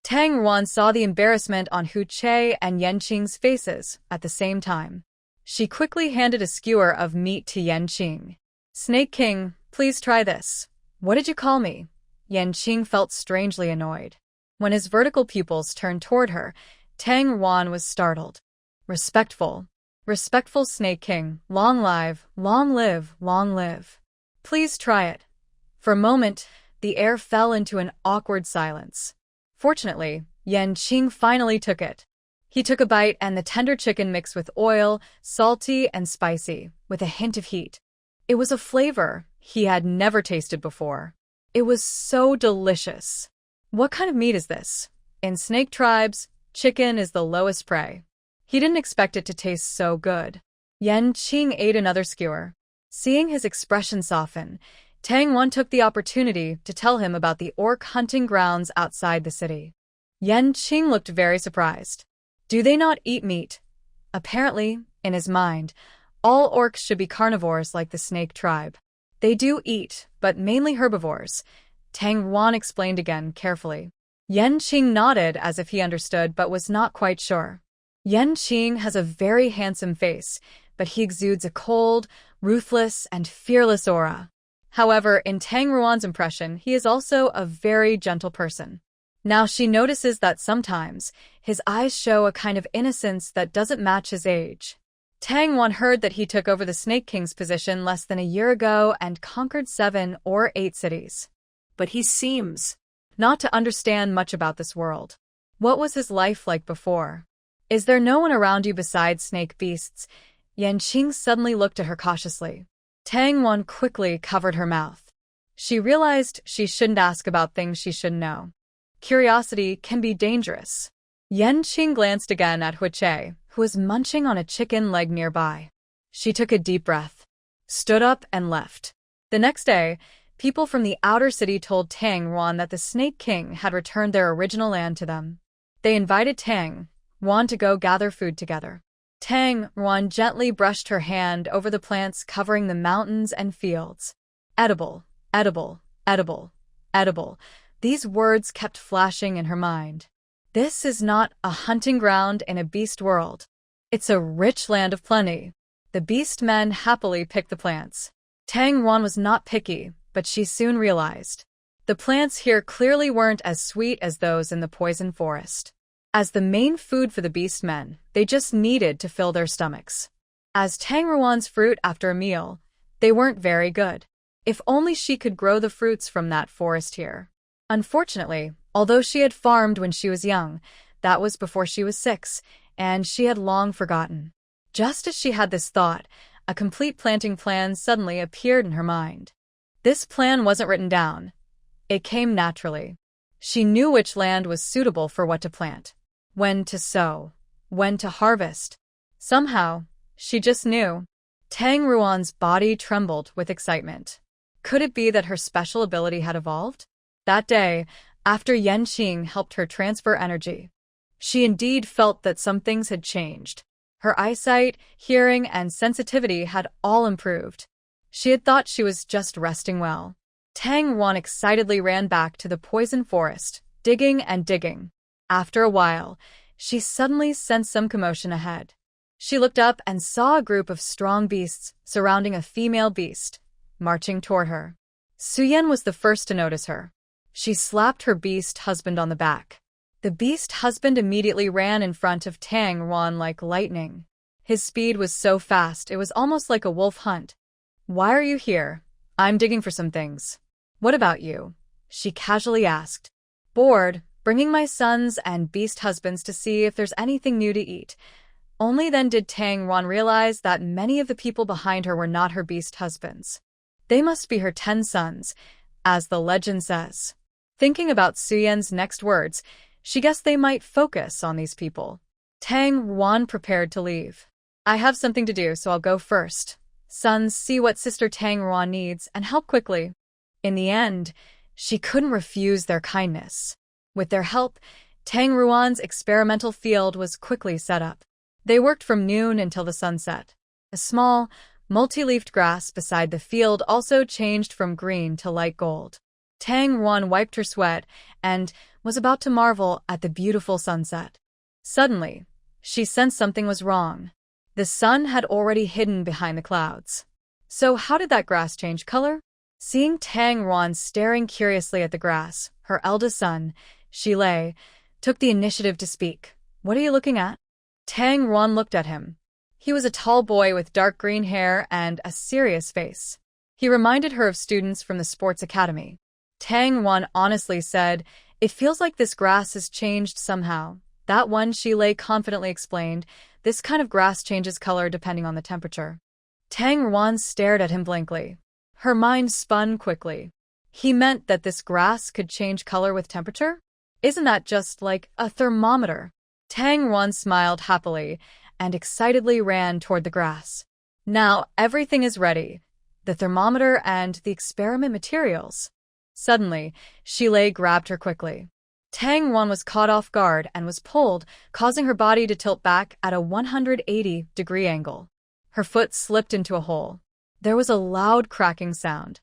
Tang Ruan saw the embarrassment on Hu Che and Yanqing's faces at the same time. She quickly handed a skewer of meat to Yanqing. "Snake King, please try this." "What did you call me?" Yanqing felt strangely annoyed. When his vertical pupils turned toward her, Tang Ruan was startled. "Respectful. Respectful Snake King, long live, long live, long live. Please try it." For a moment, the air fell into an awkward silence. Fortunately, Yanqing finally took it. He took a bite, and the tender chicken mixed with oil, salty and spicy, with a hint of heat. It was a flavor he had never tasted before. It was so delicious. What kind of meat is this? In snake tribes, chicken is the lowest prey. He didn't expect it to taste so good. Yanqing ate another skewer. Seeing his expression soften, Tang Wan took the opportunity to tell him about the orc hunting grounds outside the city. Yanqing looked very surprised. Do they not eat meat? Apparently, in his mind, all orcs should be carnivores like the snake tribe. They do eat, but mainly herbivores, Tang Wan explained again carefully. Yanqing nodded as if he understood but was not quite sure. Yanqing has a very handsome face, but he exudes a cold, ruthless, and fearless aura. However, in Tang Ruan's impression, he is also a very gentle person. Now she notices that sometimes his eyes show a kind of innocence that doesn't match his age. Tang Wan heard that he took over the Snake King's position less than a year ago and conquered 7 or 8 cities. But he seems not to understand much about this world. What was his life like before? Is there no one around you besides snake beasts? Yanqing suddenly looked at her cautiously. Tang Wan quickly covered her mouth. She realized she shouldn't ask about things she shouldn't know. Curiosity can be dangerous. Yanqing glanced again at Hu Che, who was munching on a chicken leg nearby. She took a deep breath, stood up, and left. The next day, people from the outer city told Tang Wan that the Snake King had returned their original land to them. They invited Tang Wan to go gather food together. Tang Wan gently brushed her hand over the plants covering the mountains and fields. Edible, edible, edible, edible. These words kept flashing in her mind. This is not a hunting ground in a beast world. It's a rich land of plenty. The beast men happily picked the plants. Tang Wan was not picky, but she soon realized. The plants here clearly weren't as sweet as those in the poison forest. As the main food for the beast men, they just needed to fill their stomachs. As Tang Ruan's fruit after a meal, they weren't very good. If only she could grow the fruits from that forest here. Unfortunately, although she had farmed when she was young, that was before she was 6, and she had long forgotten. Just as she had this thought, a complete planting plan suddenly appeared in her mind. This plan wasn't written down. It came naturally. She knew which land was suitable for what to plant, when to sow, when to harvest. Somehow, she just knew. Tang Ruan's body trembled with excitement. Could it be that her special ability had evolved? That day, after Yanqing helped her transfer energy, she indeed felt that some things had changed. Her eyesight, hearing, and sensitivity had all improved. She had thought she was just resting well. Tang Wan excitedly ran back to the poison forest, digging and digging. After a while, she suddenly sensed some commotion ahead. She looked up and saw a group of strong beasts surrounding a female beast, marching toward her. Suyen was the first to notice her. She slapped her beast husband on the back. The beast husband immediately ran in front of Tang Wan like lightning. His speed was so fast it was almost like a wolf hunt. "Why are you here?" "I'm digging for some things." "What about you?" she casually asked. "Bored, bringing my sons and beast husbands to see if there's anything new to eat." Only then did Tang Wan realize that many of the people behind her were not her beast husbands. They must be her 10 sons, as the legend says. Thinking about Suyen's next words, she guessed they might focus on these people. Tang Wan prepared to leave. "I have something to do, so I'll go first. Sons, see what Sister Tang Wan needs and help quickly." In the end, she couldn't refuse their kindness. With their help, Tang Ruan's experimental field was quickly set up. They worked from noon until the sun set. A small, multi-leafed grass beside the field also changed from green to light gold. Tang Wan wiped her sweat and, was about to marvel at the beautiful sunset. Suddenly, she sensed something was wrong. The sun had already hidden behind the clouds. So how did that grass change color? Seeing Tang Ruan staring curiously at the grass, her eldest son, Shilei, took the initiative to speak. What are you looking at? Tang Ruan looked at him. He was a tall boy with dark green hair and a serious face. He reminded her of students from the sports academy. Tang Ruan honestly said, "It feels like this grass has changed somehow." That one, Shilei confidently explained, "This kind of grass changes color depending on the temperature." Tang Ruan stared at him blankly. Her mind spun quickly. He meant that this grass could change color with temperature? Isn't that just like a thermometer? Tang Ruan smiled happily and excitedly ran toward the grass. Now everything is ready. The thermometer and the experiment materials. Suddenly, Shilei grabbed her quickly. Tang Ruan was caught off guard and was pulled, causing her body to tilt back at a 180-degree angle. Her foot slipped into a hole. There was a loud cracking sound.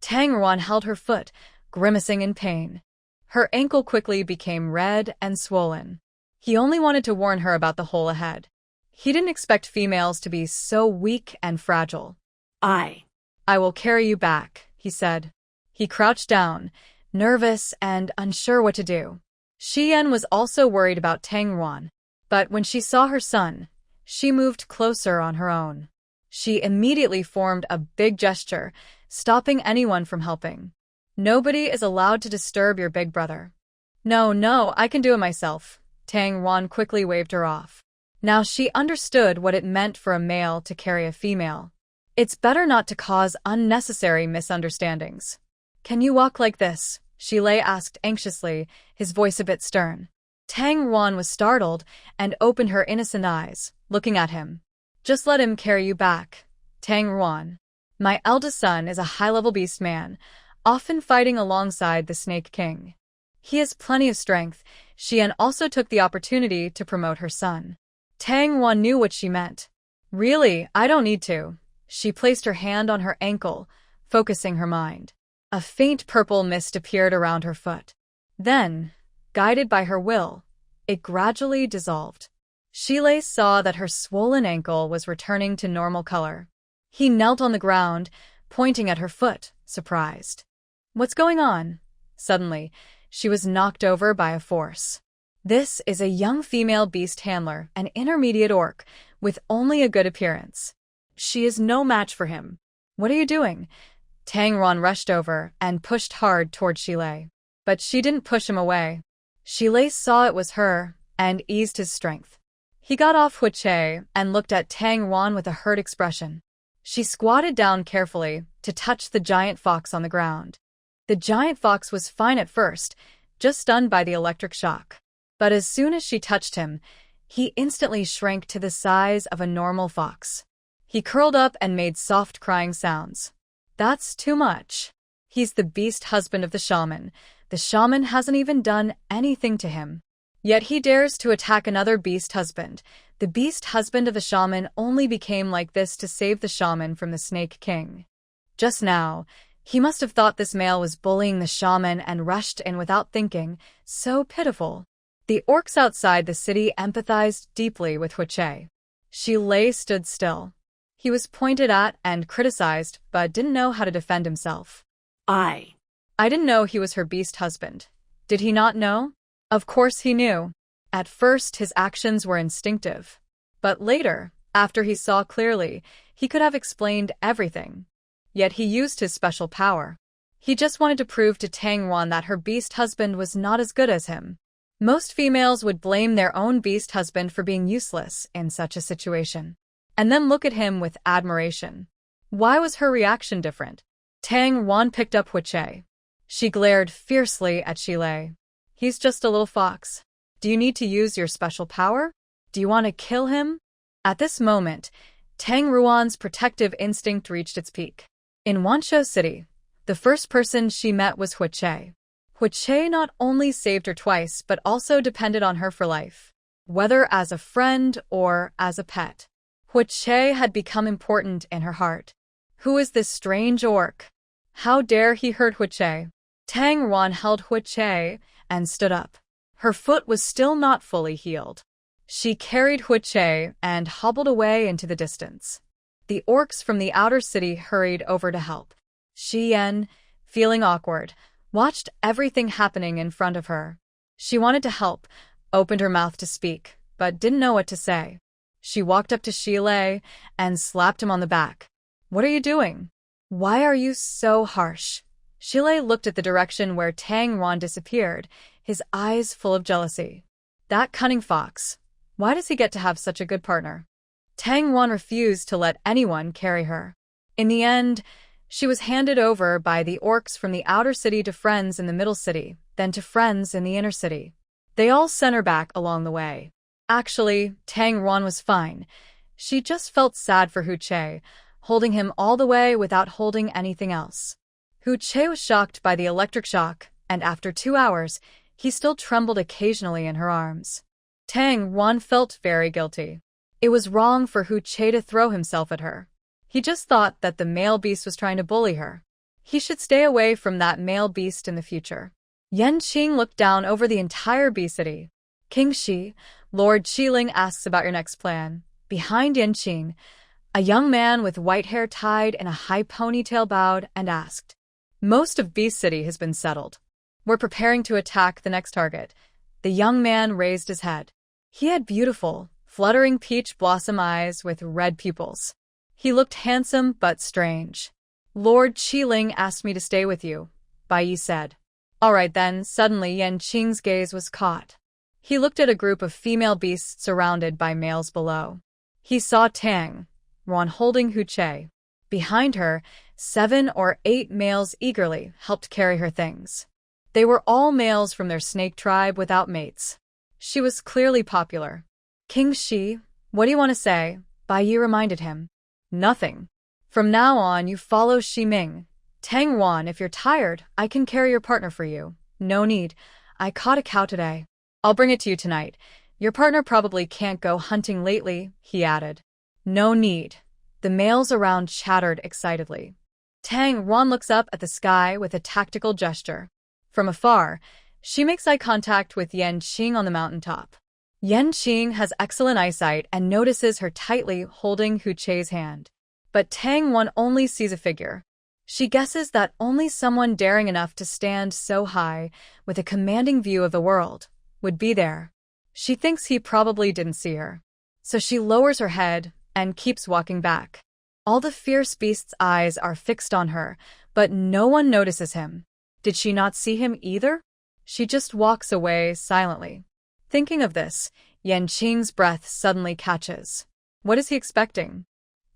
Tang Ruan held her foot, grimacing in pain. Her ankle quickly became red and swollen. He only wanted to warn her about the hole ahead. He didn't expect females to be so weak and fragile. I will carry you back," he said. He crouched down, nervous and unsure what to do. Xian was also worried about Tang Ruan, but when she saw her son, she moved closer on her own. She immediately formed a big gesture, stopping anyone from helping. "Nobody is allowed to disturb your big brother." No, I can do it myself." Tang Ruan quickly waved her off. Now she understood what it meant for a male to carry a female. It's better not to cause unnecessary misunderstandings. "Can you walk like this?" Shilei asked anxiously, his voice a bit stern. Tang Ruan was startled and opened her innocent eyes, looking at him. "Just let him carry you back, Tang Ruan. My eldest son is a high-level beast man, often fighting alongside the Snake King. He has plenty of strength." Xian also took the opportunity to promote her son. Tang Ruan knew what she meant. "Really, I don't need to." She placed her hand on her ankle, focusing her mind. A faint purple mist appeared around her foot. Then, guided by her will, it gradually dissolved. Shilei saw that her swollen ankle was returning to normal color. He knelt on the ground, pointing at her foot, surprised. "What's going on?" Suddenly, she was knocked over by a force. This is a young female beast handler, an intermediate orc, with only a good appearance. She is no match for him. "What are you doing?" Tang Ruan rushed over and pushed hard toward Shilei. But she didn't push him away. Shilei saw it was her and eased his strength. He got off Huiche and looked at Tang Ruan with a hurt expression. She squatted down carefully to touch the giant fox on the ground. The giant fox was fine at first, just stunned by the electric shock. But as soon as she touched him, he instantly shrank to the size of a normal fox. He curled up and made soft crying sounds. "That's too much. He's the beast husband of the shaman. The shaman hasn't even done anything to him. Yet he dares to attack another beast husband. The beast husband of the shaman only became like this to save the shaman from the Snake King. Just now, he must have thought this male was bullying the shaman and rushed in without thinking. So pitiful." The orcs outside the city empathized deeply with Huiche. Shilei stood still. He was pointed at and criticized, but didn't know how to defend himself. I didn't know he was her beast husband. Did he not know? Of course he knew. At first, his actions were instinctive. But later, after he saw clearly, he could have explained everything. Yet he used his special power. He just wanted to prove to Tang Ruan that her beast husband was not as good as him. Most females would blame their own beast husband for being useless in such a situation. And then look at him with admiration. Why was her reaction different? Tang Ruan picked up Huiche. She glared fiercely at Shilei. "He's just a little fox. Do you need to use your special power? Do you want to kill him?" At this moment, Tang Ruan's protective instinct reached its peak. In Wanshou City, the first person she met was Huiche. Huiche not only saved her twice but also depended on her for life, whether as a friend or as a pet. Huiche had become important in her heart. Who is this strange orc? How dare he hurt Huiche? Tang Ruan held Huiche and stood up. Her foot was still not fully healed. She carried Huiche and hobbled away into the distance. The orcs from the outer city hurried over to help. Shi Yan, feeling awkward, watched everything happening in front of her. She wanted to help, opened her mouth to speak, but didn't know what to say. She walked up to Shi Lei and slapped him on the back. "What are you doing? Why are you so harsh?" Shi Lei looked at the direction where Tang Yuan disappeared, his eyes full of jealousy. That cunning fox. Why does he get to have such a good partner? Tang Yuan refused to let anyone carry her. In the end, she was handed over by the orcs from the outer city to friends in the middle city, then to friends in the inner city. They all sent her back along the way. Actually, Tang Yuan was fine. She just felt sad for Huiche, holding him all the way without holding anything else. Huiche was shocked by the electric shock, and after 2 hours, he still trembled occasionally in her arms. Tang Yuan felt very guilty. It was wrong for Huiche to throw himself at her. He just thought that the male beast was trying to bully her. He should stay away from that male beast in the future. Yanqing looked down over the entire bee city. "King Shi, Lord Qiling asks about your next plan." Behind Yanqing, a young man with white hair tied in a high ponytail bowed and asked, "Most of Bee City has been settled. We're preparing to attack the next target." The young man raised his head. He had beautiful, fluttering peach blossom eyes with red pupils. He looked handsome but strange. "Lord Qiling asked me to stay with you," Bai Yi said. "All right then." Suddenly Yanqing's gaze was caught. He looked at a group of female beasts surrounded by males below. He saw Tang Yuan holding Huiche. Behind her, 7 or 8 males eagerly helped carry her things. They were all males from their snake tribe without mates. She was clearly popular. "King Shi, what do you want to say?" Bai Yi reminded him. "Nothing. From now on, you follow Shi Ming. Tang Yuan, if you're tired, I can carry your partner for you." "No need. I caught a cow today. I'll bring it to you tonight. Your partner probably can't go hunting lately," he added. "No need." The males around chattered excitedly. Tang Yuan looks up at the sky with a tactical gesture. From afar, she makes eye contact with Yanqing on the mountaintop. Yanqing has excellent eyesight and notices her tightly holding Huiche's hand. But Tang Yuan only sees a figure. She guesses that only someone daring enough to stand so high, with a commanding view of the world, would be there. She thinks he probably didn't see her. So she lowers her head and keeps walking back. All the fierce beast's eyes are fixed on her, but no one notices him. Did she not see him either? She just walks away silently. Thinking of this, Yanqing's breath suddenly catches. What is he expecting?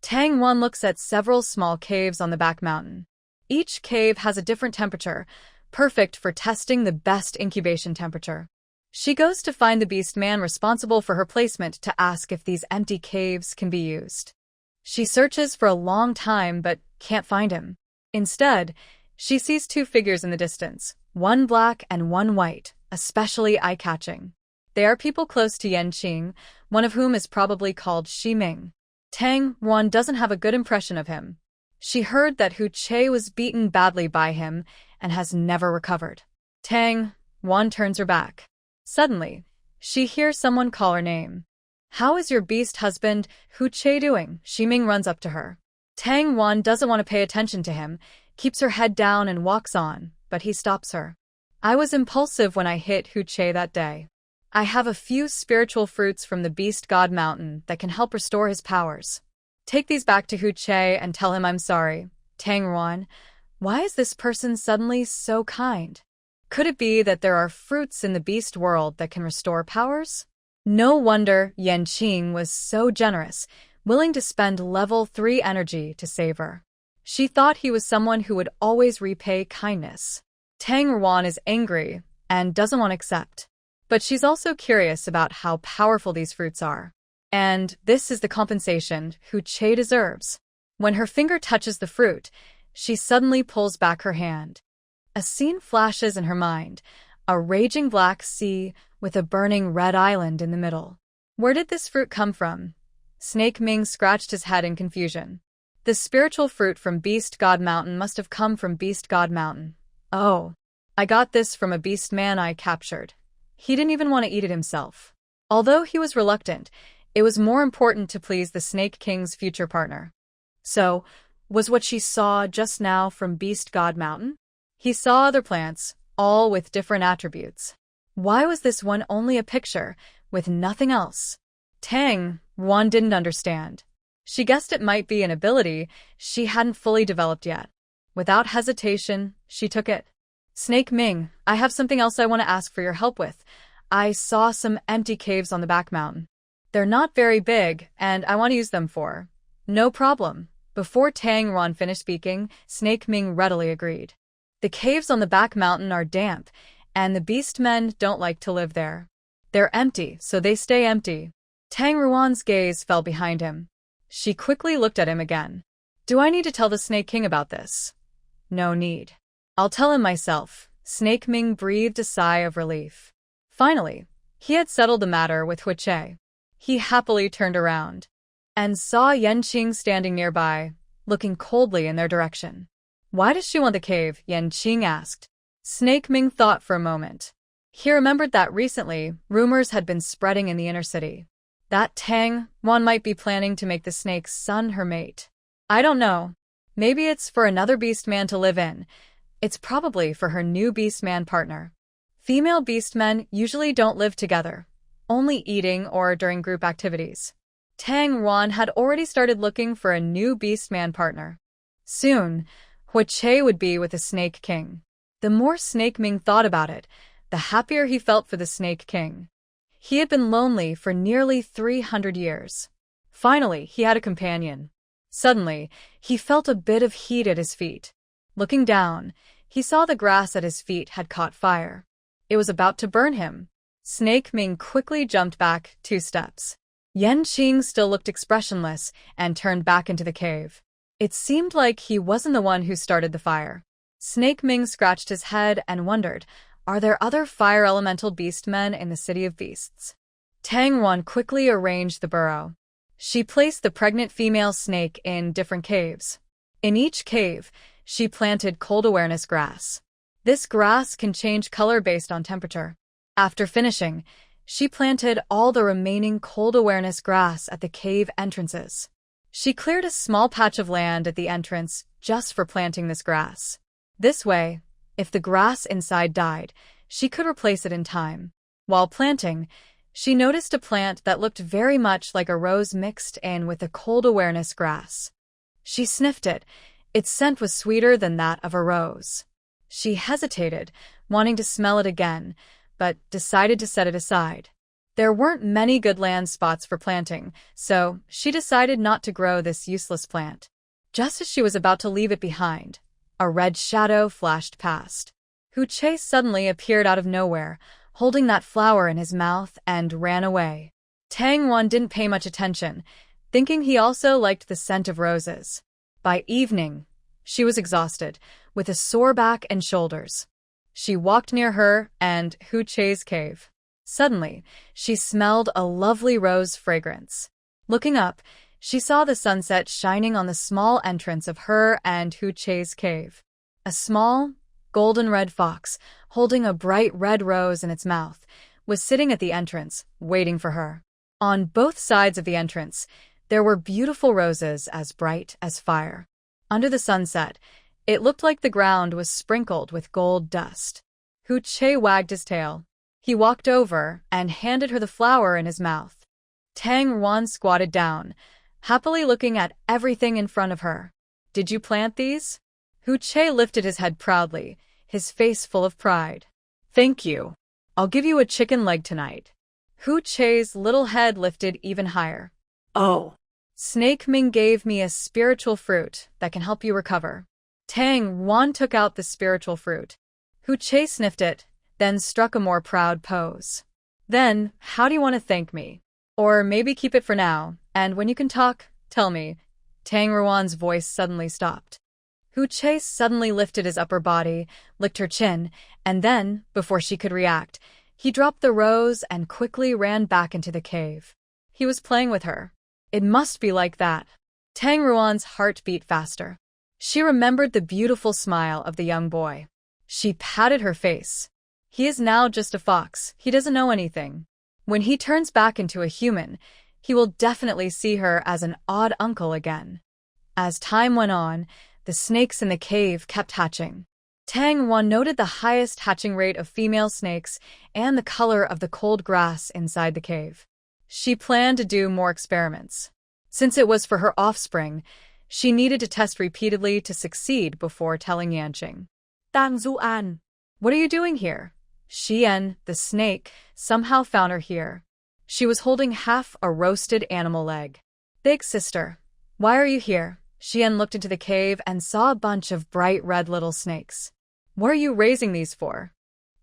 Tang Yuan looks at several small caves on the back mountain. Each cave has a different temperature, perfect for testing the best incubation temperature. She goes to find the beast man responsible for her placement to ask if these empty caves can be used. She searches for a long time but can't find him. Instead, she sees 2 figures in the distance, one black and one white, especially eye-catching. They are people close to Yanqing, one of whom is probably called Shi Ming. Tang Yuan doesn't have a good impression of him. She heard that Huiche was beaten badly by him and has never recovered. Tang Yuan turns her back. Suddenly, she hears someone call her name. "How is your beast husband, Huiche, doing?" Shi Ming runs up to her. Tang Yuan doesn't want to pay attention to him, keeps her head down and walks on, but he stops her. "I was impulsive when I hit Huiche that day. I have a few spiritual fruits from the Beast God Mountain that can help restore his powers. Take these back to Huiche and tell him I'm sorry." Tang Yuan, why is this person suddenly so kind? Could it be that there are fruits in the beast world that can restore powers? No wonder Yanqing was so generous, willing to spend level 3 energy to save her. She thought he was someone who would always repay kindness. Tang Yuan is angry and doesn't want to accept. But she's also curious about how powerful these fruits are. And this is the compensation Huiche deserves. When her finger touches the fruit, she suddenly pulls back her hand. A scene flashes in her mind, a raging black sea with a burning red island in the middle. Where did this fruit come from? Snake Ming scratched his head in confusion. The spiritual fruit from Beast God Mountain must have come from Beast God Mountain. Oh. I got this from a beast man I captured. He didn't even want to eat it himself. Although he was reluctant, it was more important to please the Snake King's future partner. So, was what she saw just now from Beast God Mountain? He saw other plants, all with different attributes. Why was this one only a picture, with nothing else? Tang Yuan didn't understand. She guessed it might be an ability she hadn't fully developed yet. Without hesitation, she took it. Snake Ming, I have something else I want to ask for your help with. I saw some empty caves on the back mountain. They're not very big, and I want to use them for. No problem. Before Tang Yuan finished speaking, Snake Ming readily agreed. The caves on the back mountain are damp, and the beast men don't like to live there. They're empty, so they stay empty. Tang Yuan's gaze fell behind him. She quickly looked at him again. Do I need to tell the Snake King about this? No need. I'll tell him myself. Snake Ming breathed a sigh of relief. Finally, he had settled the matter with Huiche. He happily turned around and saw Yanqing standing nearby, looking coldly in their direction. Why does she want the cave? Yanqing asked. Snake Ming thought for a moment. He remembered that recently, rumors had been spreading in the inner city. That Tang Yuan might be planning to make the snake's son her mate. I don't know. Maybe it's for another beast man to live in. It's probably for her new beast man partner. Female beast men usually don't live together, only eating or during group activities. Tang Yuan had already started looking for a new beast man partner. Soon, Huiche would be with the Snake King. The more Snake Ming thought about it, the happier he felt for the Snake King. He had been lonely for nearly 300 years. Finally, he had a companion. Suddenly, he felt a bit of heat at his feet. Looking down, he saw the grass at his feet had caught fire. It was about to burn him. Snake Ming quickly jumped back 2 steps. Yanqing still looked expressionless and turned back into the cave. It seemed like he wasn't the one who started the fire. Snake Ming scratched his head and wondered, are there other fire elemental beast men in the City of Beasts? Tang Yuan quickly arranged the burrow. She placed the pregnant female snake in different caves. In each cave, she planted cold awareness grass. This grass can change color based on temperature. After finishing, she planted all the remaining cold awareness grass at the cave entrances. She cleared a small patch of land at the entrance just for planting this grass. This way, if the grass inside died, she could replace it in time. While planting, she noticed a plant that looked very much like a rose mixed in with the cold awareness grass. She sniffed it. Its scent was sweeter than that of a rose. She hesitated, wanting to smell it again, but decided to set it aside. There weren't many good land spots for planting, so she decided not to grow this useless plant. Just as she was about to leave it behind, a red shadow flashed past. Huiche suddenly appeared out of nowhere, holding that flower in his mouth, and ran away. Tang Yuan didn't pay much attention, thinking he also liked the scent of roses. By evening, she was exhausted, with a sore back and shoulders. She walked near her and Huiche's cave. Suddenly, she smelled a lovely rose fragrance. Looking up, she saw the sunset shining on the small entrance of her and Huiche's cave. A small, golden-red fox, holding a bright red rose in its mouth, was sitting at the entrance, waiting for her. On both sides of the entrance, there were beautiful roses as bright as fire. Under the sunset, it looked like the ground was sprinkled with gold dust. Huiche wagged his tail. He walked over and handed her the flower in his mouth. Tang Yuan squatted down, happily looking at everything in front of her. Did you plant these? Huiche lifted his head proudly, his face full of pride. Thank you. I'll give you a chicken leg tonight. Huiche's little head lifted even higher. Oh. Snake Ming gave me a spiritual fruit that can help you recover. Tang Yuan took out the spiritual fruit. Huiche sniffed it, then struck a more proud pose. Then, how do you want to thank me? Or maybe keep it for now, and when you can talk, tell me. Tang Yuan's voice suddenly stopped. Huiche suddenly lifted his upper body, licked her chin, and then, before she could react, he dropped the rose and quickly ran back into the cave. He was playing with her. It must be like that. Tang Yuan's heart beat faster. She remembered the beautiful smile of the young boy. She patted her face. He is now just a fox. He doesn't know anything. When he turns back into a human, he will definitely see her as an odd uncle again. As time went on, the snakes in the cave kept hatching. Tang Wan noted the highest hatching rate of female snakes and the color of the cold grass inside the cave. She planned to do more experiments. Since it was for her offspring, she needed to test repeatedly to succeed before telling Yanqing. Tang Zuan. What are you doing here? Xian, the snake, somehow found her here. She was holding half a roasted animal leg. Big sister, why are you here? Xian looked into the cave and saw a bunch of bright red little snakes. What are you raising these for?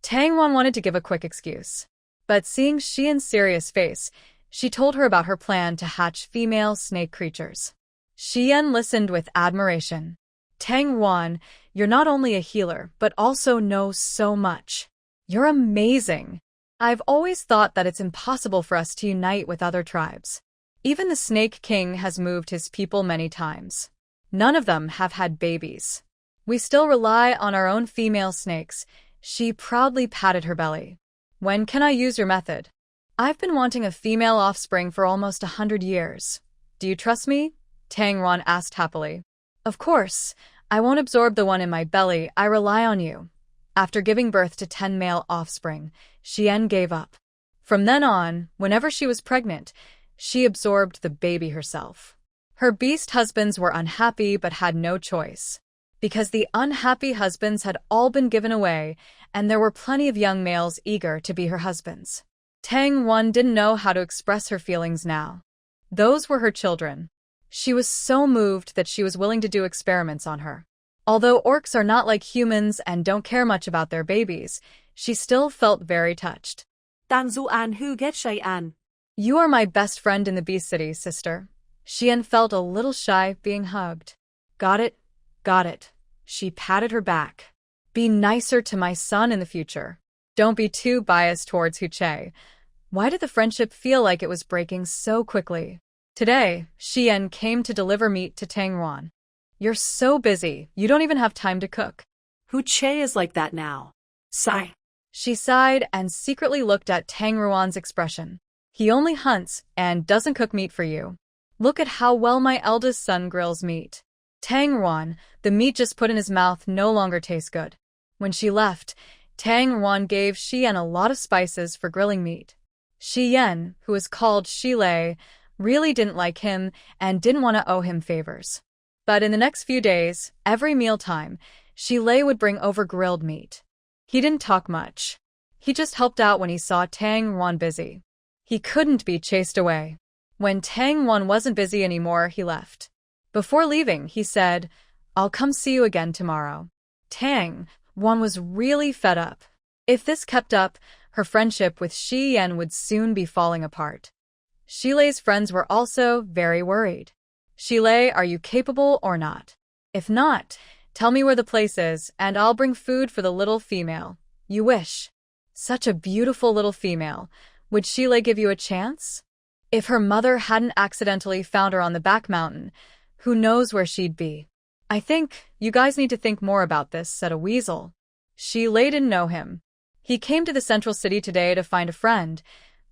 Tang Wan wanted to give a quick excuse. But seeing Xian's serious face, she told her about her plan to hatch female snake creatures. Xian listened with admiration. Tang Wan, you're not only a healer, but also know so much. You're amazing. I've always thought that it's impossible for us to unite with other tribes. Even the Snake King has moved his people many times. None of them have had babies. We still rely on our own female snakes. She proudly patted her belly. When can I use your method? I've been wanting a female offspring for almost 100 years. Do you trust me? Tang Wan asked happily. Of course. I won't absorb the one in my belly. I rely on you. After giving birth to 10 male offspring, Xian gave up. From then on, whenever she was pregnant, she absorbed the baby herself. Her beast husbands were unhappy but had no choice. Because the unhappy husbands had all been given away, and there were plenty of young males eager to be her husbands. Tang Wan didn't know how to express her feelings now. Those were her children. She was so moved that she was willing to do experiments on her. Although orcs are not like humans and don't care much about their babies, she still felt very touched. Tang Zuan hu get Shayan. You are my best friend in the Beast City, sister. Xian felt a little shy being hugged. Got it? Got it. She patted her back. Be nicer to my son in the future. Don't be too biased towards Huche. Why did the friendship feel like it was breaking so quickly? Today, Xian came to deliver meat to Tang Wan. You're so busy, you don't even have time to cook. Huche is like that now. Sigh. She sighed and secretly looked at Tang Ruan's expression. He only hunts and doesn't cook meat for you. Look at how well my eldest son grills meat. Tang Ruan, the meat just put in his mouth no longer tastes good. When she left, Tang Ruan gave Xian a lot of spices for grilling meat. Xian, who was called Shilei, really didn't like him and didn't want to owe him favors. But in the next few days, every mealtime, Shilei would bring over grilled meat. He didn't talk much. He just helped out when he saw Tang Ruan busy. He couldn't be chased away. When Tang Ruan wasn't busy anymore, he left. Before leaving, he said, I'll come see you again tomorrow. Tang Ruan was really fed up. If this kept up, her friendship with Xian would soon be falling apart. Shilei's friends were also very worried. Shilei, are you capable or not? If not, tell me where the place is, and I'll bring food for the little female. You wish. Such a beautiful little female. Would Shilei give you a chance? If her mother hadn't accidentally found her on the back mountain, who knows where she'd be? I think you guys need to think more about this, said a weasel. Shilei didn't know him. He came to the central city today to find a friend.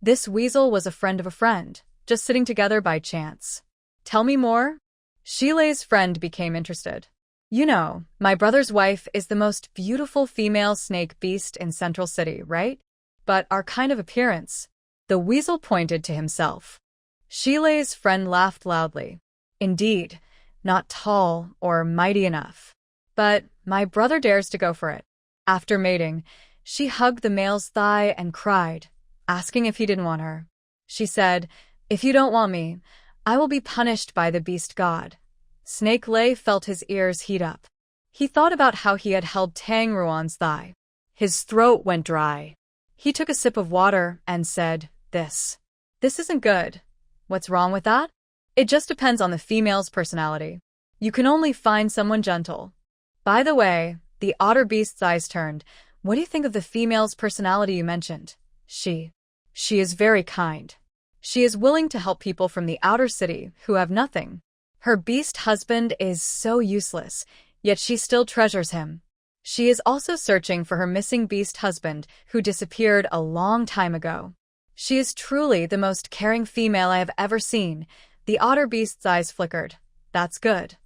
This weasel was a friend of a friend, just sitting together by chance. Tell me more? Shilei's friend became interested. You know, my brother's wife is the most beautiful female snake beast in Central City, right? But our kind of appearance. The weasel pointed to himself. Shilei's friend laughed loudly. Indeed, not tall or mighty enough. But my brother dares to go for it. After mating, she hugged the male's thigh and cried, asking if he didn't want her. She said, If you don't want me, I will be punished by the beast god. Snake Lei felt his ears heat up. He thought about how he had held Tang Ruan's thigh. His throat went dry. He took a sip of water and said, This isn't good. What's wrong with that? It just depends on the female's personality. You can only find someone gentle. By the way, the otter beast's eyes turned. What do you think of the female's personality you mentioned? She is very kind. She is willing to help people from the outer city who have nothing. Her beast husband is so useless, yet she still treasures him. She is also searching for her missing beast husband who disappeared a long time ago. She is truly the most caring female I have ever seen. The otter beast's eyes flickered. That's good.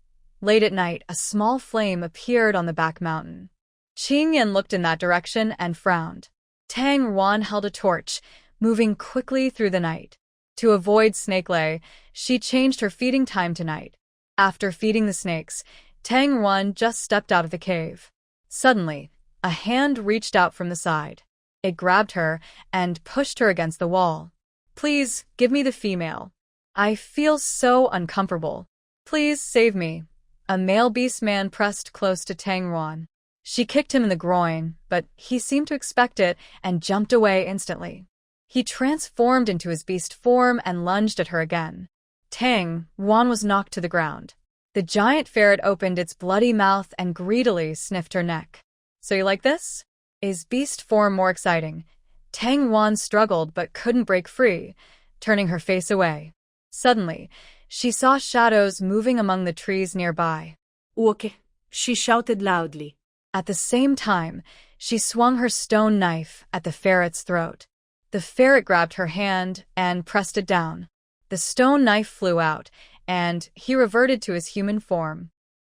Late at night, a small flame appeared on the back mountain. Qing Yan looked in that direction and frowned. Tang Ruan held a torch, moving quickly through the night. To avoid snake lay, she changed her feeding time to night. After feeding the snakes, Tang Ruan just stepped out of the cave. Suddenly, a hand reached out from the side. It grabbed her and pushed her against the wall. Please, give me the female. I feel so uncomfortable. Please save me. A male beast man pressed close to Tang Ruan. She kicked him in the groin, but he seemed to expect it and jumped away instantly. He transformed into his beast form and lunged at her again. Tang Ruan was knocked to the ground. The giant ferret opened its bloody mouth and greedily sniffed her neck. So you like this? Is beast form more exciting? Tang Ruan struggled but couldn't break free, turning her face away. Suddenly, she saw shadows moving among the trees nearby. Okay, she shouted loudly. At the same time, she swung her stone knife at the ferret's throat. The ferret grabbed her hand and pressed it down. The stone knife flew out, and he reverted to his human form.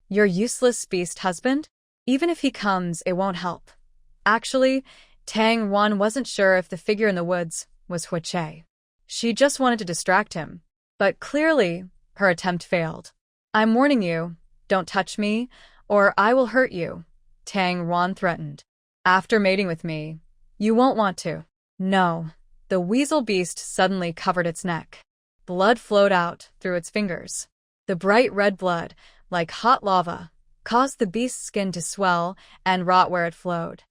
Your useless beast husband? Even if he comes, it won't help. Actually, Tang Ruan wasn't sure if the figure in the woods was Hu Che. She just wanted to distract him. But clearly, her attempt failed. I'm warning you, don't touch me, or I will hurt you, Tang Ruan threatened. After mating with me, you won't want to. No. The weasel beast suddenly covered its neck. Blood flowed out through its fingers. The bright red blood, like hot lava, caused the beast's skin to swell and rot where it flowed.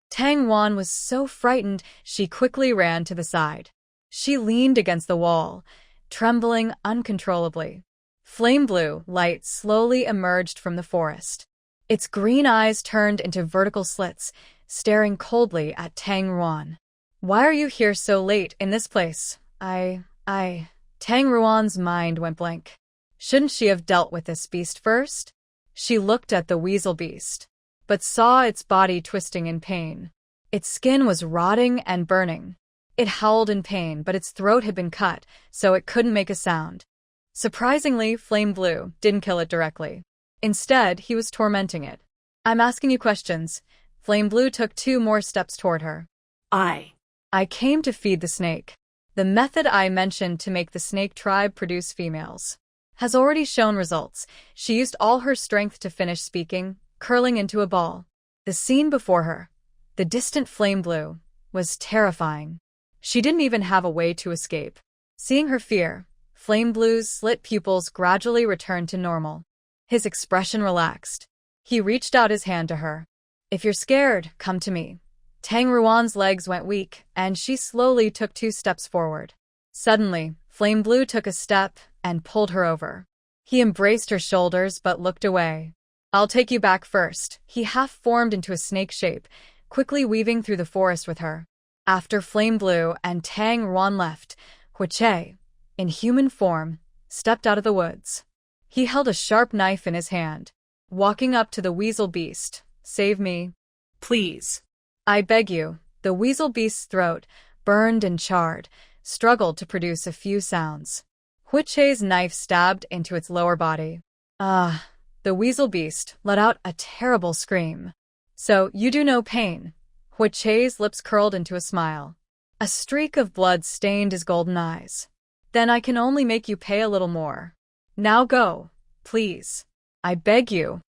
Tang Ruan was so frightened she quickly ran to the side. She leaned against the wall, trembling uncontrollably. Flame blue light slowly emerged from the forest. Its green eyes turned into vertical slits, staring coldly at Tang Ruan. Why are you here so late in this place? Tang Ruan's mind went blank. Shouldn't she have dealt with this beast first? She looked at the weasel beast, but saw its body twisting in pain. Its skin was rotting and burning. It howled in pain, but its throat had been cut, so it couldn't make a sound. Surprisingly, Flame Blue didn't kill it directly. Instead, he was tormenting it. I'm asking you questions. Flame Blue took 2 more steps toward her. I came to feed the snake. The method I mentioned to make the snake tribe produce females has already shown results. She used all her strength to finish speaking, curling into a ball. The scene before her, the distant Flame Blue, was terrifying. She didn't even have a way to escape. Seeing her fear, Flame Blue's slit pupils gradually returned to normal. His expression relaxed. He reached out his hand to her. If you're scared, come to me. Tang Ruan's legs went weak, and she slowly took 2 steps forward. Suddenly, Flame Blue took a step and pulled her over. He embraced her shoulders but looked away. I'll take you back first. He half-formed into a snake shape, quickly weaving through the forest with her. After Flame Blue and Tang Ruan left, Hu Che, in human form, stepped out of the woods. He held a sharp knife in his hand. Walking up to the weasel beast, "Save me. Please. I beg you." The weasel beast's throat, burned and charred, struggled to produce a few sounds. Hu Che's knife stabbed into its lower body. The weasel beast let out a terrible scream. So, you do no pain. Hu Che's lips curled into a smile. A streak of blood stained his golden eyes. Then I can only make you pay a little more. Now go, please. I beg you.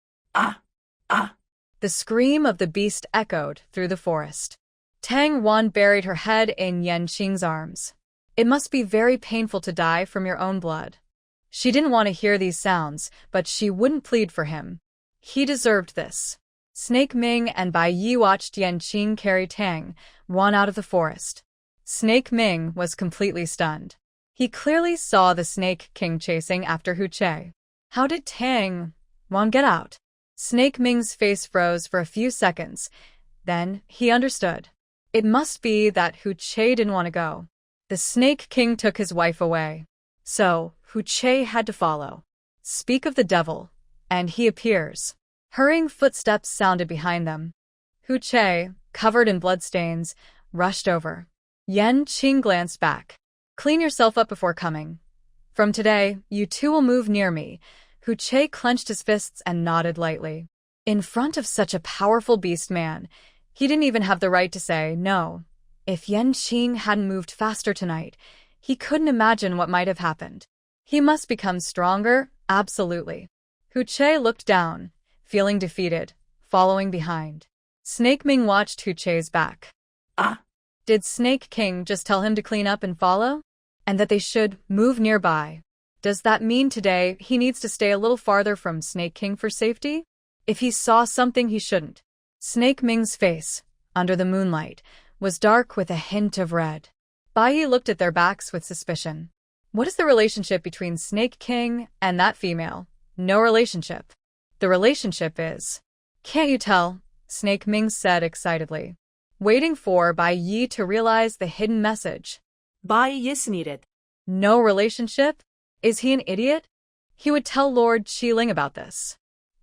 The scream of the beast echoed through the forest. Tang Ruan buried her head in Yanqing's arms. It must be very painful to die from your own blood. She didn't want to hear these sounds, but she wouldn't plead for him. He deserved this. Snake Ming and Bai Yi watched Yanqing carry Tang Ruan out of the forest. Snake Ming was completely stunned. He clearly saw the Snake King chasing after Hu Che. How did Tang Ruan get out? Snake Ming's face froze for a few seconds. Then he understood. It must be that Hu Che didn't want to go. The Snake King took his wife away. So, Hu Che had to follow. Speak of the devil, and he appears. Hurrying footsteps sounded behind them. Hu Che, covered in bloodstains, rushed over. Yanqing glanced back. Clean yourself up before coming. From today, you two will move near me. Hu Che clenched his fists and nodded lightly. In front of such a powerful beast man, he didn't even have the right to say no. If Yanqing hadn't moved faster tonight, he couldn't imagine what might have happened. He must become stronger, absolutely. Hu Che looked down, feeling defeated, following behind. Snake Ming watched Hu Che's back. Ah, Did Snake King just tell him to clean up and follow? And that they should move nearby? Does that mean today he needs to stay a little farther from Snake King for safety? If he saw something he shouldn't. Snake Ming's face, under the moonlight, was dark with a hint of red. Bai Yi looked at their backs with suspicion. What is the relationship between Snake King and that female? No relationship. The relationship is... Can't you tell? Snake Ming said excitedly, waiting for Bai Yi to realize the hidden message. Bai Yi's needed. No relationship? Is he an idiot? He would tell Lord Qiling about this.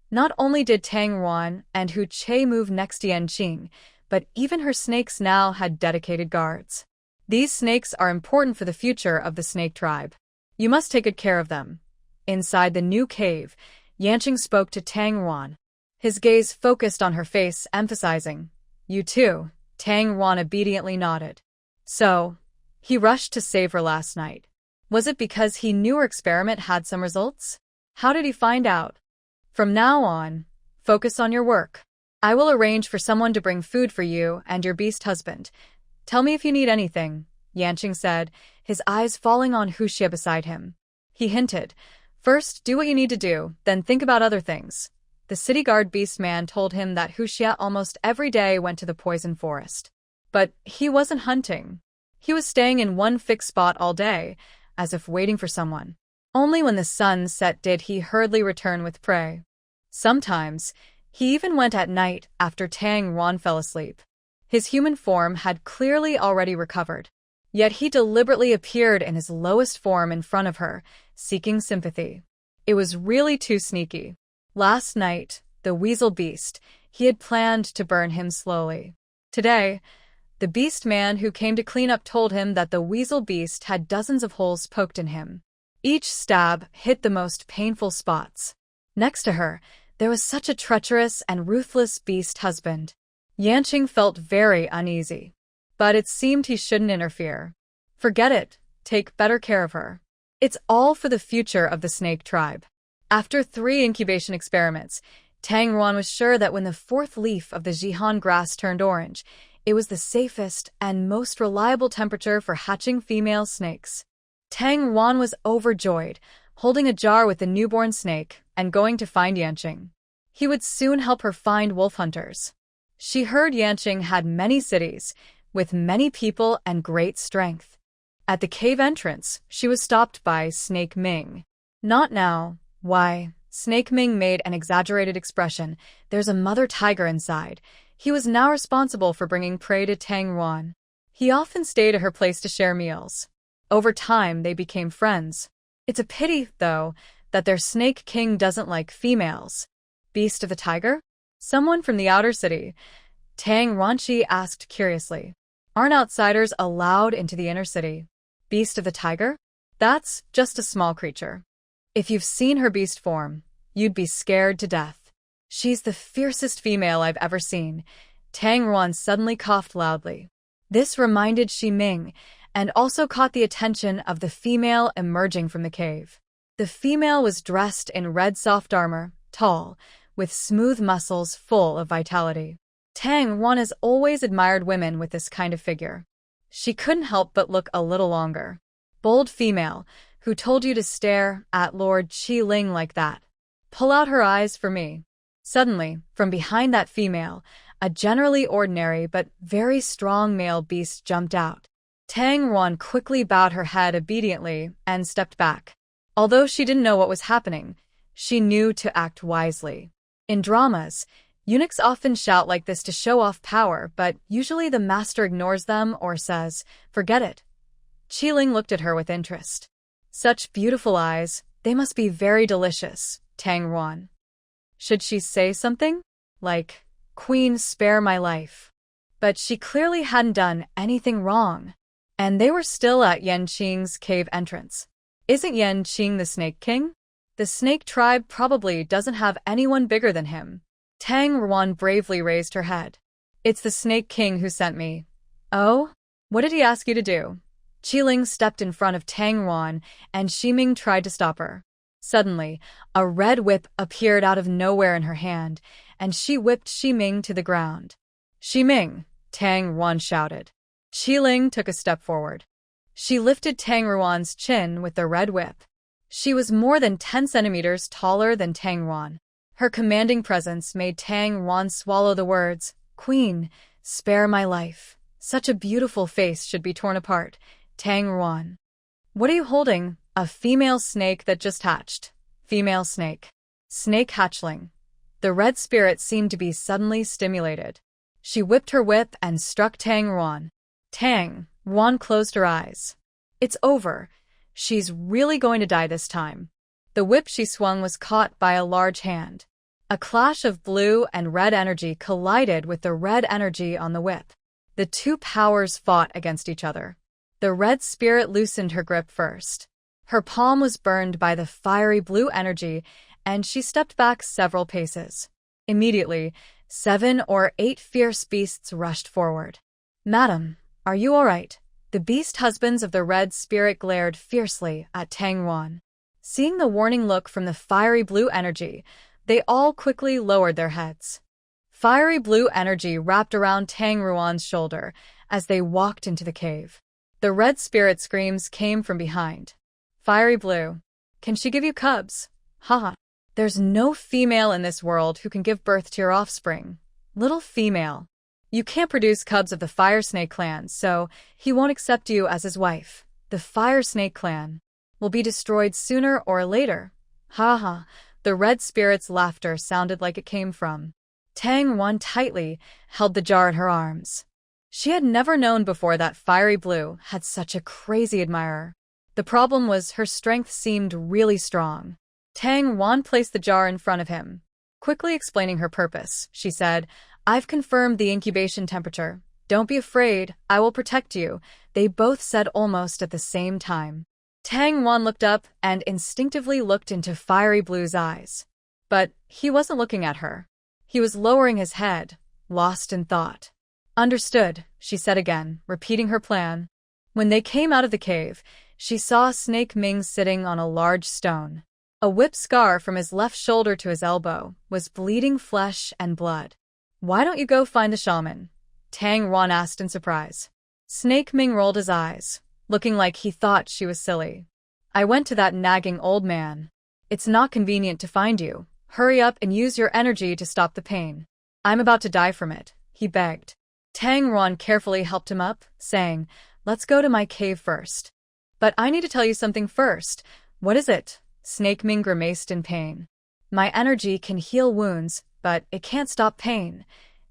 Not only did Tang Ruan and Hu Che move next to Yanqing, but even her snakes now had dedicated guards. These snakes are important for the future of the snake tribe. You must take good care of them. Inside the new cave, Yanqing spoke to Tang Ruan. His gaze focused on her face, emphasizing, "You too." Tang Ruan obediently nodded. So, he rushed to save her last night. Was it because he knew her experiment had some results? How did he find out? From now on, focus on your work. I will arrange for someone to bring food for you and your beast husband. Tell me if you need anything, Yanqing said, his eyes falling on Hu Xie beside him. He hinted, first do what you need to do, then think about other things. The city guard beast man told him that Hu Xie almost every day went to the poison forest. But he wasn't hunting. He was staying in one fixed spot all day, as if waiting for someone. Only when the sun set did he hurriedly return with prey. Sometimes, he even went at night after Tang Ruan fell asleep. His human form had clearly already recovered. Yet he deliberately appeared in his lowest form in front of her, seeking sympathy. It was really too sneaky. Last night, the weasel beast, he had planned to burn him slowly. Today, the beast man who came to clean up told him that the weasel beast had dozens of holes poked in him. Each stab hit the most painful spots. Next to her, there was such a treacherous and ruthless beast husband. Yanqing felt very uneasy. But it seemed he shouldn't interfere. Forget it, take better care of her. It's all for the future of the snake tribe. After 3 incubation experiments, Tang Ruan was sure that when the 4th leaf of the Jihan grass turned orange, it was the safest and most reliable temperature for hatching female snakes. Tang Ruan was overjoyed, holding a jar with the newborn snake and going to find Yanqing. He would soon help her find wolf hunters. She heard Yanqing had many cities, with many people and great strength. At the cave entrance, she was stopped by Snake Ming. Not now. Why? Snake Ming made an exaggerated expression. There's a mother tiger inside. He was now responsible for bringing prey to Tang Ruan. He often stayed at her place to share meals. Over time, they became friends. It's a pity, though, that their Snake King doesn't like females. Beast of the Tiger? Someone from the outer city. Tang Ruanqi asked curiously. Aren't outsiders allowed into the inner city? Beast of the Tiger? That's just a small creature. If you've seen her beast form, you'd be scared to death. She's the fiercest female I've ever seen. Tang Ruan suddenly coughed loudly. This reminded Shi Ming, and also caught the attention of the female emerging from the cave. The female was dressed in red soft armor, tall, with smooth muscles full of vitality. Tang Ruan has always admired women with this kind of figure. She couldn't help but look a little longer. Bold female, who told you to stare at Lord Qiling like that? Pull out her eyes for me. Suddenly, from behind that female, a generally ordinary but very strong male beast jumped out. Tang Ruan quickly bowed her head obediently and stepped back. Although she didn't know what was happening, she knew to act wisely. In dramas, eunuchs often shout like this to show off power, but usually the master ignores them or says, "Forget it." Qiling looked at her with interest. Such beautiful eyes, they must be very delicious, Tang Ruan. Should she say something? Like, "Queen, spare my life." But she clearly hadn't done anything wrong. And they were still at Yanqing's cave entrance. Isn't Yanqing the Snake King? The snake tribe probably doesn't have anyone bigger than him. Tang Ruan bravely raised her head. It's the Snake King who sent me. Oh? What did he ask you to do? Qiling stepped in front of Tang Ruan, and Ximing tried to stop her. Suddenly, a red whip appeared out of nowhere in her hand, and she whipped Ximing to the ground. "Ximing!" Tang Ruan shouted. Qiling took a step forward. She lifted Tang Ruan's chin with the red whip. She was more than 10 centimeters taller than Tang Ruan. Her commanding presence made Tang Ruan swallow the words, "Queen, spare my life. Such a beautiful face should be torn apart." Tang Ruan. "What are you holding?" "A female snake that just hatched." "Female snake." "Snake hatchling." The red spirit seemed to be suddenly stimulated. She whipped her whip and struck Tang Ruan. Tang Ruan closed her eyes. It's over. She's really going to die this time. The whip she swung was caught by a large hand. A clash of blue and red energy collided with the red energy on the whip. The two powers fought against each other. The red spirit loosened her grip first. Her palm was burned by the fiery blue energy, and she stepped back several paces. Immediately, 7 or 8 fierce beasts rushed forward. "Madam, are you all right?" The beast husbands of the red spirit glared fiercely at Tang Ruan. Seeing the warning look from the fiery blue energy, they all quickly lowered their heads. Fiery blue energy wrapped around Tang Ruan's shoulder as they walked into the cave. The red spirit screams came from behind. "Fiery blue, can she give you cubs?" "Haha. There's no female in this world who can give birth to your offspring. Little female. You can't produce cubs of the Fire Snake clan, so he won't accept you as his wife. The Fire Snake clan will be destroyed sooner or later." "Ha ha." The red spirit's laughter sounded like it came from Tang Ruan tightly held the jar in her arms. She had never known before that Fiery Blue had such a crazy admirer. The problem was her strength seemed really strong. Tang Ruan placed the jar in front of him. Quickly explaining her purpose, she said, "I've confirmed the incubation temperature. Don't be afraid, I will protect you." They both said almost at the same time. Tang Ruan looked up and instinctively looked into Fiery Blue's eyes. But he wasn't looking at her. He was lowering his head, lost in thought. "Understood," she said again, repeating her plan. When they came out of the cave, she saw Snake Ming sitting on a large stone. A whip scar from his left shoulder to his elbow was bleeding flesh and blood. "Why don't you go find the shaman?" Tang Ruan asked in surprise. Snake Ming rolled his eyes, looking like he thought she was silly. "I went to that nagging old man. It's not convenient to find you. Hurry up and use your energy to stop the pain. I'm about to die from it," he begged. Tang Ruan carefully helped him up, saying, "Let's go to my cave first." "But I need to tell you something first." "What is it?" Snake Ming grimaced in pain. "My energy can heal wounds, but it can't stop pain."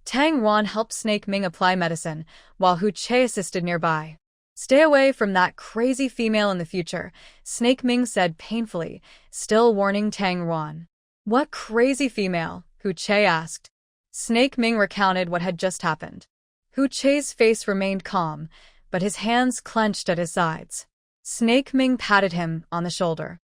Tang Ruan helped Snake Ming apply medicine, while Hu Che assisted nearby. "Stay away from that crazy female in the future," Snake Ming said painfully, still warning Tang Ruan. "What crazy female?" Hu Che asked. Snake Ming recounted what had just happened. Hu Che's face remained calm, but his hands clenched at his sides. Snake Ming patted him on the shoulder.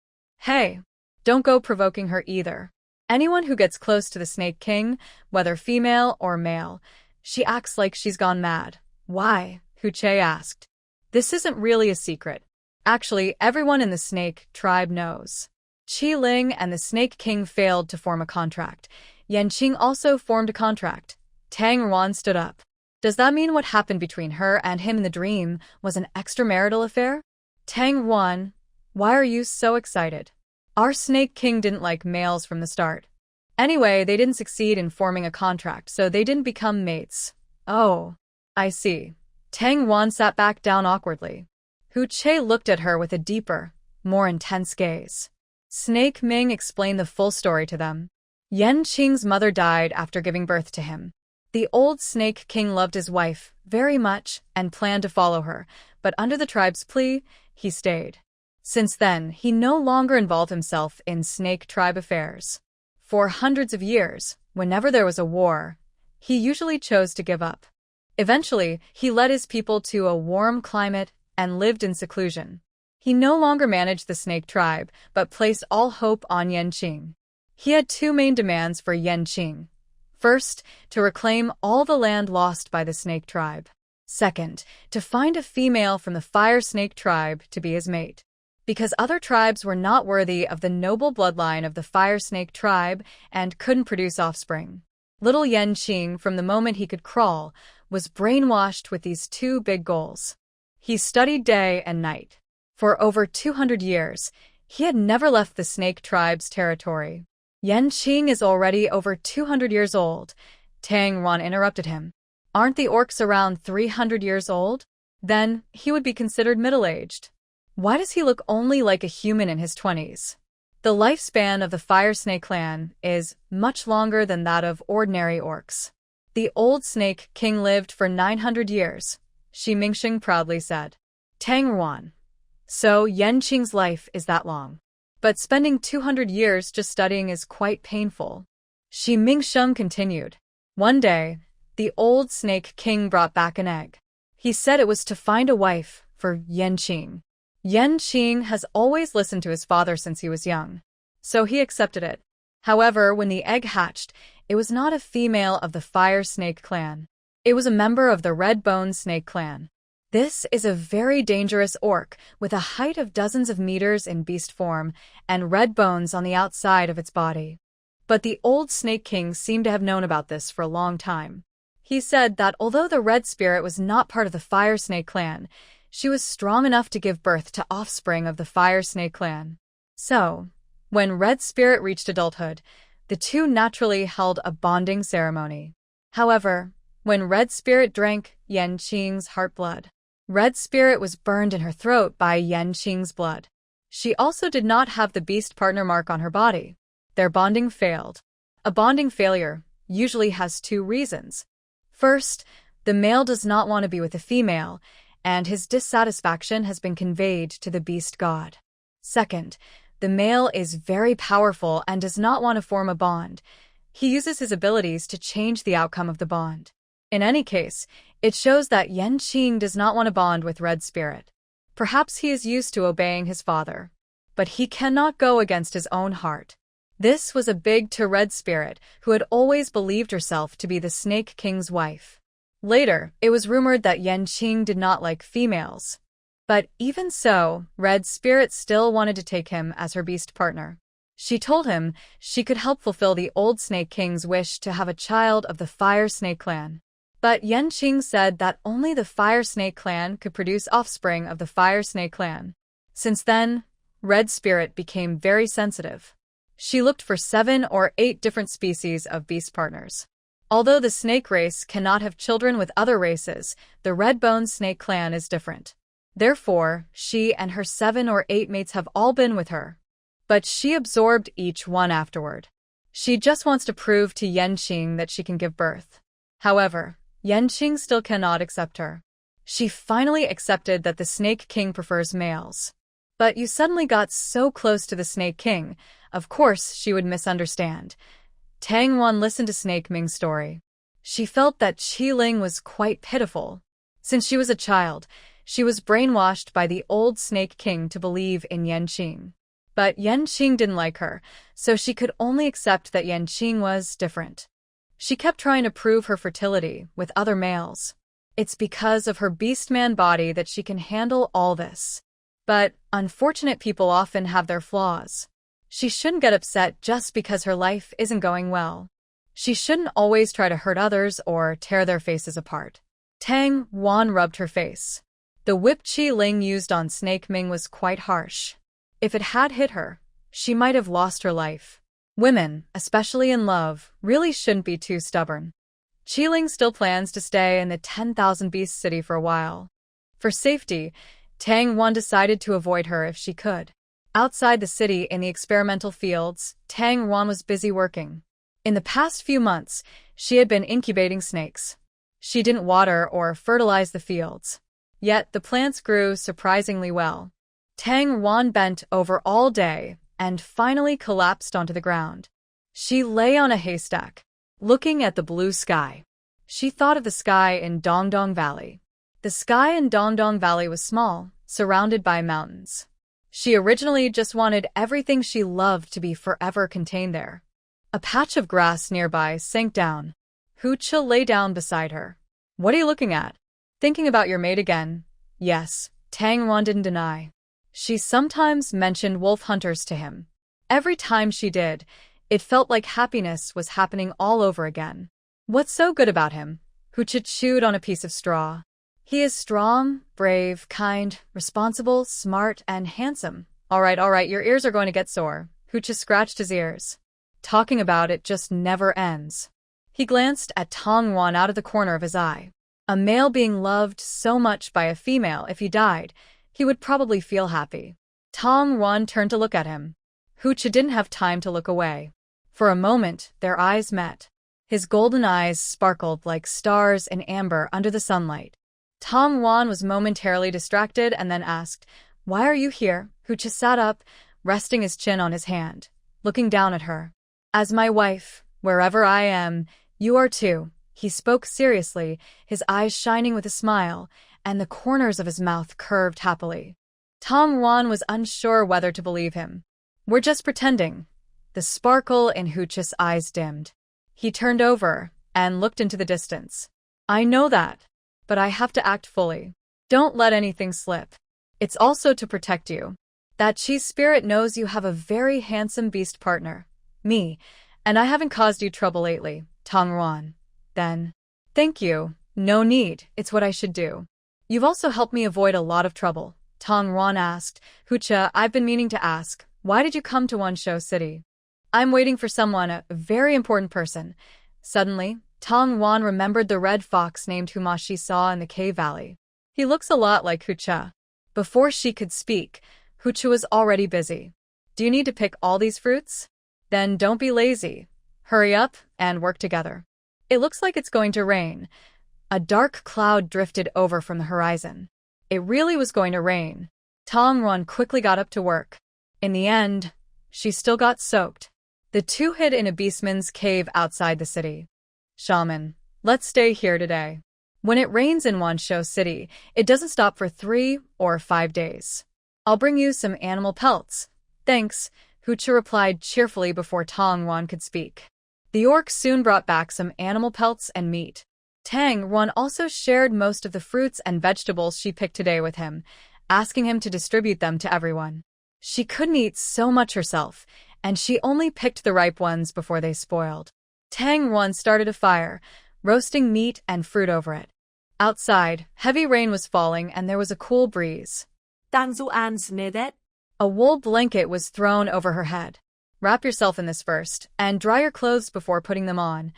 "Hey, don't go provoking her either. Anyone who gets close to the Snake King, whether female or male, she acts like she's gone mad." "Why?" Hu Che asked. "This isn't really a secret. Actually, everyone in the Snake tribe knows. Qi Ling and the Snake King failed to form a contract. Yanqing also formed a contract." Tang Ruan stood up. "Does that mean what happened between her and him in the dream was an extramarital affair?" "Tang Ruan, why are you so excited? Our Snake King didn't like males from the start. Anyway, they didn't succeed in forming a contract, so they didn't become mates." "Oh, I see." Tang Ruan sat back down awkwardly. Hu Che looked at her with a deeper, more intense gaze. Snake Ming explained the full story to them. Yanqing's mother died after giving birth to him. The old Snake King loved his wife very much and planned to follow her, but under the tribe's plea, he stayed. Since then, he no longer involved himself in Snake tribe affairs. For hundreds of years, whenever there was a war, he usually chose to give up. Eventually, he led his people to a warm climate and lived in seclusion. He no longer managed the snake tribe, but placed all hope on Yanqing. He had two main demands for Yanqing. First, to reclaim all the land lost by the snake tribe. Second, to find a female from the fire snake tribe to be his mate. Because other tribes were not worthy of the noble bloodline of the fire snake tribe and couldn't produce offspring. Little Yanqing, from the moment he could crawl, was brainwashed with these two big goals. He studied day and night. For over 200 years, he had never left the snake tribe's territory. Yanqing is already over 200 years old. Tang Wan interrupted him. Aren't the orcs around 300 years old? Then he would be considered middle-aged. Why does he look only like a human in his 20s? The lifespan of the Fire Snake clan is much longer than that of ordinary orcs. The old Snake King lived for 900 years, Shi Mingxing proudly said. Tang Wan. So Yanqing's life is that long. But spending 200 years just studying is quite painful. Shi Mingxing continued. One day, the old Snake King brought back an egg. He said it was to find a wife for Yanqing. Yanqing has always listened to his father since he was young, so he accepted it. However, when the egg hatched, it was not a female of the Fire Snake clan. It was a member of the Red-Bone Snake clan. This is a very dangerous orc with a height of dozens of meters in beast form and red bones on the outside of its body. But the old Snake King seemed to have known about this for a long time. He said that although the Red Spirit was not part of the Fire Snake clan, she was strong enough to give birth to offspring of the Fire Snake clan. So, when Red Spirit reached adulthood, the two naturally held a bonding ceremony. However, when Red Spirit drank Yanqing's heart blood, Red Spirit was burned in her throat by Yanqing's blood. She also did not have the beast partner mark on her body. Their bonding failed. A bonding failure usually has two reasons. First, the male does not want to be with the female, and his dissatisfaction has been conveyed to the beast god. Second, the male is very powerful and does not want to form a bond. He uses his abilities to change the outcome of the bond. In any case, it shows that Yanqing does not want to bond with Red Spirit. Perhaps he is used to obeying his father, but he cannot go against his own heart. This was a big to Red Spirit, who had always believed herself to be the Snake King's wife. Later, it was rumored that Yanqing did not like females. But even so, Red Spirit still wanted to take him as her beast partner. She told him she could help fulfill the old Snake King's wish to have a child of the Fire Snake clan. But Yanqing said that only the Fire Snake clan could produce offspring of the Fire Snake clan. Since then, Red Spirit became very sensitive. She looked for 7 or 8 different species of beast partners. Although the snake race cannot have children with other races, the Red-Bone Snake clan is different. Therefore, she and her 7 or 8 mates have all been with her. But she absorbed each one afterward. She just wants to prove to Yanqing that she can give birth. However, Yanqing still cannot accept her. She finally accepted that the Snake King prefers males. But you suddenly got so close to the Snake King, of course she would misunderstand. Tang Wan listened to Snake Ming's story. She felt that Qi Ling was quite pitiful. Since she was a child, she was brainwashed by the old Snake King to believe in Yanqing. But Yanqing didn't like her, so she could only accept that Yanqing was different. She kept trying to prove her fertility with other males. It's because of her beastman body that she can handle all this. But unfortunate people often have their flaws. She shouldn't get upset just because her life isn't going well. She shouldn't always try to hurt others or tear their faces apart. Tang Wan rubbed her face. The whip Qi Ling used on Snake Ming was quite harsh. If it had hit her, she might have lost her life. Women, especially in love, really shouldn't be too stubborn. Qi Ling still plans to stay in the 10,000 Beast City for a while. For safety, Tang Wan decided to avoid her if she could. Outside the city in the experimental fields, Tang Wan was busy working. In the past few months, she had been incubating snakes. She didn't water or fertilize the fields. Yet the plants grew surprisingly well. Tang Wan bent over all day and finally collapsed onto the ground. She lay on a haystack, looking at the blue sky. She thought of the sky in Dongdong Valley. The sky in Dongdong Valley was small, surrounded by mountains. She originally just wanted everything she loved to be forever contained there. A patch of grass nearby sank down. Hu-che lay down beside her. What are you looking at? Thinking about your mate again? Yes, Tang Wan didn't deny. She sometimes mentioned wolf hunters to him. Every time she did, it felt like happiness was happening all over again. What's so good about him? Hu-che chewed on a piece of straw. He is strong, brave, kind, responsible, smart, and handsome. All right, your ears are going to get sore. Hu-che scratched his ears. Talking about it just never ends. He glanced at Tong Wan out of the corner of his eye. A male being loved so much by a female, if he died, he would probably feel happy. Tong Wan turned to look at him. Hu-che didn't have time to look away. For a moment, their eyes met. His golden eyes sparkled like stars in amber under the sunlight. Tong Wan was momentarily distracted and then asked, "Why are you here?" Hu-che sat up, resting his chin on his hand, looking down at her. "As my wife, wherever I am, you are too." He spoke seriously, his eyes shining with a smile, and the corners of his mouth curved happily. Tong Wan was unsure whether to believe him. "We're just pretending." The sparkle in Hu-che's eyes dimmed. He turned over and looked into the distance. "I know that, but I have to act fully. Don't let anything slip. It's also to protect you. That cheese spirit knows you have a very handsome beast partner, me, and I haven't caused you trouble lately." Tong Wan. Then, "Thank you. No need, it's what I should do. You've also helped me avoid a lot of trouble." Tong Wan asked, "Hu-che, I've been meaning to ask, why did you come to Wonshou City?" "I'm waiting for someone, a very important person." Suddenly, Tong Wan remembered the red fox named Huma she saw in the cave valley. He looks a lot like Hu-che. Before she could speak, Hu-che was already busy. "Do you need to pick all these fruits? Then don't be lazy. Hurry up and work together. It looks like it's going to rain." A dark cloud drifted over from the horizon. It really was going to rain. Tong Wan quickly got up to work. In the end, she still got soaked. The two hid in a beastman's cave outside the city. "Shaman, let's stay here today. When it rains in Wonshou City, it doesn't stop for 3 or 5 days. I'll bring you some animal pelts." "Thanks," Hu-che replied cheerfully before Tong Wan could speak. The orc soon brought back some animal pelts and meat. Tang Wan also shared most of the fruits and vegetables she picked today with him, asking him to distribute them to everyone. She couldn't eat so much herself, and she only picked the ripe ones before they spoiled. Tang Wan started a fire, roasting meat and fruit over it. Outside, heavy rain was falling and there was a cool breeze. Tanzuan's nedet. A wool blanket was thrown over her head. "Wrap yourself in this first, and dry your clothes before putting them on."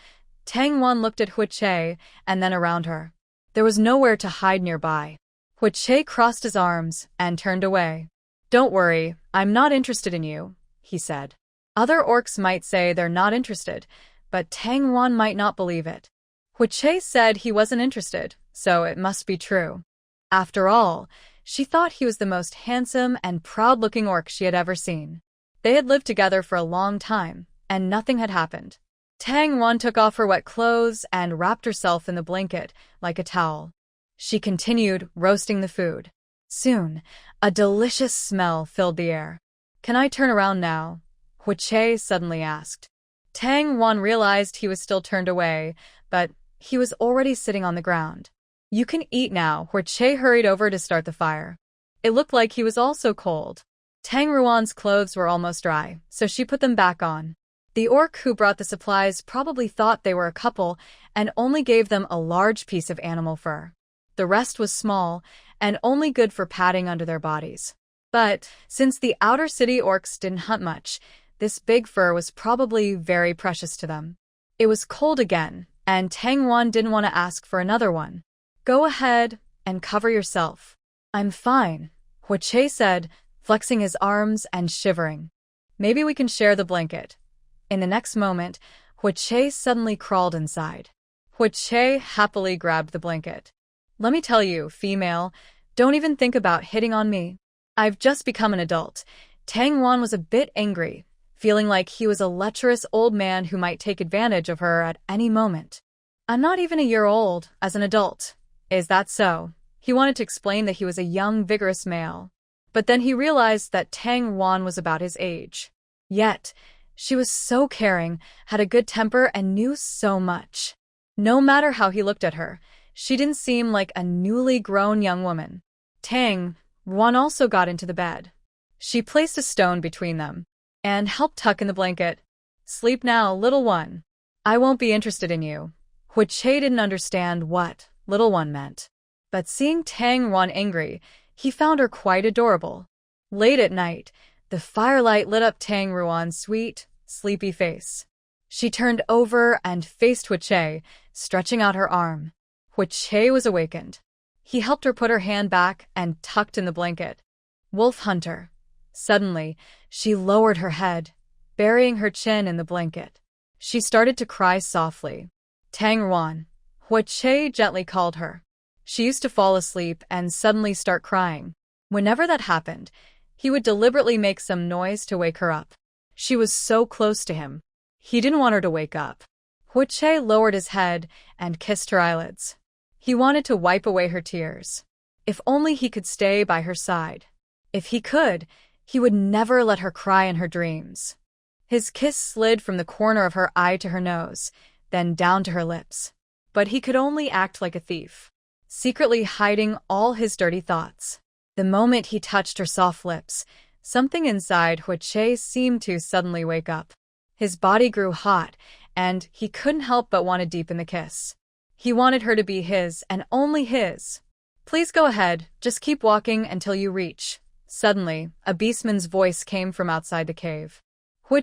Tang Wan looked at Hu-che and then around her. There was nowhere to hide nearby. Hu-che crossed his arms and turned away. "Don't worry, I'm not interested in you," he said. Other orcs might say they're not interested, but Tang Wan might not believe it. Hu-che said he wasn't interested, so it must be true. After all, she thought he was the most handsome and proud-looking orc she had ever seen. They had lived together for a long time, and nothing had happened. Tang Wan took off her wet clothes and wrapped herself in the blanket like a towel. She continued roasting the food. Soon, a delicious smell filled the air. "Can I turn around now?" Hu-che suddenly asked. Tang Wan realized he was still turned away, but he was already sitting on the ground. "You can eat now." Hu-che hurried over to start the fire. It looked like he was also cold. Tang Ruan's clothes were almost dry, so she put them back on. The orc who brought the supplies probably thought they were a couple and only gave them a large piece of animal fur. The rest was small and only good for padding under their bodies. But since the outer city orcs didn't hunt much, this big fur was probably very precious to them. It was cold again, and Tang Wan didn't want to ask for another one. "Go ahead and cover yourself." "I'm fine," Hu-che said, flexing his arms and shivering. "Maybe we can share the blanket." In the next moment, Hu-che suddenly crawled inside. Hu-che happily grabbed the blanket. "Let me tell you, female, don't even think about hitting on me. I've just become an adult." Tang Wan was a bit angry, feeling like he was a lecherous old man who might take advantage of her at any moment. I'm not even a year old, as an adult. Is that so? He wanted to explain that he was a young, vigorous male. But then he realized that Tang Wan was about his age. Yet, she was so caring, had a good temper, and knew so much. No matter how he looked at her, she didn't seem like a newly grown young woman. Tang Wan also got into the bed. She placed a stone between them and helped tuck in the blanket. Sleep now, little one. I won't be interested in you. Che didn't understand what little one meant. But seeing Tang Wan angry, he found her quite adorable. Late at night, the firelight lit up Tang Ruan's sweet, sleepy face. She turned over and faced Che, stretching out her arm. Che was awakened. He helped her put her hand back and tucked in the blanket. Wolf Hunter. Suddenly, she lowered her head, burying her chin in the blanket. She started to cry softly. Tang Ruan. Che gently called her. She used to fall asleep and suddenly start crying. Whenever that happened, he would deliberately make some noise to wake her up. She was so close to him. He didn't want her to wake up. Che lowered his head and kissed her eyelids. He wanted to wipe away her tears. If only he could stay by her side. If he could, he would never let her cry in her dreams. His kiss slid from the corner of her eye to her nose, then down to her lips. But he could only act like a thief, secretly hiding all his dirty thoughts. The moment he touched her soft lips, something inside Che seemed to suddenly wake up. His body grew hot, and he couldn't help but want to deepen the kiss. He wanted her to be his and only his. Please go ahead, just keep walking until you reach. Suddenly, a beastman's voice came from outside the cave.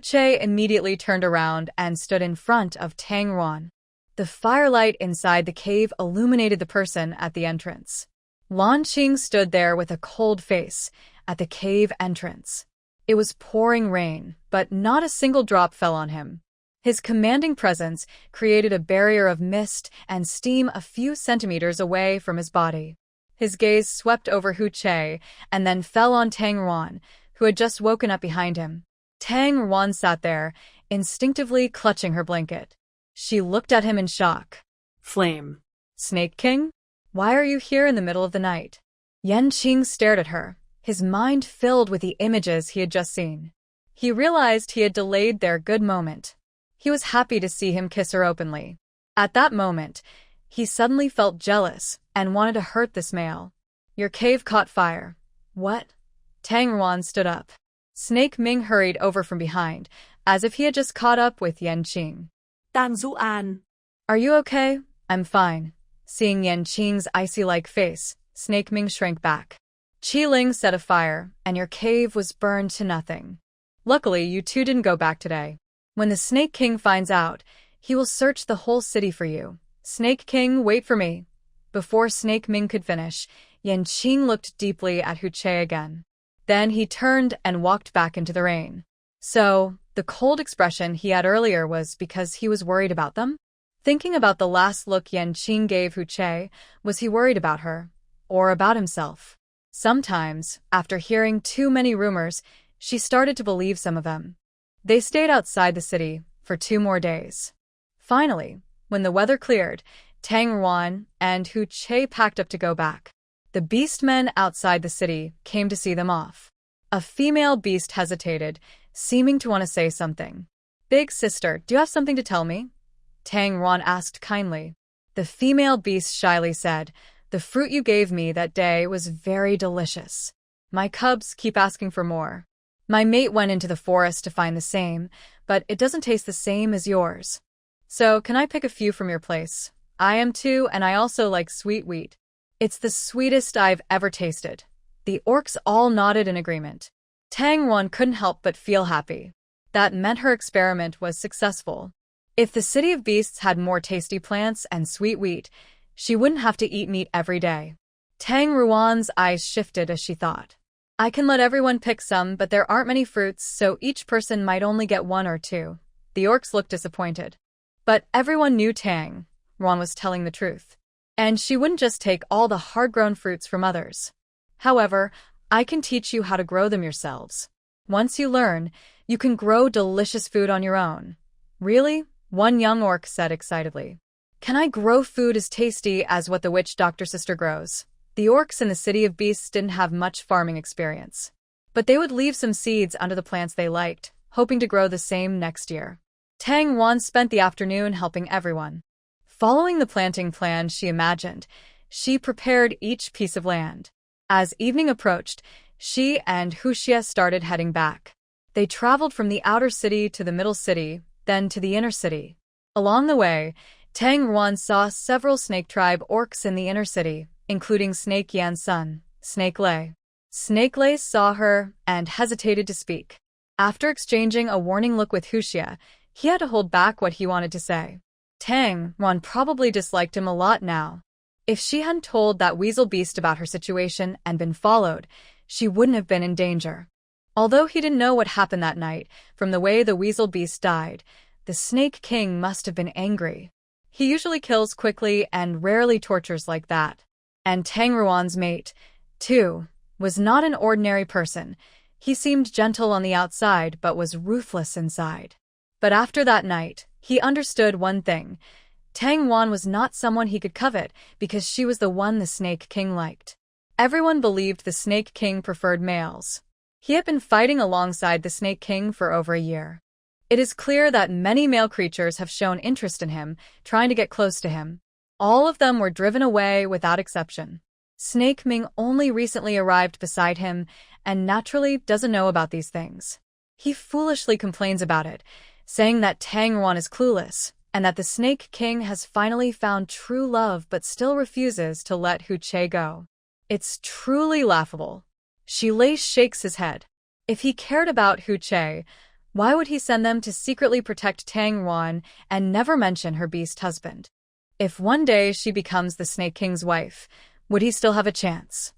Che immediately turned around and stood in front of Tang Ruan. The firelight inside the cave illuminated the person at the entrance. Lan Qing stood there with a cold face at the cave entrance. It was pouring rain, but not a single drop fell on him. His commanding presence created a barrier of mist and steam a few centimeters away from his body. His gaze swept over Che and then fell on Tang Ruan, who had just woken up behind him. Tang Ruan sat there, instinctively clutching her blanket. She looked at him in shock. Flame. Snake King? Why are you here in the middle of the night? Yanqing stared at her, his mind filled with the images he had just seen. He realized he had delayed their good moment. He was happy to see him kiss her openly. At that moment, he suddenly felt jealous and wanted to hurt this male. Your cave caught fire. What? Tang Ruan stood up. Snake Ming hurried over from behind, as if he had just caught up with Yanqing. Tan An. Are you okay? I'm fine. Seeing Yanqing's icy-like face, Snake Ming shrank back. Qi Ling set a fire, and your cave was burned to nothing. Luckily, you two didn't go back today. When the Snake King finds out, he will search the whole city for you. Snake King, wait for me. Before Snake Ming could finish, Yanqing looked deeply at Che again. Then he turned and walked back into the rain. So, the cold expression he had earlier was because he was worried about them? Thinking about the last look Yanqing gave Che, was he worried about her? Or about himself? Sometimes, after hearing too many rumors, she started to believe some of them. They stayed outside the city for 2 more days. Finally, when the weather cleared, Tang Ruan and Che packed up to go back. The beastmen outside the city came to see them off. A female beast hesitated, seeming to want to say something. Big sister, do you have something to tell me? Tang Ruan asked kindly. The female beast shyly said, the fruit you gave me that day was very delicious. My cubs keep asking for more. My mate went into the forest to find the same, but it doesn't taste the same as yours. So can I pick a few from your place? I am too, and I also like sweet wheat. It's the sweetest I've ever tasted. The orcs all nodded in agreement. Tang Ruan couldn't help but feel happy. That meant her experiment was successful. If the City of Beasts had more tasty plants and sweet wheat, she wouldn't have to eat meat every day. Tang Ruan's eyes shifted as she thought. I can let everyone pick some, but there aren't many fruits, so each person might only get 1 or 2. The orcs looked disappointed. But everyone knew Tang Ruan was telling the truth. And she wouldn't just take all the hard-grown fruits from others. However, I can teach you how to grow them yourselves. Once you learn, you can grow delicious food on your own. Really? One young orc said excitedly. Can I grow food as tasty as what the witch doctor sister grows? The orcs in the city of beasts didn't have much farming experience, but they would leave some seeds under the plants they liked, hoping to grow the same next year. Tang Wan spent the afternoon helping everyone. Following the planting plan she imagined, she prepared each piece of land. As evening approached, she and Huxia started heading back. They traveled from the outer city to the middle city, then to the inner city. Along the way, Tang Wan saw several snake tribe orcs in the inner city, including Snake Yan's son, Snake Lei. Snake Lei saw her and hesitated to speak. After exchanging a warning look with Huxia, he had to hold back what he wanted to say. Tang Wan probably disliked him a lot now. If she hadn't told that weasel beast about her situation and been followed, she wouldn't have been in danger. Although he didn't know what happened that night, from the way the weasel beast died, the Snake King must have been angry. He usually kills quickly and rarely tortures like that. And Tang Ruan's mate, too, was not an ordinary person. He seemed gentle on the outside but was ruthless inside. But after that night, he understood one thing. Tang Wan was not someone he could covet because she was the one the Snake King liked. Everyone believed the Snake King preferred males. He had been fighting alongside the Snake King for over a year. It is clear that many male creatures have shown interest in him, trying to get close to him. All of them were driven away without exception. Snake Ming only recently arrived beside him and naturally doesn't know about these things. He foolishly complains about it, saying that Tang Wan is clueless, and that the Snake King has finally found true love but still refuses to let Hu Che go. It's truly laughable. Shi Lei shakes his head. If he cared about Hu Che, why would he send them to secretly protect Tang Wan and never mention her beast husband? If one day she becomes the Snake King's wife, would he still have a chance?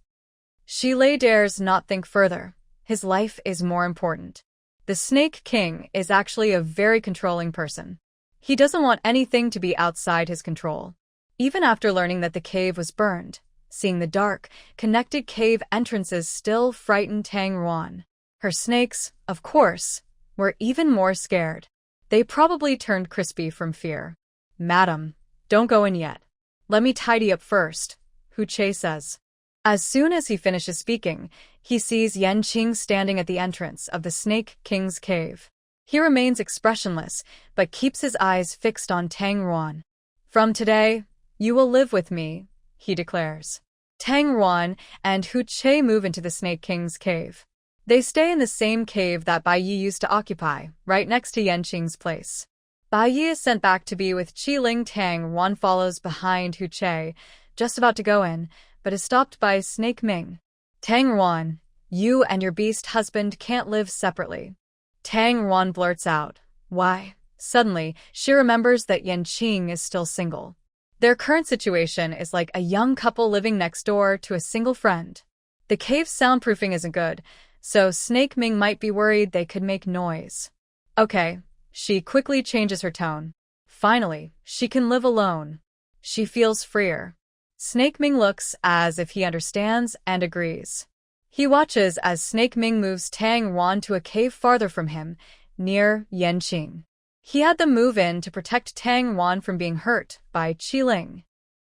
Shi Lei dares not think further. His life is more important. The Snake King is actually a very controlling person. He doesn't want anything to be outside his control. Even after learning that the cave was burned, seeing the dark, connected cave entrances still frightened Tang Ruan. Her snakes, of course, were even more scared. They probably turned crispy from fear. "Madam, don't go in yet. Let me tidy up first," Hu Che says. As soon as he finishes speaking, he sees Yanqing standing at the entrance of the Snake King's cave. He remains expressionless, but keeps his eyes fixed on Tang Ruan. "From today, you will live with me," he declares. Tang Ruan and Hu Che move into the Snake King's cave. They stay in the same cave that Bai Yi used to occupy, right next to Yanqing's place. Bai Yi is sent back to be with Qi Ling. Tang Ruan follows behind Hu Che, just about to go in, but is stopped by Snake Ming. "Tang Ruan, you and your beast husband can't live separately." Tang Ruan blurts out, "Why?" Suddenly, she remembers that Yanqing is still single. Their current situation is like a young couple living next door to a single friend. The cave's soundproofing isn't good, so Snake Ming might be worried they could make noise. Okay, she quickly changes her tone. Finally, she can live alone. She feels freer. Snake Ming looks as if he understands and agrees. He watches as Snake Ming moves Tang Ruan to a cave farther from him, near Yanqing. He had them move in to protect Tang Ruan from being hurt by Qi Ling.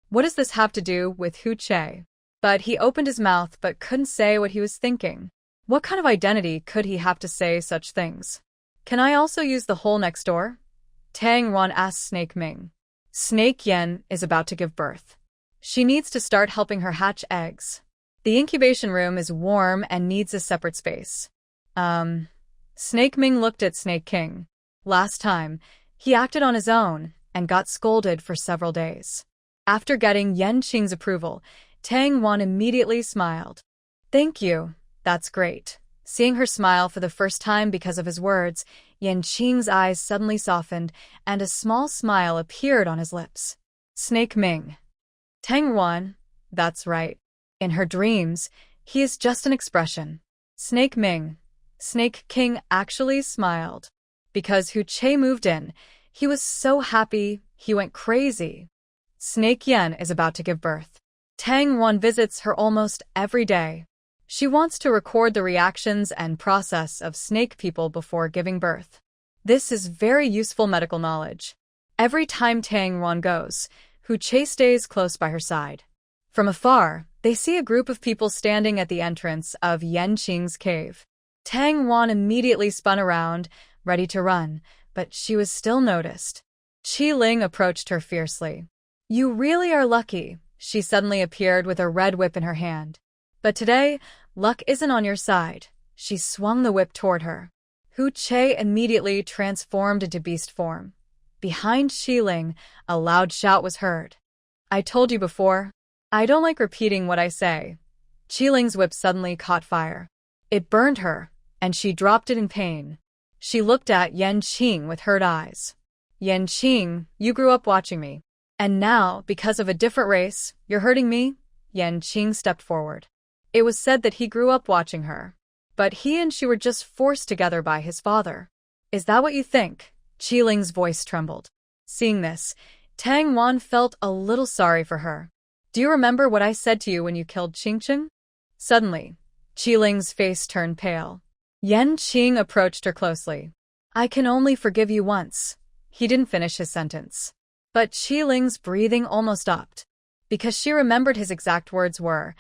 What does this have to do with Hu Che? But he opened his mouth but couldn't say what he was thinking. What kind of identity could he have to say such things? "Can I also use the hole next door?" Tang Ruan asks Snake Ming. Snake Yen is about to give birth. She needs to start helping her hatch eggs. The incubation room is warm and needs a separate space. Snake Ming looked at Snake King. Last time, he acted on his own and got scolded for several days. After getting Yanqing's approval, Tang Ruan immediately smiled. "Thank you, that's great." Seeing her smile for the first time because of his words, Yanqing's eyes suddenly softened and a small smile appeared on his lips. Snake Ming. Tang Ruan, that's right. In her dreams, he is just an expression. Snake Ming. Snake King actually smiled. Because Hu Che moved in, he was so happy, he went crazy. Snake Yen is about to give birth. Tang Ruan visits her almost every day. She wants to record the reactions and process of snake people before giving birth. This is very useful medical knowledge. Every time Tang Ruan goes, Hu Che stays close by her side. From afar, they see a group of people standing at the entrance of Yanqing's cave. Tang Wan immediately spun around, ready to run, but she was still noticed. Qi Ling approached her fiercely. "You really are lucky," she suddenly appeared with a red whip in her hand. "But today, luck isn't on your side." She swung the whip toward her. Hu Che immediately transformed into beast form. Behind Qi Ling, a loud shout was heard. "I told you before. I don't like repeating what I say." Qi Ling's whip suddenly caught fire. It burned her, and she dropped it in pain. She looked at Yanqing with hurt eyes. "Yanqing, you grew up watching me. And now, because of a different race, you're hurting me?" Yanqing stepped forward. It was said that he grew up watching her. But he and she were just forced together by his father. "Is that what you think?" Qi Ling's voice trembled. Seeing this, Tang Wan felt a little sorry for her. "Do you remember what I said to you when you killed Qingqing?" Suddenly, Qi Ling's face turned pale. Yanqing approached her closely. "I can only forgive you once." He didn't finish his sentence. But Qi Ling's breathing almost stopped. Because she remembered his exact words were,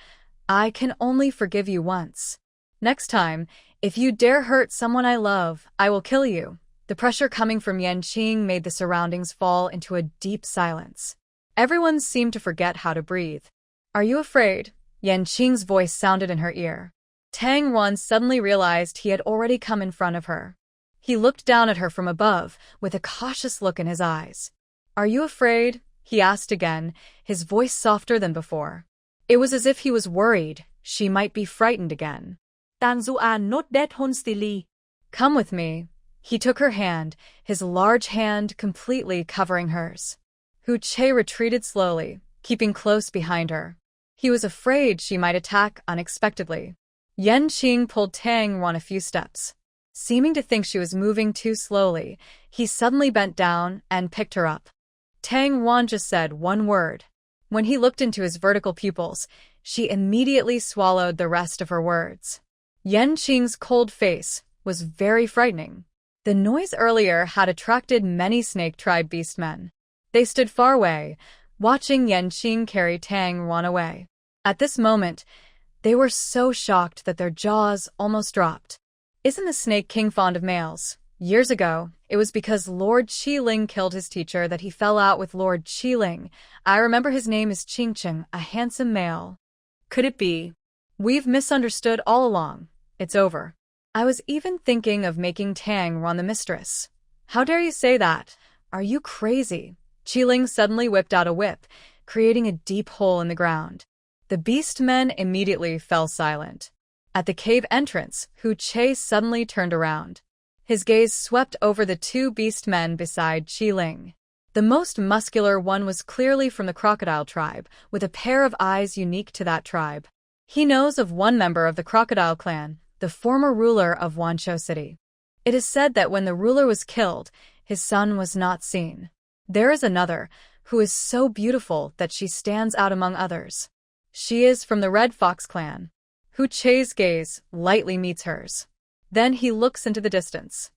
"I can only forgive you once. Next time, if you dare hurt someone I love, I will kill you." The pressure coming from Yanqing made the surroundings fall into a deep silence. Everyone seemed to forget how to breathe. "Are you afraid?" Yanqing's voice sounded in her ear. Tang Wan suddenly realized he had already come in front of her. He looked down at her from above, with a cautious look in his eyes. "Are you afraid?" he asked again, his voice softer than before. It was as if he was worried she might be frightened again. Tan Zuan not dead hon stili. "Come with me." He took her hand, his large hand completely covering hers. Hu Che retreated slowly, keeping close behind her. He was afraid she might attack unexpectedly. Yanqing pulled Tang Wan a few steps. Seeming to think she was moving too slowly, he suddenly bent down and picked her up. Tang Wan just said one word. When he looked into his vertical pupils, she immediately swallowed the rest of her words. Yanqing's cold face was very frightening. The noise earlier had attracted many snake tribe beastmen. They stood far away, watching Yanqing carry Tang Wan away. At this moment, they were so shocked that their jaws almost dropped. Isn't the Snake King fond of males? Years ago, it was because Lord Qi Ling killed his teacher that he fell out with Lord Qi Ling. I remember his name is Qingqing, a handsome male. Could it be? We've misunderstood all along. It's over. I was even thinking of making Tang Wan the mistress. How dare you say that? Are you crazy? Qi Ling suddenly whipped out a whip, creating a deep hole in the ground. The beast men immediately fell silent. At the cave entrance, Hu Che suddenly turned around. His gaze swept over the two beast men beside Qi Ling. The most muscular one was clearly from the crocodile tribe, with a pair of eyes unique to that tribe. He knows of one member of the crocodile clan, the former ruler of Wanzhou City. It is said that when the ruler was killed, his son was not seen. There is another, who is so beautiful that she stands out among others. She is from the Red Fox clan. Hu Che's gaze lightly meets hers. Then he looks into the distance.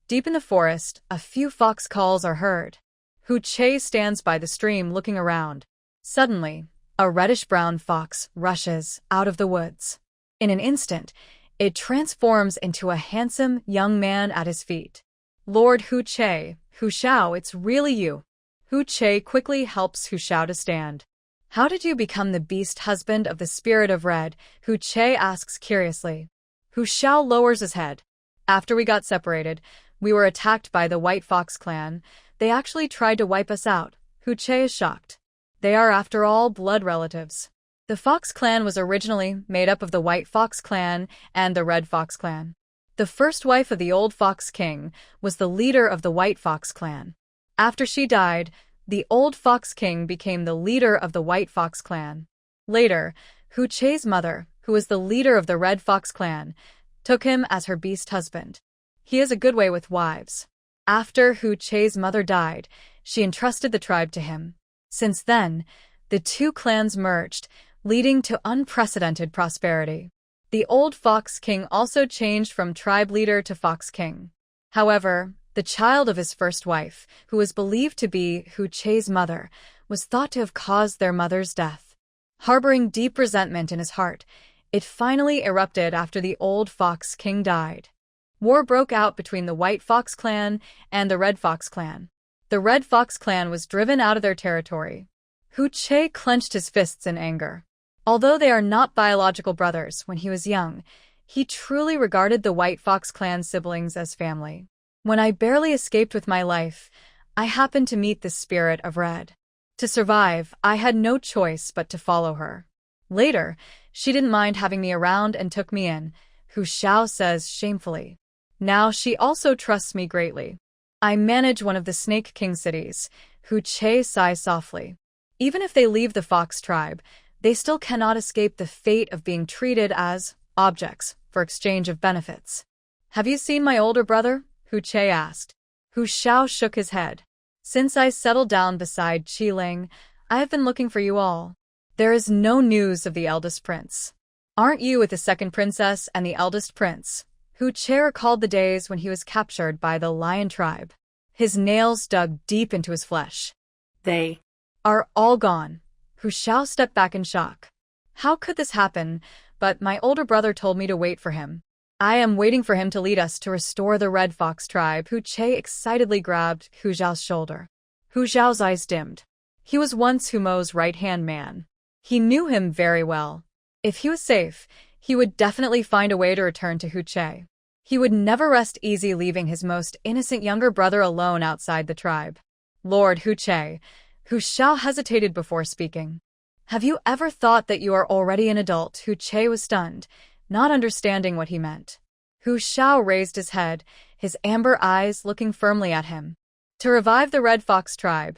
Deep in the forest, a few fox calls are heard. Hu Che stands by the stream looking around. Suddenly, a reddish-brown fox rushes out of the woods. In an instant, it transforms into a handsome young man at his feet. "Lord Hu Che, Hu Shao, it's really you." Hu Che quickly helps Hu Shao to stand. "How did you become the beast husband of the Spirit of Red?" Hu Che asks curiously. Hu Shao lowers his head. "After we got separated, we were attacked by the White Fox clan. They actually tried to wipe us out." Hu Che is shocked. They are, after all, blood relatives. The Fox clan was originally made up of the White Fox clan and the Red Fox clan. The first wife of the old Fox King was the leader of the White Fox clan. After she died, the old Fox King became the leader of the White Fox clan. Later, Hu Che's mother, who was the leader of the Red Fox clan, took him as her beast husband. He has a good way with wives. After Hu Che's mother died, she entrusted the tribe to him. Since then, the two clans merged, leading to unprecedented prosperity. The old Fox King also changed from tribe leader to Fox King. However, the child of his first wife, who was believed to be Hu Che's mother, was thought to have caused their mother's death. Harboring deep resentment in his heart, it finally erupted after the old Fox King died. War broke out between the White Fox clan and the Red Fox clan. The Red Fox clan was driven out of their territory. Hu Che clenched his fists in anger. Although they are not biological brothers, when he was young, he truly regarded the White Fox clan siblings as family. When I barely escaped with my life, I happened to meet the spirit of Red. To survive, I had no choice but to follow her. Later, she didn't mind having me around and took me in, Hu Xiao says shamefully. Now she also trusts me greatly. I manage one of the Snake King cities, Hu Che sighs softly. Even if they leave the Fox tribe, they still cannot escape the fate of being treated as objects for exchange of benefits. Have you seen my older brother? Hu Che asked. Hu Xiao shook his head. Since I settled down beside Qi Ling, I have been looking for you all. There is no news of the eldest prince. Aren't you with the second princess and the eldest prince? Hu Che recalled the days when he was captured by the lion tribe. His nails dug deep into his flesh. They are all gone. Hu Xiao stepped back in shock. How could this happen? But my older brother told me to wait for him. I am waiting for him to lead us to restore the Red Fox tribe. Hu Che excitedly grabbed Hu Xiao's shoulder. Hu Xiao's eyes dimmed. He was once Hu Mo's right-hand man. He knew him very well. If he was safe, he would definitely find a way to return to Hu Che. He would never rest easy leaving his most innocent younger brother alone outside the tribe. Lord Hu Che, Hu Xiao hesitated before speaking. Have you ever thought that you are already an adult? Hu Che was stunned, not understanding what he meant. Hu Xiao raised his head, his amber eyes looking firmly at him. To revive the Red Fox tribe,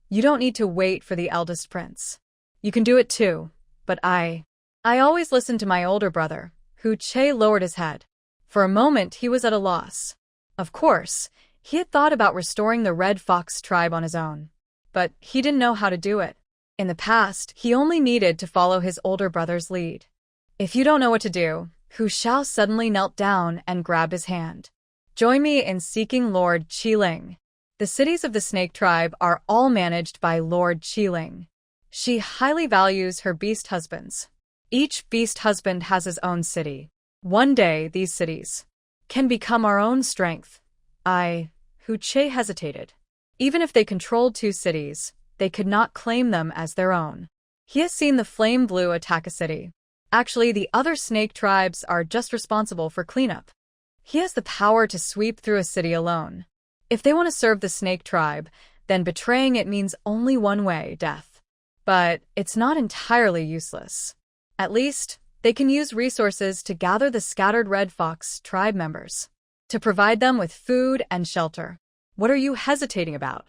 you don't need to wait for the eldest prince. You can do it too, but I always listened to my older brother. Hu Che lowered his head. For a moment, he was at a loss. Of course, he had thought about restoring the Red Fox tribe on his own. But he didn't know how to do it. In the past, he only needed to follow his older brother's lead. If you don't know what to do, Hu Xiao suddenly knelt down and grabbed his hand. Join me in seeking Lord Qi Ling. The cities of the Snake tribe are all managed by Lord Qi Ling. She highly values her beast husbands. Each beast husband has his own city. One day, these cities can become our own strength. Hu Che hesitated. Even if they controlled 2 cities, they could not claim them as their own. He has seen the Flame Blue attack a city. Actually, the other snake tribes are just responsible for cleanup. He has the power to sweep through a city alone. If they want to serve the snake tribe, then betraying it means only one way, death. But it's not entirely useless. At least, they can use resources to gather the scattered Red Fox tribe members, to provide them with food and shelter. What are you hesitating about?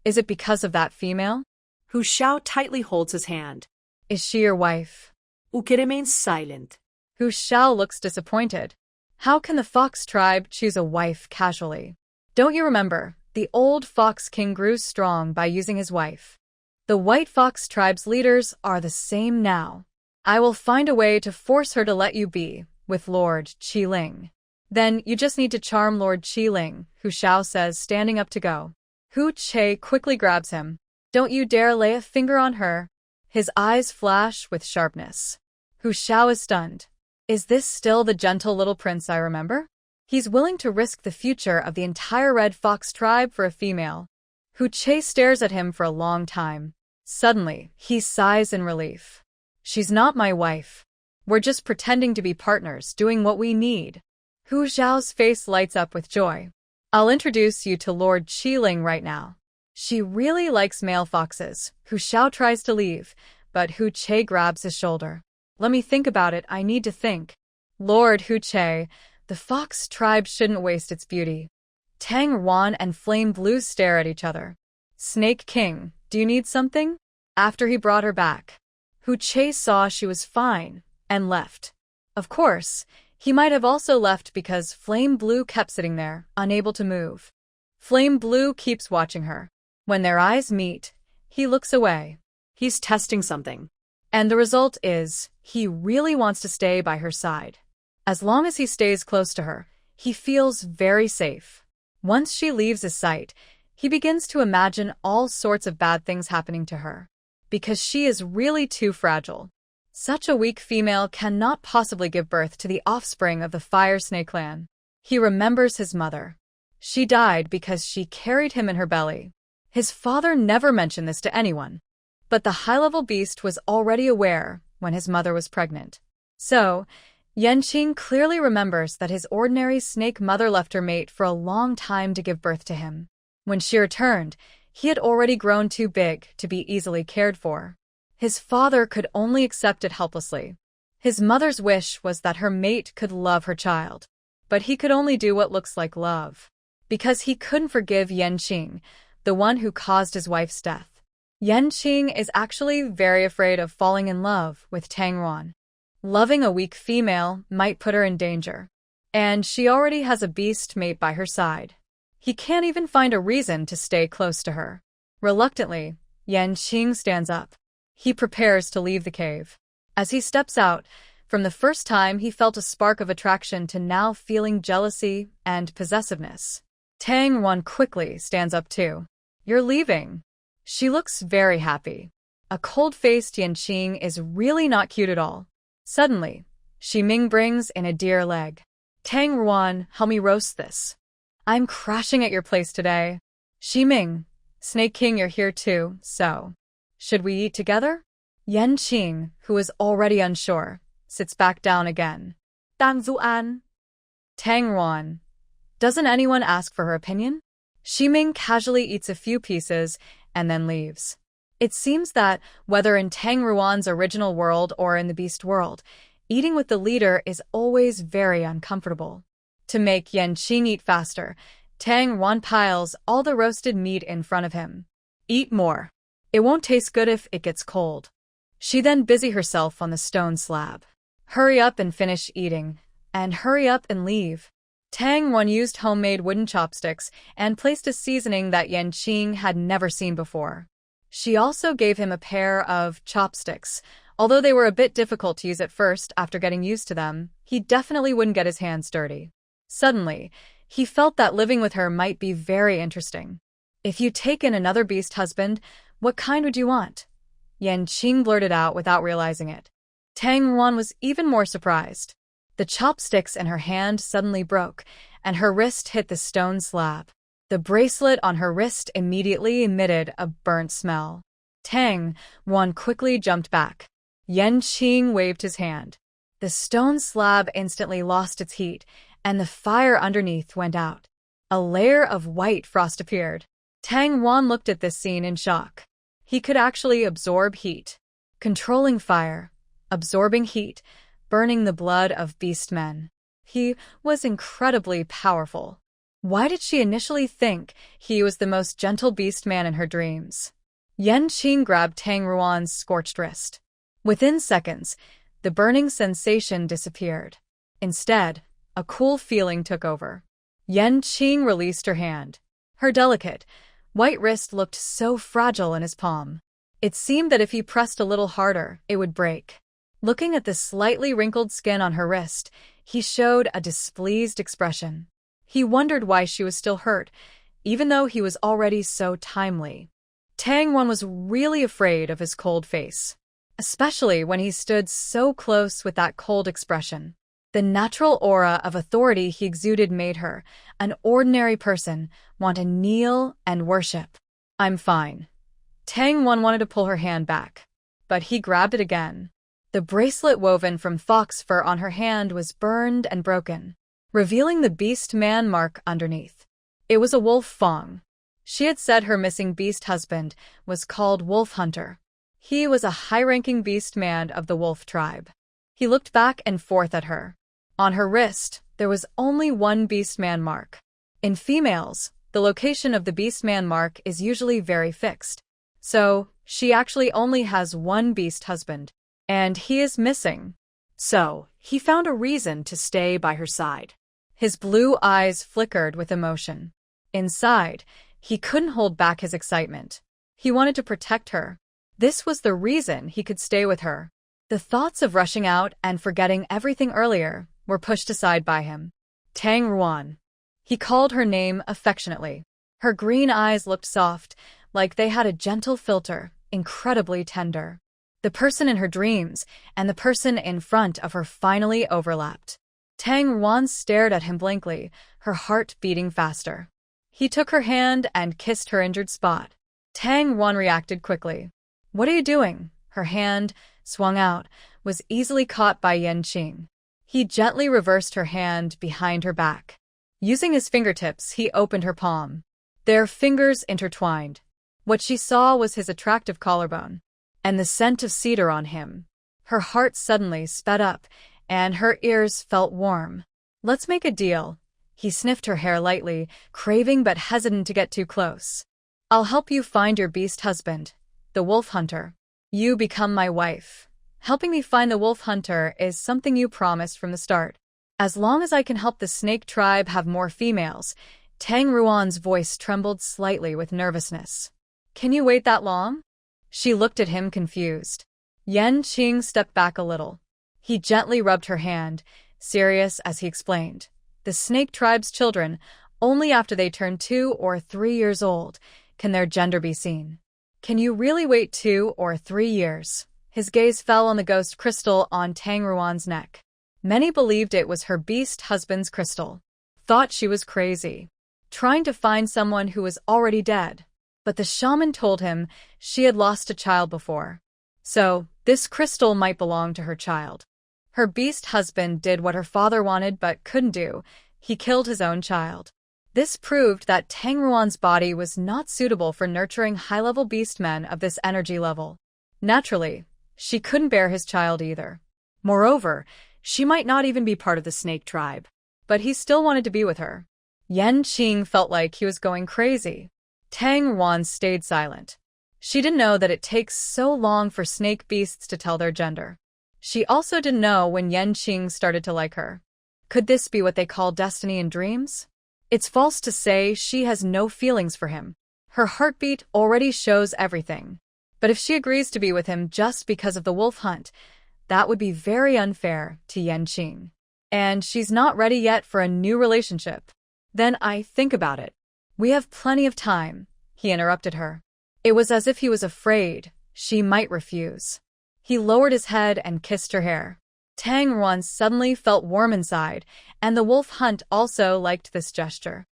Is it because of that female? Hu Xiao tightly holds his hand. Is she your wife? Uke remains silent. Hu Xiao looks disappointed. How can the Fox tribe choose a wife casually? Don't you remember, the old Fox King grew strong by using his wife. The White Fox tribe's leaders are the same now. I will find a way to force her to let you be with Lord Qi Ling. Then you just need to charm Lord Qi Ling, Hu Xiao says, standing up to go. Hu Che quickly grabs him. Don't you dare lay a finger on her. His eyes flash with sharpness. Hu Xiao is stunned. Is this still the gentle little prince I remember? He's willing to risk the future of the entire Red Fox tribe for a female. Hu Che stares at him for a long time. Suddenly, he sighs in relief. She's not my wife. We're just pretending to be partners, doing what we need. Hu Xiao's face lights up with joy. I'll introduce you to Lord Qi Ling right now. She really likes male foxes. Hu Xiao tries to leave, but Hu Che grabs his shoulder. Let me think about it, I need to think. Lord Hu Che, the fox tribe shouldn't waste its beauty. Tang Ruan and Flame Blue stare at each other. Snake King, do you need something? After he brought her back, Hu Che saw she was fine and left. Of course, he might have also left because Flame Blue kept sitting there, unable to move. Flame Blue keeps watching her. When their eyes meet, he looks away. He's testing something. And the result is, he really wants to stay by her side. As long as he stays close to her, he feels very safe. Once she leaves his sight, He begins to imagine all sorts of bad things happening to her, because she is really too fragile. Such a weak female cannot possibly give birth to the offspring of the Fire Snake clan. He remembers his mother. She died because she carried him in her belly. His father never mentioned this to anyone, but the high-level beast was already aware when his mother was pregnant. So, Yanqing clearly remembers that his ordinary snake mother left her mate for a long time to give birth to him. When she returned, he had already grown too big to be easily cared for. His father could only accept it helplessly. His mother's wish was that her mate could love her child, but he could only do what looks like love, because he couldn't forgive Yanqing, the one who caused his wife's death. Yanqing is actually very afraid of falling in love with Tang Ruan. Loving a weak female might put her in danger, and she already has a beast mate by her side. He can't even find a reason to stay close to her. Reluctantly, Yanqing stands up. He prepares to leave the cave. As he steps out, from the first time he felt a spark of attraction to now feeling jealousy and possessiveness. Tang Ruan quickly stands up too. "You're leaving." She looks very happy. A cold-faced Yanqing is really not cute at all. Suddenly, Shiming brings in a deer leg. "Tang Ruan, help me roast this. I'm crashing at your place today." "Shiming, Snake King, you're here too, so should we eat together?" Yanqing, who is already unsure, sits back down again. "Tang Zuan." "Tang Ruan, doesn't anyone ask for her opinion?" Shiming casually eats a few pieces and then leaves. It seems that, whether in Tang Ruan's original world or in the beast world, eating with the leader is always very uncomfortable. To make Yanqing eat faster, Tang Ruan piles all the roasted meat in front of him. "Eat more. It won't taste good if it gets cold." She then busies herself on the stone slab. "Hurry up and finish eating, and hurry up and leave." Tang Ruan used homemade wooden chopsticks and placed a seasoning that Yanqing had never seen before. She also gave him a pair of chopsticks. Although they were a bit difficult to use at first, after getting used to them, he definitely wouldn't get his hands dirty. Suddenly, he felt that living with her might be very interesting. "If you take in another beast husband, what kind would you want?" Yanqing blurted out without realizing it. Tang Ruan was even more surprised. The chopsticks in her hand suddenly broke, and her wrist hit the stone slab. The bracelet on her wrist immediately emitted a burnt smell. Tang Ruan quickly jumped back. Yanqing waved his hand. The stone slab instantly lost its heat, and the fire underneath went out. A layer of white frost appeared. Tang Ruan looked at this scene in shock. He could actually absorb heat. Controlling fire, absorbing heat, burning the blood of beast men. He was incredibly powerful. Why did she initially think he was the most gentle beast man in her dreams? Yanqing grabbed Tang Ruan's scorched wrist. Within seconds, the burning sensation disappeared. Instead, a cool feeling took over. Yanqing released her hand. Her delicate, white wrist looked so fragile in his palm. It seemed that if he pressed a little harder, it would break. Looking at the slightly wrinkled skin on her wrist, he showed a displeased expression. He wondered why she was still hurt, even though he was already so timely. Tang Ruan was really afraid of his cold face, especially when he stood so close with that cold expression. The natural aura of authority he exuded made her, an ordinary person, want to kneel and worship. "I'm fine." Tang Ruan wanted to pull her hand back, but he grabbed it again. The bracelet woven from fox fur on her hand was burned and broken, revealing the beast man mark underneath. It was a wolf fang. She had said her missing beast husband was called Wolf Hunter. He was a high-ranking beast man of the wolf tribe. He looked back and forth at her. On her wrist, there was only one beast man mark. In females, the location of the beast man mark is usually very fixed. So, she actually only has one beast husband, and he is missing. So, he found a reason to stay by her side. His blue eyes flickered with emotion. Inside, he couldn't hold back his excitement. He wanted to protect her. This was the reason he could stay with her. The thoughts of rushing out and forgetting everything earlier were pushed aside by him. Tang Ruan. He called her name affectionately. Her green eyes looked soft, like they had a gentle filter, incredibly tender. The person in her dreams and the person in front of her finally overlapped. Tang Ruan stared at him blankly, her heart beating faster. He took her hand and kissed her injured spot. Tang Ruan reacted quickly. "What are you doing?" Her hand, swung out, was easily caught by Yanqing. He gently reversed her hand behind her back. Using his fingertips, he opened her palm. Their fingers intertwined. What she saw was his attractive collarbone, and the scent of cedar on him. Her heart suddenly sped up, and her ears felt warm. "Let's make a deal." He sniffed her hair lightly, craving but hesitant to get too close. "I'll help you find your beast husband, the wolf hunter. You become my wife. Helping me find the wolf hunter is something you promised from the start. As long as I can help the snake tribe have more females." Tang Ruan's voice trembled slightly with nervousness. "Can you wait that long?" She looked at him confused. Yanqing stepped back a little. He gently rubbed her hand, serious as he explained. "The snake tribe's children, only after they turn 2 or 3 years old, can their gender be seen. Can you really wait 2 or 3 years? His gaze fell on the ghost crystal on Tang Ruan's neck. Many believed it was her beast husband's crystal. Thought she was crazy, trying to find someone who was already dead. But the shaman told him she had lost a child before. So, this crystal might belong to her child. Her beast husband did what her father wanted but couldn't do. He killed his own child. This proved that Tang Ruan's body was not suitable for nurturing high-level beast men of this energy level. Naturally, she couldn't bear his child either. Moreover, she might not even be part of the snake tribe. But he still wanted to be with her. Yanqing felt like he was going crazy. Tang Ruan stayed silent. She didn't know that it takes so long for snake beasts to tell their gender. She also didn't know when Yanqing started to like her. Could this be what they call destiny in dreams? It's false to say she has no feelings for him. Her heartbeat already shows everything. But if she agrees to be with him just because of the wolf hunt, that would be very unfair to Yanqing. And she's not ready yet for a new relationship. Then I think about it. "We have plenty of time," he interrupted her. It was as if he was afraid she might refuse. He lowered his head and kissed her hair. Tang Ruan suddenly felt warm inside, and the wolf hunt also liked this gesture.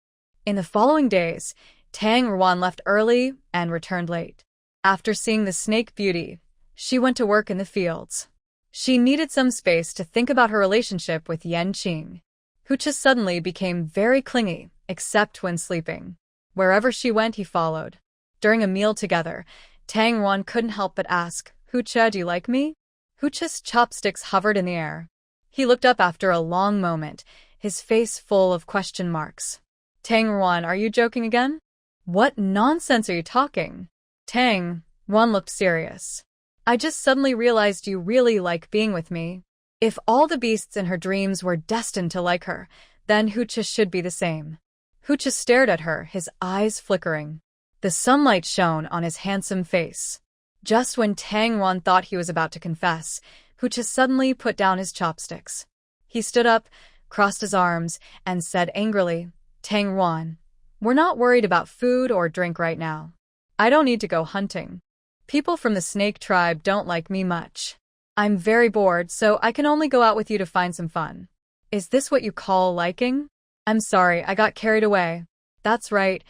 In the following days, Tang Ruan left early and returned late. After seeing the snake beauty, she went to work in the fields. She needed some space to think about her relationship with Yanqing. Hucha suddenly became very clingy, except when sleeping. Wherever she went, he followed. During a meal together, Tang Ruan couldn't help but ask, "Hucha, do you like me?" Hucha's chopsticks hovered in the air. He looked up after a long moment, his face full of question marks. "Tang Ruan, are you joking again? What nonsense are you talking?" Tang Ruan looked serious. "I just suddenly realized you really like being with me. If all the beasts in her dreams were destined to like her, then Hucha should be the same." Hucha stared at her, his eyes flickering. The sunlight shone on his handsome face. Just when Tang Ruan thought he was about to confess, Hucha suddenly put down his chopsticks. He stood up, crossed his arms, and said angrily, "Tang Ruan, we're not worried about food or drink right now. I don't need to go hunting. People from the snake tribe don't like me much. I'm very bored, so I can only go out with you to find some fun. Is this what you call liking?" "I'm sorry, I got carried away." "That's right.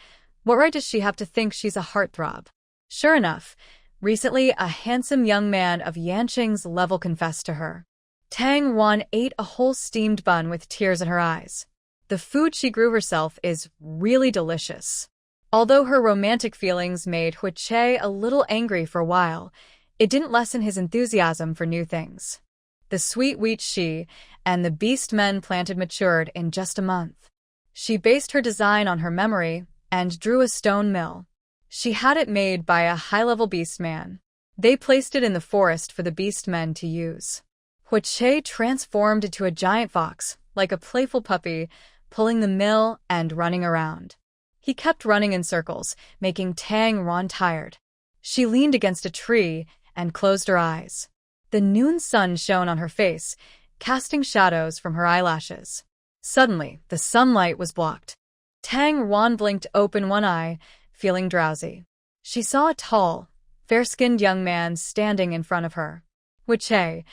What right does she have to think she's a heartthrob?" Sure enough, recently a handsome young man of Yanqing's level confessed to her. Tang Ruan ate a whole steamed bun with tears in her eyes. The food she grew herself is really delicious. Although her romantic feelings made Huiche a little angry for a while, it didn't lessen his enthusiasm for new things. The sweet wheat she and the beast men planted matured in just a month. She based her design on her memory and drew a stone mill. She had it made by a high-level beast man. They placed it in the forest for the beast men to use. Huiche transformed into a giant fox, like a playful puppy, pulling the mill and running around. He kept running in circles, making Tang Ruan tired. She leaned against a tree and closed her eyes. The noon sun shone on her face, casting shadows from her eyelashes. Suddenly, the sunlight was blocked. Tang Wan blinked open one eye, feeling drowsy. She saw a tall, fair-skinned young man standing in front of her. Hui.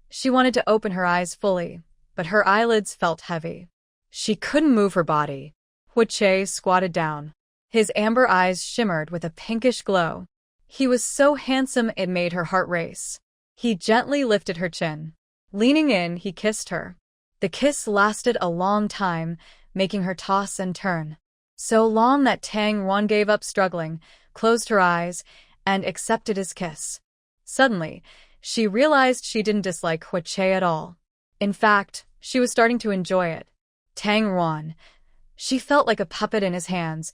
She wanted to open her eyes fully, but her eyelids felt heavy. She couldn't move her body. Hui squatted down. His amber eyes shimmered with a pinkish glow. He was so handsome it made her heart race. He gently lifted her chin. Leaning in, he kissed her. The kiss lasted a long time, making her toss and turn. So long that Tang Wan gave up struggling, closed her eyes, and accepted his kiss. Suddenly, she realized she didn't dislike Hui at all. In fact, she was starting to enjoy it. Tang Wan. She felt like a puppet in his hands,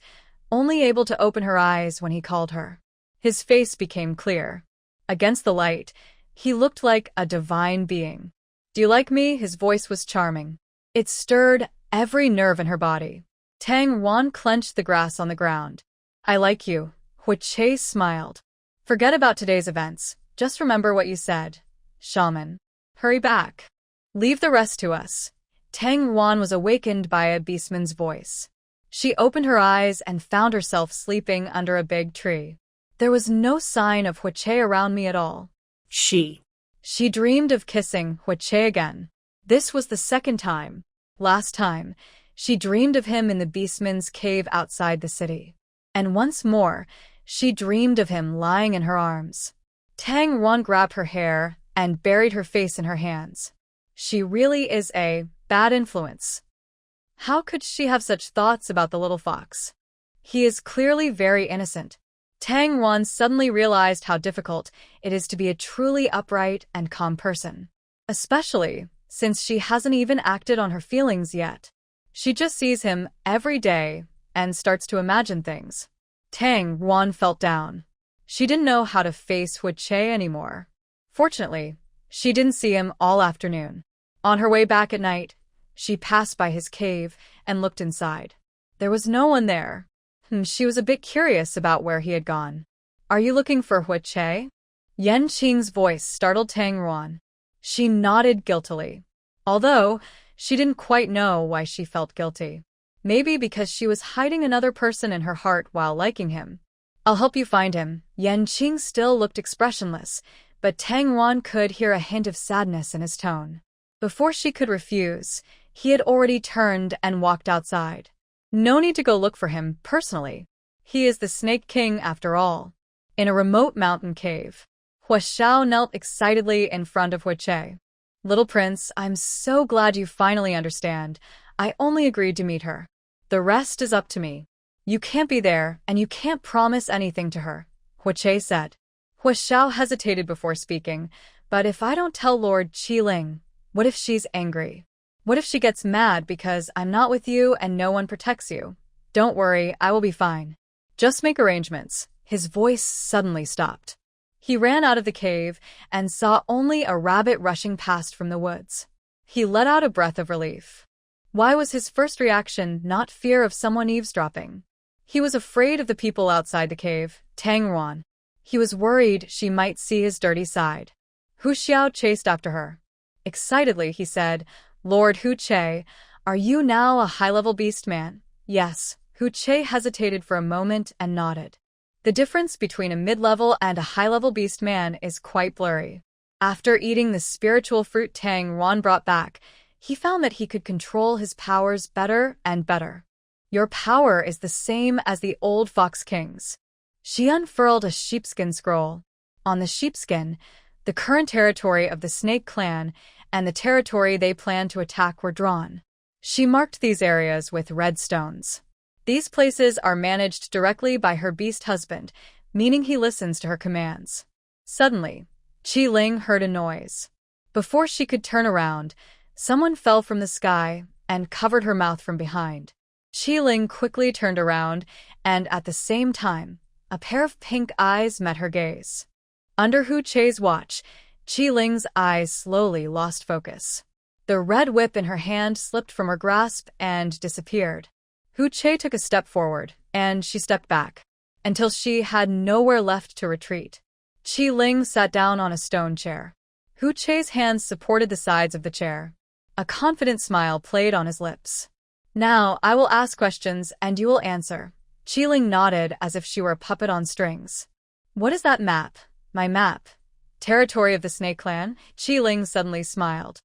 only able to open her eyes when he called her. His face became clear. Against the light, he looked like a divine being. "Do you like me?" His voice was charming. It stirred every nerve in her body. Tang Wan clenched the grass on the ground. "I like you." Hui smiled. "Forget about today's events. Just remember what you said. Shaman. Hurry back. Leave the rest to us." Tang Wan was awakened by a beastman's voice. She opened her eyes and found herself sleeping under a big tree. There was no sign of Hui around me at all. She dreamed of kissing Hui again. This was the second time. Last time, she dreamed of him in the beastman's cave outside the city. And once more, she dreamed of him lying in her arms. Tang Wan grabbed her hair and buried her face in her hands. She really is a bad influence. How could she have such thoughts about the little fox? He is clearly very innocent. Tang Wan suddenly realized how difficult it is to be a truly upright and calm person. Especially since she hasn't even acted on her feelings yet. She just sees him every day and starts to imagine things. Tang Wan felt down. She didn't know how to face Hui anymore. Fortunately, she didn't see him all afternoon. On her way back at night, she passed by his cave and looked inside. There was no one there. She was a bit curious about where he had gone. "Are you looking for Hui?" Yanqing's voice startled Tang Wan. She nodded guiltily. Although, she didn't quite know why she felt guilty. Maybe because she was hiding another person in her heart while liking him. "I'll help you find him." Yanqing still looked expressionless, but Tang Wan could hear a hint of sadness in his tone. Before she could refuse, he had already turned and walked outside. No need to go look for him personally. He is the Snake King after all. In a remote mountain cave, Hui Xiao knelt excitedly in front of Hui. "Little prince, I'm so glad you finally understand. I only agreed to meet her. The rest is up to me. You can't be there, and you can't promise anything to her," Hui said. Hui Xiao hesitated before speaking, "But if I don't tell Lord Qiling, what if she's angry? What if she gets mad because I'm not with you and no one protects you? Don't worry, I will be fine. Just make arrangements." His voice suddenly stopped. He ran out of the cave and saw only a rabbit rushing past from the woods. He let out a breath of relief. Why was his first reaction not fear of someone eavesdropping? He was afraid of the people outside the cave, Tang Wan. He was worried she might see his dirty side. Hu Xiao chased after her. Excitedly, he said, "Lord Hu, are you now a high-level beast man?" "Yes." Hu hesitated for a moment and nodded. The difference between a mid-level and a high-level beast man is quite blurry. After eating the spiritual fruit Tang Wan brought back, he found that he could control his powers better and better. "Your power is the same as the old Fox King's." She unfurled a sheepskin scroll. On the sheepskin, the current territory of the Snake Clan and the territory they planned to attack were drawn. She marked these areas with red stones. These places are managed directly by her beast husband, meaning he listens to her commands. Suddenly, Qiling heard a noise. Before she could turn around, someone fell from the sky and covered her mouth from behind. Qiling quickly turned around, and at the same time, a pair of pink eyes met her gaze. Under Hu watch, Qiling's eyes slowly lost focus. The red whip in her hand slipped from her grasp and disappeared. Hu took a step forward, and she stepped back, until she had nowhere left to retreat. Qiling sat down on a stone chair. Hu hands supported the sides of the chair. A confident smile played on his lips. Now, I will ask questions and you will answer. Qiling nodded as if she were a puppet on strings. What is that map? My map. Territory of the Snake Clan? Qiling suddenly smiled.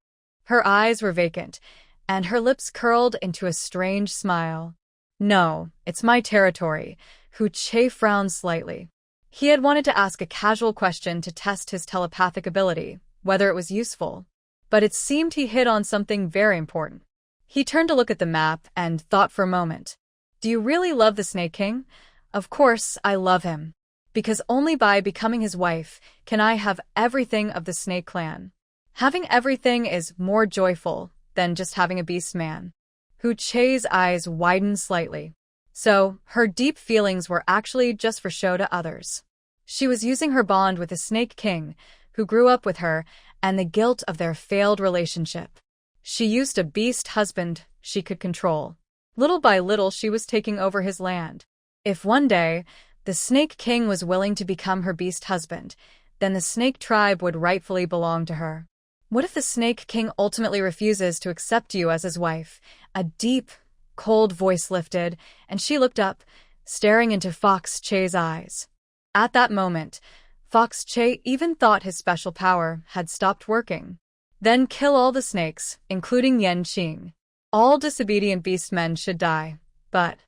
Her eyes were vacant, and her lips curled into a strange smile. No, it's my territory. Hu Che frowned slightly. He had wanted to ask a casual question to test his telepathic ability, whether it was useful. But it seemed he hit on something very important. He turned to look at the map and thought for a moment. Do you really love the Snake King? Of course, I love him. Because only by becoming his wife can I have everything of the Snake Clan. Having everything is more joyful than just having a beast man. Hu Che's eyes widened slightly. So, her deep feelings were actually just for show to others. She was using her bond with the Snake King, who grew up with her, and the guilt of their failed relationship. She used a beast husband she could control. Little by little she was taking over his land. If one day, the Snake King was willing to become her beast husband, then the Snake tribe would rightfully belong to her. What if the Snake King ultimately refuses to accept you as his wife? A deep, cold voice lifted, and she looked up, staring into Fox Che's eyes. At that moment, Fox Che even thought his special power had stopped working. Then kill all the snakes, including Yanqing. All disobedient beast men should die. But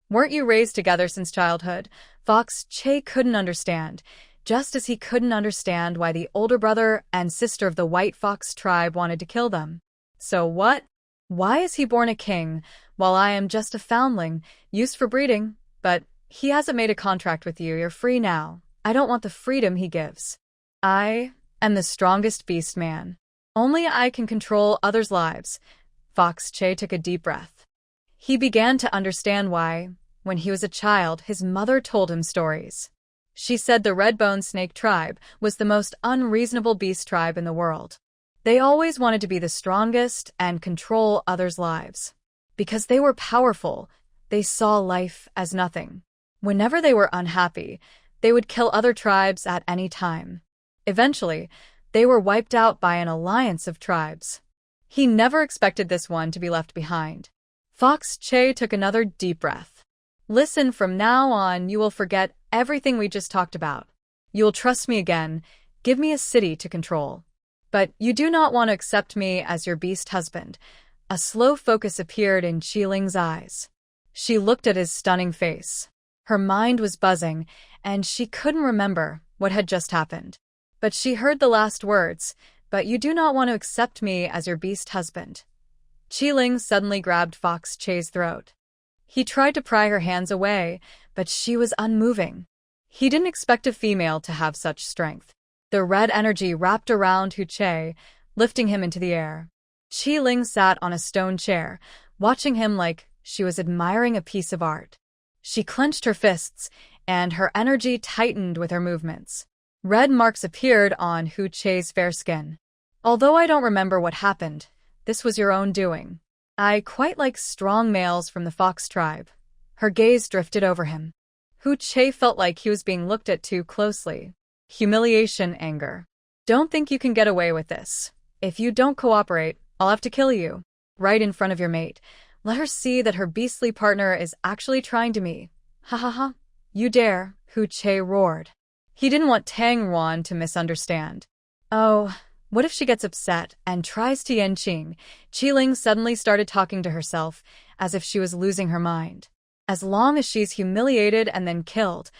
weren't you raised together since childhood? Fox Che couldn't understand, just as he couldn't understand why the older brother and sister of the White Fox tribe wanted to kill them. So what? Why is he born a king, while I am just a foundling, used for breeding? But he hasn't made a contract with you, you're free now. I don't want the freedom he gives. I am the strongest beast man. Only I can control others' lives. Fox Che took a deep breath. He began to understand why, when he was a child, his mother told him stories. She said the red-bone snake tribe was the most unreasonable beast tribe in the world. They always wanted to be the strongest and control others' lives. Because they were powerful, they saw life as nothing. Whenever they were unhappy, they would kill other tribes at any time. Eventually, they were wiped out by an alliance of tribes. He never expected this one to be left behind. Fox Che took another deep breath. Listen, from now on, you will forget everything we just talked about. You will trust me again, give me a city to control. But you do not want to accept me as your beast husband. A slow focus appeared in Qiling's eyes. She looked at his stunning face. Her mind was buzzing, and she couldn't remember what had just happened. But she heard the last words, but you do not want to accept me as your beast husband. Qiling suddenly grabbed Fox Che's throat. He tried to pry her hands away, but she was unmoving. He didn't expect a female to have such strength. The red energy wrapped around Hu Che, lifting him into the air. Qiling sat on a stone chair, watching him like she was admiring a piece of art. She clenched her fists, and her energy tightened with her movements. Red marks appeared on Hu Che's fair skin. Although I don't remember what happened, this was your own doing. I quite like strong males from the Fox tribe. Her gaze drifted over him. Hu Che felt like he was being looked at too closely. Humiliation, anger. Don't think you can get away with this. If you don't cooperate, I'll have to kill you. Right in front of your mate. Let her see that her beastly partner is actually trying to me. Ha ha ha. You dare, Hu Che roared. He didn't want Tang Ruan to misunderstand. Oh, what if she gets upset and tries to Yanqing? Qiling suddenly started talking to herself, as if she was losing her mind. As long as she's humiliated and then killed,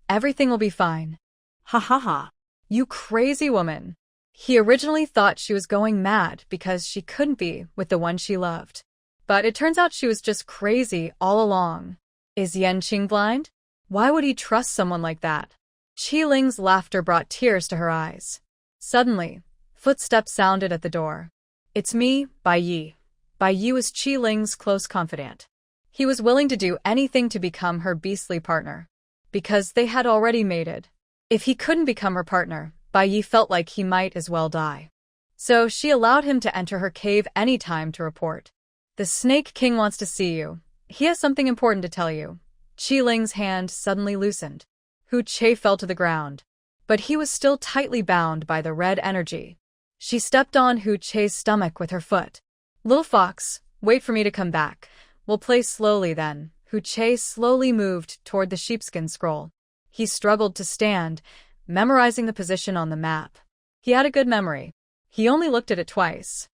everything will be fine. Ha ha ha. You crazy woman. He originally thought she was going mad because she couldn't be with the one she loved. But it turns out she was just crazy all along. Is Yanqing blind? Why would he trust someone like that? Qiling's laughter brought tears to her eyes. Suddenly, footsteps sounded at the door. It's me, Bai Yi. Bai Yi was Qiling's close confidant. He was willing to do anything to become her beastly partner. Because they had already mated. If he couldn't become her partner, Bai Yi felt like he might as well die. So she allowed him to enter her cave any time to report. The Snake King wants to see you. He has something important to tell you. Qiling's hand suddenly loosened. Hu Che fell to the ground. But he was still tightly bound by the red energy. She stepped on Hu Che's stomach with her foot. Little fox, wait for me to come back. We'll play slowly then. Hu Che slowly moved toward the sheepskin scroll. He struggled to stand, memorizing the position on the map. He had a good memory. He only looked at it twice,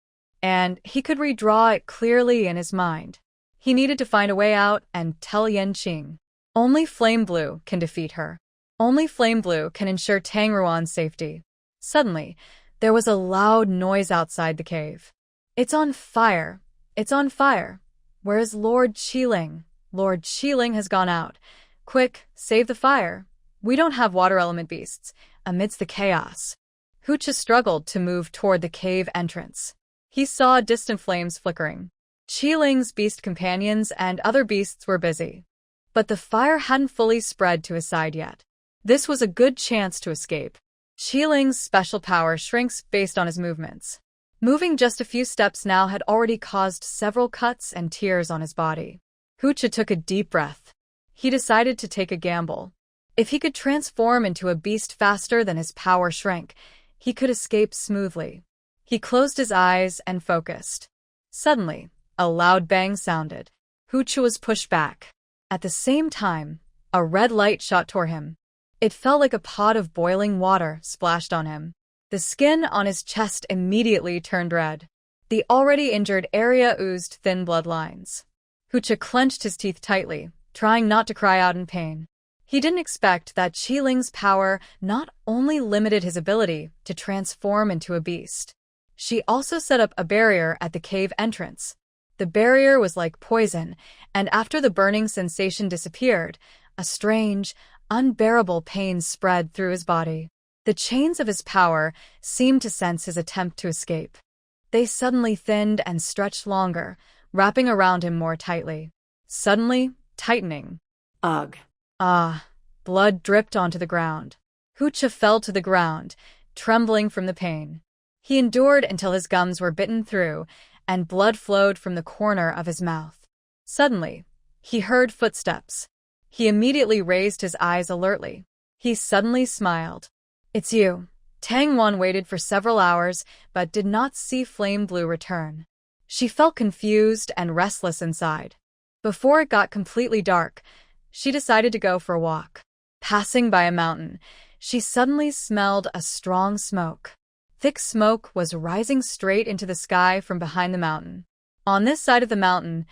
and he could redraw it clearly in his mind. He needed to find a way out and tell Yanqing. Only Flame Blue can defeat her. Only Flame Blue can ensure Tang Ruan's safety. Suddenly, there was a loud noise outside the cave. It's on fire. It's on fire. Where is Lord Qiling? Lord Qiling has gone out. Quick, save the fire. We don't have water element beasts. Amidst the chaos, Hu Che struggled to move toward the cave entrance. He saw distant flames flickering. Qiling's beast companions and other beasts were busy. But the fire hadn't fully spread to his side yet. This was a good chance to escape. Qiling's special power shrinks based on his movements. Moving just a few steps now had already caused several cuts and tears on his body. Hu Che took a deep breath. He decided to take a gamble. If he could transform into a beast faster than his power shrank, he could escape smoothly. He closed his eyes and focused. Suddenly, a loud bang sounded. Hu Che was pushed back. At the same time, a red light shot toward him. It felt like a pot of boiling water splashed on him. The skin on his chest immediately turned red. The already injured area oozed thin blood lines. Hu Che clenched his teeth tightly, trying not to cry out in pain. He didn't expect that Qiling's power not only limited his ability to transform into a beast. She also set up a barrier at the cave entrance. The barrier was like poison, and after the burning sensation disappeared, a strange, unbearable pain spread through his body. The chains of his power seemed to sense his attempt to escape. They suddenly thinned and stretched longer, wrapping around him more tightly. Suddenly, tightening. Ugh. Ah, blood dripped onto the ground. Hu Che fell to the ground, trembling from the pain. He endured until his gums were bitten through, and blood flowed from the corner of his mouth. Suddenly, he heard footsteps. He immediately raised his eyes alertly. He suddenly smiled. It's you. Tang Wan waited for several hours, but did not see Flame Blue return. She felt confused and restless inside. Before it got completely dark, she decided to go for a walk. Passing by a mountain, she suddenly smelled a strong smoke. Thick smoke was rising straight into the sky from behind the mountain. On this side of the mountain,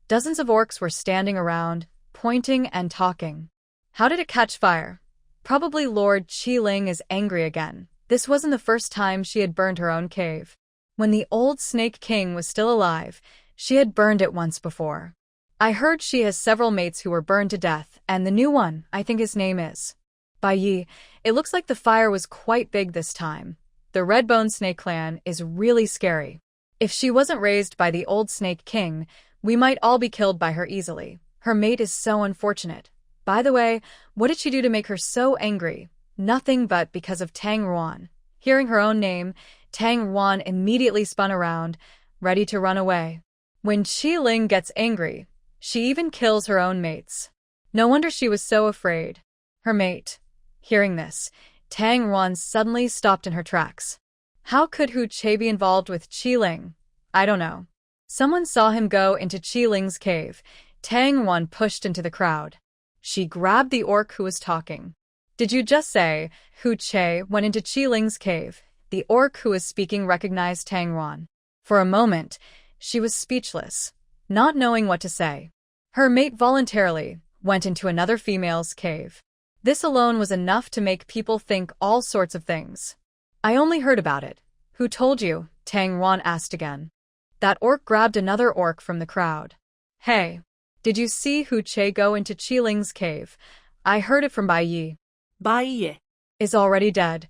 dozens of orcs were standing around, pointing and talking. How did it catch fire? Probably Lord Qiling is angry again. This wasn't the first time she had burned her own cave. When the old Snake King was still alive, she had burned it once before. I heard she has several mates who were burned to death, and the new one, I think his name is Bai Yi. It looks like the fire was quite big this time. The Redbone Snake Clan is really scary. If she wasn't raised by the old Snake King, we might all be killed by her easily. Her mate is so unfortunate. By the way, what did she do to make her so angry? Nothing but because of Tang Ruan. Hearing her own name, Tang Ruan immediately spun around, ready to run away. When Qiling gets angry, she even kills her own mates. No wonder she was so afraid. Her mate. Hearing this, Tang Ruan suddenly stopped in her tracks. How could Hu Che be involved with Qiling? I don't know. Someone saw him go into Qiling's cave. Tang Ruan pushed into the crowd. She grabbed the orc who was talking. Did you just say Hu Che went into Qiling's cave? The orc who was speaking recognized Tang Ruan. For a moment, she was speechless, not knowing what to say. Her mate voluntarily went into another female's cave. This alone was enough to make people think all sorts of things. I only heard about it. Who told you? Tang Ruan asked again. That orc grabbed another orc from the crowd. Hey, did you see Hu Che go into Qiling's cave? I heard it from Bai Yi. Bai Yi is already dead.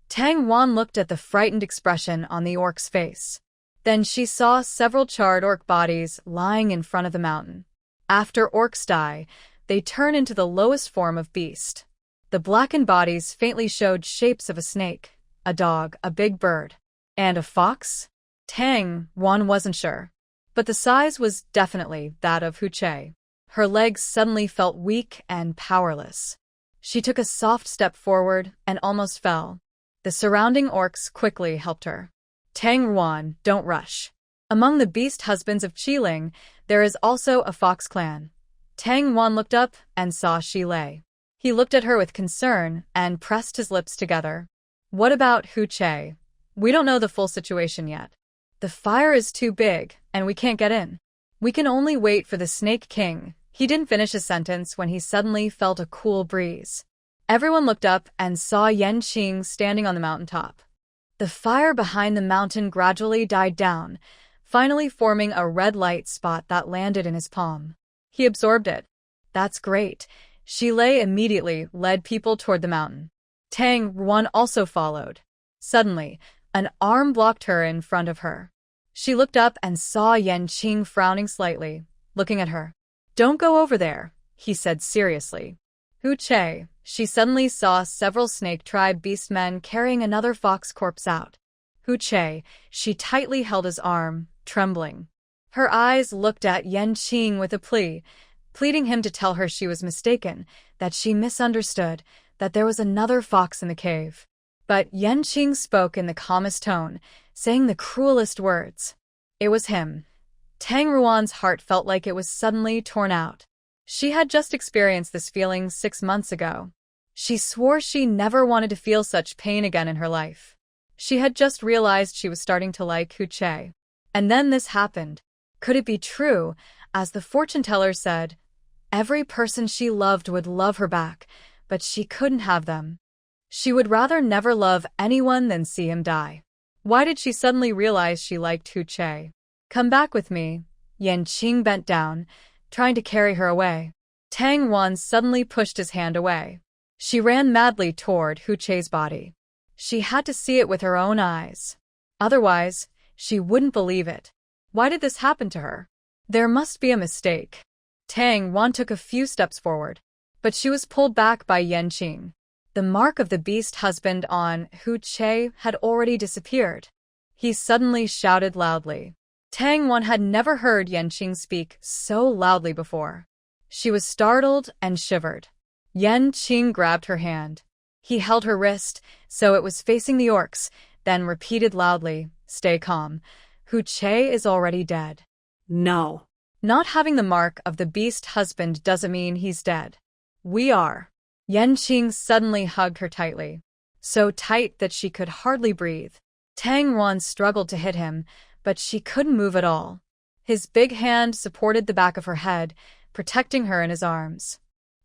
Tang Ruan looked at the frightened expression on the orc's face. Then she saw several charred orc bodies lying in front of the mountain. After orcs die, they turn into the lowest form of beast. The blackened bodies faintly showed shapes of a snake, a dog, a big bird, and a fox? Tang Ruan wasn't sure, but the size was definitely that of Hu Che. Her legs suddenly felt weak and powerless. She took a soft step forward and almost fell. The surrounding orcs quickly helped her. Tang Ruan, don't rush. Among the beast husbands of Qiling, there is also a fox clan. Tang Wan looked up and saw Shi Lei. He looked at her with concern and pressed his lips together. What about Hu Che? We don't know the full situation yet. The fire is too big, and we can't get in. We can only wait for the Snake King. He didn't finish his sentence when he suddenly felt a cool breeze. Everyone looked up and saw Yanqing standing on the mountaintop. The fire behind the mountain gradually died down, finally forming a red light spot that landed in his palm. He absorbed it. That's great. Shi Lei immediately led people toward the mountain. Tang Ruan also followed. Suddenly, an arm blocked her in front of her. She looked up and saw Yanqing frowning slightly, looking at her. Don't go over there, he said seriously. Hu Che, she suddenly saw several snake tribe beastmen carrying another fox corpse out. Hu Che, she tightly held his arm, trembling. Her eyes looked at Yanqing with a plea, pleading him to tell her she was mistaken, that she misunderstood, that there was another fox in the cave. But Yanqing spoke in the calmest tone, saying the cruelest words. It was him. Tang Ruan's heart felt like it was suddenly torn out. She had just experienced this feeling 6 months ago. She swore she never wanted to feel such pain again in her life. She had just realized she was starting to like Hu Che. And then this happened. Could it be true? As the fortune-teller said, every person she loved would love her back, but she couldn't have them. She would rather never love anyone than see him die. Why did she suddenly realize she liked Hu Che? Come back with me. Yanqing bent down, trying to carry her away. Tang Wan suddenly pushed his hand away. She ran madly toward Hu Che's body. She had to see it with her own eyes. Otherwise, she wouldn't believe it. Why did this happen to her? There must be a mistake. Tang Wan took a few steps forward, but she was pulled back by Yanqing. The mark of the beast husband on Hu Che had already disappeared. He suddenly shouted loudly. Tang Wan had never heard Yanqing speak so loudly before. She was startled and shivered. Yanqing grabbed her hand. He held her wrist, so it was facing the orcs, then repeated loudly, "Stay calm. Hu Che is already dead." No. Not having the mark of the beast husband doesn't mean he's dead. We are. Yanqing suddenly hugged her tightly. So tight that she could hardly breathe. Tang Wan struggled to hit him, but she couldn't move at all. His big hand supported the back of her head, protecting her in his arms.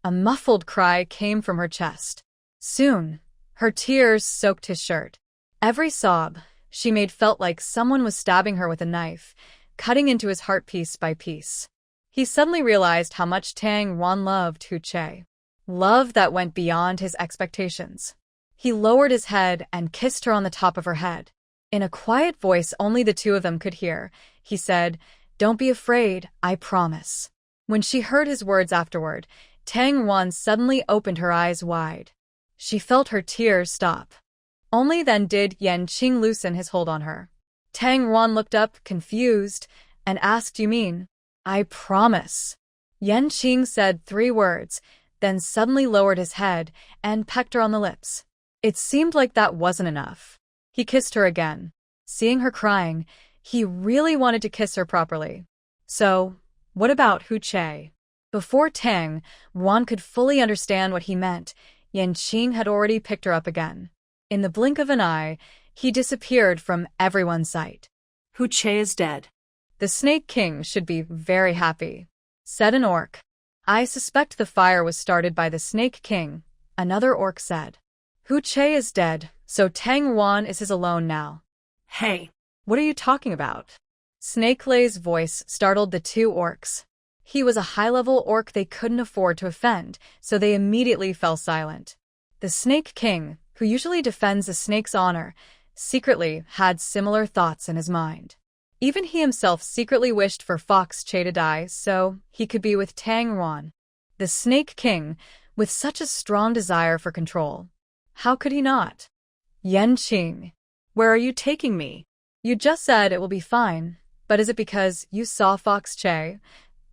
A muffled cry came from her chest. Soon, her tears soaked his shirt. Every sob she made felt like someone was stabbing her with a knife, cutting into his heart piece by piece. He suddenly realized how much Tang Wan loved Hu Che. Love that went beyond his expectations. He lowered his head and kissed her on the top of her head. In a quiet voice only the two of them could hear, he said, "Don't be afraid, I promise." When she heard his words afterward, Tang Wan suddenly opened her eyes wide. She felt her tears stop. Only then did Yanqing loosen his hold on her. Tang Wan looked up, confused, and asked, "You mean?" "I promise." Yanqing said 3 words, then suddenly lowered his head and pecked her on the lips. It seemed like that wasn't enough. He kissed her again. Seeing her crying, he really wanted to kiss her properly. So, what about Hu Che? Before Tang Wan could fully understand what he meant, Yanqing had already picked her up again. In the blink of an eye, he disappeared from everyone's sight. Hu Che is dead. The Snake King should be very happy, said an orc. I suspect the fire was started by the Snake King, another orc said. Hu Che is dead, so Tang Wan is his alone now. Hey, what are you talking about? Snake Lei's voice startled the 2 orcs. He was a high-level orc they couldn't afford to offend, so they immediately fell silent. The Snake King, who usually defends a snake's honor, secretly had similar thoughts in his mind. Even he himself secretly wished for Fox Che to die so he could be with Tang Wan. The Snake King, with such a strong desire for control. How could he not? Yanqing, where are you taking me? You just said it will be fine, but is it because you saw Fox Che?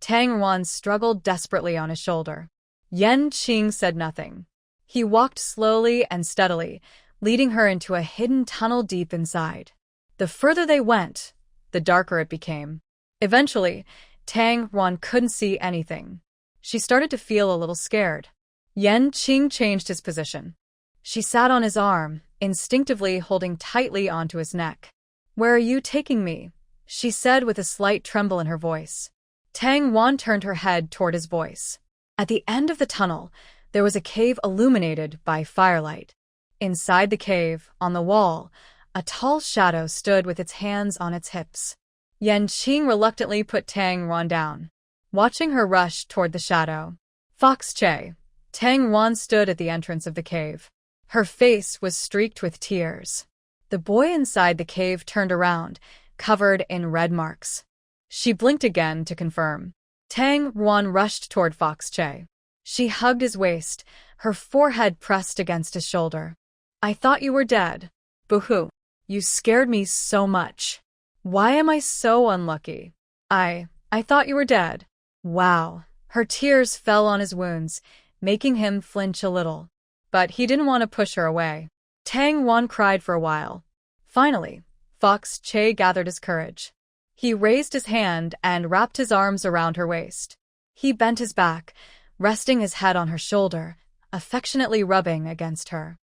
Tang Wan struggled desperately on his shoulder. Yanqing said nothing. He walked slowly and steadily, leading her into a hidden tunnel deep inside. The further they went, the darker it became. Eventually, Tang Wan couldn't see anything. She started to feel a little scared. Yanqing changed his position. She sat on his arm, instinctively holding tightly onto his neck. "Where are you taking me?" she said with a slight tremble in her voice. Tang Wan turned her head toward his voice. At the end of the tunnel, there was a cave illuminated by firelight. Inside the cave, on the wall, a tall shadow stood with its hands on its hips. Yanqing reluctantly put Tang Wan down, watching her rush toward the shadow. Fox Che. Tang Wan stood at the entrance of the cave. Her face was streaked with tears. The boy inside the cave turned around, covered in red marks. She blinked again to confirm. Tang Wan rushed toward Fox Che. She hugged his waist, her forehead pressed against his shoulder. "I thought you were dead. Boo-hoo. You scared me so much. Why am I so unlucky? I thought you were dead." Wow. Her tears fell on his wounds, making him flinch a little. But he didn't want to push her away. Tang Wan cried for a while. Finally, Fox Che gathered his courage. He raised his hand and wrapped his arms around her waist. He bent his back, resting his head on her shoulder, affectionately rubbing against her.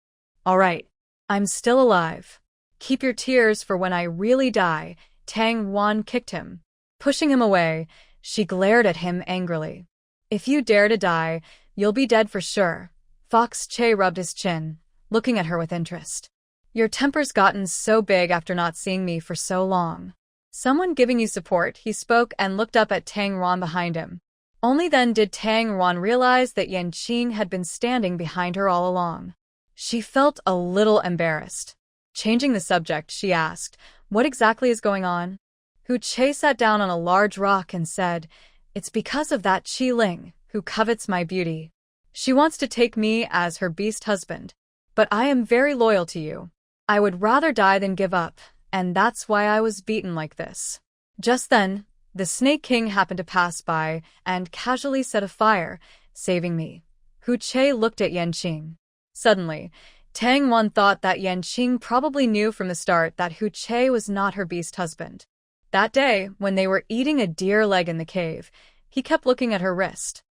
"All right, I'm still alive. Keep your tears for when I really die." Tang Wan kicked him. Pushing him away, she glared at him angrily. "If you dare to die, you'll be dead for sure." Fox Che rubbed his chin, looking at her with interest. "Your temper's gotten so big after not seeing me for so long. Someone giving you support?" He spoke and looked up at Tang Wan behind him. Only then did Tang Wan realize that Yanqing had been standing behind her all along. She felt a little embarrassed. Changing the subject, she asked, "What exactly is going on?" Hu Che sat down on a large rock and said, "It's because of that Qi Ling, who covets my beauty. She wants to take me as her beast husband. But I am very loyal to you. I would rather die than give up, and that's why I was beaten like this." Just then, the Snake King happened to pass by and casually set a fire, saving me. Hu Che looked at Yanqing. Suddenly, Tang Wan thought that Yanqing probably knew from the start that Hu Che was not her beast husband. That day, when they were eating a deer leg in the cave, he kept looking at her wrist.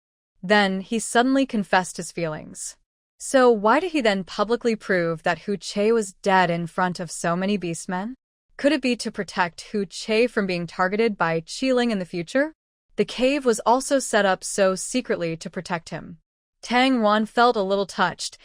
Then, he suddenly confessed his feelings. So why did he then publicly prove that Hu Che was dead in front of so many beastmen? Could it be to protect Hu Che from being targeted by Qi Ling in the future? The cave was also set up so secretly to protect him. Tang Wan felt a little touched.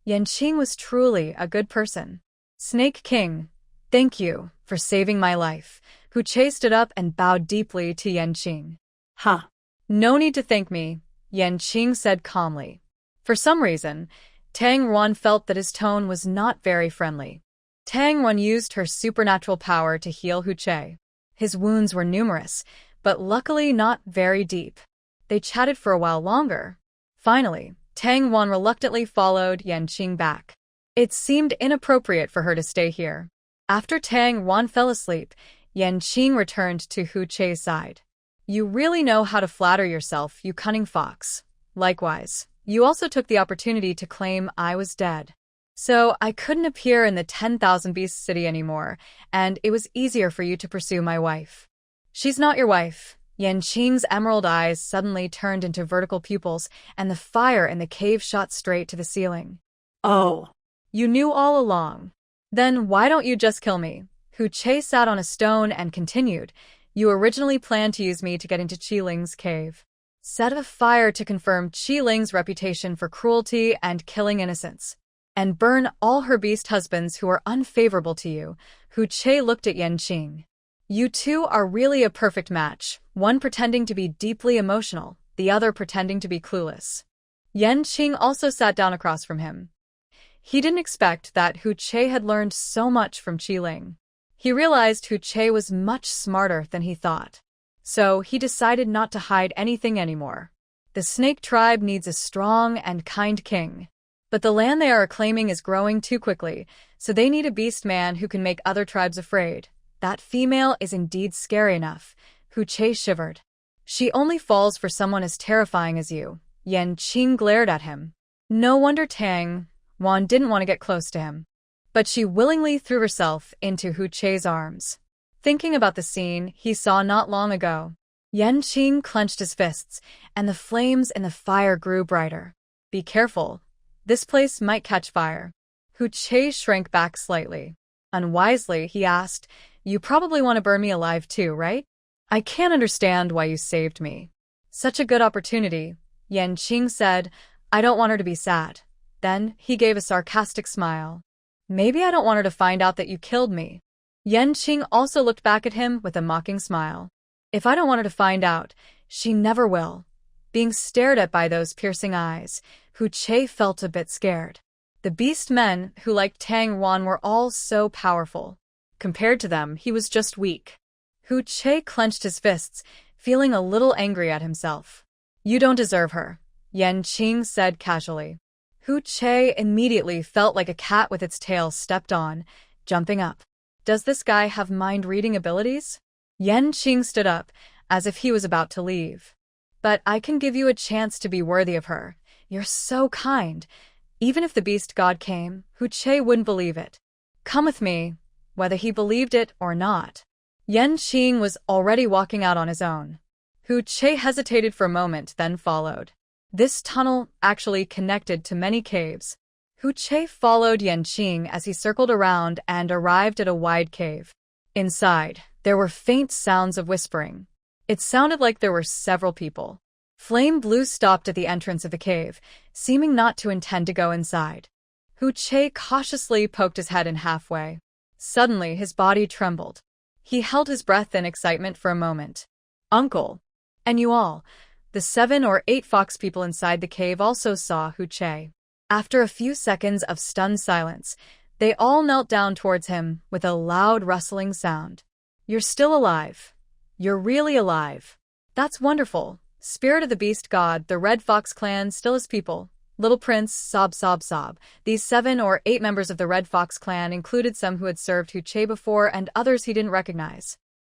Yanqing was truly a good person. "Snake King, thank you for saving my life." Hu Che stood up and bowed deeply to Yanqing. Huh. "No need to thank me," Yanqing said calmly. For some reason, Tang Wan felt that his tone was not very friendly. Tang Wan used her supernatural power to heal Hu Che. His wounds were numerous, but luckily not very deep. They chatted for a while longer. Finally, Tang Wan reluctantly followed Yanqing back. It seemed inappropriate for her to stay here. After Tang Wan fell asleep, Yanqing returned to Hu Che's side. "You really know how to flatter yourself, you cunning fox. Likewise, you also took the opportunity to claim I was dead. So I couldn't appear in the 10,000 Beast City anymore, and it was easier for you to pursue my wife." "She's not your wife." Yanqing's emerald eyes suddenly turned into vertical pupils, and the fire in the cave shot straight to the ceiling. Oh. "You knew all along. Then why don't you just kill me?" Hu Che sat on a stone and continued, "You originally planned to use me to get into Qi Ling's cave. Set a fire to confirm Qi Ling's reputation for cruelty and killing innocents, and burn all her beast husbands who are unfavorable to you." Hu Che looked at Yanqing. "You two are really a perfect match, one pretending to be deeply emotional, the other pretending to be clueless." Yanqing also sat down across from him. He didn't expect that Hu Che had learned so much from Qi Ling. He realized Hu Che was much smarter than he thought. So he decided not to hide anything anymore. The snake tribe needs a strong and kind king. But the land they are claiming is growing too quickly, so they need a beast man who can make other tribes afraid. That female is indeed scary enough. Hu Che shivered. "She only falls for someone as terrifying as you." Yanqing glared at him. No wonder Tang Wan didn't want to get close to him. But she willingly threw herself into Hu Che's arms. Thinking about the scene he saw not long ago, Yanqing clenched his fists, and the flames in the fire grew brighter. Be careful. This place might catch fire. Hu Che shrank back slightly. Unwisely, he asked, You probably want to burn me alive too, right? I can't understand why you saved me. Such a good opportunity, Yanqing said. I don't want her to be sad. Then he gave a sarcastic smile. Maybe I don't want her to find out that you killed me. Yanqing also looked back at him with a mocking smile. If I don't want her to find out, she never will. Being stared at by those piercing eyes, Hu Che felt a bit scared. The beast men who liked Tang Wan were all so powerful. Compared to them, he was just weak. Hu Che clenched his fists, feeling a little angry at himself. You don't deserve her, Yanqing said casually. Hu Che immediately felt like a cat with its tail stepped on, jumping up. Does this guy have mind-reading abilities? Yanqing stood up, as if he was about to leave. But I can give you a chance to be worthy of her. You're so kind. Even if the beast god came, Hu Che wouldn't believe it. Come with me, whether he believed it or not. Yanqing was already walking out on his own. Hu Che hesitated for a moment, then followed. This tunnel actually connected to many caves. Hu Che followed Yanqing as he circled around and arrived at a wide cave. Inside, there were faint sounds of whispering. It sounded like there were several people. Flame Blue stopped at the entrance of the cave, seeming not to intend to go inside. Hu Che cautiously poked his head in halfway. Suddenly, his body trembled. He held his breath in excitement for a moment. Uncle! And you all! The 7 or 8 fox people inside the cave also saw Hu Che. After a few seconds of stunned silence, they all knelt down towards him with a loud rustling sound. You're still alive. You're really alive. That's wonderful. Spirit of the beast god, the Red Fox clan still is people. Little Prince, sob sob sob. These 7 or 8 members of the Red Fox clan included some who had served Hu Che before and others he didn't recognize.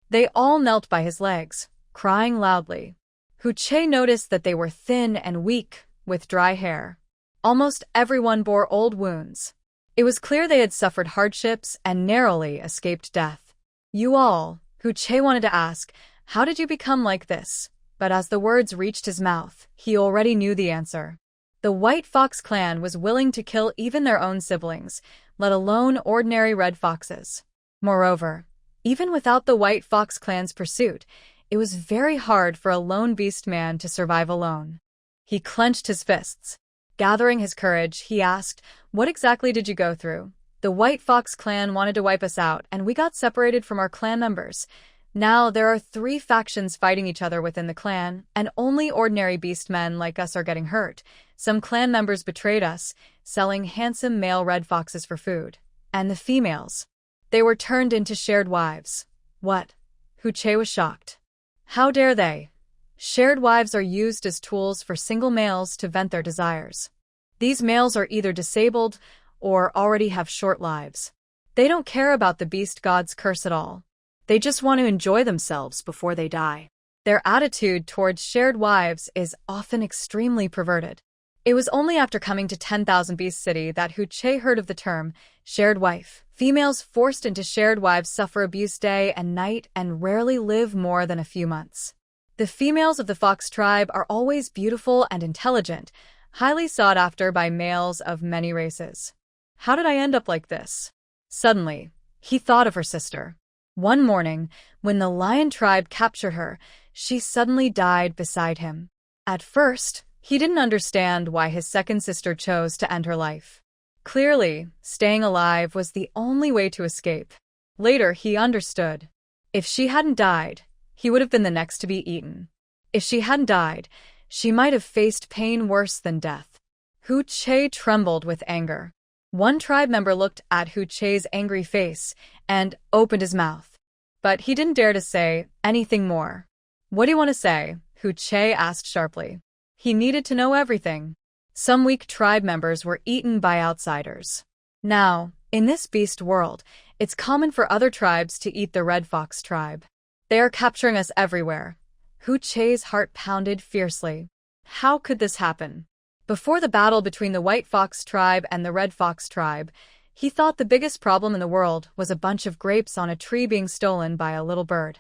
They all knelt by his legs, crying loudly. Hu Che noticed that they were thin and weak, with dry hair. Almost everyone bore old wounds. It was clear they had suffered hardships and narrowly escaped death. You all, Hu Che wanted to ask, how did you become like this? But as the words reached his mouth, he already knew the answer. The White Fox clan was willing to kill even their own siblings, let alone ordinary red foxes. Moreover, even without the White Fox clan's pursuit, it was very hard for a lone beast man to survive alone. He clenched his fists. Gathering his courage, he asked, What exactly did you go through? The White Fox clan wanted to wipe us out, and we got separated from our clan members. Now there are 3 factions fighting each other within the clan, and only ordinary beast men like us are getting hurt. Some clan members betrayed us, selling handsome male red foxes for food. And the females. They were turned into shared wives. What? Hu Che was shocked. How dare they? Shared wives are used as tools for single males to vent their desires. These males are either disabled or already have short lives. They don't care about the beast god's curse at all. They just want to enjoy themselves before they die. Their attitude towards shared wives is often extremely perverted. It was only after coming to 10,000 Beast City that Hu Che heard of the term shared wife. Females forced into shared wives suffer abuse day and night and rarely live more than a few months. The females of the Fox tribe are always beautiful and intelligent, highly sought after by males of many races. How did I end up like this? Suddenly, he thought of her sister. One morning, when the lion tribe captured her, she suddenly died beside him. At first, he didn't understand why his second sister chose to end her life. Clearly, staying alive was the only way to escape. Later, he understood. If she hadn't died, he would have been the next to be eaten. If she hadn't died, she might have faced pain worse than death. Hu Che trembled with anger. One tribe member looked at Hu Che's angry face and opened his mouth. But he didn't dare to say anything more. What do you want to say? Hu Che asked sharply. He needed to know everything. Some weak tribe members were eaten by outsiders. Now, in this beast world, it's common for other tribes to eat the Red Fox tribe. They are capturing us everywhere. Hu Che's heart pounded fiercely. How could this happen? Before the battle between the White Fox tribe and the Red Fox tribe, he thought the biggest problem in the world was a bunch of grapes on a tree being stolen by a little bird.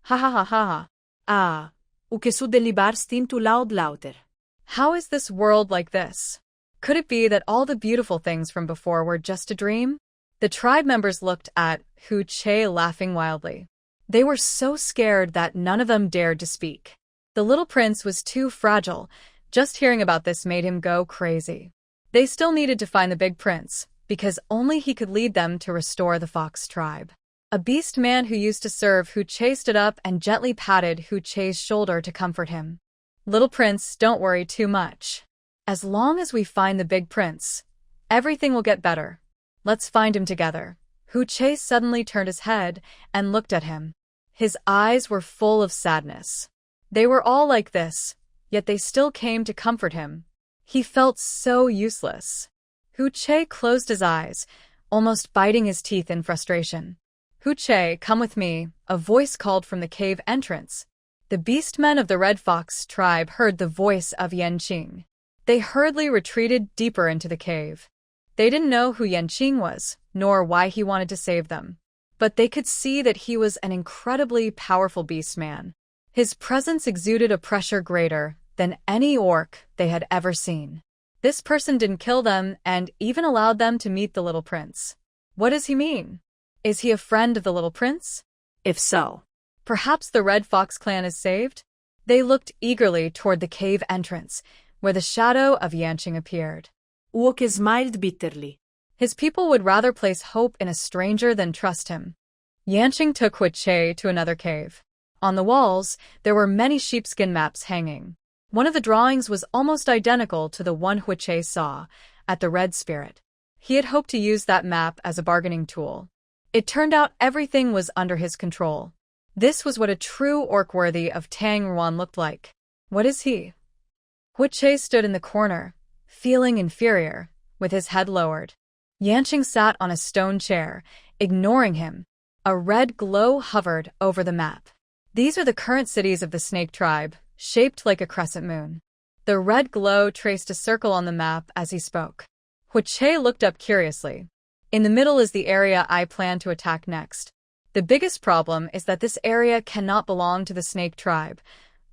Ha ha ha ha ha. O que su delibar stintu laud lauter. How is this world like this? Could it be that all the beautiful things from before were just a dream? The tribe members looked at Hu Che laughing wildly. They were so scared that none of them dared to speak. The little prince was too fragile. Just hearing about this made him go crazy. They still needed to find the big prince, because only he could lead them to restore the fox tribe. A beast man who used to serve Hu Che stood up and gently patted Hu Che's shoulder to comfort him. Little prince, don't worry too much. As long as we find the big prince, everything will get better. Let's find him together. Hu Che suddenly turned his head and looked at him. His eyes were full of sadness. They were all like this, yet they still came to comfort him. He felt so useless. Hu Che closed his eyes, almost biting his teeth in frustration. Hu Che, come with me, a voice called from the cave entrance. The beastmen of the Red Fox tribe heard the voice of Yanqing. They hurriedly retreated deeper into the cave. They didn't know who Yanqing was, nor why he wanted to save them. But they could see that he was an incredibly powerful beastman. His presence exuded a pressure greater than any orc they had ever seen. This person didn't kill them and even allowed them to meet the little prince. What does he mean? Is he a friend of the little prince? If so, perhaps the Red Fox clan is saved? They looked eagerly toward the cave entrance, where the shadow of Yanqing appeared. Uoke smiled bitterly. His people would rather place hope in a stranger than trust him. Yanqing took Hu Che to another cave. On the walls, there were many sheepskin maps hanging. One of the drawings was almost identical to the one Hu Che saw at the Red Spirit. He had hoped to use that map as a bargaining tool. It turned out everything was under his control. This was what a true orc worthy of Tang Ruan looked like. What is he? Hu Che stood in the corner, feeling inferior, with his head lowered. Yanqing sat on a stone chair, ignoring him. A red glow hovered over the map. These are the current cities of the Snake Tribe, shaped like a crescent moon. The red glow traced a circle on the map as he spoke. Hu Che looked up curiously. In the middle is the area I plan to attack next. The biggest problem is that this area cannot belong to the Snake Tribe.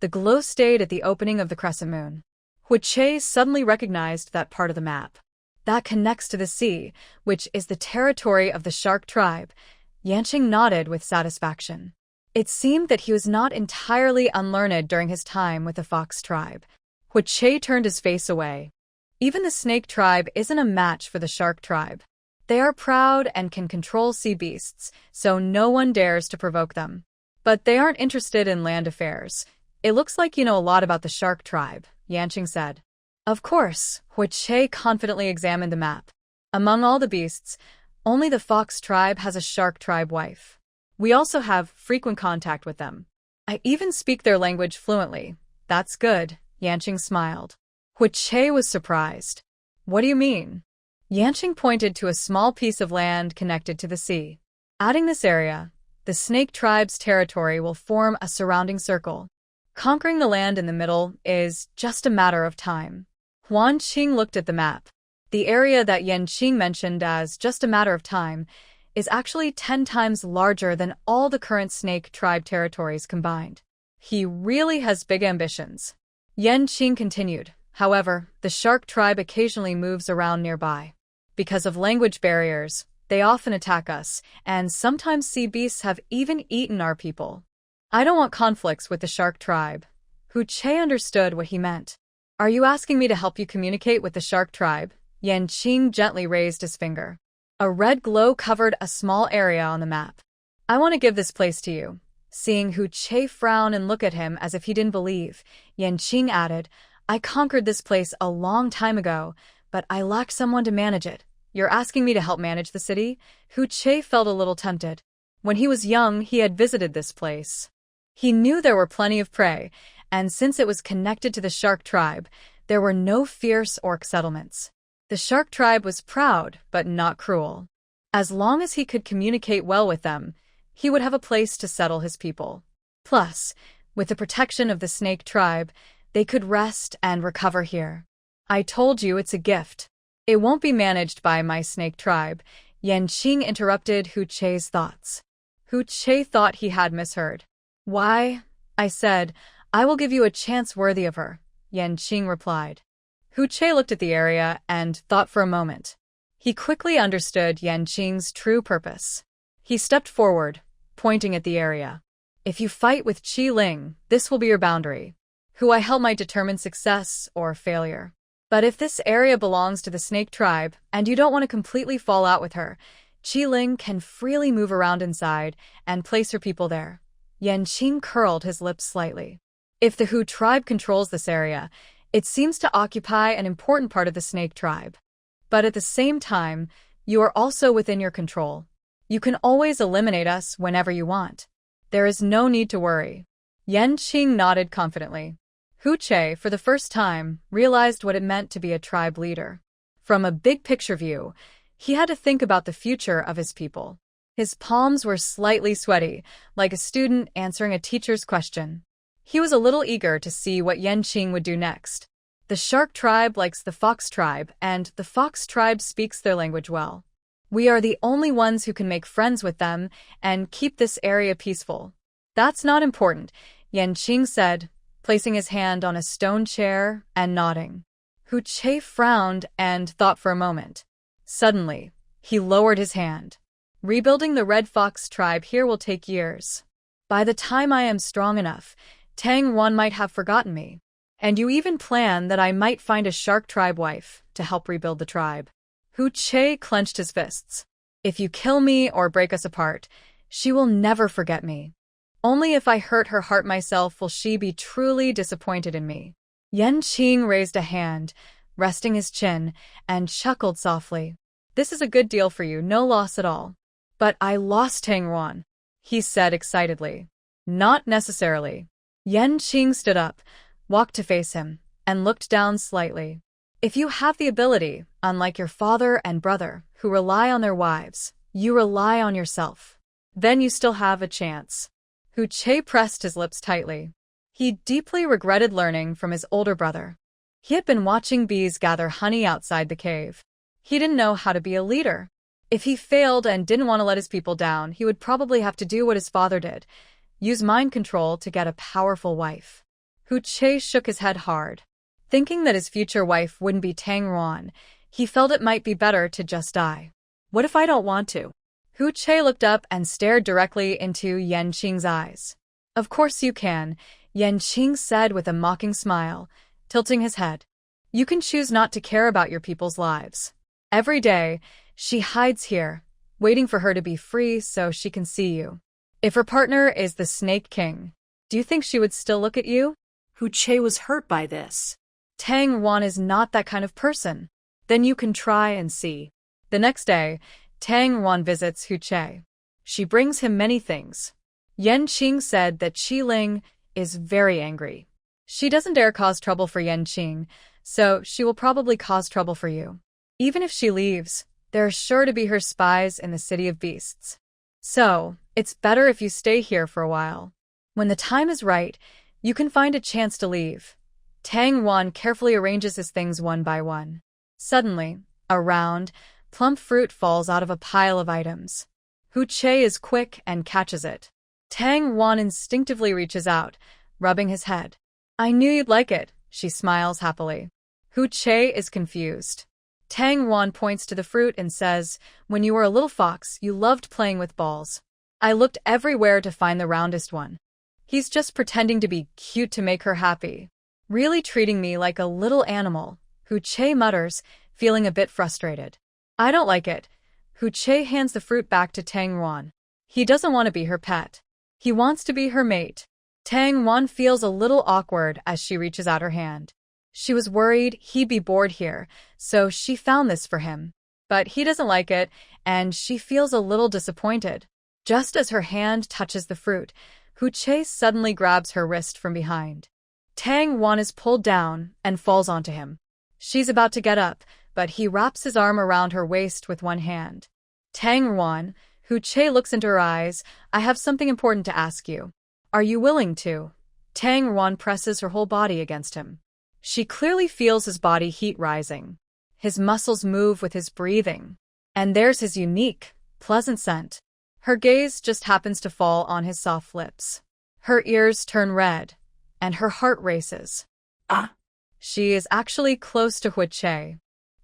The glow stayed at the opening of the crescent moon. Hu Che suddenly recognized that part of the map. That connects to the sea, which is the territory of the Shark Tribe. Yanqing nodded with satisfaction. It seemed that he was not entirely unlearned during his time with the Fox Tribe. Hu Che turned his face away. Even the Snake Tribe isn't a match for the Shark Tribe. They are proud and can control sea beasts, so no one dares to provoke them. But they aren't interested in land affairs. It looks like you know a lot about the Shark Tribe, Yanqing said. Of course, Hu Che confidently examined the map. Among all the beasts, only the Fox Tribe has a Shark Tribe wife. We also have frequent contact with them. I even speak their language fluently. That's good, Yanqing smiled. Hu Che was surprised. What do you mean? Yanqing pointed to a small piece of land connected to the sea. Adding this area, the Snake Tribe's territory will form a surrounding circle. Conquering the land in the middle is just a matter of time. Huan Qing looked at the map. The area that Yanqing mentioned as just a matter of time is actually 10 times larger than all the current Snake Tribe territories combined. He really has big ambitions. Yanqing continued. However, the Shark Tribe occasionally moves around nearby. Because of language barriers, they often attack us, and sometimes sea beasts have even eaten our people. I don't want conflicts with the Shark Tribe. Hu Che understood what he meant. Are you asking me to help you communicate with the Shark Tribe? Yanqing gently raised his finger. A red glow covered a small area on the map. I want to give this place to you. Seeing Hu Che frown and look at him as if he didn't believe, Yanqing added, I conquered this place a long time ago, but I lack someone to manage it. You're asking me to help manage the city? Hu Che felt a little tempted. When he was young, he had visited this place. He knew there were plenty of prey, and since it was connected to the Shark Tribe, there were no fierce orc settlements. The Shark Tribe was proud, but not cruel. As long as he could communicate well with them, he would have a place to settle his people. Plus, with the protection of the Snake Tribe, they could rest and recover here. I told you it's a gift. It won't be managed by my Snake Tribe. Yanqing interrupted Hu Che's thoughts. Hu Che thought he had misheard. Why? I said, I will give you a chance worthy of her, Yanqing replied. Hu Che looked at the area and thought for a moment. He quickly understood Yanqing's true purpose. He stepped forward, pointing at the area. If you fight with Qi Ling, this will be your boundary. Who I help might determine success or failure. But if this area belongs to the snake tribe and you don't want to completely fall out with her, Qi Ling can freely move around inside and place her people there. Yanqing curled his lips slightly. If the Hu tribe controls this area, it seems to occupy an important part of the snake tribe. But at the same time, you are also within your control. You can always eliminate us whenever you want. There is no need to worry. Yanqing nodded confidently. Hu Che, for the first time, realized what it meant to be a tribe leader. From a big-picture view, he had to think about the future of his people. His palms were slightly sweaty, like a student answering a teacher's question. He was a little eager to see what Yanqing would do next. The shark tribe likes the fox tribe, and the fox tribe speaks their language well. We are the only ones who can make friends with them and keep this area peaceful. That's not important, Yanqing said, placing his hand on a stone chair and nodding. Hu Che frowned and thought for a moment. Suddenly, he lowered his hand. Rebuilding the Red Fox tribe here will take years. By the time I am strong enough, Tang Wan might have forgotten me. And you even plan that I might find a shark tribe wife to help rebuild the tribe. Hu Che clenched his fists. If you kill me or break us apart, she will never forget me. Only if I hurt her heart myself will she be truly disappointed in me. Yanqing raised a hand, resting his chin, and chuckled softly. This is a good deal for you, no loss at all. But I lost Tang Wan, he said excitedly. Not necessarily. Yanqing stood up, walked to face him, and looked down slightly. If you have the ability, unlike your father and brother, who rely on their wives, you rely on yourself. Then you still have a chance. Hu Che pressed his lips tightly. He deeply regretted learning from his older brother. He had been watching bees gather honey outside the cave. He didn't know how to be a leader. If he failed and didn't want to let his people down, he would probably have to do what his father did, use mind control to get a powerful wife. Hu Che shook his head hard. Thinking that his future wife wouldn't be Tang Wan, he felt it might be better to just die. What if I don't want to? Hu Che looked up and stared directly into Yanqing's eyes. Of course you can, Yanqing said with a mocking smile, tilting his head. You can choose not to care about your people's lives. Every day, she hides here, waiting for her to be free so she can see you. If her partner is the Snake King, do you think she would still look at you? Hu Che was hurt by this. Tang Wan is not that kind of person. Then you can try and see. The next day, Tang Wan visits Hu Che. She brings him many things. Yanqing said that Qi Ling is very angry. She doesn't dare cause trouble for Yanqing, so she will probably cause trouble for you. Even if she leaves, there are sure to be her spies in the City of Beasts. So, it's better if you stay here for a while. When the time is right, you can find a chance to leave. Tang Wan carefully arranges his things one by one. Suddenly, a round, plump fruit falls out of a pile of items. Hu Che is quick and catches it. Tang Wan instinctively reaches out, rubbing his head. I knew you'd like it, she smiles happily. Hu Che is confused. Tang Wan points to the fruit and says, when you were a little fox, you loved playing with balls. I looked everywhere to find the roundest one. He's just pretending to be cute to make her happy. Really treating me like a little animal, Hu Che mutters, feeling a bit frustrated. I don't like it. Hu Che hands the fruit back to Tang Wan. He doesn't want to be her pet. He wants to be her mate. Tang Wan feels a little awkward as she reaches out her hand. She was worried he'd be bored here, so she found this for him. But he doesn't like it, and she feels a little disappointed. Just as her hand touches the fruit, Hu Che suddenly grabs her wrist from behind. Tang Wan is pulled down and falls onto him. She's about to get up, but he wraps his arm around her waist with one hand. Tang Wan, Hu Che looks into her eyes. I have something important to ask you. Are you willing to? Tang Wan presses her whole body against him. She clearly feels his body heat rising. His muscles move with his breathing. And there's his unique, pleasant scent. Her gaze just happens to fall on his soft lips. Her ears turn red, and her heart races. Ah, She is actually close to Hui.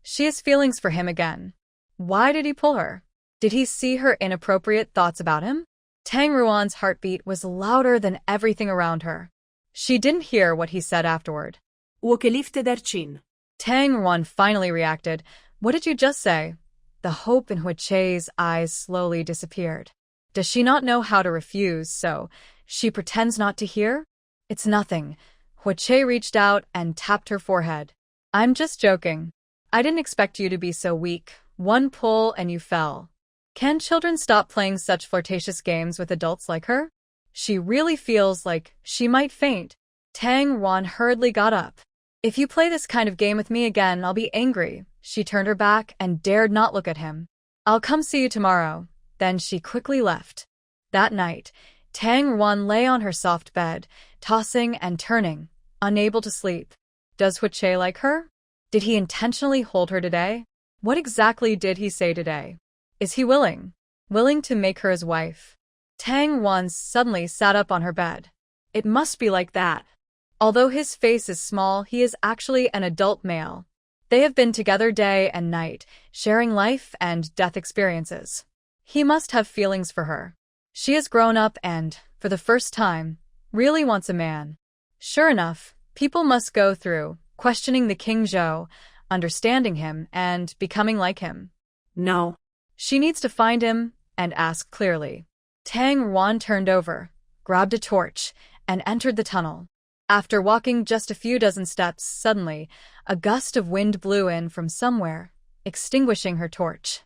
She has feelings for him again. Why did he pull her? Did he see her inappropriate thoughts about him? Tang Ruan's heartbeat was louder than everything around her. She didn't hear what he said afterward. o que lifte der chin. Tang Ruan finally reacted. What did you just say? The hope in Hui-Che's eyes slowly disappeared. Does she not know how to refuse, so she pretends not to hear? It's nothing. Hui-Che reached out and tapped her forehead. I'm just joking. I didn't expect you to be so weak. One pull and you fell. Can children stop playing such flirtatious games with adults like her? She really feels like she might faint. Tang Ruan hurriedly got up. If you play this kind of game with me again, I'll be angry. She turned her back and dared not look at him. I'll come see you tomorrow. Then she quickly left. That night, Tang Ruan lay on her soft bed, tossing and turning, unable to sleep. Does Hui-Che like her? Did he intentionally hold her today? What exactly did he say today? Is he willing? Willing to make her his wife? Tang Ruan suddenly sat up on her bed. It must be like that. Although his face is small, he is actually an adult male. They have been together day and night, sharing life and death experiences. He must have feelings for her. She has grown up and, for the first time, really wants a man. Sure enough, people must go through questioning the King Zhou, understanding him, and becoming like him. No. She needs to find him and ask clearly. Tang Ruan turned over, grabbed a torch, and entered the tunnel. After walking just a few dozen steps, suddenly, a gust of wind blew in from somewhere, extinguishing her torch.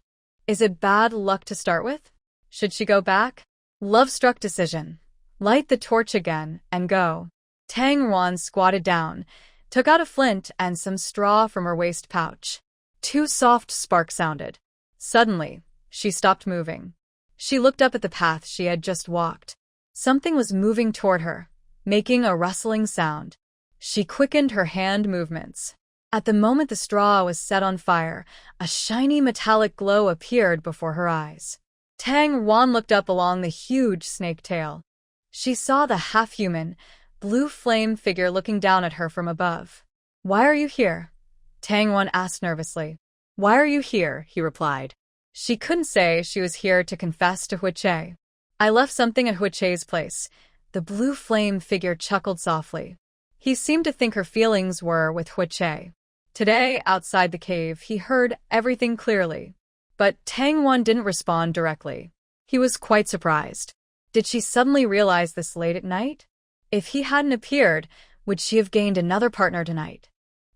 Is it bad luck to start with? Should she go back? Love-struck decision. Light the torch again and go. Tang Ruan squatted down, took out a flint and some straw from her waist pouch. 2 soft sparks sounded. Suddenly, she stopped moving. She looked up at the path she had just walked. Something was moving toward her, making a rustling sound. She quickened her hand movements. At the moment the straw was set on fire, a shiny metallic glow appeared before her eyes. Tang Ruan looked up along the huge snake tail. She saw the half-human, blue flame figure looking down at her from above. Why are you here? Tang Ruan asked nervously. Why are you here? He replied. She couldn't say she was here to confess to Hui-Che. I left something at Hui-Che's place. The blue flame figure chuckled softly. He seemed to think her feelings were with Hui-Che. Today, outside the cave, he heard everything clearly. But Tang Ruan didn't respond directly. He was quite surprised. Did she suddenly realize this late at night? If he hadn't appeared, would she have gained another partner tonight?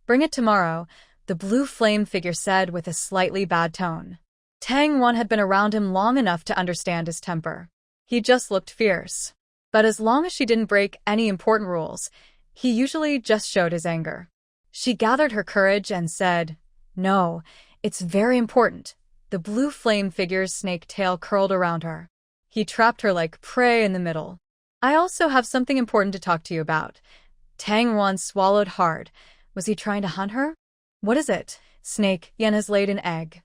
Bring it tomorrow, the blue flame figure said with a slightly bad tone. Tang Ruan had been around him long enough to understand his temper. He just looked fierce. But as long as she didn't break any important rules, he usually just showed his anger. She gathered her courage and said, No, it's very important. The blue flame figure's snake tail curled around her. He trapped her like prey in the middle. I also have something important to talk to you about. Tang Ruan swallowed hard. Was he trying to hunt her? What is it? Snake Yan has laid an egg.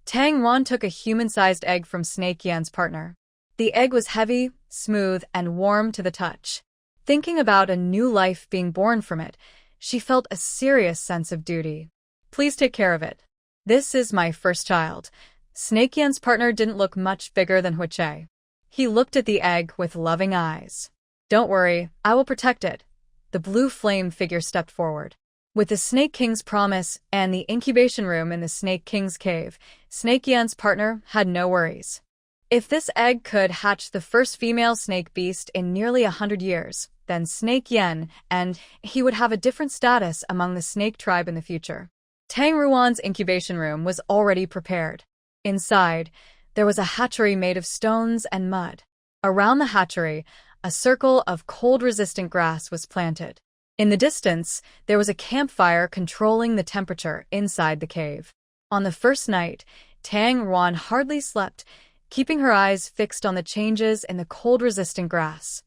Tang Ruan took a human-sized egg from Snake Yan's partner. The egg was heavy, smooth, and warm to the touch. Thinking about a new life being born from it, she felt a serious sense of duty. Please take care of it. This is my first child. Snake Yan's partner didn't look much bigger than Hui-Che. He looked at the egg with loving eyes. Don't worry, I will protect it. The blue flame figure stepped forward. With the Snake King's promise and the incubation room in the Snake King's cave, Snake Yan's partner had no worries. If this egg could hatch the first female snake beast in nearly 100 years, then Snake Yan and he would have a different status among the snake tribe in the future. Tang Ruan's incubation room was already prepared. Inside, there was a hatchery made of stones and mud. Around the hatchery, a circle of cold-resistant grass was planted. In the distance, there was a campfire controlling the temperature inside the cave. On the first night, Tang Ruan hardly slept, keeping her eyes fixed on the changes in the cold-resistant grass.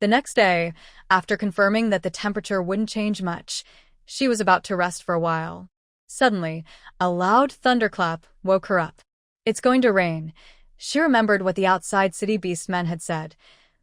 The next day, after confirming that the temperature wouldn't change much, she was about to rest for a while. Suddenly, a loud thunderclap woke her up. It's going to rain. She remembered what the outside city beast men had said.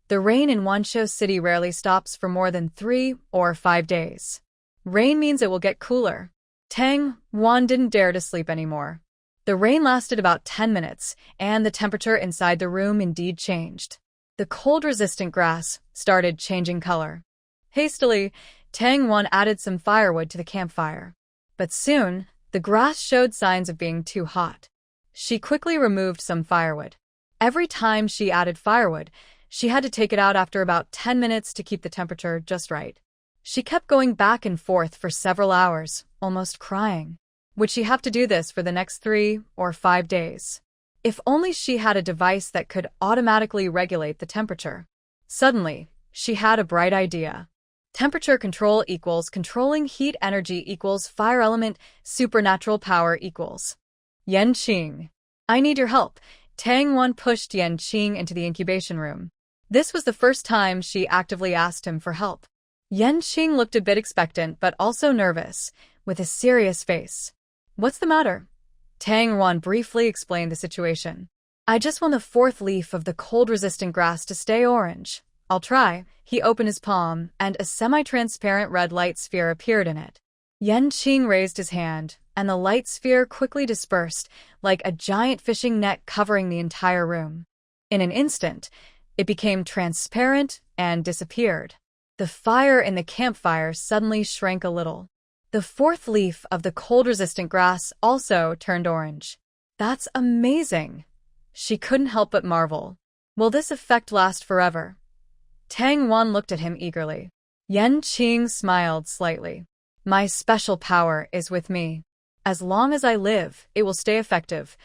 The rain in Wanshou City rarely stops for more than 3 or 5 days. Rain means it will get cooler. Tang Wan didn't dare to sleep anymore. The rain lasted about 10 minutes, and the temperature inside the room indeed changed. The cold-resistant grass started changing color. Hastily, Tang Wan added some firewood to the campfire. But soon, the grass showed signs of being too hot. She quickly removed some firewood. Every time she added firewood, she had to take it out after about 10 minutes to keep the temperature just right. She kept going back and forth for several hours, almost crying. Would she have to do this for the next 3 or 5 days? If only she had a device that could automatically regulate the temperature. Suddenly, she had a bright idea. Temperature control equals controlling heat energy equals fire element supernatural power equals. Yanqing. I need your help. Tang Wan pushed Yanqing into the incubation room. This was the first time she actively asked him for help. Yanqing looked a bit expectant but also nervous, with a serious face. What's the matter? Tang Wan briefly explained the situation. I just want the 4th leaf of the cold-resistant grass to stay orange. I'll try. He opened his palm, and a semi-transparent red light sphere appeared in it. Yanqing raised his hand, and the light sphere quickly dispersed, like a giant fishing net covering the entire room. In an instant, it became transparent and disappeared. The fire in the campfire suddenly shrank a little. The 4th leaf of the cold-resistant grass also turned orange. That's amazing! She couldn't help but marvel. Will this effect last forever? Tang Wan looked at him eagerly. Yanqing smiled slightly. My special power is with me. As long as I live, it will stay effective.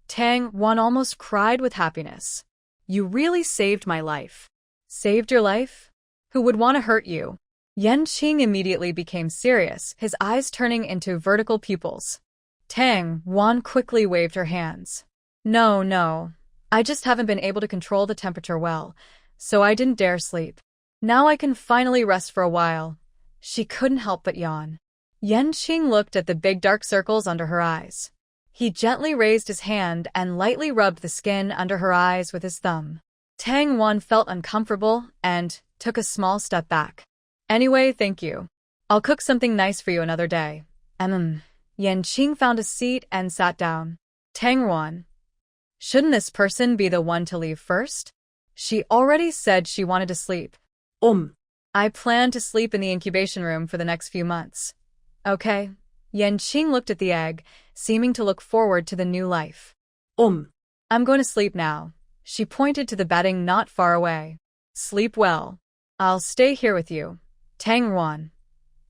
Tang Wan almost cried with happiness. You really saved my life. Saved your life? Who would want to hurt you? Yanqing immediately became serious, his eyes turning into vertical pupils. Tang Wan quickly waved her hands. No. I just haven't been able to control the temperature well, so I didn't dare sleep. Now I can finally rest for a while. She couldn't help but yawn. Yanqing looked at the big dark circles under her eyes. He gently raised his hand and lightly rubbed the skin under her eyes with his thumb. Tang Wan felt uncomfortable and took a small step back. Anyway, thank you. I'll cook something nice for you another day. Yanqing found a seat and sat down. Tang Wan. Shouldn't this person be the one to leave first? She already said she wanted to sleep. I plan to sleep in the incubation room for the next few months. Okay. Yanqing looked at the egg, seeming to look forward to the new life. I'm going to sleep now. She pointed to the bedding not far away. Sleep well. I'll stay here with you. Tang Wan.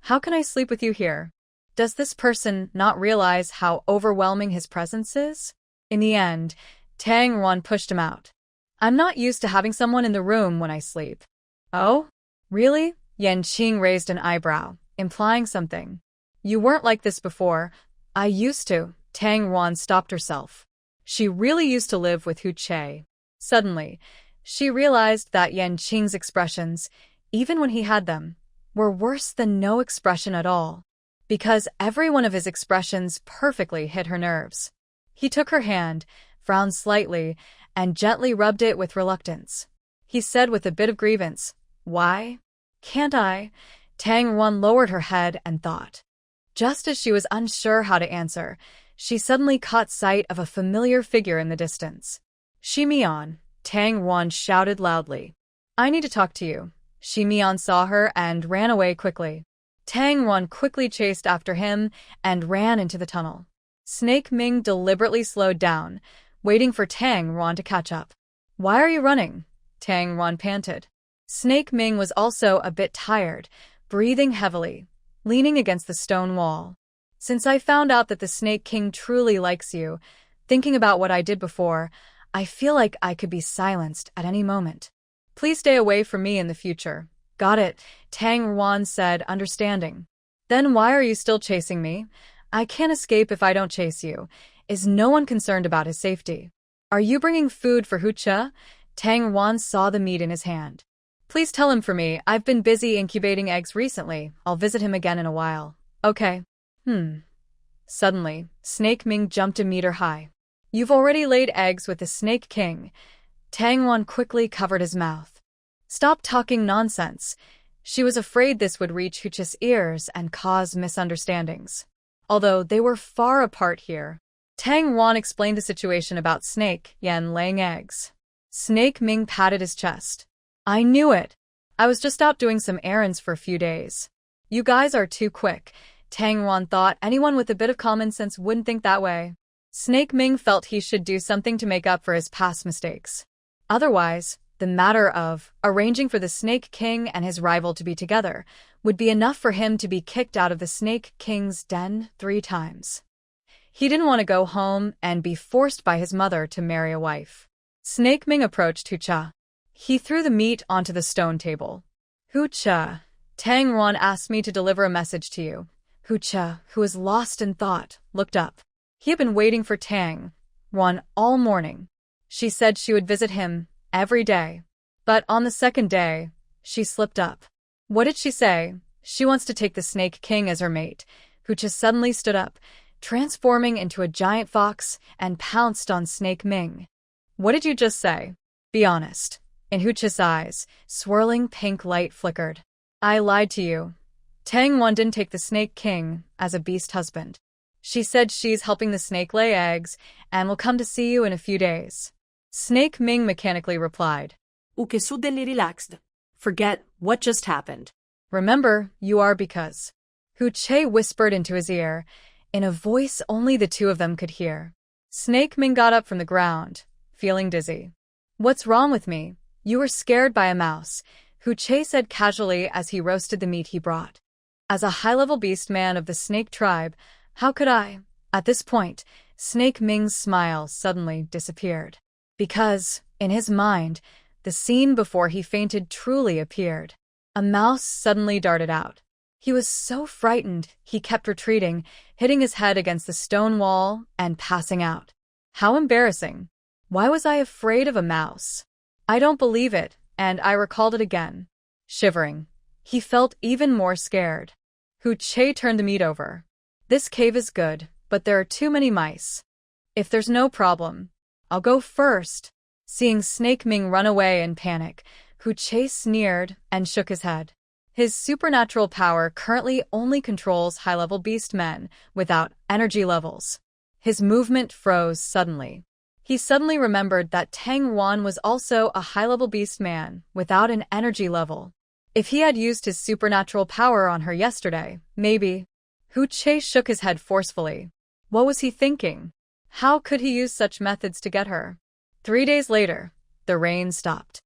How can I sleep with you here? Does this person not realize how overwhelming his presence is? In the end, Tang Wan pushed him out. I'm not used to having someone in the room when I sleep. Oh? Really? Yanqing raised an eyebrow, implying something. You weren't like this before. I used to. Tang Wan stopped herself. She really used to live with Hu Che. Suddenly, she realized that Yanqing's expressions, even when he had them, were worse than no expression at all, because every one of his expressions perfectly hit her nerves. He took her hand, frowned slightly, and gently rubbed it with reluctance. He said with a bit of grievance, Why? Can't I? Tang Wan lowered her head and thought. Just as she was unsure how to answer, she suddenly caught sight of a familiar figure in the distance. Shimian, Tang Wan shouted loudly. I need to talk to you. Shimian saw her and ran away quickly. Tang Wan quickly chased after him and ran into the tunnel. Snake Ming deliberately slowed down, waiting for Tang Wan to catch up. Why are you running? Tang Wan panted. Snake Ming was also a bit tired, breathing heavily, leaning against the stone wall. Since I found out that the Snake King truly likes you, thinking about what I did before, I feel like I could be silenced at any moment. Please stay away from me in the future. Got it, Tang Wan said, understanding. Then why are you still chasing me? I can't escape if I don't chase you. Is no one concerned about his safety? Are you bringing food for Hu Che? Tang Wan saw the meat in his hand. Please tell him for me. I've been busy incubating eggs recently. I'll visit him again in a while. Okay. Suddenly, Snake Ming jumped a meter high. You've already laid eggs with the Snake King. Tang Wan quickly covered his mouth. Stop talking nonsense. She was afraid this would reach Huche's ears and cause misunderstandings. Although they were far apart here. Tang Wan explained the situation about Snake Yen laying eggs. Snake Ming patted his chest. I knew it. I was just out doing some errands for a few days. You guys are too quick. Tang Wan thought anyone with a bit of common sense wouldn't think that way. Snake Ming felt he should do something to make up for his past mistakes. Otherwise, the matter of arranging for the Snake King and his rival to be together would be enough for him to be kicked out of the Snake King's den 3 times. He didn't want to go home and be forced by his mother to marry a wife. Snake Ming approached Hucha. He threw the meat onto the stone table. Hucha, Tang Wan asked me to deliver a message to you. Hucha, who was lost in thought, looked up. He had been waiting for Tang Wan all morning. She said she would visit him every day. But on the second day, she slipped up. What did she say? She wants to take the Snake King as her mate. Hucha suddenly stood up, transforming into a giant fox, and pounced on Snake Ming. What did you just say? Be honest. In Hucha's eyes, swirling pink light flickered. I lied to you. Tang Wan didn't take the Snake King as a beast husband. She said she's helping the snake lay eggs and will come to see you in a few days. Snake Ming mechanically replied. O que su deli relaxed. Forget what just happened. Remember, you are because. Hu Che whispered into his ear, in a voice only the two of them could hear. Snake Ming got up from the ground, feeling dizzy. What's wrong with me? You were scared by a mouse, Hu Che said casually as he roasted the meat he brought. As a high-level beast man of the snake tribe, how could I? At this point, Snake Ming's smile suddenly disappeared. Because, in his mind, the scene before he fainted truly appeared. A mouse suddenly darted out. He was so frightened, he kept retreating, hitting his head against the stone wall and passing out. How embarrassing. Why was I afraid of a mouse? I don't believe it, and I recalled it again. Shivering, he felt even more scared. Hu Che turned the meat over. This cave is good, but there are too many mice. If there's no problem, I'll go first. Seeing Snake Ming run away in panic, Hu Che sneered and shook his head. His supernatural power currently only controls high-level beast men without energy levels. His movement froze suddenly. He suddenly remembered that Tang Wan was also a high-level beast man without an energy level. If he had used his supernatural power on her yesterday, maybe. Hu Che shook his head forcefully. What was he thinking? How could he use such methods to get her? 3 days later, the rain stopped.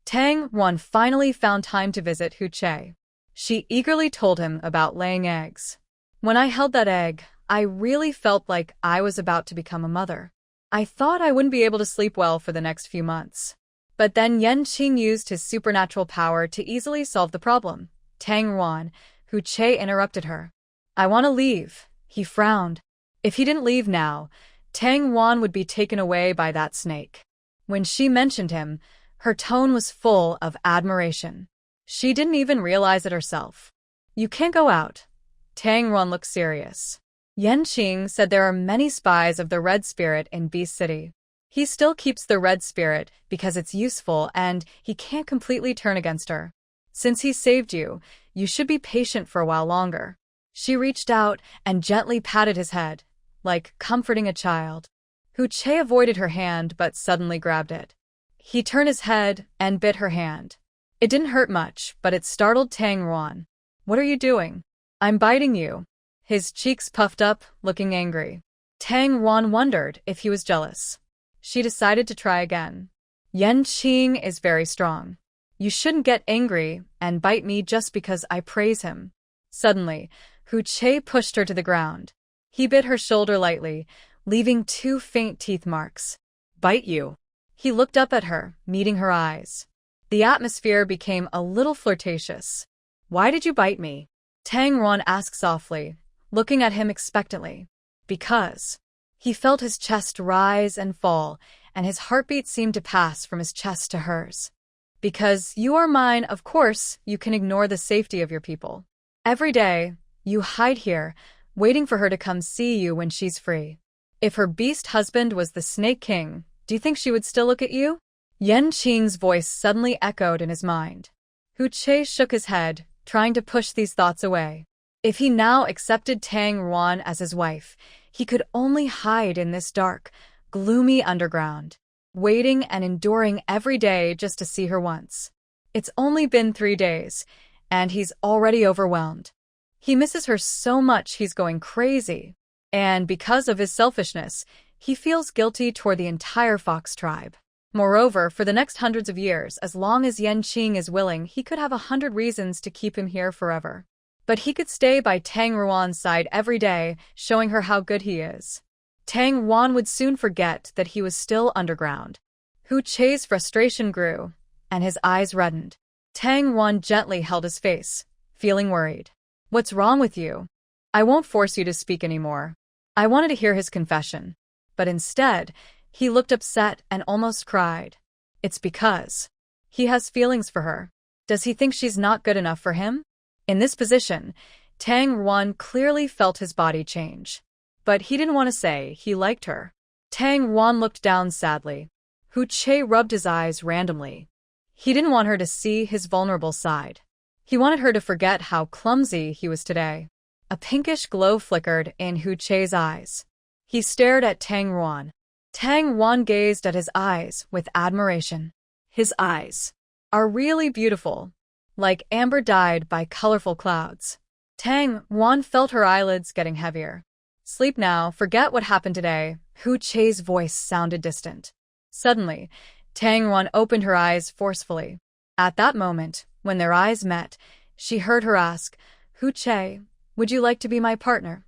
Tang Wan finally found time to visit Hu Che. She eagerly told him about laying eggs. When I held that egg, I really felt like I was about to become a mother. I thought I wouldn't be able to sleep well for the next few months. But then Yanqing used his supernatural power to easily solve the problem. Tang Wan, Hu Che interrupted her. I want to leave. He frowned. If he didn't leave now, Tang Wan would be taken away by that snake. When she mentioned him, her tone was full of admiration. She didn't even realize it herself. You can't go out. Tang Wan looked serious. Yanqing said there are many spies of the Red Spirit in Beast City. He still keeps the Red Spirit because it's useful and he can't completely turn against her. Since he saved you, you should be patient for a while longer. She reached out and gently patted his head, like comforting a child. Hu Che avoided her hand but suddenly grabbed it. He turned his head and bit her hand. It didn't hurt much, but it startled Tang Wan. What are you doing? I'm biting you. His cheeks puffed up, looking angry. Tang Wan wondered if he was jealous. She decided to try again. Yanqing is very strong. You shouldn't get angry and bite me just because I praise him. Suddenly, Hu Che pushed her to the ground. He bit her shoulder lightly, leaving 2 faint teeth marks. Bite you? He looked up at her, meeting her eyes. The atmosphere became a little flirtatious. Why did you bite me? Tang Wan asked softly, looking at him expectantly. Because. He felt his chest rise and fall, and his heartbeat seemed to pass from his chest to hers. Because you are mine, of course, you can ignore the safety of your people. Every day, you hide here, waiting for her to come see you when she's free. If her beast husband was the Snake King, do you think she would still look at you? Yanqing's voice suddenly echoed in his mind. Hu Che shook his head, trying to push these thoughts away. If he now accepted Tang Ruan as his wife, he could only hide in this dark, gloomy underground, waiting and enduring every day just to see her once. It's only been 3 days, and he's already overwhelmed. He misses her so much he's going crazy. And because of his selfishness, he feels guilty toward the entire fox tribe. Moreover, for the next hundreds of years, as long as Yanqing is willing, he could have 100 reasons to keep him here forever. But he could stay by Tang Ruan's side every day, showing her how good he is. Tang Ruan would soon forget that he was still underground. Hu Che's frustration grew, and his eyes reddened. Tang Ruan gently held his face, feeling worried. What's wrong with you? I won't force you to speak anymore. I wanted to hear his confession. But instead, he looked upset and almost cried. It's because he has feelings for her. Does he think she's not good enough for him? In this position, Tang Ruan clearly felt his body change. But he didn't want to say he liked her. Tang Ruan looked down sadly. Hu Che rubbed his eyes randomly. He didn't want her to see his vulnerable side. He wanted her to forget how clumsy he was today. A pinkish glow flickered in Hu Che's eyes. He stared at Tang Ruan. Tang Ruan gazed at his eyes with admiration. His eyes are really beautiful, like amber dyed by colorful clouds. Tang Ruan felt her eyelids getting heavier. Sleep now, forget what happened today. Hu Che's voice sounded distant. Suddenly, Tang Ruan opened her eyes forcefully. At that moment, when their eyes met, she heard her ask, Hu Che, would you like to be my partner?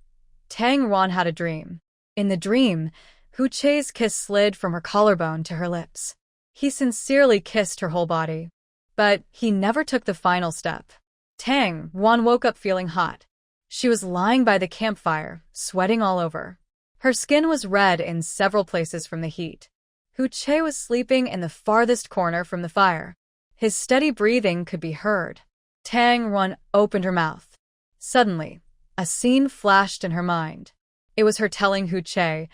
Tang Ruan had a dream. In the dream, Hu Che's kiss slid from her collarbone to her lips. He sincerely kissed her whole body. But he never took the final step. Tang Ruan woke up feeling hot. She was lying by the campfire, sweating all over. Her skin was red in several places from the heat. Hu Che was sleeping in the farthest corner from the fire. His steady breathing could be heard. Tang Ruan opened her mouth. Suddenly, a scene flashed in her mind. It was her telling Hu Che,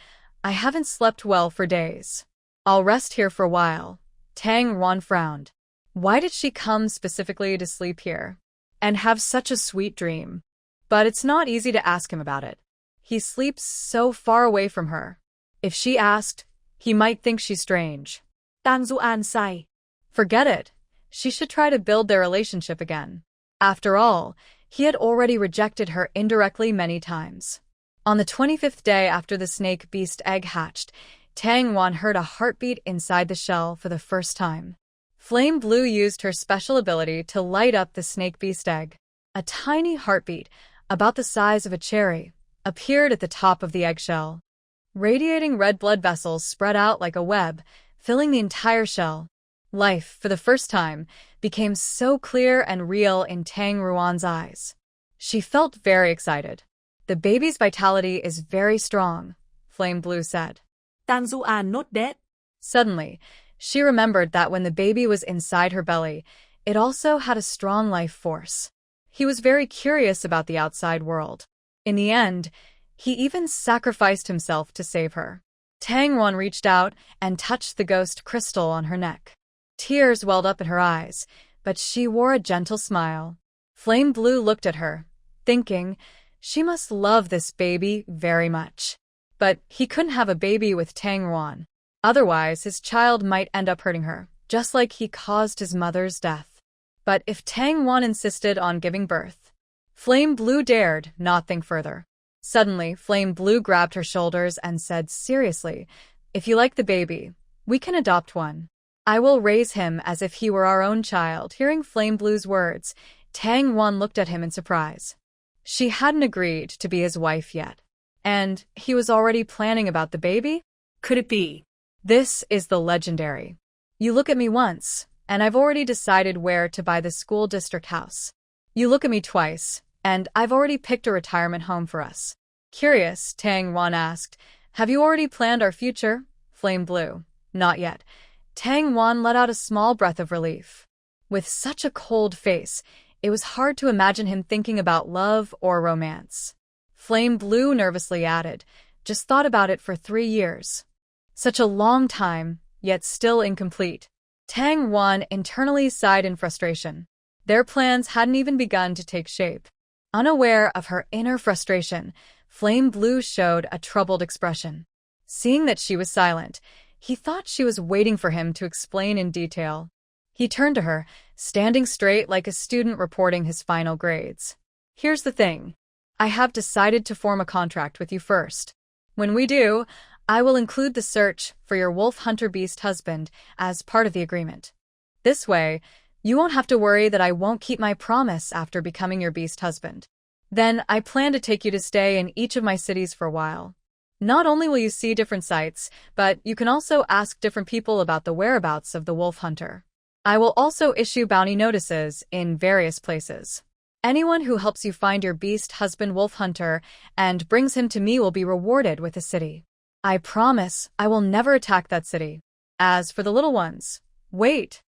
I haven't slept well for days. I'll rest here for a while. Tang Ruan frowned. Why did she come specifically to sleep here? And have such a sweet dream? But it's not easy to ask him about it. He sleeps so far away from her. If she asked, he might think she's strange. Tang Zuan sighed. Forget it. She should try to build their relationship again. After all, he had already rejected her indirectly many times. On the 25th day after the snake beast egg hatched, Tang Ruan heard a heartbeat inside the shell for the first time. Flame Blue used her special ability to light up the snake beast egg. A tiny heartbeat, about the size of a cherry, appeared at the top of the eggshell. Radiating red blood vessels spread out like a web, filling the entire shell. Life, for the first time, became so clear and real in Tang Ruan's eyes. She felt very excited. The baby's vitality is very strong, Flame Blue said. Tang Zuan not dead. Suddenly, she remembered that when the baby was inside her belly, it also had a strong life force. He was very curious about the outside world. In the end, he even sacrificed himself to save her. Tang Ruan reached out and touched the ghost crystal on her neck. Tears welled up in her eyes, but she wore a gentle smile. Flame Blue looked at her, thinking, she must love this baby very much. But he couldn't have a baby with Tang Ruan. Otherwise, his child might end up hurting her, just like he caused his mother's death. But if Tang Ruan insisted on giving birth, Flame Blue dared not think further. Suddenly, Flame Blue grabbed her shoulders and said seriously, if you like the baby, we can adopt one. I will raise him as if he were our own child. Hearing Flame Blue's words, Tang Ruan looked at him in surprise. She hadn't agreed to be his wife yet. And he was already planning about the baby? Could it be? This is the legendary. You look at me once, and I've already decided where to buy the school district house. You look at me twice, and I've already picked a retirement home for us. Curious, Tang Ruan asked, have you already planned our future? Flame Blue, not yet. Tang Ruan let out a small breath of relief. With such a cold face, it was hard to imagine him thinking about love or romance. Flame Blue nervously added, just thought about it for 3 years. Such a long time, yet still incomplete. Tang Wan internally sighed in frustration. Their plans hadn't even begun to take shape. Unaware of her inner frustration, Flame Blue showed a troubled expression. Seeing that she was silent, he thought she was waiting for him to explain in detail. He turned to her, standing straight like a student reporting his final grades. Here's the thing. I have decided to form a contract with you first. When we do, I will include the search for your wolf hunter beast husband as part of the agreement. This way, you won't have to worry that I won't keep my promise after becoming your beast husband. Then I plan to take you to stay in each of my cities for a while. Not only will you see different sights, but you can also ask different people about the whereabouts of the wolf hunter. I will also issue bounty notices in various places. Anyone who helps you find your beast husband wolf hunter and brings him to me will be rewarded with a city. I promise I will never attack that city. As for the little ones, wait.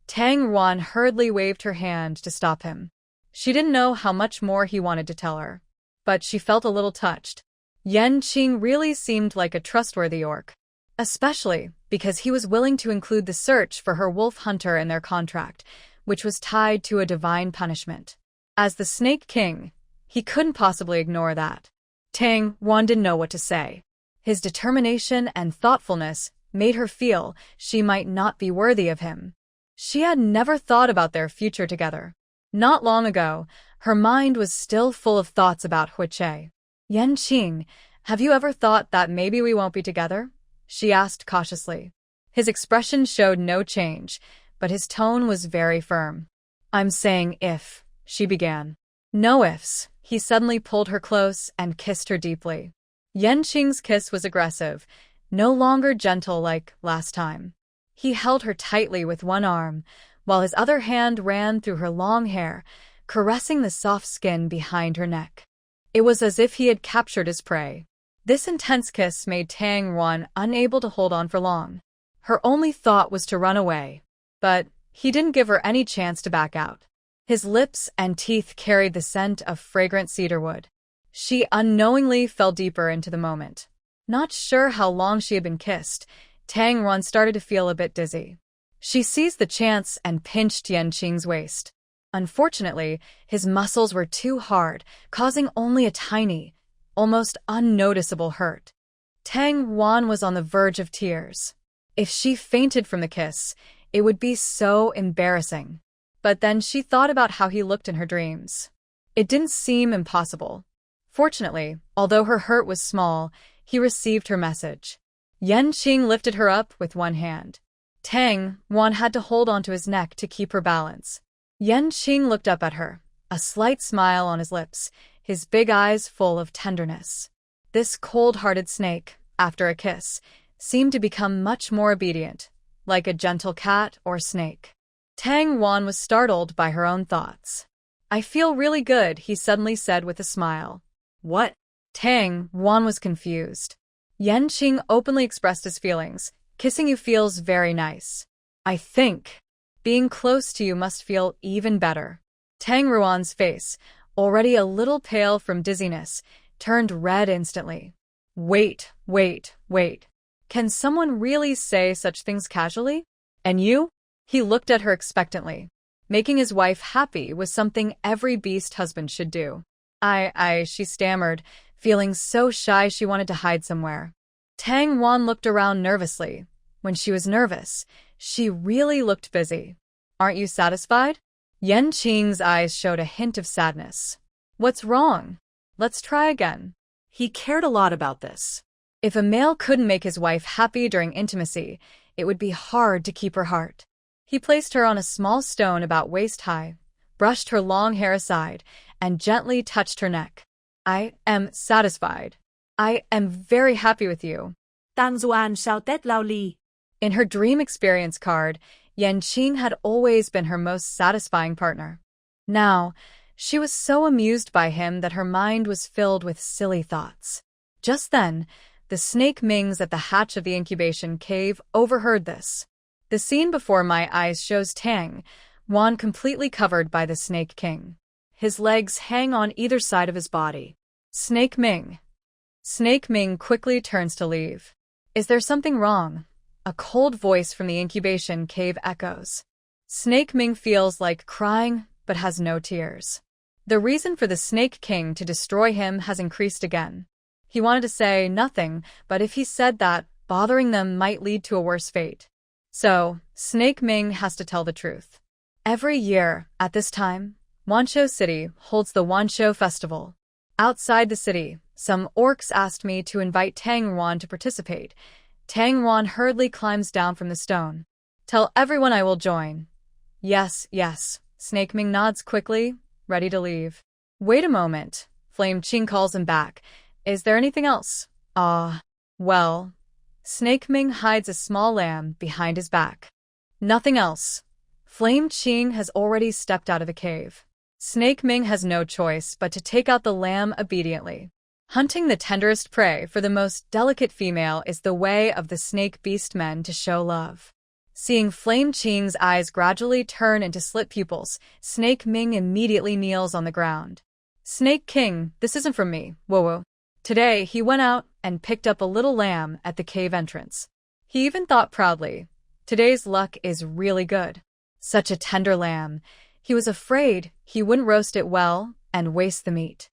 Tang Wan hurriedly waved her hand to stop him. She didn't know how much more he wanted to tell her, but she felt a little touched. Yanqing really seemed like a trustworthy orc, especially because he was willing to include the search for her wolf hunter in their contract, which was tied to a divine punishment. As the Snake King, he couldn't possibly ignore that. Tang Wan didn't know what to say. His determination and thoughtfulness made her feel she might not be worthy of him. She had never thought about their future together. Not long ago, her mind was still full of thoughts about Huiche. Yanqing, have you ever thought that maybe we won't be together? She asked cautiously. His expression showed no change, but his tone was very firm. I'm saying if, she began. No ifs. He suddenly pulled her close and kissed her deeply. Yanqing's kiss was aggressive, no longer gentle like last time. He held her tightly with one arm, while his other hand ran through her long hair, caressing the soft skin behind her neck. It was as if he had captured his prey. This intense kiss made Tang Wan unable to hold on for long. Her only thought was to run away. But he didn't give her any chance to back out. His lips and teeth carried the scent of fragrant cedarwood. She unknowingly fell deeper into the moment. Not sure how long she had been kissed, Tang Wan started to feel a bit dizzy. She seized the chance and pinched Yanqing's waist. Unfortunately, his muscles were too hard, causing only a tiny, almost unnoticeable hurt. Tang Wan was on the verge of tears. If she fainted from the kiss, it would be so embarrassing. But then she thought about how he looked in her dreams. It didn't seem impossible. Fortunately, although her hurt was small, he received her message. Yanqing lifted her up with one hand. Tang Wan had to hold onto his neck to keep her balance. Yanqing looked up at her, a slight smile on his lips, his big eyes full of tenderness. This cold-hearted snake, after a kiss, seemed to become much more obedient, like a gentle cat or snake. Tang Wan was startled by her own thoughts. I feel really good, he suddenly said with a smile. What? Tang Wan was confused. Yanqing openly expressed his feelings. Kissing you feels very nice. I think being close to you must feel even better. Tang Ruan's face, already a little pale from dizziness, turned red instantly. Wait. Can someone really say such things casually? And you? He looked at her expectantly. Making his wife happy was something every beast husband should do. She stammered, feeling so shy she wanted to hide somewhere. Tang Wan looked around nervously. When she was nervous, she really looked busy. Aren't you satisfied? Yanqing's eyes showed a hint of sadness. What's wrong? Let's try again. He cared a lot about this. If a male couldn't make his wife happy during intimacy, it would be hard to keep her heart. He placed her on a small stone about waist-high, brushed her long hair aside, and gently touched her neck. I am satisfied. I am very happy with you. Tang Zuan sao Tết lao li. In her dream experience card, Yanqing had always been her most satisfying partner. Now, she was so amused by him that her mind was filled with silly thoughts. Just then, the snake Mings at the hatch of the incubation cave overheard this. The scene before my eyes shows Tang Wan completely covered by the Snake King. His legs hang on either side of his body. Snake Ming. Snake Ming quickly turns to leave. Is there something wrong? A cold voice from the incubation cave echoes. Snake Ming feels like crying, but has no tears. The reason for the Snake King to destroy him has increased again. He wanted to say nothing, but if he said that, bothering them might lead to a worse fate. So, Snake Ming has to tell the truth. Every year, at this time, Wanshou City holds the Wanshou Festival. Outside the city, some orcs asked me to invite Tang Ruan to participate. Tang Ruan hurriedly climbs down from the stone. Tell everyone I will join. Yes, yes. Snake Ming nods quickly, ready to leave. Wait a moment. Flame Qing calls him back. Is there anything else? Well. Snake Ming hides a small lamb behind his back. Nothing else. Flame Qing has already stepped out of the cave. Snake Ming has no choice but to take out the lamb obediently. Hunting the tenderest prey for the most delicate female is the way of the snake beast men to show love. Seeing Flame Qing's eyes gradually turn into slit pupils, Snake Ming immediately kneels on the ground. Snake King, this isn't from me, woo-woo. Today, he went out and picked up a little lamb at the cave entrance. He even thought proudly, today's luck is really good. Such a tender lamb. He was afraid he wouldn't roast it well and waste the meat.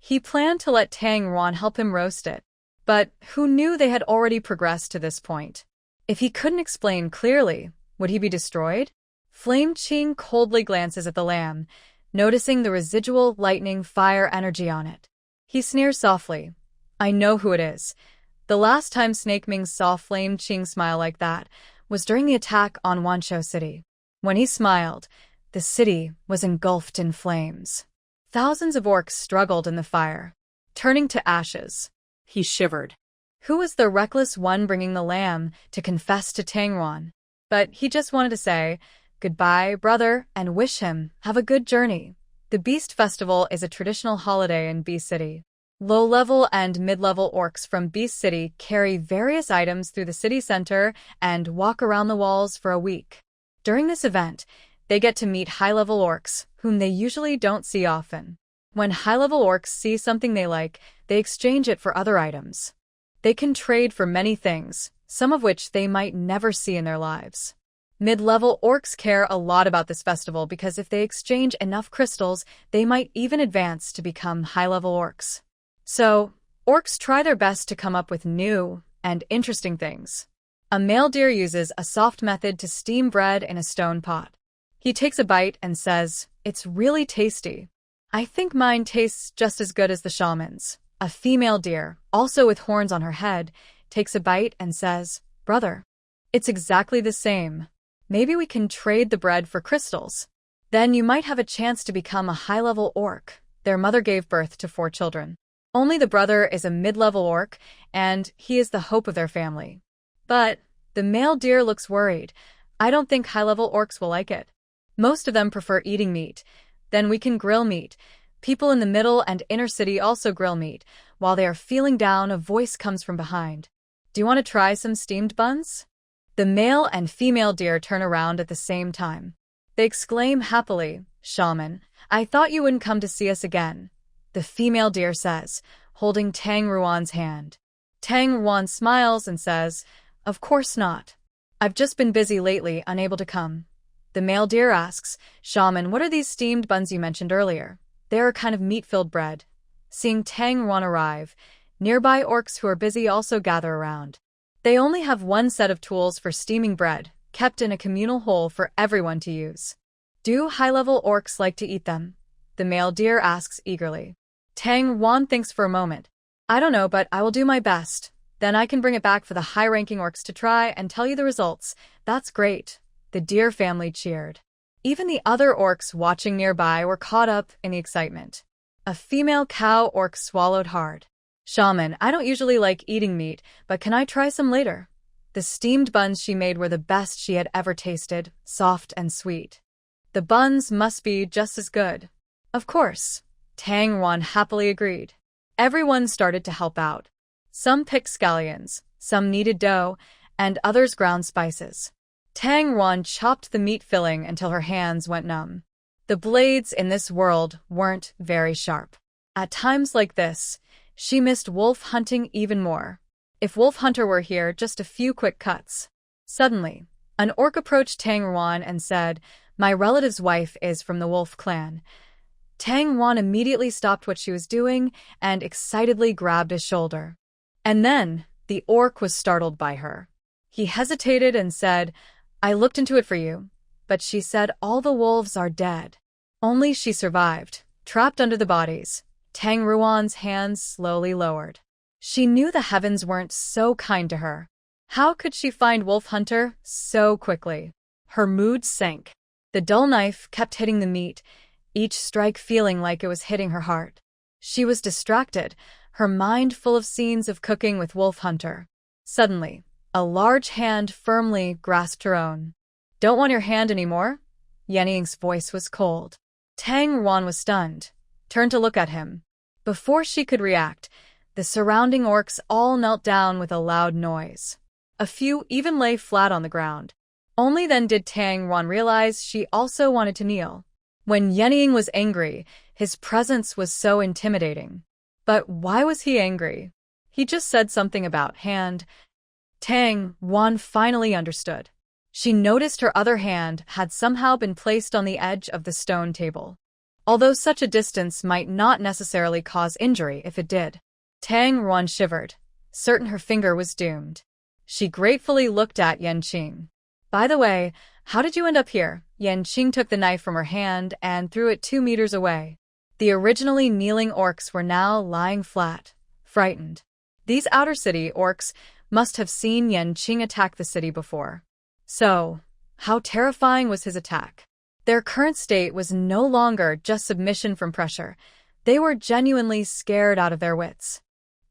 He planned to let Tang Ruan help him roast it, but who knew they had already progressed to this point? If he couldn't explain clearly, would he be destroyed? Flame Qing coldly glances at the lamb, noticing the residual lightning fire energy on it. He sneers softly. I know who it is. The last time Snake Ming saw Flame Qing smile like that was during the attack on Wanshou City. When he smiled, the city was engulfed in flames. Thousands of orcs struggled in the fire, turning to ashes. He shivered. Who was the reckless one bringing the lamb to confess to Tang Ruan? But he just wanted to say, goodbye, brother, and wish him have a good journey. The Beast Festival is a traditional holiday in Beast City. Low-level and mid-level orcs from Beast City carry various items through the city center and walk around the walls for a week. During this event, they get to meet high-level orcs, whom they usually don't see often. When high-level orcs see something they like, they exchange it for other items. They can trade for many things, some of which they might never see in their lives. Mid-level orcs care a lot about this festival because if they exchange enough crystals, they might even advance to become high-level orcs. So, orcs try their best to come up with new and interesting things. A male deer uses a soft method to steam bread in a stone pot. He takes a bite and says, it's really tasty. I think mine tastes just as good as the shaman's. A female deer, also with horns on her head, takes a bite and says, brother, it's exactly the same. Maybe we can trade the bread for crystals. Then you might have a chance to become a high-level orc. Their mother gave birth to 4 children. Only the brother is a mid-level orc, and he is the hope of their family. But the male deer looks worried. I don't think high-level orcs will like it. Most of them prefer eating meat. Then we can grill meat. People in the middle and inner city also grill meat. While they are feeling down, a voice comes from behind. Do you want to try some steamed buns? The male and female deer turn around at the same time. They exclaim happily, Shaman, I thought you wouldn't come to see us again. The female deer says, holding Tang Ruan's hand. Tang Ruan smiles and says, of course not. I've just been busy lately, unable to come. The male deer asks, Shaman, what are these steamed buns you mentioned earlier? They are a kind of meat-filled bread. Seeing Tang Ruan arrive, nearby orcs who are busy also gather around. They only have one set of tools for steaming bread, kept in a communal hole for everyone to use. Do high-level orcs like to eat them? The male deer asks eagerly. Tang Ruan thinks for a moment. I don't know, but I will do my best. Then I can bring it back for the high-ranking orcs to try and tell you the results. That's great. The deer family cheered. Even the other orcs watching nearby were caught up in the excitement. A female cow orc swallowed hard. Shaman, I don't usually like eating meat, but can I try some later? The steamed buns she made were the best she had ever tasted, soft and sweet. The buns must be just as good. Of course. Tang Ruan happily agreed. Everyone started to help out. Some picked scallions, some kneaded dough, and others ground spices. Tang Ruan chopped the meat filling until her hands went numb. The blades in this world weren't very sharp. At times like this, she missed wolf hunting even more. If Wolf Hunter were here, just a few quick cuts. Suddenly, an orc approached Tang Ruan and said, "My relative's wife is from the Wolf clan." Tang Ruan immediately stopped what she was doing and excitedly grabbed his shoulder. And then, the orc was startled by her. He hesitated and said, "I looked into it for you, but she said all the wolves are dead. Only she survived, trapped under the bodies." Tang Ruan's hands slowly lowered. She knew the heavens weren't so kind to her. How could she find Wolf Hunter so quickly? Her mood sank. The dull knife kept hitting the meat, each strike feeling like it was hitting her heart. She was distracted, her mind full of scenes of cooking with Wolf Hunter. Suddenly, a large hand firmly grasped her own. "Don't want your hand anymore?" Yanying's voice was cold. Tang Ruan was stunned, turned to look at him. Before she could react, the surrounding orcs all knelt down with a loud noise. A few even lay flat on the ground. Only then did Tang Ruan realize she also wanted to kneel. When Yanying was angry, his presence was so intimidating. But why was he angry? He just said something about hand. Tang Ruan finally understood. She noticed her other hand had somehow been placed on the edge of the stone table. Although such a distance might not necessarily cause injury if it did. Tang Ruan shivered, certain her finger was doomed. She gratefully looked at Yanqing. "By the way, how did you end up here?" Yanqing took the knife from her hand and threw it 2 meters away. The originally kneeling orcs were now lying flat, frightened. These outer city orcs must have seen Yanqing attack the city before. So, how terrifying was his attack? Their current state was no longer just submission from pressure. They were genuinely scared out of their wits.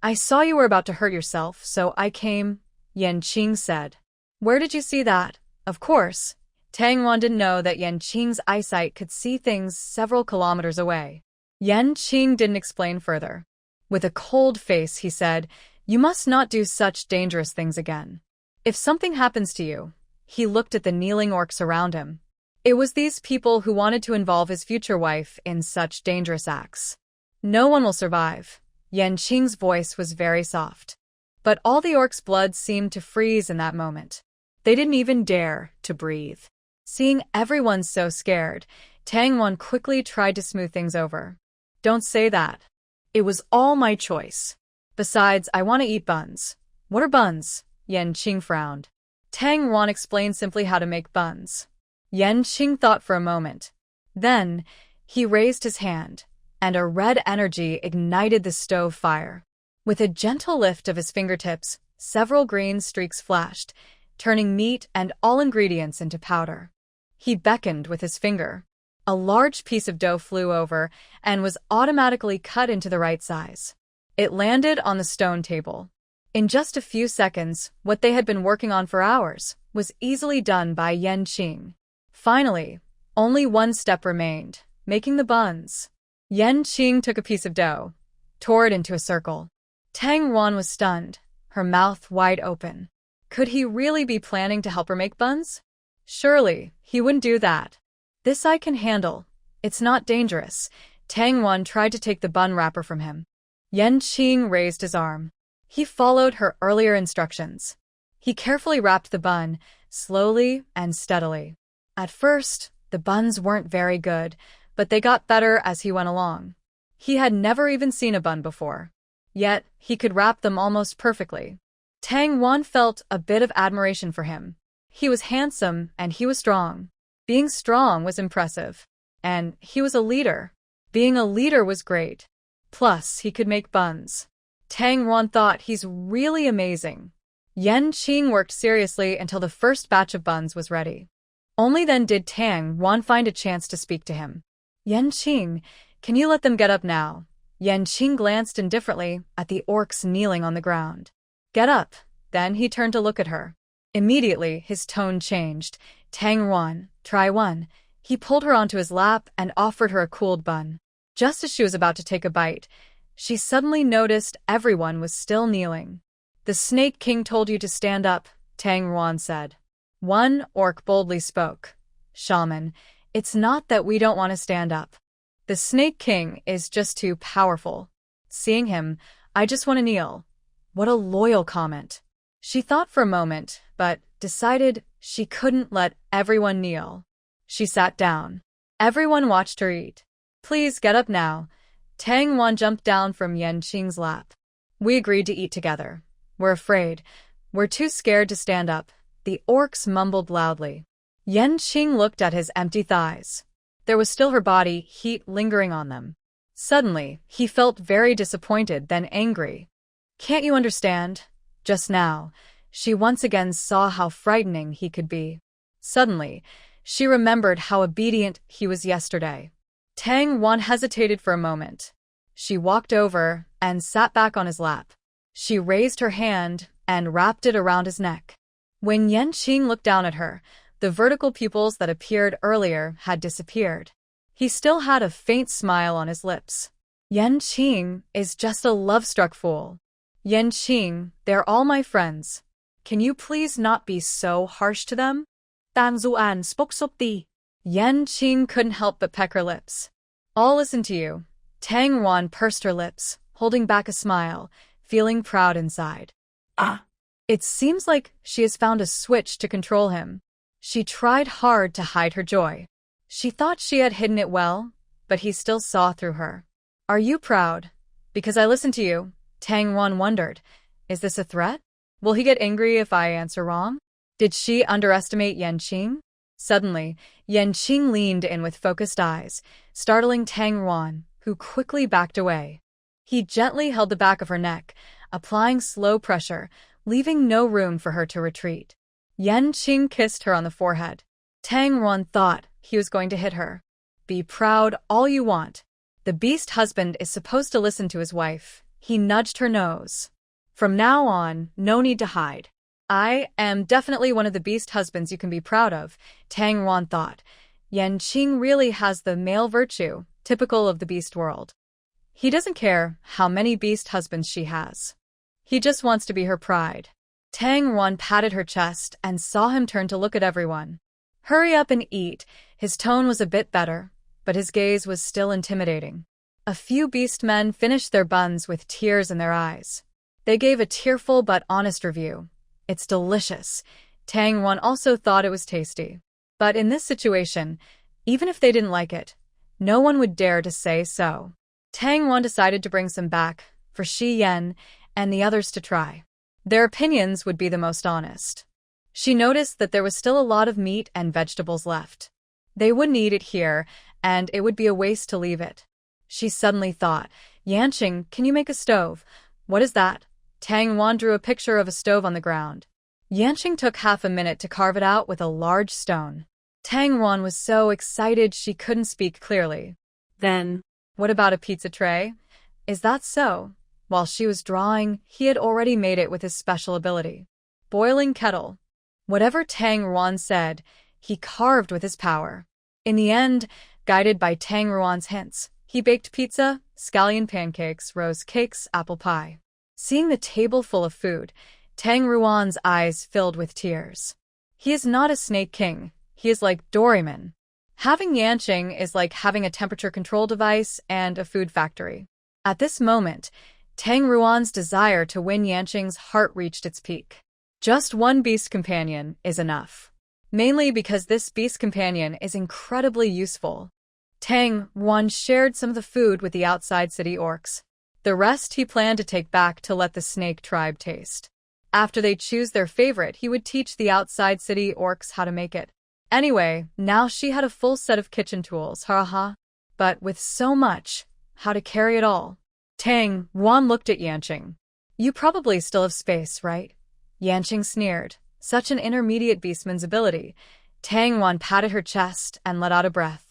"I saw you were about to hurt yourself, so I came," Yanqing said. "Where did you see that?" Of course, Tang Ruan didn't know that Yanqing's eyesight could see things several kilometers away. Yanqing didn't explain further. With a cold face, he said, "You must not do such dangerous things again. If something happens to you," he looked at the kneeling orcs around him. It was these people who wanted to involve his future wife in such dangerous acts. "No one will survive." Yanqing's voice was very soft. But all the orcs' blood seemed to freeze in that moment. They didn't even dare to breathe. Seeing everyone so scared, Tang Ruan quickly tried to smooth things over. "Don't say that. It was all my choice. Besides, I want to eat buns." "What are buns?" Yanqing frowned. Tang Ruan explained simply how to make buns. Yanqing thought for a moment. Then, he raised his hand, and a red energy ignited the stove fire. With a gentle lift of his fingertips, several green streaks flashed, turning meat and all ingredients into powder. He beckoned with his finger. A large piece of dough flew over and was automatically cut into the right size. It landed on the stone table. In just a few seconds, what they had been working on for hours was easily done by Yanqing. Finally, only one step remained, making the buns. Yanqing took a piece of dough, tore it into a circle. Tang Ruan was stunned, her mouth wide open. Could he really be planning to help her make buns? Surely, he wouldn't do that. "This I can handle. It's not dangerous." Tang Ruan tried to take the bun wrapper from him. Yanqing raised his arm. He followed her earlier instructions. He carefully wrapped the bun, slowly and steadily. At first, the buns weren't very good, but they got better as he went along. He had never even seen a bun before. Yet, he could wrap them almost perfectly. Tang Ruan felt a bit of admiration for him. He was handsome and he was strong. Being strong was impressive. And he was a leader. Being a leader was great. Plus, he could make buns. Tang Ruan thought, he's really amazing. Yanqing worked seriously until the first batch of buns was ready. Only then did Tang Ruan find a chance to speak to him. "Yanqing, can you let them get up now?" Yanqing glanced indifferently at the orcs kneeling on the ground. "Get up." Then he turned to look at her. Immediately, his tone changed. "Tang Ruan, try one." He pulled her onto his lap and offered her a cooled bun. Just as she was about to take a bite, she suddenly noticed everyone was still kneeling. "The Snake King told you to stand up," Tang Ruan said. One orc boldly spoke. "Shaman, it's not that we don't want to stand up. The Snake King is just too powerful. Seeing him, I just want to kneel." What a loyal comment. She thought for a moment, but decided she couldn't let everyone kneel. She sat down. Everyone watched her eat. Please get up now. Tang Wan jumped down from Yanqing's lap. We agreed to eat together. We're afraid. We're too scared to stand up. The orcs mumbled loudly. Yanqing looked at his empty thighs. There was still her body, heat lingering on them. Suddenly, he felt very disappointed, then angry. Can't you understand? Just now, she once again saw how frightening he could be. Suddenly, she remembered how obedient he was yesterday. Tang Wan hesitated for a moment. She walked over and sat back on his lap. She raised her hand and wrapped it around his neck. When Yanqing looked down at her, the vertical pupils that appeared earlier had disappeared. He still had a faint smile on his lips. Yanqing is just a love-struck fool. Yanqing, they're all my friends. Can you please not be so harsh to them? Tang Zuan spoke softly. Yanqing couldn't help but peck her lips. I'll listen to you. Tang Wan pursed her lips, holding back a smile, feeling proud inside. It seems like she has found a switch to control him. She tried hard to hide her joy. She thought she had hidden it well, but he still saw through her. Are you proud? Because I listened to you, Tang Wan wondered. Is this a threat? Will he get angry if I answer wrong? Did she underestimate Yanqing? Suddenly, Yanqing leaned in with focused eyes, startling Tang Wan, who quickly backed away. He gently held the back of her neck, applying slow pressure, leaving no room for her to retreat. Yanqing kissed her on the forehead. Tang Wan thought he was going to hit her. Be proud all you want. The beast husband is supposed to listen to his wife. He nudged her nose. From now on, no need to hide. I am definitely one of the beast husbands you can be proud of, Tang Wan thought. Yanqing really has the male virtue, typical of the beast world. He doesn't care how many beast husbands she has. He just wants to be her pride. Tang Wan patted her chest and saw him turn to look at everyone. Hurry up and eat. His tone was a bit better, but his gaze was still intimidating. A few beast men finished their buns with tears in their eyes. They gave a tearful but honest review. It's delicious. Tang Wan also thought it was tasty. But in this situation, even if they didn't like it, no one would dare to say so. Tang Wan decided to bring some back for Shi Yan and the others to try. Their opinions would be the most honest. She noticed that there was still a lot of meat and vegetables left. They wouldn't eat it here, and it would be a waste to leave it. She suddenly thought, Yanqing, can you make a stove? What is that? Tang Wan drew a picture of a stove on the ground. Yanqing took half a minute to carve it out with a large stone. Tang Wan was so excited she couldn't speak clearly. Then, what about a pizza tray? Is that so? While she was drawing, he had already made it with his special ability. Boiling kettle. Whatever Tang Wan said, he carved with his power. In the end, guided by Tang Ruan's hints, he baked pizza, scallion pancakes, rose cakes, apple pie. Seeing the table full of food, Tang Ruan's eyes filled with tears. He is not a snake king. He is like Doraemon. Having Yanqing is like having a temperature control device and a food factory. At this moment, Tang Ruan's desire to win Yanqing's heart reached its peak. Just one beast companion is enough. Mainly because this beast companion is incredibly useful. Tang Wan shared some of the food with the outside city orcs. The rest he planned to take back to let the snake tribe taste. After they choose their favorite, he would teach the outside city orcs how to make it. Anyway, now she had a full set of kitchen tools, haha. But with so much, how to carry it all? Tang Wan looked at Yanqing. You probably still have space, right? Yanqing sneered. Such an intermediate beastman's ability. Tang Wan patted her chest and let out a breath.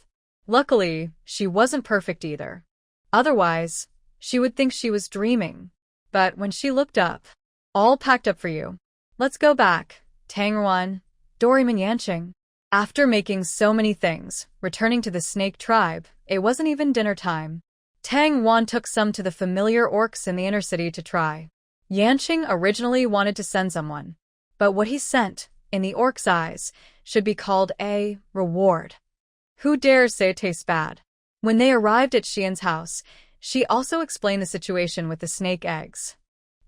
Luckily, she wasn't perfect either. Otherwise, she would think she was dreaming. But when she looked up, all packed up for you. Let's go back. Tang Wan, Doraemon Yanqing. After making so many things, returning to the snake tribe, it wasn't even dinner time. Tang Wan took some to the familiar orcs in the inner city to try. Yanqing originally wanted to send someone, but what he sent, in the orc's eyes, should be called a reward. Who dares say it tastes bad? When they arrived at Xian's house, she also explained the situation with the snake eggs.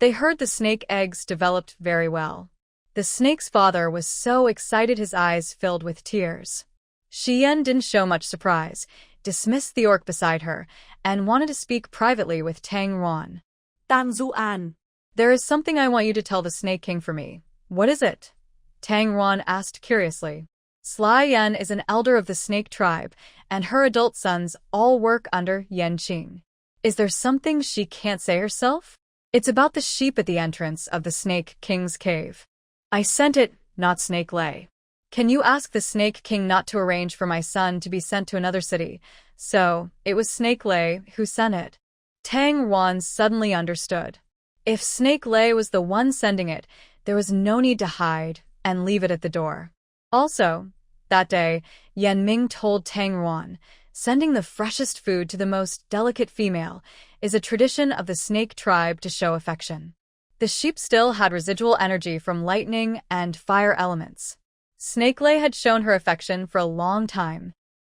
They heard the snake eggs developed very well. The snake's father was so excited his eyes filled with tears. Shi Yan didn't show much surprise, dismissed the orc beside her, and wanted to speak privately with Tang Ruan. Tang Zuan. There is something I want you to tell the Snake King for me. What is it? Tang Ruan asked curiously. Sly Yan is an elder of the snake tribe, and her adult sons all work under Yanqing. Is there something she can't say herself? It's about the sheep at the entrance of the Snake King's cave. I sent it, not Snake Lei. Can you ask the Snake King not to arrange for my son to be sent to another city? So, it was Snake Lei who sent it. Tang Ruan suddenly understood. If Snake Lei was the one sending it, there was no need to hide and leave it at the door. Also, that day, Yan Ming told Tang Ruan, sending the freshest food to the most delicate female is a tradition of the snake tribe to show affection. The sheep still had residual energy from lightning and fire elements. Snake Lei had shown her affection for a long time.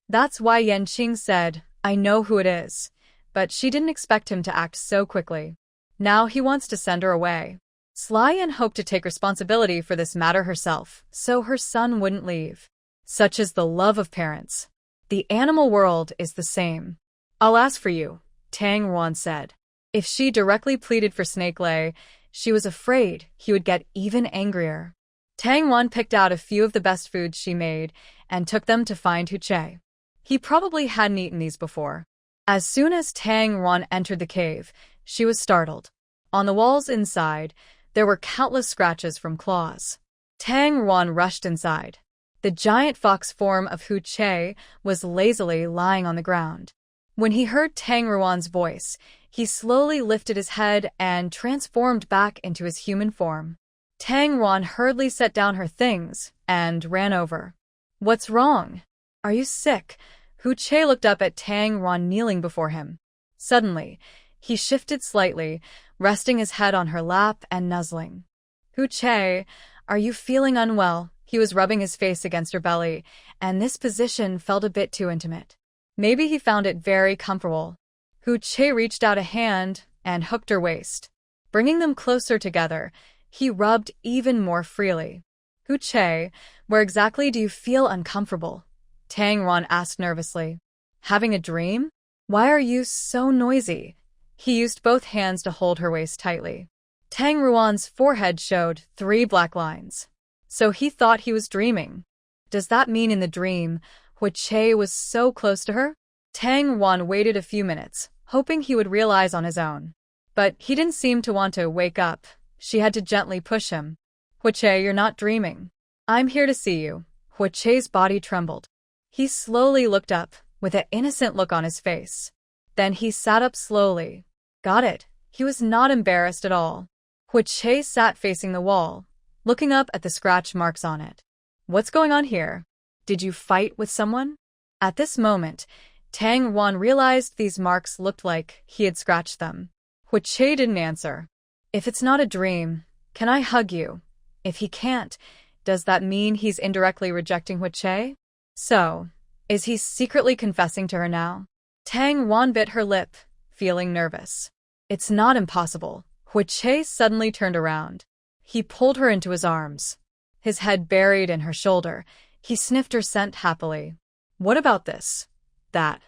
That's why Yanqing said, I know who it is, but she didn't expect him to act so quickly. Now he wants to send her away. Sly Yan hoped to take responsibility for this matter herself, so her son wouldn't leave. Such is the love of parents. The animal world is the same. I'll ask for you, Tang Ruan said. If she directly pleaded for Snake Lei, she was afraid he would get even angrier. Tang Ruan picked out a few of the best foods she made and took them to find Hu Che. He probably hadn't eaten these before. As soon as Tang Ruan entered the cave, she was startled. On the walls inside, there were countless scratches from claws. Tang Ruan rushed inside. The giant fox form of Hu Che was lazily lying on the ground. When he heard Tang Ruan's voice, he slowly lifted his head and transformed back into his human form. Tang Ruan hurriedly set down her things and ran over. What's wrong? Are you sick? Hu Che looked up at Tang Ruan kneeling before him. Suddenly, he shifted slightly, resting his head on her lap and nuzzling. Hu Che, are you feeling unwell? He was rubbing his face against her belly, and this position felt a bit too intimate. Maybe he found it very comfortable. Hu Che reached out a hand and hooked her waist. Bringing them closer together, he rubbed even more freely. Hu Che, where exactly do you feel uncomfortable? Tang Ruan asked nervously. Having a dream? Why are you so noisy? He used both hands to hold her waist tightly. Tang Ruan's forehead showed 3 black lines. So he thought he was dreaming. Does that mean in the dream, Hu Che was so close to her? Tang Ruan waited a few minutes, hoping he would realize on his own. But he didn't seem to want to wake up. She had to gently push him. Hu Che, you're not dreaming. I'm here to see you. Hu Che's body trembled. He slowly looked up, with an innocent look on his face. Then he sat up slowly. Got it. He was not embarrassed at all. Hu Che sat facing the wall, looking up at the scratch marks on it. What's going on here? Did you fight with someone? At this moment, Tang Ruan realized these marks looked like he had scratched them. Hu Che didn't answer. If it's not a dream, can I hug you? If he can't, does that mean he's indirectly rejecting Hu Che? So, is he secretly confessing to her now? Tang Ruan bit her lip, feeling nervous. It's not impossible. Hu Che suddenly turned around. He pulled her into his arms. His head buried in her shoulder, he sniffed her scent happily. What about this? That.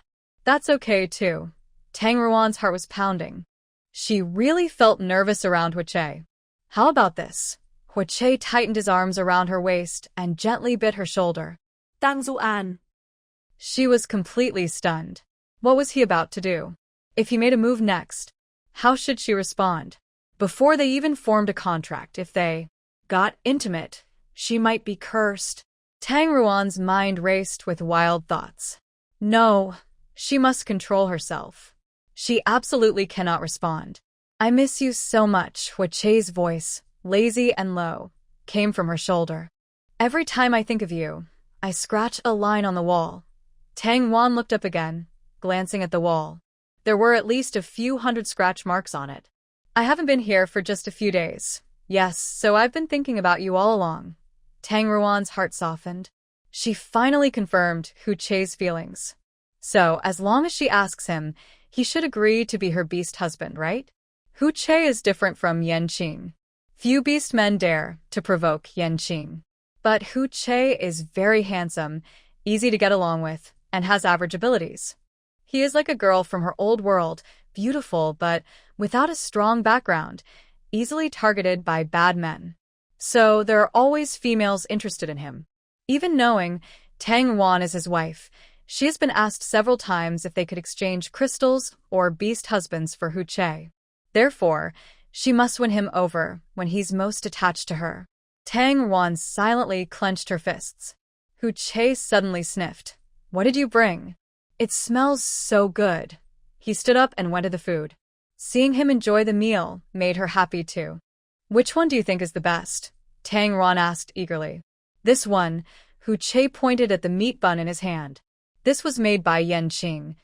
That's okay too. Tang Ruan's heart was pounding. She really felt nervous around Hu Che. How about this? Hu Che tightened his arms around her waist and gently bit her shoulder. Tang Zuan. She was completely stunned. What was he about to do? If he made a move next, how should she respond? Before they even formed a contract, if they got intimate, she might be cursed. Tang Ruan's mind raced with wild thoughts. No, she must control herself. She absolutely cannot respond. I miss you so much, Hu Che's voice, lazy and low, came from her shoulder. Every time I think of you, I scratch a line on the wall. Tang Ruan looked up again, glancing at the wall. There were at least a few hundred scratch marks on it. I haven't been here for just a few days. Yes, so I've been thinking about you all along. Tang Ruan's heart softened. She finally confirmed Hu Che's feelings. So, as long as she asks him, he should agree to be her beast husband, right? Hu Che is different from Yanqing. Few beast men dare to provoke Yanqing. But Hu Che is very handsome, easy to get along with, and has average abilities. He is like a girl from her old world, beautiful but without a strong background, easily targeted by bad men. So there are always females interested in him. Even knowing Tang Yuan is his wife, she has been asked several times if they could exchange crystals or beast husbands for Hu Che. Therefore, she must win him over when he's most attached to her. Tang Yuan silently clenched her fists. Hu Che suddenly sniffed. "What did you bring? It smells so good." He stood up and went to the food. Seeing him enjoy the meal made her happy too. "Which one do you think is the best?" Tang Yuan asked eagerly. "This one." Hu Che pointed at the meat bun in his hand. This was made by Yanqing.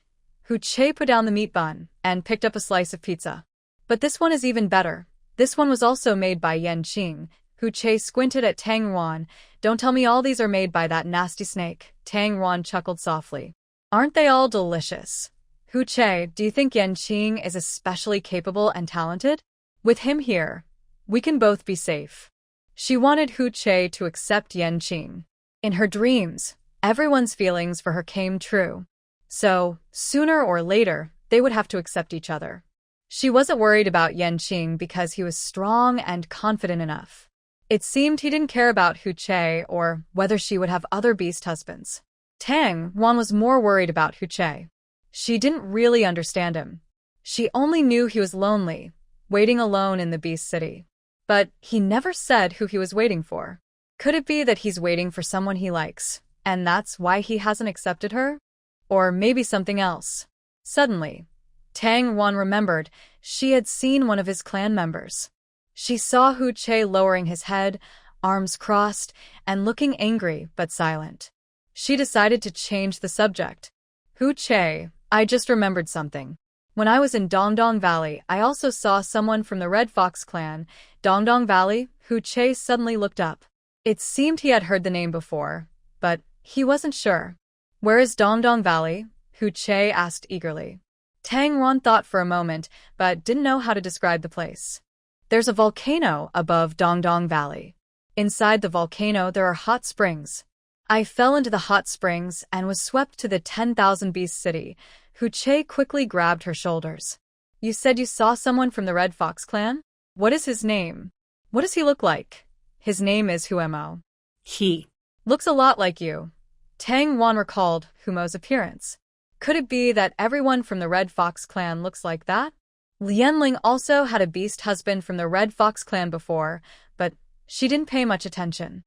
Hu Che put down the meat bun and picked up a slice of pizza. "But this one is even better. This one was also made by Yanqing." Hu Che squinted at Tang Yuan. "Don't tell me all these are made by that nasty snake." Tang Yuan chuckled softly. "Aren't they all delicious?" "Hu Che, do you think Yanqing is especially capable and talented? With him here, we can both be safe." She wanted Hu Che to accept Yanqing. In her dreams, everyone's feelings for her came true. So, sooner or later, they would have to accept each other. She wasn't worried about Yanqing because he was strong and confident enough. It seemed he didn't care about Hu Che or whether she would have other beast husbands. Tang Yuan was more worried about Hu Che. She didn't really understand him. She only knew he was lonely, waiting alone in the beast city. But he never said who he was waiting for. Could it be that he's waiting for someone he likes, and that's why he hasn't accepted her? Or maybe something else. Suddenly, Tang Yuan remembered she had seen one of his clan members. She saw Hu Che lowering his head, arms crossed, and looking angry but silent. She decided to change the subject. "Hu Che, I just remembered something. When I was in Dongdong Valley, I also saw someone from the Red Fox clan." Dongdong Valley? Hu Che suddenly looked up. It seemed he had heard the name before, but he wasn't sure. "Where is Dongdong Valley?" Hu Che asked eagerly. Tang Yuan thought for a moment, but didn't know how to describe the place. "There's a volcano above Dongdong Valley. Inside the volcano there are hot springs. I fell into the hot springs and was swept to the 10,000 Beast City." Hu Che quickly grabbed her shoulders. "You said you saw someone from the Red Fox clan? What is his name? What does he look like?" "His name is Huemo. He looks a lot like you." Tang Yuan recalled Humo's appearance. Could it be that everyone from the Red Fox clan looks like that? Lianling also had a beast husband from the Red Fox clan before, but she didn't pay much attention.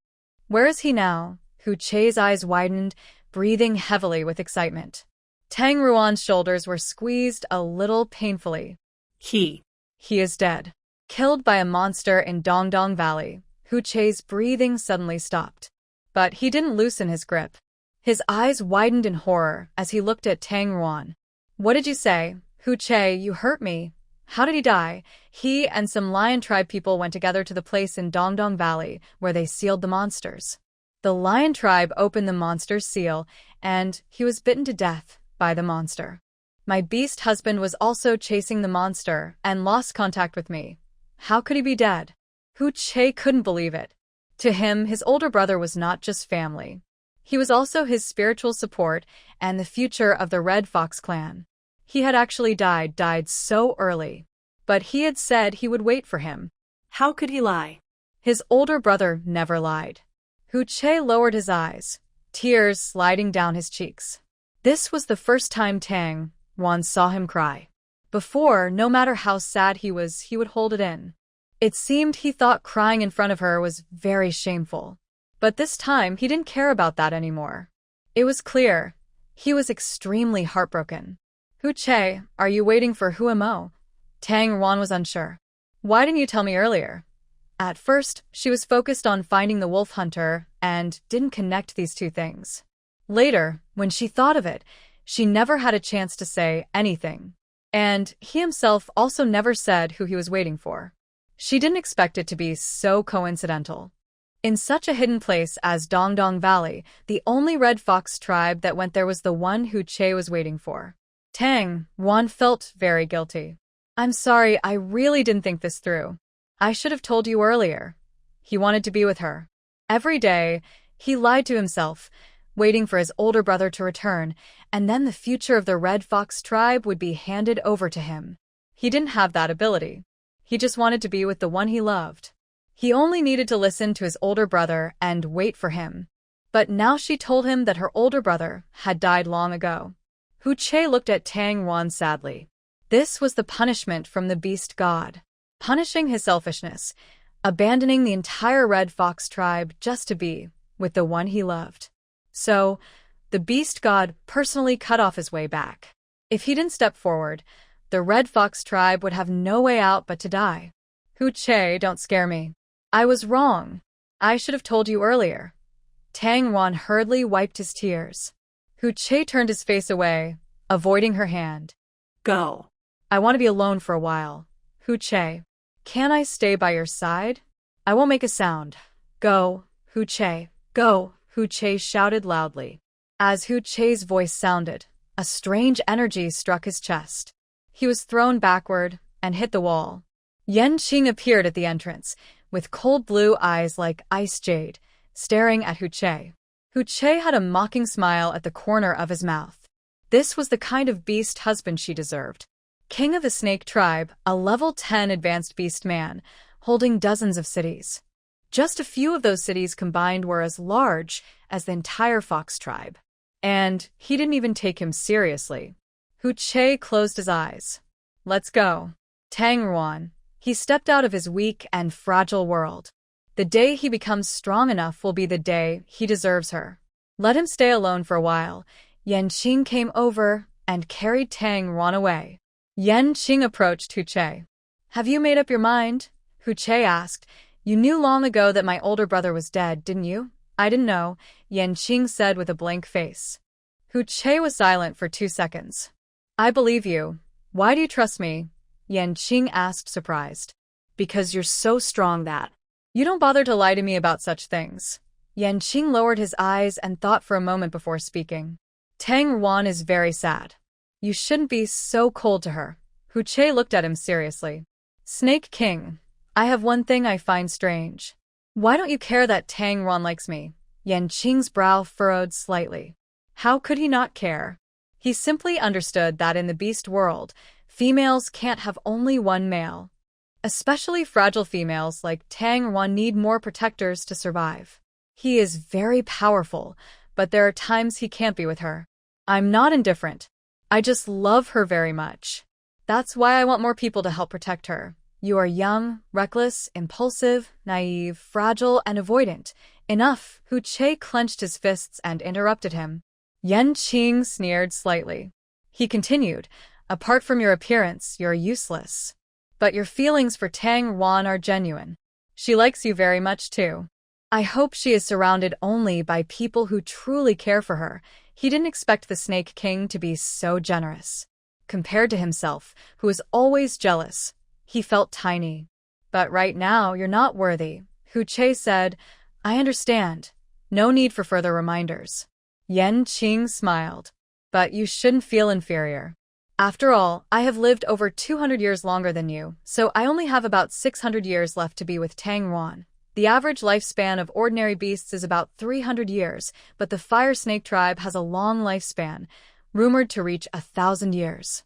"Where is he now?" Hu Che's eyes widened, breathing heavily with excitement. Tang Yuan's shoulders were squeezed a little painfully. He is dead. Killed by a monster in Dongdong Valley." Hu Che's breathing suddenly stopped. But he didn't loosen his grip. His eyes widened in horror as he looked at Tang Yuan. "What did you say? Hu Che, you hurt me. How did he die?" "He and some Lion Tribe people went together to the place in Dongdong Valley where they sealed the monsters. The Lion Tribe opened the monster's seal, and he was bitten to death by the monster. My beast husband was also chasing the monster and lost contact with me. How could he be dead?" Hu Che couldn't believe it. To him, his older brother was not just family. He was also his spiritual support and the future of the Red Fox clan. He had actually died so early. But he had said he would wait for him. How could he lie? His older brother never lied. Hu Che lowered his eyes, tears sliding down his cheeks. This was the first time Tang Yuan saw him cry. Before, no matter how sad he was, he would hold it in. It seemed he thought crying in front of her was very shameful. But this time, he didn't care about that anymore. It was clear. He was extremely heartbroken. "Hu Che, are you waiting for Huemo?" Tang Yuan was unsure. "Why didn't you tell me earlier?" At first, she was focused on finding the wolf hunter and didn't connect these two things. Later, when she thought of it, she never had a chance to say anything. And he himself also never said who he was waiting for. She didn't expect it to be so coincidental. In such a hidden place as Dongdong Valley, the only Red Fox tribe that went there was the one Hu Che was waiting for. Tang Yuan felt very guilty. I'm sorry, I really didn't think this through. I should have told you earlier. He wanted to be with her. Every day, he lied to himself, waiting for his older brother to return, and then the future of the Red Fox tribe would be handed over to him. He didn't have that ability. He just wanted to be with the one he loved. He only needed to listen to his older brother and wait for him. But now she told him that her older brother had died long ago. Hu Che looked at Tang Wan sadly. This was the punishment from the beast god. Punishing his selfishness, abandoning the entire Red Fox tribe just to be with the one he loved. So, the beast god personally cut off his way back. If he didn't step forward, the Red Fox tribe would have no way out but to die. Hu Che, don't scare me. I was wrong. I should have told you earlier. Tang Wan hurriedly wiped his tears. Hu Che turned his face away, avoiding her hand. Go. I want to be alone for a while. Hu Che, can I stay by your side? I won't make a sound. Go, Hu Che, go, Hu Che shouted loudly. As Hu Che's voice sounded, a strange energy struck his chest. He was thrown backward and hit the wall. Yanqing appeared at the entrance, with cold blue eyes like ice jade, staring at Hu Che. Hu Che had a mocking smile at the corner of his mouth. This was the kind of beast husband she deserved. King of the Snake Tribe, a level 10 advanced beast man, holding dozens of cities. Just a few of those cities combined were as large as the entire Fox Tribe. And he didn't even take him seriously. Hu Che closed his eyes. Let's go. Tang Ruan. He stepped out of his weak and fragile world. The day he becomes strong enough will be the day he deserves her. Let him stay alone for a while. Yanqing came over and carried Tang Ruan away. Yanqing approached Hu Che. Have you made up your mind? Hu Che asked. You knew long ago that my older brother was dead, didn't you? I didn't know, Yanqing said with a blank face. Hu Che was silent for 2 seconds. I believe you. Why do you trust me? Yanqing asked, surprised. Because you're so strong that you don't bother to lie to me about such things. Yanqing lowered his eyes and thought for a moment before speaking. Tang Ruan is very sad. You shouldn't be so cold to her. Hu Che looked at him seriously. Snake King, I have one thing I find strange. Why don't you care that Tang Ruan likes me? Yanqing's brow furrowed slightly. How could he not care? He simply understood that in the beast world, females can't have only one male. Especially fragile females like Tang Ruan need more protectors to survive. He is very powerful, but there are times he can't be with her. I'm not indifferent. I just love her very much. That's why I want more people to help protect her. You are young, reckless, impulsive, naive, fragile, and avoidant. Enough. Hu Che clenched his fists and interrupted him. Yanqing sneered slightly. He continued, apart from your appearance, you're useless. But your feelings for Tang Ruan are genuine. She likes you very much too. I hope she is surrounded only by people who truly care for her. He didn't expect the Snake King to be so generous. Compared to himself, who is always jealous, he felt tiny. But right now, you're not worthy, Hu Che said. I understand. No need for further reminders. Yanqing smiled. But you shouldn't feel inferior. After all, I have lived over 200 years longer than you, so I only have about 600 years left to be with Tang Ruan. The average lifespan of ordinary beasts is about 300 years, but the fire snake tribe has a long lifespan, rumored to reach 1,000 years.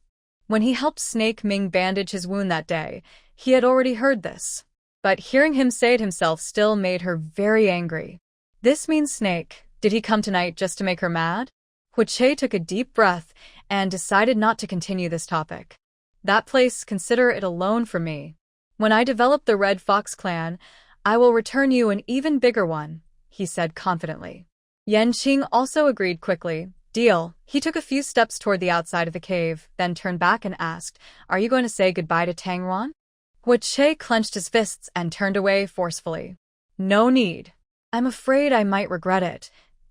When he helped Snake Ming bandage his wound that day, he had already heard this. But hearing him say it himself still made her very angry. This means Snake. Did he come tonight just to make her mad? Hu Che took a deep breath and decided not to continue this topic. That place, consider it a loan from me. When I develop the Red Fox clan, I will return you an even bigger one, he said confidently. Yanqing also agreed quickly. Deal. He took a few steps toward the outside of the cave, then turned back and asked, Are you going to say goodbye to Tang Ruan? Hu Che clenched his fists and turned away forcefully. No need. I'm afraid I might regret it.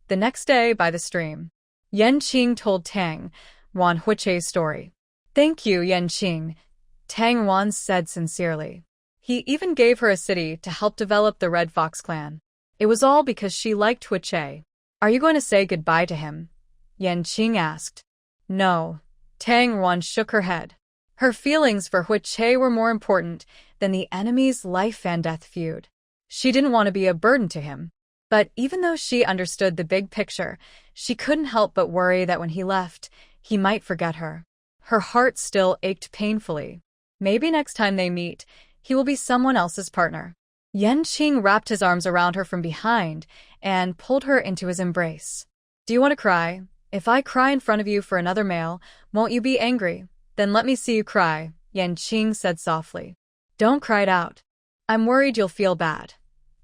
The next day, by the stream, Yanqing told Tang Ruan Hu Che's story. Thank you, Yanqing, Tang Ruan said sincerely. He even gave her a city to help develop the Red Fox clan. It was all because she liked Hu Che. Are you going to say goodbye to him? Yanqing asked. No. Tang Ruan shook her head. Her feelings for Hu Che were more important than the enemy's life and death feud. She didn't want to be a burden to him. But even though she understood the big picture, she couldn't help but worry that when he left, he might forget her. Her heart still ached painfully. Maybe next time they meet, he will be someone else's partner. Yanqing wrapped his arms around her from behind and pulled her into his embrace. Do you want to cry? If I cry in front of you for another male, won't you be angry? Then let me see you cry, Yanqing said softly. Don't cry it out. I'm worried you'll feel bad.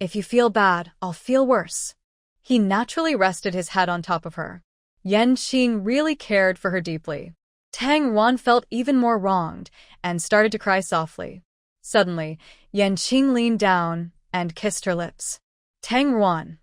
If you feel bad, I'll feel worse. He naturally rested his head on top of her. Yanqing really cared for her deeply. Tang Yuan felt even more wronged and started to cry softly. Suddenly, Yanqing leaned down and kissed her lips. Tang Yuan,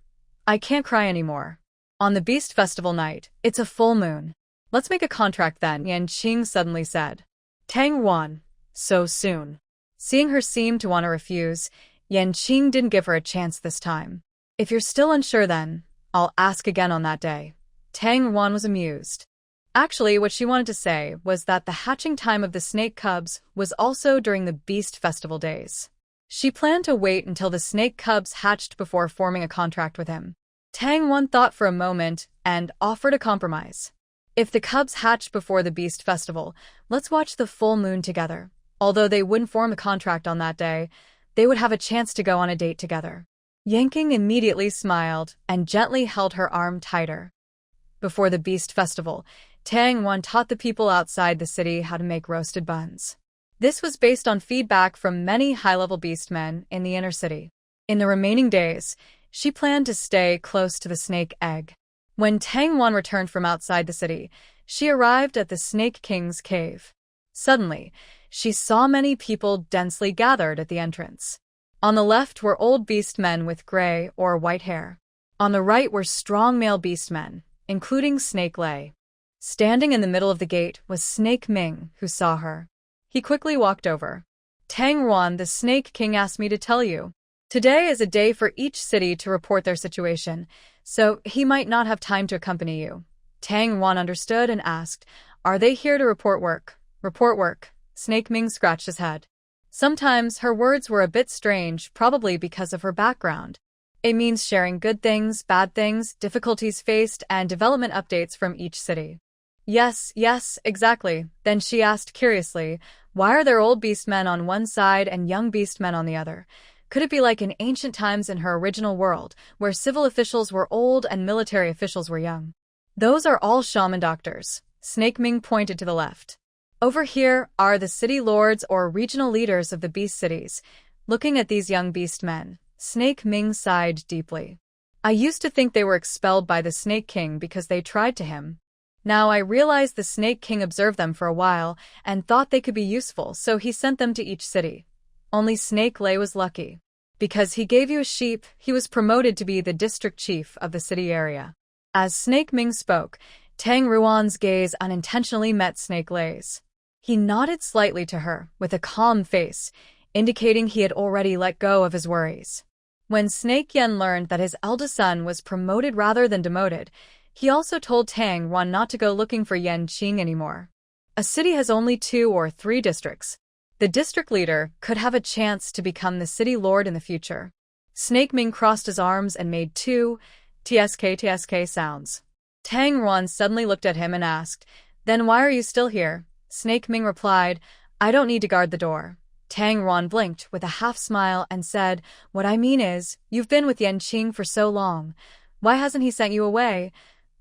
I can't cry anymore. On the Beast Festival night, it's a full moon. Let's make a contract then, Yanqing suddenly said. Tang Yuan, so soon. Seeing her seem to want to refuse, Yanqing didn't give her a chance this time. If you're still unsure then, I'll ask again on that day. Tang Yuan was amused. Actually, what she wanted to say was that the hatching time of the snake cubs was also during the Beast Festival days. She planned to wait until the snake cubs hatched before forming a contract with him. Tang Yuan thought for a moment and offered a compromise. If the cubs hatched before the Beast Festival, let's watch the full moon together. Although they wouldn't form a contract on that day, they would have a chance to go on a date together. Yanqing immediately smiled and gently held her arm tighter. Before the Beast Festival, Tang Yuan taught the people outside the city how to make roasted buns. This was based on feedback from many high-level beastmen in the inner city. In the remaining days, she planned to stay close to the snake egg. When Tang Yuan returned from outside the city, she arrived at the Snake King's cave. Suddenly, she saw many people densely gathered at the entrance. On the left were old beastmen with gray or white hair. On the right were strong male beastmen, including Snake Lei. Standing in the middle of the gate was Snake Ming, who saw her. He quickly walked over. Tang Yuan, the Snake King, asked me to tell you. Today is a day for each city to report their situation, so he might not have time to accompany you. Tang Yuan understood and asked, Are they here to report work? Report work. Snake Ming scratched his head. Sometimes her words were a bit strange, probably because of her background. It means sharing good things, bad things, difficulties faced, and development updates from each city. Yes, exactly. Then she asked curiously, why are there old beastmen on one side and young beastmen on the other? Could it be like in ancient times in her original world, where civil officials were old and military officials were young? Those are all shaman doctors. Snake Ming pointed to the left. Over here are the city lords or regional leaders of the beast cities. Looking at these young beastmen, Snake Ming sighed deeply. I used to think they were expelled by the Snake King because they tried to him. Now I realize the Snake King observed them for a while and thought they could be useful, so he sent them to each city. Only Snake Lei was lucky. Because he gave you a sheep, he was promoted to be the district chief of the city area. As Snake Ming spoke, Tang Yuan's gaze unintentionally met Snake Lei's. He nodded slightly to her, with a calm face, indicating he had already let go of his worries. When Snake Yen learned that his eldest son was promoted rather than demoted, he also told Tang Yuan not to go looking for Yanqing anymore. A city has only 2 or 3 districts. The district leader could have a chance to become the city lord in the future. Snake Ming crossed his arms and made 2 tsk sounds. Tang Yuan suddenly looked at him and asked, Then why are you still here? Snake Ming replied, I don't need to guard the door. Tang Yuan blinked with a half smile and said, What I mean is, you've been with Yanqing for so long. Why hasn't he sent you away?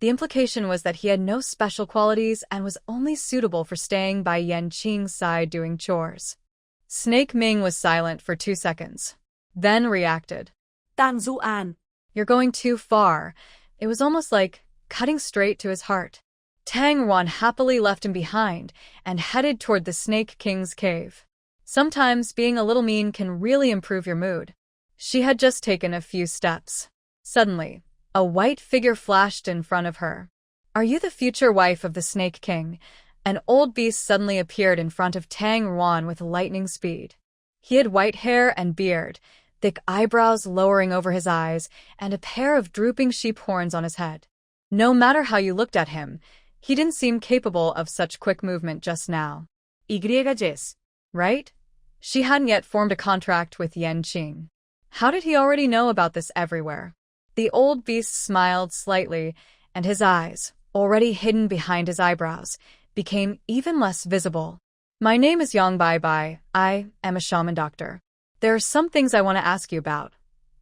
The implication was that he had no special qualities and was only suitable for staying by Yanqing's side doing chores. Snake Ming was silent for 2 seconds, then reacted. Tang Yuan. You're going too far. It was almost like cutting straight to his heart. Tang Yuan happily left him behind and headed toward the Snake King's cave. Sometimes being a little mean can really improve your mood. She had just taken a few steps. Suddenly, a white figure flashed in front of her. Are you the future wife of the Snake King? An old beast suddenly appeared in front of Tang Yuan with lightning speed. He had white hair and beard, thick eyebrows lowering over his eyes, and a pair of drooping sheep horns on his head. No matter how you looked at him, he didn't seem capable of such quick movement just now. YS. right? She hadn't yet formed a contract with Yanqing. How did he already know about this everywhere? The old beast smiled slightly, and his eyes, already hidden behind his eyebrows, became even less visible. My name is Yang Bai Bai. I am a shaman doctor. There are some things I want to ask you about.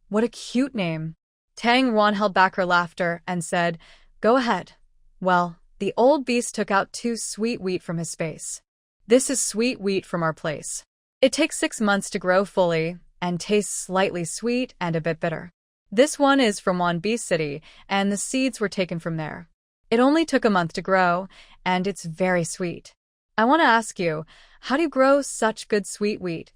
What a cute name. Tang Ruan held back her laughter and said, Go ahead. Well, the old beast took out 2 sweet wheat from his space. This is sweet wheat from our place. It takes 6 months to grow fully and tastes slightly sweet and a bit bitter. This one is from Wanbi City, and the seeds were taken from there. It only took a month to grow, and it's very sweet. I want to ask you, how do you grow such good sweet wheat?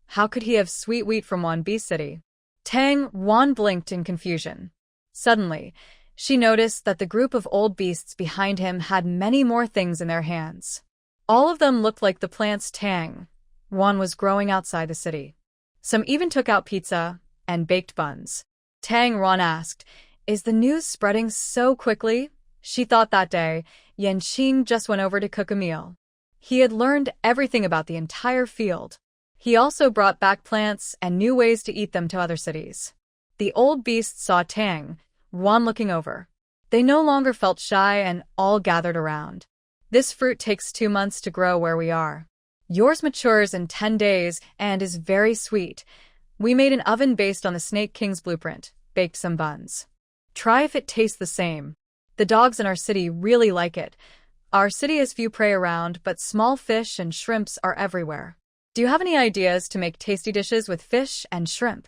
How could he have sweet wheat from Wanbi City? Tang Ruan blinked in confusion. Suddenly, she noticed that the group of old beasts behind him had many more things in their hands. All of them looked like the plants Tang Ruan was growing outside the city. Some even took out pizza and baked buns. Tang Ruan asked, Is the news spreading so quickly? She thought that day, Yanqing just went over to cook a meal. He had learned everything about the entire field. He also brought back plants and new ways to eat them to other cities. The old beasts saw Tang Ruan looking over. They no longer felt shy and all gathered around. This fruit takes 2 months to grow where we are. Yours matures in 10 days and is very sweet. We made an oven based on the Snake King's blueprint, baked some buns. Try if it tastes the same. The dogs in our city really like it. Our city has few prey around, but small fish and shrimps are everywhere. Do you have any ideas to make tasty dishes with fish and shrimp?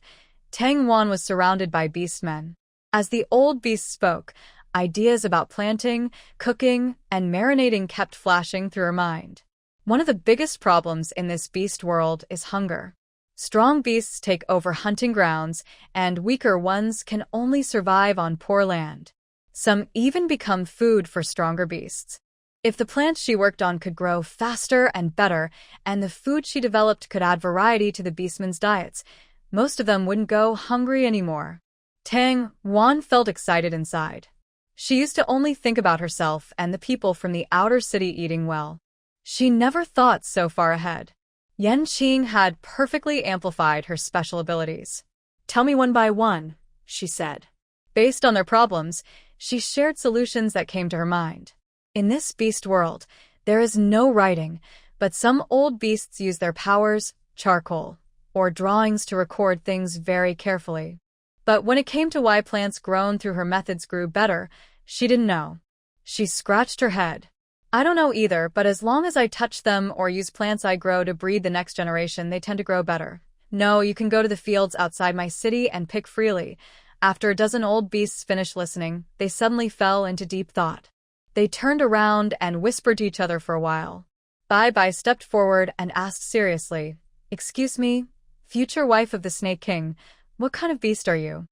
Tang Ruan was surrounded by beastmen. As the old beast spoke, ideas about planting, cooking, and marinating kept flashing through her mind. One of the biggest problems in this beast world is hunger. Strong beasts take over hunting grounds, and weaker ones can only survive on poor land. Some even become food for stronger beasts. If the plants she worked on could grow faster and better, and the food she developed could add variety to the beastmen's diets, most of them wouldn't go hungry anymore. Tang Ruan felt excited inside. She used to only think about herself and the people from the outer city eating well. She never thought so far ahead. Yanqing had perfectly amplified her special abilities. Tell me one by one, she said. Based on their problems, she shared solutions that came to her mind. In this beast world, there is no writing, but some old beasts use their powers, charcoal, or drawings to record things very carefully. But when it came to why plants grown through her methods grew better, she didn't know. She scratched her head. I don't know either, but as long as I touch them or use plants I grow to breed the next generation, they tend to grow better. No, you can go to the fields outside my city and pick freely. After a dozen old beasts finished listening, they suddenly fell into deep thought. They turned around and whispered to each other for a while. Bai Bai stepped forward and asked seriously, Excuse me, future wife of the Snake King, what kind of beast are you?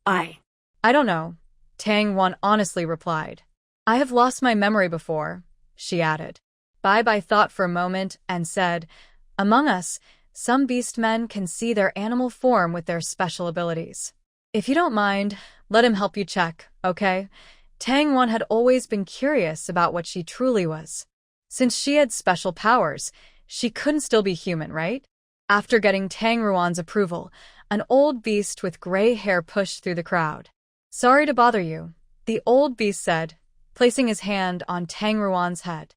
I don't know, Tang Ruan honestly replied. I have lost my memory before, she added. Bai Bai thought for a moment and said, Among us, some beastmen can see their animal form with their special abilities. If you don't mind, let him help you check, okay? Tang Ruan had always been curious about what she truly was. Since she had special powers, she couldn't still be human, right? After getting Tang Ruan's approval, an old beast with gray hair pushed through the crowd. Sorry to bother you, the old beast said, placing his hand on Tang Ruan's head.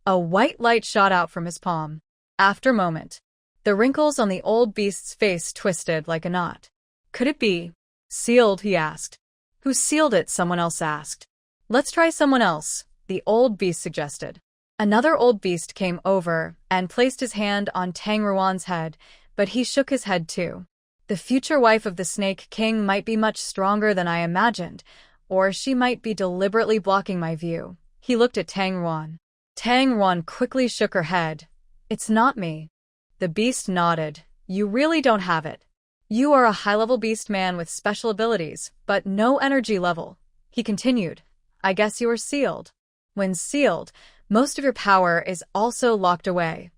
A white light shot out from his palm. After a moment, the wrinkles on the old beast's face twisted like a knot. Could it be sealed? He asked. Who sealed it? Someone else asked. Let's try someone else, the old beast suggested. Another old beast came over and placed his hand on Tang Ruan's head, but he shook his head too. The future wife of the Snake King might be much stronger than I imagined, or she might be deliberately blocking my view. He looked at Tang Ruan. Tang Ruan quickly shook her head. It's not me. The beast nodded. You really don't have it. You are a high-level beast man with special abilities, but no energy level. He continued. I guess you are sealed. When sealed, most of your power is also locked away.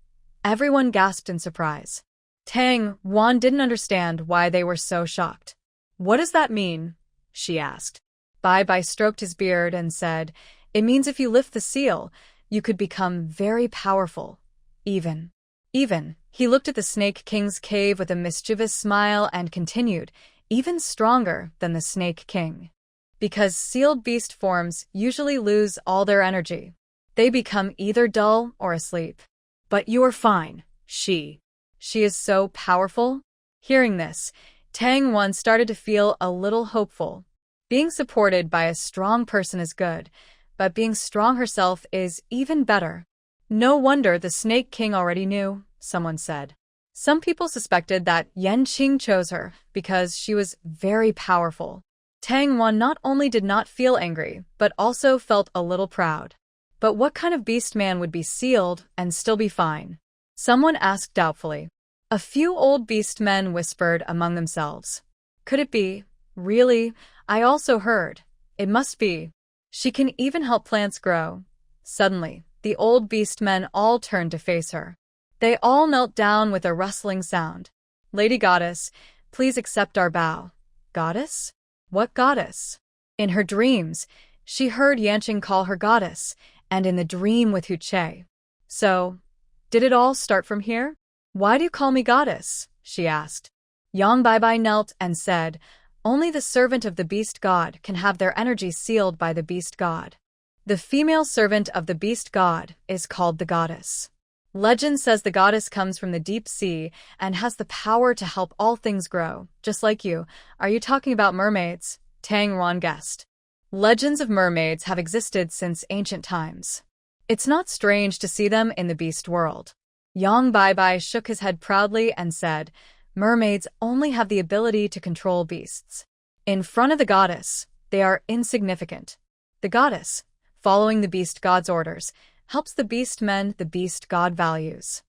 Everyone gasped in surprise. Tang Ruan didn't understand why they were so shocked. What does that mean? She asked. Bai Bai stroked his beard and said, It means if you lift the seal, you could become very powerful. Even. Even. He looked at the Snake King's cave with a mischievous smile and continued, even stronger than the Snake King. Because sealed beast forms usually lose all their energy. They become either dull or asleep. But you're fine, she is so powerful? Hearing this, Tang Wan started to feel a little hopeful. Being supported by a strong person is good, but being strong herself is even better. No wonder the Snake King already knew, someone said. Some people suspected that Yanqing chose her because she was very powerful. Tang Wan not only did not feel angry, but also felt a little proud. But what kind of beast man would be sealed and still be fine? Someone asked doubtfully. A few old beast men whispered among themselves. Could it be? Really? I also heard. It must be. She can even help plants grow. Suddenly, the old beast men all turned to face her. They all knelt down with a rustling sound. Lady Goddess, please accept our bow. Goddess? What goddess? In her dreams, she heard Yanqing call her goddess, and in the dream with Hu Che. So, did it all start from here? Why do you call me goddess? She asked. Yang Baibai knelt and said, only the servant of the beast god can have their energy sealed by the beast god. The female servant of the beast god is called the goddess. Legend says the goddess comes from the deep sea and has the power to help all things grow, just like you. Are you talking about mermaids? Tang Wan guessed. Legends of mermaids have existed since ancient times. It's not strange to see them in the beast world. Yang Baibai shook his head proudly and said, mermaids only have the ability to control beasts. In front of the goddess, they are insignificant. The goddess, following the beast god's orders, helps the beast mend the beast god values.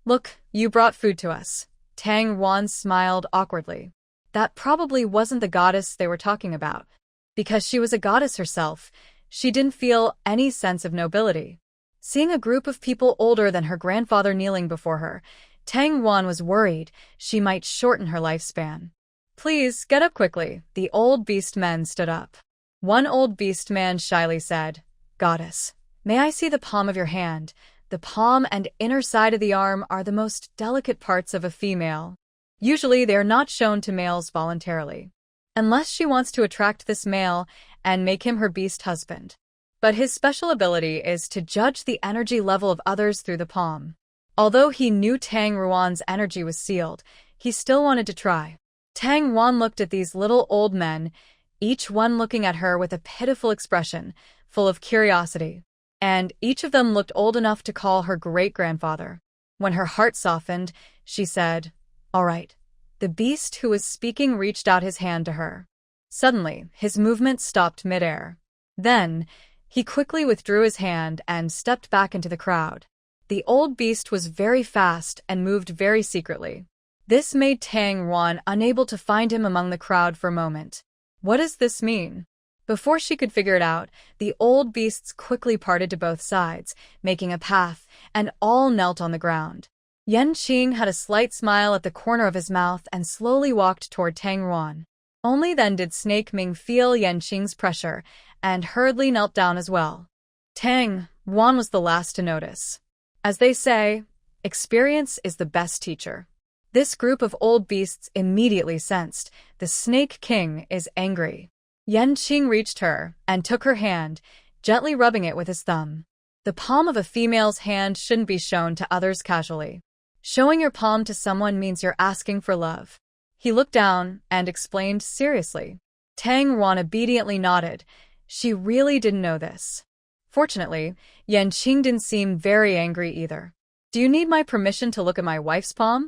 Look, you brought food to us. Tang Wan smiled awkwardly. That probably wasn't the goddess they were talking about. Because she was a goddess herself, she didn't feel any sense of nobility. Seeing a group of people older than her grandfather kneeling before her, Tang Wan was worried she might shorten her lifespan. Please, get up quickly. The old beast men stood up. One old beast man shyly said, Goddess, may I see the palm of your hand? The palm and inner side of the arm are the most delicate parts of a female. Usually they are not shown to males voluntarily. Unless she wants to attract this male and make him her beast husband. But his special ability is to judge the energy level of others through the palm. Although he knew Tang Ruan's energy was sealed, he still wanted to try. Tang Wan looked at these little old men, each one looking at her with a pitiful expression, full of curiosity. And each of them looked old enough to call her great-grandfather. When her heart softened, she said, All right. The beast who was speaking reached out his hand to her. Suddenly, his movement stopped midair. Then, he quickly withdrew his hand and stepped back into the crowd. The old beast was very fast and moved very secretly. This made Tang Wan unable to find him among the crowd for a moment. What does this mean? Before she could figure it out, the old beasts quickly parted to both sides, making a path, and all knelt on the ground. Yanqing had a slight smile at the corner of his mouth and slowly walked toward Tang Wan. Only then did Snake Ming feel Yanqing's pressure, and hurriedly knelt down as well. Tang Wan was the last to notice. As they say, experience is the best teacher. This group of old beasts immediately sensed the Snake King is angry. Yanqing reached her and took her hand, gently rubbing it with his thumb. The palm of a female's hand shouldn't be shown to others casually. Showing your palm to someone means you're asking for love. He looked down and explained seriously. Tang Wan obediently nodded. She really didn't know this. Fortunately, Yanqing didn't seem very angry either. Do you need my permission to look at my wife's palm?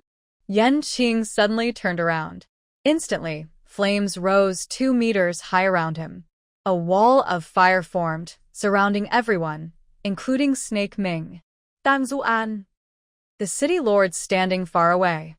Yanqing suddenly turned around. Instantly, flames rose 2 meters high around him. A wall of fire formed, surrounding everyone, including Snake Ming. Tang Zuan. The city lords standing far away.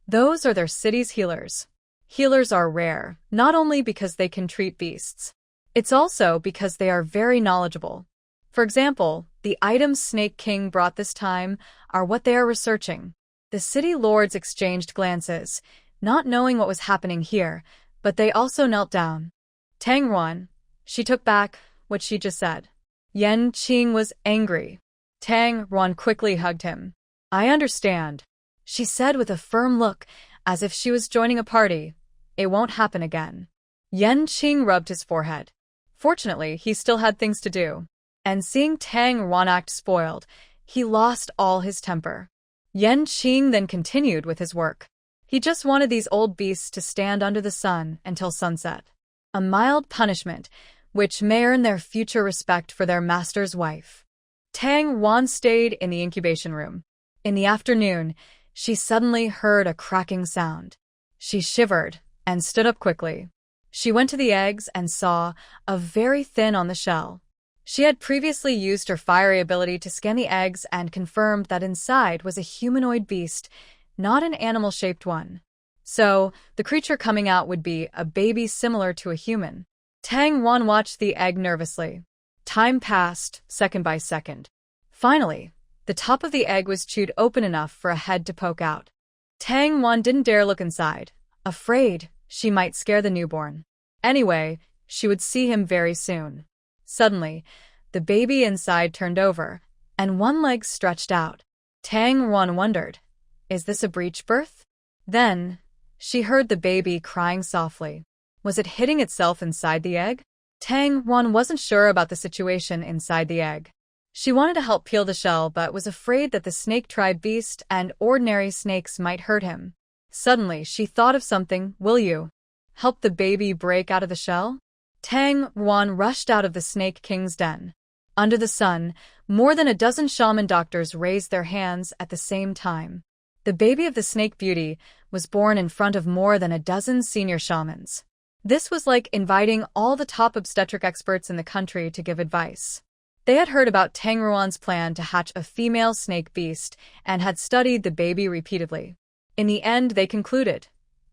Those are their city's healers. Healers are rare, not only because they can treat beasts. It's also because they are very knowledgeable. For example, the items Snake King brought this time are what they are researching. The city lords exchanged glances, not knowing what was happening here, but they also knelt down. Tang Wan, she took back what she just said. Yanqing was angry. Tang Wan quickly hugged him. I understand, she said with a firm look, as if she was joining a party. It won't happen again. Yanqing rubbed his forehead. Fortunately, he still had things to do. And seeing Tang Ruan act spoiled, he lost all his temper. Yanqing then continued with his work. He just wanted these old beasts to stand under the sun until sunset. A mild punishment, which may earn their future respect for their master's wife. Tang Ruan stayed in the incubation room. In the afternoon, she suddenly heard a cracking sound. She shivered and stood up quickly. She went to the eggs and saw a very thin on the shell. She had previously used her fiery ability to scan the eggs and confirmed that inside was a humanoid beast, not an animal-shaped one. So, the creature coming out would be a baby similar to a human. Tang Ruan watched the egg nervously. Time passed, second by second. Finally, the top of the egg was chewed open enough for a head to poke out. Tang Ruan didn't dare look inside, afraid she might scare the newborn. Anyway, she would see him very soon. Suddenly, the baby inside turned over, and one leg stretched out. Tang Ruan wondered, is this a breech birth? Then, she heard the baby crying softly. Was it hitting itself inside the egg? Tang Ruan wasn't sure about the situation inside the egg. She wanted to help peel the shell but was afraid that the snake tribe beast and ordinary snakes might hurt him. Suddenly, she thought of something. Will you help the baby break out of the shell? Tang Ruan rushed out of the Snake King's den. Under the sun, more than a dozen shaman doctors raised their hands at the same time. The baby of the Snake Beauty was born in front of more than a dozen senior shamans. This was like inviting all the top obstetric experts in the country to give advice. They had heard about Tang Ruan's plan to hatch a female snake beast and had studied the baby repeatedly. In the end, they concluded,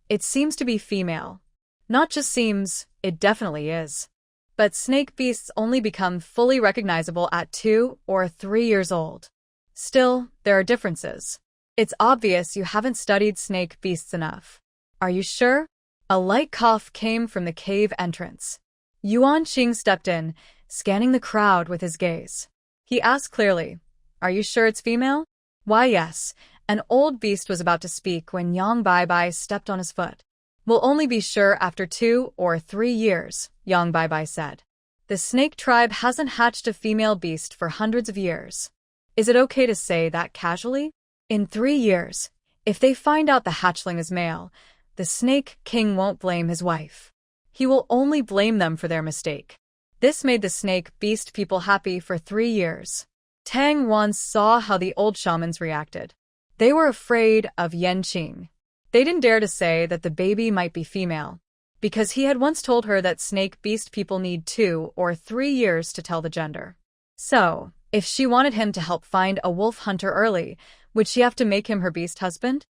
it seems to be female. Not just seems, it definitely is. But snake beasts only become fully recognizable at 2 or 3 years old. Still, there are differences. It's obvious you haven't studied snake beasts enough. Are you sure? A light cough came from the cave entrance. Yuan Qing stepped in, scanning the crowd with his gaze. He asked clearly, are you sure it's female? Why yes, an old beast was about to speak when Yang Baibai stepped on his foot. We'll only be sure after 2 or 3 years, Yang Baibai said. The snake tribe hasn't hatched a female beast for hundreds of years. Is it okay to say that casually? In 3 years, if they find out the hatchling is male, the Snake King won't blame his wife. He will only blame them for their mistake. This made the snake beast people happy for 3 years. Tang Ruan saw how the old shamans reacted. They were afraid of Yanqing. They didn't dare to say that the baby might be female, because he had once told her that snake beast people need 2 or 3 years to tell the gender. So, if she wanted him to help find a wolf hunter early, would she have to make him her beast husband?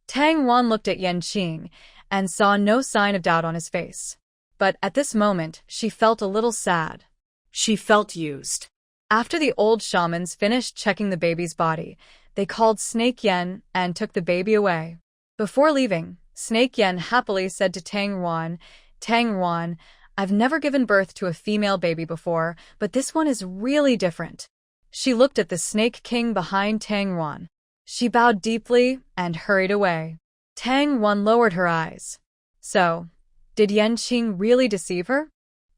Tang Ruan looked at Yanqing and saw no sign of doubt on his face. But at this moment, she felt a little sad. She felt used. After the old shamans finished checking the baby's body, they called Snake Yen and took the baby away. Before leaving, Snake Yen happily said to Tang Ruan, I've never given birth to a female baby before, but this one is really different. She looked at the Snake King behind Tang Ruan. She bowed deeply and hurried away. Tang Ruan lowered her eyes. So, did Yanqing really deceive her?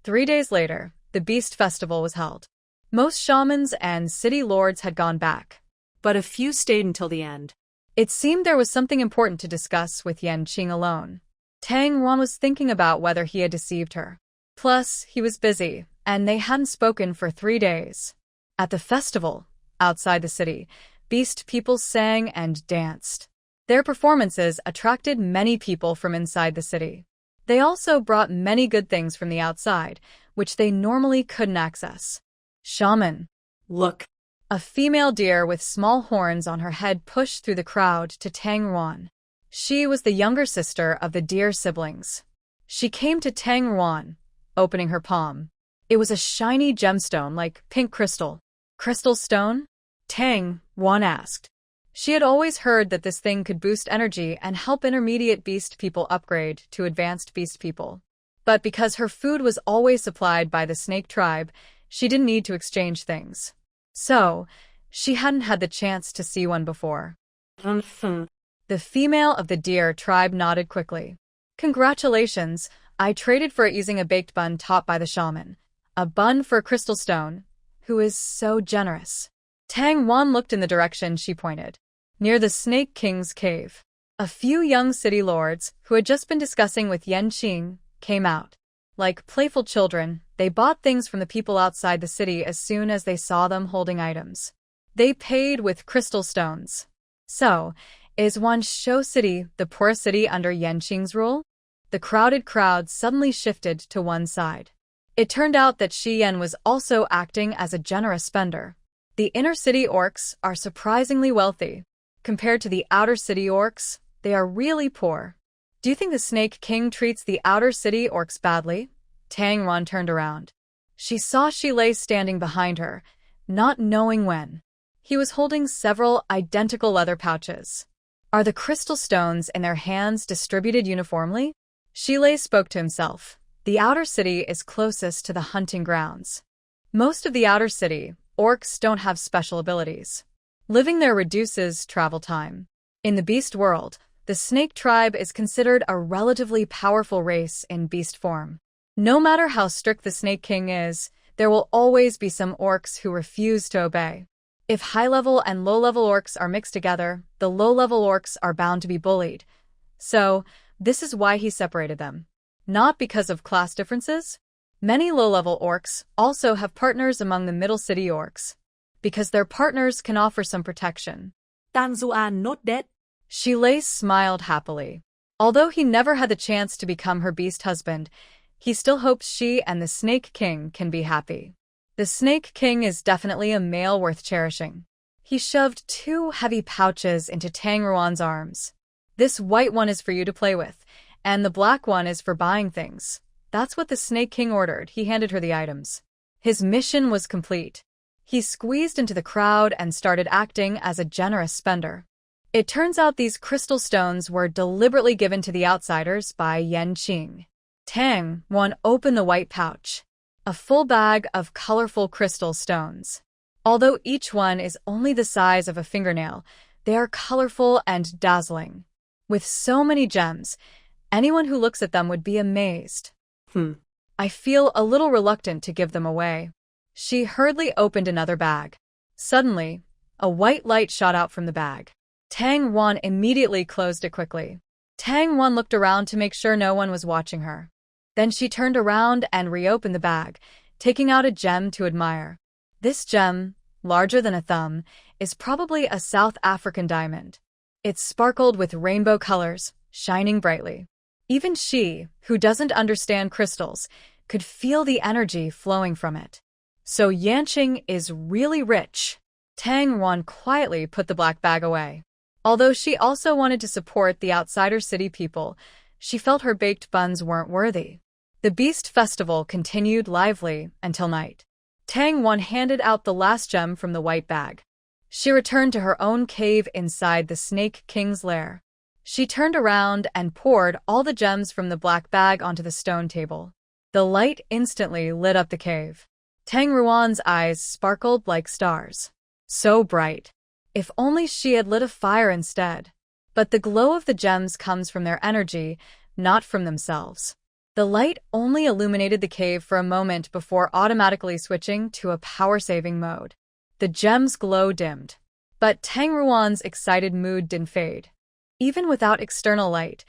3 days later, the Beast Festival was held. Most shamans and city lords had gone back, but a few stayed until the end. It seemed there was something important to discuss with Yanqing alone. Tang Ruan was thinking about whether he had deceived her. Plus, he was busy, and they hadn't spoken for 3 days. At the festival, outside the city, beast people sang and danced. Their performances attracted many people from inside the city. They also brought many good things from the outside, which they normally couldn't access. Shaman. Look. A female deer with small horns on her head pushed through the crowd to Tang Ruan. She was the younger sister of the deer siblings. She came to Tang Ruan, opening her palm. It was a shiny gemstone like pink crystal. Crystal stone? Tang Ruan asked. She had always heard that this thing could boost energy and help intermediate beast people upgrade to advanced beast people. But because her food was always supplied by the snake tribe, she didn't need to exchange things. So, she hadn't had the chance to see one before. The female of the deer tribe nodded quickly. Congratulations, I traded for it using a baked bun taught by the shaman. A bun for a crystal stone, who is so generous. Tang Wan looked in the direction she pointed. Near the Snake King's cave. A few young city lords, who had just been discussing with Yan Qing, came out. Like playful children, they bought things from the people outside the city as soon as they saw them holding items. They paid with crystal stones. So, is Wanshou City the poorest city under Yan Qing's rule? The crowded crowd suddenly shifted to one side. It turned out that Shi Yan was also acting as a generous spender. The inner-city orcs are surprisingly wealthy. Compared to the outer-city orcs, they are really poor. Do you think the Snake King treats the outer-city orcs badly? Tang Ran turned around. She saw Shi Lei standing behind her, not knowing when. He was holding several identical leather pouches. Are the crystal stones in their hands distributed uniformly? Shi Lei spoke to himself. The outer city is closest to the hunting grounds. Most of the outer city, orcs don't have special abilities. Living there reduces travel time. In the beast world, the snake tribe is considered a relatively powerful race in beast form. No matter how strict the Snake King is, there will always be some orcs who refuse to obey. If high-level and low-level orcs are mixed together, the low-level orcs are bound to be bullied. So, this is why he separated them. Not because of class differences. Many low-level orcs also have partners among the middle city orcs, because their partners can offer some protection. Tang Zuan not dead. Shi Lei smiled happily. Although he never had the chance to become her beast husband, he still hopes she and the Snake King can be happy. The Snake King is definitely a male worth cherishing. He shoved 2 heavy pouches into Tang Ruan's arms. This white one is for you to play with, and the black one is for buying things. That's what the Snake King ordered. He handed her the items. His mission was complete. He squeezed into the crowd and started acting as a generous spender. It turns out these crystal stones were deliberately given to the outsiders by Yan Qing. Tang Wan opened the white pouch. A full bag of colorful crystal stones. Although each one is only the size of a fingernail, they are colorful and dazzling. With so many gems, anyone who looks at them would be amazed. I feel a little reluctant to give them away. She hurriedly opened another bag. Suddenly, a white light shot out from the bag. Tang Wan immediately closed it quickly. Tang Wan looked around to make sure no one was watching her. Then she turned around and reopened the bag, taking out a gem to admire. This gem, larger than a thumb, is probably a South African diamond. It sparkled with rainbow colors, shining brightly. Even she, who doesn't understand crystals, could feel the energy flowing from it. So Yanqing is really rich. Tang Wan quietly put the black bag away. Although she also wanted to support the outsider city people, she felt her baked buns weren't worthy. The Beast Festival continued lively until night. Tang Wan handed out the last gem from the white bag. She returned to her own cave inside the Snake King's lair. She turned around and poured all the gems from the black bag onto the stone table. The light instantly lit up the cave. Tang Ruan's eyes sparkled like stars. So bright. If only she had lit a fire instead. But the glow of the gems comes from their energy, not from themselves. The light only illuminated the cave for a moment before automatically switching to a power-saving mode. The gem's glow dimmed. But Tang Ruan's excited mood didn't fade. Even without external light,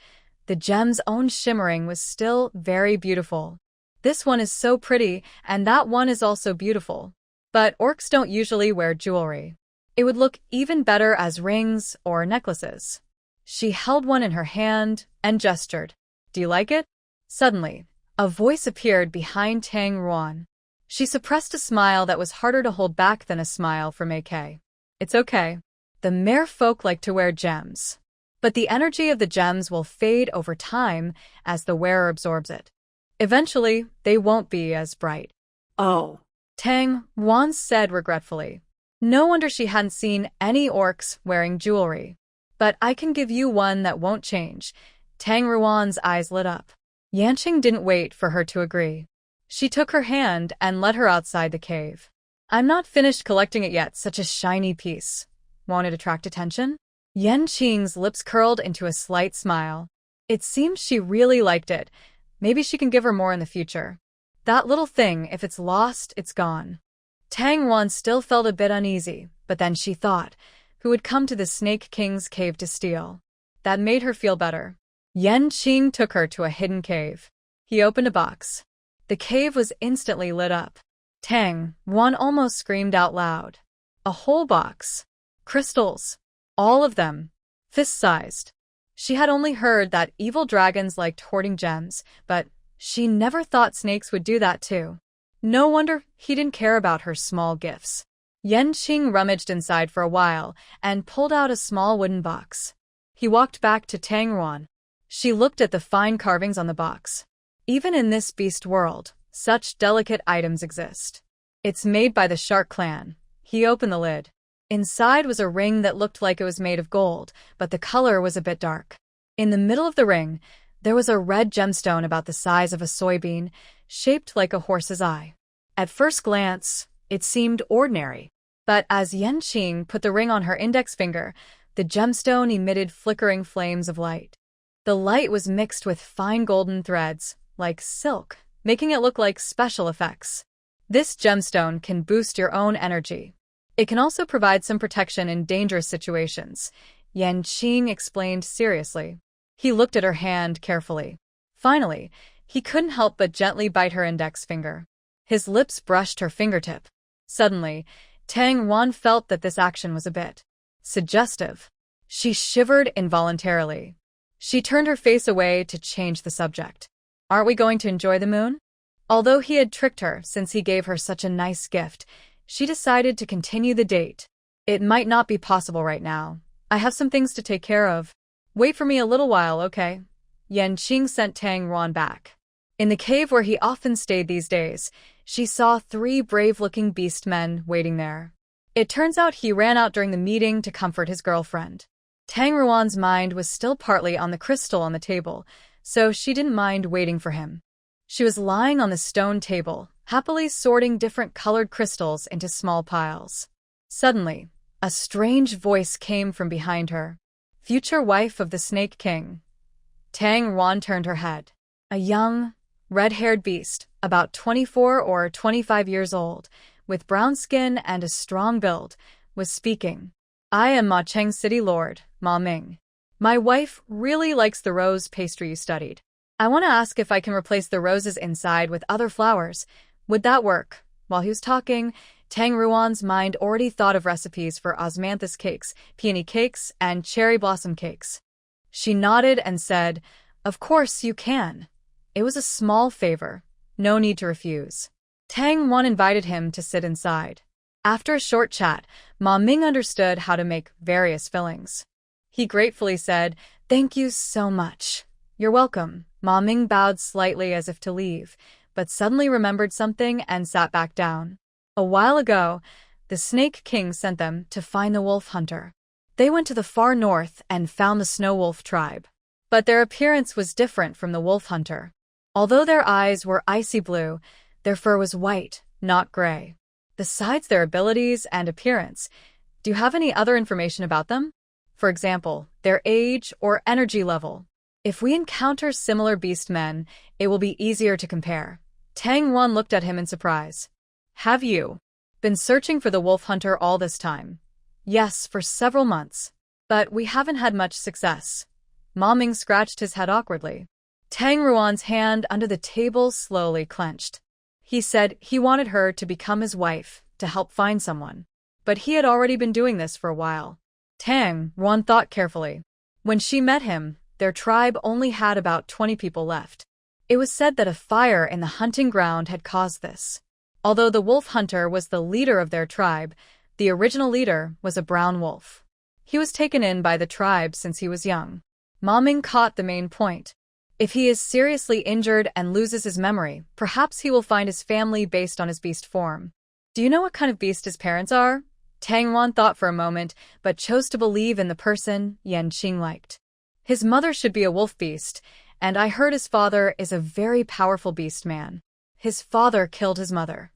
the gem's own shimmering was still very beautiful. This one is so pretty, and that one is also beautiful. But orcs don't usually wear jewelry. It would look even better as rings or necklaces. She held one in her hand and gestured. Do you like it? Suddenly, a voice appeared behind Tang Ruan. She suppressed a smile that was harder to hold back than a smile from AK. It's okay. The mere folk like to wear gems. But the energy of the gems will fade over time as the wearer absorbs it. Eventually, they won't be as bright. Oh. Tang Wan said regretfully. No wonder she hadn't seen any orcs wearing jewelry. But I can give you one that won't change. Tang Ruan's eyes lit up. Yanqing didn't wait for her to agree. She took her hand and led her outside the cave. I'm not finished collecting it yet, such a shiny piece. Won't it attract attention? Yanqing's lips curled into a slight smile. It seems she really liked it. Maybe she can give her more in the future. That little thing, if it's lost, it's gone. Tang Wan still felt a bit uneasy, but then she thought, who would come to the Snake King's cave to steal? That made her feel better. Yanqing took her to a hidden cave. He opened a box. The cave was instantly lit up. Tang Wan almost screamed out loud. A whole box. Crystals. All of them. Fist-sized. She had only heard that evil dragons liked hoarding gems, but she never thought snakes would do that too. No wonder he didn't care about her small gifts. Yanqing rummaged inside for a while and pulled out a small wooden box. He walked back to Tang Wan. She looked at the fine carvings on the box. Even in this beast world, such delicate items exist. It's made by the Shark clan. He opened the lid. Inside was a ring that looked like it was made of gold, but the color was a bit dark. In the middle of the ring, there was a red gemstone about the size of a soybean, shaped like a horse's eye. At first glance, it seemed ordinary. But as Yanqing put the ring on her index finger, the gemstone emitted flickering flames of light. The light was mixed with fine golden threads, like silk, making it look like special effects. This gemstone can boost your own energy. It can also provide some protection in dangerous situations, Yanqing explained seriously. He looked at her hand carefully. Finally, he couldn't help but gently bite her index finger. His lips brushed her fingertip. Suddenly, Tang Wan felt that this action was a bit suggestive. She shivered involuntarily. She turned her face away to change the subject. Aren't we going to enjoy the moon? Although he had tricked her since he gave her such a nice gift, she decided to continue the date. It might not be possible right now. I have some things to take care of. Wait for me a little while, okay? Yanqing sent Tang Wan back. In the cave where he often stayed these days, she saw 3 brave-looking beast men waiting there. It turns out he ran out during the meeting to comfort his girlfriend. Tang Ruan's mind was still partly on the crystal on the table, so she didn't mind waiting for him. She was lying on the stone table, happily sorting different colored crystals into small piles. Suddenly, a strange voice came from behind her. Future wife of the Snake King. Tang Ruan turned her head. A young, red-haired beast, about 24 or 25 years old, with brown skin and a strong build, was speaking. I am Ma Cheng City Lord, Ma Ming. My wife really likes the rose pastry you studied. I want to ask if I can replace the roses inside with other flowers. Would that work? While he was talking, Tang Ruan's mind already thought of recipes for osmanthus cakes, peony cakes, and cherry blossom cakes. She nodded and said, Of course you can. It was a small favor. No need to refuse. Tang Wan invited him to sit inside. After a short chat, Ma Ming understood how to make various fillings. He gratefully said, Thank you so much. You're welcome. Ma Ming bowed slightly as if to leave, but suddenly remembered something and sat back down. A while ago, the Snake King sent them to find the wolf hunter. They went to the far north and found the Snow Wolf tribe. But their appearance was different from the wolf hunter. Although their eyes were icy blue, their fur was white, not gray. Besides their abilities and appearance, do you have any other information about them? For example, their age or energy level. If we encounter similar beast men, it will be easier to compare. Tang Wan looked at him in surprise. Have you been searching for the wolf hunter all this time? Yes, for several months. But we haven't had much success. Ma Ming scratched his head awkwardly. Tang Ruan's hand under the table slowly clenched. He said he wanted her to become his wife, to help find someone. But he had already been doing this for a while. Tang Ruan thought carefully. When she met him, their tribe only had about 20 people left. It was said that a fire in the hunting ground had caused this. Although the wolf hunter was the leader of their tribe, the original leader was a brown wolf. He was taken in by the tribe since he was young. Ma Ming caught the main point. If he is seriously injured and loses his memory, perhaps he will find his family based on his beast form. Do you know what kind of beast his parents are? Tang Wan thought for a moment, but chose to believe in the person Yanqing liked. His mother should be a wolf beast, and I heard his father is a very powerful beast man. His father killed his mother.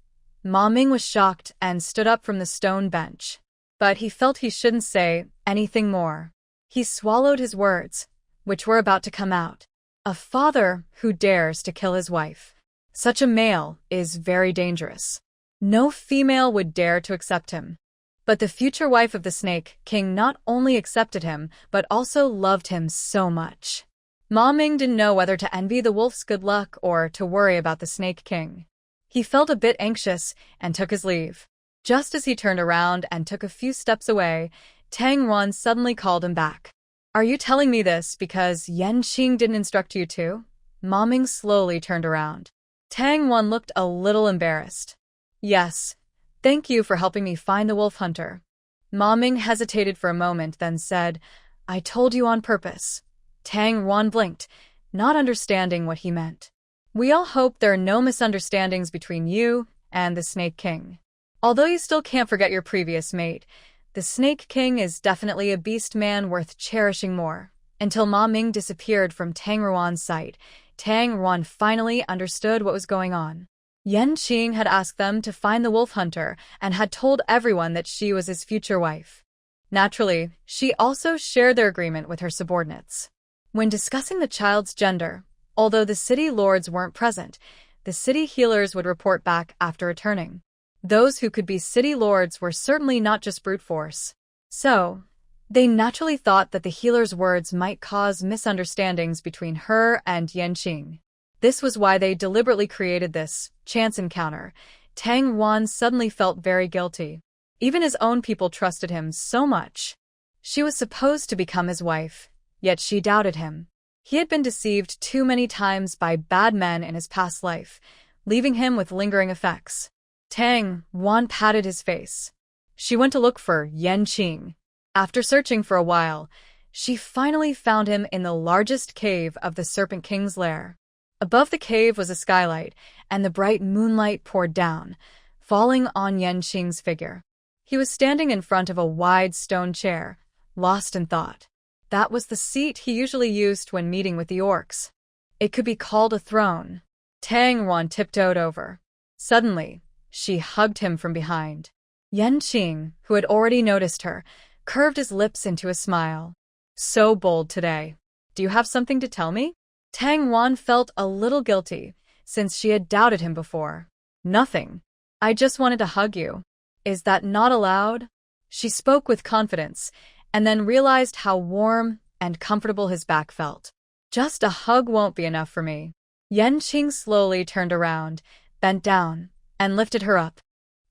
Ma Ming was shocked and stood up from the stone bench. But he felt he shouldn't say anything more. He swallowed his words, which were about to come out. A father who dares to kill his wife. Such a male is very dangerous. No female would dare to accept him. But the future wife of the Snake King not only accepted him, but also loved him so much. Ma Ming didn't know whether to envy the wolf's good luck or to worry about the Snake King. He felt a bit anxious and took his leave. Just as he turned around and took a few steps away, Tang Ruan suddenly called him back. Are you telling me this because Yan Qing didn't instruct you to? Ma Ming slowly turned around. Tang Ruan looked a little embarrassed. Yes. Thank you for helping me find the wolf hunter. Ma Ming hesitated for a moment, then said, I told you on purpose. Tang Ruan blinked, not understanding what he meant. We all hope there are no misunderstandings between you and the Snake King. Although you still can't forget your previous mate, the Snake King is definitely a beast man worth cherishing more. Until Ma Ming disappeared from Tang Ruan's sight, Tang Ruan finally understood what was going on. Yan Qing had asked them to find the wolf hunter and had told everyone that she was his future wife. Naturally, she also shared their agreement with her subordinates. When discussing the child's gender, although the city lords weren't present, the city healers would report back after returning. Those who could be city lords were certainly not just brute force. So, they naturally thought that the healer's words might cause misunderstandings between her and Yan Qing. This was why they deliberately created this chance encounter. Tang Ruan suddenly felt very guilty. Even his own people trusted him so much. She was supposed to become his wife, yet she doubted him. He had been deceived too many times by bad men in his past life, leaving him with lingering effects. Tang Ruan patted his face. She went to look for Yan Qing. After searching for a while, she finally found him in the largest cave of the Serpent King's lair. Above the cave was a skylight, and the bright moonlight poured down, falling on Yan Qing's figure. He was standing in front of a wide stone chair, lost in thought. That was the seat he usually used when meeting with the orcs. It could be called a throne. Tang Ruan tiptoed over. Suddenly, she hugged him from behind. Yan Qing, who had already noticed her, curved his lips into a smile. So bold today. Do you have something to tell me? Tang Ruan felt a little guilty, since she had doubted him before. Nothing. I just wanted to hug you. Is that not allowed? She spoke with confidence, and then realized how warm and comfortable his back felt. Just a hug won't be enough for me. Yan Qing slowly turned around, bent down, and lifted her up.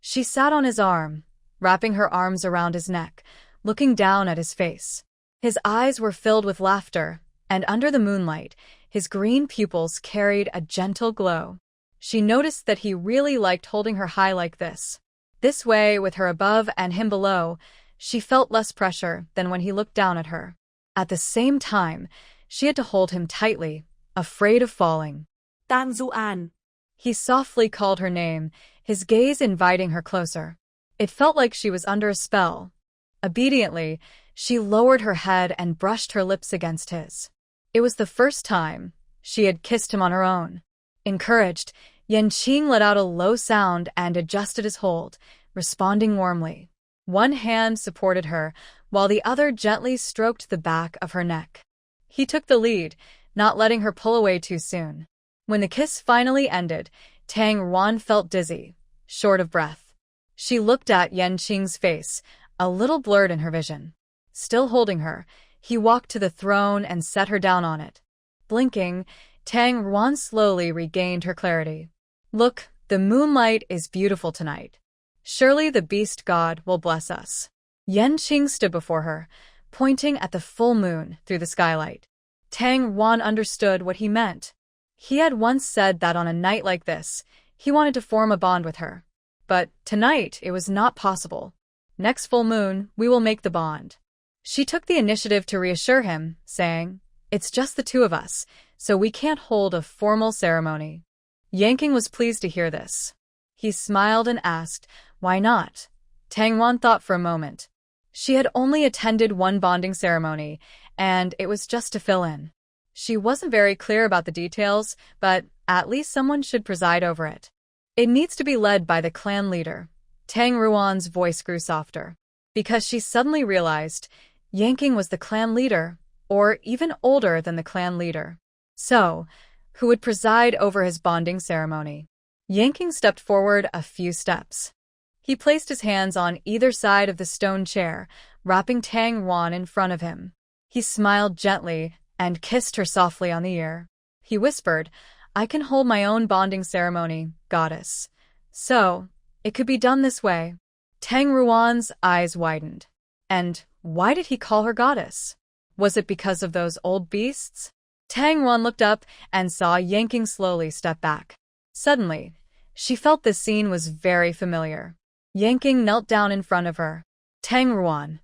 She sat on his arm, wrapping her arms around his neck, looking down at his face. His eyes were filled with laughter, and under the moonlight, his green pupils carried a gentle glow. She noticed that he really liked holding her high like this. This way, with her above and him below, she felt less pressure than when he looked down at her. At the same time, she had to hold him tightly, afraid of falling. Tang Ruan. He softly called her name, his gaze inviting her closer. It felt like she was under a spell. Obediently, she lowered her head and brushed her lips against his. It was the first time she had kissed him on her own. Encouraged, Yan Qing let out a low sound and adjusted his hold, responding warmly. One hand supported her, while the other gently stroked the back of her neck. He took the lead, not letting her pull away too soon. When the kiss finally ended, Tang Ruan felt dizzy, short of breath. She looked at Yan Qing's face, a little blurred in her vision. Still holding her, he walked to the throne and set her down on it. Blinking, Tang Ruan slowly regained her clarity. Look, the moonlight is beautiful tonight. Surely the beast god will bless us. Yan Qing stood before her, pointing at the full moon through the skylight. Tang Ruan understood what he meant. He had once said that on a night like this, he wanted to form a bond with her. But tonight it was not possible. Next full moon, we will make the bond. She took the initiative to reassure him, saying, It's just the two of us, so we can't hold a formal ceremony. Yanqing was pleased to hear this. He smiled and asked, Why not? Tang Ruan thought for a moment. She had only attended one bonding ceremony, and it was just to fill in. She wasn't very clear about the details, but at least someone should preside over it. It needs to be led by the clan leader. Tang Ruan's voice grew softer, because she suddenly realized Yanqing was the clan leader, or even older than the clan leader. So, who would preside over his bonding ceremony? Yanqing stepped forward a few steps. He placed his hands on either side of the stone chair, wrapping Tang Yuan in front of him. He smiled gently and kissed her softly on the ear. He whispered, "I can hold my own bonding ceremony, goddess. So, it could be done this way." Tang Yuan's eyes widened. And why did he call her goddess? Was it because of those old beasts? Tang Yuan looked up and saw Yanqing slowly step back. Suddenly, she felt this scene was very familiar. Yanqing knelt down in front of her. "Tang Yuan,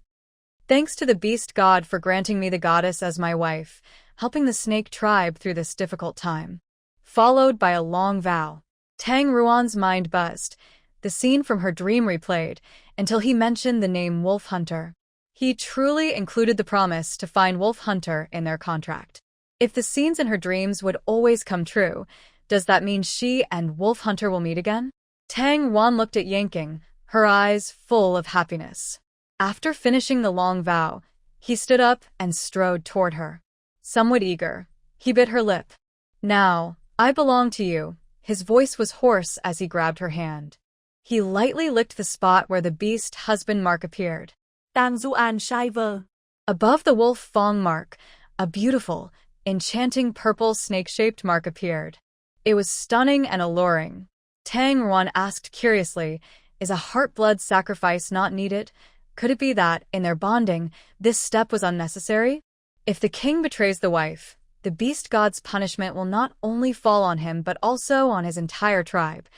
thanks to the beast god for granting me the goddess as my wife, helping the snake tribe through this difficult time." Followed by a long vow. Tang Yuan's mind buzzed. The scene from her dream replayed until he mentioned the name Wolf Hunter. He truly included the promise to find Wolf Hunter in their contract. If the scenes in her dreams would always come true, does that mean she and Wolf Hunter will meet again? Tang Yuan looked at Yanqing, her eyes full of happiness. After finishing the long vow, he stood up and strode toward her. Somewhat eager, he bit her lip. "Now, I belong to you." His voice was hoarse as he grabbed her hand. He lightly licked the spot where the beast husband mark appeared. Tang Yuan Shiver. Above the wolf fong mark, a beautiful, enchanting purple snake-shaped mark appeared. It was stunning and alluring. Tang Yuan asked curiously, "Is a heart-blood sacrifice not needed? Could it be that, in their bonding, this step was unnecessary? If the king betrays the wife, the beast god's punishment will not only fall on him but also on his entire tribe.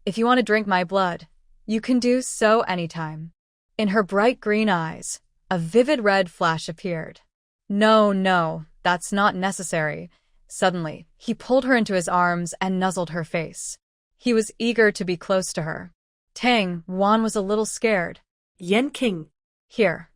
If you want to drink my blood, you can do so anytime." In her bright green eyes, a vivid red flash appeared. No, that's not necessary." Suddenly, he pulled her into his arms and nuzzled her face. He was eager to be close to her. Tang Yuan was a little scared. Yanqing. "Here.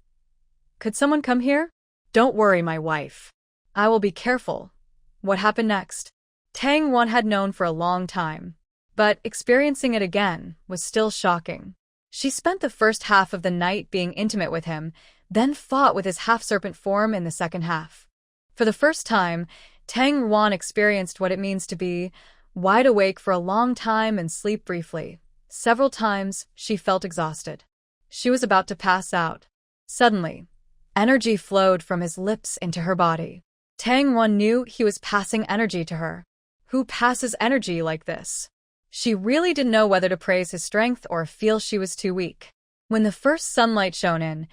Could someone come here?" "Don't worry, my wife. I will be careful." What happened next? Tang Yuan had known for a long time, but experiencing it again was still shocking. She spent the first half of the night being intimate with him, then fought with his half-serpent form in the second half. For the first time, Tang Yuan experienced what it means to be wide awake for a long time and sleep briefly. Several times, she felt exhausted. She was about to pass out. Suddenly, energy flowed from his lips into her body. Tang Yuan knew he was passing energy to her. Who passes energy like this? She really didn't know whether to praise his strength or feel she was too weak. When the first sunlight shone in,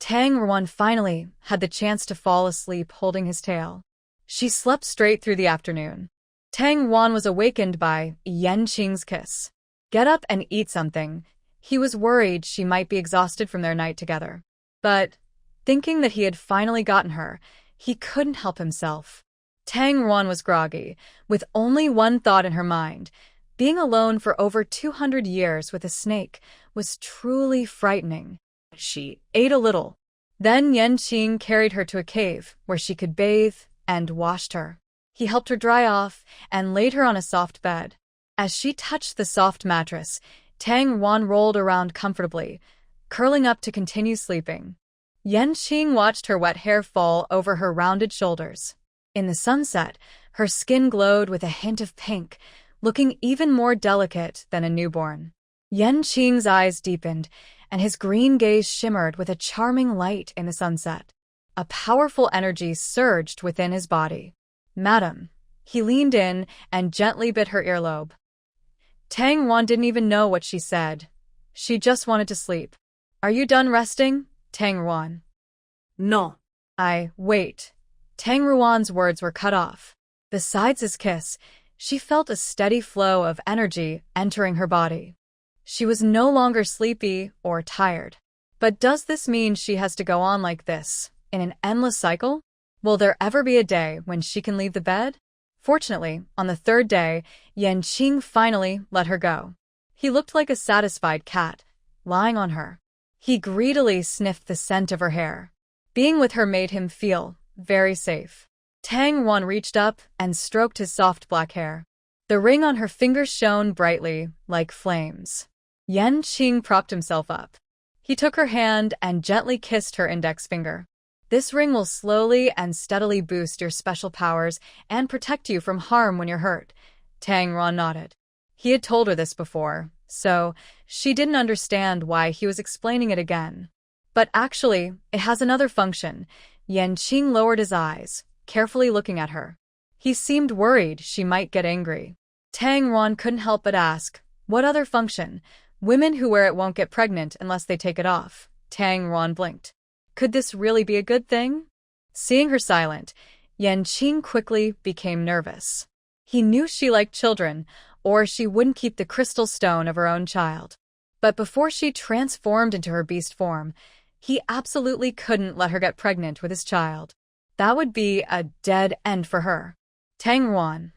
Tang Yuan finally had the chance to fall asleep holding his tail. She slept straight through the afternoon. Tang Yuan was awakened by Yanqing's kiss. "Get up and eat something." He was worried she might be exhausted from their night together. But, thinking that he had finally gotten her, he couldn't help himself. Tang Yuan was groggy, with only one thought in her mind. Being alone for over 200 years with a snake was truly frightening. She ate a little. Then Yanqing carried her to a cave where she could bathe and washed her. He helped her dry off and laid her on a soft bed. As she touched the soft mattress, Tang Yuan rolled around comfortably, curling up to continue sleeping. Yanqing watched her wet hair fall over her rounded shoulders. In the sunset, her skin glowed with a hint of pink, looking even more delicate than a newborn. Yanqing's eyes deepened, and his green gaze shimmered with a charming light in the sunset. A powerful energy surged within his body. "Madam." He leaned in and gently bit her earlobe. Tang Yuan didn't even know what she said. She just wanted to sleep. "Are you done resting, Tang Yuan?" No. Wait. Tang Yuan's words were cut off. Besides his kiss, she felt a steady flow of energy entering her body. She was no longer sleepy or tired. But does this mean she has to go on like this, in an endless cycle? Will there ever be a day when she can leave the bed? Fortunately, on the third day, Yanqing finally let her go. He looked like a satisfied cat, lying on her. He greedily sniffed the scent of her hair. Being with her made him feel very safe. Tang Yuan reached up and stroked his soft black hair. The ring on her finger shone brightly, like flames. Yanqing propped himself up. He took her hand and gently kissed her index finger. This ring will slowly and steadily boost your special powers and protect you from harm when you're hurt. Tang Ruan nodded. He had told her this before, so she didn't understand why he was explaining it again. But actually, it has another function. Yanqing lowered his eyes, carefully looking at her. He seemed worried she might get angry. Tang Ruan couldn't help but ask, what other function? Women who wear it won't get pregnant unless they take it off. Tang Ruan blinked. Could this really be a good thing? Seeing her silent, Yanqing quickly became nervous. He knew she liked children, or she wouldn't keep the crystal stone of her own child. But before she transformed into her beast form, he absolutely couldn't let her get pregnant with his child. That would be a dead end for her. Tang Ruan.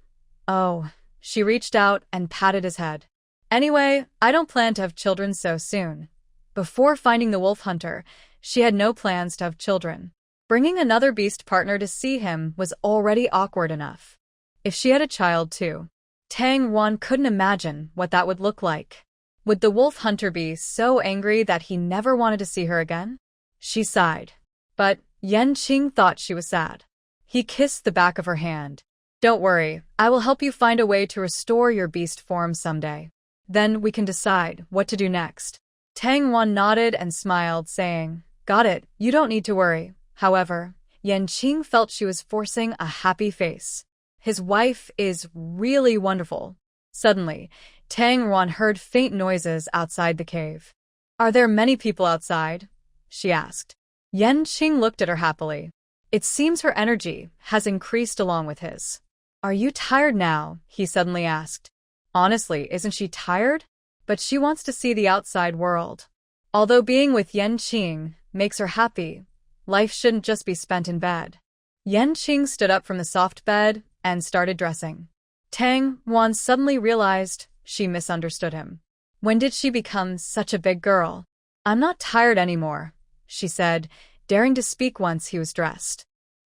Oh, she reached out and patted his head. Anyway, I don't plan to have children so soon. Before finding the wolf hunter, she had no plans to have children. Bringing another beast partner to see him was already awkward enough. If she had a child too, Tang Ruan couldn't imagine what that would look like. Would the wolf hunter be so angry that he never wanted to see her again? She sighed. But Yanqing thought she was sad. He kissed the back of her hand. Don't worry, I will help you find a way to restore your beast form someday. Then we can decide what to do next. Tang Ruan nodded and smiled, saying, Got it, you don't need to worry. However, Yanqing felt she was forcing a happy face. His wife is really wonderful. Suddenly, Tang Ruan heard faint noises outside the cave. Are there many people outside? She asked. Yanqing looked at her happily. It seems her energy has increased along with his. Are you tired now? He suddenly asked. Honestly, isn't she tired? But she wants to see the outside world. Although being with Yanqing makes her happy, life shouldn't just be spent in bed. Yanqing stood up from the soft bed and started dressing. Tang Ruan suddenly realized she misunderstood him. When did she become such a big girl? I'm not tired anymore, she said, daring to speak once he was dressed.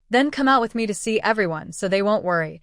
Then come out with me to see everyone so they won't worry.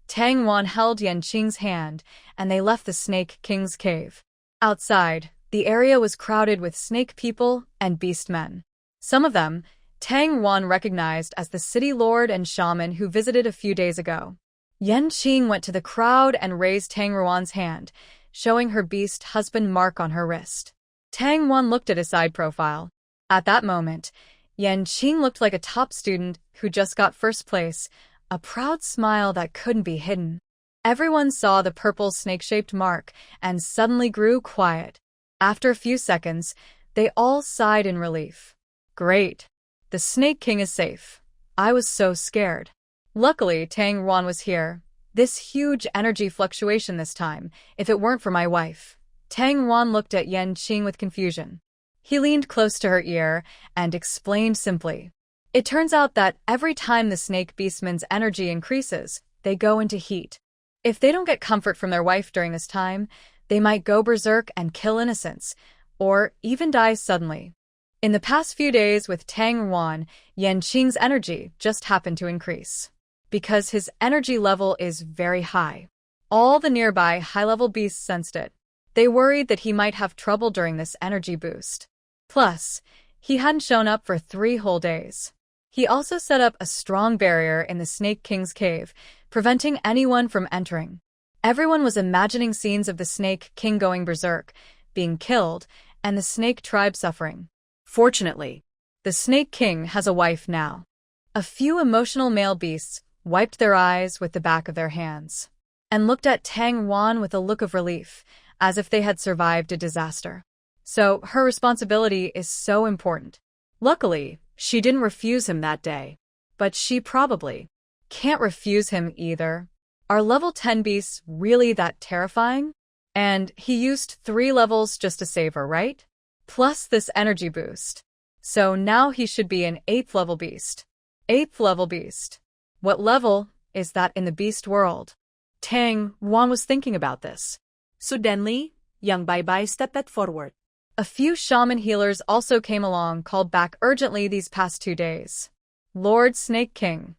Tang Ruan held Yanqing's hand, and they left the Snake King's cave. Outside, the area was crowded with snake people and beast men. Some of them, Tang Ruan recognized as the city lord and shaman who visited a few days ago. Yanqing went to the crowd and raised Tang Ruan's hand, showing her beast husband mark on her wrist. Tang Ruan looked at his side profile. At that moment, Yanqing looked like a top student who just got first place, a proud smile that couldn't be hidden. Everyone saw the purple snake-shaped mark and suddenly grew quiet. After a few seconds, they all sighed in relief. Great. The Snake King is safe. I was so scared. Luckily, Tang Ruan was here. This huge energy fluctuation this time, if it weren't for my wife. Tang Ruan looked at Yanqing with confusion. He leaned close to her ear and explained simply. It turns out that every time the snake beastman's energy increases, they go into heat. If they don't get comfort from their wife during this time, they might go berserk and kill innocents, or even die suddenly. In the past few days with Tang Ruan, Yanqing's energy just happened to increase. Because his energy level is very high. All the nearby high-level beasts sensed it. They worried that he might have trouble during this energy boost. Plus, he hadn't shown up for 3 whole days. He also set up a strong barrier in the Snake King's cave, preventing anyone from entering. Everyone was imagining scenes of the Snake King going berserk, being killed, and the snake tribe suffering. Fortunately, the Snake King has a wife now. A few emotional male beasts wiped their eyes with the back of their hands and looked at Tang Ruan with a look of relief, as if they had survived a disaster. So her responsibility is so important. Luckily, she didn't refuse him that day. But she probably can't refuse him either. Are level 10 beasts really that terrifying? And he used 3 levels just to save her, right? Plus this energy boost. So now he should be an 8th level beast. 8th level beast. What level is that in the beast world? Tang Ruan was thinking about this. Suddenly, young Bai Bai stepped forward. A few shaman healers also came along, called back urgently these past 2 days. Lord Snake King,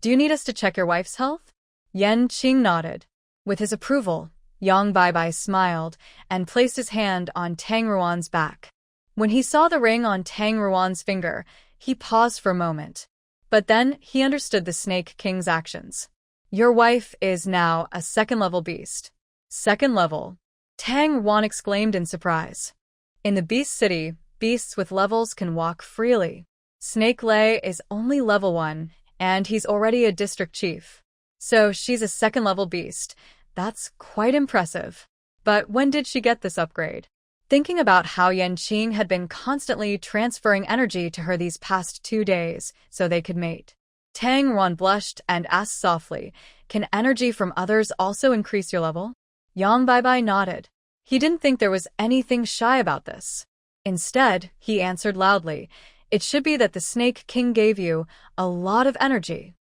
do you need us to check your wife's health? Yanqing nodded. With his approval, Yang Bai Bai smiled and placed his hand on Tang Ruan's back. When he saw the ring on Tang Ruan's finger, He paused for a moment. But then he understood the Snake King's actions. Your wife is now a second-level beast. Second level. Tang Wan exclaimed in surprise. In the Beast City, beasts with levels can walk freely. Snake Lei is only level 1, and he's already a district chief. So she's a second-level beast. That's quite impressive. But when did she get this upgrade? Thinking about how Yanqing had been constantly transferring energy to her these past 2 days so they could mate, Tang Wan blushed and asked softly, "Can energy from others also increase your level?" Yang Baibai nodded. He didn't think there was anything shy about this. Instead, he answered loudly, "It should be that the Snake King gave you a lot of energy."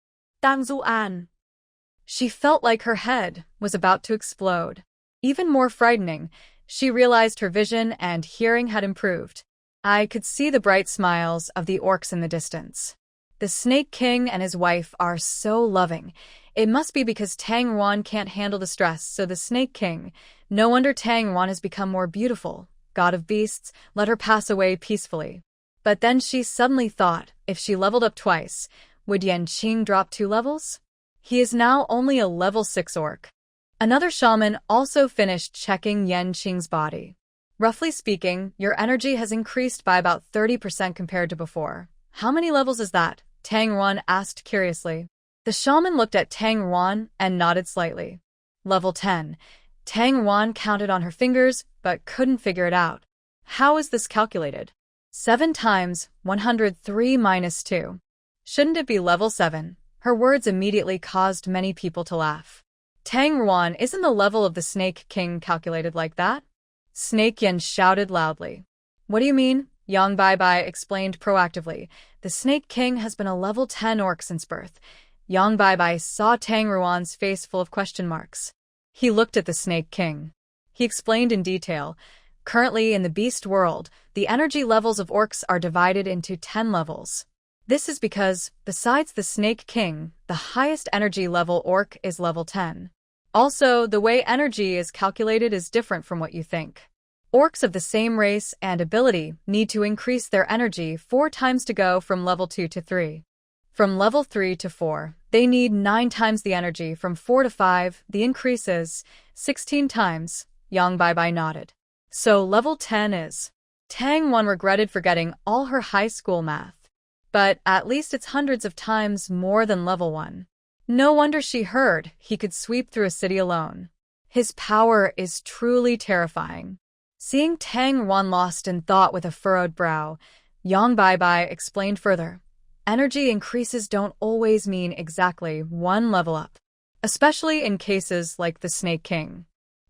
Tang Zuan. She felt like her head was about to explode. Even more frightening, she realized her vision and hearing had improved. I could see the bright smiles of the orcs in the distance. The Snake King and his wife are so loving. It must be because Tang Wan can't handle the stress, so the Snake King. No wonder Tang Wan has become more beautiful. God of beasts, let her pass away peacefully. But then she suddenly thought, if she leveled up twice, would Yanqing drop 2 levels? He is now only a level 6 orc. Another shaman also finished checking Yanqing's body. Roughly speaking, your energy has increased by about 30% compared to before. How many levels is that? Tang Wan asked curiously. The shaman looked at Tang Wan and nodded slightly. Level 10. Tang Wan counted on her fingers, but couldn't figure it out. How is this calculated? 7 times 103 minus 2. Shouldn't it be level 7? Her words immediately caused many people to laugh. Tang Wan, isn't the level of the Snake King calculated like that? Snake Yen shouted loudly. What do you mean? Yang Baibai explained proactively. The Snake King has been a level 10 orc since birth. Yang Baibai saw Tang Ruan's face full of question marks. He looked at the Snake King. He explained in detail. Currently in the beast world, the energy levels of orcs are divided into 10 levels. This is because, besides the Snake King, the highest energy level orc is level 10. Also, the way energy is calculated is different from what you think. Orcs of the same race and ability need to increase their energy 4 times to go from level 2 to 3. From level 3 to 4, they need 9 times the energy. From 4 to 5, the increase is 16 times. Yang Baibai nodded. So level 10 is. Tang Wan regretted forgetting all her high school math. But at least it's hundreds of times more than level 1. No wonder she heard he could sweep through a city alone. His power is truly terrifying. Seeing Tang Wan lost in thought with a furrowed brow, Yang Baibai explained further. Energy increases don't always mean exactly 1 level up, especially in cases like the Snake King.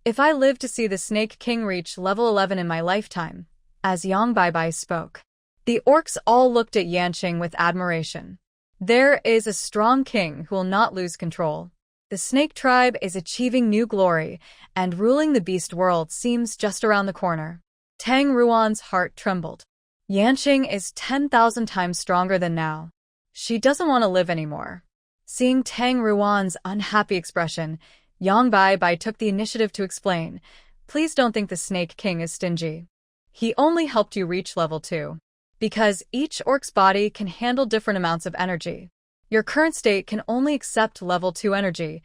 If I live to see the Snake King reach level 11 in my lifetime, as Yang Baibai spoke, the orcs all looked at Yanqing with admiration. There is a strong king who will not lose control. The snake tribe is achieving new glory, and ruling the beast world seems just around the corner. Tang Ruan's heart trembled. Yanqing is 10,000 times stronger than now. She doesn't want to live anymore. Seeing Tang Ruan's unhappy expression, Yang Baibai took the initiative to explain, "Please don't think the Snake King is stingy. He only helped you reach level 2. Because each orc's body can handle different amounts of energy. Your current state can only accept level 2 energy."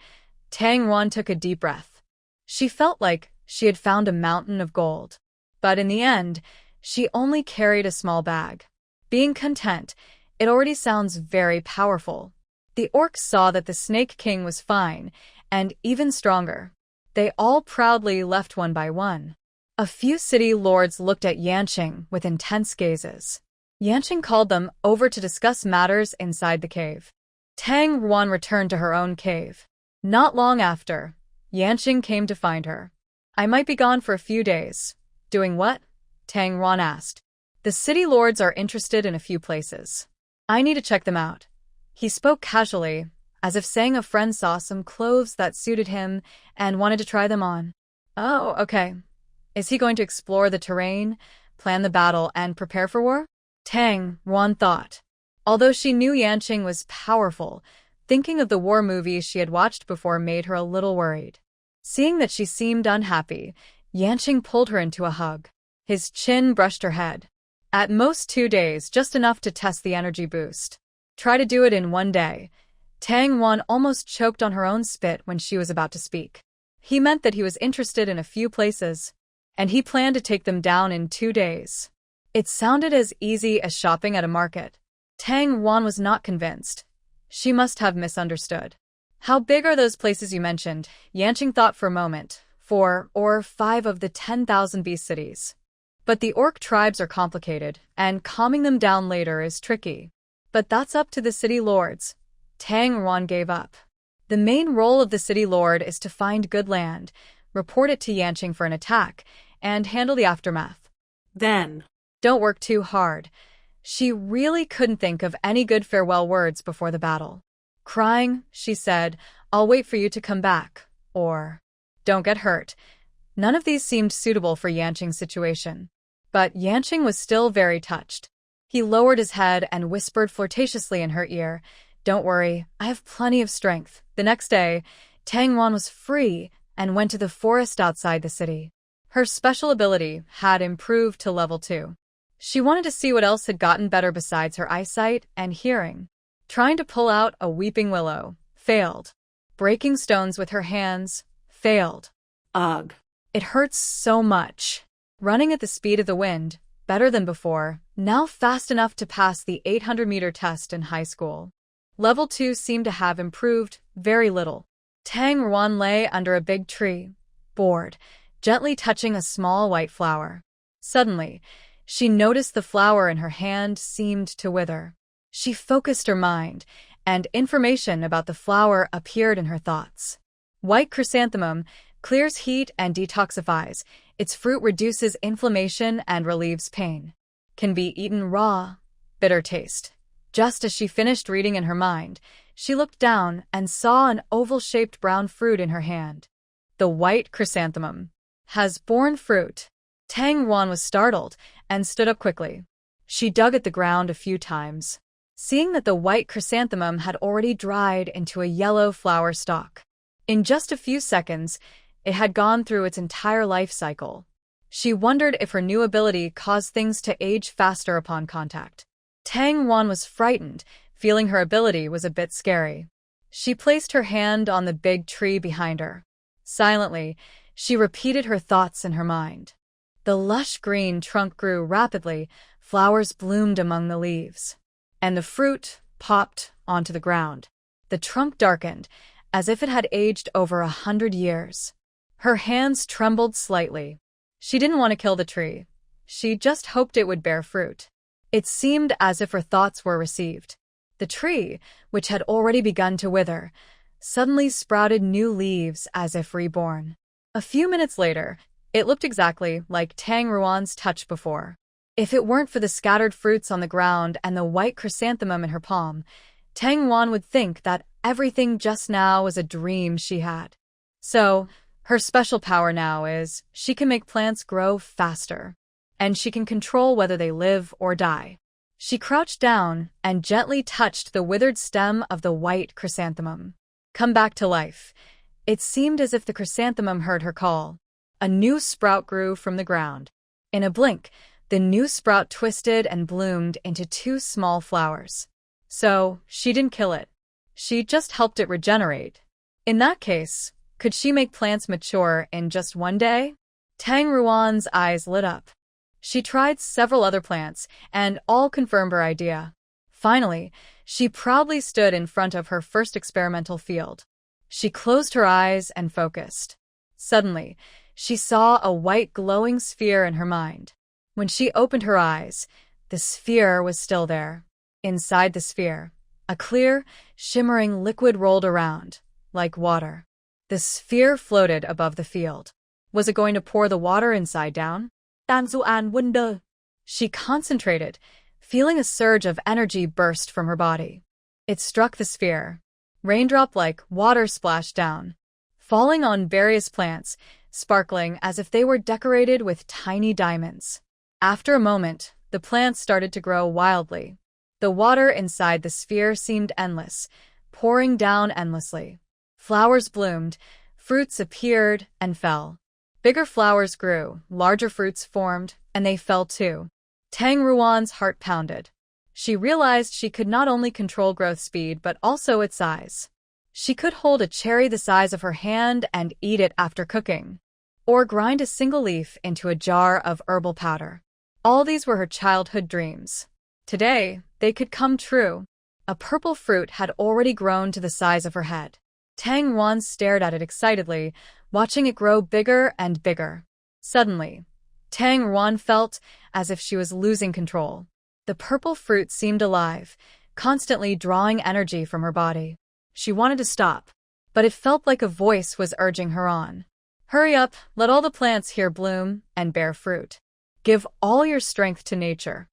Tang Wan took a deep breath. She felt like she had found a mountain of gold. But in the end, she only carried a small bag. Being content, it already sounds very powerful. The orcs saw that the Snake King was fine, and even stronger. They all proudly left one by one. A few city lords looked at Yanqing with intense gazes. Yanqing called them over to discuss matters inside the cave. Tang Ruan returned to her own cave. Not long after, Yanqing came to find her. "I might be gone for a few days." "Doing what?" Tang Ruan asked. "The city lords are interested in a few places. I need to check them out." He spoke casually, as if saying a friend saw some clothes that suited him and wanted to try them on. Oh, okay. Is he going to explore the terrain, plan the battle, and prepare for war? Tang Ruan thought. Although she knew Yanqing was powerful, thinking of the war movies she had watched before made her a little worried. Seeing that she seemed unhappy, Yanqing pulled her into a hug. His chin brushed her head. At most 2 days, just enough to test the energy boost. Try to do it in one day. Tang Wan almost choked on her own spit when she was about to speak. He meant that he was interested in a few places, and he planned to take them down in 2 days. It sounded as easy as shopping at a market. Tang Wan was not convinced. She must have misunderstood. How big are those places you mentioned? Yanqing thought for a moment. 4 or 5 of the 10,000 beast cities. But the orc tribes are complicated, and calming them down later is tricky. But that's up to the city lords. Tang Wan gave up. The main role of the city lord is to find good land, report it to Yanqing for an attack, and handle the aftermath. Then, Don't work too hard. She really couldn't think of any good farewell words before the battle. Crying, she said, "I'll wait for you to come back," or "Don't get hurt." None of these seemed suitable for Yanqing's situation. But Yanqing was still very touched. He lowered his head and whispered flirtatiously in her ear, "Don't worry, I have plenty of strength." The next day, Tang Wan was free and went to the forest outside the city. Her special ability had improved to level 2. She wanted to see what else had gotten better besides her eyesight and hearing. Trying to pull out a weeping willow, failed. Breaking stones with her hands, failed. ugh. It hurts so much. Running at the speed of the wind, better than before, now fast enough to pass the 800-meter test in high school. Level 2 seemed to have improved very little. Tang Ruan lay under a big tree, bored, gently touching a small white flower. Suddenly, she noticed the flower in her hand seemed to wither. She focused her mind, and information about the flower appeared in her thoughts. White chrysanthemum clears heat and detoxifies. Its fruit reduces inflammation and relieves pain. Can be eaten raw. Bitter taste. Just as she finished reading in her mind, she looked down and saw an oval-shaped brown fruit in her hand. The white chrysanthemum has borne fruit. Tang Ruan was startled and stood up quickly. She dug at the ground a few times, seeing that the white chrysanthemum had already dried into a yellow flower stalk. In just a few seconds, it had gone through its entire life cycle. She wondered if her new ability caused things to age faster upon contact. Tang Wan was frightened, feeling her ability was a bit scary. She placed her hand on the big tree behind her. Silently, she repeated her thoughts in her mind. The lush green trunk grew rapidly, flowers bloomed among the leaves, and the fruit popped onto the ground. The trunk darkened, as if it had aged over 100 years. Her hands trembled slightly. She didn't want to kill the tree. She just hoped it would bear fruit. It seemed as if her thoughts were received. The tree, which had already begun to wither, suddenly sprouted new leaves as if reborn. A few minutes later, it looked exactly like Tang Ruan's touch before. If it weren't for the scattered fruits on the ground and the white chrysanthemum in her palm, Tang Wan would think that everything just now was a dream she had. So, her special power now is she can make plants grow faster, and she can control whether they live or die. She crouched down and gently touched the withered stem of the white chrysanthemum. Come back to life. It seemed as if the chrysanthemum heard her call. A new sprout grew from the ground. In a blink, the new sprout twisted and bloomed into 2 small flowers. So, she didn't kill it. She just helped it regenerate. In that case, could she make plants mature in just one day? Tang Ruan's eyes lit up. She tried several other plants, and all confirmed her idea. Finally, she proudly stood in front of her first experimental field. She closed her eyes and focused. Suddenly, she saw a white glowing sphere in her mind. When she opened her eyes, the sphere was still there. Inside the sphere, a clear, shimmering liquid rolled around, like water. The sphere floated above the field. Was it going to pour the water inside down? Tang Zuan wondered. She concentrated, feeling a surge of energy burst from her body. It struck the sphere. Raindrop-like water splashed down, falling on various plants, sparkling as if they were decorated with tiny diamonds. After a moment, the plants started to grow wildly. The water inside the sphere seemed endless, pouring down endlessly. Flowers bloomed, fruits appeared and fell. Bigger flowers grew, larger fruits formed, and they fell too. Tang Ruan's heart pounded. She realized she could not only control growth speed but also its size. She could hold a cherry the size of her hand and eat it after cooking, or grind a single leaf into a jar of herbal powder. All these were her childhood dreams. Today, they could come true. A purple fruit had already grown to the size of her head. Tang Ruan stared at it excitedly, watching it grow bigger and bigger. Suddenly, Tang Ruan felt as if she was losing control. The purple fruit seemed alive, constantly drawing energy from her body. She wanted to stop, but it felt like a voice was urging her on. Hurry up, let all the plants here bloom and bear fruit. Give all your strength to nature.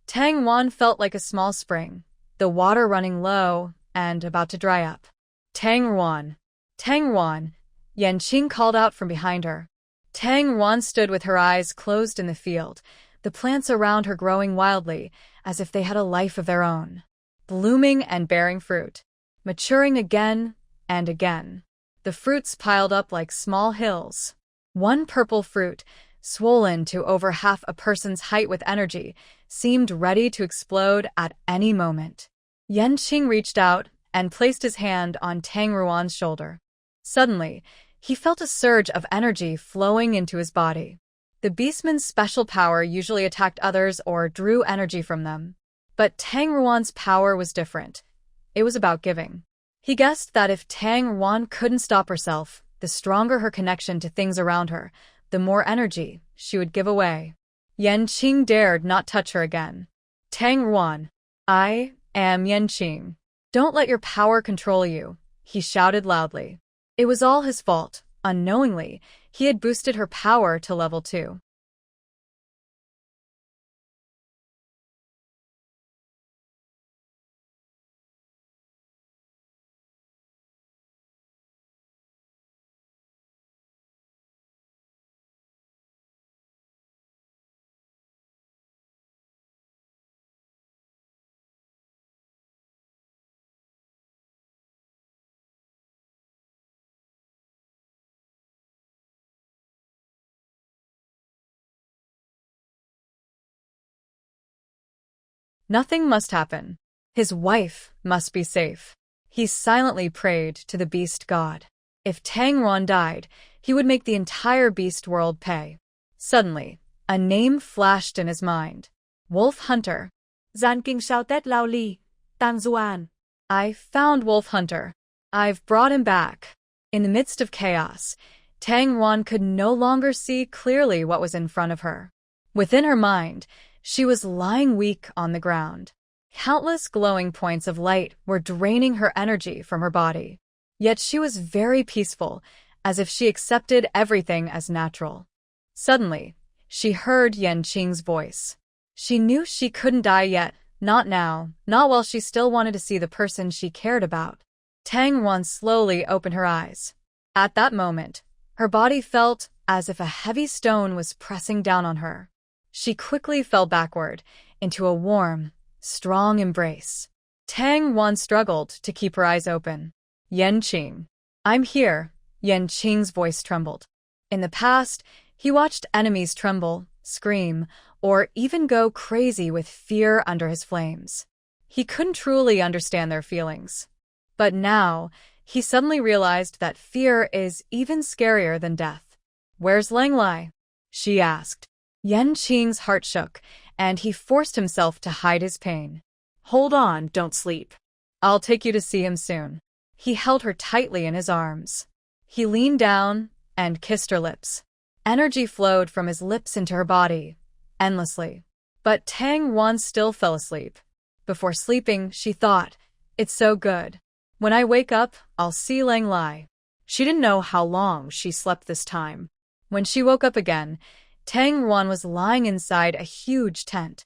Tang Ruan felt like a small spring, the water running low and about to dry up. Tang Ruan! Tang Ruan! Yanqing called out from behind her. Tang Ruan stood with her eyes closed in the field, the plants around her growing wildly, as if they had a life of their own. Blooming and bearing fruit. Maturing again and again. The fruits piled up like small hills. One purple fruit, swollen to over half a person's height with energy, seemed ready to explode at any moment. Yanqing reached out and placed his hand on Tang Ruan's shoulder. Suddenly, he felt a surge of energy flowing into his body. The beastman's special power usually attacked others or drew energy from them. But Tang Ruan's power was different. It was about giving. He guessed that if Tang Ruan couldn't stop herself, the stronger her connection to things around her, the more energy she would give away. Yanqing dared not touch her again. Tang Ruan, I am Yanqing. Don't let your power control you, he shouted loudly. It was all his fault. Unknowingly, he had boosted her power to level 2. Nothing must happen. His wife must be safe. He silently prayed to the beast god. If Tang Ruan died, he would make the entire beast world pay. Suddenly, a name flashed in his mind. Wolf Hunter. Gian Kinh sao Tết Lao Li, Tang Zuan. I found Wolf Hunter. I've brought him back. In the midst of chaos, Tang Ruan could no longer see clearly what was in front of her. Within her mind, she was lying weak on the ground. Countless glowing points of light were draining her energy from her body. Yet she was very peaceful, as if she accepted everything as natural. Suddenly, she heard Yanqing's voice. She knew she couldn't die yet, not now, not while she still wanted to see the person she cared about. Tang Ruan slowly opened her eyes. At that moment, her body felt as if a heavy stone was pressing down on her. She quickly fell backward into a warm, strong embrace. Tang Ruan struggled to keep her eyes open. Yanqing. I'm here, Yanqing's voice trembled. In the past, he watched enemies tremble, scream, or even go crazy with fear under his flames. He couldn't truly understand their feelings. But now, he suddenly realized that fear is even scarier than death. Where's Lang Lai? She asked. Yanqing's heart shook, and he forced himself to hide his pain. Hold on, don't sleep. I'll take you to see him soon. He held her tightly in his arms. He leaned down and kissed her lips. Energy flowed from his lips into her body, endlessly. But Tang Ruan still fell asleep. Before sleeping, she thought, it's so good. When I wake up, I'll see Lang Lai. She didn't know how long she slept this time. When she woke up again, Tang Ruan was lying inside a huge tent.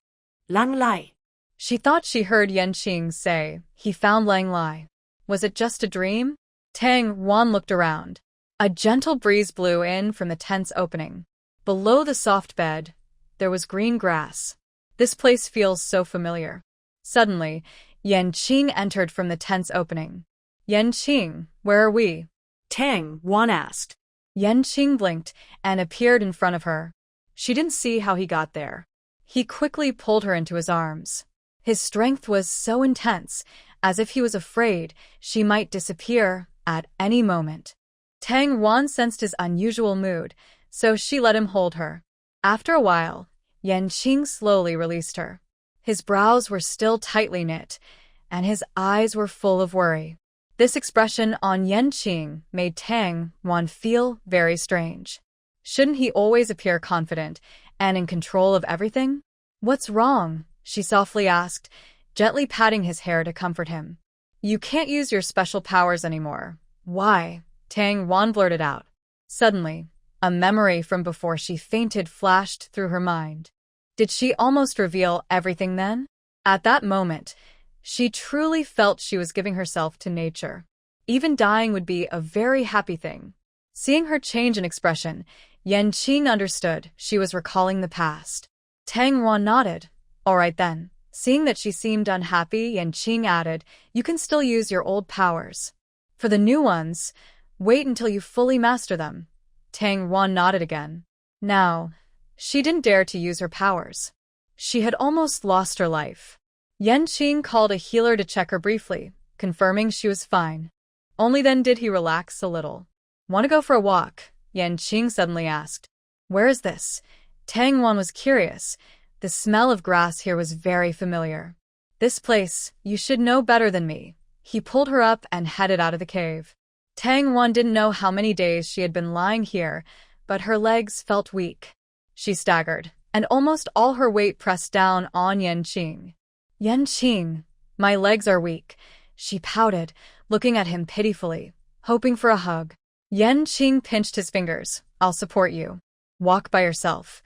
Lang Lai. She thought she heard Yanqing say he found Lang Lai. Was it just a dream? Tang Ruan looked around. A gentle breeze blew in from the tent's opening. Below the soft bed, there was green grass. This place feels so familiar. Suddenly, Yanqing entered from the tent's opening. Yanqing, where are we? Tang Ruan asked. Yanqing blinked and appeared in front of her. She didn't see how he got there. He quickly pulled her into his arms. His strength was so intense, as if he was afraid she might disappear at any moment. Tang Wan sensed his unusual mood, so she let him hold her. After a while, Yanqing slowly released her. His brows were still tightly knit, and his eyes were full of worry. This expression on Yanqing made Tang Wan feel very strange. Shouldn't he always appear confident and in control of everything? "What's wrong?" she softly asked, gently patting his hair to comfort him. "You can't use your special powers anymore." "Why?" Tang Wan blurted out. Suddenly, a memory from before she fainted flashed through her mind. Did she almost reveal everything then? At that moment, she truly felt she was giving herself to nature. Even dying would be a very happy thing. Seeing her change in expression, Yanqing understood she was recalling the past. Tang Wan nodded. "All right then." Seeing that she seemed unhappy, Yanqing added, "You can still use your old powers. For the new ones, wait until you fully master them." Tang Wan nodded again. Now, she didn't dare to use her powers. She had almost lost her life. Yanqing called a healer to check her briefly, confirming she was fine. Only then did he relax a little. "Want to go for a walk?" Yanqing suddenly asked. "Where is this?" Tang Wan was curious. The smell of grass here was very familiar. "This place, you should know better than me." He pulled her up and headed out of the cave. Tang Wan didn't know how many days she had been lying here, but her legs felt weak. She staggered, and almost all her weight pressed down on Yanqing. "Yanqing, my legs are weak," she pouted, looking at him pitifully, hoping for a hug. Yanqing pinched his fingers. "I'll support you. Walk by yourself."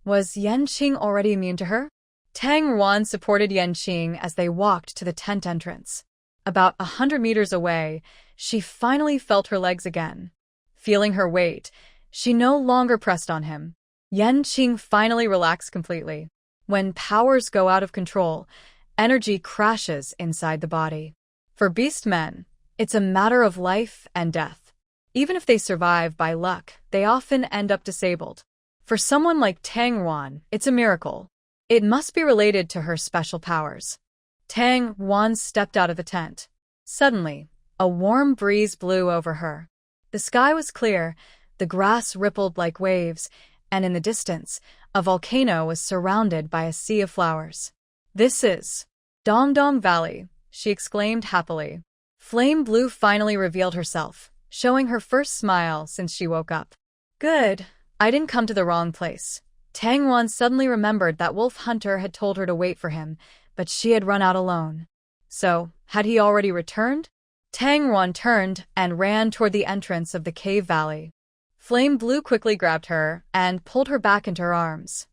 Was Yanqing already immune to her? Tang Wan supported Yanqing as they walked to the tent entrance. About 100 meters away, she finally felt her legs again. Feeling her weight, she no longer pressed on him. Yanqing finally relaxed completely. When powers go out of control, energy crashes inside the body. For beast men, it's a matter of life and death. Even if they survive by luck, they often end up disabled. For someone like Tang Wan, it's a miracle. It must be related to her special powers. Tang Wan stepped out of the tent. Suddenly, a warm breeze blew over her. The sky was clear, the grass rippled like waves, and in the distance, a volcano was surrounded by a sea of flowers. "This is Dongdong Valley," she exclaimed happily. Flame Blue finally revealed herself, showing her first smile since she woke up. "Good. I didn't come to the wrong place." Tang Wan suddenly remembered that Wolf Hunter had told her to wait for him, but she had run out alone. So, had he already returned? Tang Wan turned and ran toward the entrance of the cave valley. Flame Blue quickly grabbed her and pulled her back into her arms,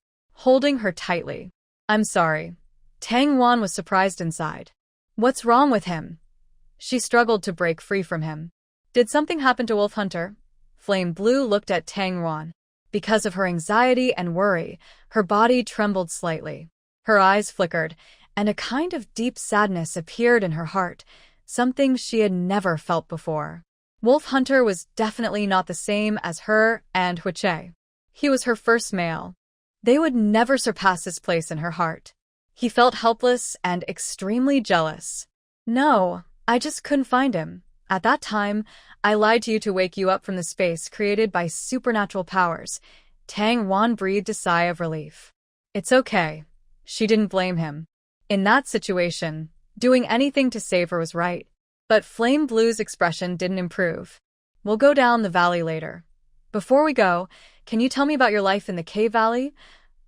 holding her tightly. "I'm sorry." Tang Wan was surprised inside. "What's wrong with him?" She struggled to break free from him. "Did something happen to Wolf Hunter?" Flame Blue looked at Tang Wan. Because of her anxiety and worry, her body trembled slightly. Her eyes flickered, and a kind of deep sadness appeared in her heart, something she had never felt before. Wolf Hunter was definitely not the same as her and Huiche. He was her first male. They would never surpass his place in her heart. He felt helpless and extremely jealous. "No, I just couldn't find him. At that time, I lied to you to wake you up from the space created by supernatural powers." Tang Wan breathed a sigh of relief. "It's okay." She didn't blame him. In that situation, doing anything to save her was right. But Flame Blue's expression didn't improve. "We'll go down the valley later. Before we go, can you tell me about your life in the cave valley?"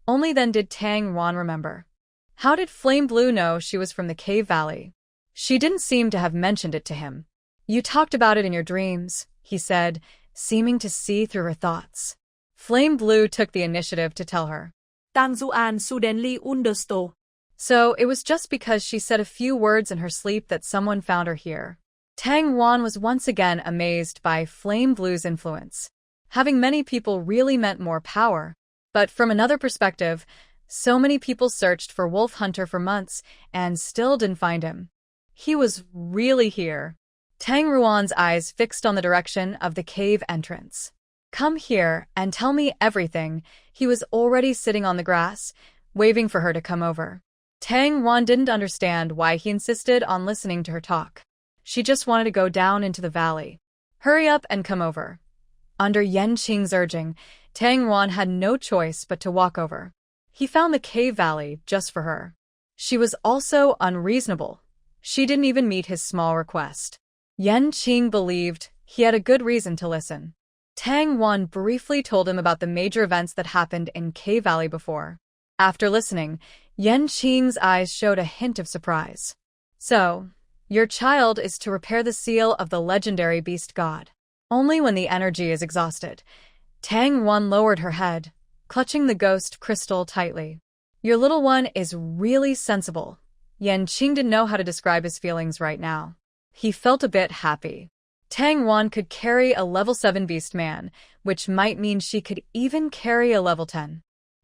Only then did Tang Wan remember. How did Flame Blue know she was from the cave valley? She didn't seem to have mentioned it to him. "You talked about it in your dreams," he said, seeming to see through her thoughts. Flame Blue took the initiative to tell her. Tang Zuan suddenly understood. So it was just because she said a few words in her sleep that someone found her here. Tang Wan was once again amazed by Flame Blue's influence. Having many people really meant more power. But from another perspective, so many people searched for Wolf Hunter for months and still didn't find him. He was really here. Tang Ruan's eyes fixed on the direction of the cave entrance. "Come here and tell me everything." He was already sitting on the grass, waving for her to come over. Tang Wan didn't understand why he insisted on listening to her talk. She just wanted to go down into the valley. Hurry up and come over. Under Yanqing's urging, Tang Wan had no choice but to walk over. He found the cave valley just for her. She was also unreasonable. She didn't even meet his small request. Yanqing believed he had a good reason to listen. Tang Wan briefly told him about the major events that happened in Cave Valley before. After listening, Yanqing's eyes showed a hint of surprise. So, your child is to repair the seal of the legendary beast god. Only when the energy is exhausted. Tang Wan lowered her head, clutching the ghost crystal tightly. Your little one is really sensible. Yanqing didn't know how to describe his feelings right now. He felt a bit happy. Tang Wan could carry a level 7 beast man, which might mean she could even carry a level 10.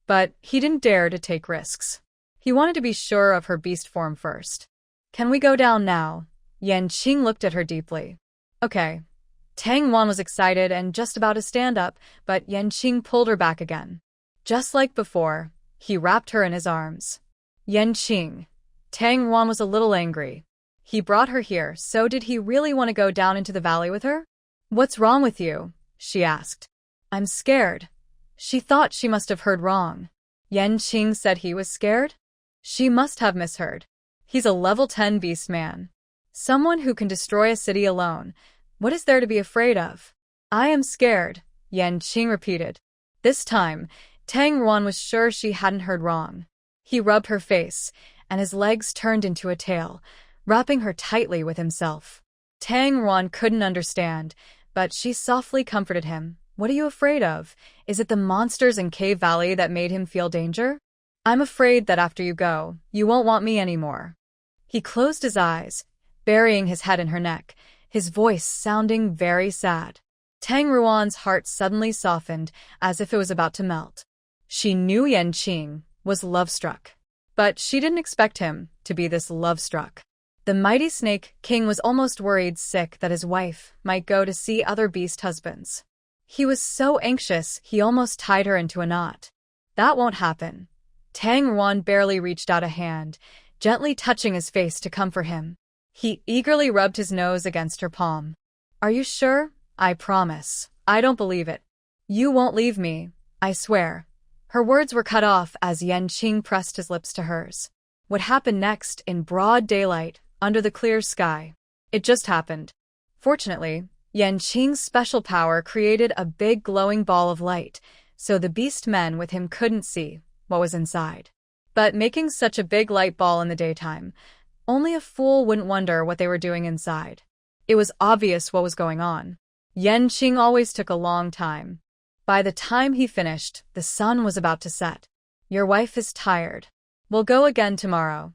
But he didn't dare to take risks. He wanted to be sure of her beast form first. Can we go down now? Yanqing looked at her deeply. Okay. Tang Wan was excited and just about to stand up, but Yanqing pulled her back again. Just like before, he wrapped her in his arms. Yanqing. Tang Wan was a little angry. He brought her here, so did he really want to go down into the valley with her? What's wrong with you? She asked. I'm scared. She thought she must have heard wrong. Yanqing said he was scared? She must have misheard. He's a level 10 beast man. Someone who can destroy a city alone. What is there to be afraid of? I am scared, Yanqing repeated. This time, Tang Wan was sure she hadn't heard wrong. He rubbed her face, and his legs turned into a tail, wrapping her tightly with himself. Tang Wan couldn't understand, but she softly comforted him. What are you afraid of? Is it the monsters in Cave Valley that made him feel danger? I'm afraid that after you go, you won't want me anymore. He closed his eyes, burying his head in her neck, his voice sounding very sad. Tang Ruan's heart suddenly softened, as if it was about to melt. She knew Yanqing was love-struck, but she didn't expect him to be this love-struck. The mighty Snake King was almost worried sick that his wife might go to see other beast husbands. He was so anxious he almost tied her into a knot. That won't happen. Tang Ruan barely reached out a hand, gently touching his face to comfort him. He eagerly rubbed his nose against her palm. Are you sure? I promise. I don't believe it. You won't leave me, I swear. Her words were cut off as Yanqing pressed his lips to hers. What happened next in broad daylight, under the clear sky? It just happened. Fortunately, Yanqing's special power created a big glowing ball of light, so the beast men with him couldn't see what was inside. But making such a big light ball in the daytime, only a fool wouldn't wonder what they were doing inside. It was obvious what was going on. Yanqing always took a long time. By the time he finished, the sun was about to set. Your wife is tired. We'll go again tomorrow.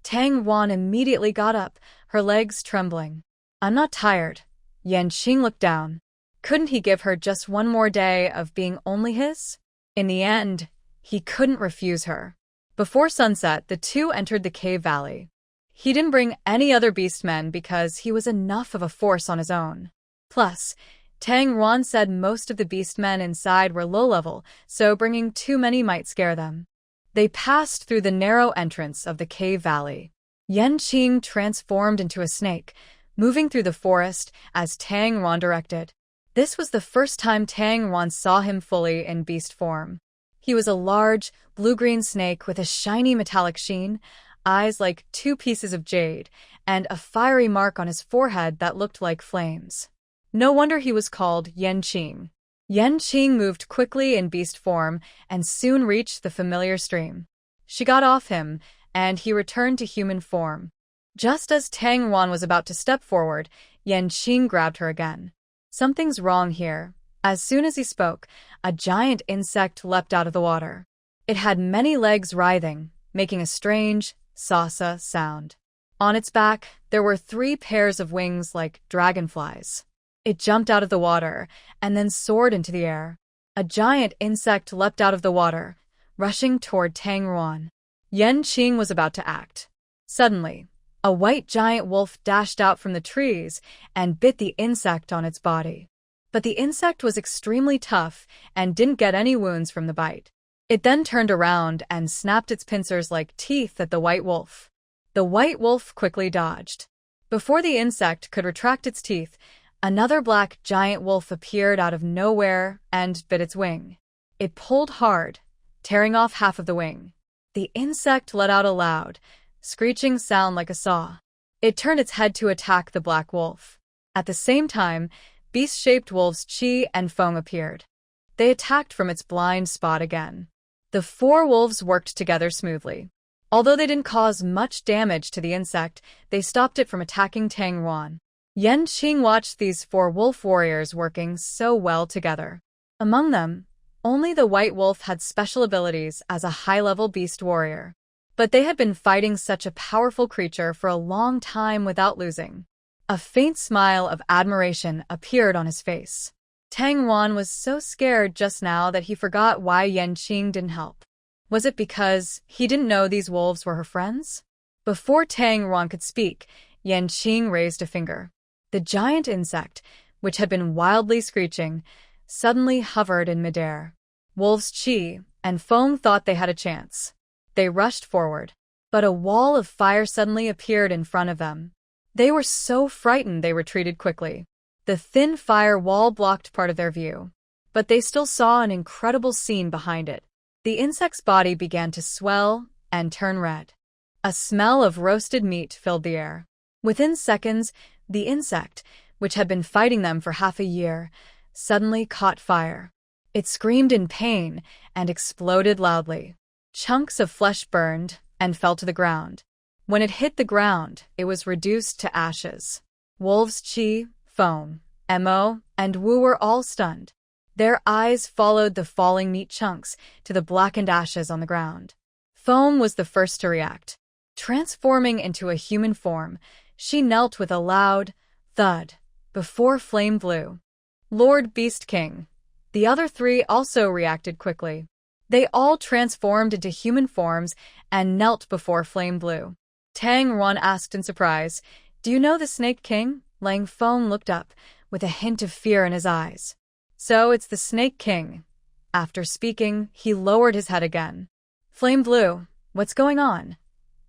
Tang Wan immediately got up, her legs trembling. I'm not tired. Yanqing looked down. Couldn't he give her just one more day of being only his? In the end, he couldn't refuse her. Before sunset, the two entered the cave valley. He didn't bring any other beastmen because he was enough of a force on his own. Plus, Tang Wan said most of the beastmen inside were low-level, so bringing too many might scare them. They passed through the narrow entrance of the cave valley. Yanqing transformed into a snake, moving through the forest as Tang Wan directed. This was the first time Tang Wan saw him fully in beast form. He was a large, blue-green snake with a shiny metallic sheen, eyes like two pieces of jade, and a fiery mark on his forehead that looked like flames. No wonder he was called Yanqing. Yanqing moved quickly in beast form and soon reached the familiar stream. She got off him, and he returned to human form. Just as Tang Wan was about to step forward, Yanqing grabbed her again. Something's wrong here. As soon as he spoke, a giant insect leapt out of the water. It had many legs writhing, making a strange, salsa sound. On its back, there were 3 pairs of wings like dragonflies. It jumped out of the water and then soared into the air. A giant insect leapt out of the water, rushing toward Tang Wan. Yanqing was about to act. Suddenly, a white giant wolf dashed out from the trees and bit the insect on its body. But the insect was extremely tough and didn't get any wounds from the bite. It then turned around and snapped its pincers like teeth at the white wolf. The white wolf quickly dodged. Before the insect could retract its teeth, another black giant wolf appeared out of nowhere and bit its wing. It pulled hard, tearing off half of the wing. The insect let out a loud, screeching sound like a saw. It turned its head to attack the black wolf. At the same time, beast-shaped wolves Chi and Feng appeared. They attacked from its blind spot again. The four wolves worked together smoothly. Although they didn't cause much damage to the insect, they stopped it from attacking Tang Ruan. Yanqing watched these four wolf warriors working so well together. Among them, only the white wolf had special abilities as a high-level beast warrior. But they had been fighting such a powerful creature for a long time without losing. A faint smile of admiration appeared on his face. Tang Ruan was so scared just now that he forgot why Yanqing didn't help. Was it because he didn't know these wolves were her friends? Before Tang Ruan could speak, Yanqing raised a finger. The giant insect, which had been wildly screeching, suddenly hovered in midair. Wolves Chi and Feng thought they had a chance. They rushed forward, but a wall of fire suddenly appeared in front of them. They were so frightened they retreated quickly. The thin fire wall blocked part of their view, but they still saw an incredible scene behind it. The insect's body began to swell and turn red. A smell of roasted meat filled the air. Within seconds, the insect, which had been fighting them for half a year, suddenly caught fire. It screamed in pain and exploded loudly. Chunks of flesh burned and fell to the ground. When it hit the ground, it was reduced to ashes. Wolves Chi, Feng, Mo, and Wu were all stunned. Their eyes followed the falling meat chunks to the blackened ashes on the ground. Feng was the first to react. Transforming into a human form, she knelt with a loud thud before Flame Blue. Lord Beast King. The other three also reacted quickly. They all transformed into human forms and knelt before Flame Blue. Tang Ruan asked in surprise, "Do you know the Snake King?" Lang Feng looked up, with a hint of fear in his eyes. "So it's the Snake King." After speaking, he lowered his head again. "Flame Blue, what's going on?"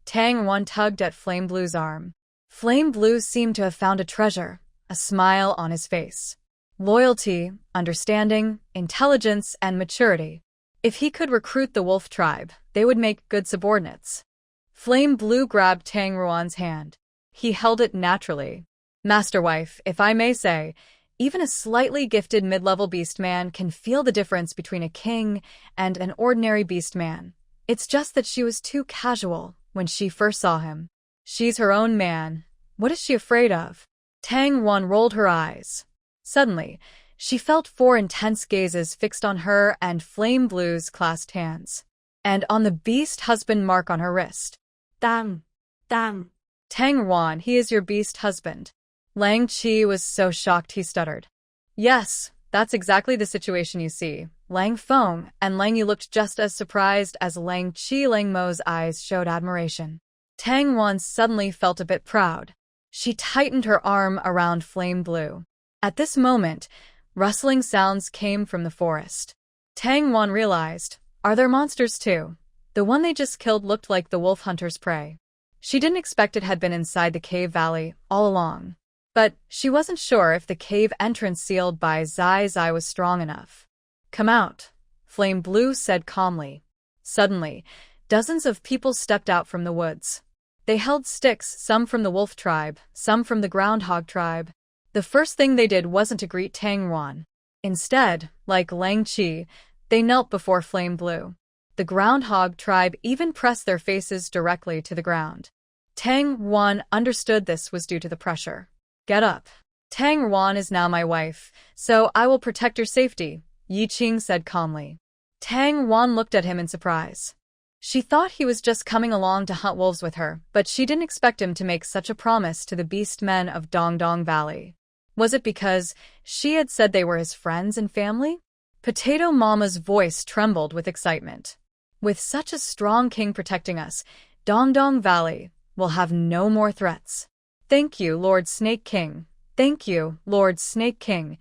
Tang Ruan tugged at Flame Blue's arm. Flame Blue seemed to have found a treasure, a smile on his face. Loyalty, understanding, intelligence, and maturity. If he could recruit the wolf tribe, they would make good subordinates. Flame Blue grabbed Tang Ruan's hand. He held it naturally. "Master Wife, if I may say, even a slightly gifted mid-level beast man can feel the difference between a king and an ordinary beast man. It's just that she was too casual when she first saw him. She's her own man. What is she afraid of?" Tang Ruan rolled her eyes. Suddenly, she felt four intense gazes fixed on her and Flame Blue's clasped hands. And on the beast husband mark on her wrist. "Tang. Tang. Tang Ruan, he is your beast husband." Lang Qi was so shocked he stuttered. "Yes, that's exactly the situation you see." Lang Feng and Lang Yu looked just as surprised as Lang Qi. Lang Mo's eyes showed admiration. Tang Ruan suddenly felt a bit proud. She tightened her arm around Flame Blue. At this moment, rustling sounds came from the forest. Tang Ruan realized, are there monsters too? The one they just killed looked like the wolf hunter's prey. She didn't expect it had been inside the cave valley all along. But she wasn't sure if the cave entrance sealed by Zai Zai was strong enough. "Come out," Flame Blue said calmly. Suddenly, dozens of people stepped out from the woods. They held sticks, some from the wolf tribe, some from the groundhog tribe. The first thing they did wasn't to greet Tang Ruan. Instead, like Lang Qi, they knelt before Flame Blue. The groundhog tribe even pressed their faces directly to the ground. Tang Ruan understood this was due to the pressure. "Get up. Tang Ruan is now my wife, so I will protect your safety," Yi Qing said calmly. Tang Ruan looked at him in surprise. She thought he was just coming along to hunt wolves with her, but she didn't expect him to make such a promise to the beast men of Dongdong Valley. Was it because she had said they were his friends and family? Potato Mama's voice trembled with excitement. "With such a strong king protecting us, Dongdong Valley will have no more threats." "Thank you, Lord Snake King. Thank you, Lord Snake King."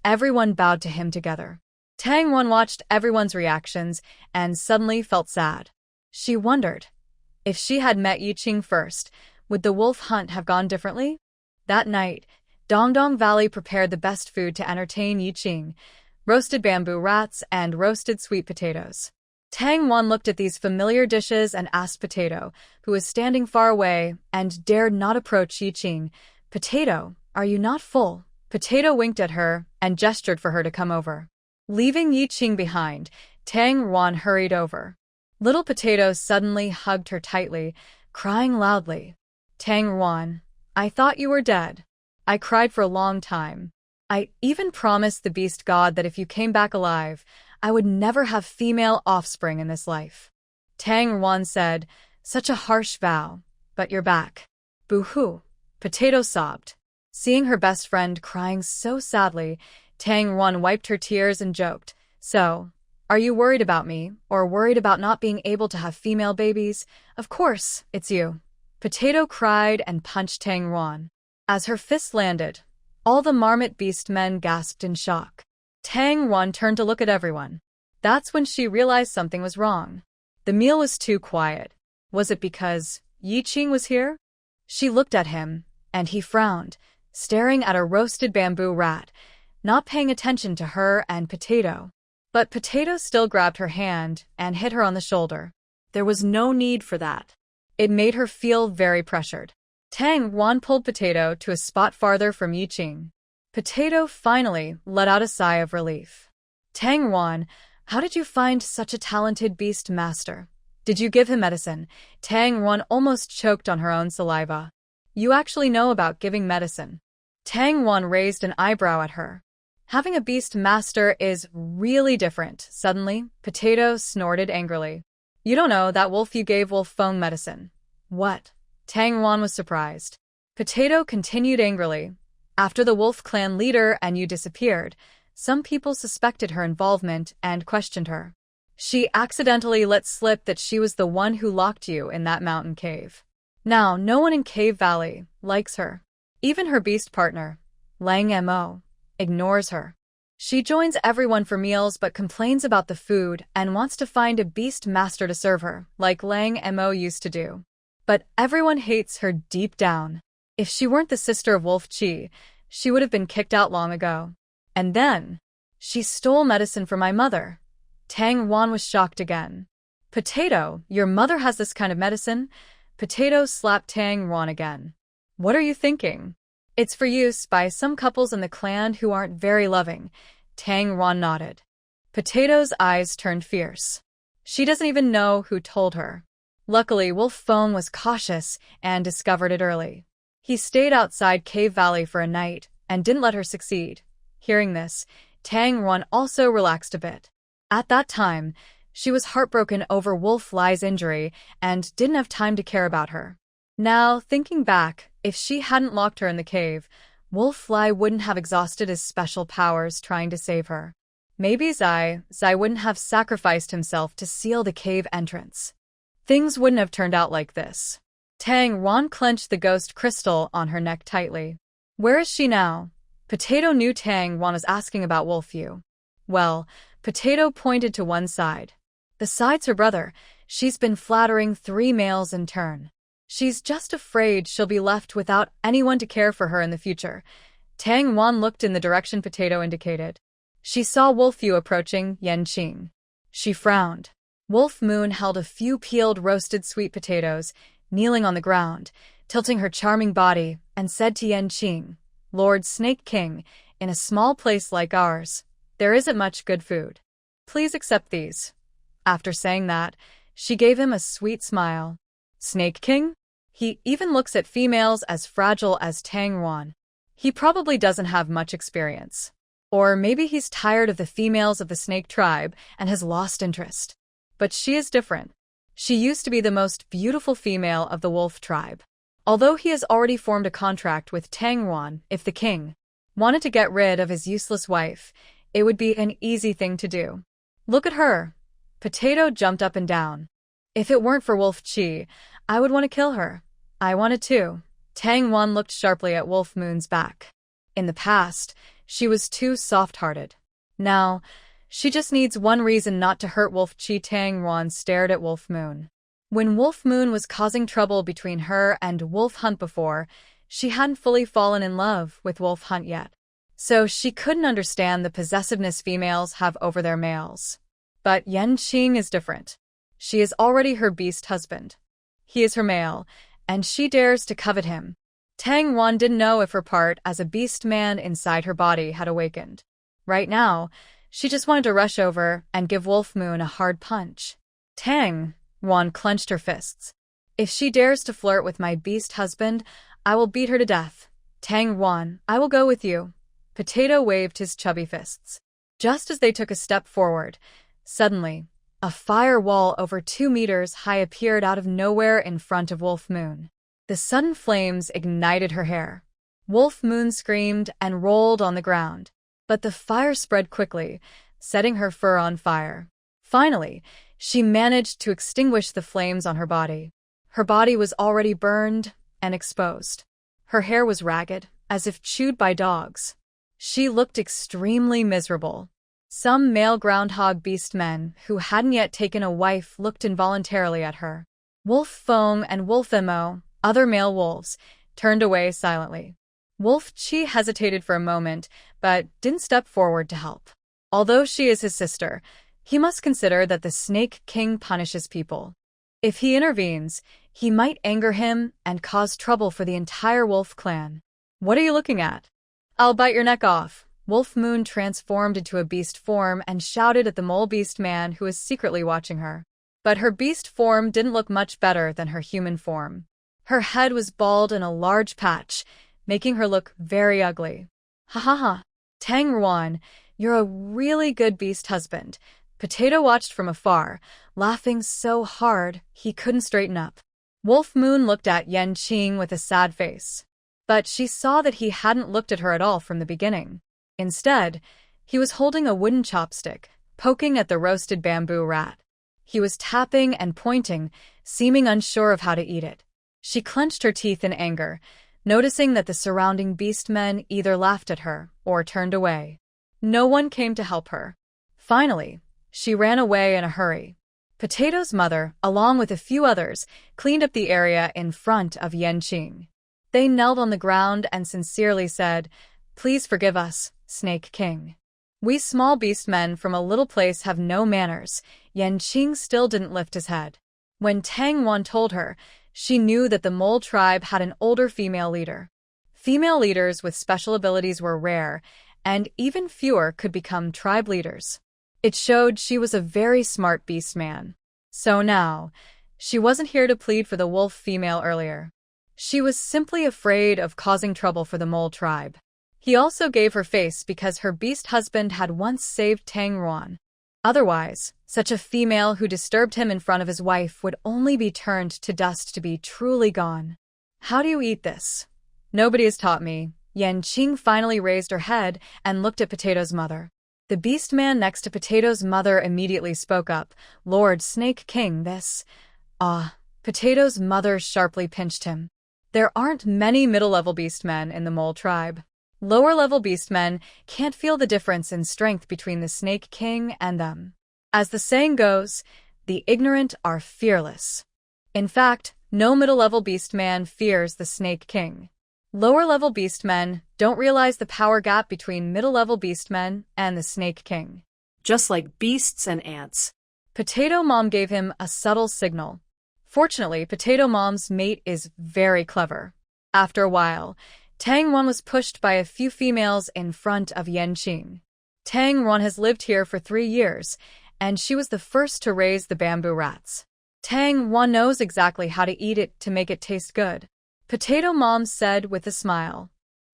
Everyone bowed to him together. Tang Wan watched everyone's reactions and suddenly felt sad. She wondered, if she had met Yiqing first, would the wolf hunt have gone differently? That night, Dongdong Valley prepared the best food to entertain Yiqing: roasted bamboo rats and roasted sweet potatoes. Tang Wan looked at these familiar dishes and asked Potato, who was standing far away and dared not approach Yiqing, "Potato, are you not full?" Potato winked at her and gestured for her to come over. Leaving Yiqing behind, Tang Wan hurried over. Little Potato suddenly hugged her tightly, crying loudly. "Tang Wan, I thought you were dead. I cried for a long time. I even promised the beast god that if you came back alive, I would never have female offspring in this life." Tang Wan said, "Such a harsh vow, but you're back." "Boo-hoo," Potato sobbed. Seeing her best friend crying so sadly, Tang Wan wiped her tears and joked, "So, are you worried about me, or worried about not being able to have female babies? Of course, it's you." Potato cried and punched Tang Wan. As her fist landed, all the marmot beast men gasped in shock. Tang Wan turned to look at everyone. That's when she realized something was wrong. The meal was too quiet. Was it because Yiqing was here? She looked at him, and he frowned, staring at a roasted bamboo rat, not paying attention to her and Potato. But Potato still grabbed her hand and hit her on the shoulder. There was no need for that. It made her feel very pressured. Tang Wan pulled Potato to a spot farther from Yiqing. Potato finally let out a sigh of relief. "Tang Wan, how did you find such a talented beast master? Did you give him medicine?" Tang Wan almost choked on her own saliva. "You actually know about giving medicine." Tang Wan raised an eyebrow at her. "Having a beast master is really different." Suddenly, Potato snorted angrily. "You don't know that wolf you gave Wolf Feng medicine." "What?" Tang Wan was surprised. Potato continued angrily. "After the wolf clan leader and you disappeared, some people suspected her involvement and questioned her. She accidentally let slip that she was the one who locked you in that mountain cave. Now, no one in Cave Valley likes her. Even her beast partner, Lang Mo, ignores her. She joins everyone for meals but complains about the food and wants to find a beast master to serve her, like Lang Mo used to do. But everyone hates her deep down. If she weren't the sister of Wolf Chi, she would have been kicked out long ago. And then, she stole medicine from my mother." Tang Wan was shocked again. "Potato, your mother has this kind of medicine?" Potato slapped Tang Wan again. "What are you thinking?" "It's for use by some couples in the clan who aren't very loving." Tang Wan nodded. Potato's eyes turned fierce. She doesn't even know who told her. Luckily, Wolf Feng was cautious and discovered it early. He stayed outside Cave Valley for a night and didn't let her succeed. Hearing this, Tang Wan also relaxed a bit. At that time, she was heartbroken over Wolf Lai's injury and didn't have time to care about her. Now, thinking back, if she hadn't locked her in the cave, Wolf Lai wouldn't have exhausted his special powers trying to save her. Maybe Zai wouldn't have sacrificed himself to seal the cave entrance. Things wouldn't have turned out like this. Tang Wan clenched the ghost crystal on her neck tightly. "Where is she now?" Potato knew Tang Wan was asking about Wolf Yu. Well, Potato pointed to one side. "Besides her brother, she's been flattering 3 males in turn. She's just afraid she'll be left without anyone to care for her in the future." Tang Wan looked in the direction Potato indicated. She saw Wolf Yu approaching Yanqing. She frowned. Wolf Moon held a few peeled roasted sweet potatoes, kneeling on the ground, tilting her charming body, and said to Yanqing, "Lord Snake King, in a small place like ours, there isn't much good food. Please accept these." After saying that, she gave him a sweet smile. Snake King? He even looks at females as fragile as Tang Wan. He probably doesn't have much experience. Or maybe he's tired of the females of the snake tribe and has lost interest. But she is different. She used to be the most beautiful female of the wolf tribe. Although he has already formed a contract with Tang Wan, if the king wanted to get rid of his useless wife, it would be an easy thing to do. "Look at her." Potato jumped up and down. "If it weren't for Wolf Chi, I would want to kill her." "I wanted to." Tang Wan looked sharply at Wolf Moon's back. In the past, she was too soft-hearted. Now, She just needs one reason not to hurt Wolf Chi. Tang Yuan stared at Wolf Moon. When Wolf Moon was causing trouble between her and Wolf Hunt before, she hadn't fully fallen in love with Wolf Hunt yet. So she couldn't understand the possessiveness females have over their males. But Yanqing is different. She is already her beast husband. He is her male, and she dares to covet him. Tang Yuan didn't know if her part as a beast man inside her body had awakened. Right now, she just wanted to rush over and give Wolf Moon a hard punch. Tang Yuan clenched her fists. If she dares to flirt with my beast husband, I will beat her to death. Tang Yuan, I will go with you. Potato waved his chubby fists. Just as they took a step forward, suddenly, a fire wall over 2 meters high appeared out of nowhere in front of Wolf Moon. The sudden flames ignited her hair. Wolf Moon screamed and rolled on the ground, but the fire spread quickly, setting her fur on fire. Finally, she managed to extinguish the flames on her body. Her body was already burned and exposed. Her hair was ragged, as if chewed by dogs. She looked extremely miserable. Some male groundhog beast men who hadn't yet taken a wife looked involuntarily at her. Wolf Feng and Wolf Mo, other male wolves, turned away silently. Wolf Chi hesitated for a moment, but didn't step forward to help. Although she is his sister, he must consider that the Snake King punishes people. If he intervenes, he might anger him and cause trouble for the entire wolf clan. What are you looking at? I'll bite your neck off. Wolf Moon transformed into a beast form and shouted at the mole beast man who was secretly watching her. But her beast form didn't look much better than her human form. Her head was bald in a large patch, making her look very ugly. Ha ha ha. Tang Yuan, you're a really good beast husband. Potato watched from afar, laughing so hard he couldn't straighten up. Wolf Moon looked at Yanqing with a sad face. But she saw that he hadn't looked at her at all from the beginning. Instead, he was holding a wooden chopstick, poking at the roasted bamboo rat. He was tapping and pointing, seeming unsure of how to eat it. She clenched her teeth in anger, noticing that the surrounding beast men either laughed at her or turned away. No one came to help her. Finally, she ran away in a hurry. Potato's mother, along with a few others, cleaned up the area in front of Yanqing. They knelt on the ground and sincerely said, "Please forgive us, Snake King. We small beast men from a little place have no manners." Yanqing still didn't lift his head. When Tang Yuan told her, she knew that the mole tribe had an older female leader. Female leaders with special abilities were rare, and even fewer could become tribe leaders. It showed she was a very smart beast man. So now, she wasn't here to plead for the wolf female earlier. She was simply afraid of causing trouble for the mole tribe. He also gave her face because her beast husband had once saved Tang Yuan. Otherwise, such a female who disturbed him in front of his wife would only be turned to dust to be truly gone. How do you eat this? Nobody has taught me. Yanqing finally raised her head and looked at Potato's mother. The beast man next to Potato's mother immediately spoke up. "Lord Snake King, this..." Potato's mother sharply pinched him. There aren't many middle-level beastmen in the mole tribe. Lower-level beastmen can't feel the difference in strength between the Snake King and them. As the saying goes, the ignorant are fearless. In fact, no middle-level beastman fears the Snake King. Lower-level beastmen don't realize the power gap between middle-level beastmen and the Snake King. Just like beasts and ants. Potato Mom gave him a subtle signal. Fortunately, Potato Mom's mate is very clever. After a while, Tang Yuan was pushed by a few females in front of Yanqing. Tang Yuan has lived here for 3 years, and she was the first to raise the bamboo rats. Tang Yuan knows exactly how to eat it to make it taste good. Potato Mom said with a smile.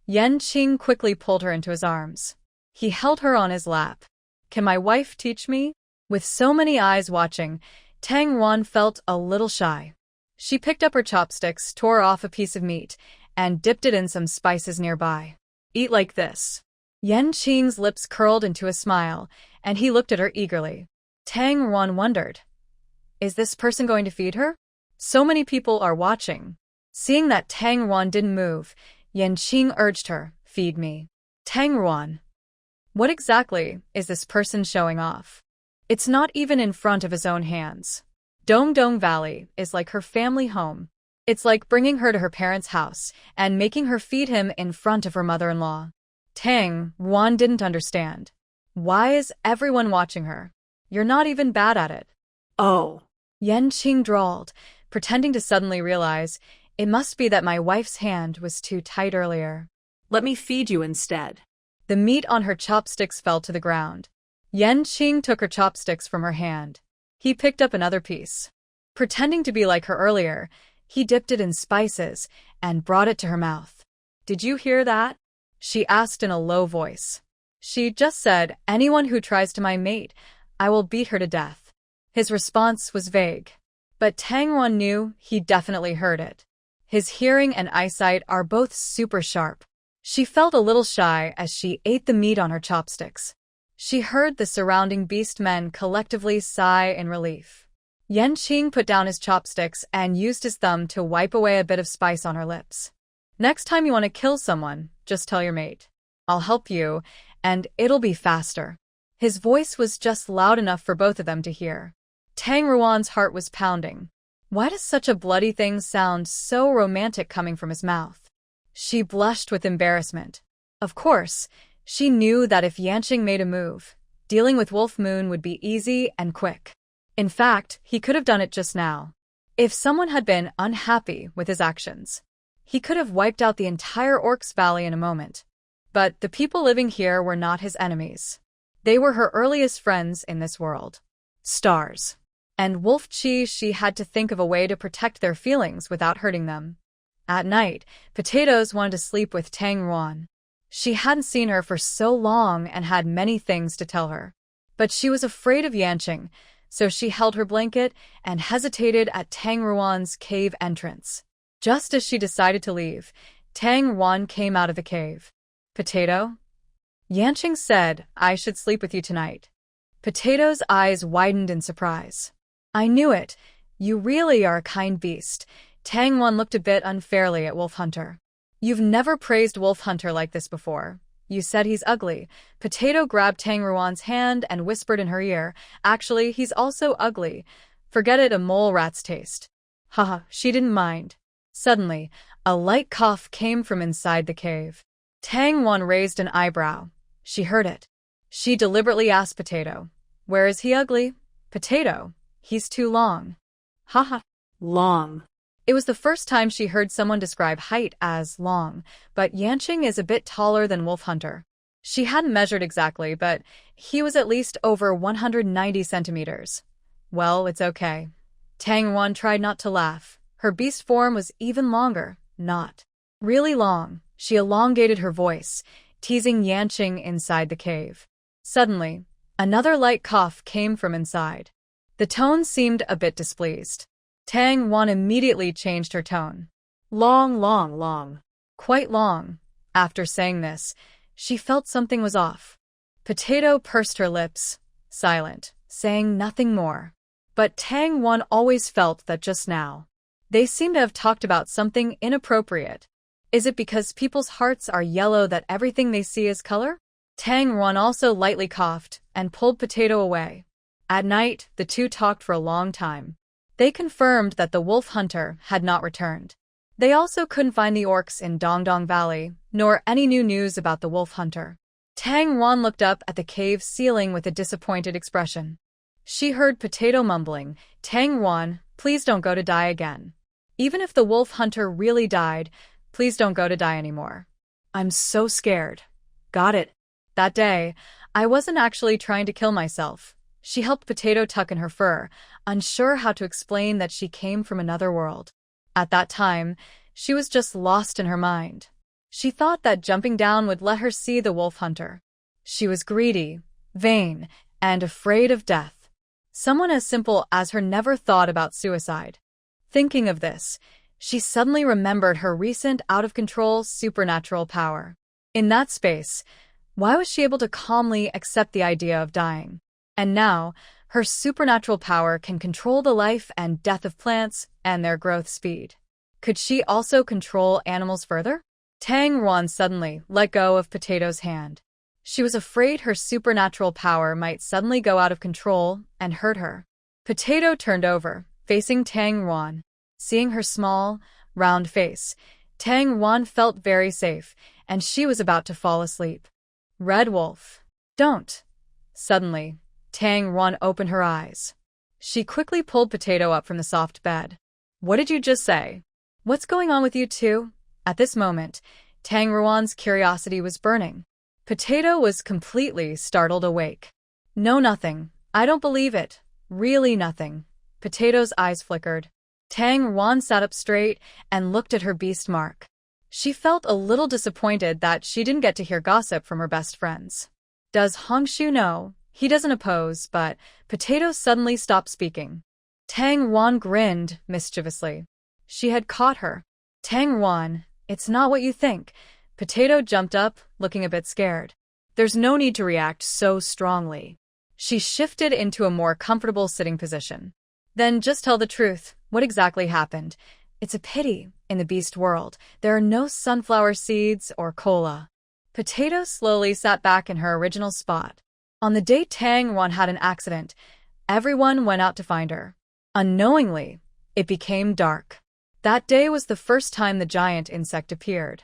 Yanqing quickly pulled her into his arms. He held her on his lap. "Can my wife teach me?" With so many eyes watching, Tang Yuan felt a little shy. She picked up her chopsticks, tore off a piece of meat, and dipped it in some spices nearby. "Eat like this." Yanqing's lips curled into a smile, and he looked at her eagerly. Tang Yuan wondered, is this person going to feed her? So many people are watching. Seeing that Tang Yuan didn't move, Yanqing urged her, "Feed me." Tang Yuan. What exactly is this person showing off? It's not even in front of his own hands. Dongdong Valley is like her family home. It's like bringing her to her parents' house and making her feed him in front of her mother-in-law. Tang Wan didn't understand. Why is everyone watching her? You're not even bad at it. Oh. Yanqing drawled, pretending to suddenly realize, it must be that my wife's hand was too tight earlier. Let me feed you instead. The meat on her chopsticks fell to the ground. Yanqing took her chopsticks from her hand. He picked up another piece. Pretending to be like her earlier, he dipped it in spices and brought it to her mouth. Did you hear that? She asked in a low voice. She just said, anyone who tries to my mate, I will beat her to death. His response was vague. But Tang Wan knew he definitely heard it. His hearing and eyesight are both super sharp. She felt a little shy as she ate the meat on her chopsticks. She heard the surrounding beast men collectively sigh in relief. Yanqing put down his chopsticks and used his thumb to wipe away a bit of spice on her lips. Next time you want to kill someone, just tell your mate. I'll help you, and it'll be faster. His voice was just loud enough for both of them to hear. Tang Ruan's heart was pounding. Why does such a bloody thing sound so romantic coming from his mouth? She blushed with embarrassment. Of course, she knew that if Yanqing made a move, dealing with Wolf Moon would be easy and quick. In fact, he could have done it just now. If someone had been unhappy with his actions, he could have wiped out the entire Orcs Valley in a moment. But the people living here were not his enemies. They were her earliest friends in this world. Stars. And Wolf Chi, she had to think of a way to protect their feelings without hurting them. At night, Potatoes wanted to sleep with Tang Ruan. She hadn't seen her for so long and had many things to tell her. But she was afraid of Yanqing, so she held her blanket and hesitated at Tang Ruan's cave entrance. Just as she decided to leave, Tang Ruan came out of the cave. Potato? Yanqing said, I should sleep with you tonight. Potato's eyes widened in surprise. I knew it. You really are a kind beast. Tang Ruan looked a bit unfairly at Wolf Hunter. You've never praised Wolf Hunter like this before. You said he's ugly. Potato grabbed Tang Ruan's hand and whispered in her ear, actually, he's also ugly. Forget it, a mole rat's taste. Haha, she didn't mind. Suddenly, a light cough came from inside the cave. Tang Wan raised an eyebrow. She heard it. She deliberately asked Potato, where is he ugly? Potato, he's too long. Haha. Long. It was the first time she heard someone describe height as long, but Yanqing is a bit taller than Wolf Hunter. She hadn't measured exactly, but he was at least over 190 centimeters. Well, it's okay. Tang Wan tried not to laugh. Her beast form was even longer, not really long. She elongated her voice, teasing Yanqing inside the cave. Suddenly, another light cough came from inside. The tone seemed a bit displeased. Tang Wan immediately changed her tone. Long, long, long. Quite long. After saying this, she felt something was off. Potato pursed her lips, silent, saying nothing more. But Tang Wan always felt that just now. They seemed to have talked about something inappropriate. Is it because people's hearts are yellow that everything they see is color? Tang Wan also lightly coughed and pulled Potato away. At night, the two talked for a long time. They confirmed that the Wolf Hunter had not returned. They also couldn't find the orcs in Dongdong Valley, nor any new news about the Wolf Hunter. Tang Wan looked up at the cave ceiling with a disappointed expression. She heard Potato mumbling, Tang Wan, please don't go to die again. Even if the Wolf Hunter really died, please don't go to die anymore. I'm so scared. Got it. That day, I wasn't actually trying to kill myself. She helped Potato tuck in her fur, unsure how to explain that she came from another world. At that time, she was just lost in her mind. She thought that jumping down would let her see the Wolf Hunter. She was greedy, vain, and afraid of death. Someone as simple as her never thought about suicide. Thinking of this, she suddenly remembered her recent out-of-control supernatural power. In that space, why was she able to calmly accept the idea of dying? And now, her supernatural power can control the life and death of plants and their growth speed. Could she also control animals further? Tang Ruan suddenly let go of Potato's hand. She was afraid her supernatural power might suddenly go out of control and hurt her. Potato turned over, facing Tang Ruan. Seeing her small, round face, Tang Ruan felt very safe, and she was about to fall asleep. Red Wolf. Don't. Suddenly, Tang Ruan opened her eyes. She quickly pulled Potato up from the soft bed. What did you just say? What's going on with you two? At this moment, Tang Ruan's curiosity was burning. Potato was completely startled awake. No, nothing. I don't believe it. Really nothing. Potato's eyes flickered. Tang Ruan sat up straight and looked at her beast mark. She felt a little disappointed that she didn't get to hear gossip from her best friends. Does Hongshu know? He doesn't oppose, but Potato suddenly stopped speaking. Tang Ruan grinned mischievously. She had caught her. Tang Ruan, it's not what you think. Potato jumped up, looking a bit scared. There's no need to react so strongly. She shifted into a more comfortable sitting position. Then just tell the truth. What exactly happened? It's a pity, in the beast world, there are no sunflower seeds or cola. Potato slowly sat back in her original spot. On the day Tang Ruan had an accident, everyone went out to find her. Unknowingly, it became dark. That day was the first time the giant insect appeared.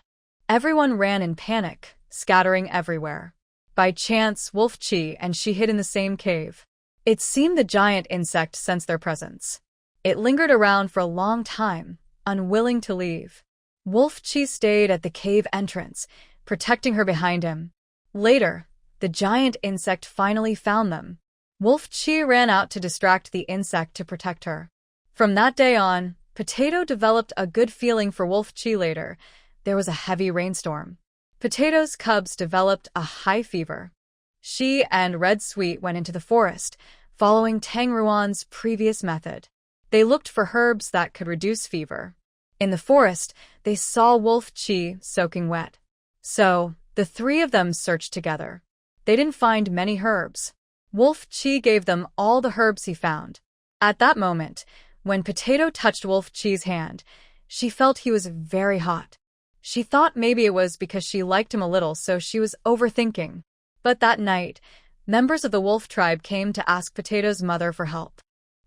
Everyone ran in panic, scattering everywhere. By chance, Wolf Chi and she hid in the same cave. It seemed the giant insect sensed their presence. It lingered around for a long time, unwilling to leave. Wolf Chi stayed at the cave entrance, protecting her behind him. Later, the giant insect finally found them. Wolf Chi ran out to distract the insect to protect her. From that day on, Potato developed a good feeling for Wolf Chi. Later, there was a heavy rainstorm. Potato's cubs developed a high fever. She and Red Sweet went into the forest, following Tang Ruan's previous method. They looked for herbs that could reduce fever. In the forest, they saw Wolf Chi soaking wet. So, the three of them searched together. They didn't find many herbs. Wolf Chi gave them all the herbs he found. At that moment, when Potato touched Wolf Chi's hand, she felt he was very hot. She thought maybe it was because she liked him a little, so she was overthinking. But that night, members of the wolf tribe came to ask Potato's mother for help.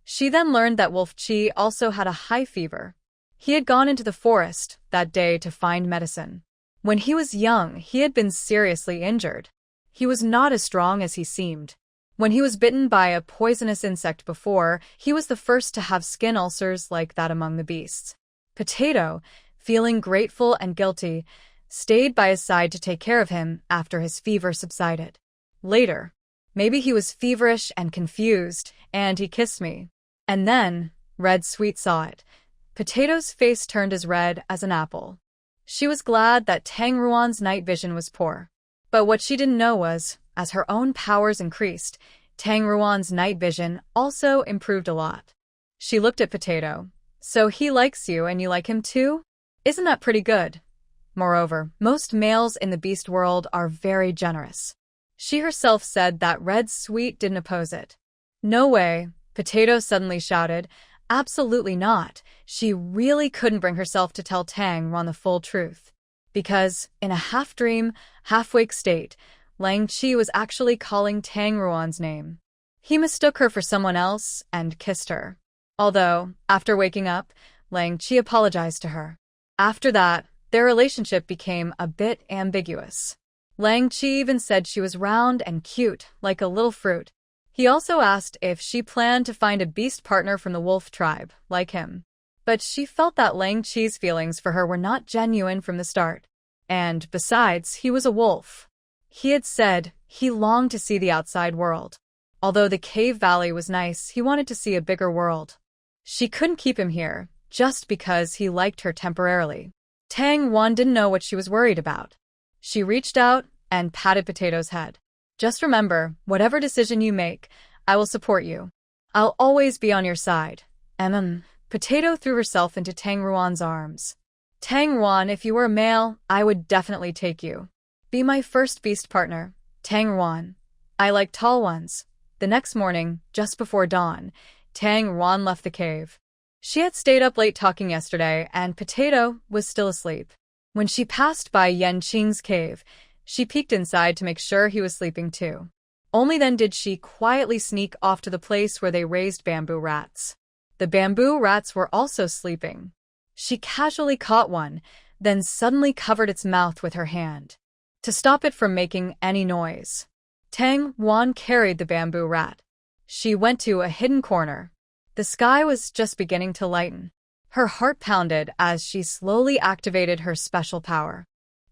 She then learned that Wolf Chi also had a high fever. He had gone into the forest that day to find medicine. When he was young, he had been seriously injured. He was not as strong as he seemed. When he was bitten by a poisonous insect before, he was the first to have skin ulcers like that among the beasts. Potato, feeling grateful and guilty, stayed by his side to take care of him after his fever subsided. Later, maybe he was feverish and confused, and he kissed me. And then, Red Sweet saw it. Potato's face turned as red as an apple. She was glad that Tang Ruan's night vision was poor. But what she didn't know was, as her own powers increased, Tang Ruan's night vision also improved a lot. She looked at Potato. So he likes you and you like him too? Isn't that pretty good? Moreover, most males in the beast world are very generous. She herself said that Red Sweet didn't oppose it. No way, Potato suddenly shouted. Absolutely not. She really couldn't bring herself to tell Tang Ruan the full truth. Because, in a half-dream, half-wake state, Lang Chi was actually calling Tang Ruan's name. He mistook her for someone else and kissed her. Although, after waking up, Lang Chi apologized to her. After that, their relationship became a bit ambiguous. Lang Chi even said she was round and cute, like a little fruit. He also asked if she planned to find a beast partner from the wolf tribe, like him. But she felt that Lang Chi's feelings for her were not genuine from the start. And, besides, he was a wolf. He had said he longed to see the outside world. Although the cave valley was nice, he wanted to see a bigger world. She couldn't keep him here, just because he liked her temporarily. Tang Ruan didn't know what she was worried about. She reached out and patted Potato's head. Just remember, whatever decision you make, I will support you. I'll always be on your side. Potato threw herself into Tang Ruan's arms. Tang Ruan, if you were a male, I would definitely take you. Be my first beast partner, Tang Ruan. I like tall ones. The next morning, just before dawn, Tang Ruan left the cave. She had stayed up late talking yesterday, and Potato was still asleep. When she passed by Yan Qing's cave, She peeked inside to make sure he was sleeping too. Only then did she quietly sneak off to the place where they raised bamboo rats. The bamboo rats were also sleeping. She casually caught one, then suddenly covered its mouth with her hand to stop it from making any noise. Tang Wan carried the bamboo rat. She went to a hidden corner. The sky was just beginning to lighten. Her heart pounded as she slowly activated her special power.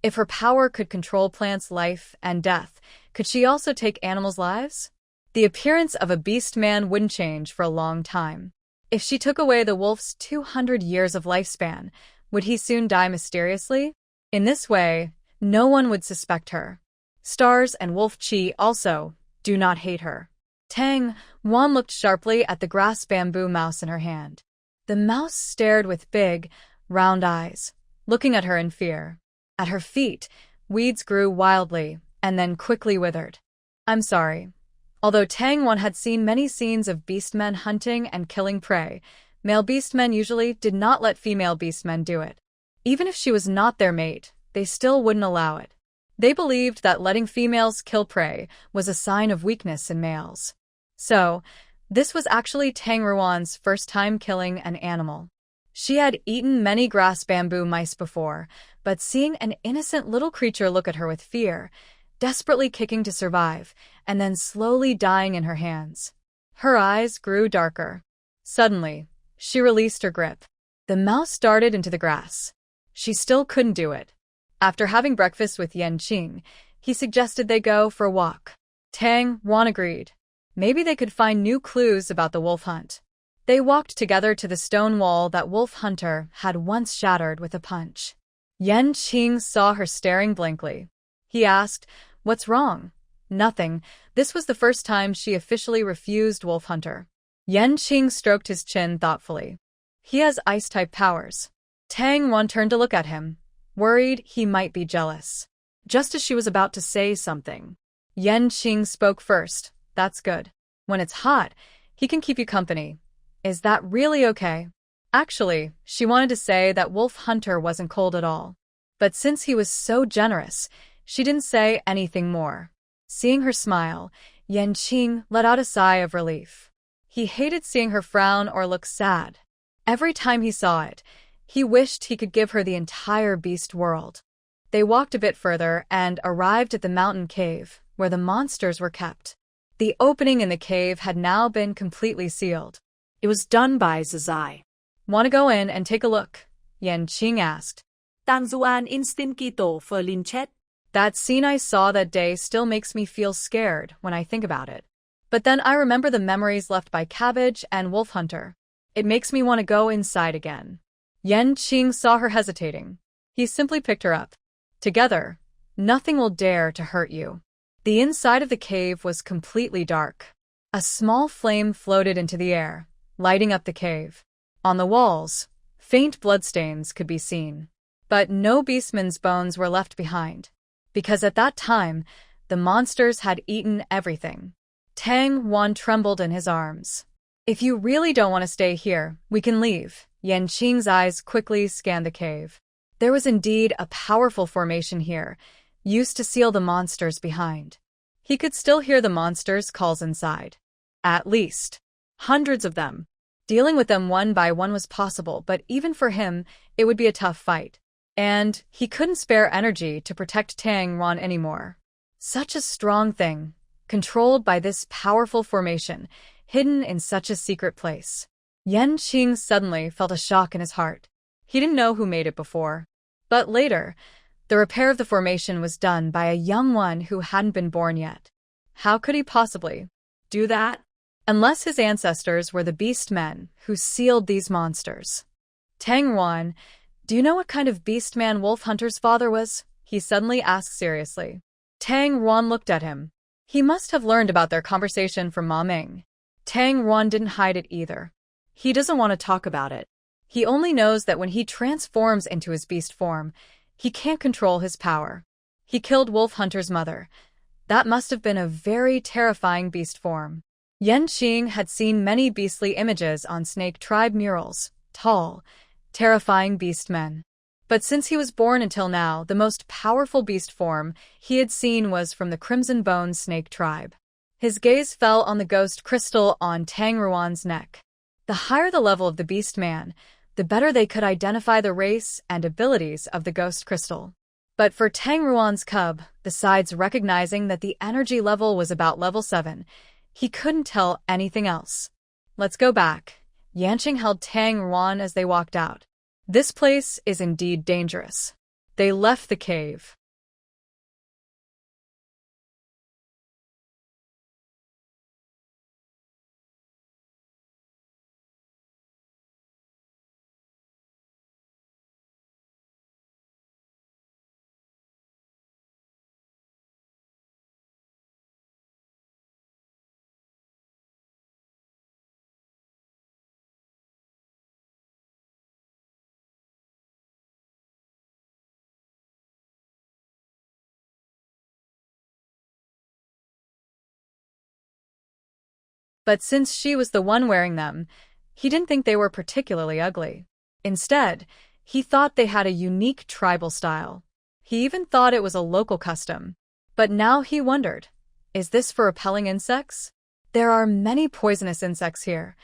If her power could control plants' life and death, could she also take animals' lives? The appearance of a beast man wouldn't change for a long time. If she took away the wolf's 200 years of lifespan, would he soon die mysteriously? In this way, no one would suspect her. Stars and Wolf Chi also do not hate her. Tang Wan looked sharply at the grass bamboo mouse in her hand. The mouse stared with big, round eyes, looking at her in fear. At her feet, weeds grew wildly and then quickly withered. I'm sorry. Although Tang Wan had seen many scenes of beastmen hunting and killing prey, male beastmen usually did not let female beastmen do it. Even if she was not their mate, they still wouldn't allow it. They believed that letting females kill prey was a sign of weakness in males. So, this was actually Tang Ruan's first time killing an animal. She had eaten many grass bamboo mice before, but seeing an innocent little creature look at her with fear, desperately kicking to survive, and then slowly dying in her hands, her eyes grew darker. Suddenly, she released her grip. The mouse darted into the grass. She still couldn't do it. After having breakfast with Yanqing, he suggested they go for a walk. Tang Wan agreed. Maybe they could find new clues about the wolf hunt. They walked together to the stone wall that Wolf Hunter had once shattered with a punch. Yanqing saw her staring blankly. He asked, "What's wrong?" "Nothing." This was the first time she officially refused Wolf Hunter. Yanqing stroked his chin thoughtfully. He has ice-type powers. Tang Wan turned to look at him, worried he might be jealous. Just as she was about to say something, Yanqing spoke first. "That's good. When it's hot, he can keep you company. Is that really okay?" Actually, she wanted to say that Wolf Hunter wasn't cold at all. But since he was so generous, she didn't say anything more. Seeing her smile, Yanqing let out a sigh of relief. He hated seeing her frown or look sad. Every time he saw it, he wished he could give her the entire beast world. They walked a bit further and arrived at the mountain cave, where the monsters were kept. The opening in the cave had now been completely sealed. it was done by Zazai. "Want to go in and take a look?" Yanqing asked. Tang Zuan instinct kito for Linchet. That scene I saw that day still makes me feel scared when I think about it. But then I remember the memories left by Cabbage and Wolf Hunter. It makes me want to go inside again. Yanqing saw her hesitating. He simply picked her up. Together, nothing will dare to hurt you. The inside of the cave was completely dark. A small flame floated into the air, lighting up the cave. On the walls, faint bloodstains could be seen. But no beastman's bones were left behind, because at that time, the monsters had eaten everything. Tang Wan trembled in his arms. "If you really don't want to stay here, we can leave." Yanqing's eyes quickly scanned the cave. There was indeed a powerful formation here, used to seal the monsters behind. He could still hear the monsters' calls inside. At least, hundreds of them. Dealing with them one by one was possible, but even for him, it would be a tough fight. And he couldn't spare energy to protect Tang Wan anymore. Such a strong thing, controlled by this powerful formation, hidden in such a secret place. Yanqing suddenly felt a shock in his heart. He didn't know who made it before. But later, the repair of the formation was done by a young one who hadn't been born yet. How could he possibly do that? Unless his ancestors were the beast men who sealed these monsters. Tang Wan, do you know what kind of beast man Wolf Hunter's father was? He suddenly asked seriously. Tang Wan looked at him. He must have learned about their conversation from Ma Ming. Tang Wan didn't hide it either. He doesn't want to talk about it. He only knows that when he transforms into his beast form, he can't control his power. He killed Wolf Hunter's mother. That must have been a very terrifying beast form. Yanqing had seen many beastly images on Snake Tribe murals, tall, terrifying beast men. But since he was born until now, the most powerful beast form he had seen was from the Crimson Bone Snake tribe. His gaze fell on the ghost crystal on Tang Ruan's neck. The higher the level of the beast man, the better they could identify the race and abilities of the ghost crystal. But for Tang Ruan's cub, besides recognizing that the energy level was about level 7, he couldn't tell anything else. Let's go back. Yanqing held Tang Ruan as they walked out. This place is indeed dangerous. They left the cave. But since she was the one wearing them, he didn't think they were particularly ugly. Instead, he thought they had a unique tribal style. He even thought it was a local custom. But now he wondered, is this for repelling insects? There are many poisonous insects here.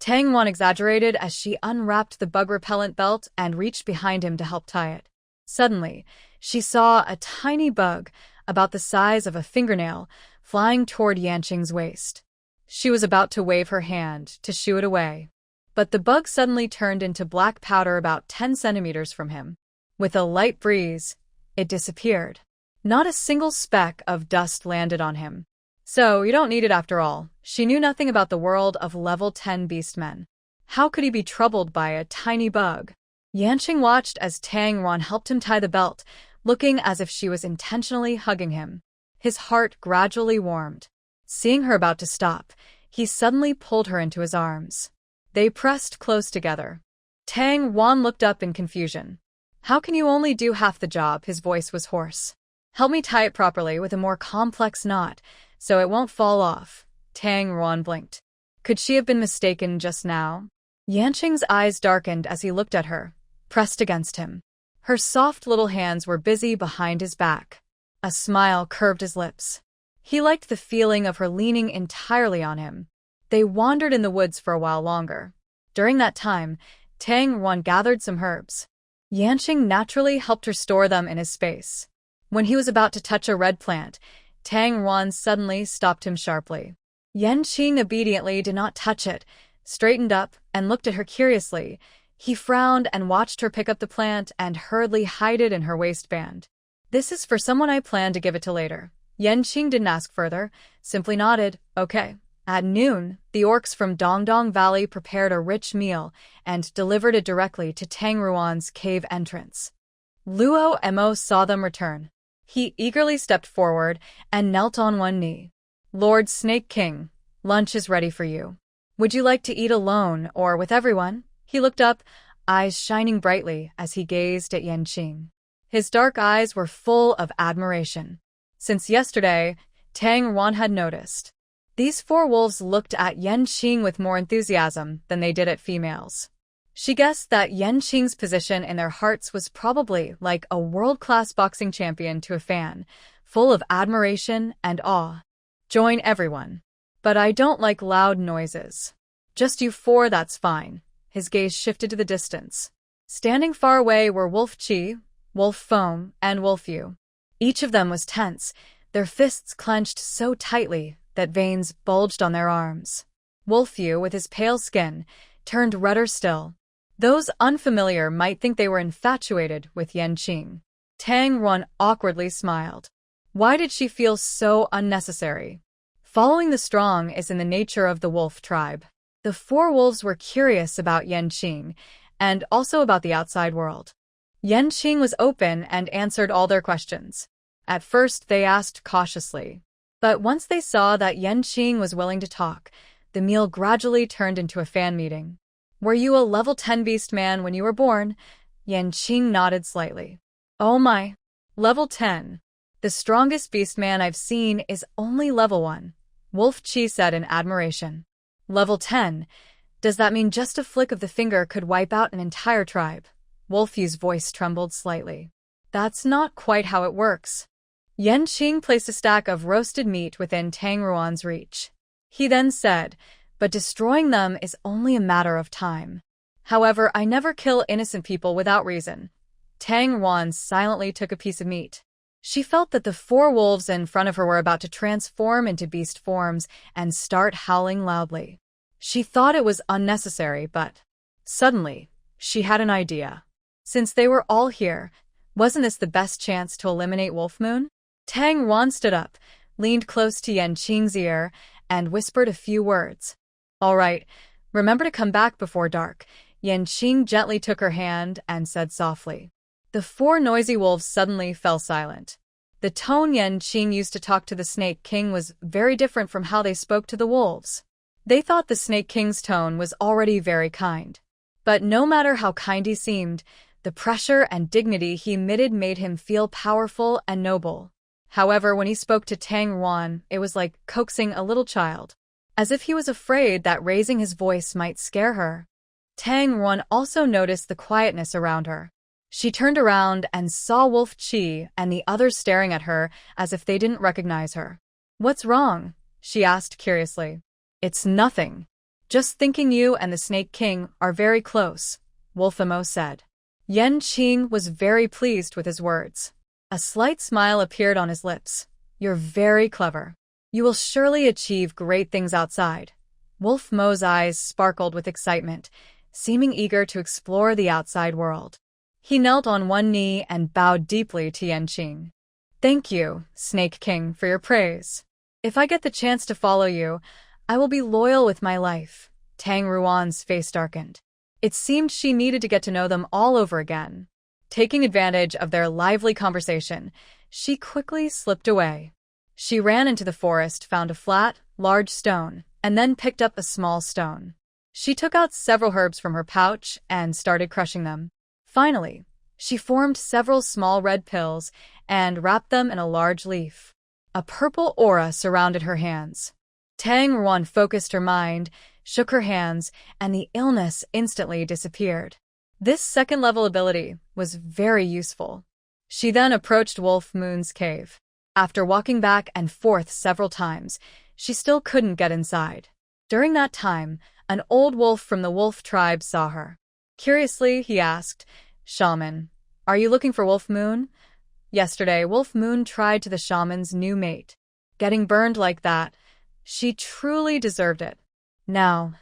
Tang Wan exaggerated as she unwrapped the bug-repellent belt and reached behind him to help tie it. Suddenly, she saw a tiny bug, about the size of a fingernail, flying toward Yanqing's waist. She was about to wave her hand to shoo it away. But the bug suddenly turned into black powder about 10 centimeters from him. With a light breeze, it disappeared. Not a single speck of dust landed on him. So, you don't need it after all. She knew nothing about the world of level 10 beastmen. How could he be troubled by a tiny bug? Yanqing watched as Tang Ruan helped him tie the belt, looking as if she was intentionally hugging him. His heart gradually warmed. Seeing her about to stop, he suddenly pulled her into his arms. They pressed close together. Tang Ruan looked up in confusion. How can you only do half the job? His voice was hoarse. Help me tie it properly with a more complex knot, so it won't fall off. Tang Ruan blinked. Could she have been mistaken just now? Yanqing's eyes darkened as he looked at her, pressed against him. Her soft little hands were busy behind his back. A smile curved his lips. He liked the feeling of her leaning entirely on him. They wandered in the woods for a while longer. During that time, Tang Ruan gathered some herbs. Yanqing naturally helped her store them in his space. When he was about to touch a red plant, Tang Ruan suddenly stopped him sharply. Yanqing obediently did not touch it, straightened up, and looked at her curiously. He frowned and watched her pick up the plant and hurriedly hide it in her waistband. This is for someone I plan to give it to later. Yanqing didn't ask further, simply nodded, okay. At noon, the orcs from Dongdong Valley prepared a rich meal and delivered it directly to Tang Ruan's cave entrance. Luo Mo saw them return. He eagerly stepped forward and knelt on one knee. Lord Snake King, lunch is ready for you. Would you like to eat alone or with everyone? He looked up, eyes shining brightly as he gazed at Yanqing. His dark eyes were full of admiration. Since yesterday, Tang Ruan had noticed. These 4 wolves looked at Yanqing with more enthusiasm than they did at females. She guessed that Yanqing's position in their hearts was probably like a world-class boxing champion to a fan, full of admiration and awe. Join everyone. But I don't like loud noises. Just you 4, that's fine. His gaze shifted to the distance. Standing far away were Wolf Chi, Wolf Foam, and Wolf Yu. Each of them was tense, their fists clenched so tightly that veins bulged on their arms. Wolf Yu, with his pale skin, turned redder still. Those unfamiliar might think they were infatuated with Yanqing. Tang Ruan awkwardly smiled. Why did she feel so unnecessary? Following the strong is in the nature of the wolf tribe. The 4 wolves were curious about Yanqing, and also about the outside world. Yanqing was open and answered all their questions. At first, they asked cautiously. But once they saw that Yanqing was willing to talk, the meal gradually turned into a fan meeting. Were you a level 10 beast man when you were born? Yanqing nodded slightly. Oh my. Level 10. The strongest beast man I've seen is only level 1. Wolf Chi said in admiration. Level 10. Does that mean just a flick of the finger could wipe out an entire tribe? Wolfie's voice trembled slightly. That's not quite how it works. Yanqing placed a stack of roasted meat within Tang Ruan's reach. He then said, but destroying them is only a matter of time. However, I never kill innocent people without reason. Tang Ruan silently took a piece of meat. She felt that the 4 wolves in front of her were about to transform into beast forms and start howling loudly. She thought it was unnecessary, but suddenly, she had an idea. Since they were all here, wasn't this the best chance to eliminate Wolf Moon? Tang Ruan stood up, leaned close to Yanqing's ear, and whispered a few words. All right, remember to come back before dark. Yanqing gently took her hand and said softly. The 4 noisy wolves suddenly fell silent. The tone Yanqing used to talk to the Snake King was very different from how they spoke to the wolves. They thought the Snake King's tone was already very kind. But no matter how kind he seemed, the pressure and dignity he emitted made him feel powerful and noble. However, when he spoke to Tang Ruan, it was like coaxing a little child, as if he was afraid that raising his voice might scare her. Tang Ruan also noticed the quietness around her. She turned around and saw Wolf Chi and the others staring at her as if they didn't recognize her. What's wrong? She asked curiously. It's nothing. Just thinking you and the Snake King are very close, Wolf Mo said. Yanqing was very pleased with his words. A slight smile appeared on his lips. You're very clever. You will surely achieve great things outside. Wolf Mo's eyes sparkled with excitement, seeming eager to explore the outside world. He knelt on one knee and bowed deeply to Yanqing. Thank you, Snake King, for your praise. If I get the chance to follow you, I will be loyal with my life. Tang Ruan's face darkened. It seemed she needed to get to know them all over again. Taking advantage of their lively conversation, she quickly slipped away. She ran into the forest, found a flat, large stone, and then picked up a small stone. She took out several herbs from her pouch and started crushing them. Finally, she formed several small red pills and wrapped them in a large leaf. A purple aura surrounded her hands. Tang Ruan focused her mind, shook her hands, and the illness instantly disappeared. This second-level ability was very useful. She then approached Wolf Moon's cave. After walking back and forth several times, she still couldn't get inside. During that time, an old wolf from the wolf tribe saw her. Curiously, he asked, Shaman, are you looking for Wolf Moon? Yesterday, Wolf Moon tried to the shaman's new mate. Getting burned like that, she truly deserved it. Now,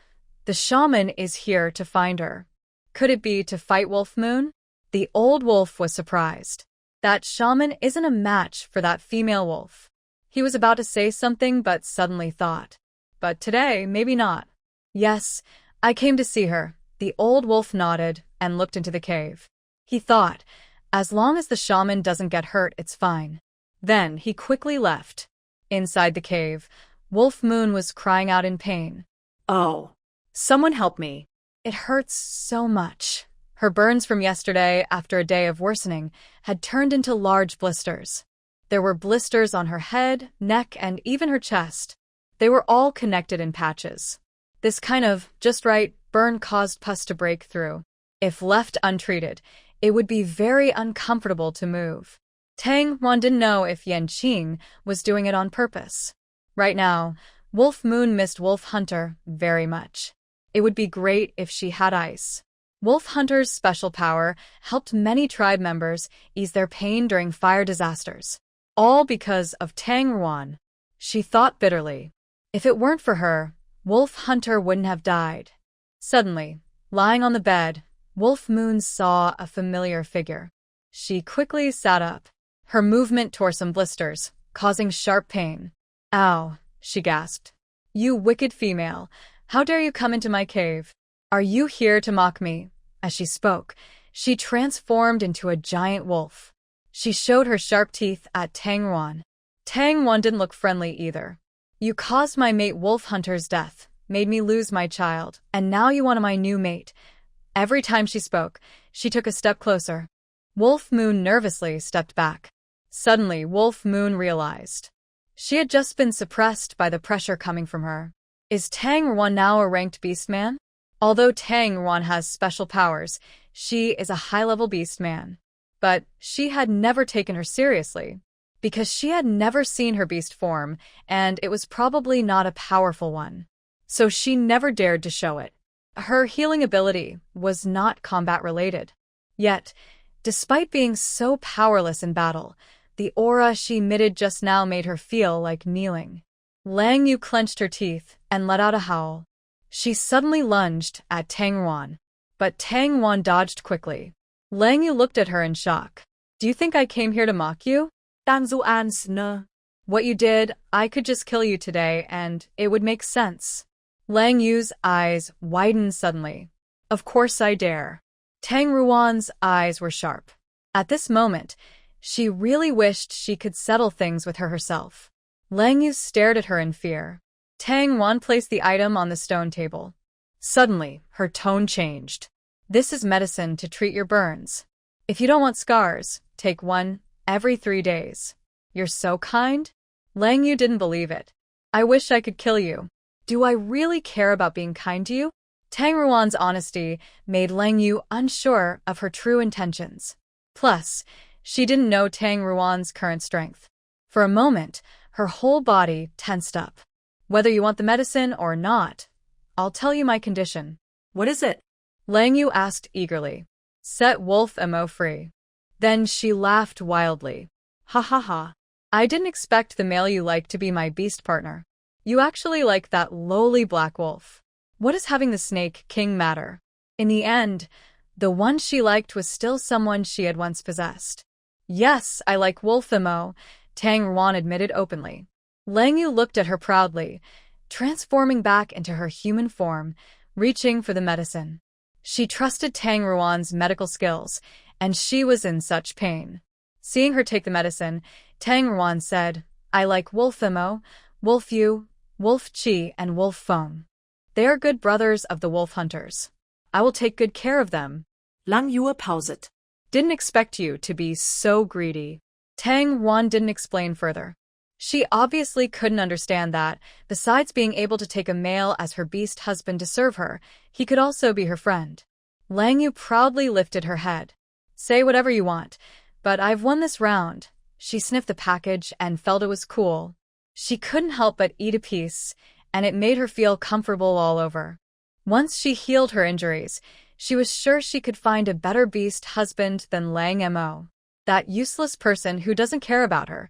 the shaman is here to find her. Could it be to fight Wolf Moon? The old wolf was surprised. That shaman isn't a match for that female wolf. He was about to say something but suddenly thought. But today, maybe not. Yes, I came to see her. The old wolf nodded and looked into the cave. He thought, as long as the shaman doesn't get hurt, it's fine. Then he quickly left. Inside the cave, Wolf Moon was crying out in pain. Oh, someone help me. It hurts so much. Her burns from yesterday, after a day of worsening, had turned into large blisters. There were blisters on her head, neck, and even her chest. They were all connected in patches. This kind of just right burn caused pus to break through. If left untreated, it would be very uncomfortable to move. Tang Ruan didn't know if Yanqing was doing it on purpose. Right now, Wolf Moon missed Wolf Hunter very much. It would be great if she had ice. Wolf Hunter's special power helped many tribe members ease their pain during fire disasters. All because of Tang Ruan. She thought bitterly. If it weren't for her, Wolf Hunter wouldn't have died. Suddenly, lying on the bed, Wolf Moon saw a familiar figure. She quickly sat up. Her movement tore some blisters, causing sharp pain. Ow, she gasped. You wicked female, how dare you come into my cave? Are you here to mock me? As she spoke, she transformed into a giant wolf. She showed her sharp teeth at Tang Ruan. Tang Ruan didn't look friendly either. You caused my mate Wolf Hunter's death, made me lose my child, and now you want my new mate. Every time she spoke, she took a step closer. Wolf Moon nervously stepped back. Suddenly, Wolf Moon realized. She had just been suppressed by the pressure coming from her. Is Tang Ruan now a ranked beastman? Although Tang Ruan has special powers, she is a high-level beast man. But she had never taken her seriously, because she had never seen her beast form, and it was probably not a powerful one. So she never dared to show it. Her healing ability was not combat-related. Yet, despite being so powerless in battle, the aura she emitted just now made her feel like kneeling. Lang Yu clenched her teeth and let out a howl. She suddenly lunged at Tang Ruan, but Tang Ruan dodged quickly. Lang Yu looked at her in shock. "Do you think I came here to mock you?" Tang Zuan's no. "What you did, I could just kill you today and it would make sense." Lang Yu's eyes widened suddenly. "Of course I dare." Tang Ruan's eyes were sharp. At this moment, she really wished she could settle things with her herself. Lang Yu stared at her in fear. Tang Ruan placed the item on the stone table. Suddenly, her tone changed. "This is medicine to treat your burns. If you don't want scars, take one every 3 days." "You're so kind?" Lang Yu didn't believe it. "I wish I could kill you. Do I really care about being kind to you?" Tang Ruan's honesty made Lang Yu unsure of her true intentions. Plus, she didn't know Tang Ruan's current strength. For a moment, her whole body tensed up. "Whether you want the medicine or not, I'll tell you my condition." What is it? Lang Yu asked eagerly. "Set Wolf Mo free." Then she laughed wildly. "Ha ha ha. I didn't expect the male you like to be my beast partner. You actually like that lowly black wolf. What does having the Snake King matter?" In the end, the one she liked was still someone she had once possessed. "Yes, I like Wolf Mo," Tang Ruan admitted openly. Lang Yu looked at her proudly, transforming back into her human form, reaching for the medicine. She trusted Tang Ruan's medical skills, and she was in such pain. Seeing her take the medicine, Tang Ruan said, "I like Wolf Mo, Wolf Yu, Wolf Chi, and Wolf Feng. They are good brothers of the wolf hunters. I will take good care of them." Lang Yu pauset. "Didn't expect you to be so greedy." Tang Ruan didn't explain further. She obviously couldn't understand that, besides being able to take a male as her beast husband to serve her, he could also be her friend. Lang Yu proudly lifted her head. "Say whatever you want, but I've won this round." She sniffed the package and felt it was cool. She couldn't help but eat a piece, and it made her feel comfortable all over. Once she healed her injuries, she was sure she could find a better beast husband than Lang Mo. That useless person who doesn't care about her.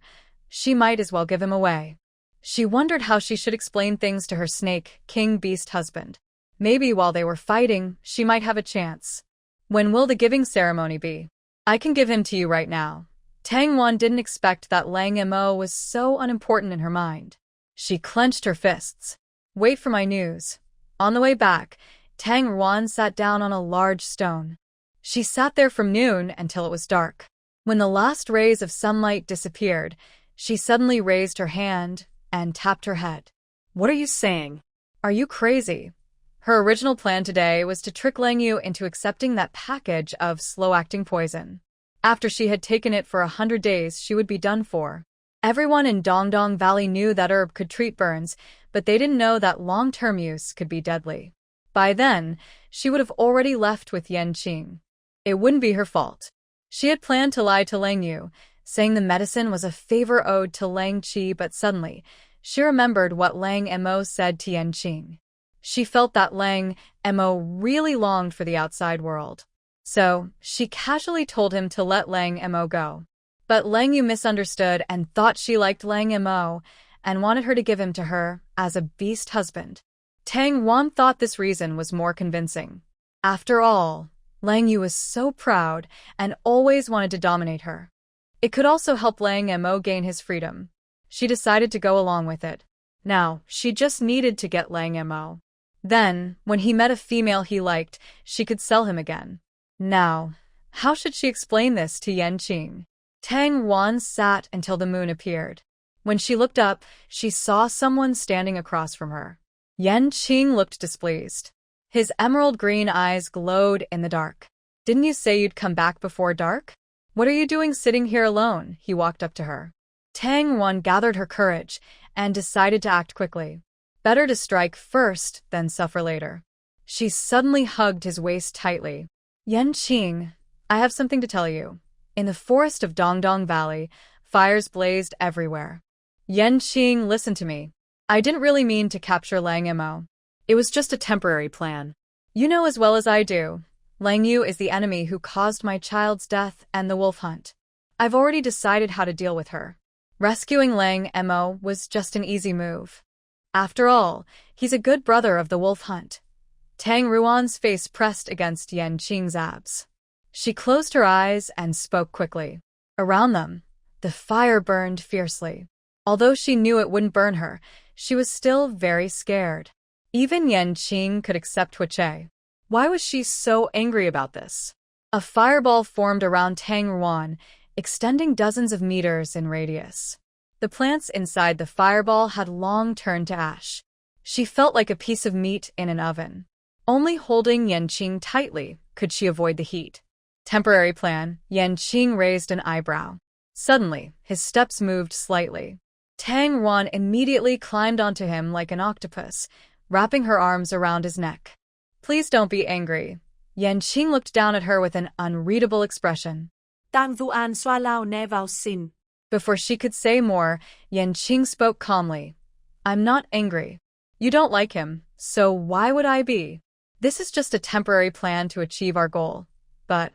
She might as well give him away. She wondered how she should explain things to her Snake King beast husband. Maybe while they were fighting, she might have a chance. "When will the giving ceremony be?" "I can give him to you right now." Tang Ruan didn't expect that Lang Mo was so unimportant in her mind. She clenched her fists. "Wait for my news." On the way back, Tang Ruan sat down on a large stone. She sat there from noon until it was dark. When the last rays of sunlight disappeared, she suddenly raised her hand and tapped her head. What are you saying? "Are you crazy?" Her original plan today was to trick Lang Yu into accepting that package of slow-acting poison. After she had taken it for 100 days, she would be done for. Everyone in Dongdong Valley knew that herb could treat burns, but they didn't know that long-term use could be deadly. By then, she would have already left with Yanqing. It wouldn't be her fault. She had planned to lie to Lang Yu, saying the medicine was a favor owed to Lang Qi, but suddenly, she remembered what Lang Mo said to Yanqing. She felt that Lang Mo really longed for the outside world. So, she casually told him to let Lang Mo go. But Lang Yu misunderstood and thought she liked Lang Mo and wanted her to give him to her as a beast husband. Tang Ruan thought this reason was more convincing. After all, Lang Yu was so proud and always wanted to dominate her. It could also help Lang Mo gain his freedom. She decided to go along with it. Now, she just needed to get Lang Mo. Then, when he met a female he liked, she could sell him again. Now, how should she explain this to Yanqing? Tang Ruan sat until the moon appeared. When she looked up, she saw someone standing across from her. Yanqing looked displeased. His emerald green eyes glowed in the dark. "Didn't you say you'd come back before dark? What are you doing sitting here alone?" He walked up to her. Tang Ruan gathered her courage and decided to act quickly. Better to strike first than suffer later. She suddenly hugged his waist tightly. Yanqing, I have something to tell you. In the forest of Dongdong Valley, fires blazed everywhere. Yanqing, listen to me. I didn't really mean to capture Lang Mo. It was just a temporary plan. You know as well as I do, Lang Yu is the enemy who caused my child's death and the wolf hunt. I've already decided how to deal with her. Rescuing Lang Mo was just an easy move. After all, he's a good brother of the wolf hunt. Tang Ruan's face pressed against Yanqing's abs. She closed her eyes and spoke quickly. Around them, the fire burned fiercely. Although she knew it wouldn't burn her, she was still very scared. Even Yanqing could accept Huiche. Why was she so angry about this? A fireball formed around Tang Ruan, extending dozens of meters in radius. The plants inside the fireball had long turned to ash. She felt like a piece of meat in an oven. Only holding Yanqing tightly could she avoid the heat. Temporary plan, Yanqing raised an eyebrow. Suddenly, his steps moved slightly. Tang Ruan immediately climbed onto him like an octopus, wrapping her arms around his neck. Please don't be angry. Yanqing looked down at her with an unreadable expression. Tang Duan xoa lao ne vào xin. Before she could say more, Yanqing spoke calmly. I'm not angry. You don't like him, so why would I be? This is just a temporary plan to achieve our goal. But,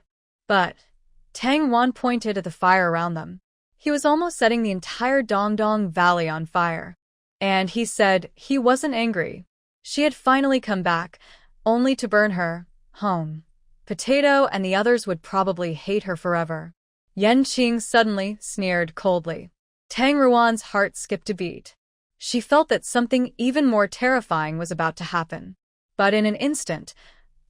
Tang Ruan pointed at the fire around them. He was almost setting the entire Dongdong Valley on fire. And he said he wasn't angry. She had finally come back, only to burn her home. Potato and the others would probably hate her forever. Yanqing suddenly sneered coldly. Tang Ruan's heart skipped a beat. She felt that something even more terrifying was about to happen. But in an instant,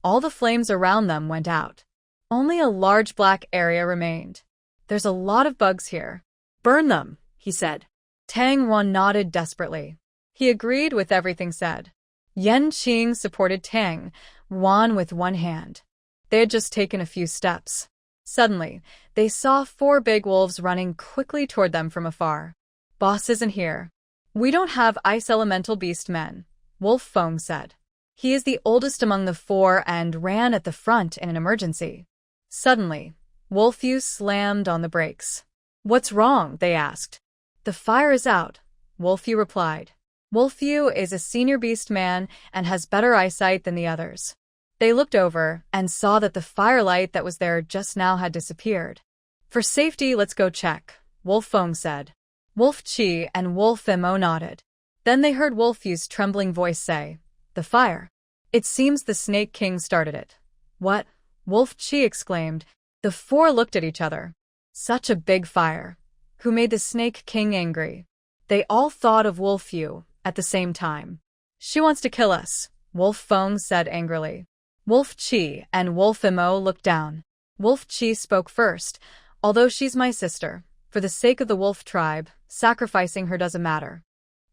all the flames around them went out. Only a large black area remained. There's a lot of bugs here. Burn them, he said. Tang Ruan nodded desperately. He agreed with everything said. Yanqing supported Tang Ruan with one hand. They had just taken a few steps. Suddenly, they saw 4 big wolves running quickly toward them from afar. Boss isn't here. We don't have ice elemental beast men, Wolf Feng said. He is the oldest among the 4 and ran at the front in an emergency. Suddenly, Wolf Yu slammed on the brakes. What's wrong? They asked. The fire is out, Wolf Yu replied. Wolf Yu is a senior beast man and has better eyesight than the others. They looked over and saw that the firelight that was there just now had disappeared. For safety, let's go check, Wolf Feng said. Wolf Chi and Wolf Mo nodded. Then they heard Wolf Yu's trembling voice say, The fire. It seems the Snake King started it. What? Wolf Chi exclaimed. The 4 looked at each other. Such a big fire. Who made the Snake King angry? They all thought of Wolf Yu at the same time. She wants to kill us, Wolf Feng said angrily. Wolf Chi and Wolf Mo looked down. Wolf Chi spoke first. Although she's my sister, for the sake of the wolf tribe, sacrificing her doesn't matter.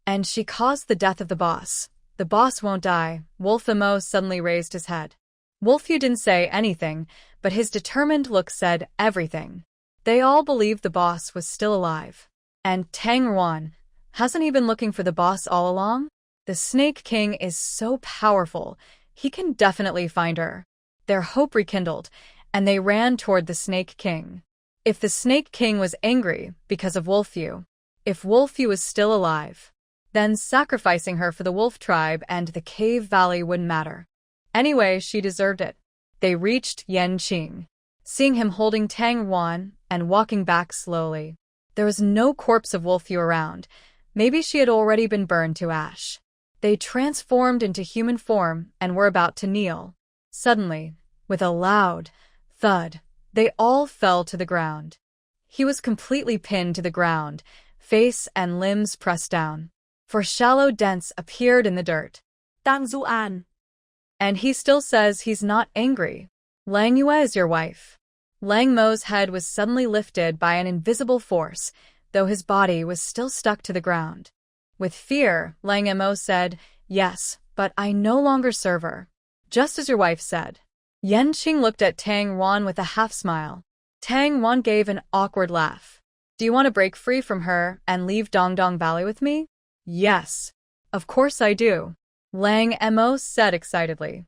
And she caused the death of the boss. The boss won't die. Wolf Mo suddenly raised his head. Wolf Yu didn't say anything, but his determined look said everything. They all believed the boss was still alive. And Tang Ruan, hasn't he been looking for the boss all along? The Snake King is so powerful, he can definitely find her. Their hope rekindled, and they ran toward the Snake King. If the Snake King was angry because of Wolf Yu, if Wolf Yu was still alive, then sacrificing her for the wolf tribe and the cave valley wouldn't matter. Anyway, she deserved it. They reached Yanqing. Seeing him holding Tang Ruan and walking back slowly. There was no corpse of Wolf Yu around. Maybe she had already been burned to ash. They transformed into human form and were about to kneel. Suddenly, with a loud thud, they all fell to the ground. He was completely pinned to the ground, face and limbs pressed down. For shallow dents appeared in the dirt. Tang Duan. And he still says he's not angry. Lang Yue is your wife. Lang Mo's head was suddenly lifted by an invisible force, though his body was still stuck to the ground. With fear, Lang Mo said, Yes, but I no longer serve her. Just as your wife said. Yanqing looked at Tang Ruan with a half-smile. Tang Ruan gave an awkward laugh. Do you want to break free from her and leave Dongdong Valley with me? Yes. Of course I do. Lang Mo said excitedly.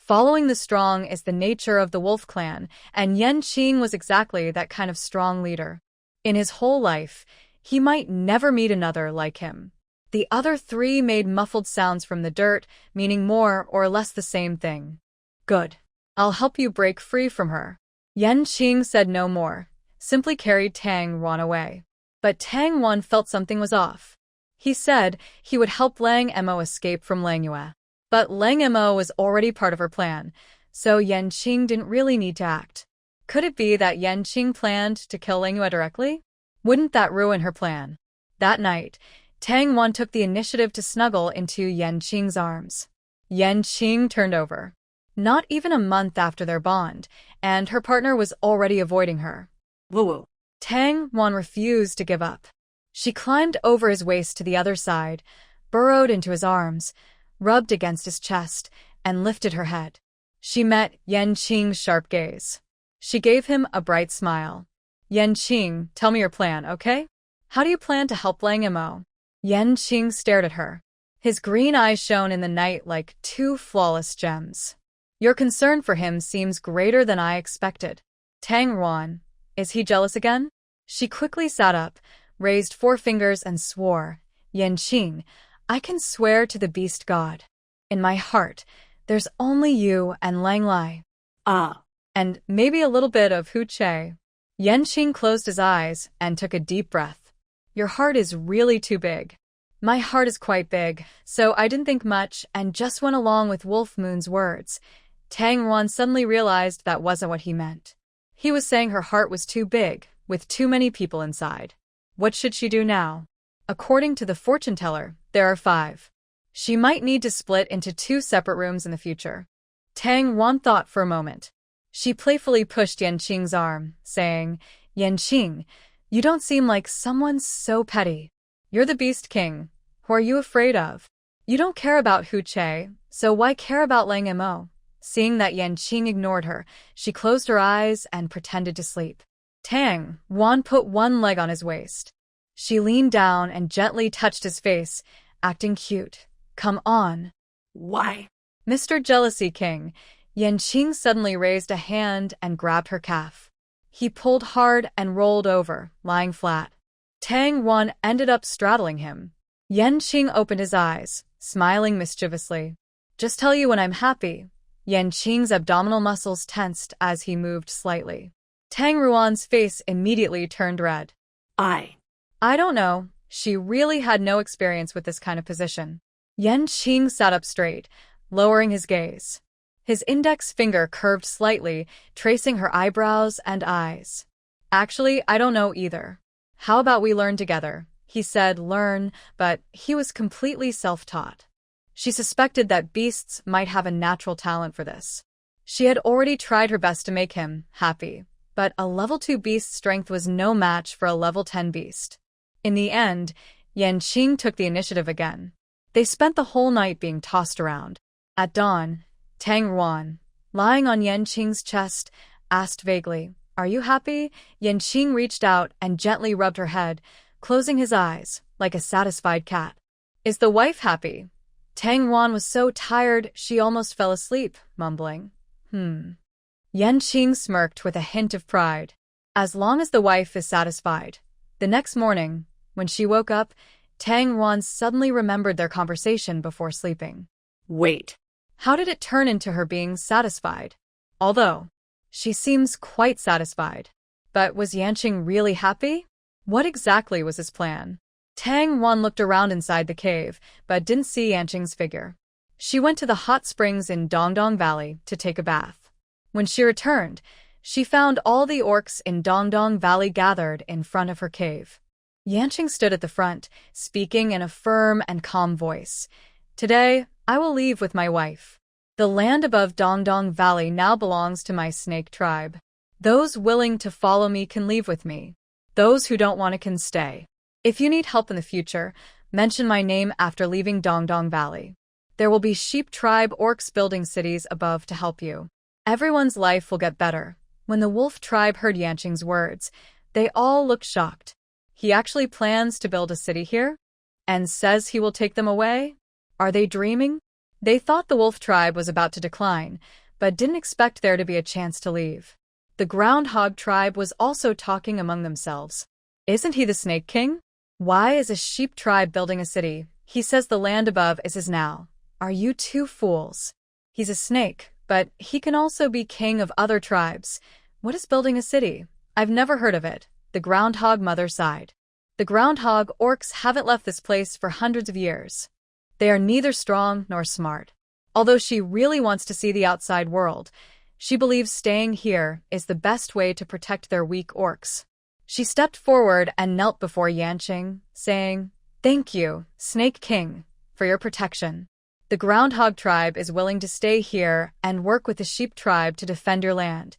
Following the strong is the nature of the wolf clan, and Yanqing was exactly that kind of strong leader. In his whole life, he might never meet another like him. The other three made muffled sounds from the dirt, meaning more or less the same thing. Good. I'll help you break free from her. Yanqing said no more, simply carried Tang Wan away. But Tang Wan felt something was off. He said he would help Lang Emo escape from Langyue. But Lang Emo was already part of her plan, so Yanqing didn't really need to act. Could it be that Yanqing planned to kill Langyue directly? Wouldn't that ruin her plan? That night, Tang Wan took the initiative to snuggle into Yanqing's arms. Yanqing turned over. Not even a month after their bond, and her partner was already avoiding her. Woo-woo. Tang Wan refused to give up. She climbed over his waist to the other side, burrowed into his arms, rubbed against his chest, and lifted her head. She met Yanqing's sharp gaze. She gave him a bright smile. Yanqing, tell me your plan, okay? How do you plan to help Lang Emo? Yanqing stared at her. His green eyes shone in the night like two flawless gems. Your concern for him seems greater than I expected. Tang Wan, is he jealous again? She quickly sat up, raised 4 fingers and swore, Yanqing, I can swear to the beast god. In my heart, there's only you and Lang Lai. Ah. And maybe a little bit of Hu Che. Yanqing closed his eyes and took a deep breath. Your heart is really too big. My heart is quite big, so I didn't think much and just went along with Wolf Moon's words. Tang Wan suddenly realized that wasn't what he meant. He was saying her heart was too big, with too many people inside. What should she do now? According to the fortune teller, there are 5. She might need to split into 2 separate rooms in the future. Tang Wan thought for a moment. She playfully pushed Yanqing's arm, saying, Yanqing, you don't seem like someone so petty. You're the Beast King. Who are you afraid of? You don't care about Hu Che, so why care about Lang Emo? Seeing that Yanqing ignored her, she closed her eyes and pretended to sleep. Tang Wan put one leg on his waist. She leaned down and gently touched his face, acting cute. Come on. Why? Mr. Jealousy King. Yanqing suddenly raised a hand and grabbed her calf. He pulled hard and rolled over, lying flat. Tang Wan ended up straddling him. Yanqing opened his eyes, smiling mischievously. Just tell you when I'm happy. Yanqing's abdominal muscles tensed as he moved slightly. Tang Ruan's face immediately turned red. I don't know. She really had no experience with this kind of position. Yanqing sat up straight, lowering his gaze. His index finger curved slightly, tracing her eyebrows and eyes. Actually, I don't know either. How about we learn together? He said learn, but he was completely self-taught. She suspected that beasts might have a natural talent for this. She had already tried her best to make him happy, but a level 2 beast's strength was no match for a level 10 beast. In the end, Yanqing took the initiative again. They spent the whole night being tossed around. At dawn, Tang Ruan, lying on Yanqing's chest, asked vaguely, Are you happy? Yanqing reached out and gently rubbed her head, closing his eyes, like a satisfied cat. Is the wife happy? Tang Wan was so tired she almost fell asleep, mumbling, Yanqing smirked with a hint of pride. As long as the wife is satisfied. The next morning, when she woke up, Tang Wan suddenly remembered their conversation before sleeping. Wait. How did it turn into her being satisfied? Although, she seems quite satisfied. But was Yanqing really happy? What exactly was his plan? Tang Wan looked around inside the cave, but didn't see Yanqing's figure. She went to the hot springs in Dongdong Valley to take a bath. When she returned, she found all the orcs in Dongdong Valley gathered in front of her cave. Yanqing stood at the front, speaking in a firm and calm voice. Today, I will leave with my wife. The land above Dongdong Valley now belongs to my snake tribe. Those willing to follow me can leave with me. Those who don't want to can stay. If you need help in the future, mention my name after leaving Dongdong Valley. There will be sheep tribe orcs building cities above to help you. Everyone's life will get better. When the wolf tribe heard Yanqing's words, they all looked shocked. He actually plans to build a city here? And says he will take them away? Are they dreaming? They thought the wolf tribe was about to decline, but didn't expect there to be a chance to leave. The groundhog tribe was also talking among themselves. Isn't he the Snake King? Why is a sheep tribe building a city? He says the land above is his now. Are you two fools? He's a snake, but he can also be king of other tribes. What is building a city? I've never heard of it. The groundhog mother sighed. The groundhog orcs haven't left this place for hundreds of years. They are neither strong nor smart. Although she really wants to see the outside world, she believes staying here is the best way to protect their weak orcs. She stepped forward and knelt before Yanqing, saying, "Thank you, Snake King, for your protection. The groundhog tribe is willing to stay here and work with the sheep tribe to defend your land."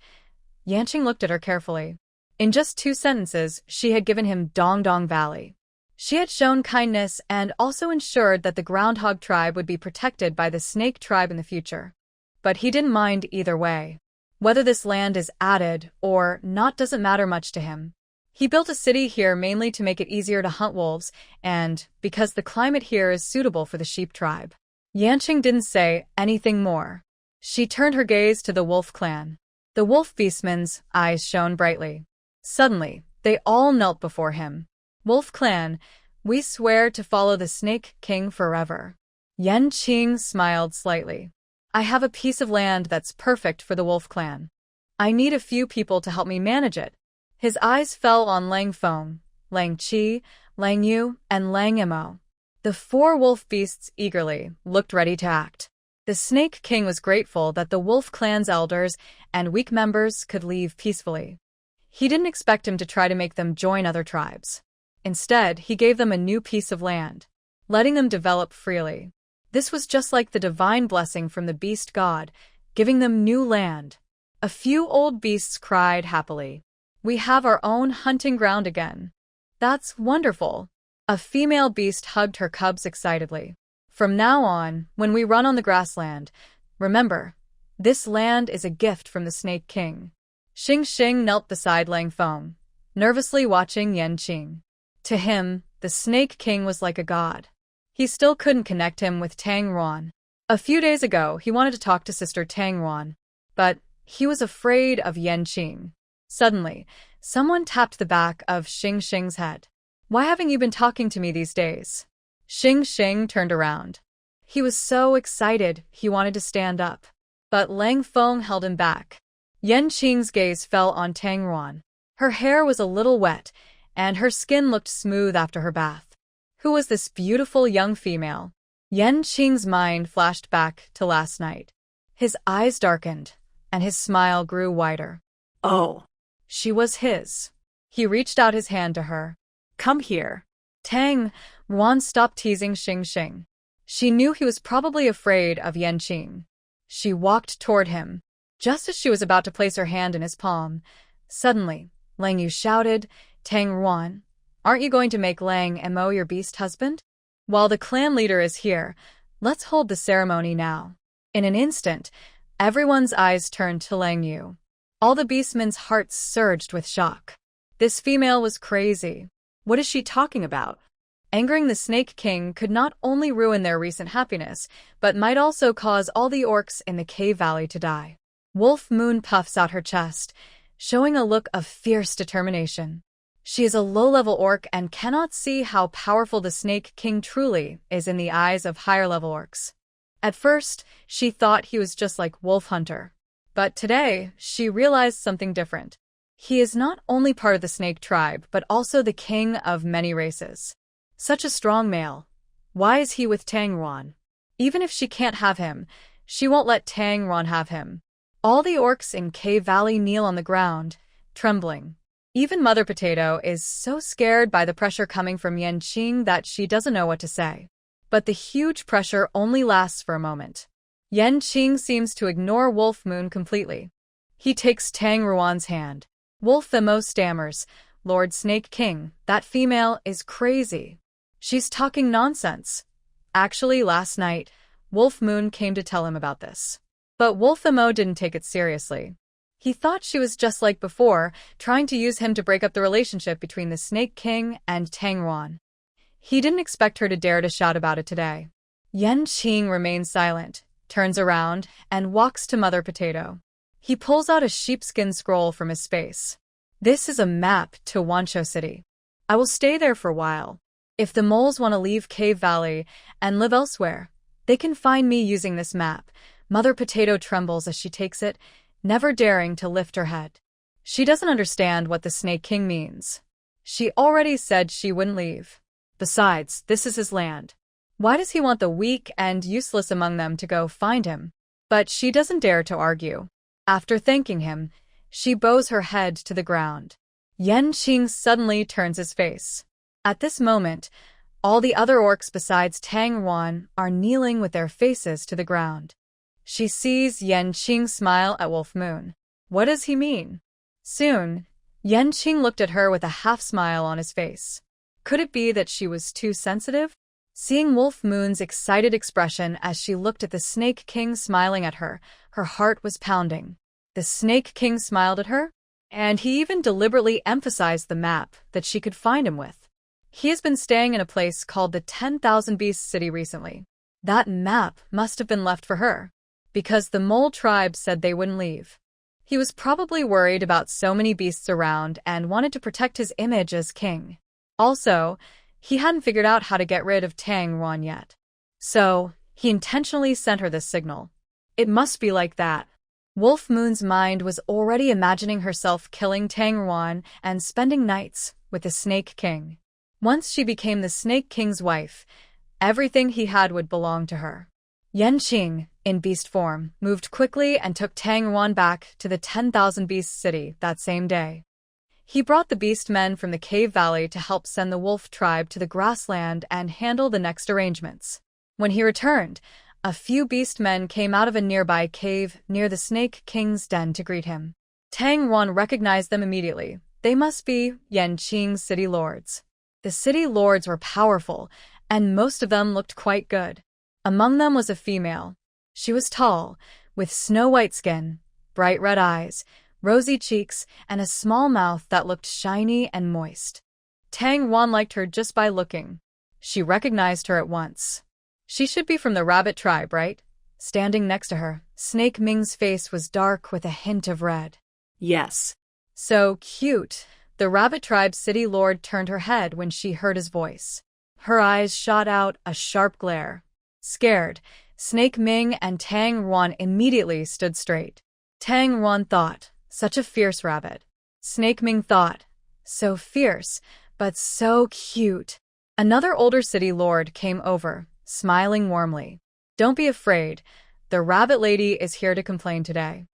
Yanqing looked at her carefully. In just 2 sentences, she had given him Dong Dong Valley. She had shown kindness and also ensured that the groundhog tribe would be protected by the snake tribe in the future. But he didn't mind either way. Whether this land is added or not doesn't matter much to him. He built a city here mainly to make it easier to hunt wolves and because the climate here is suitable for the sheep tribe. Yanqing didn't say anything more. She turned her gaze to the wolf clan. The wolf beastmen's eyes shone brightly. Suddenly, they all knelt before him. "Wolf clan, we swear to follow the Snake King forever." Yanqing smiled slightly. "I have a piece of land that's perfect for the wolf clan. I need a few people to help me manage it." His eyes fell on Lang Feng, Lang Qi, Lang Yu, and Lang Imo. The 4 wolf beasts eagerly looked ready to act. The Snake King was grateful that the wolf clan's elders and weak members could leave peacefully. He didn't expect him to try to make them join other tribes. Instead, he gave them a new piece of land, letting them develop freely. This was just like the divine blessing from the beast god, giving them new land. A few old beasts cried happily. "We have our own hunting ground again." "That's wonderful." A female beast hugged her cubs excitedly. "From now on, when we run on the grassland, remember, this land is a gift from the Snake King." Xing Xing knelt beside Lang Feng, nervously watching Yanqing. To him, the Snake King was like a god. He still couldn't connect him with Tang Ruan. A few days ago, he wanted to talk to Sister Tang Ruan, but he was afraid of Yanqing. Suddenly, someone tapped the back of Xing Xing's head. "Why haven't you been talking to me these days?" Xing Xing turned around. He was so excited he wanted to stand up. But Lang Feng held him back. Yanqing's gaze fell on Tang Ruan. Her hair was a little wet, and her skin looked smooth after her bath. Who was this beautiful young female? Yanqing's mind flashed back to last night. His eyes darkened, and his smile grew wider. Oh, she was his. He reached out his hand to her. "Come here." Tang Ruan stopped teasing Xing Xing. She knew he was probably afraid of Yanqing. She walked toward him. Just as she was about to place her hand in his palm, suddenly, Lang Yu shouted, "Tang Ruan, aren't you going to make Lang Imo your beast husband? While the clan leader is here, let's hold the ceremony now." In an instant, everyone's eyes turned to Lang Yu. All the beastmen's hearts surged with shock. This female was crazy. What is she talking about? Angering the Snake King could not only ruin their recent happiness, but might also cause all the orcs in the cave valley to die. Wolf Moon puffs out her chest, showing a look of fierce determination. She is a low-level orc and cannot see how powerful the Snake King truly is in the eyes of higher-level orcs. At first, she thought he was just like Wolf Hunter. But today, she realized something different. He is not only part of the snake tribe, but also the king of many races. Such a strong male. Why is he with Tang Ruan? Even if she can't have him, she won't let Tang Ruan have him. All the orcs in Cave Valley kneel on the ground, trembling. Even Mother Potato is so scared by the pressure coming from Yanqing that she doesn't know what to say. But the huge pressure only lasts for a moment. Yanqing seems to ignore Wolf Moon completely. He takes Tang Ruan's hand. Wolf Imo stammers, "Lord Snake King, that female is crazy. She's talking nonsense." Actually, last night, Wolf Moon came to tell him about this. But Wolf Imo didn't take it seriously. He thought she was just like before, trying to use him to break up the relationship between the Snake King and Tang Ruan. He didn't expect her to dare to shout about it today. Yanqing remains silent, turns around, and walks to Mother Potato. He pulls out a sheepskin scroll from his space. This is a map to Wancho City. I will stay there for a while. If the moles want to leave Cave Valley and live elsewhere, they can find me using this map. Mother Potato trembles as she takes it, never daring to lift her head. She doesn't understand what the Snake King means. She already said she wouldn't leave. Besides, this is his land. Why does he want the weak and useless among them to go find him? But she doesn't dare to argue. After thanking him, she bows her head to the ground. Yanqing suddenly turns his face. At this moment, all the other orcs besides Tang Yuan are kneeling with their faces to the ground. She sees Yanqing smile at Wolf Moon. What does he mean? Soon, Yanqing looked at her with a half-smile on his face. Could it be that she was too sensitive? Seeing Wolf Moon's excited expression as she looked at the Snake King smiling at her, her heart was pounding. The Snake King smiled at her, and he even deliberately emphasized the map that she could find him with. He has been staying in a place called the 10,000 Beasts City recently. That map must have been left for her, because the mole tribe said they wouldn't leave. He was probably worried about so many beasts around and wanted to protect his image as king. Also, he hadn't figured out how to get rid of Tang Yuan yet. So, he intentionally sent her this signal. It must be like that. Wolf Moon's mind was already imagining herself killing Tang Yuan and spending nights with the Snake King. Once she became the Snake King's wife, everything he had would belong to her. Yanqing, in beast form, moved quickly and took Tang Yuan back to the 10,000 Beasts City that same day. He brought the beast men from the Cave Valley to help send the wolf tribe to the grassland and handle the next arrangements. When he returned, a few beast men came out of a nearby cave near the Snake King's den to greet him. Tang Yuan recognized them immediately. They must be Yanqing's city lords. The city lords were powerful, and most of them looked quite good. Among them was a female. She was tall, with snow-white skin, bright red eyes, rosy cheeks, and a small mouth that looked shiny and moist. Tang Yuan liked her just by looking. She recognized her at once. She should be from the rabbit tribe, right? Standing next to her, Snake Ming's face was dark with a hint of red. Yes. So cute. The rabbit tribe's city lord turned her head when she heard his voice. Her eyes shot out a sharp glare. Scared, Snake Ming and Tang Yuan immediately stood straight. Tang Yuan thought, such a fierce rabbit. Snake Ming thought, so fierce, but so cute. Another older city lord came over, smiling warmly. Don't be afraid, the rabbit lady is here to complain today.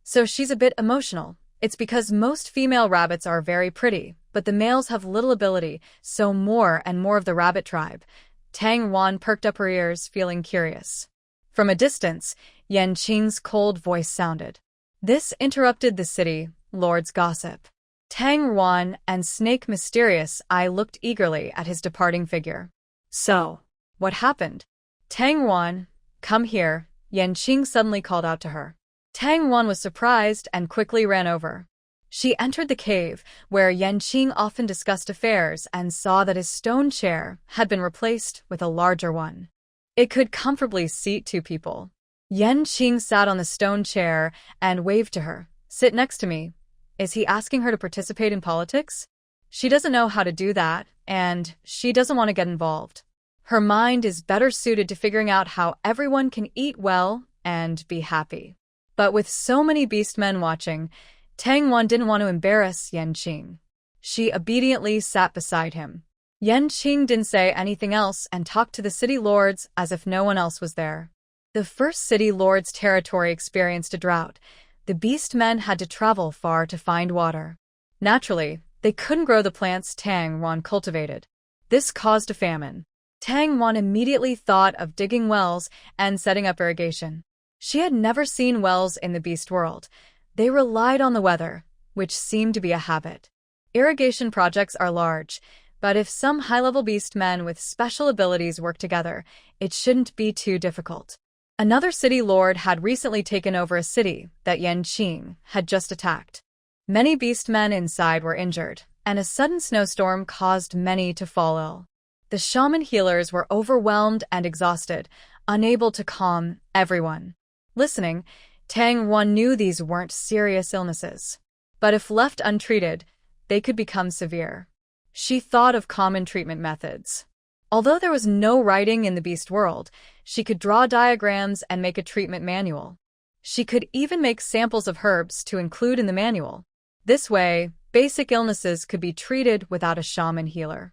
So she's a bit emotional. It's because most female rabbits are very pretty, but the males have little ability, so more and more of the rabbit tribe. Tang Yuan perked up her ears, feeling curious. From a distance, Yanqing's cold voice sounded. This interrupted the city lord's gossip. Tang Yuan and Snake Mysterious Eye looked eagerly at his departing figure. So, what happened? Tang Yuan, come here, Yanqing suddenly called out to her. Tang Yuan was surprised and quickly ran over. She entered the cave, where Yanqing often discussed affairs, and saw that his stone chair had been replaced with a larger one. It could comfortably seat 2 people. Yanqing sat on the stone chair and waved to her. Sit next to me. Is he asking her to participate in politics? She doesn't know how to do that, and she doesn't want to get involved. Her mind is better suited to figuring out how everyone can eat well and be happy. But with so many beastmen watching, Tang Yuan didn't want to embarrass Yanqing. She obediently sat beside him. Yanqing didn't say anything else and talked to the city lords as if no one else was there. The first city lord's territory experienced a drought. The beastmen had to travel far to find water. Naturally, they couldn't grow the plants Tang Yuan cultivated. This caused a famine. Tang Yuan immediately thought of digging wells and setting up irrigation. She had never seen wells in the beast world. They relied on the weather, which seemed to be a habit. Irrigation projects are large, but if some high-level beastmen with special abilities work together, it shouldn't be too difficult. Another city lord had recently taken over a city that Yanqing had just attacked. Many beastmen inside were injured, and a sudden snowstorm caused many to fall ill. The shaman healers were overwhelmed and exhausted, unable to calm everyone. Listening, Tang Wan knew these weren't serious illnesses. But if left untreated, they could become severe. She thought of common treatment methods. Although there was no writing in the beast world, she could draw diagrams and make a treatment manual. She could even make samples of herbs to include in the manual. This way, basic illnesses could be treated without a shaman healer.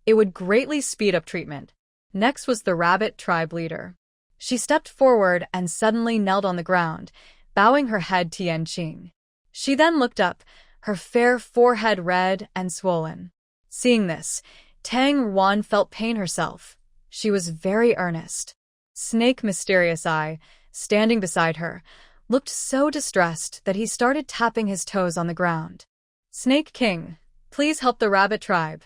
It would greatly speed up treatment. Next was the rabbit tribe leader. She stepped forward and suddenly knelt on the ground, bowing her head to Yanqing. She then looked up, her fair forehead red and swollen. Seeing this, Tang Wan felt pain herself. She was very earnest. Snake Mysterious Eye, standing beside her, looked so distressed that he started tapping his toes on the ground. Snake King, please help the rabbit tribe,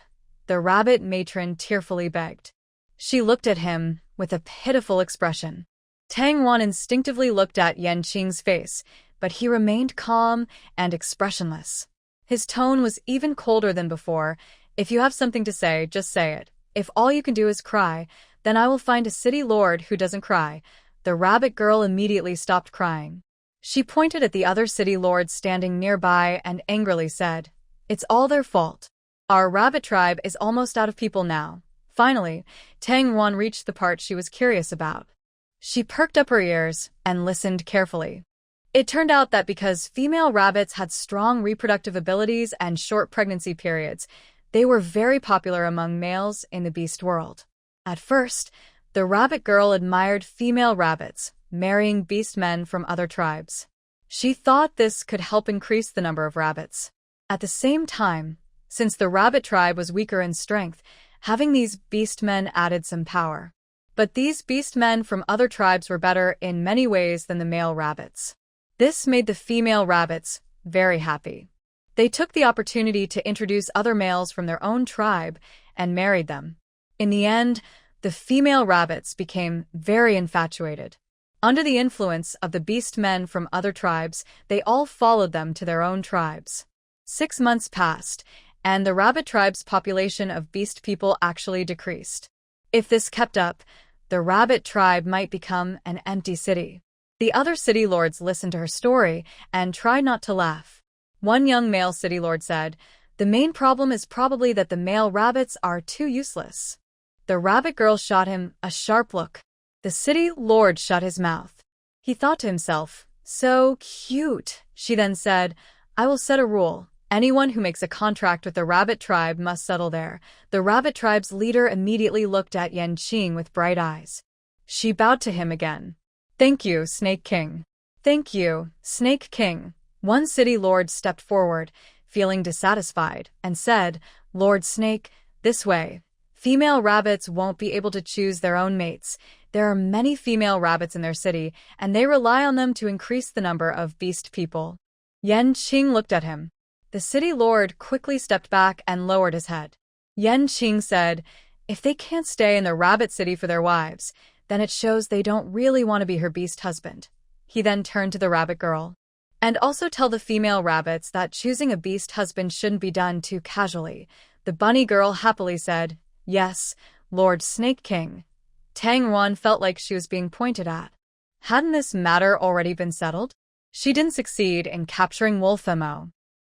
the rabbit matron tearfully begged. She looked at him with a pitiful expression. Tang Wan instinctively looked at Yanqing's face, but he remained calm and expressionless. His tone was even colder than before. If you have something to say, just say it. If all you can do is cry, then I will find a city lord who doesn't cry. The rabbit girl immediately stopped crying. She pointed at the other city lords standing nearby and angrily said, "It's all their fault. Our rabbit tribe is almost out of people now." Finally, Tang Wan reached the part she was curious about. She perked up her ears and listened carefully. It turned out that because female rabbits had strong reproductive abilities and short pregnancy periods, they were very popular among males in the beast world. At first, the rabbit girl admired female rabbits, marrying beast men from other tribes. She thought this could help increase the number of rabbits. At the same time, since the rabbit tribe was weaker in strength, having these beast men added some power. But these beast men from other tribes were better in many ways than the male rabbits. This made the female rabbits very happy. They took the opportunity to introduce other males from their own tribe and married them. In the end, the female rabbits became very infatuated. Under the influence of the beast men from other tribes, they all followed them to their own tribes. 6 months passed, and the rabbit tribe's population of beast people actually decreased. If this kept up, the rabbit tribe might become an empty city. The other city lords listened to her story and tried not to laugh. One young male city lord said, "The main problem is probably that the male rabbits are too useless." The rabbit girl shot him a sharp look. The city lord shut his mouth. He thought to himself, "So cute." She then said, "I will set a rule. Anyone who makes a contract with the rabbit tribe must settle there." The rabbit tribe's leader immediately looked at Yanqing with bright eyes. She bowed to him again. "Thank you, Snake King." "Thank you, Snake King." One city lord stepped forward, feeling dissatisfied, and said, "Lord Snake, this way. Female rabbits won't be able to choose their own mates. There are many female rabbits in their city, and they rely on them to increase the number of beast people." Yanqing looked at him. The city lord quickly stepped back and lowered his head. Yanqing said, "If they can't stay in the rabbit city for their wives, then it shows they don't really want to be her beast husband." He then turned to the rabbit girl. "And also tell the female rabbits that choosing a beast husband shouldn't be done too casually." The bunny girl happily said, "Yes, Lord Snake King." Tang Wan felt like she was being pointed at. Hadn't this matter already been settled? She didn't succeed in capturing Wolf Mo.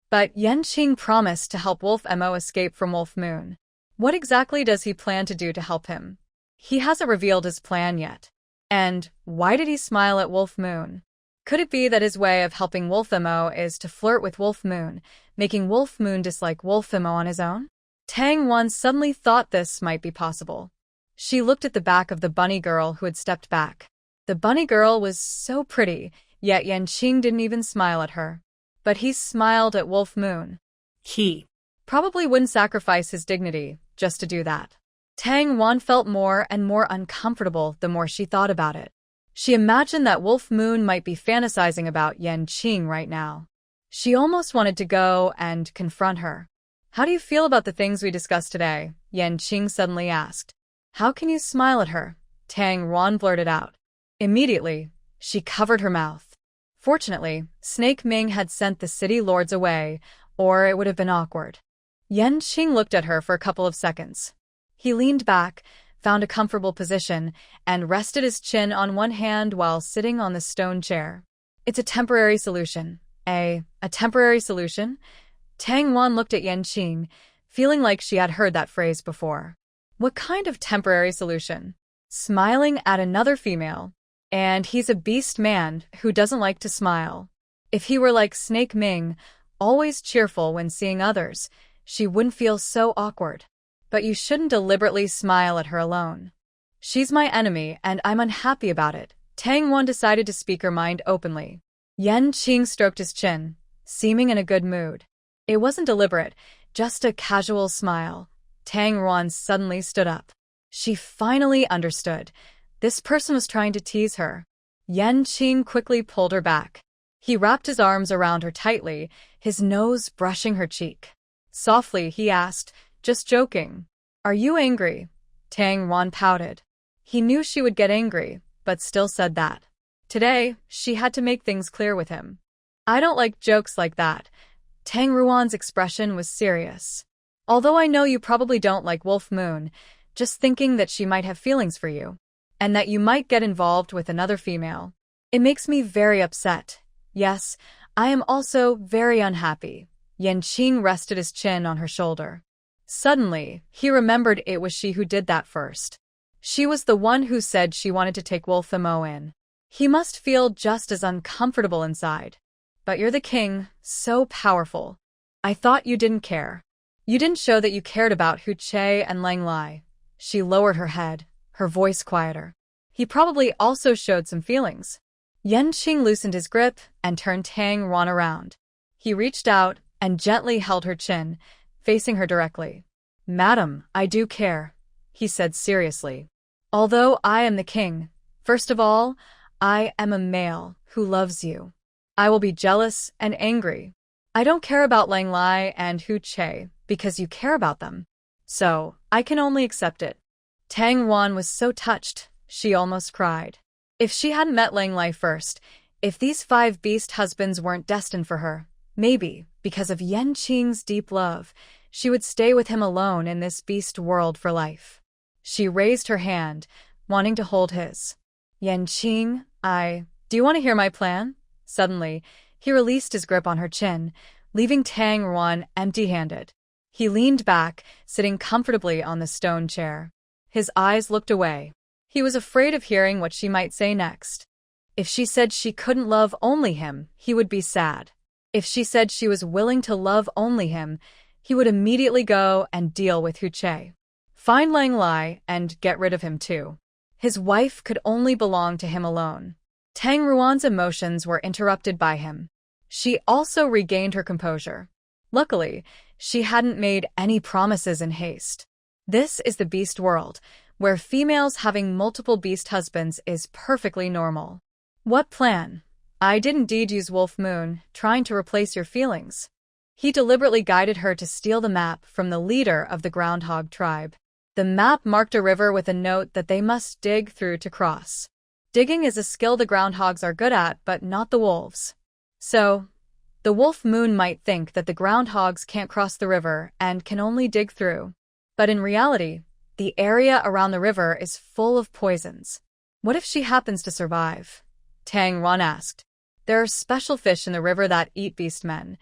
But Yanqing promised to help Wolf Mo escape from Wolf Moon. What exactly does he plan to do to help him? He hasn't revealed his plan yet. And why did he smile at Wolf Moon? Could it be that his way of helping Wolf Mo is to flirt with Wolf Moon, making Wolf Moon dislike Wolf Mo on his own? Tang Wan suddenly thought this might be possible. She looked at the back of the bunny girl who had stepped back. The bunny girl was so pretty, yet Yanqing didn't even smile at her. But he smiled at Wolf Moon. He probably wouldn't sacrifice his dignity just to do that. Tang Wan felt more and more uncomfortable the more she thought about it. She imagined that Wolf Moon might be fantasizing about Yanqing right now. She almost wanted to go and confront her. "How do you feel about the things we discussed today?" Yanqing suddenly asked. "How can you smile at her?" Tang Wan blurted out. Immediately, she covered her mouth. Fortunately, Snake Ming had sent the city lords away, or it would have been awkward. Yanqing looked at her for a couple of seconds. He leaned back, found a comfortable position, and rested his chin on one hand while sitting on the stone chair. It's a temporary solution. A temporary solution? Tang Wan looked at Yanqing, feeling like she had heard that phrase before. What kind of temporary solution? Smiling at another female. And he's a beast man who doesn't like to smile. If he were like Snake Ming, always cheerful when seeing others, she wouldn't feel so awkward. But you shouldn't deliberately smile at her alone. She's my enemy and I'm unhappy about it. Tang Wan decided to speak her mind openly. Yanqing stroked his chin, seeming in a good mood. It wasn't deliberate, just a casual smile. Tang Wan suddenly stood up. She finally understood. This person was trying to tease her. Yanqing quickly pulled her back. He wrapped his arms around her tightly, his nose brushing her cheek. Softly, he asked, just joking. Are you angry? Tang Wan pouted. He knew she would get angry, but still said that. Today, she had to make things clear with him. I don't like jokes like that. Tang Ruan's expression was serious. Although I know you probably don't like Wolf Moon, just thinking that she might have feelings for you, and that you might get involved with another female. It makes me very upset. Yes, I am also very unhappy. Yanqing rested his chin on her shoulder. Suddenly, he remembered it was she who did that first. She was the one who said she wanted to take Wolf Mo in. He must feel just as uncomfortable inside. But you're the king, so powerful. I thought you didn't care. You didn't show that you cared about Hu Che and Lang Lai. She lowered her head, her voice quieter. He probably also showed some feelings. Yanqing loosened his grip and turned Tang Wan around. He reached out and gently held her chin, facing her directly. Madam, I do care, he said seriously. Although I am the king, first of all, I am a male who loves you. I will be jealous and angry. I don't care about Lang Lai and Hu Che because you care about them. So, I can only accept it. Tang Wan was so touched, she almost cried. If she hadn't met Lang Lai first, if these 5 beast husbands weren't destined for her, maybe, because of Yanqing's deep love, she would stay with him alone in this beast world for life. She raised her hand, wanting to hold his. Yanqing, do you want to hear my plan? Suddenly, he released his grip on her chin, leaving Tang Wan empty-handed. He leaned back, sitting comfortably on the stone chair. His eyes looked away. He was afraid of hearing what she might say next. If she said she couldn't love only him, he would be sad. If she said she was willing to love only him, he would immediately go and deal with Hu Che. Find Lang Lai and get rid of him too. His wife could only belong to him alone. Tang Ruan's emotions were interrupted by him. She also regained her composure. Luckily, she hadn't made any promises in haste. This is the beast world, where females having multiple beast husbands is perfectly normal. What plan? I did indeed use Wolf Moon, trying to replace your feelings. He deliberately guided her to steal the map from the leader of the Groundhog tribe. The map marked a river with a note that they must dig through to cross. Digging is a skill the groundhogs are good at, but not the wolves. So, the Wolf Moon might think that the groundhogs can't cross the river and can only dig through. But in reality, the area around the river is full of poisons. What if she happens to survive? Tang Wan asked. There are special fish in the river that eat beast men.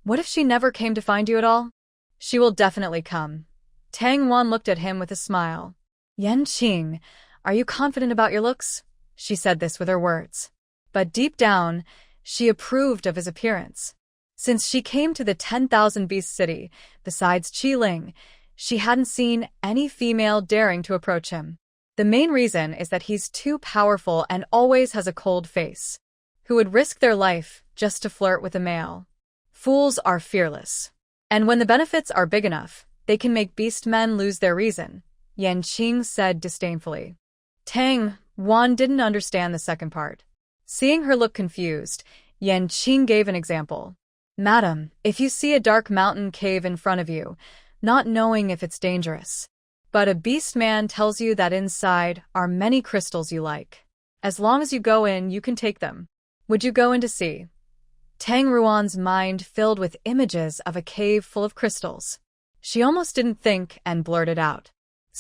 What if she never came to find you at all? She will definitely come. Tang Wan looked at him with a smile. Yanqing, are you confident about your looks? She said this with her words. But deep down, she approved of his appearance. Since she came to the 10,000 Beast City, besides Qi Ling, she hadn't seen any female daring to approach him. The main reason is that he's too powerful and always has a cold face. Who would risk their life just to flirt with a male? Fools are fearless. And when the benefits are big enough, they can make beast men lose their reason, Yanqing said disdainfully. Tang Wan didn't understand the second part. Seeing her look confused, Yanqing gave an example. Madam, if you see a dark mountain cave in front of you, not knowing if it's dangerous, but a beast man tells you that inside are many crystals you like. As long as you go in, you can take them. Would you go in to see? Tang Ruan's mind filled with images of a cave full of crystals. She almost didn't think and blurted out.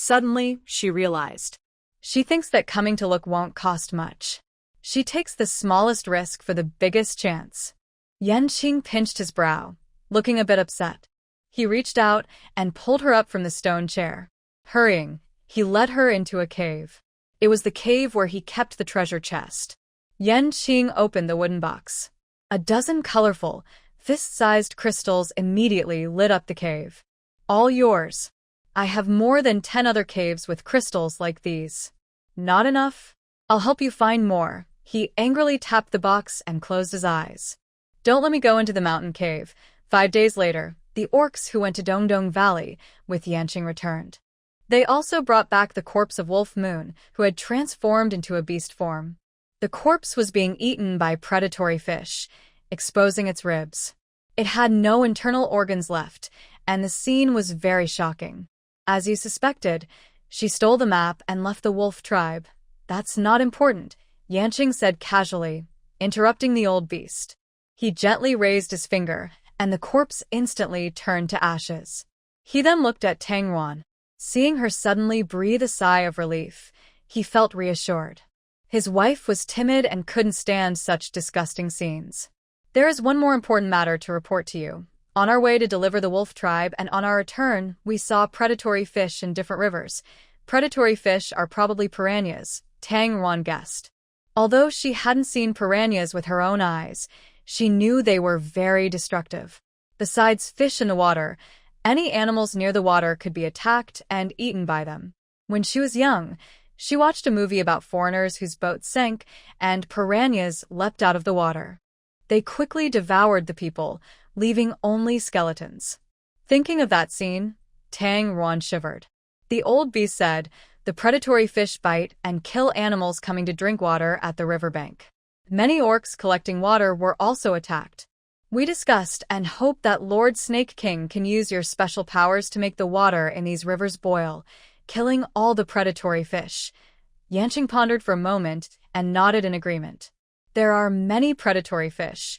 Suddenly, she realized. She thinks that coming to look won't cost much. She takes the smallest risk for the biggest chance. Yanqing pinched his brow, looking a bit upset. He reached out and pulled her up from the stone chair. Hurrying, he led her into a cave. It was the cave where he kept the treasure chest. Yanqing opened the wooden box. A dozen colorful, fist-sized crystals immediately lit up the cave. All yours. I have more than 10 other caves with crystals like these. Not enough? I'll help you find more. He angrily tapped the box and closed his eyes. Don't let me go into the mountain cave. 5 days later, the orcs who went to Dongdong Valley with Yanqing returned. They also brought back the corpse of Wolf Moon, who had transformed into a beast form. The corpse was being eaten by predatory fish, exposing its ribs. It had no internal organs left, and the scene was very shocking. As you suspected, she stole the map and left the wolf tribe. That's not important, Yanqing said casually, interrupting the old beast. He gently raised his finger, and the corpse instantly turned to ashes. He then looked at Tang Yuan. Seeing her suddenly breathe a sigh of relief, he felt reassured. His wife was timid and couldn't stand such disgusting scenes. There is one more important matter to report to you. On our way to deliver the wolf tribe and on our return, we saw predatory fish in different rivers. Predatory fish are probably piranhas, Tang Yuan guessed. Although she hadn't seen piranhas with her own eyes, she knew they were very destructive. Besides fish in the water, any animals near the water could be attacked and eaten by them. When she was young, she watched a movie about foreigners whose boats sank and piranhas leapt out of the water. They quickly devoured the people, leaving only skeletons. Thinking of that scene, Tang Yuan shivered. The old beast said, the predatory fish bite and kill animals coming to drink water at the riverbank. Many orcs collecting water were also attacked. We discussed and hope that Lord Snake King can use your special powers to make the water in these rivers boil, killing all the predatory fish. Yanqing pondered for a moment and nodded in agreement. There are many predatory fish.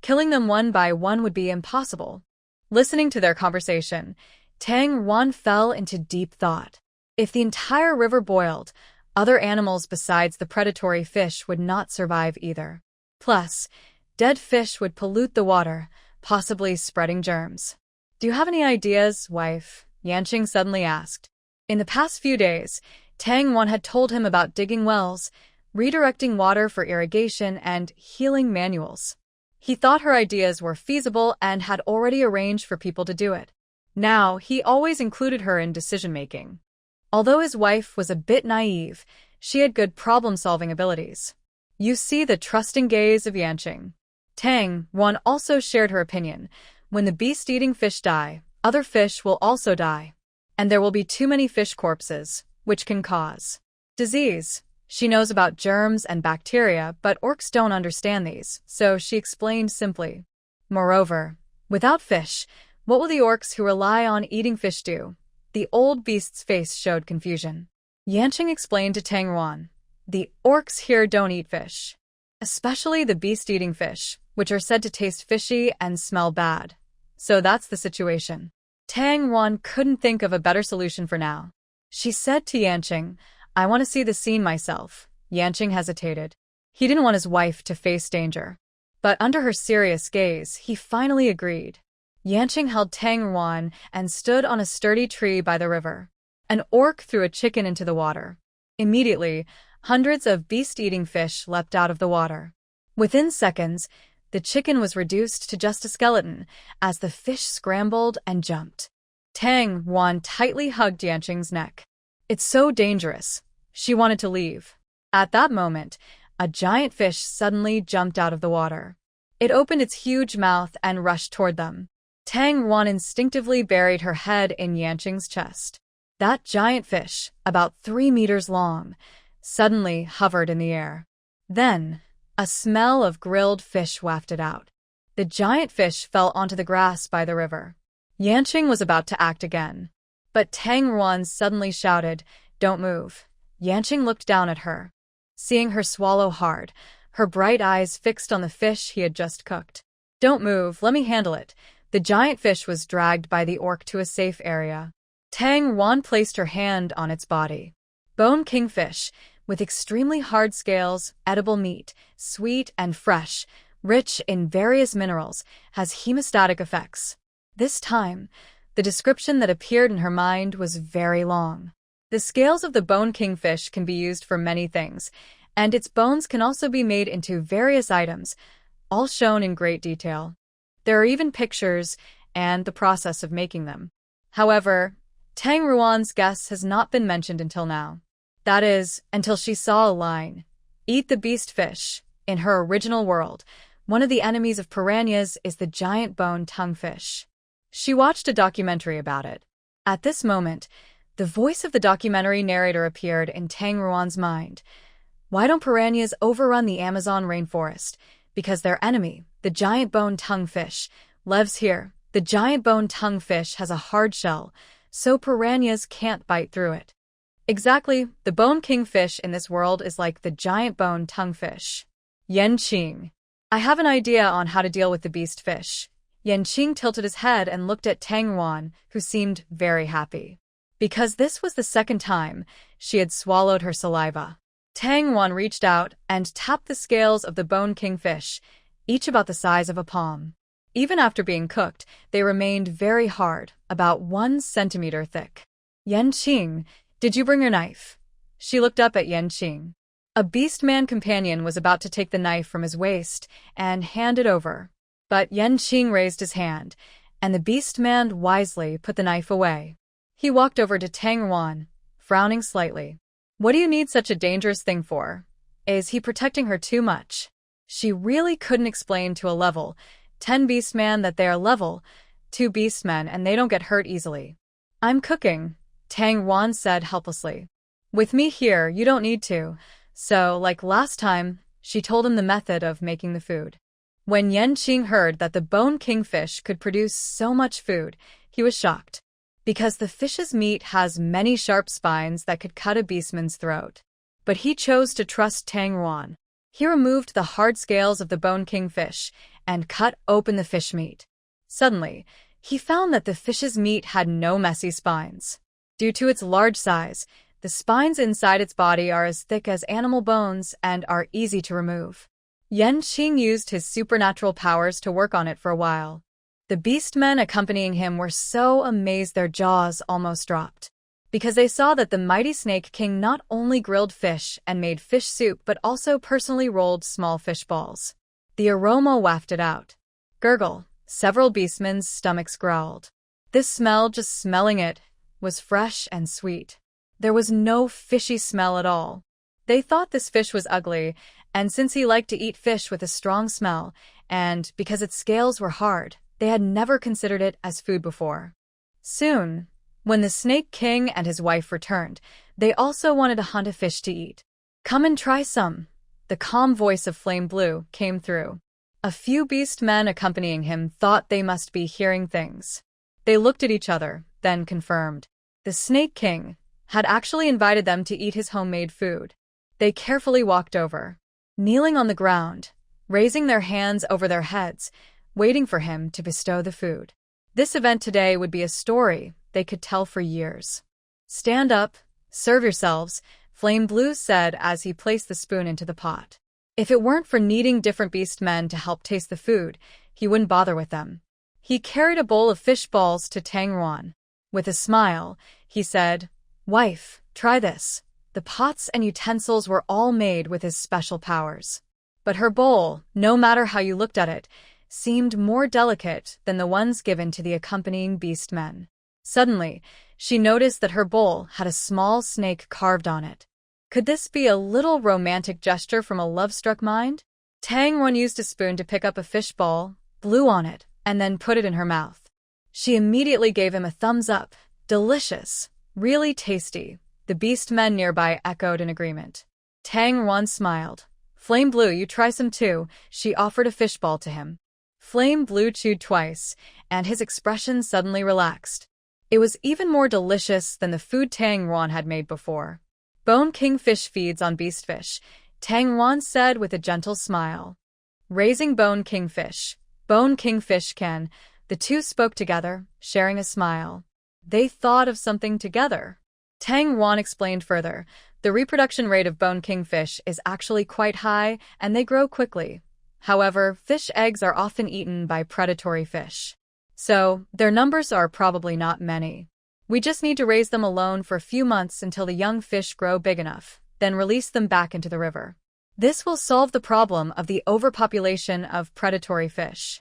Killing them one by one would be impossible. Listening to their conversation, Tang Yuan fell into deep thought. If the entire river boiled, other animals besides the predatory fish would not survive either. Plus, dead fish would pollute the water, possibly spreading germs. Do you have any ideas, wife? Yanqing suddenly asked. In the past few days, Tang Yuan had told him about digging wells, redirecting water for irrigation, and healing manuals. He thought her ideas were feasible and had already arranged for people to do it. Now, he always included her in decision-making. Although his wife was a bit naive, she had good problem-solving abilities. You see the trusting gaze of Yanqing. Tang Yuan also shared her opinion. When the beast-eating fish die, other fish will also die. And there will be too many fish corpses, which can cause disease. She knows about germs and bacteria, but orcs don't understand these, so she explained simply. Moreover, without fish, what will the orcs who rely on eating fish do? The old beast's face showed confusion. Yanqing explained to Tang Yuan. The orcs here don't eat fish. Especially the beast-eating fish, which are said to taste fishy and smell bad. So that's the situation. Tang Yuan couldn't think of a better solution for now. She said to Yanqing, I want to see the scene myself. Yanqing hesitated. He didn't want his wife to face danger. But under her serious gaze, he finally agreed. Yanqing held Tang Yuan and stood on a sturdy tree by the river. An orc threw a chicken into the water. Immediately, hundreds of beast-eating fish leapt out of the water. Within seconds, the chicken was reduced to just a skeleton as the fish scrambled and jumped. Tang Yuan tightly hugged Yanqing's neck. It's so dangerous. She wanted to leave. At that moment, a giant fish suddenly jumped out of the water. It opened its huge mouth and rushed toward them. Tang Yuan instinctively buried her head in Yanqing's chest. That giant fish, about 3 meters long, suddenly hovered in the air. Then, a smell of grilled fish wafted out. The giant fish fell onto the grass by the river. Yanqing was about to act again. But Tang Yuan suddenly shouted, Don't move. Yanqing looked down at her. Seeing her swallow hard, her bright eyes fixed on the fish he had just cooked. Don't move, let me handle it. The giant fish was dragged by the orc to a safe area. Tang Wan placed her hand on its body. Bone kingfish, with extremely hard scales, edible meat, sweet and fresh, rich in various minerals, has hemostatic effects. This time, the description that appeared in her mind was very long. The scales of the bone kingfish can be used for many things, and its bones can also be made into various items, all shown in great detail. There are even pictures and the process of making them. However, Tang Ruan's guess has not been mentioned until now. That is, until she saw a line, "Eat the beast fish." In her original world, one of the enemies of piranhas is the giant bone tonguefish. She watched a documentary about it. At this moment, the voice of the documentary narrator appeared in Tang Ruan's mind. Why don't piranhas overrun the Amazon rainforest? Because their enemy, the giant bone tonguefish, lives here. The giant bone tonguefish has a hard shell, so piranhas can't bite through it. Exactly, the bone kingfish in this world is like the giant bone tonguefish. Yanqing. I have an idea on how to deal with the beast fish. Yanqing tilted his head and looked at Tang Ruan, who seemed very happy. Because this was the second time she had swallowed her saliva. Tang Ruan reached out and tapped the scales of the bone kingfish, each about the size of a palm. Even after being cooked, they remained very hard, about 1 centimeter thick. Yanqing, did you bring your knife? She looked up at Yanqing. A beastman companion was about to take the knife from his waist and hand it over. But Yanqing raised his hand, and the beastman wisely put the knife away. He walked over to Tang Ruan, frowning slightly. What do you need such a dangerous thing for? Is he protecting her too much? She really couldn't explain to a level 10 beastman that they are level 2 beastmen and they don't get hurt easily. I'm cooking, Tang Ruan said helplessly. With me here, you don't need to. So, like last time, she told him the method of making the food. When Yanqing heard that the bone kingfish could produce so much food, he was shocked. Because the fish's meat has many sharp spines that could cut a beastman's throat. But he chose to trust Tang Ruan. He removed the hard scales of the bone kingfish and cut open the fish meat. Suddenly, he found that the fish's meat had no messy spines. Due to its large size, the spines inside its body are as thick as animal bones and are easy to remove. Yanqing used his supernatural powers to work on it for a while. The beastmen accompanying him were so amazed their jaws almost dropped. Because they saw that the mighty Snake King not only grilled fish and made fish soup but also personally rolled small fish balls. The aroma wafted out. Gurgle, several beastmen's stomachs growled. This smell, just smelling it, was fresh and sweet. There was no fishy smell at all. They thought this fish was ugly, and since he liked to eat fish with a strong smell, and because its scales were hard, they had never considered it as food before. Soon, when the Snake King and his wife returned, they also wanted to hunt a fish to eat. Come and try some. The calm voice of Flame Blue came through. A few beast men accompanying him thought they must be hearing things. They looked at each other, then confirmed. The Snake King had actually invited them to eat his homemade food. They carefully walked over, kneeling on the ground, raising their hands over their heads, waiting for him to bestow the food. This event today would be a story they could tell for years. Stand up, serve yourselves, Flame Blue said as he placed the spoon into the pot. If it weren't for needing different beast men to help taste the food, he wouldn't bother with them. He carried a bowl of fish balls to Tang Ruan. With a smile, he said, "Wife, try this." The pots and utensils were all made with his special powers. But her bowl, no matter how you looked at it, seemed more delicate than the ones given to the accompanying beast men. Suddenly, she noticed that her bowl had a small snake carved on it. Could this be a little romantic gesture from a love-struck mind? Tang Ruan used a spoon to pick up a fish ball, blew on it, and then put it in her mouth. She immediately gave him a thumbs up. Delicious. Really tasty. The beast men nearby echoed in agreement. Tang Ruan smiled. Flame Blue, you try some too. She offered a fishball to him. Flame Blue chewed twice, and his expression suddenly relaxed. It was even more delicious than the food Tang Ruan had made before. Bone Kingfish feeds on beast fish, Tang Ruan said with a gentle smile. Raising Bone Kingfish can. The two spoke together, sharing a smile. they thought of something together. Tang Ruan explained further, the reproduction rate of bone kingfish is actually quite high, and they grow quickly. However, fish eggs are often eaten by predatory fish. So, their numbers are probably not many. We just need to raise them alone for a few months until the young fish grow big enough, then release them back into the river. This will solve the problem of the overpopulation of predatory fish.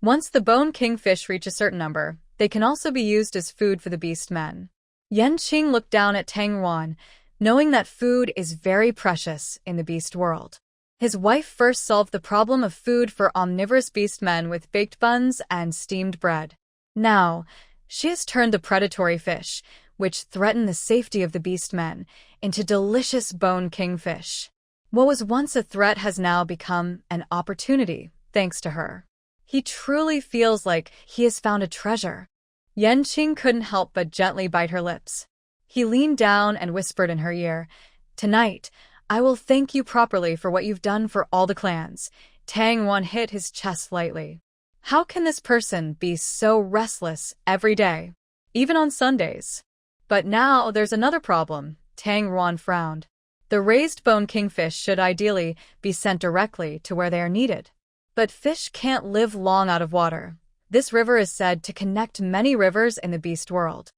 Once the bone kingfish reach a certain number, they can also be used as food for the beast men. Yanqing looked down at Tang Ruan, knowing that food is very precious in the beast world. His wife first solved the problem of food for omnivorous beast men with baked buns and steamed bread. Now, she has turned the predatory fish, which threaten the safety of the beast men, into delicious bone kingfish. What was once a threat has now become an opportunity, thanks to her. He truly feels like he has found a treasure. Yanqing couldn't help but gently bite her lips. He leaned down and whispered in her ear, "Tonight, I will thank you properly for what you've done for all the clans." Tang Ruan hit his chest lightly. How can this person be so restless every day, even on Sundays? But now there's another problem. Tang Ruan frowned. The raised bone kingfish should ideally be sent directly to where they are needed. But fish can't live long out of water. This river is said to connect many rivers in the beast world.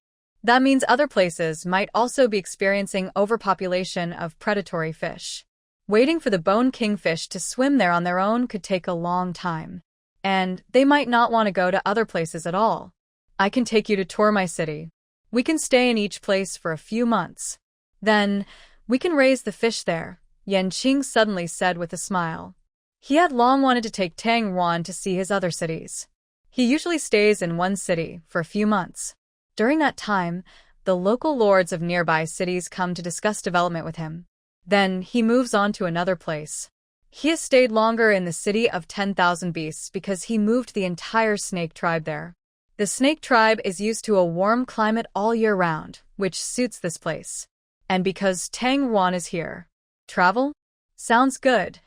That means other places might also be experiencing overpopulation of predatory fish. Waiting for the bone kingfish to swim there on their own could take a long time. And they might not want to go to other places at all. I can take you to tour my city. We can stay in each place for a few months. Then, we can raise the fish there, Yanqing suddenly said with a smile. He had long wanted to take Tang Ruan to see his other cities. He usually stays in one city for a few months. During that time, the local lords of nearby cities come to discuss development with him. Then he moves on to another place. He has stayed longer in the city of 10,000 beasts because he moved the entire snake tribe there. The snake tribe is used to a warm climate all year round, which suits this place. And because Tang Ruan is here. Travel? Sounds good.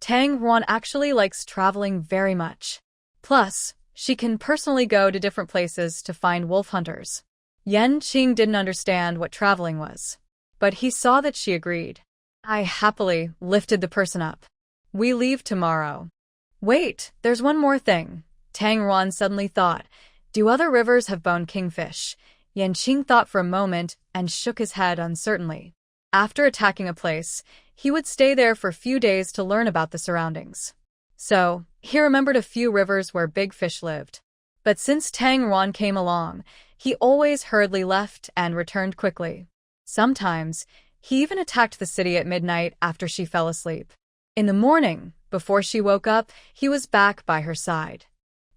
Tang Ruan actually likes traveling very much. Plus, she can personally go to different places to find wolf hunters. Yanqing didn't understand what traveling was, but he saw that she agreed. I happily lifted the person up. We leave tomorrow. Wait, there's one more thing. Tang Ruan suddenly thought. Do other rivers have bone kingfish? Yanqing thought for a moment and shook his head uncertainly. After attacking a place, he would stay there for a few days to learn about the surroundings. So, he remembered a few rivers where big fish lived. But since Tang Ruan came along, he always hurriedly left and returned quickly. Sometimes, he even attacked the city at midnight after she fell asleep. In the morning, before she woke up, he was back by her side.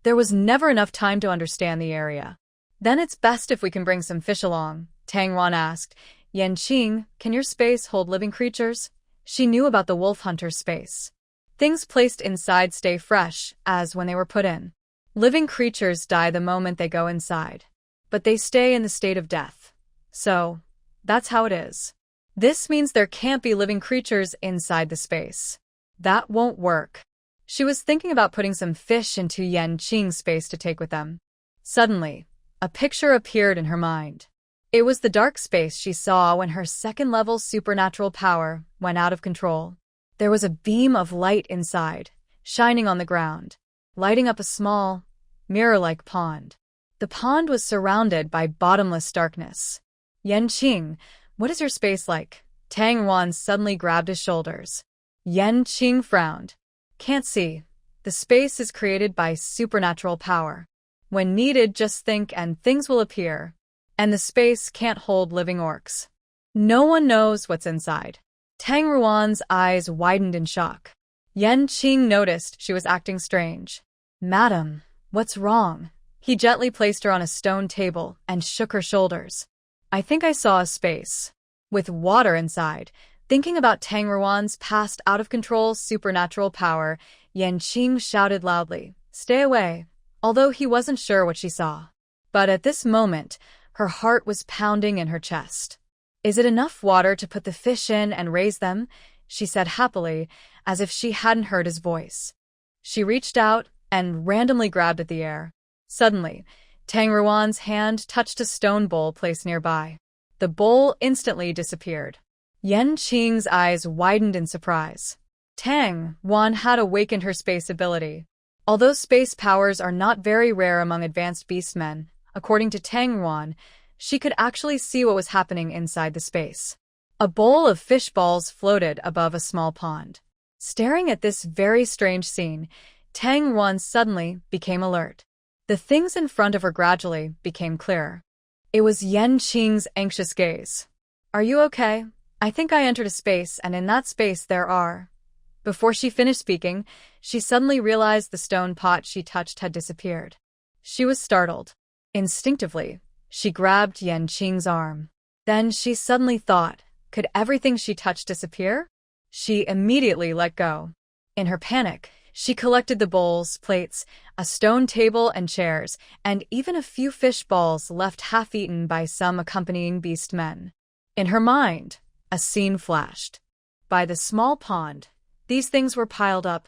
There was never enough time to understand the area. Then it's best if we can bring some fish along, Tang Ruan asked. Yanqing, can your space hold living creatures? She knew about the wolf hunter's space. Things placed inside stay fresh, as when they were put in. Living creatures die the moment they go inside. But they stay in the state of death. So, that's how it is. This means there can't be living creatures inside the space. That won't work. She was thinking about putting some fish into Yanqing's space to take with them. Suddenly, a picture appeared in her mind. It was the dark space she saw when her second-level supernatural power went out of control. There was a beam of light inside, shining on the ground, lighting up a small, mirror-like pond. The pond was surrounded by bottomless darkness. Yanqing, what is your space like? Tang Ruan suddenly grabbed his shoulders. Yanqing frowned. Can't see. The space is created by supernatural power. When needed, just think and things will appear. And the space can't hold living orcs. No one knows what's inside. Tang Ruan's eyes widened in shock. Yanqing noticed she was acting strange. Madam, what's wrong? He gently placed her on a stone table and shook her shoulders. I think I saw a space. With water inside. Thinking about Tang Ruan's past out-of-control supernatural power, Yanqing shouted loudly, "Stay away," although he wasn't sure what she saw. But at this moment, her heart was pounding in her chest. Is it enough water to put the fish in and raise them? She said happily, as if she hadn't heard his voice. She reached out and randomly grabbed at the air. Suddenly, Tang Ruan's hand touched a stone bowl placed nearby. The bowl instantly disappeared. Yanqing's eyes widened in surprise. Tang Ruan had awakened her space ability. Although space powers are not very rare among advanced beastmen, according to Tang Ruan, she could actually see what was happening inside the space. A bowl of fish balls floated above a small pond. Staring at this very strange scene, Tang Ruan suddenly became alert. The things in front of her gradually became clearer. It was Yanqing's anxious gaze. "Are you okay? I think I entered a space, and in that space there are..." Before she finished speaking, she suddenly realized the stone pot she touched had disappeared. She was startled. Instinctively, she grabbed Yanqing's arm. Then she suddenly thought, could everything she touched disappear? She immediately let go. In her panic, she collected the bowls, plates, a stone table and chairs, and even a few fish balls left half-eaten by some accompanying beastmen. In her mind, a scene flashed. By the small pond, these things were piled up.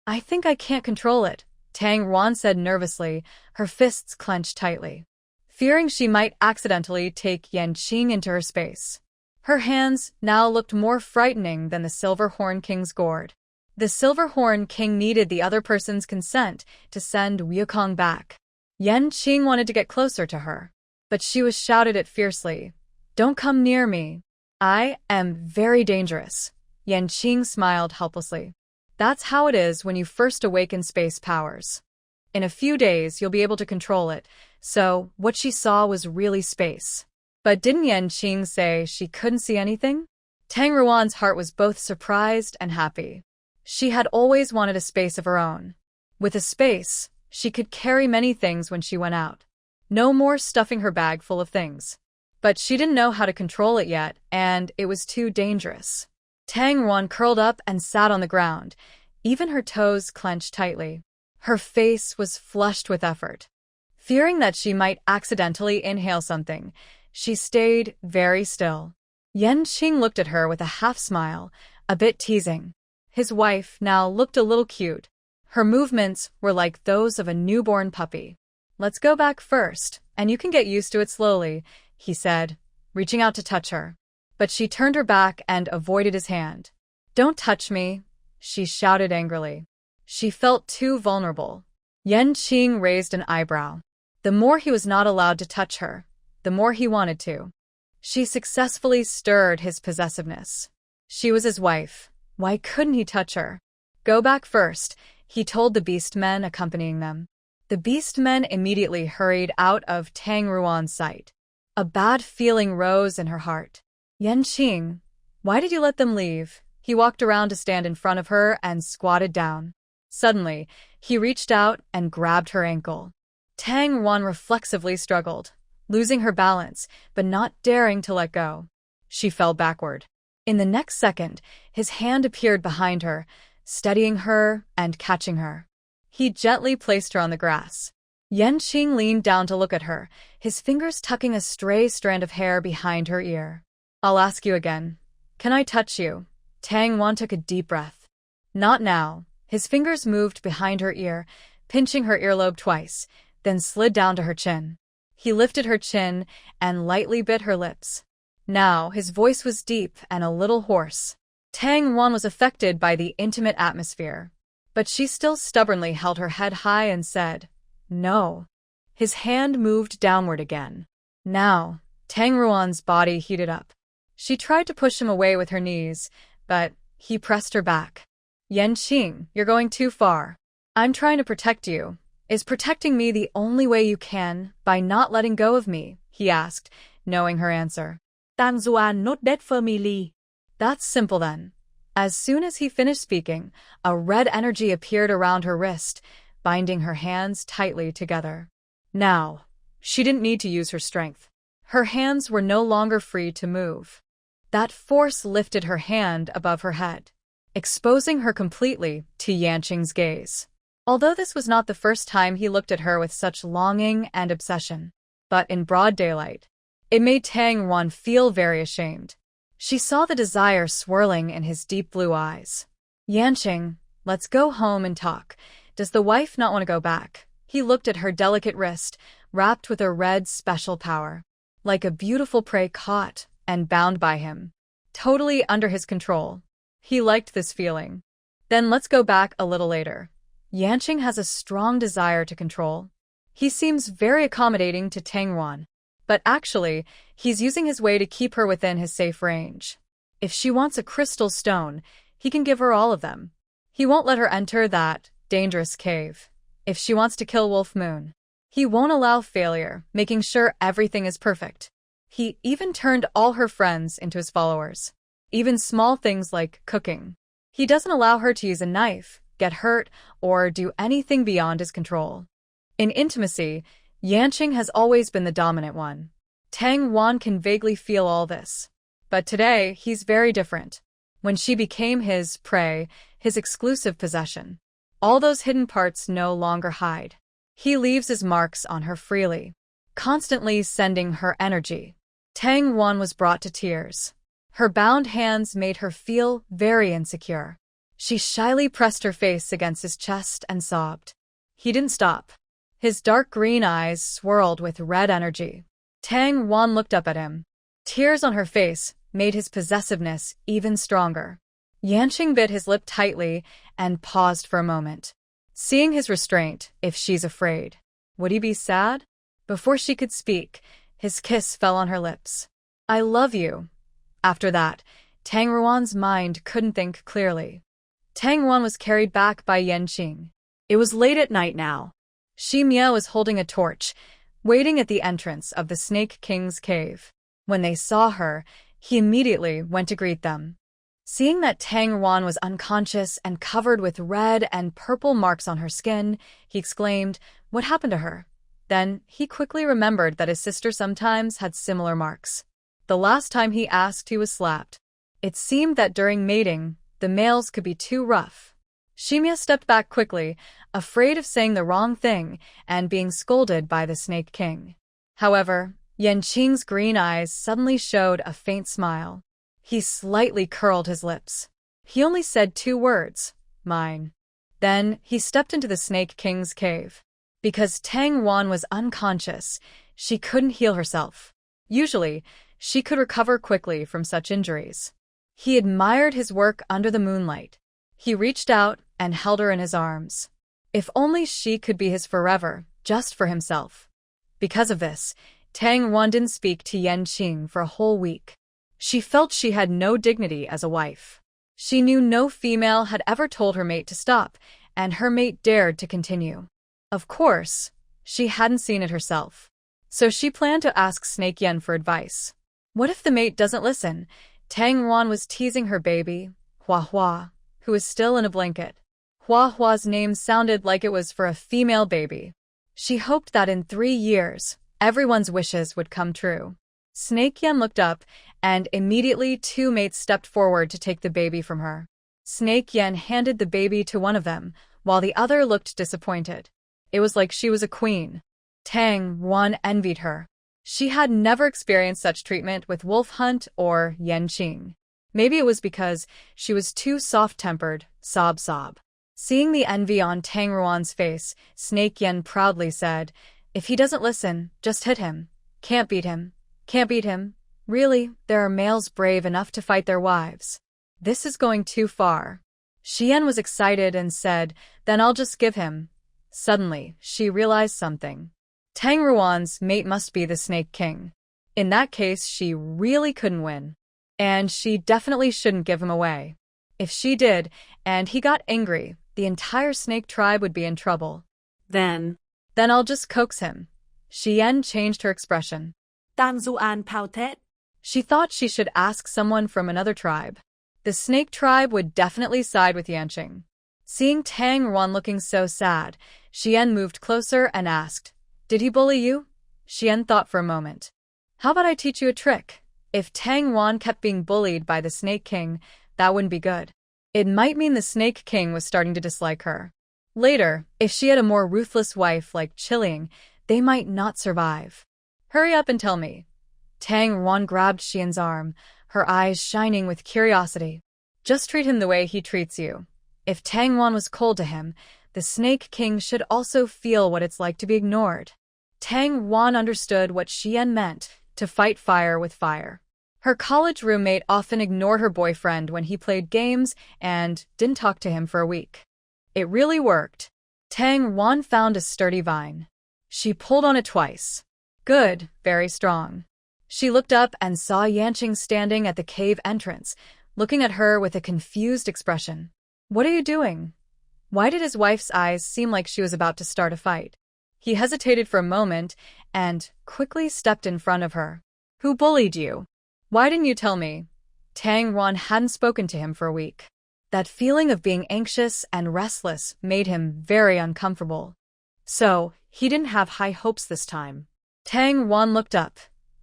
I think I can't control it," Tang Ruan said nervously, her fists clenched tightly, fearing she might accidentally take Yanqing into her space. Her hands now looked more frightening than the Silver Horn King's gourd. The Silver Horn King needed the other person's consent to send Wukong back. Yanqing wanted to get closer to her, but she was shouted at fiercely. "Don't come near me. I am very dangerous." Yanqing smiled helplessly. "That's how it is when you first awaken space powers. In a few days, you'll be able to control it." So, what she saw was really space. But didn't Yanqing say she couldn't see anything? Tang Ruan's heart was both surprised and happy. She had always wanted a space of her own. With a space, she could carry many things when she went out. No more stuffing her bag full of things. But she didn't know how to control it yet, and it was too dangerous. Tang Ruan curled up and sat on the ground. Even her toes clenched tightly. Her face was flushed with effort. Fearing that she might accidentally inhale something, she stayed very still. Yanqing looked at her with a half-smile, a bit teasing. His wife now looked a little cute. Her movements were like those of a newborn puppy. "Let's go back first, and you can get used to it slowly," he said, reaching out to touch her. But she turned her back and avoided his hand. "Don't touch me," she shouted angrily. She felt too vulnerable. Yanqing raised an eyebrow. The more he was not allowed to touch her, the more he wanted to. She successfully stirred his possessiveness. She was his wife. Why couldn't he touch her? "Go back first," he told the beastmen accompanying them. The beastmen immediately hurried out of Tang Ruan's sight. A bad feeling rose in her heart. "Yanqing, why did you let them leave?" He walked around to stand in front of her and squatted down. Suddenly, he reached out and grabbed her ankle. Tang Ruan reflexively struggled, losing her balance, but not daring to let go. She fell backward. In the next second, his hand appeared behind her, steadying her and catching her. He gently placed her on the grass. Yanqing leaned down to look at her, his fingers tucking a stray strand of hair behind her ear. "I'll ask you again. Can I touch you?" Tang Ruan took a deep breath. "Not now." His fingers moved behind her ear, pinching her earlobe twice, then slid down to her chin. He lifted her chin and lightly bit her lips. Now his voice was deep and a little hoarse. Tang Ruan was affected by the intimate atmosphere, but she still stubbornly held her head high and said, "No." His hand moved downward again. Now, Tang Ruan's body heated up. She tried to push him away with her knees, but he pressed her back. "Yanqing, you're going too far. I'm trying to protect you. Is protecting me the only way you can, by not letting go of me?" he asked, knowing her answer. Tang Ruan not dead family. "That's simple then." As soon as he finished speaking, a red energy appeared around her wrist, binding her hands tightly together. Now, she didn't need to use her strength. Her hands were no longer free to move. That force lifted her hand above her head, exposing her completely to Yanqing's gaze. Although this was not the first time he looked at her with such longing and obsession, but in broad daylight, it made Tang Ruan feel very ashamed. She saw the desire swirling in his deep blue eyes. "Yanqing, let's go home and talk. Does the wife not want to go back?" He looked at her delicate wrist, wrapped with a red special power, like a beautiful prey caught and bound by him, totally under his control. He liked this feeling. Then let's go back a little later. Yanqing has a strong desire to control. He seems very accommodating to Tangruan, but actually, he's using his way to keep her within his safe range. If she wants a crystal stone, he can give her all of them. He won't let her enter that dangerous cave. If she wants to kill Wolf Moon, he won't allow failure, making sure everything is perfect. He even turned all her friends into his followers. Even small things like cooking. He doesn't allow her to use a knife, get hurt, or do anything beyond his control. In intimacy, Yanqing has always been the dominant one. Tangruan can vaguely feel all this. But today, he's very different. When she became his prey, his exclusive possession, all those hidden parts no longer hide. He leaves his marks on her freely, constantly sending her energy. Tangruan was brought to tears. Her bound hands made her feel very insecure. She shyly pressed her face against his chest and sobbed. He didn't stop. His dark green eyes swirled with red energy. Tangruan looked up at him. Tears on her face made his possessiveness even stronger. Yanqing bit his lip tightly and paused for a moment. Seeing his restraint, if she's afraid, would he be sad? Before she could speak, his kiss fell on her lips. I love you. After that, Tangruan's mind couldn't think clearly. Tangruan was carried back by Yanqing. It was late at night now. Ximia was holding a torch, waiting at the entrance of the Snake King's cave. When they saw her, he immediately went to greet them. Seeing that Tangruan was unconscious and covered with red and purple marks on her skin, he exclaimed, "What happened to her?" Then, he quickly remembered that his sister sometimes had similar marks. The last time he asked, he was slapped. It seemed that during mating, the males could be too rough. Ximia stepped back quickly, afraid of saying the wrong thing and being scolded by the Snake King. However, Yanqing's green eyes suddenly showed a faint smile. He slightly curled his lips. He only said 2 words, "Mine." Then, he stepped into the Snake King's cave. Because Tangruan was unconscious, she couldn't heal herself. Usually, she could recover quickly from such injuries. He admired his work under the moonlight. He reached out and held her in his arms. If only she could be his forever, just for himself. Because of this, Tangruan didn't speak to Yanqing for a whole week. She felt she had no dignity as a wife. She knew no female had ever told her mate to stop, and her mate dared to continue. Of course, she hadn't seen it herself. So she planned to ask Snake Yen for advice. What if the mate doesn't listen? Tangruan was teasing her baby, Hua Hua, who was still in a blanket. Hua Hua's name sounded like it was for a female baby. She hoped that in 3 years, everyone's wishes would come true. Snake Yen looked up, and immediately 2 mates stepped forward to take the baby from her. Snake Yen handed the baby to one of them, while the other looked disappointed. It was like she was a queen. Tangruan envied her. She had never experienced such treatment with Wolf Hunt or Yanqing. Maybe it was because she was too soft-tempered, sob. Seeing the envy on Tangruan's face, Snake Yen proudly said, "If he doesn't listen, just hit him. Can't beat him. Can't beat him. Really, there are males brave enough to fight their wives. This is going too far." Xian was excited and said, "Then I'll just give him." Suddenly, she realized something. Tangruan's mate must be the Snake King. In that case, she really couldn't win. And she definitely shouldn't give him away. If she did, and he got angry, the entire snake tribe would be in trouble. Then I'll just coax him. Xian changed her expression. Tangruan pouted. She thought she should ask someone from another tribe. The snake tribe would definitely side with Yanqing. Seeing Tangruan looking so sad, Xian moved closer and asked, "Did he bully you?" Xian thought for a moment. "How about I teach you a trick? If Tangruan kept being bullied by the Snake King, that wouldn't be good. It might mean the Snake King was starting to dislike her. Later, if she had a more ruthless wife like Chiling, they might not survive. Hurry up and tell me." Tangruan grabbed Xian's arm, her eyes shining with curiosity. "Just treat him the way he treats you." If Tangruan was cold to him, The Snake King should also feel what it's like to be ignored. Tang Wan understood what Xian meant, to fight fire with fire. Her college roommate often ignored her boyfriend when he played games and didn't talk to him for a week. It really worked. Tang Wan found a sturdy vine. She pulled on it twice. Good, very strong. She looked up and saw Yanqing standing at the cave entrance, looking at her with a confused expression. What are you doing? Why did his wife's eyes seem like she was about to start a fight? He hesitated for a moment and quickly stepped in front of her. Who bullied you? Why didn't you tell me? Tang Wan hadn't spoken to him for a week. That feeling of being anxious and restless made him very uncomfortable. So, he didn't have high hopes this time. Tang Wan looked up.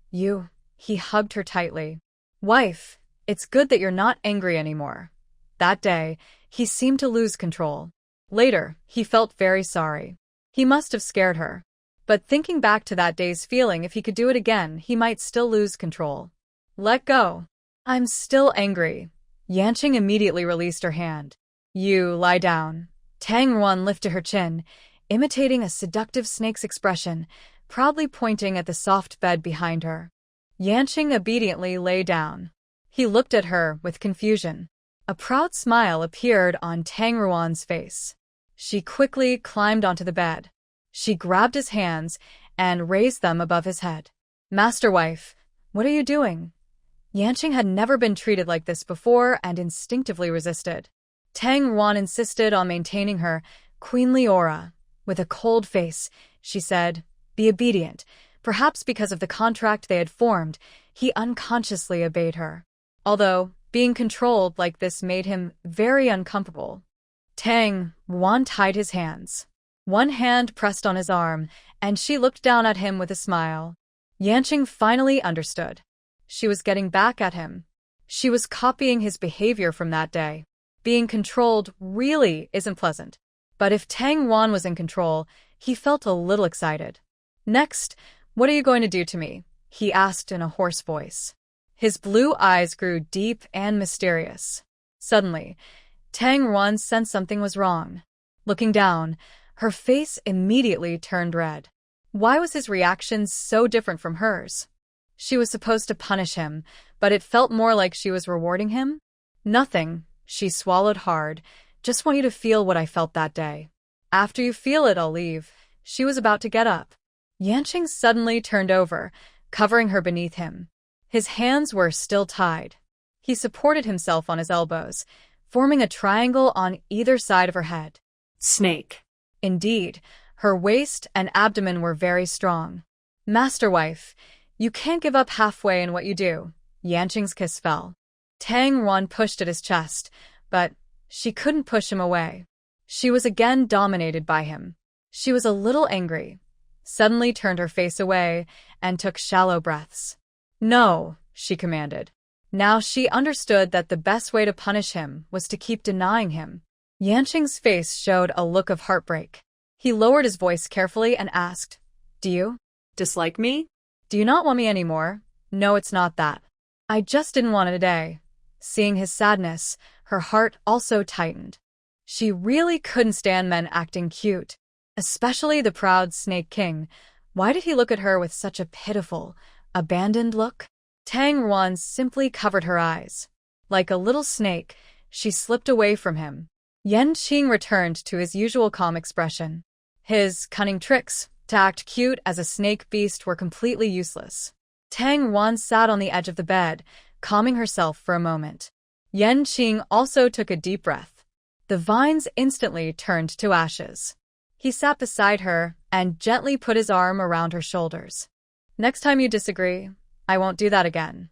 You. He hugged her tightly. Wife, it's good that you're not angry anymore. That day, he seemed to lose control. Later, he felt very sorry. He must have scared her. But thinking back to that day's feeling, if he could do it again, he might still lose control. Let go. I'm still angry. Yanqing immediately released her hand. You lie down. Tang Wan lifted her chin, imitating a seductive snake's expression, proudly pointing at the soft bed behind her. Yanqing obediently lay down. He looked at her with confusion. A proud smile appeared on Tang Ruan's face. She quickly climbed onto the bed. She grabbed his hands and raised them above his head. Master wife, what are you doing? Yanqing had never been treated like this before and instinctively resisted. Tang Ruan insisted on maintaining her queenly aura. With a cold face, she said, be obedient. Perhaps because of the contract they had formed, he unconsciously obeyed her. Although, being controlled like this made him very uncomfortable. Tang Wan tied his hands. One hand pressed on his arm, and she looked down at him with a smile. Yanqing finally understood. She was getting back at him. She was copying his behavior from that day. Being controlled really isn't pleasant. But if Tang Wan was in control, he felt a little excited. Next, what are you going to do to me? He asked in a hoarse voice. His blue eyes grew deep and mysterious. Suddenly, Tang Wan sensed something was wrong. Looking down, her face immediately turned red. Why was his reaction so different from hers? She was supposed to punish him, but it felt more like she was rewarding him. Nothing, she swallowed hard. Just want you to feel what I felt that day. After you feel it, I'll leave. She was about to get up. Yanqing suddenly turned over, covering her beneath him. His hands were still tied. He supported himself on his elbows, forming a triangle on either side of her head. Snake. Indeed, her waist and abdomen were very strong. Master wife, you can't give up halfway in what you do. Yanqing's kiss fell. Tang Wan pushed at his chest, but she couldn't push him away. She was again dominated by him. She was a little angry, suddenly turned her face away, and took shallow breaths. No, she commanded. Now she understood that the best way to punish him was to keep denying him. Yanqing's face showed a look of heartbreak. He lowered his voice carefully and asked, Do you Dislike me? Do you not want me anymore? No, it's not that. I just didn't want it today. Seeing his sadness, her heart also tightened. She really couldn't stand men acting cute, especially the proud Snake King. Why did he look at her with such a pitiful, abandoned look? Tang Wan simply covered her eyes. Like a little snake, she slipped away from him. Yanqing returned to his usual calm expression. His cunning tricks to act cute as a snake beast were completely useless. Tang Wan sat on the edge of the bed, calming herself for a moment. Yanqing also took a deep breath. The vines instantly turned to ashes. He sat beside her and gently put his arm around her shoulders. Next time you disagree, I won't do that again.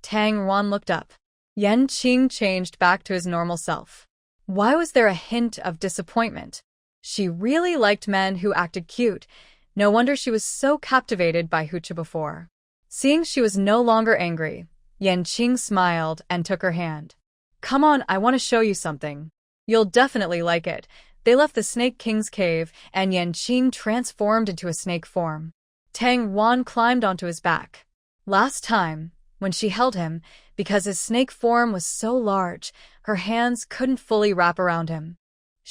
Tang Wan looked up. Yanqing changed back to his normal self. Why was there a hint of disappointment? She really liked men who acted cute. No wonder she was so captivated by Hucha before. Seeing she was no longer angry, Yanqing smiled and took her hand. Come on, I want to show you something. You'll definitely like it. They left the Snake King's cave, and Yanqing transformed into a snake form. Tang Wan climbed onto his back. Last time, when she held him, because his snake form was so large, her hands couldn't fully wrap around him.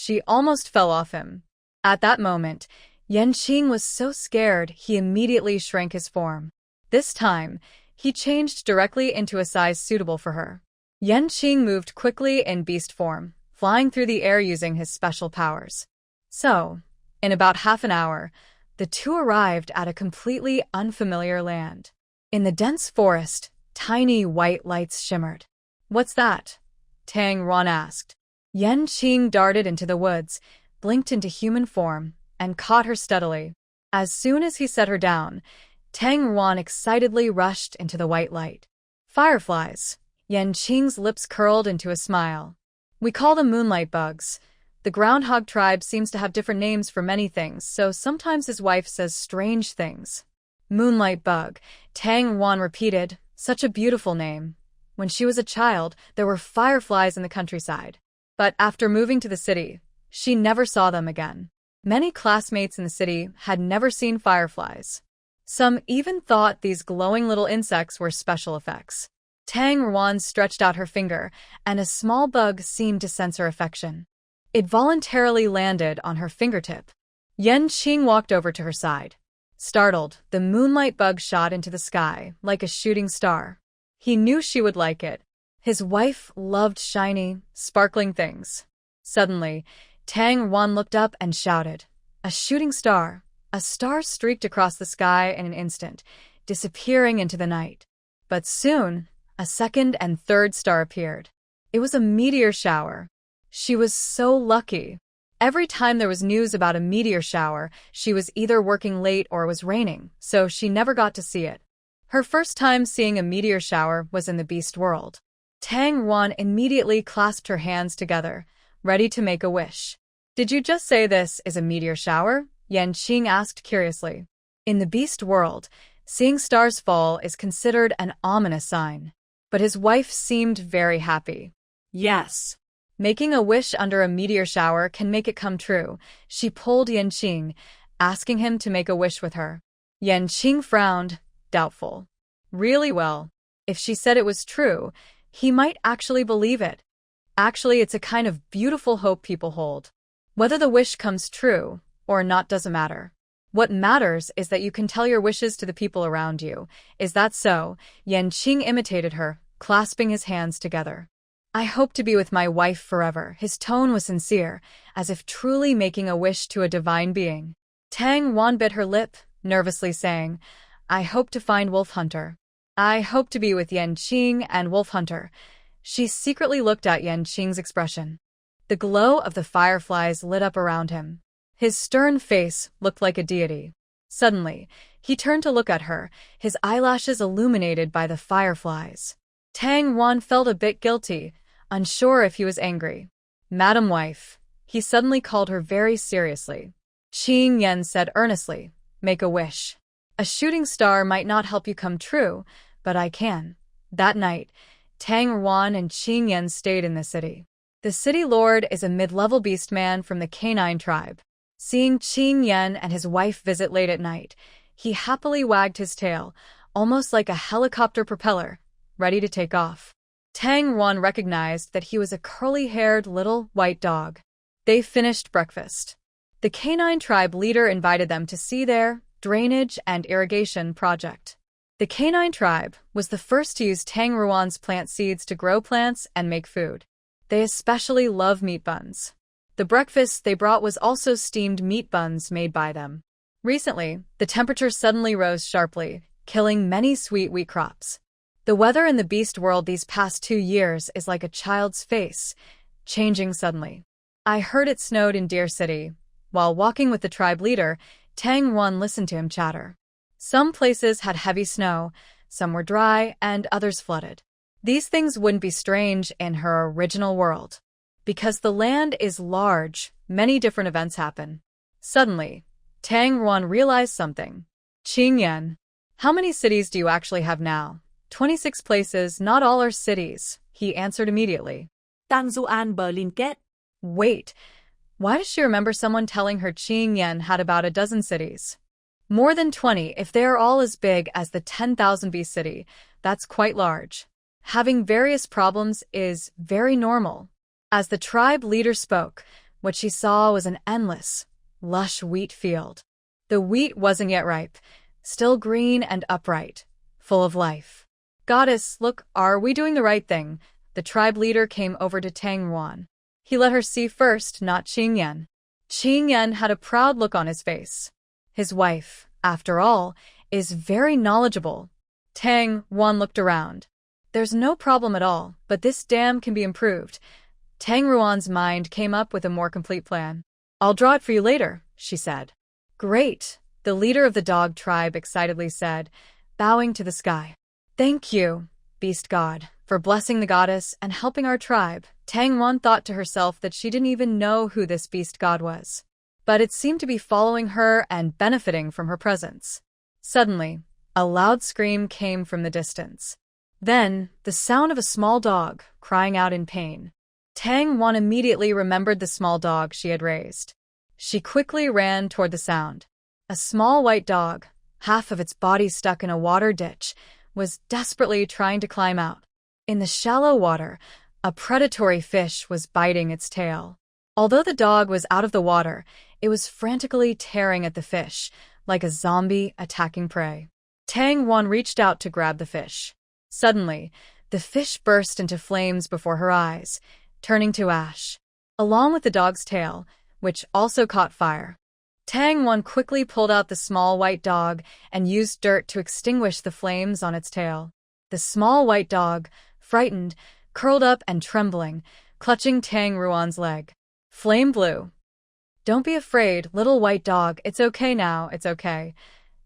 She almost fell off him. At that moment, Yanqing was so scared he immediately shrank his form. This time, he changed directly into a size suitable for her. Yanqing moved quickly in beast form, flying through the air using his special powers. So, in about half an hour, the two arrived at a completely unfamiliar land. In the dense forest, tiny white lights shimmered. "What's that?" Tang Ruan asked. Yanqing darted into the woods, blinked into human form, and caught her steadily. As soon as he set her down, Tang Ruan excitedly rushed into the white light. "Fireflies." Yanqing's lips curled into a smile. "We call them moonlight bugs. The groundhog tribe seems to have different names for many things, so sometimes his wife says strange things." "Moonlight bug," Tang Ruan repeated. "Such a beautiful name. When she was a child, there were fireflies in the countryside. But after moving to the city, she never saw them again. Many classmates in the city had never seen fireflies. Some even thought these glowing little insects were special effects." Tang Ruan stretched out her finger, and a small bug seemed to sense her affection. It voluntarily landed on her fingertip. Yanqing walked over to her side. Startled, the moonlight bug shot into the sky like a shooting star. He knew she would like it. His wife loved shiny, sparkling things. Suddenly, Tang Ruan looked up and shouted, "A shooting star!" A star streaked across the sky in an instant, disappearing into the night. But soon, a second and third star appeared. It was a meteor shower. She was so lucky. Every time there was news about a meteor shower, she was either working late or it was raining, so she never got to see it. Her first time seeing a meteor shower was in the beast world. Tang Ruan immediately clasped her hands together, ready to make a wish. "Did you just say this is a meteor shower?" Yanqing asked curiously. In the beast world, seeing stars fall is considered an ominous sign. But his wife seemed very happy. "Yes. Making a wish under a meteor shower can make it come true." She pulled Yanqing, asking him to make a wish with her. Yanqing frowned, doubtful. Really well. If she said it was true, he might actually believe it. Actually, it's a kind of beautiful hope people hold. Whether the wish comes true or not doesn't matter. What matters is that you can tell your wishes to the people around you. Is that so? Yanqing imitated her, clasping his hands together. "I hope to be with my wife forever." His tone was sincere, as if truly making a wish to a divine being. Tang Ruan bit her lip, nervously saying, "I hope to find Wolf Hunter." "I hope to be with Yanqing and Wolf Hunter." She secretly looked at Yanqing's expression. The glow of the fireflies lit up around him. His stern face looked like a deity. Suddenly, he turned to look at her, his eyelashes illuminated by the fireflies. Tang Ruan felt a bit guilty, unsure if he was angry. "Madam Wife," he suddenly called her very seriously. Qing Yan said earnestly, "Make a wish. A shooting star might not help you come true, but I can." That night, Tang Ruan and Qing Yan stayed in the city. The city lord is a mid-level beast man from the canine tribe. Seeing Qing Yan and his wife visit late at night, he happily wagged his tail, almost like a helicopter propeller, ready to take off. Tang Ruan recognized that he was a curly-haired little white dog. They finished breakfast. The canine tribe leader invited them to see their drainage and irrigation project. The canine tribe was the first to use Tang Ruan's plant seeds to grow plants and make food. They especially love meat buns. The breakfast they brought was also steamed meat buns made by them. Recently, the temperature suddenly rose sharply, killing many sweet wheat crops. The weather in the beast world these past 2 years is like a child's face, changing suddenly. I heard it snowed in Deer City. While walking with the tribe leader, Tang Ruan listened to him chatter. Some places had heavy snow, some were dry, and others flooded. These things wouldn't be strange in her original world. Because the land is large, many different events happen. Suddenly, Tang Ruan realized something. "Qing Yan, how many cities do you actually have now?" 26 places, not all are cities, he answered immediately. Tang Zuan Berlin Ket. Wait, why does she remember someone telling her Qing Yan had about a dozen cities? More than 20 if they are all as big as the 10,000 beast city, that's quite large. Having various problems is very normal. As the tribe leader spoke, What she saw was an endless, lush wheat field. The wheat wasn't yet ripe, still green and upright, full of life. Goddess, look, are we doing the right thing? The tribe leader came over to Tang Ruan. He let her see first, not Qingyan. Qingyan had a proud look on his face. His wife, after all, is very knowledgeable. Tang Ruan looked around. There's no problem at all, but this dam can be improved. Tang Ruan's mind came up with a more complete plan. I'll draw it for you later, she said. Great, the leader of the dog tribe excitedly said, bowing to the sky. Thank you, beast god, for blessing the goddess and helping our tribe. Tang Ruan thought to herself that she didn't even know who this beast god was, but it seemed to be following her and benefiting from her presence. Suddenly, a loud scream came from the distance. Then, the sound of a small dog crying out in pain. Tang Ruan immediately remembered the small dog she had raised. She quickly ran toward the sound. A small white dog, half of its body stuck in a water ditch, was desperately trying to climb out. In the shallow water, a predatory fish was biting its tail. Although the dog was out of the water, it was frantically tearing at the fish, like a zombie attacking prey. Tang Ruan reached out to grab the fish. Suddenly, the fish burst into flames before her eyes, turning to ash, along with the dog's tail, which also caught fire. Tang Ruan quickly pulled out the small white dog and used dirt to extinguish the flames on its tail. The small white dog, frightened, curled up and trembling, clutching Tang Ruan's leg. Flame Blue. Don't be afraid, little white dog, it's okay now, it's okay.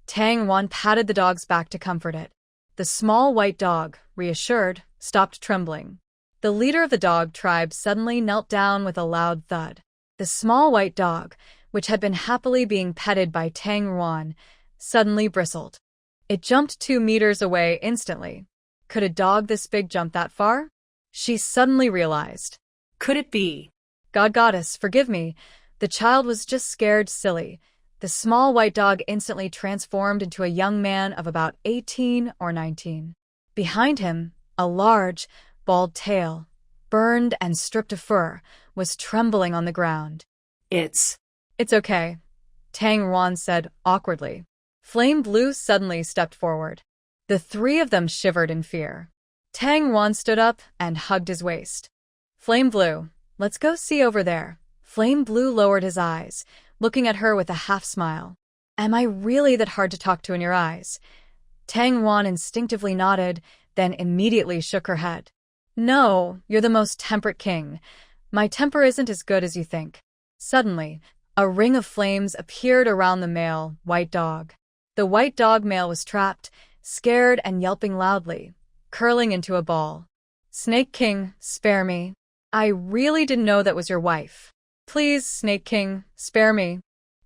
Tang Ruan patted the dog's back to comfort it. The small white dog, reassured, stopped trembling. The leader of the dog tribe suddenly knelt down with a loud thud. The small white dog, which had been happily being petted by Tang Ruan, suddenly bristled. It jumped 2 meters away instantly. Could a dog this big jump that far? She suddenly realized. Could it be? Goddess, forgive me. The child was just scared silly. The small white dog instantly transformed into a young man of about 18 or 19. Behind him, a large, bald tail, burned and stripped of fur, was trembling on the ground. It's okay, Tang Ruan said awkwardly. Flame Blue suddenly stepped forward. The 3 of them shivered in fear. Tang Ruan stood up and hugged his waist. Flame Blue, let's go see over there. Flame Blue lowered his eyes, looking at her with a half-smile. Am I really that hard to talk to in your eyes? Tang Ruan instinctively nodded, then immediately shook her head. No, you're the most temperate king. My temper isn't as good as you think. Suddenly, a ring of flames appeared around the male, white dog. The white dog male was trapped, scared and yelping loudly, curling into a ball. Snake King, spare me. I really didn't know that was your wife. Please, Snake King, spare me.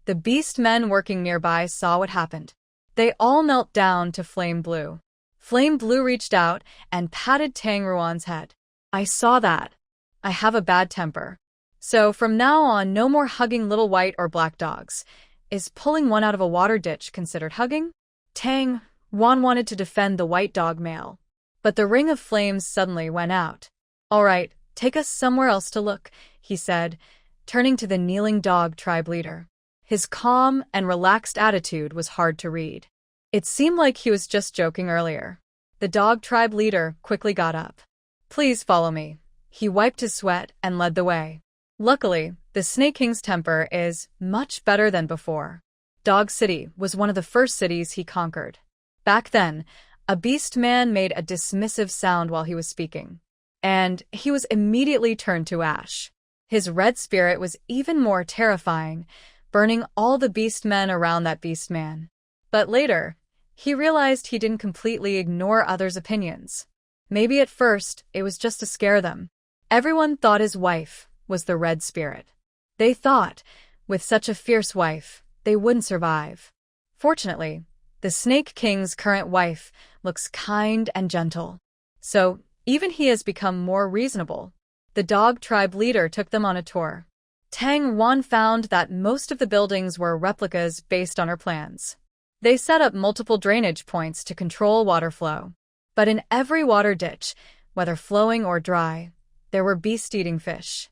The beast men working nearby saw what happened. They all knelt down to Flame Blue. Flame Blue reached out and patted Tang Ruan's head. I saw that. I have a bad temper. So from now on, no more hugging little white or black dogs. Is pulling one out of a water ditch considered hugging? Tang Ruan wanted to defend the white dog male, but the ring of flames suddenly went out. All right, take us somewhere else to look, he said, turning to the kneeling dog tribe leader. His calm and relaxed attitude was hard to read. It seemed like he was just joking earlier. The dog tribe leader quickly got up. Please follow me. He wiped his sweat and led the way. Luckily, the Snake King's temper is much better than before. Dog City was one of the first cities he conquered. Back then, a beast man made a dismissive sound while he was speaking, and he was immediately turned to ash. His red spirit was even more terrifying, burning all the beast men around that beast man. But later, he realized he didn't completely ignore others' opinions. Maybe at first, it was just to scare them. Everyone thought his wife was the red spirit. They thought, with such a fierce wife, they wouldn't survive. Fortunately, the Snake King's current wife looks kind and gentle. So, even he has become more reasonable. The dog tribe leader took them on a tour. Tang Ruan found that most of the buildings were replicas based on her plans. They set up multiple drainage points to control water flow. But in every water ditch, whether flowing or dry, there were beast-eating fish.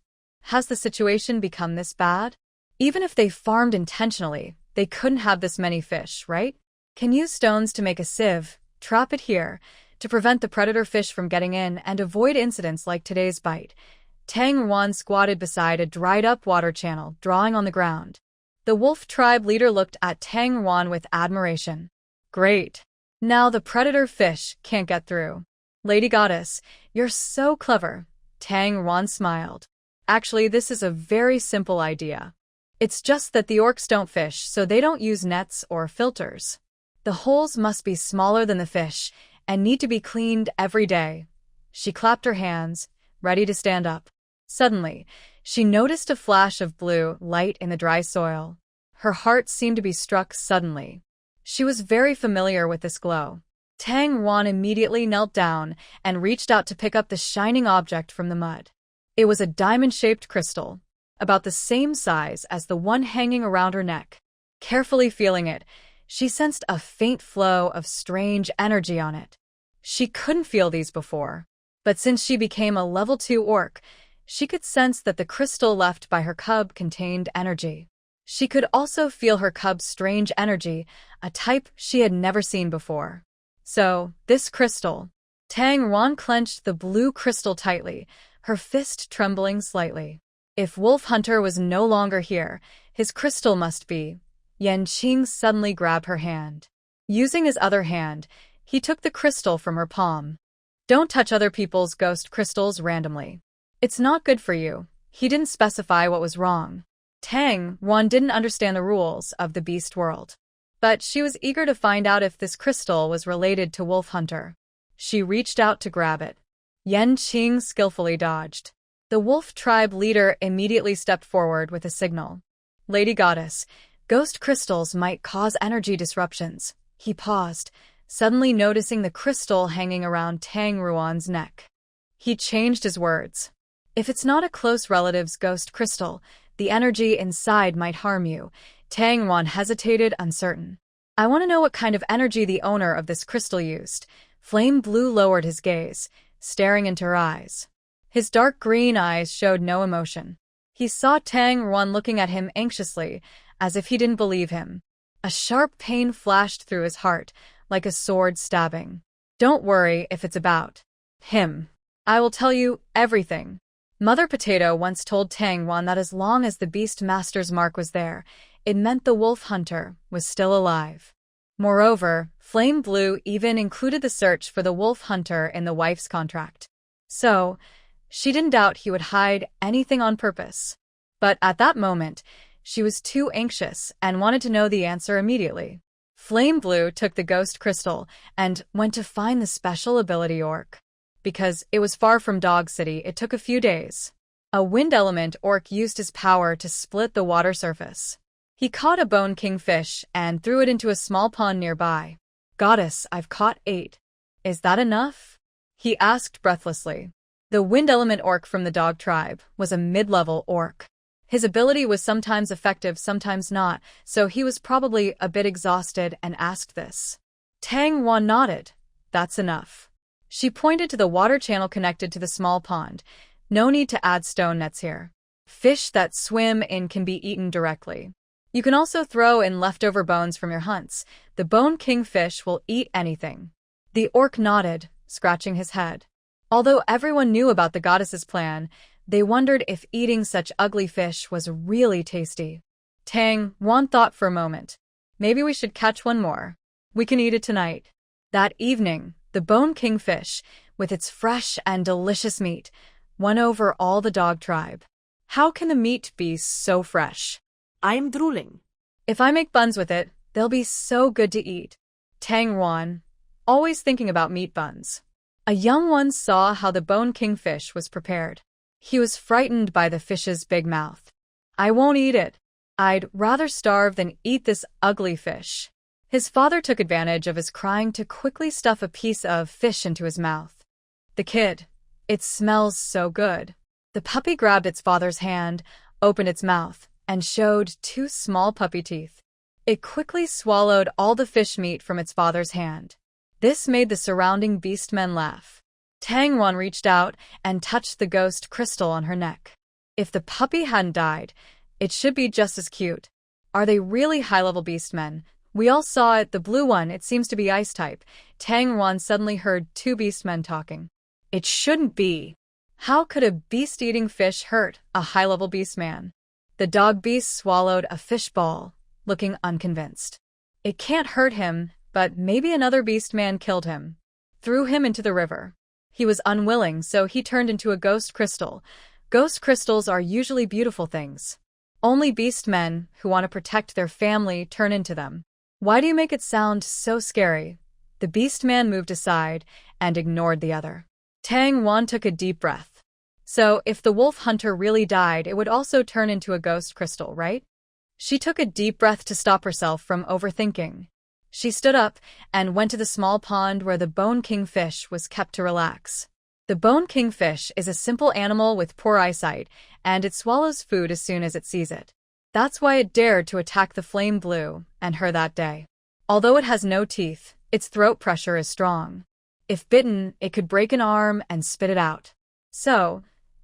Has the situation become this bad? Even if they farmed intentionally, they couldn't have this many fish, right? Can use stones to make a sieve, trap it here, to prevent the predator fish from getting in and avoid incidents like today's bite. Tang Wan squatted beside a dried-up water channel, drawing on the ground. The wolf tribe leader looked at Tang Wan with admiration. Great. Now the predator fish can't get through. Lady Goddess, you're so clever. Tang Wan smiled. Actually, this is a very simple idea. It's just that the orcs don't fish, so they don't use nets or filters. The holes must be smaller than the fish and need to be cleaned every day. She clapped her hands, ready to stand up. Suddenly, she noticed a flash of blue light in the dry soil. Her heart seemed to be struck suddenly. She was very familiar with this glow. Tang Wan immediately knelt down and reached out to pick up the shining object from the mud. It was a diamond-shaped crystal, about the same size as the one hanging around her neck. Carefully feeling it, she sensed a faint flow of strange energy on it. She couldn't feel these before, but since she became a level 2 orc, she could sense that the crystal left by her cub contained energy. She could also feel her cub's strange energy, a type she had never seen before. So, this crystal. Tang Wan clenched the blue crystal tightly, her fist trembling slightly. If Wolf Hunter was no longer here, his crystal must be. Yanqing suddenly grabbed her hand. Using his other hand, he took the crystal from her palm. Don't touch other people's ghost crystals randomly. It's not good for you. He didn't specify what was wrong. Tang Wan didn't understand the rules of the beast world, but she was eager to find out if this crystal was related to Wolf Hunter. She reached out to grab it. Yanqing skillfully dodged. The wolf tribe leader immediately stepped forward with a signal. Lady Goddess, ghost crystals might cause energy disruptions. He paused, suddenly noticing the crystal hanging around Tang Ruan's neck. He changed his words. If it's not a close relative's ghost crystal, the energy inside might harm you. Tang Ruan hesitated, uncertain. I want to know what kind of energy the owner of this crystal used. Flame Blue lowered his gaze, staring into her eyes. His dark green eyes showed no emotion. He saw Tang Ruan looking at him anxiously, as if he didn't believe him. A sharp pain flashed through his heart, like a sword stabbing. Don't worry if it's about him. I will tell you everything. Mother Potato once told Tang Wan that as long as the Beast Master's mark was there, it meant the wolf hunter was still alive. Moreover, Flame Blue even included the search for the wolf hunter in the wife's contract. So, she didn't doubt he would hide anything on purpose. But at that moment, she was too anxious and wanted to know the answer immediately. Flame Blue took the ghost crystal and went to find the special ability orc. Because it was far from Dog City, it took a few days. A wind element orc used his power to split the water surface. He caught a bone kingfish and threw it into a small pond nearby. Goddess, I've caught 8. Is that enough? He asked breathlessly. The wind element orc from the dog tribe was a mid-level orc. His ability was sometimes effective, sometimes not, so he was probably a bit exhausted and asked this. Tang Wan nodded. That's enough. She pointed to the water channel connected to the small pond. No need to add stone nets here. Fish that swim in can be eaten directly. You can also throw in leftover bones from your hunts. The bone kingfish will eat anything. The orc nodded, scratching his head. Although everyone knew about the goddess's plan, they wondered if eating such ugly fish was really tasty. Tang Wan thought for a moment. Maybe we should catch one more. We can eat it tonight. That evening, the bone kingfish, with its fresh and delicious meat, won over all the dog tribe. How can the meat be so fresh? I'm drooling. If I make buns with it, they'll be so good to eat. Tang Wan, always thinking about meat buns. A young one saw how the bone kingfish was prepared. He was frightened by the fish's big mouth. I won't eat it. I'd rather starve than eat this ugly fish. His father took advantage of his crying to quickly stuff a piece of fish into his mouth. The kid, it smells so good. The puppy grabbed its father's hand, opened its mouth, and showed 2 small puppy teeth. It quickly swallowed all the fish meat from its father's hand. This made the surrounding beastmen laugh. Tang Wan reached out and touched the ghost crystal on her neck. If the puppy hadn't died, it should be just as cute. Are they really high-level beastmen? We all saw it, the blue one, it seems to be ice-type. Tang Ruan suddenly heard two beastmen talking. It shouldn't be. How could a beast-eating fish hurt a high-level beastman? The dog beast swallowed a fish ball, looking unconvinced. It can't hurt him, but maybe another beastman killed him. Threw him into the river. He was unwilling, so he turned into a ghost crystal. Ghost crystals are usually beautiful things. Only beastmen who want to protect their family turn into them. Why do you make it sound so scary? The beastman moved aside and ignored the other. Tang Wan took a deep breath. So, if the wolf hunter really died, it would also turn into a ghost crystal, right? She took a deep breath to stop herself from overthinking. She stood up and went to the small pond where the bone kingfish was kept to relax. The bone kingfish is a simple animal with poor eyesight, and it swallows food as soon as it sees it. That's why it dared to attack the flame blue and her that day. Although it has no teeth, its throat pressure is strong. If bitten, it could break an arm and spit it out. So,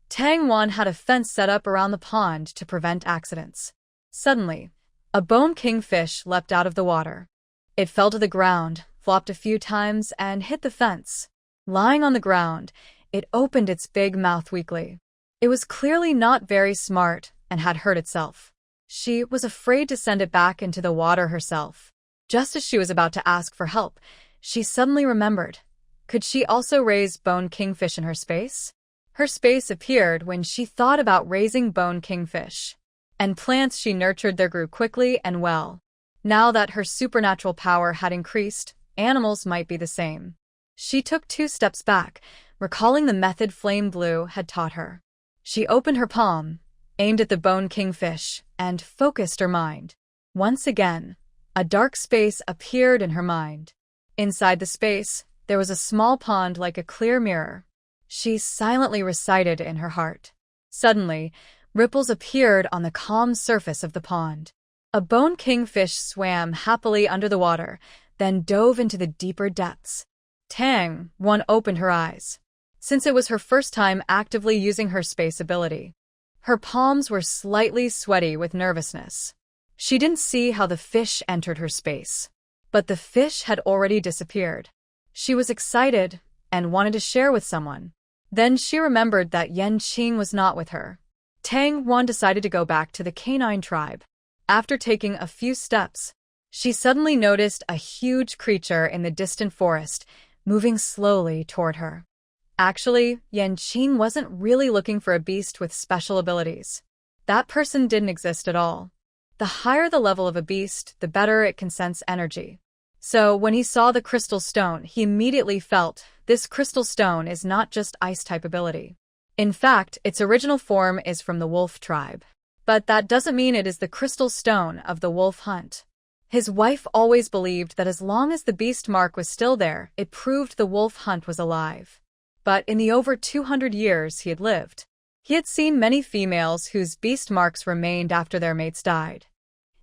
Tang Wan had a fence set up around the pond to prevent accidents. Suddenly, a bone kingfish leapt out of the water. It fell to the ground, flopped a few times, and hit the fence. Lying on the ground, it opened its big mouth weakly. It was clearly not very smart and had hurt itself. She was afraid to send it back into the water herself. Just as she was about to ask for help, she suddenly remembered. Could she also raise bone kingfish in her space? Her space appeared when she thought about raising bone kingfish. And plants she nurtured there grew quickly and well. Now that her supernatural power had increased, animals might be the same. She took 2 steps back, recalling the method Flame Blue had taught her. She opened her palm, aimed at the bone kingfish, and focused her mind. Once again, a dark space appeared in her mind. Inside the space, there was a small pond like a clear mirror. She silently recited in her heart. Suddenly, ripples appeared on the calm surface of the pond. A bone kingfish swam happily under the water, then dove into the deeper depths. Tang Wan opened her eyes. Since it was her first time actively using her space ability, her palms were slightly sweaty with nervousness. She didn't see how the fish entered her space, but the fish had already disappeared. She was excited and wanted to share with someone. Then she remembered that Yan Qing was not with her. Tang Wan decided to go back to the canine tribe. After taking a few steps, she suddenly noticed a huge creature in the distant forest, moving slowly toward her. Actually, Yan Qing wasn't really looking for a beast with special abilities. That person didn't exist at all. The higher the level of a beast, the better it can sense energy. So when he saw the crystal stone, he immediately felt this crystal stone is not just ice-type ability. In fact, its original form is from the wolf tribe. But that doesn't mean it is the crystal stone of the wolf hunt. His wife always believed that as long as the beast mark was still there, it proved the wolf hunt was alive. But in the over 200 years he had lived, he had seen many females whose beast marks remained after their mates died.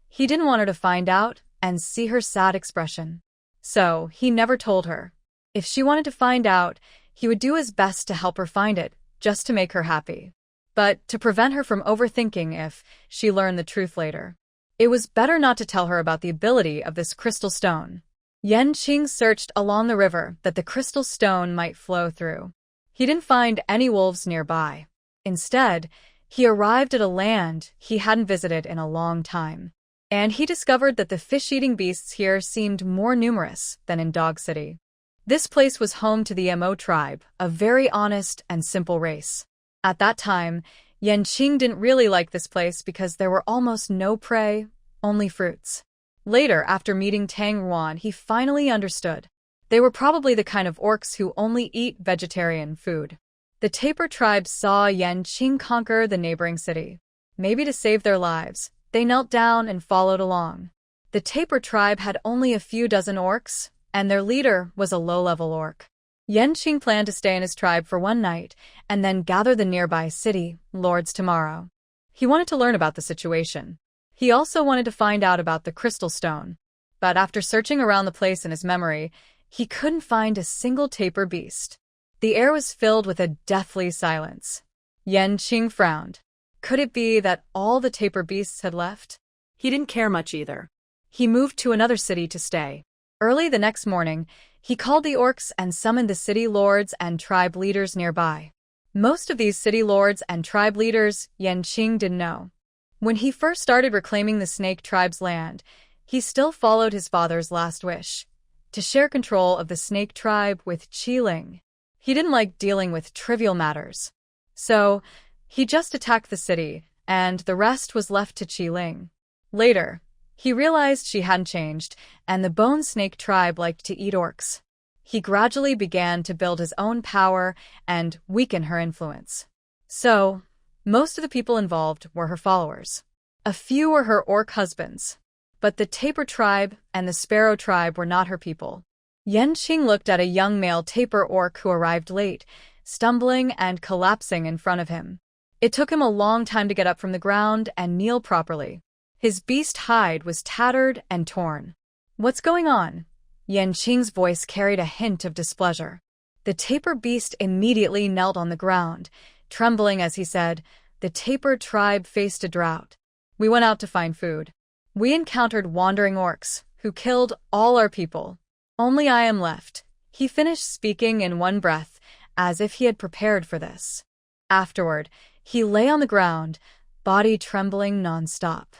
He didn't want her to find out and see her sad expression. So he never told her. If she wanted to find out, he would do his best to help her find it, just to make her happy. But to prevent her from overthinking if she learned the truth later. It was better not to tell her about the ability of this crystal stone. Yan Qing searched along the river that the crystal stone might flow through. He didn't find any wolves nearby. Instead, he arrived at a land he hadn't visited in a long time. And he discovered that the fish-eating beasts here seemed more numerous than in Dog City. This place was home to the Mo tribe, a very honest and simple race. At that time, Yan Qing didn't really like this place because there were almost no prey, only fruits. Later, after meeting Tang Ruan, he finally understood. They were probably the kind of orcs who only eat vegetarian food. The Tapir tribe saw Yan Qing conquer the neighboring city. Maybe to save their lives, they knelt down and followed along. The Tapir tribe had only a few dozen orcs, and their leader was a low-level orc. Yan Qing planned to stay in his tribe for one night and then gather the nearby city lords tomorrow. He wanted to learn about the situation. He also wanted to find out about the crystal stone. But after searching around the place in his memory, he couldn't find a single tapir beast. The air was filled with a deathly silence. Yan Qing frowned. Could it be that all the taper beasts had left? He didn't care much either. He moved to another city to stay. Early the next morning, he called the orcs and summoned the city lords and tribe leaders nearby. Most of these city lords and tribe leaders Yanqing didn't know. When he first started reclaiming the Snake Tribe's land, he still followed his father's last wish, to share control of the Snake Tribe with Qiling. He didn't like dealing with trivial matters. So, he just attacked the city, and the rest was left to Qiling. Later, he realized she hadn't changed, and the Bone Snake Tribe liked to eat orcs. He gradually began to build his own power and weaken her influence. So, most of the people involved were her followers. A few were her orc husbands. But the Tapir tribe and the Sparrow tribe were not her people. Yanqing looked at a young male tapir orc who arrived late, stumbling and collapsing in front of him. It took him a long time to get up from the ground and kneel properly. His beast hide was tattered and torn. "What's going on?" Yanqing's voice carried a hint of displeasure. The tapir beast immediately knelt on the ground, trembling as he said, "The tapir tribe faced a drought. We went out to find food. We encountered wandering orcs, who killed all our people. Only I am left." He finished speaking in one breath, as if he had prepared for this. Afterward, he lay on the ground, body trembling non-stop.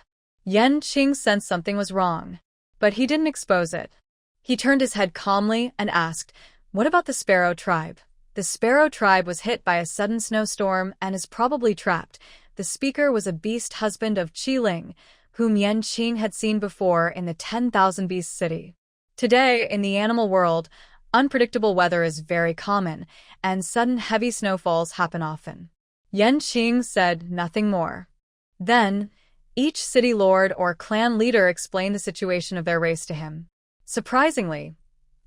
Yanqing sensed something was wrong, but he didn't expose it. He turned his head calmly and asked, "What about the Sparrow tribe?" "The Sparrow tribe was hit by a sudden snowstorm and is probably trapped." The speaker was a beast husband of Qiling, whom Yanqing had seen before in the 10,000 Beast City. Today, in the animal world, unpredictable weather is very common, and sudden heavy snowfalls happen often. Yanqing said nothing more. Then, each city lord or clan leader explained the situation of their race to him. Surprisingly,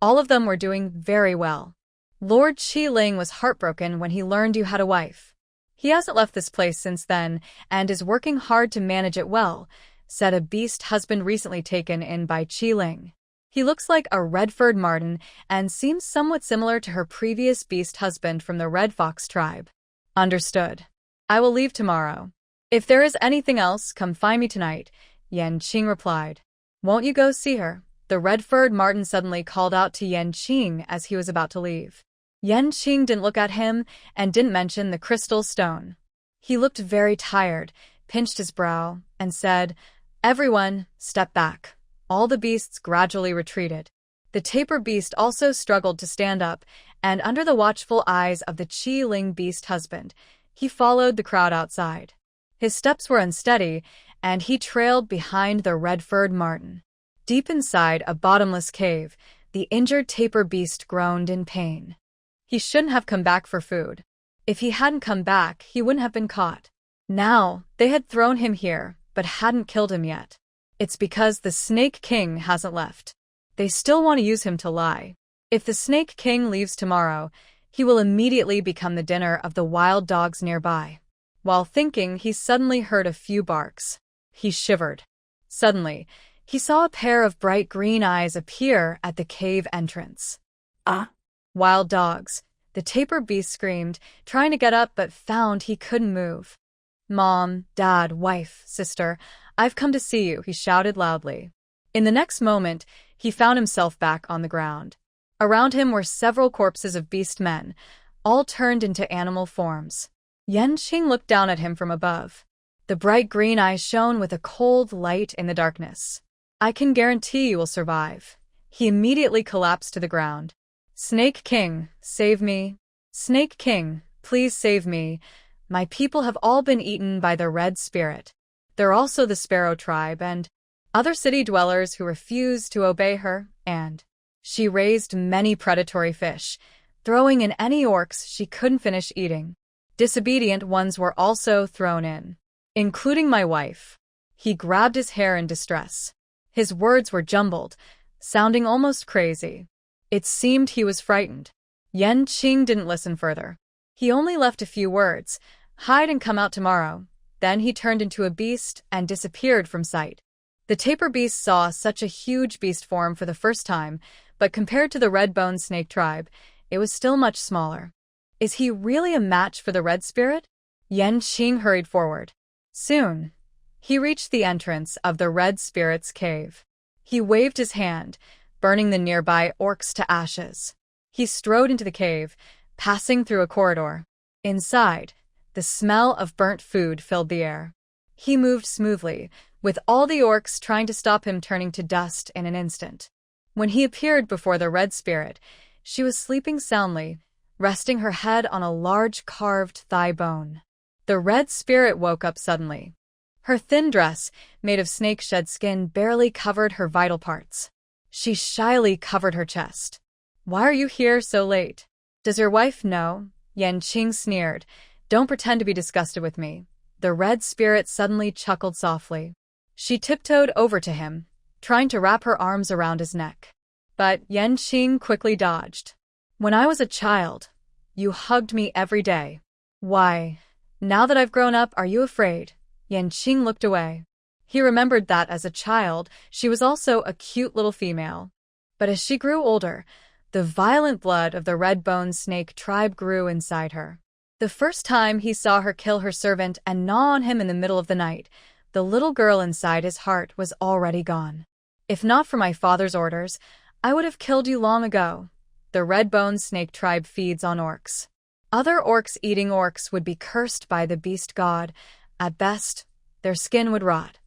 all of them were doing very well. Lord Qiling was heartbroken when he learned you had a wife. He hasn't left this place since then and is working hard to manage it well, said a beast husband recently taken in by Qiling. He looks like a red-furred marten and seems somewhat similar to her previous beast husband from the Red Fox tribe. Understood. I will leave tomorrow. If there is anything else, come find me tonight, Yanqing replied. Won't you go see her? The red-furred marten suddenly called out to Yanqing as he was about to leave. Yanqing didn't look at him and didn't mention the crystal stone. He looked very tired, pinched his brow, and said, "Everyone, step back." All the beasts gradually retreated. The tapir beast also struggled to stand up, and under the watchful eyes of the Qiling beast husband, he followed the crowd outside. His steps were unsteady, and he trailed behind the red-furred marten. Deep inside a bottomless cave, the injured tapir beast groaned in pain. He shouldn't have come back for food. If he hadn't come back, he wouldn't have been caught. Now, they had thrown him here, but hadn't killed him yet. It's because the Snake King hasn't left. They still want to use him to lie. If the Snake King leaves tomorrow, he will immediately become the dinner of the wild dogs nearby. While thinking, he suddenly heard a few barks. He shivered. Suddenly, he saw a pair of bright green eyes appear at the cave entrance. Ah! Wild dogs. The tapir beast screamed, trying to get up but found he couldn't move. "Mom, Dad, wife, sister, I've come to see you," he shouted loudly. In the next moment, he found himself back on the ground. Around him were several corpses of beast men, all turned into animal forms. Yanqing looked down at him from above. The bright green eyes shone with a cold light in the darkness. "I can guarantee you will survive." He immediately collapsed to the ground. "Snake King, save me. Snake King, please save me. My people have all been eaten by the red spirit. They're also the Sparrow tribe and other city dwellers who refused to obey her, and she raised many predatory fish, throwing in any orcs she couldn't finish eating. Disobedient ones were also thrown in, including my wife." He grabbed his hair in distress. His words were jumbled, sounding almost crazy. It seemed he was frightened. Yanqing didn't listen further. He only left a few words, "Hide and come out tomorrow." Then he turned into a beast and disappeared from sight. The tapir beast saw such a huge beast form for the first time, but compared to the red-boned snake tribe, it was still much smaller. Is he really a match for the red spirit? Yanqing hurried forward. Soon, he reached the entrance of the Red Spirit's cave. He waved his hand, burning the nearby orcs to ashes. He strode into the cave, passing through a corridor. Inside, the smell of burnt food filled the air. He moved smoothly, with all the orcs trying to stop him turning to dust in an instant. When he appeared before the Red Spirit, she was sleeping soundly, resting her head on a large carved thigh bone. The Red Spirit woke up suddenly. Her thin dress, made of snake-shed skin, barely covered her vital parts. She shyly covered her chest. "Why are you here so late? Does your wife know?" Yanqing sneered. "Don't pretend to be disgusted with me." The Red Spirit suddenly chuckled softly. She tiptoed over to him, trying to wrap her arms around his neck. But Yanqing quickly dodged. "When I was a child, you hugged me every day. Why, now that I've grown up, are you afraid?" Yanqing looked away. He remembered that as a child, she was also a cute little female. But as she grew older, the violent blood of the red-boned snake tribe grew inside her. The first time he saw her kill her servant and gnaw on him in the middle of the night, the little girl inside his heart was already gone. "If not for my father's orders, I would have killed you long ago." The red-boned snake tribe feeds on orcs. Other orcs eating orcs would be cursed by the beast god. At best, their skin would rot.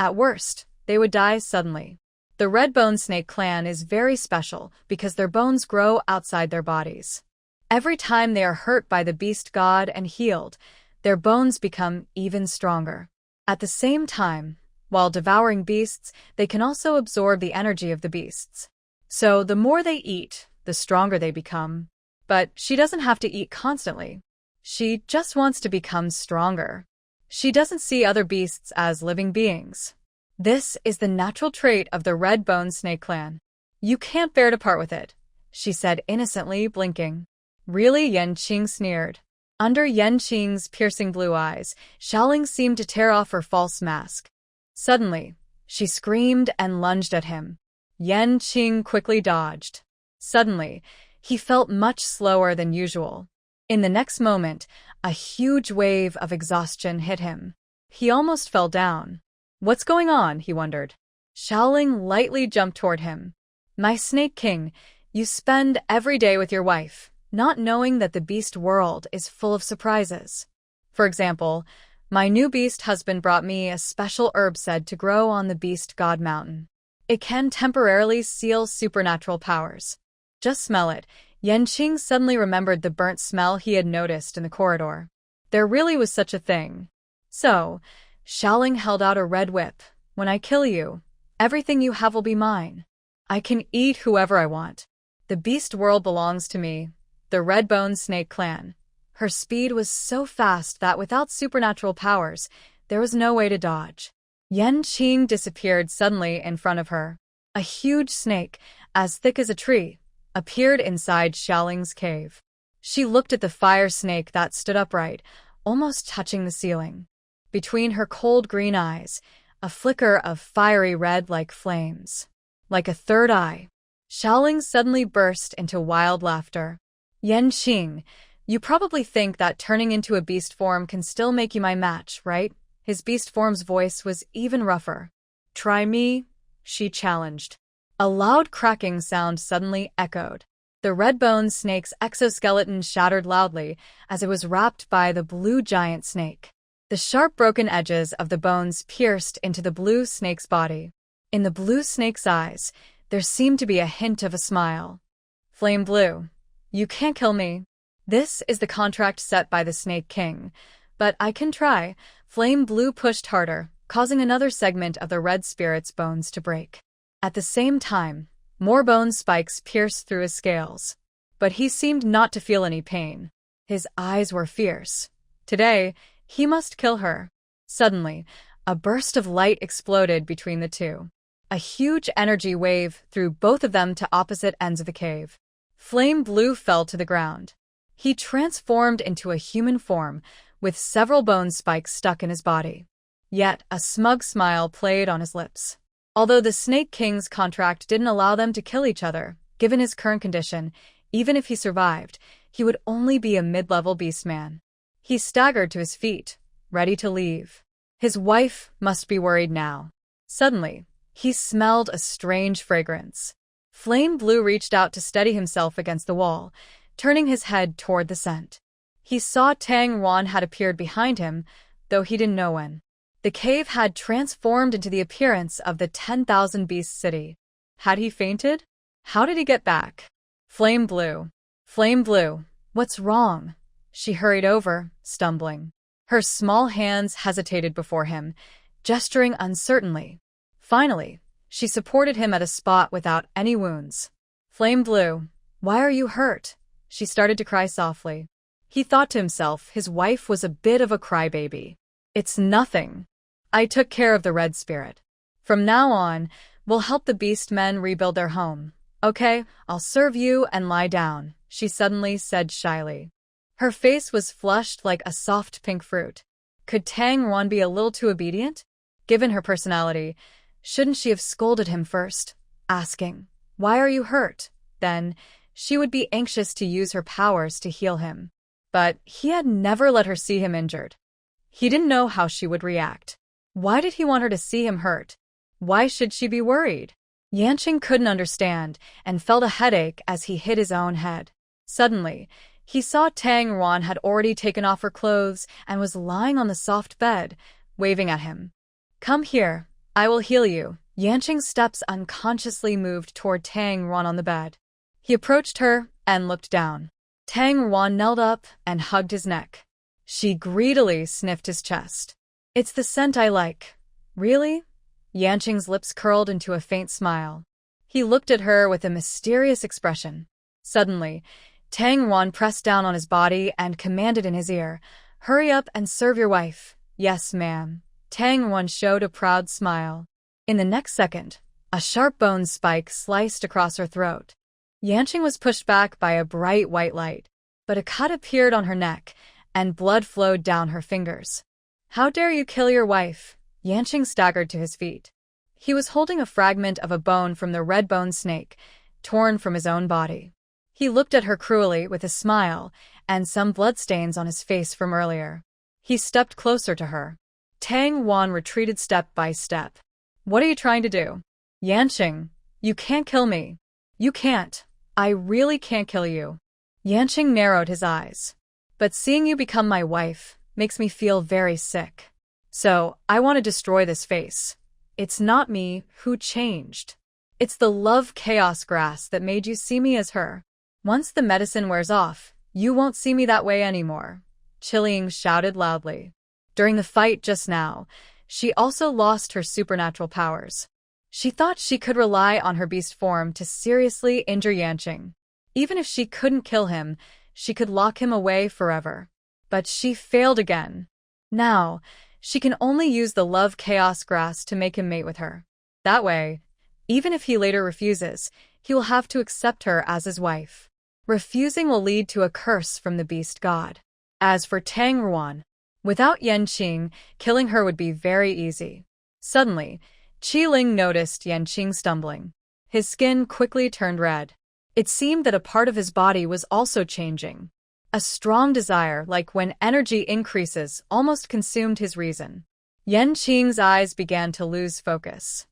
At worst, they would die suddenly. The red-boned snake clan is very special because their bones grow outside their bodies. Every time they are hurt by the beast god and healed, their bones become even stronger. At the same time, while devouring beasts, they can also absorb the energy of the beasts. So the more they eat, the stronger they become. But she doesn't have to eat constantly. She just wants to become stronger. She doesn't see other beasts as living beings. This is the natural trait of the red-boned snake clan. "You can't bear to part with it," she said innocently, blinking. "Really?" Yanqing sneered. Under Yanqing's piercing blue eyes, Xiaoling seemed to tear off her false mask. Suddenly, she screamed and lunged at him. Yanqing quickly dodged. Suddenly, he felt much slower than usual. In the next moment, a huge wave of exhaustion hit him. He almost fell down. "What's going on?" he wondered. Xiaoling lightly jumped toward him. "My Snake King, you spend every day with your wife, not knowing that the beast world is full of surprises. For example, my new beast husband brought me a special herb said to grow on the Beast God Mountain. It can temporarily seal supernatural powers. Just smell it." Yanqing suddenly remembered the burnt smell he had noticed in the corridor. There really was such a thing. "So," Xiaoling held out a red whip, "when I kill you, everything you have will be mine. I can eat whoever I want. The beast world belongs to me." The red-boned snake clan. Her speed was so fast that without supernatural powers, there was no way to dodge. Yanqing disappeared suddenly in front of her. A huge snake, as thick as a tree, appeared inside Xiaoling's cave. She looked at the fire snake that stood upright, almost touching the ceiling. Between her cold green eyes, a flicker of fiery red like flames. Like a third eye. Xiaoling suddenly burst into wild laughter. "Yanqing, you probably think that turning into a beast form can still make you my match, right?" His beast form's voice was even rougher. "Try me?" she challenged. A loud cracking sound suddenly echoed. The red-boned snake's exoskeleton shattered loudly as it was wrapped by the blue giant snake. The sharp broken edges of the bones pierced into the blue snake's body. In the blue snake's eyes, there seemed to be a hint of a smile. "Flame Blue, you can't kill me. This is the contract set by the Snake King. But I can try." Flame Blue pushed harder, causing another segment of the red spirit's bones to break. At the same time, more bone spikes pierced through his scales. But he seemed not to feel any pain. His eyes were fierce. Today, he must kill her. Suddenly, a burst of light exploded between the two. A huge energy wave threw both of them to opposite ends of the cave. Flame Blue fell to the ground. He transformed into a human form, with several bone spikes stuck in his body. Yet a smug smile played on his lips. Although the Snake King's contract didn't allow them to kill each other, given his current condition, even if he survived, he would only be a mid-level beastman. He staggered to his feet, ready to leave. His wife must be worried now. Suddenly, he smelled a strange fragrance. Flame Blue reached out to steady himself against the wall, turning his head toward the scent. He saw Tang Ruan had appeared behind him, though he didn't know when. The cave had transformed into the appearance of the 10,000 Beast City. Had he fainted? How did he get back? Flame Blue. Flame Blue, what's wrong? She hurried over, stumbling. Her small hands hesitated before him, gesturing uncertainly. Finally, she supported him at a spot without any wounds. Flame Blue, why are you hurt? She started to cry softly. He thought to himself his wife was a bit of a crybaby. It's nothing. I took care of the red spirit. From now on, we'll help the beast men rebuild their home. Okay, I'll serve you and lie down, she suddenly said shyly. Her face was flushed like a soft pink fruit. Could Tang Ruan be a little too obedient? Given her personality, shouldn't she have scolded him first, asking, "Why are you hurt?" Then, she would be anxious to use her powers to heal him. But he had never let her see him injured. He didn't know how she would react. Why did he want her to see him hurt? Why should she be worried? Yanqing couldn't understand and felt a headache as he hit his own head. Suddenly, he saw Tang Ruan had already taken off her clothes and was lying on the soft bed, waving at him. Come here, I will heal you. Yanqing's steps unconsciously moved toward Tang Ruan on the bed. He approached her and looked down. Tang Ruan knelt up and hugged his neck. She greedily sniffed his chest. It's the scent I like. Really? Yanqing's lips curled into a faint smile. He looked at her with a mysterious expression. Suddenly, Tang Ruan pressed down on his body and commanded in his ear, "Hurry up and serve your wife." "Yes, ma'am." Tang Ruan showed a proud smile. In the next second, a sharp bone spike sliced across her throat. Yanqing was pushed back by a bright white light, but a cut appeared on her neck, and blood flowed down her fingers. How dare you kill your wife? Yanqing staggered to his feet. He was holding a fragment of a bone from the red bone snake, torn from his own body. He looked at her cruelly with a smile and some bloodstains on his face from earlier. He stepped closer to her. Tang Ruan retreated step by step. What are you trying to do? Yanqing, you can't kill me. You can't. I really can't kill you. Yanqing narrowed his eyes. But seeing you become my wife makes me feel very sick. So, I want to destroy this face. It's not me who changed. It's the love chaos grass that made you see me as her. Once the medicine wears off, you won't see me that way anymore. Qiliang shouted loudly. During the fight just now, she also lost her supernatural powers. She thought she could rely on her beast form to seriously injure Yanqing. Even if she couldn't kill him, she could lock him away forever. But she failed again. Now, she can only use the love chaos grass to make him mate with her. That way, even if he later refuses, he will have to accept her as his wife. Refusing will lead to a curse from the beast god. As for Tang Ruan, without Yanqing, killing her would be very easy. Suddenly, Qiliang noticed Yanqing stumbling. His skin quickly turned red. It seemed that a part of his body was also changing. A strong desire, like when energy increases, almost consumed his reason. Yanqing's eyes began to lose focus.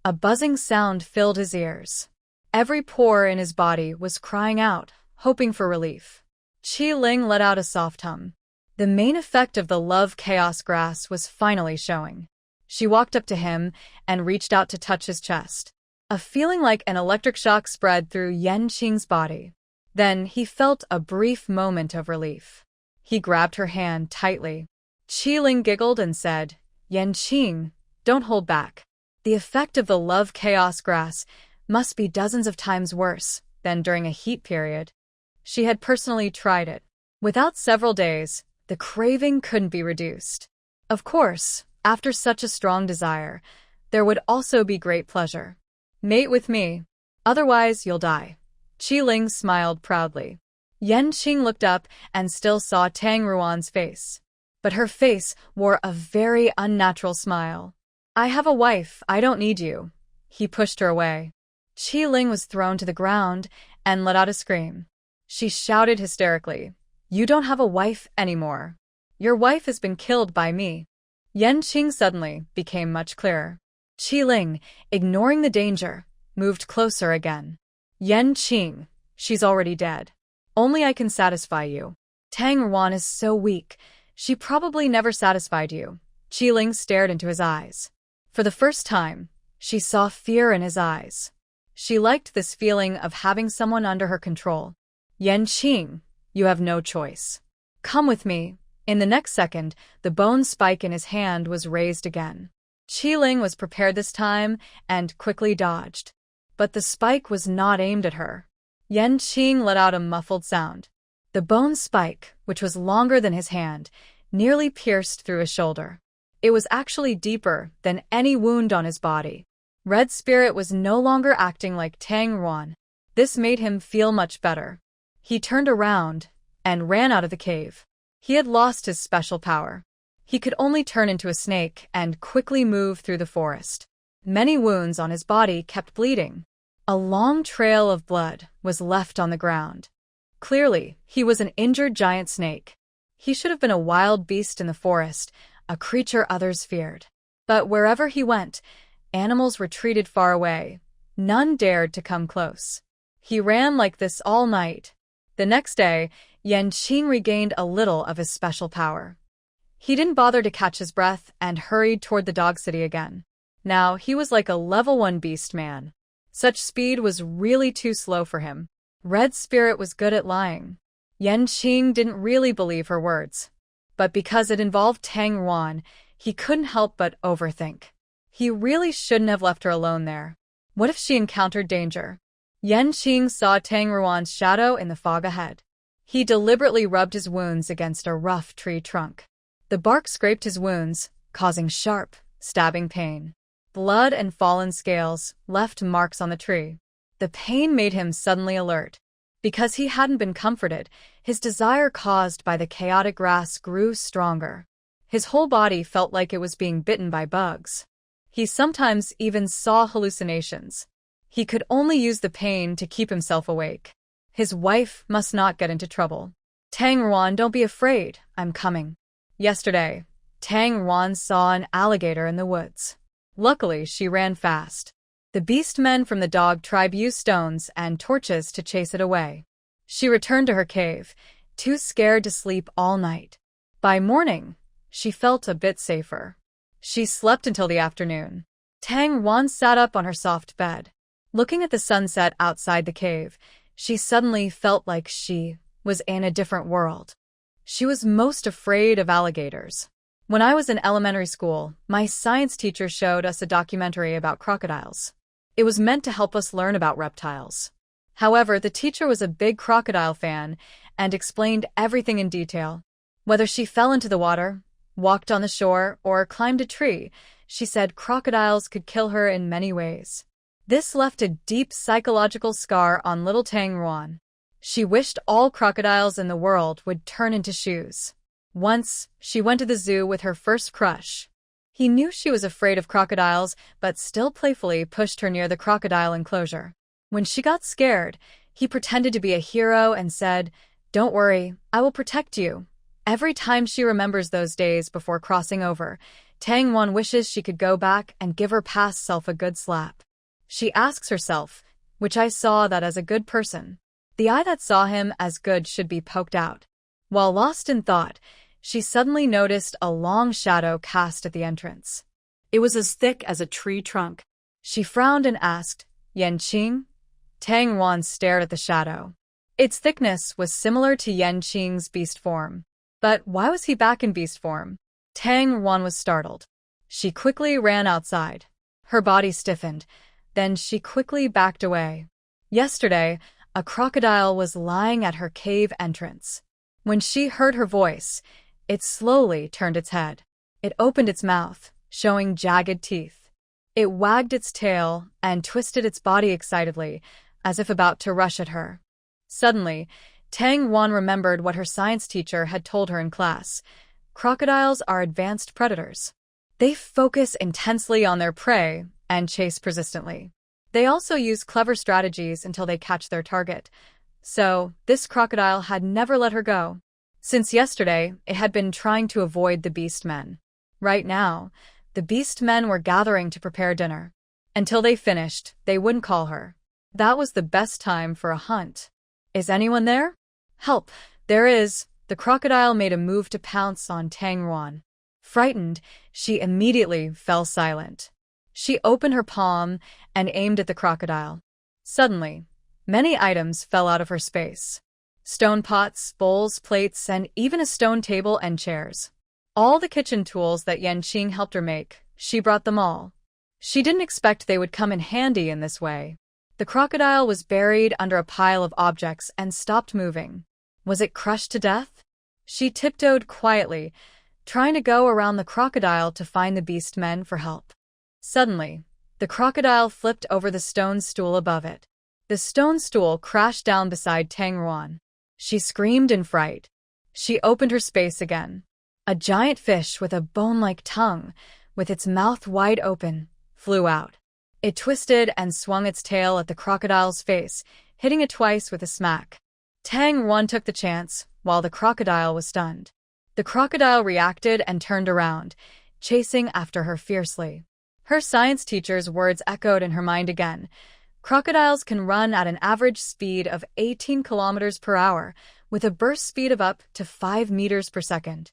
A buzzing sound filled his ears. Every pore in his body was crying out, hoping for relief. Qiliang let out a soft hum. The main effect of the love chaos grass was finally showing. She walked up to him and reached out to touch his chest. A feeling like an electric shock spread through Yanqing's body. Then he felt a brief moment of relief. He grabbed her hand tightly. Qiliang giggled and said, "Yanqing, don't hold back. The effect of the love chaos grass must be dozens of times worse than during a heat period." She had personally tried it. Without several days, the craving couldn't be reduced. Of course, after such a strong desire, there would also be great pleasure. Mate with me. Otherwise, you'll die. Qiliang smiled proudly. Yanqing looked up and still saw Tang Ruan's face. But her face wore a very unnatural smile. "I have a wife, I don't need you." He pushed her away. Qiliang was thrown to the ground and let out a scream. She shouted hysterically, "You don't have a wife anymore. Your wife has been killed by me." Yanqing suddenly became much clearer. Qiling, ignoring the danger, moved closer again. Yanqing, she's already dead. Only I can satisfy you. Tang Ruan is so weak. She probably never satisfied you. Qiling stared into his eyes. For the first time, she saw fear in his eyes. She liked this feeling of having someone under her control. Yanqing, you have no choice. Come with me. In the next second, the bone spike in his hand was raised again. Qiling was prepared this time and quickly dodged. But the spike was not aimed at her. Yanqing let out a muffled sound. The bone spike, which was longer than his hand, nearly pierced through his shoulder. It was actually deeper than any wound on his body. Red Spirit was no longer acting like Tang Ruan. This made him feel much better. He turned around and ran out of the cave. He had lost his special power. He could only turn into a snake and quickly move through the forest. Many wounds on his body kept bleeding. A long trail of blood was left on the ground. Clearly, he was an injured giant snake. He should have been a wild beast in the forest, a creature others feared. But wherever he went, animals retreated far away. None dared to come close. He ran like this all night. The next day, Yanqing regained a little of his special power. He didn't bother to catch his breath and hurried toward the dog city again. Now he was like a level 1 beast man. Such speed was really too slow for him. Red Spirit was good at lying. Yanqing didn't really believe her words. But because it involved Tang Ruan, he couldn't help but overthink. He really shouldn't have left her alone there. What if she encountered danger? Yanqing saw Tang Ruan's shadow in the fog ahead. He deliberately rubbed his wounds against a rough tree trunk. The bark scraped his wounds, causing sharp, stabbing pain. Blood and fallen scales left marks on the tree. The pain made him suddenly alert. Because he hadn't been comforted, his desire caused by the chaotic grass grew stronger. His whole body felt like it was being bitten by bugs. He sometimes even saw hallucinations. He could only use the pain to keep himself awake. His wife must not get into trouble. Tang Ruan, don't be afraid, I'm coming. Yesterday, Tang Ruan saw an alligator in the woods. Luckily, she ran fast. The beast men from the dog tribe used stones and torches to chase it away. She returned to her cave, too scared to sleep all night. By morning, she felt a bit safer. She slept until the afternoon. Tang Ruan sat up on her soft bed. Looking at the sunset outside the cave, she suddenly felt like she was in a different world. She was most afraid of alligators. When I was in elementary school, my science teacher showed us a documentary about crocodiles. It was meant to help us learn about reptiles. However, the teacher was a big crocodile fan and explained everything in detail. Whether she fell into the water, walked on the shore, or climbed a tree, she said crocodiles could kill her in many ways. This left a deep psychological scar on little Tang Ruan. She wished all crocodiles in the world would turn into shoes. Once, she went to the zoo with her first crush. He knew she was afraid of crocodiles, but still playfully pushed her near the crocodile enclosure. When she got scared, he pretended to be a hero and said, "Don't worry, I will protect you." Every time she remembers those days before crossing over, Tang Ruan wishes she could go back and give her past self a good slap. She asks herself, which eye saw that as a good person? The eye that saw him as good should be poked out. While lost in thought, she suddenly noticed a long shadow cast at the entrance. It was as thick as a tree trunk. She frowned and asked, "Yanqing?" Tang Ruan stared at the shadow. Its thickness was similar to Yanqing's beast form. But why was he back in beast form? Tang Ruan was startled. She quickly ran outside. Her body stiffened. Then she quickly backed away. Yesterday, a crocodile was lying at her cave entrance. When she heard her voice, it slowly turned its head. It opened its mouth, showing jagged teeth. It wagged its tail and twisted its body excitedly, as if about to rush at her. Suddenly, Tang Ruan remembered what her science teacher had told her in class. Crocodiles are advanced predators. They focus intensely on their prey and chase persistently. They also use clever strategies until they catch their target. So, this crocodile had never let her go. Since yesterday, it had been trying to avoid the beast men. Right now, the beast men were gathering to prepare dinner. Until they finished, they wouldn't call her. That was the best time for a hunt. Is anyone there? Help! There is. The crocodile made a move to pounce on Tang Ruan. Frightened, she immediately fell silent. She opened her palm and aimed at the crocodile. Suddenly, many items fell out of her space. Stone pots, bowls, plates, and even a stone table and chairs. All the kitchen tools that Yanqing helped her make, she brought them all. She didn't expect they would come in handy in this way. The crocodile was buried under a pile of objects and stopped moving. Was it crushed to death? She tiptoed quietly, trying to go around the crocodile to find the beast men for help. Suddenly, the crocodile flipped over the stone stool above it. The stone stool crashed down beside Tang Ruan. She screamed in fright. She opened her space again. A giant fish with a bone-like tongue, with its mouth wide open, flew out. It twisted and swung its tail at the crocodile's face, hitting it twice with a smack. Tang Ruan took the chance, while the crocodile was stunned. The crocodile reacted and turned around, chasing after her fiercely. Her science teacher's words echoed in her mind again. Crocodiles can run at an average speed of 18 kilometers per hour, with a burst speed of up to 5 meters per second.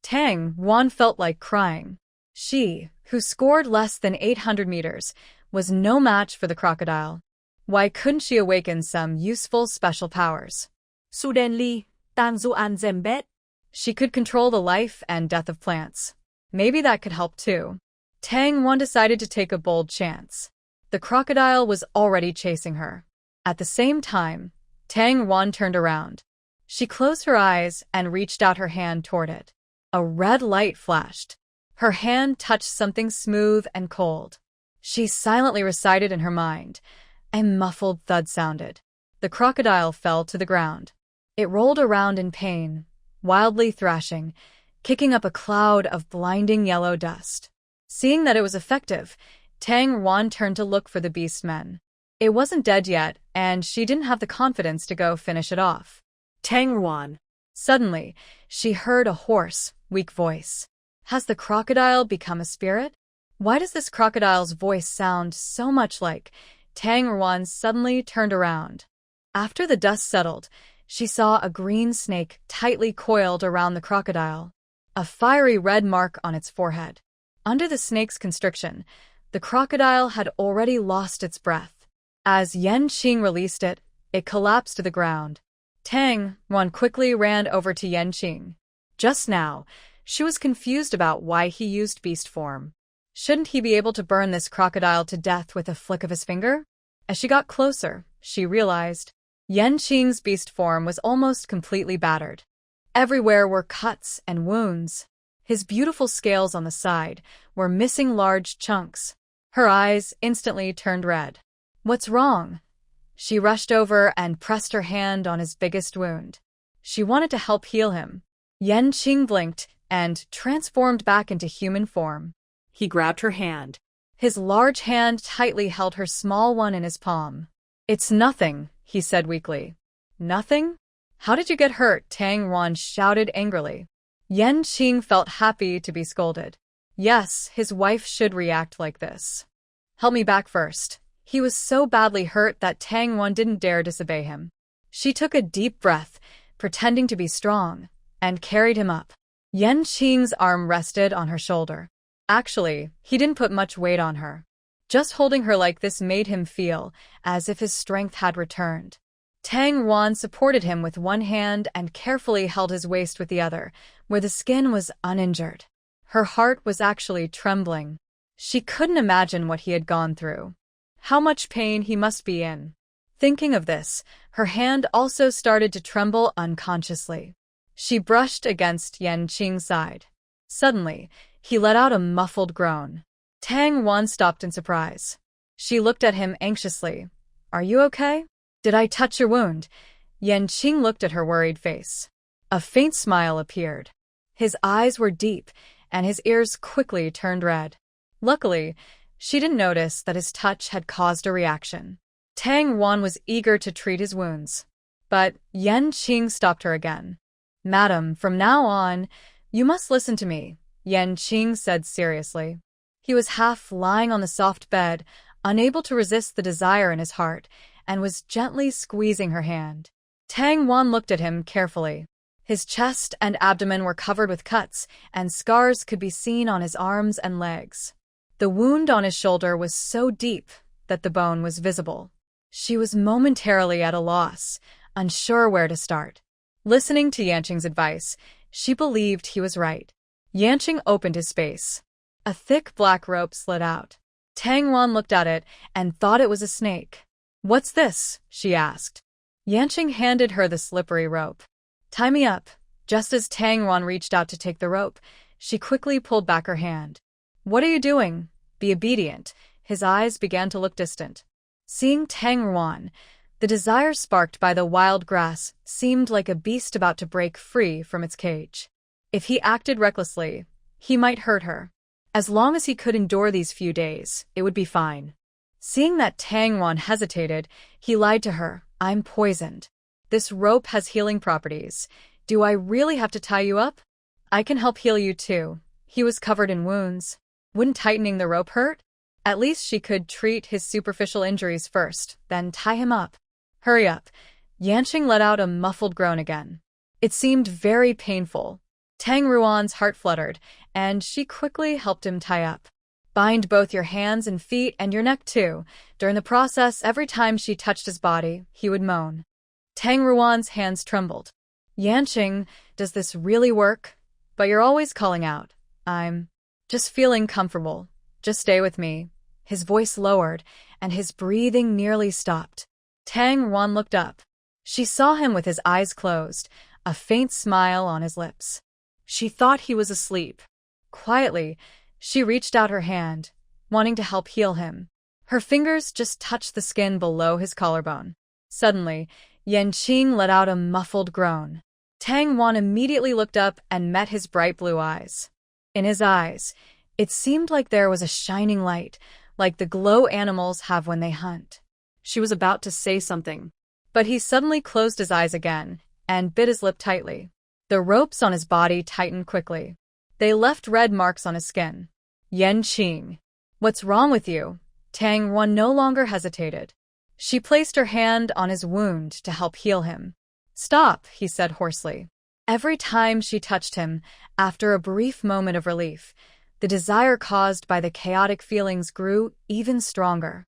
Tang Ruan felt like crying. She, who scored less than 800 meters, was no match for the crocodile. Why couldn't she awaken some useful special powers? Suddenly, Tang Zuan Zembet. She could control the life and death of plants. Maybe that could help too. Tang Ruan decided to take a bold chance. The crocodile was already chasing her. At the same time, Tang Ruan turned around. She closed her eyes and reached out her hand toward it. A red light flashed. Her hand touched something smooth and cold. She silently recited in her mind. A muffled thud sounded. The crocodile fell to the ground. It rolled around in pain, wildly thrashing, kicking up a cloud of blinding yellow dust. Seeing that it was effective, Tang Ruan turned to look for the beast men. It wasn't dead yet, and she didn't have the confidence to go finish it off. Tang Ruan. Suddenly, she heard a hoarse, weak voice. Has the crocodile become a spirit? Why does this crocodile's voice sound so much like? Tang Ruan suddenly turned around. After the dust settled, she saw a green snake tightly coiled around the crocodile, a fiery red mark on its forehead. Under the snake's constriction, the crocodile had already lost its breath. As Yanqing released it, it collapsed to the ground. Tang Ruan quickly ran over to Yanqing. Just now, she was confused about why he used beast form. Shouldn't he be able to burn this crocodile to death with a flick of his finger? As she got closer, she realized Yanqing's beast form was almost completely battered. Everywhere were cuts and wounds. His beautiful scales on the side were missing large chunks. Her eyes instantly turned red. What's wrong? She rushed over and pressed her hand on his biggest wound. She wanted to help heal him. Yanqing blinked and transformed back into human form. He grabbed her hand. His large hand tightly held her small one in his palm. It's nothing, he said weakly. Nothing? How did you get hurt? Tang Ruan shouted angrily. Yanqing felt happy to be scolded. Yes, his wife should react like this. Help me back first. He was so badly hurt that Tang Ruan didn't dare disobey him. She took a deep breath, pretending to be strong, and carried him up. Yanqing's arm rested on her shoulder. Actually, he didn't put much weight on her. Just holding her like this made him feel as if his strength had returned. Tang Ruan supported him with one hand and carefully held his waist with the other, where the skin was uninjured. Her heart was actually trembling. She couldn't imagine what he had gone through. How much pain he must be in. Thinking of this, her hand also started to tremble unconsciously. She brushed against Yanqing's side. Suddenly, he let out a muffled groan. Tang Ruan stopped in surprise. She looked at him anxiously. Are you okay? Did I touch your wound? Yanqing looked at her worried face. A faint smile appeared. His eyes were deep, and his ears quickly turned red. Luckily, she didn't notice that his touch had caused a reaction. Tang Ruan was eager to treat his wounds. But Yanqing stopped her again. Madam, from now on, you must listen to me. Yanqing said seriously. He was half lying on the soft bed, unable to resist the desire in his heart, and was gently squeezing her hand. Tang Wan looked at him carefully. His chest and abdomen were covered with cuts, and scars could be seen on his arms and legs. The wound on his shoulder was so deep that the bone was visible. She was momentarily at a loss, unsure where to start. Listening to Yanqing's advice, she believed he was right. Yanqing opened his space. A thick black rope slid out. Tang Wan looked at it and thought it was a snake. "What's this?" she asked. Yanqing handed her the slippery rope. "Tie me up." Just as Tang Wan reached out to take the rope, she quickly pulled back her hand. "What are you doing? Be obedient." His eyes began to look distant. Seeing Tang Wan, the desire sparked by the wild grass seemed like a beast about to break free from its cage. If he acted recklessly, he might hurt her. As long as he could endure these few days, it would be fine. Seeing that Tang Wan hesitated, he lied to her. "I'm poisoned. This rope has healing properties. Do I really have to tie you up? I can help heal you too." He was covered in wounds. Wouldn't tightening the rope hurt? At least she could treat his superficial injuries first, then tie him up. "Hurry up." Yanqing let out a muffled groan again. It seemed very painful. Tang Ruan's heart fluttered, and she quickly helped him tie up. "Bind both your hands and feet and your neck too." During the process, every time she touched his body, he would moan. Tang Ruan's hands trembled. "Yanqing, does this really work? But you're always calling out." "I'm just feeling comfortable. Just stay with me." His voice lowered, and his breathing nearly stopped. Tang Ruan looked up. She saw him with his eyes closed, a faint smile on his lips. She thought he was asleep. Quietly, she reached out her hand, wanting to help heal him. Her fingers just touched the skin below his collarbone. Suddenly, Yanqing let out a muffled groan. Tang Wan immediately looked up and met his bright blue eyes. In his eyes, it seemed like there was a shining light, like the glow animals have when they hunt. She was about to say something, but he suddenly closed his eyes again and bit his lip tightly. The ropes on his body tightened quickly. They left red marks on his skin. "Yanqing, what's wrong with you?" Tang Wan no longer hesitated. She placed her hand on his wound to help heal him. "Stop," he said hoarsely. Every time she touched him, after a brief moment of relief, the desire caused by the chaotic feelings grew even stronger.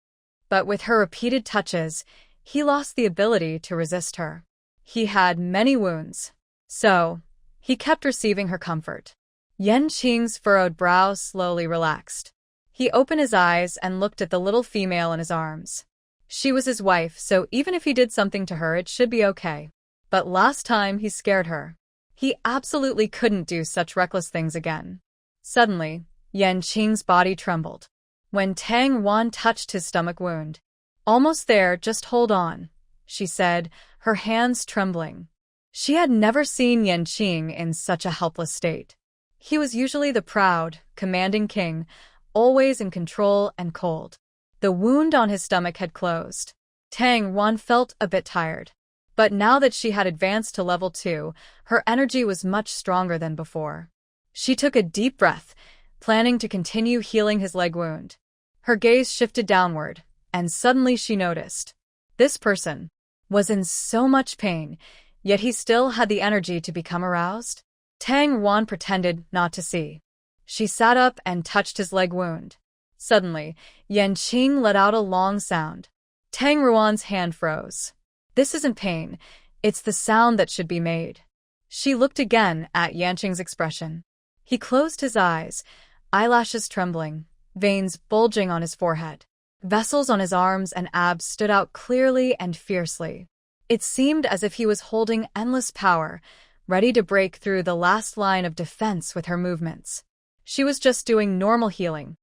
But with her repeated touches, he lost the ability to resist her. He had many wounds, so he kept receiving her comfort. Yanqing's furrowed brow slowly relaxed. He opened his eyes and looked at the little female in his arms. She was his wife, so even if he did something to her, it should be okay. But last time he scared her. He absolutely couldn't do such reckless things again. Suddenly, Yanqing's body trembled. When Tang Wan touched his stomach wound. "Almost there, just hold on," she said, her hands trembling. She had never seen Yanqing in such a helpless state. He was usually the proud, commanding king, always in control and cold. The wound on his stomach had closed. Tang Wan felt a bit tired. But now that she had advanced to level 2, her energy was much stronger than before. She took a deep breath, planning to continue healing his leg wound. Her gaze shifted downward, and suddenly she noticed. This person was in so much pain, yet he still had the energy to become aroused. Tang Wan pretended not to see. She sat up and touched his leg wound. Suddenly, Yanqing let out a long sound. Tang Ruan's hand froze. "This isn't pain, it's the sound that should be made." She looked again at Yanqing's expression. He closed his eyes, eyelashes trembling, veins bulging on his forehead. Vessels on his arms and abs stood out clearly and fiercely. It seemed as if he was holding endless power, ready to break through the last line of defense with her movements. She was just doing normal healing.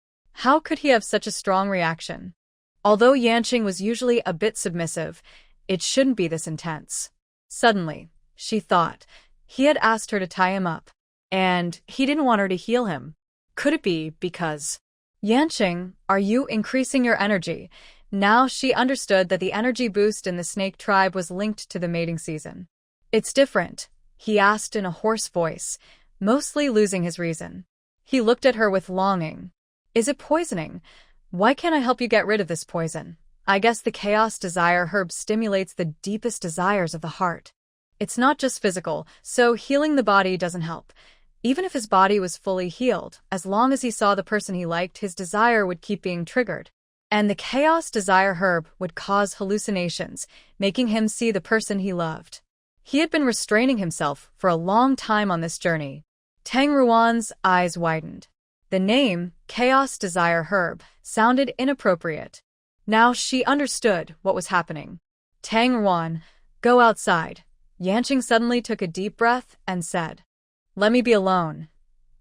How could he have such a strong reaction? Although Yanqing was usually a bit submissive, it shouldn't be this intense. Suddenly, she thought, he had asked her to tie him up, and he didn't want her to heal him. Could it be because... "Yanqing, are you increasing your energy?" Now she understood that the energy boost in the snake tribe was linked to the mating season. "It's different," he asked in a hoarse voice, mostly losing his reason. He looked at her with longing. Is it poisoning? Why can't I help you get rid of this poison? I guess the chaos desire herb stimulates the deepest desires of the heart. It's not just physical, so healing the body doesn't help. Even if his body was fully healed, as long as he saw the person he liked, his desire would keep being triggered. And the chaos desire herb would cause hallucinations, making him see the person he loved. He had been restraining himself for a long time on this journey. Tang Ruan's eyes widened. The name, Chaos Desire Herb, sounded inappropriate. Now she understood what was happening. Tang Ruan, go outside. Yanqing suddenly took a deep breath and said, let me be alone.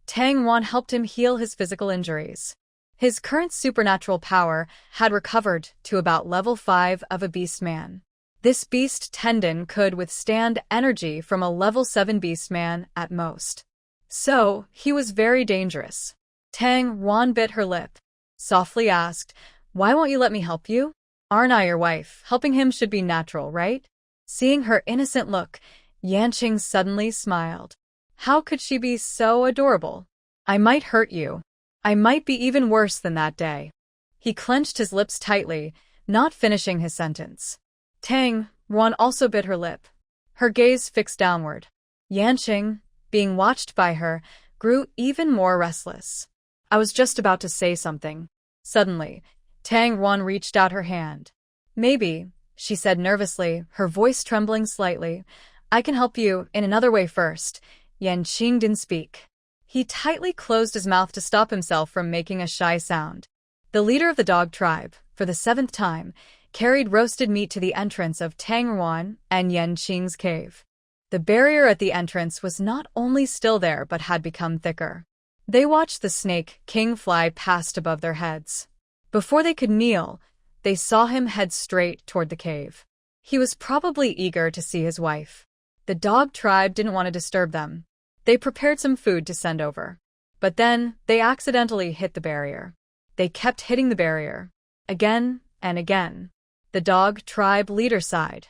Tang Ruan helped him heal his physical injuries. His current supernatural power had recovered to about level 5 of a beast man. This beast tendon could withstand energy from a level 7 beast man at most. So, he was very dangerous. Tang Ruan bit her lip, softly asked, why won't you let me help you? Aren't I your wife? Helping him should be natural, right? Seeing her innocent look, Yanqing suddenly smiled. How could she be so adorable? I might hurt you. I might be even worse than that day. He clenched his lips tightly, not finishing his sentence. Tang Ruan also bit her lip. Her gaze fixed downward. Yanqing, being watched by her, grew even more restless. I was just about to say something. Suddenly, Tang Ruan reached out her hand. Maybe, she said nervously, her voice trembling slightly, I can help you in another way first. Yanqing didn't speak. He tightly closed his mouth to stop himself from making a shy sound. The leader of the dog tribe, for the 7th time, carried roasted meat to the entrance of Tang Ruan and Yanqing's cave. The barrier at the entrance was not only still there but had become thicker. They watched the snake king fly past above their heads. Before they could kneel, they saw him head straight toward the cave. He was probably eager to see his wife. The dog tribe didn't want to disturb them. They prepared some food to send over. But then, they accidentally hit the barrier. They kept hitting the barrier. Again and again. The dog tribe leader sighed.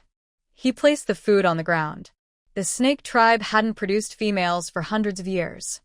He placed the food on the ground. The snake tribe hadn't produced females for hundreds of years.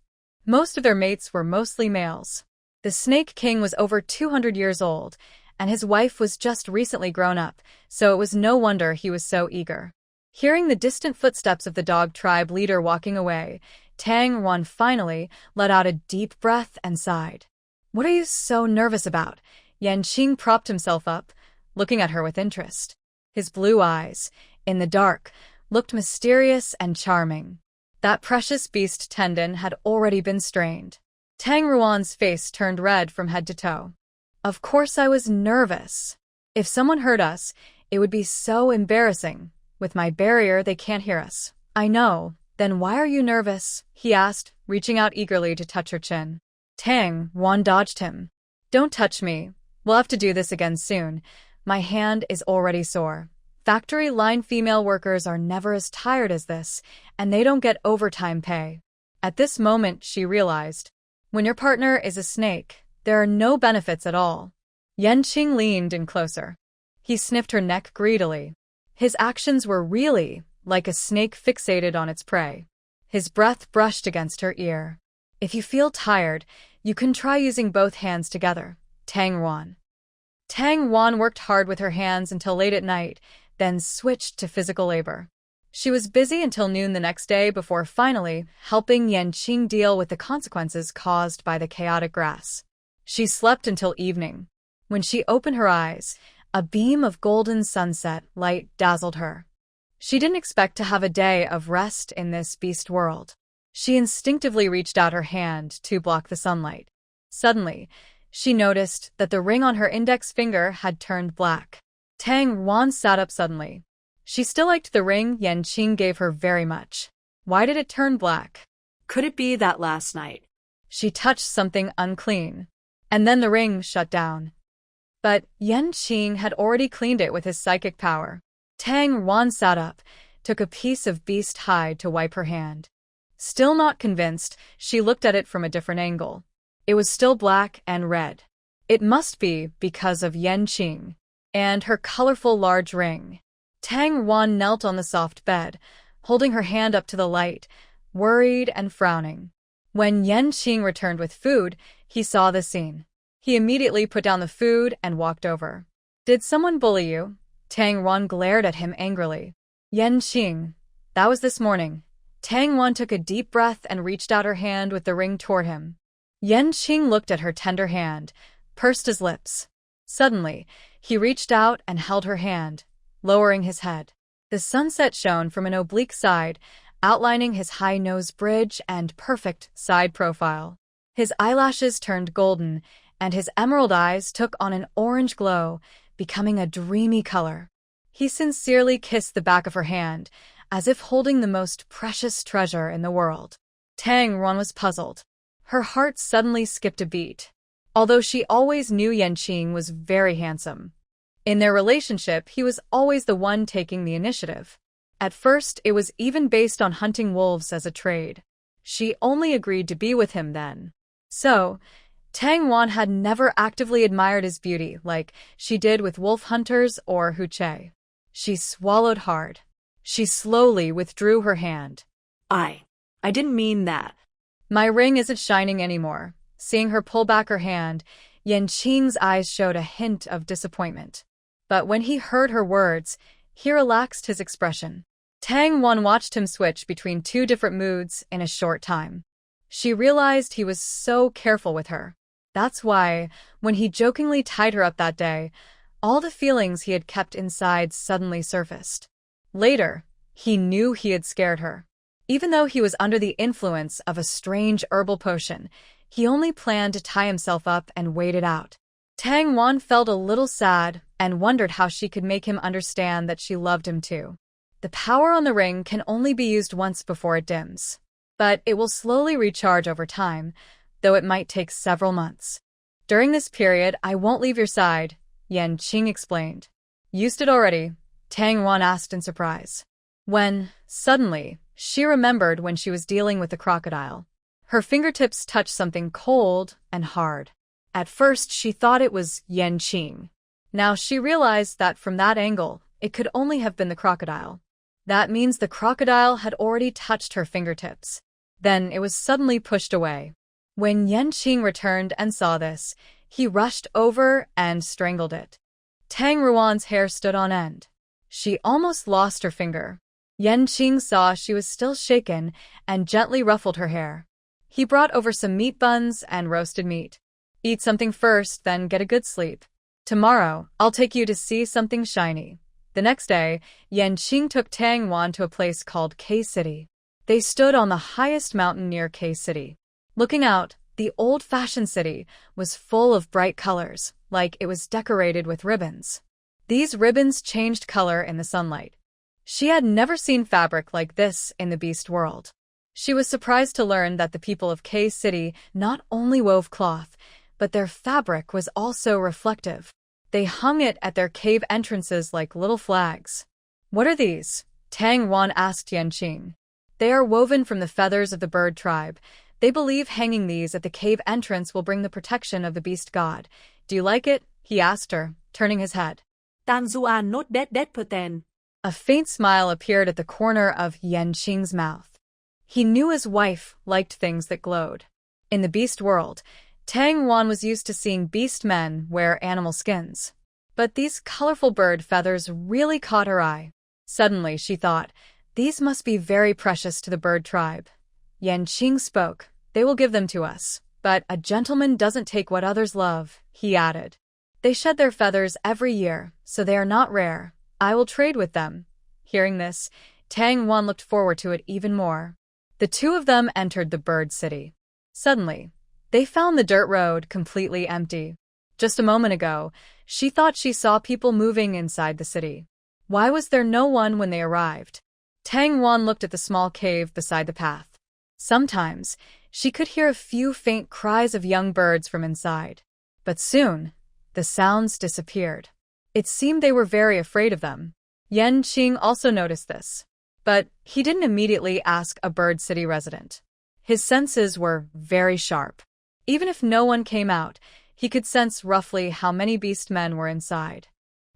Most of their mates were mostly males. The snake king was over 200 years old, and his wife was just recently grown up, so it was no wonder he was so eager. Hearing the distant footsteps of the dog tribe leader walking away, Tang Ruan finally let out a deep breath and sighed. What are you so nervous about? Yanqing propped himself up, looking at her with interest. His blue eyes, in the dark, looked mysterious and charming. That precious beast tendon had already been strained. Tang Ruan's face turned red from head to toe. Of course I was nervous. If someone heard us, it would be so embarrassing. With my barrier, they can't hear us. I know. Then why are you nervous? He asked, reaching out eagerly to touch her chin. Tang Ruan dodged him. Don't touch me. We'll have to do this again soon. My hand is already sore. Factory line female workers are never as tired as this, and they don't get overtime pay. At this moment, she realized, when your partner is a snake, there are no benefits at all. Yanqing leaned in closer. He sniffed her neck greedily. His actions were really like a snake fixated on its prey. His breath brushed against her ear. If you feel tired, you can try using both hands together. Tang Ruan. Tang Ruan worked hard with her hands until late at night, then switched to physical labor. She was busy until noon the next day before finally helping Yanqing deal with the consequences caused by the chaotic grass. She slept until evening. When she opened her eyes, a beam of golden sunset light dazzled her. She didn't expect to have a day of rest in this beast world. She instinctively reached out her hand to block the sunlight. Suddenly, she noticed that the ring on her index finger had turned black. Tang Ruan sat up suddenly. She still liked the ring Yanqing gave her very much. Why did it turn black? Could it be that last night She touched something unclean. And then the ring shut down. But Yanqing had already cleaned it with his psychic power. Tang Ruan sat up, took a piece of beast hide to wipe her hand. Still not convinced, she looked at it from a different angle. It was still black and red. It must be because of Yanqing and her colorful large ring. Tang Ruan knelt on the soft bed, holding her hand up to the light, worried and frowning. When Yanqing returned with food, he saw the scene. He immediately put down the food and walked over. Did someone bully you? Tang Wan glared at him angrily. Yanqing, that was this morning. Tang Wan took a deep breath and reached out her hand with the ring toward him. Yanqing looked at her tender hand, pursed his lips. Suddenly, he reached out and held her hand, lowering his head. The sunset shone from an oblique side, outlining his high nose bridge and perfect side profile. His eyelashes turned golden, and his emerald eyes took on an orange glow, becoming a dreamy color. He sincerely kissed the back of her hand, as if holding the most precious treasure in the world. Tang Ron was puzzled. Her heart suddenly skipped a beat. Although she always knew Yanqing was very handsome. In their relationship, he was always the one taking the initiative. At first, it was even based on hunting wolves as a trade. She only agreed to be with him then. So, Tang Wan had never actively admired his beauty like she did with wolf hunters or Hu Che. She swallowed hard. She slowly withdrew her hand. I didn't mean that. My ring isn't shining anymore. Seeing her pull back her hand, Yanqing's eyes showed a hint of disappointment. But when he heard her words, he relaxed his expression. Tang Wan watched him switch between two different moods in a short time. She realized he was so careful with her. That's why, when he jokingly tied her up that day, all the feelings he had kept inside suddenly surfaced. Later, he knew he had scared her. Even though he was under the influence of a strange herbal potion, he only planned to tie himself up and wait it out. Tang Wan felt a little sad and wondered how she could make him understand that she loved him too. The power on the ring can only be used once before it dims. But it will slowly recharge over time, though it might take several months. During this period, I won't leave your side, Yanqing explained. Used it already? Tang Wan asked in surprise. When, suddenly, she remembered when she was dealing with the crocodile. Her fingertips touched something cold and hard. At first, she thought it was Yanqing. Now she realized that from that angle, it could only have been the crocodile. That means the crocodile had already touched her fingertips. Then it was suddenly pushed away. When Yanqing returned and saw this, he rushed over and strangled it. Tang Ruan's hair stood on end. She almost lost her finger. Yanqing saw she was still shaken and gently ruffled her hair. He brought over some meat buns and roasted meat. Eat something first, then get a good sleep. Tomorrow, I'll take you to see something shiny. The next day, Yanqing took Tang Wan to a place called K City. They stood on the highest mountain near K City. Looking out, the old-fashioned city was full of bright colors, like it was decorated with ribbons. These ribbons changed color in the sunlight. She had never seen fabric like this in the beast world. She was surprised to learn that the people of K City not only wove cloth, but their fabric was also reflective. They hung it at their cave entrances like little flags. What are these? Tang Wan asked Yanqing. They are woven from the feathers of the bird tribe. They believe hanging these at the cave entrance will bring the protection of the beast god. Do you like it? He asked her, turning his head. Tan Zuan not dead perten. A faint smile appeared at the corner of Yanqing's mouth. He knew his wife liked things that glowed. In the beast world, Tang Wan was used to seeing beast men wear animal skins. But these colorful bird feathers really caught her eye. Suddenly, she thought, these must be very precious to the bird tribe. Yanqing spoke. They will give them to us. But a gentleman doesn't take what others love, he added. They shed their feathers every year, so they are not rare. I will trade with them. Hearing this, Tang Wan looked forward to it even more. The two of them entered the bird city. Suddenly, they found the dirt road completely empty. Just a moment ago, she thought she saw people moving inside the city. Why was there no one when they arrived? Tang Wan looked at the small cave beside the path. Sometimes, she could hear a few faint cries of young birds from inside. But soon, the sounds disappeared. It seemed they were very afraid of them. Yanqing also noticed this. But he didn't immediately ask a bird city resident. His senses were very sharp. Even if no one came out, he could sense roughly how many beast men were inside.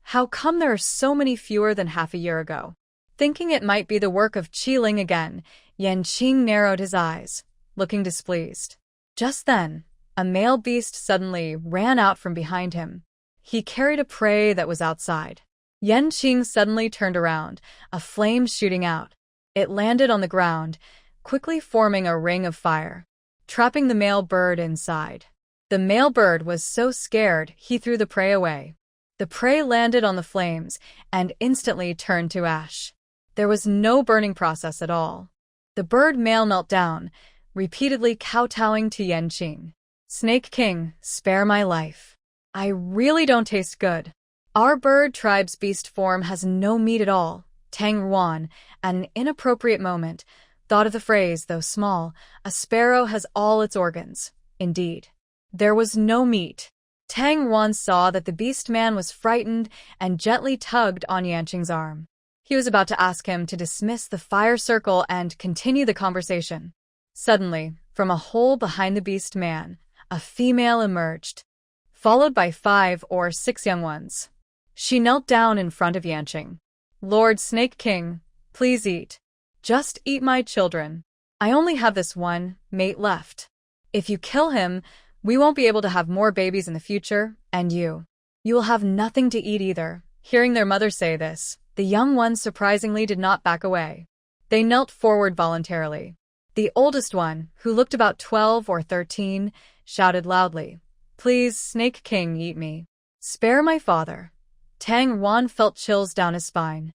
How come there are so many fewer than half a year ago? Thinking it might be the work of Qiling again, Yanqing narrowed his eyes. looking displeased. Just then, a male beast suddenly ran out from behind him. He carried a prey that was outside. Yanqing suddenly turned around, a flame shooting out. It landed on the ground, quickly forming a ring of fire, trapping the male bird inside. The male bird was so scared he threw the prey away. The prey landed on the flames and instantly turned to ash. There was no burning process at all. The bird male knelt down, repeatedly kowtowing to Yanqing. Snake King, spare my life. I really don't taste good. Our bird tribe's beast form has no meat at all. Tang Ruan, at an inappropriate moment, thought of the phrase, though small, a sparrow has all its organs. Indeed, there was no meat. Tang Ruan saw that the beast man was frightened and gently tugged on Yanqing's arm. He was about to ask him to dismiss the fire circle and continue the conversation. Suddenly, from a hole behind the beast man, a female emerged, followed by 5 or 6 young ones. She knelt down in front of Yanqing. Lord Snake King, please eat. Just eat my children. I only have this one mate left. If you kill him, we won't be able to have more babies in the future, and you will have nothing to eat either. Hearing their mother say this, the young ones surprisingly did not back away. They knelt forward voluntarily. The oldest one, who looked about 12 or 13, shouted loudly, Please, Snake King, eat me. Spare my father. Tang Ruan felt chills down his spine.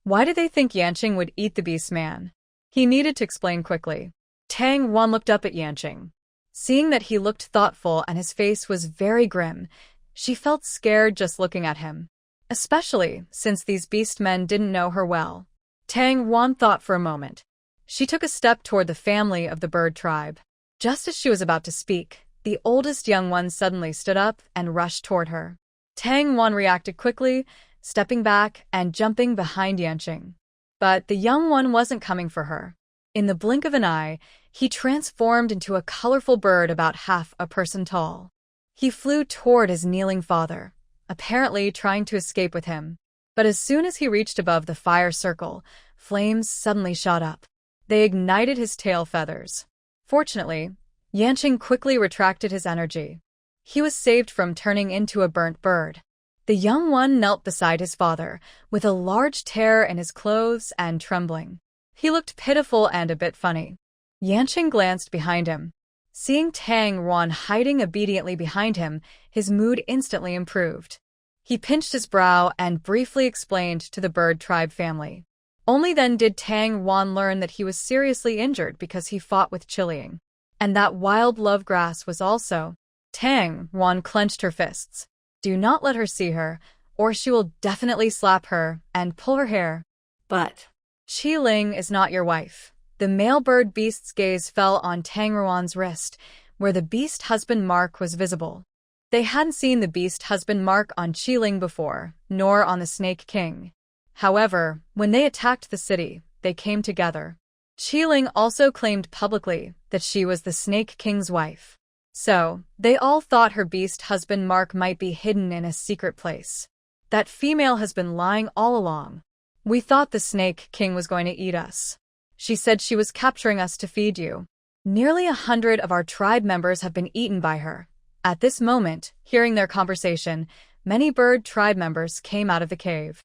Why did they think Yanqing would eat the beast man? He needed to explain quickly. Tang Ruan looked up at Yanqing. Seeing that he looked thoughtful and his face was very grim, she felt scared just looking at him. Especially since these beast men didn't know her well. Tang Ruan thought for a moment. She took a step toward the family of the bird tribe. Just as she was about to speak, the oldest young one suddenly stood up and rushed toward her. Tang Ruan reacted quickly, stepping back and jumping behind Yanqing. But the young one wasn't coming for her. In the blink of an eye, he transformed into a colorful bird about half a person tall. He flew toward his kneeling father, apparently trying to escape with him. But as soon as he reached above the fire circle, flames suddenly shot up. They ignited his tail feathers. Fortunately, Yanqing quickly retracted his energy. He was saved from turning into a burnt bird. The young one knelt beside his father, with a large tear in his clothes and trembling. He looked pitiful and a bit funny. Yanqing glanced behind him. Seeing Tang Ruan hiding obediently behind him, his mood instantly improved. He pinched his brow and briefly explained to the bird tribe family. Only then did Tang Ruan learn that he was seriously injured because he fought with Chileang, and that wild love grass was also. Tang Ruan clenched her fists. Do not let her see her, or she will definitely slap her and pull her hair. But Chileang is not your wife. The male bird beast's gaze fell on Tang Ruan's wrist, where the beast husband mark was visible. They hadn't seen the beast husband mark on Chileang before, nor on the Snake King. However, when they attacked the city, they came together. Chileang also claimed publicly that she was the Snake King's wife. So, they all thought her beast husband mark might be hidden in a secret place. That female has been lying all along. We thought the Snake King was going to eat us. She said she was capturing us to feed you. Nearly 100 of our tribe members have been eaten by her. At this moment, hearing their conversation, many bird tribe members came out of the cave.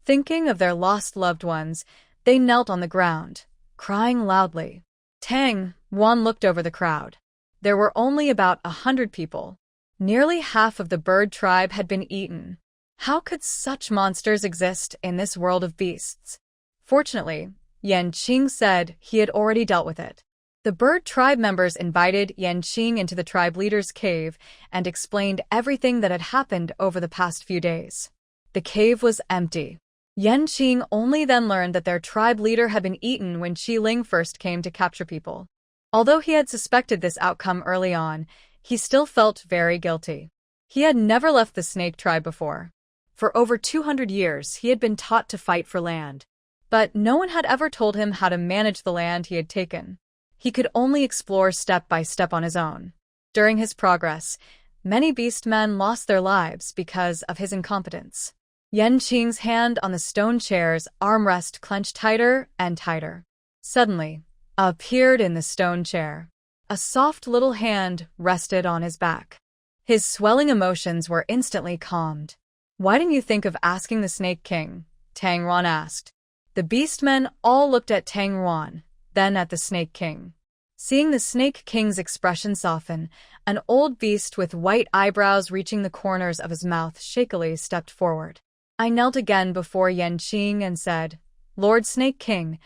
Thinking of their lost loved ones, they knelt on the ground, crying loudly. Tang Ruan looked over the crowd. There were only about 100 people. Nearly half of the bird tribe had been eaten. How could such monsters exist in this world of beasts? Fortunately, Yanqing said he had already dealt with it. The bird tribe members invited Yanqing into the tribe leader's cave and explained everything that had happened over the past few days. The cave was empty. Yanqing only then learned that their tribe leader had been eaten when Chileang first came to capture people. Although he had suspected this outcome early on, he still felt very guilty. He had never left the snake tribe before. For over 200 years, he had been taught to fight for land. But no one had ever told him how to manage the land he had taken. He could only explore step by step on his own. During his progress, many beastmen lost their lives because of his incompetence. Yanqing's hand on the stone chair's armrest clenched tighter and tighter. Suddenly, appeared in the stone chair. A soft little hand rested on his back. His swelling emotions were instantly calmed. "Why didn't you think of asking the Snake King?" Tang Ruan asked. The beastmen all looked at Tang Ruan, then at the Snake King. Seeing the Snake King's expression soften, an old beast with white eyebrows reaching the corners of his mouth shakily stepped forward. I knelt again before Yanqing and said, "Lord Snake King,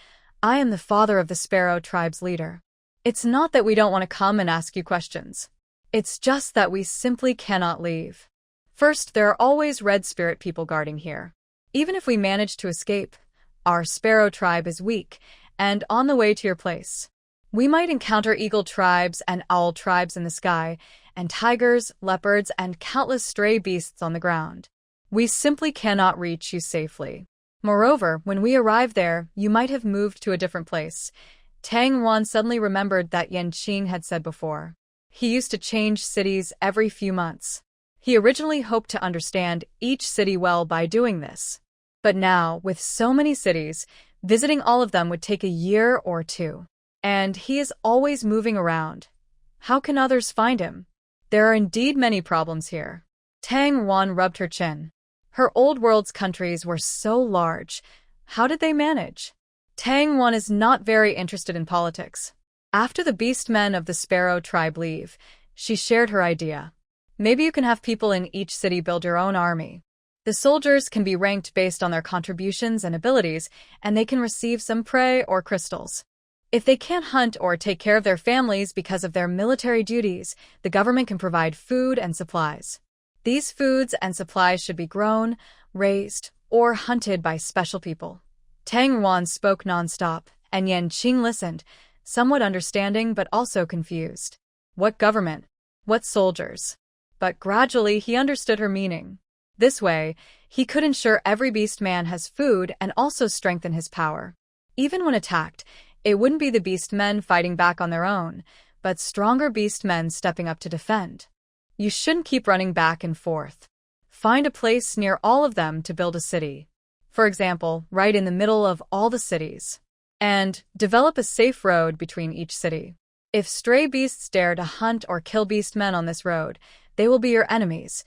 I am the father of the Sparrow Tribe's leader. It's not that we don't want to come and ask you questions. It's just that we simply cannot leave. First, there are always red spirit people guarding here. Even if we manage to escape, our Sparrow Tribe is weak and on the way to your place. We might encounter eagle tribes and owl tribes in the sky, and tigers, leopards, and countless stray beasts on the ground. We simply cannot reach you safely. Moreover, when we arrive there, you might have moved to a different place." Tang Ruan suddenly remembered that Yanqing had said before. He used to change cities every few months. He originally hoped to understand each city well by doing this. But now, with so many cities, visiting all of them would take a year or two. And he is always moving around. How can others find him? There are indeed many problems here. Tang Ruan rubbed her chin. Her old world's countries were so large. How did they manage? Tang Ruan is not very interested in politics. After the beastmen of the Sparrow Tribe leave, she shared her idea. Maybe you can have people in each city build your own army. The soldiers can be ranked based on their contributions and abilities, and they can receive some prey or crystals. If they can't hunt or take care of their families because of their military duties, the government can provide food and supplies. These foods and supplies should be grown, raised, or hunted by special people. Tang Ruan spoke nonstop, and Yanqing listened, somewhat understanding but also confused. What government? What soldiers? But gradually he understood her meaning. This way, he could ensure every beast man has food and also strengthen his power. Even when attacked, it wouldn't be the beast men fighting back on their own, but stronger beast men stepping up to defend. You shouldn't keep running back and forth. Find a place near all of them to build a city. For example, right in the middle of all the cities. And develop a safe road between each city. If stray beasts dare to hunt or kill beast men on this road, they will be your enemies.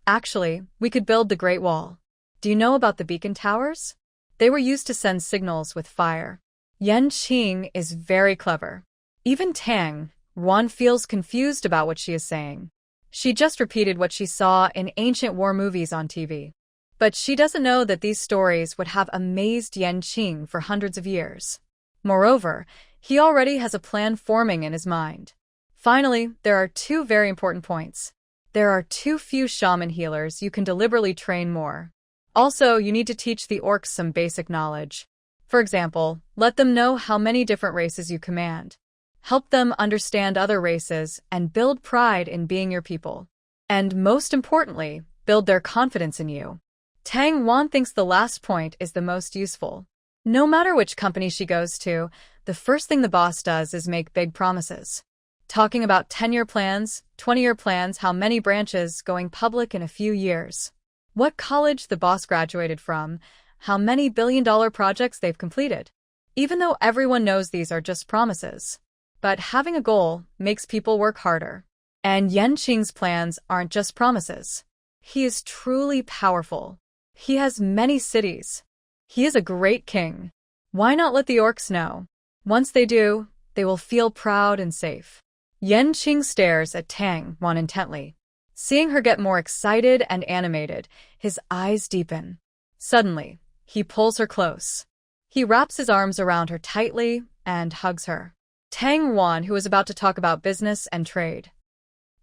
Actually, we could build the Great Wall. Do you know about the beacon towers? They were used to send signals with fire. Yanqing is very clever. Even Tang Ruan feels confused about what she is saying. She just repeated what she saw in ancient war movies on TV. But she doesn't know that these stories would have amazed Yanqing for hundreds of years. Moreover, he already has a plan forming in his mind. Finally, there are two very important points. There are too few shaman healers. You can deliberately train more. Also, you need to teach the orcs some basic knowledge. For example, let them know how many different races you command. Help them understand other races and build pride in being your people. And most importantly, build their confidence in you. Tang Ruan thinks the last point is the most useful. No matter which company she goes to, the first thing the boss does is make big promises. Talking about 10-year plans, 20-year plans, how many branches, going public in a few years. What college the boss graduated from, how many billion-dollar projects they've completed. Even though everyone knows these are just promises. But having a goal makes people work harder. And Yanqing's plans aren't just promises. He is truly powerful. He has many cities. He is a great king. Why not let the orcs know? Once they do, they will feel proud and safe. Yanqing stares at Tang Ruan intently. Seeing her get more excited and animated, his eyes deepen. Suddenly, he pulls her close. He wraps his arms around her tightly and hugs her. Tang Ruan, who is about to talk about business and trade.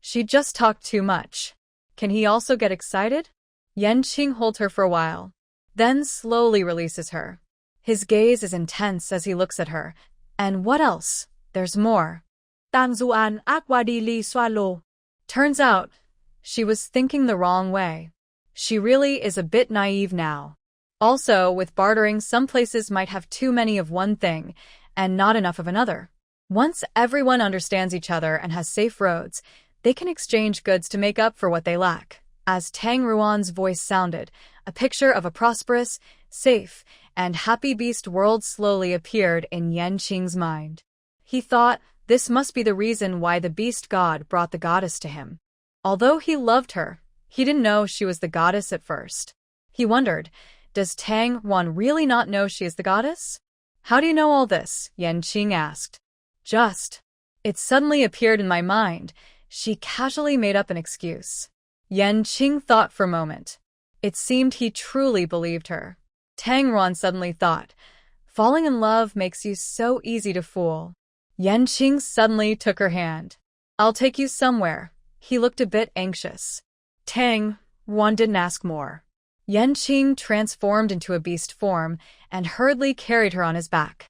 She just talked too much. Can he also get excited? Yanqing holds her for a while, then slowly releases her. His gaze is intense as he looks at her. And what else? There's more. Tang Zuan Aquadi Li Swallow. Turns out, she was thinking the wrong way. She really is a bit naive now. Also, with bartering, some places might have too many of one thing and not enough of another. Once everyone understands each other and has safe roads, they can exchange goods to make up for what they lack. As Tang Ruan's voice sounded, a picture of a prosperous, safe, and happy beast world slowly appeared in Yanqing's mind. He thought, This must be the reason why the beast god brought the goddess to him. Although he loved her, he didn't know she was the goddess at first. He wondered, does Tang Wan really not know she is the goddess? How do you know all this? Yanqing asked. Just. It suddenly appeared in my mind. She casually made up an excuse. Yanqing thought for a moment. It seemed he truly believed her. Tang Wan suddenly thought, falling in love makes you so easy to fool. Yanqing suddenly took her hand. I'll take you somewhere. He looked a bit anxious. Tang Wan didn't ask more. Yanqing transformed into a beast form and hurriedly carried her on his back.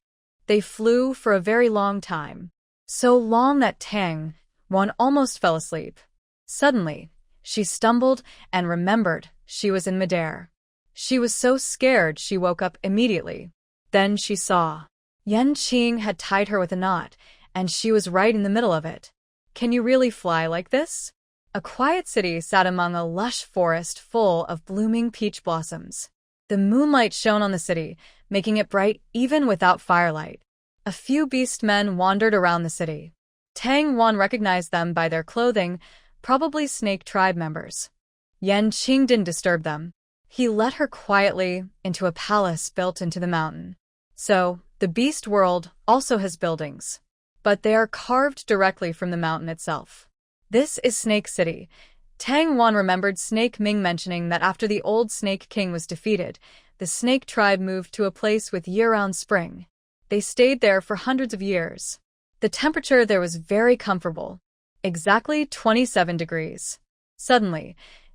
They flew for a very long time. So long that Tang Wan almost fell asleep. Suddenly, she stumbled and remembered she was in midair. She was so scared she woke up immediately. Then she saw. Yanqing had tied her with a knot, and she was right in the middle of it. Can you really fly like this? A quiet city sat among a lush forest full of blooming peach blossoms. The moonlight shone on the city, making it bright even without firelight. A few beast men wandered around the city. Tang Wan recognized them by their clothing, probably snake tribe members. Yanqing didn't disturb them. He led her quietly into a palace built into the mountain. So, the beast world also has buildings, but they are carved directly from the mountain itself. This is Snake City. Tang Wan remembered Snake Ming mentioning that after the old Snake King was defeated, the snake tribe moved to a place with year-round spring. They stayed there for hundreds of years. The temperature there was very comfortable, exactly 27 degrees. Suddenly,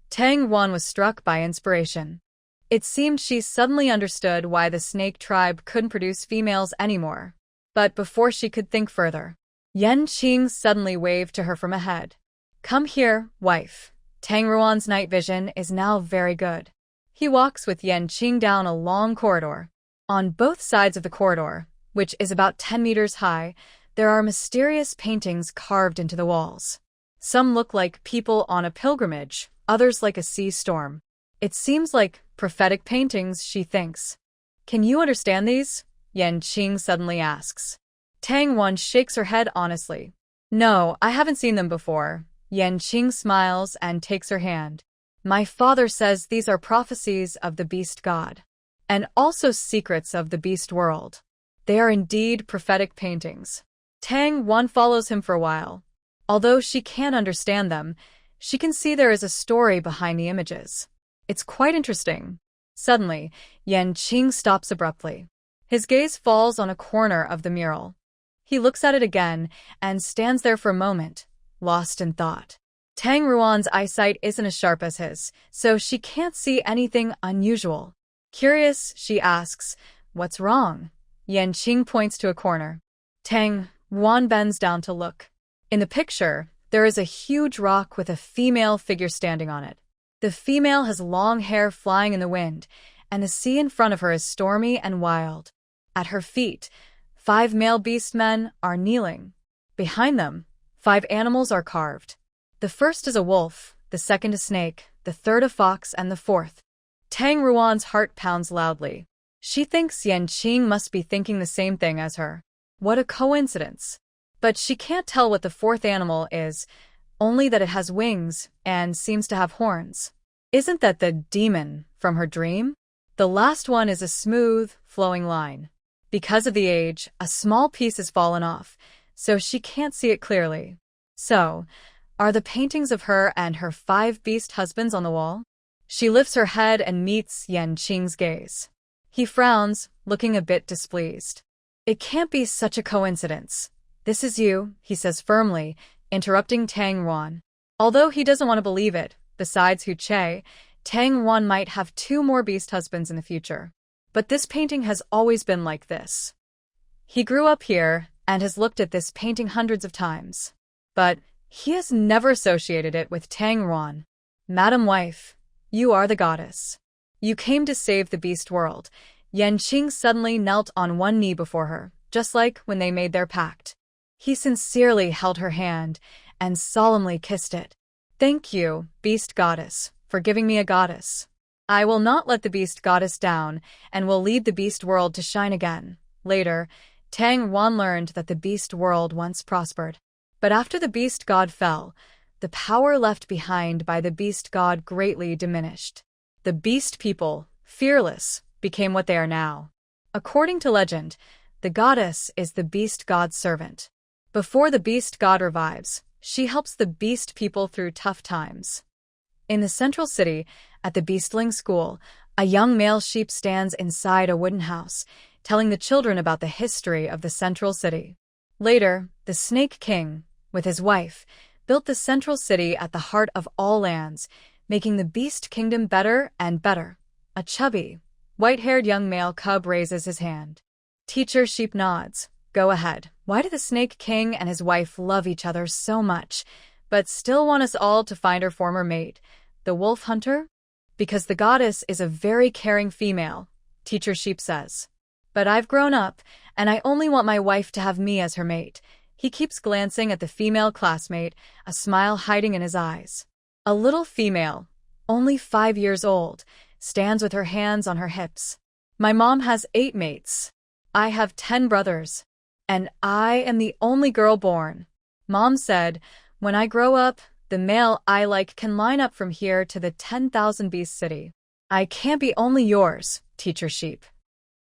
Tang Wan was struck by inspiration. It seemed she suddenly understood why the snake tribe couldn't produce females anymore. But before she could think further, Yanqing suddenly waved to her from ahead. Come here, wife. Tang Ruan's night vision is now very good. He walks with Yanqing down a long corridor. On both sides of the corridor, which is about 10 meters high, there are mysterious paintings carved into the walls. Some look like people on a pilgrimage, others like a sea storm. It seems like prophetic paintings, she thinks. Can you understand these? Yanqing suddenly asks. Tang Wan shakes her head honestly. No, I haven't seen them before. Yanqing smiles and takes her hand. My father says these are prophecies of the beast god, and also secrets of the beast world. They are indeed prophetic paintings. Tang Wan follows him for a while. Although she can't understand them, she can see there is a story behind the images. It's quite interesting. Suddenly, Yanqing stops abruptly. His gaze falls on a corner of the mural. He looks at it again and stands there for a moment, lost in thought. Tang Ruan's eyesight isn't as sharp as his, so she can't see anything unusual. Curious, she asks, what's wrong? Yanqing points to a corner. Tang Ruan bends down to look. In the picture, there is a huge rock with a female figure standing on it. The female has long hair flying in the wind, and the sea in front of her is stormy and wild. At her feet, 5 male beast men are kneeling. Behind them, 5 animals are carved. The first is a wolf, the second a snake, the third a fox, and the fourth. Tang Ruan's heart pounds loudly. She thinks Yanqing must be thinking the same thing as her. What a coincidence. But she can't tell what the fourth animal is, only that it has wings and seems to have horns. Isn't that the demon from her dream? The last one is a smooth, flowing line. Because of the age, a small piece has fallen off, so she can't see it clearly. So, are the paintings of her and her 5 beast husbands on the wall? She lifts her head and meets Yanqing's gaze. He frowns, looking a bit displeased. It can't be such a coincidence. This is you, he says firmly, interrupting Tang Ruan. Although he doesn't want to believe it, besides Hu Che, Tang Ruan might have 2 more beast husbands in the future. But this painting has always been like this. He grew up here and has looked at this painting hundreds of times. But he has never associated it with Tang Ruan. Madam Wife, you are the goddess. You came to save the beast world. Yanqing suddenly knelt on one knee before her, just like when they made their pact. He sincerely held her hand and solemnly kissed it. Thank you, beast goddess, for giving me a goddess. I will not let the beast goddess down and will lead the beast world to shine again. Later, Tang Wan learned that the beast world once prospered. But after the beast god fell, the power left behind by the beast god greatly diminished. The beast people, fearless, became what they are now. According to legend, the goddess is the beast god's servant. Before the beast god revives, she helps the beast people through tough times. In the central city, at the beastling school, a young male sheep stands inside a wooden house, telling the children about the history of the central city. Later, the Snake King, with his wife, built the central city at the heart of all lands, making the beast kingdom better and better. A chubby, white-haired young male cub raises his hand. Teacher Sheep nods. Go ahead. Why do the Snake King and his wife love each other so much, but still want us all to find her former mate, the wolf hunter? Because the goddess is a very caring female, Teacher Sheep says. But I've grown up, and I only want my wife to have me as her mate. He keeps glancing at the female classmate, a smile hiding in his eyes. A little female, only 5 years old, stands with her hands on her hips. My mom has 8 mates. I have 10 brothers. And I am the only girl born. Mom said, when I grow up, the male I like can line up from here to the 10,000 Beast City. I can't be only yours, Teacher Sheep.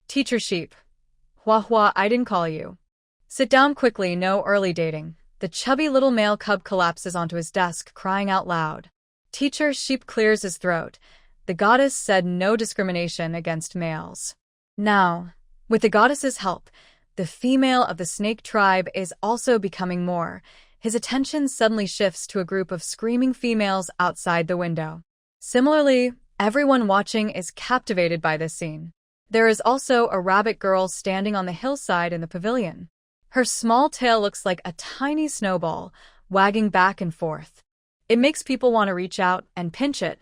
Teacher Sheep. Hua, I didn't call you. Sit down quickly, no early dating. The chubby little male cub collapses onto his desk, crying out loud. Teacher Sheep clears his throat. The goddess said no discrimination against males. Now, with the goddess's help, the female of the snake tribe is also becoming more. His attention suddenly shifts to a group of screaming females outside the window. Similarly, everyone watching is captivated by this scene. There is also a rabbit girl standing on the hillside in the pavilion. Her small tail looks like a tiny snowball, wagging back and forth. It makes people want to reach out and pinch it.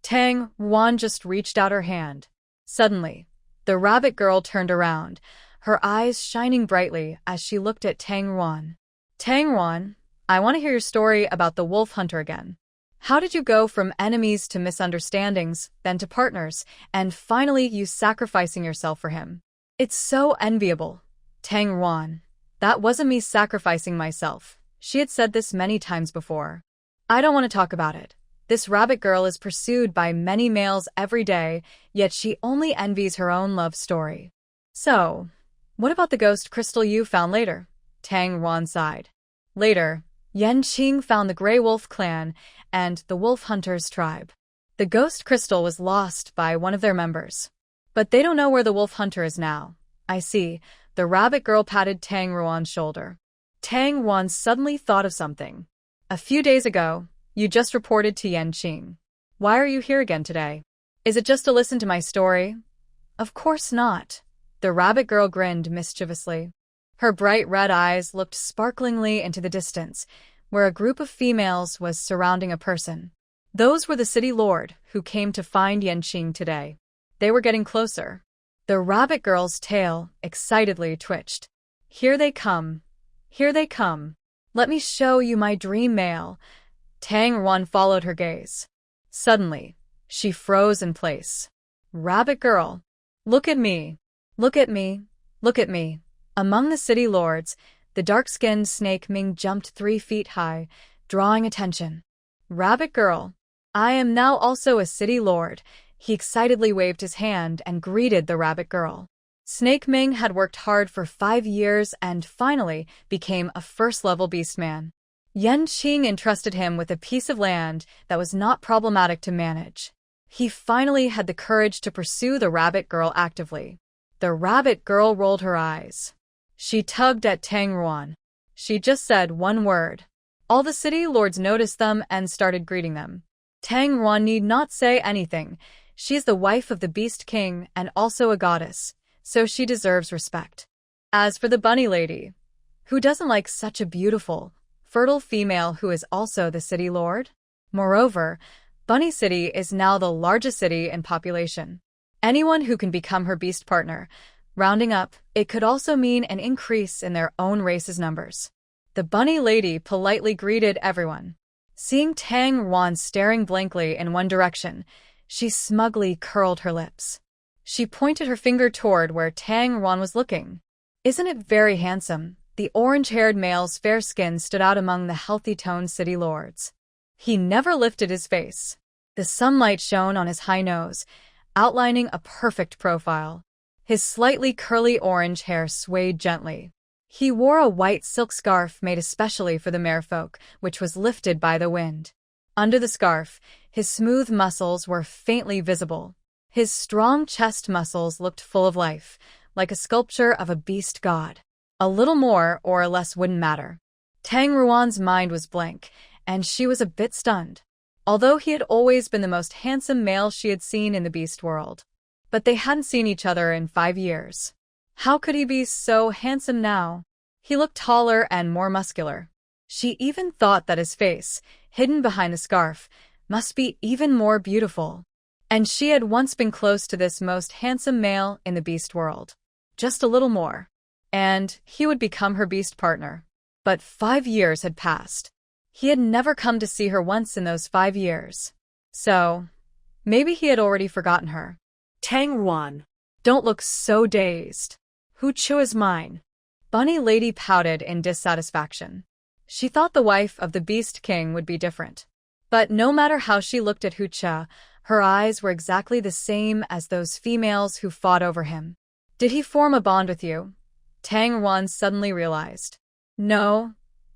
Tang Wan just reached out her hand. Suddenly, the rabbit girl turned around, her eyes shining brightly as she looked at Tang Wan. Tang Wan, I want to hear your story about the wolf hunter again. How did you go from enemies to misunderstandings, then to partners, and finally you sacrificing yourself for him? It's so enviable. Tang Wan. That wasn't me sacrificing myself. She had said this many times before. I don't want to talk about it. This rabbit girl is pursued by many males every day, yet she only envies her own love story. So, what about the ghost crystal you found later? Tang Wan sighed. Later, Yanqing found the Grey Wolf clan and the Wolf Hunters tribe. The ghost crystal was lost by one of their members. But they don't know where the Wolf Hunter is now. I see. The rabbit girl patted Tang Ruan's shoulder. Tang Wan suddenly thought of something. A few days ago, you just reported to Yanqing. Why are you here again today? Is it just to listen to my story? Of course not. The rabbit girl grinned mischievously. Her bright red eyes looked sparklingly into the distance, where a group of females was surrounding a person. Those were the city lord who came to find Yanqing today. They were getting closer. The rabbit girl's tail excitedly twitched. Here they come. Here they come. Let me show you my dream male. Tang Wan followed her gaze. Suddenly, she froze in place. Rabbit girl, look at me. Look at me. Look at me. Among the city lords, the dark-skinned Snake Ming jumped 3 feet high, drawing attention. Rabbit girl, I am now also a city lord. He excitedly waved his hand and greeted the rabbit girl. Snake Ming had worked hard for 5 years and finally became a first-level beastman. Yanqing entrusted him with a piece of land that was not problematic to manage. He finally had the courage to pursue the rabbit girl actively. The rabbit girl rolled her eyes. She tugged at Tang Ruan. She just said one word. All the city lords noticed them and started greeting them. Tang Ruan need not say anything. She is the wife of the Beast King and also a goddess, so she deserves respect. As for the bunny lady, who doesn't like such a beautiful, fertile female who is also the city lord? Moreover, Bunny City is now the largest city in population. Anyone who can become her beast partner, rounding up, it could also mean an increase in their own race's numbers. The bunny lady politely greeted everyone. Seeing Tang Ruan staring blankly in one direction, she smugly curled her lips. She pointed her finger toward where Tang Ruan was looking. Isn't it very handsome? The orange-haired male's fair skin stood out among the healthy-toned city lords. He never lifted his face. The sunlight shone on his high nose, outlining a perfect profile. His slightly curly orange hair swayed gently. He wore a white silk scarf made especially for the merfolk, which was lifted by the wind. Under the scarf, his smooth muscles were faintly visible. His strong chest muscles looked full of life, like a sculpture of a beast god. A little more or less wouldn't matter. Tang Ruan's mind was blank, and she was a bit stunned. Although he had always been the most handsome male she had seen in the beast world. But they hadn't seen each other in 5 years. How could he be so handsome now? He looked taller and more muscular. She even thought that his face, hidden behind the scarf, must be even more beautiful. And she had once been close to this most handsome male in the beast world. Just a little more. And he would become her beast partner. But 5 years had passed. He had never come to see her once in those 5 years. So, maybe he had already forgotten her. Tang Ruan. Don't look so dazed. Hu Chu is mine. Bunny Lady pouted in dissatisfaction. She thought the wife of the Beast King would be different. But no matter how she looked at Hu Chu, her eyes were exactly the same as those females who fought over him. Did he form a bond with you? Tang Ruan suddenly realized. No.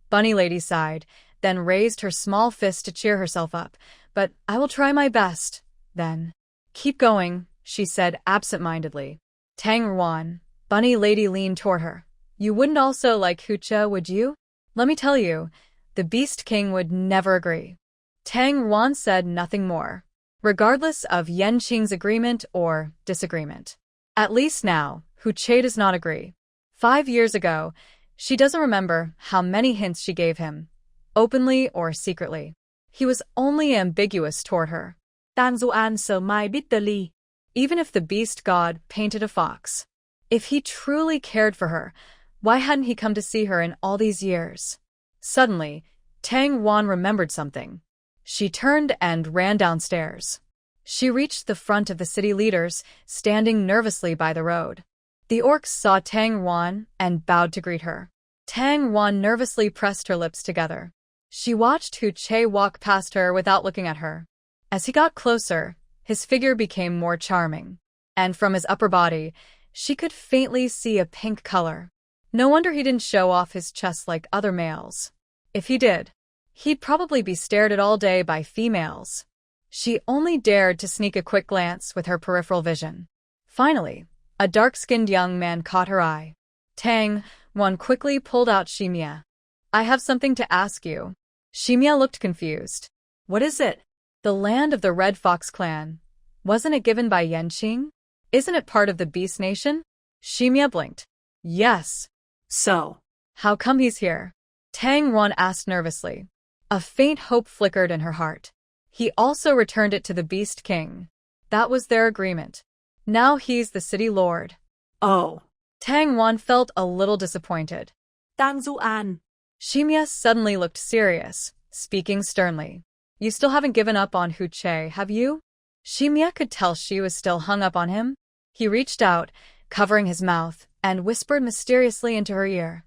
Bunny Lady sighed, then raised her small fist to cheer herself up. But I will try my best, then. Keep going, she said absent-mindedly. Tang Ruan. Bunny Lady leaned toward her. You wouldn't also like Hu Chu, would you? Let me tell you, the Beast King would never agree. Tang Ruan said nothing more, regardless of Yanqing's agreement or disagreement. At least now, Hu Chu does not agree. 5 years ago, she doesn't remember how many hints she gave him, openly or secretly. He was only ambiguous toward her. Tang Zuan so mai bitterly. Even if the beast god painted a fox. If he truly cared for her, why hadn't he come to see her in all these years? Suddenly, Tang Ruan remembered something. She turned and ran downstairs. She reached the front of the city leaders, standing nervously by the road. The orcs saw Tang Ruan and bowed to greet her. Tang Ruan nervously pressed her lips together. She watched Hu Chu walk past her without looking at her. As he got closer, his figure became more charming. And from his upper body, she could faintly see a pink color. No wonder he didn't show off his chest like other males. If he did, he'd probably be stared at all day by females. She only dared to sneak a quick glance with her peripheral vision. Finally, a dark-skinned young man caught her eye. Tang Ruan quickly pulled out Shimia. I have something to ask you. Shimia looked confused. What is it? The land of the Red Fox clan. Wasn't it given by Yanqing? Isn't it part of the Beast Nation? Shimia blinked. Yes. So, how come he's here? Tang Ruan asked nervously. A faint hope flickered in her heart. He also returned it to the Beast King. That was their agreement. Now he's the city lord. Oh. Tang Ruan felt a little disappointed. Tang Zuan. Shimia suddenly looked serious, speaking sternly. You still haven't given up on Hu Chu, have you? Shimia could tell she was still hung up on him. He reached out, covering his mouth, and whispered mysteriously into her ear.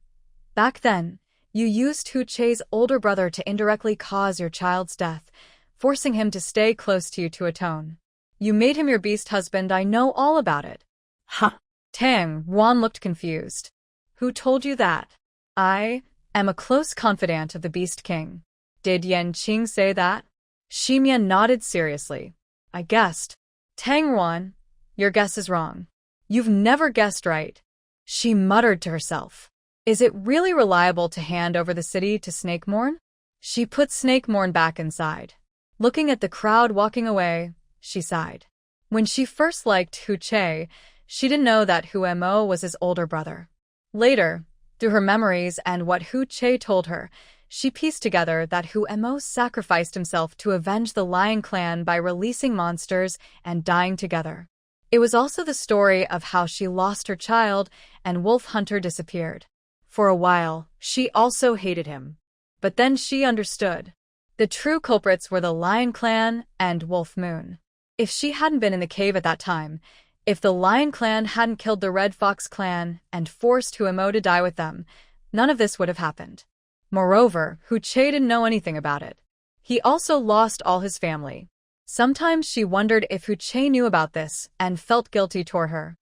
Back then, you used Hu Chu's older brother to indirectly cause your child's death, forcing him to stay close to you to atone. You made him your beast husband, I know all about it. Huh. Tang Ruan looked confused. Who told you that? I am a close confidant of the Beast King. Did Yanqing say that? Shimia nodded seriously. I guessed. Tang Ruan, your guess is wrong. You've never guessed right. She muttered to herself. Is it really reliable to hand over the city to Snakemorn? She put Snakemorn back inside. Looking at the crowd walking away, she sighed. When she first liked Hu Chu, she didn't know that Hu Mo was his older brother. Later, through her memories and what Hu Chu told her, she pieced together that Hu Mo sacrificed himself to avenge the Lion Clan by releasing monsters and dying together. It was also the story of how she lost her child and Wolf Hunter disappeared. For a while, she also hated him. But then she understood. The true culprits were the Lion Clan and Wolf Moon. If she hadn't been in the cave at that time, If the Lion Clan hadn't killed the Red Fox Clan and forced Huemo to die with them, none of this would have happened. Moreover, Hu Che didn't know anything about it. He also lost all his family. Sometimes she wondered if Hu Che knew about this and felt guilty toward her.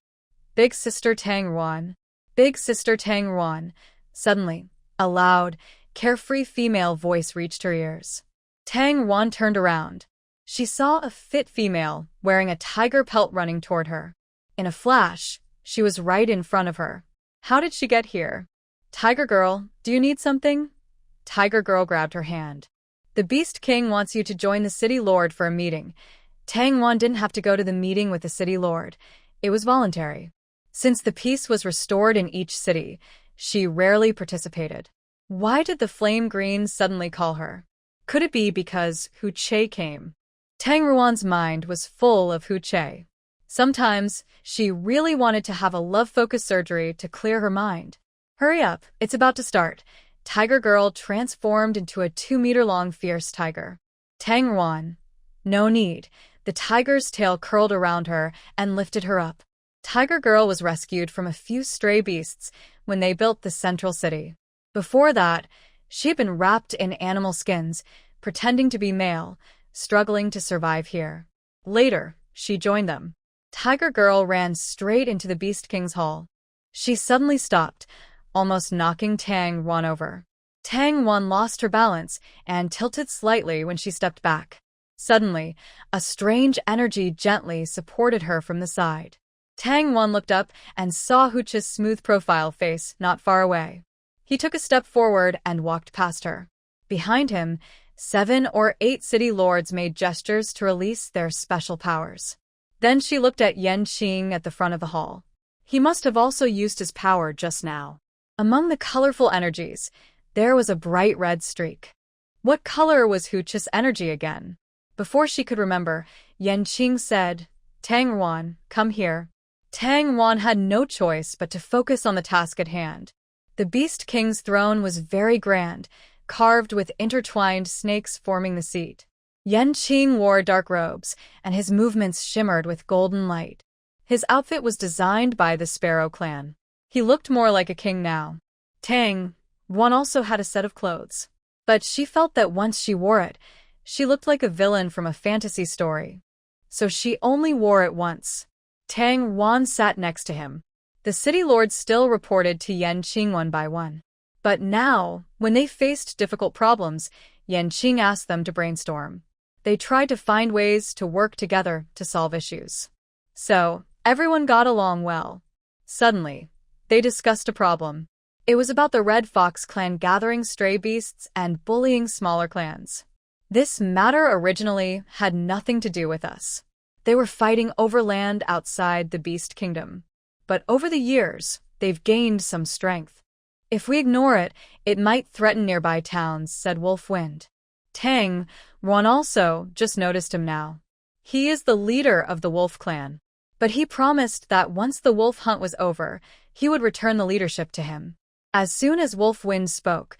Big Sister Tang Ruan. Big Sister Tang Ruan. Suddenly, a loud, carefree female voice reached her ears. Tang Ruan turned around. She saw a fit female wearing a tiger pelt running toward her. In a flash, she was right in front of her. How did she get here? Tiger Girl, do you need something? Tiger Girl grabbed her hand. The Beast King wants you to join the City Lord for a meeting. Tang Ruan didn't have to go to the meeting with the City Lord. It was voluntary. Since the peace was restored in each city, she rarely participated. Why did the Flame Green suddenly call her? Could it be because Hu Che came? Tang Ruan's mind was full of Hu Che. Sometimes, she really wanted to have a love-focused surgery to clear her mind. Hurry up, it's about to start. Tiger Girl transformed into a 2-meter-long fierce tiger. Tang Ruan. No need. The tiger's tail curled around her and lifted her up. Tiger Girl was rescued from a few stray beasts when they built the central city. Before that, she had been wrapped in animal skins, pretending to be male, struggling to survive here. Later, she joined them. Tiger Girl ran straight into the Beast King's hall. She suddenly stopped, almost knocking Tang Ruan over. Tang Ruan lost her balance and tilted slightly when she stepped back. Suddenly, a strange energy gently supported her from the side. Tang Ruan looked up and saw Hu Che's smooth profile face not far away. He took a step forward and walked past her. Behind him, 7 or 8 city lords made gestures to release their special powers. Then she looked at Yanqing at the front of the hall. He must have also used his power just now. Among the colorful energies, there was a bright red streak. What color was Hu Che's energy again? Before she could remember, Yanqing said, Tang Ruan, come here. Tang Ruan had no choice but to focus on the task at hand. The Beast King's throne was very grand, carved with intertwined snakes forming the seat. Yanqing wore dark robes, and his movements shimmered with golden light. His outfit was designed by the Sparrow clan. He looked more like a king now. Tang Ruan also had a set of clothes. But she felt that once she wore it, she looked like a villain from a fantasy story. So she only wore it once. Tang Ruan sat next to him. The city lords still reported to Yanqing one by one. But now, when they faced difficult problems, Yanqing asked them to brainstorm. They tried to find ways to work together to solve issues. So, everyone got along well. Suddenly, they discussed a problem. It was about the Red Fox clan gathering stray beasts and bullying smaller clans. This matter originally had nothing to do with us. They were fighting over land outside the Beast Kingdom. But over the years, they've gained some strength. If we ignore it, it might threaten nearby towns, said Wolf Wind. Tang Ruan also just noticed him now. He is the leader of the Wolf clan. But he promised that once the wolf hunt was over, he would return the leadership to him. As soon as Wolf Wind spoke,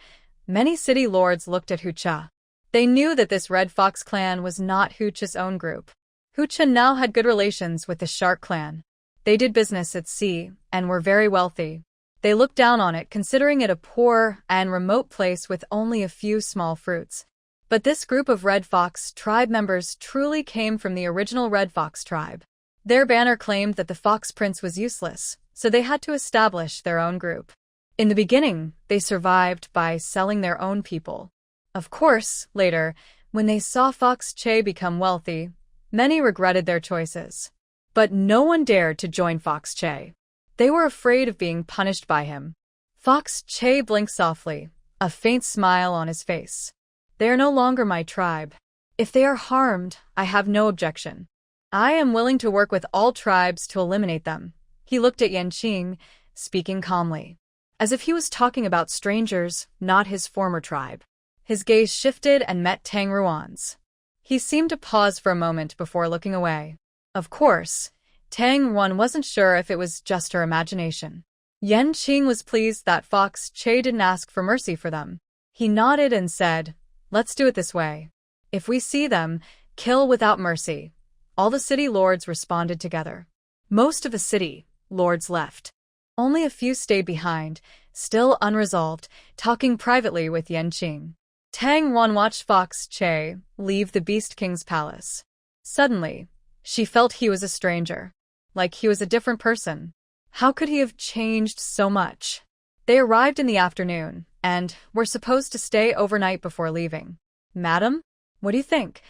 many city lords looked at Hu Che. They knew that this Red Fox clan was not Hu Che's own group. Hu Che now had good relations with the Shark clan. They did business at sea and were very wealthy. They looked down on it, considering it a poor and remote place with only a few small fruits. But this group of Red Fox tribe members truly came from the original Red Fox tribe. Their banner claimed that the Fox Prince was useless, so they had to establish their own group. In the beginning, they survived by selling their own people. Of course, later, when they saw Fox Che become wealthy, many regretted their choices. But no one dared to join Fox Che. They were afraid of being punished by him. Fox Che blinked softly, a faint smile on his face. They are no longer my tribe. If they are harmed, I have no objection. I am willing to work with all tribes to eliminate them. He looked at Yanqing, speaking calmly, as if he was talking about strangers, not his former tribe. His gaze shifted and met Tang Ruan's. He seemed to pause for a moment before looking away. Of course, Tang Ruan wasn't sure if it was just her imagination. Yanqing was pleased that Fox Che didn't ask for mercy for them. He nodded and said, "Let's do it this way. If we see them, kill without mercy." All the city lords responded together. Most of the city lords left. Only a few stayed behind, still unresolved, talking privately with Yanqing. Tang Wan watched Fox Che leave the Beast King's palace. Suddenly, she felt he was a stranger. Like he was a different person. How could he have changed so much? They arrived in the afternoon, and were supposed to stay overnight before leaving. Madam? What do you think?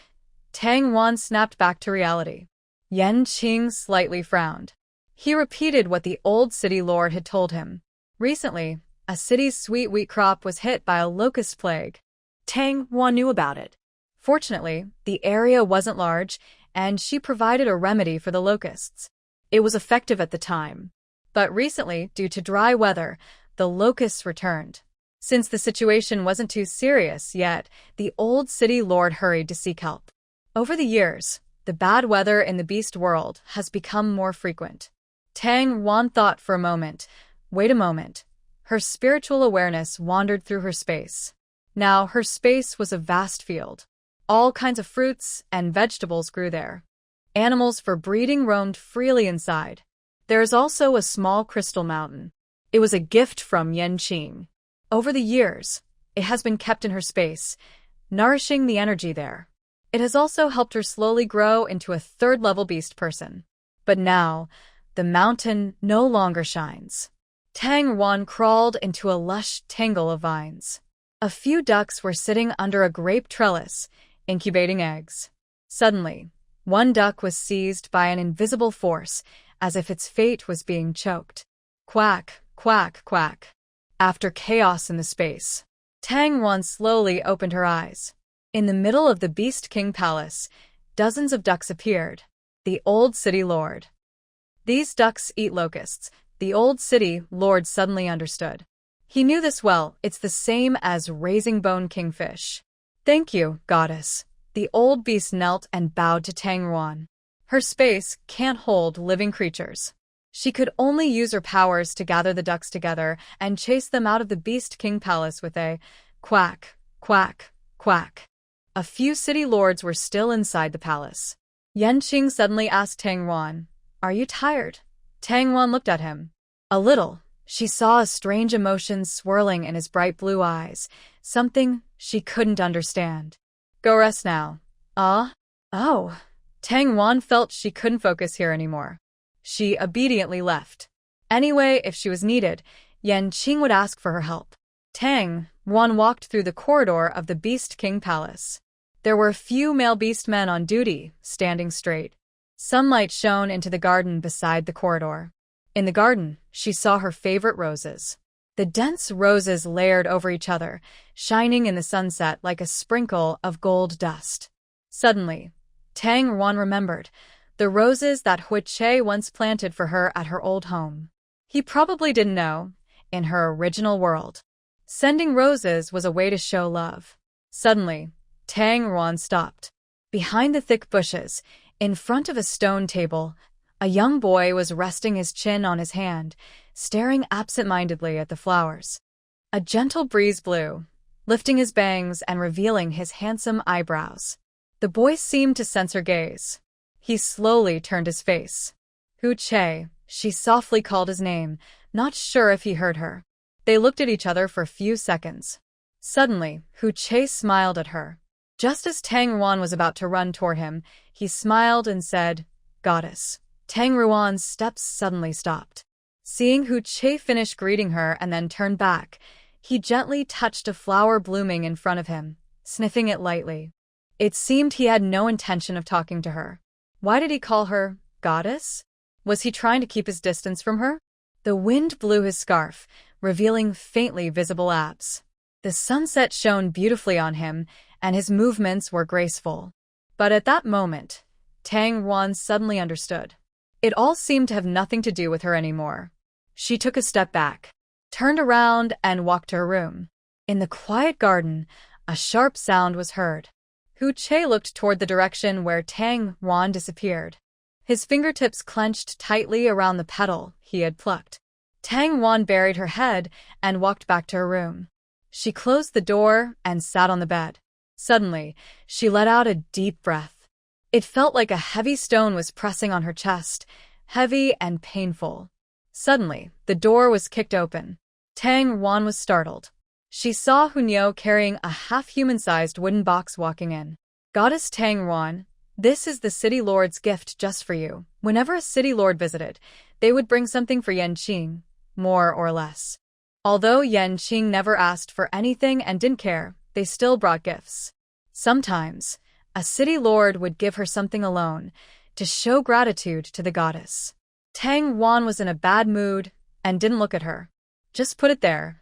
Tang Wan snapped back to reality. Yanqing slightly frowned. He repeated what the old city lord had told him. Recently, a city's sweet wheat crop was hit by a locust plague. Tang Wan knew about it. Fortunately, the area wasn't large, and she provided a remedy for the locusts. It was effective at the time. But recently, due to dry weather, the locusts returned. Since the situation wasn't too serious yet, the old city lord hurried to seek help. Over the years, the bad weather in the beast world has become more frequent. Tang Wan thought for a moment. Wait a moment. Her spiritual awareness wandered through her space. Now her space was a vast field. All kinds of fruits and vegetables grew there. Animals for breeding roamed freely inside. There is also a small crystal mountain. It was a gift from Yanqing. Over the years, it has been kept in her space, nourishing the energy there. It has also helped her slowly grow into a third-level beast person. But now, the mountain no longer shines. Tang Wan crawled into a lush tangle of vines. A few ducks were sitting under a grape trellis, incubating eggs. Suddenly, one duck was seized by an invisible force, as if its fate was being choked. Quack, quack, quack. After chaos in the space, Tang Wan slowly opened her eyes. In the middle of the Beast King Palace, dozens of ducks appeared. The old city lord. These ducks eat locusts. The old city lord suddenly understood. He knew this well. It's the same as raising bone kingfish. Thank you, goddess. The old beast knelt and bowed to Tang Wan. Her space can't hold living creatures. She could only use her powers to gather the ducks together and chase them out of the Beast King Palace with a quack, quack, quack. A few city lords were still inside the palace. Yanqing suddenly asked Tang Wan, "Are you tired?" Tang Wan looked at him. A little. She saw a strange emotion swirling in his bright blue eyes, something she couldn't understand. Go rest now. Oh. Tang Wan felt she couldn't focus here anymore. She obediently left. Anyway, if she was needed, Yanqing would ask for her help. Tang Wan walked through the corridor of the Beast King Palace. There were a few male beast men on duty, standing straight. Sunlight shone into the garden beside the corridor. In the garden, she saw her favorite roses. The dense roses layered over each other, shining in the sunset like a sprinkle of gold dust. Suddenly, Tang Wan remembered the roses that Hui Che once planted for her at her old home. He probably didn't know, in her original world, sending roses was a way to show love. Suddenly, Tang Wan stopped. Behind the thick bushes, in front of a stone table, a young boy was resting his chin on his hand, staring absent-mindedly at the flowers. A gentle breeze blew, lifting his bangs and revealing his handsome eyebrows. The boy seemed to sense her gaze. He slowly turned his face. Hu Che, she softly called his name, not sure if he heard her. They looked at each other for a few seconds. Suddenly, Hu Che smiled at her. Just as Tang Ruan was about to run toward him, he smiled and said, "Goddess." Tang Ruan's steps suddenly stopped. Seeing Hu Che finish greeting her and then turn back, he gently touched a flower blooming in front of him, sniffing it lightly. It seemed he had no intention of talking to her. Why did he call her goddess? Was he trying to keep his distance from her? The wind blew his scarf, revealing faintly visible abs. The sunset shone beautifully on him, and his movements were graceful. But at that moment, Tang Ruan suddenly understood. It all seemed to have nothing to do with her anymore. She took a step back, turned around, and walked to her room. In the quiet garden, a sharp sound was heard. Hu Che looked toward the direction where Tang Ruan disappeared. His fingertips clenched tightly around the petal he had plucked. Tang Ruan buried her head and walked back to her room. She closed the door and sat on the bed. Suddenly, she let out a deep breath. It felt like a heavy stone was pressing on her chest, heavy and painful. Suddenly, the door was kicked open. Tang Wan was startled. She saw Hunyo carrying a half-human-sized wooden box walking in. Goddess Tang Wan, this is the city lord's gift just for you. Whenever a city lord visited, they would bring something for Yanqing, more or less. Although Yanqing never asked for anything and didn't care, they still brought gifts. Sometimes, a city lord would give her something alone, to show gratitude to the goddess. Tang Wan was in a bad mood and didn't look at her. Just put it there.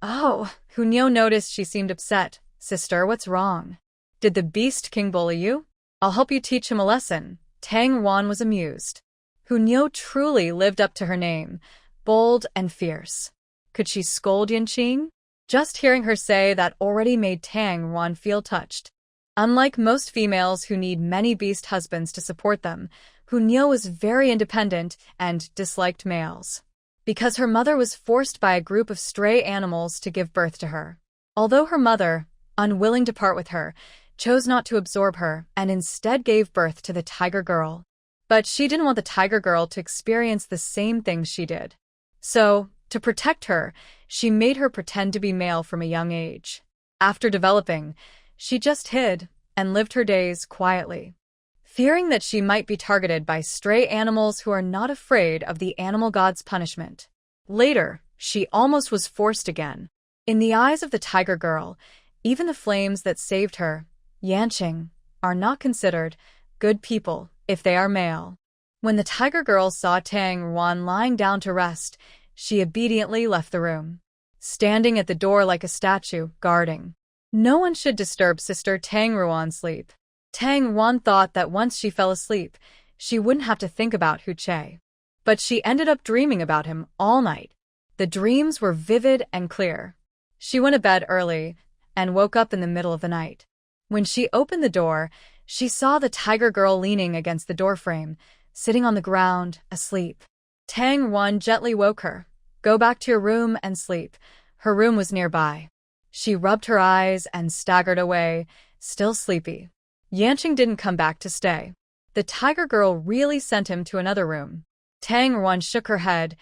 Oh, Hunyo noticed she seemed upset. Sister, what's wrong? Did the Beast King bully you? I'll help you teach him a lesson. Tang Wan was amused. Hunyo truly lived up to her name, bold and fierce. Could she scold Yanqing? Just hearing her say that already made Tang Wan feel touched. Unlike most females who need many beast husbands to support them, Hunyo was very independent and disliked males. Because her mother was forced by a group of stray animals to give birth to her. Although her mother, unwilling to part with her, chose not to absorb her and instead gave birth to the tiger girl. But she didn't want the tiger girl to experience the same things she did. So, to protect her, she made her pretend to be male from a young age. After developing, she just hid and lived her days quietly, fearing that she might be targeted by stray animals who are not afraid of the animal god's punishment. Later, she almost was forced again. In the eyes of the tiger girl, even the flames that saved her, Yanqing, are not considered good people if they are male. When the tiger girl saw Tang Wan lying down to rest, she obediently left the room, standing at the door like a statue, guarding. No one should disturb Sister Tang Ruan's sleep. Tang Wan thought that once she fell asleep, she wouldn't have to think about Hu Che. But she ended up dreaming about him all night. The dreams were vivid and clear. She went to bed early and woke up in the middle of the night. When she opened the door, she saw the tiger girl leaning against the doorframe, sitting on the ground, asleep. Tang Wan gently woke her. Go back to your room and sleep. Her room was nearby. She rubbed her eyes and staggered away, still sleepy. Yanqing didn't come back to stay. The tiger girl really sent him to another room. Tang Wan shook her head,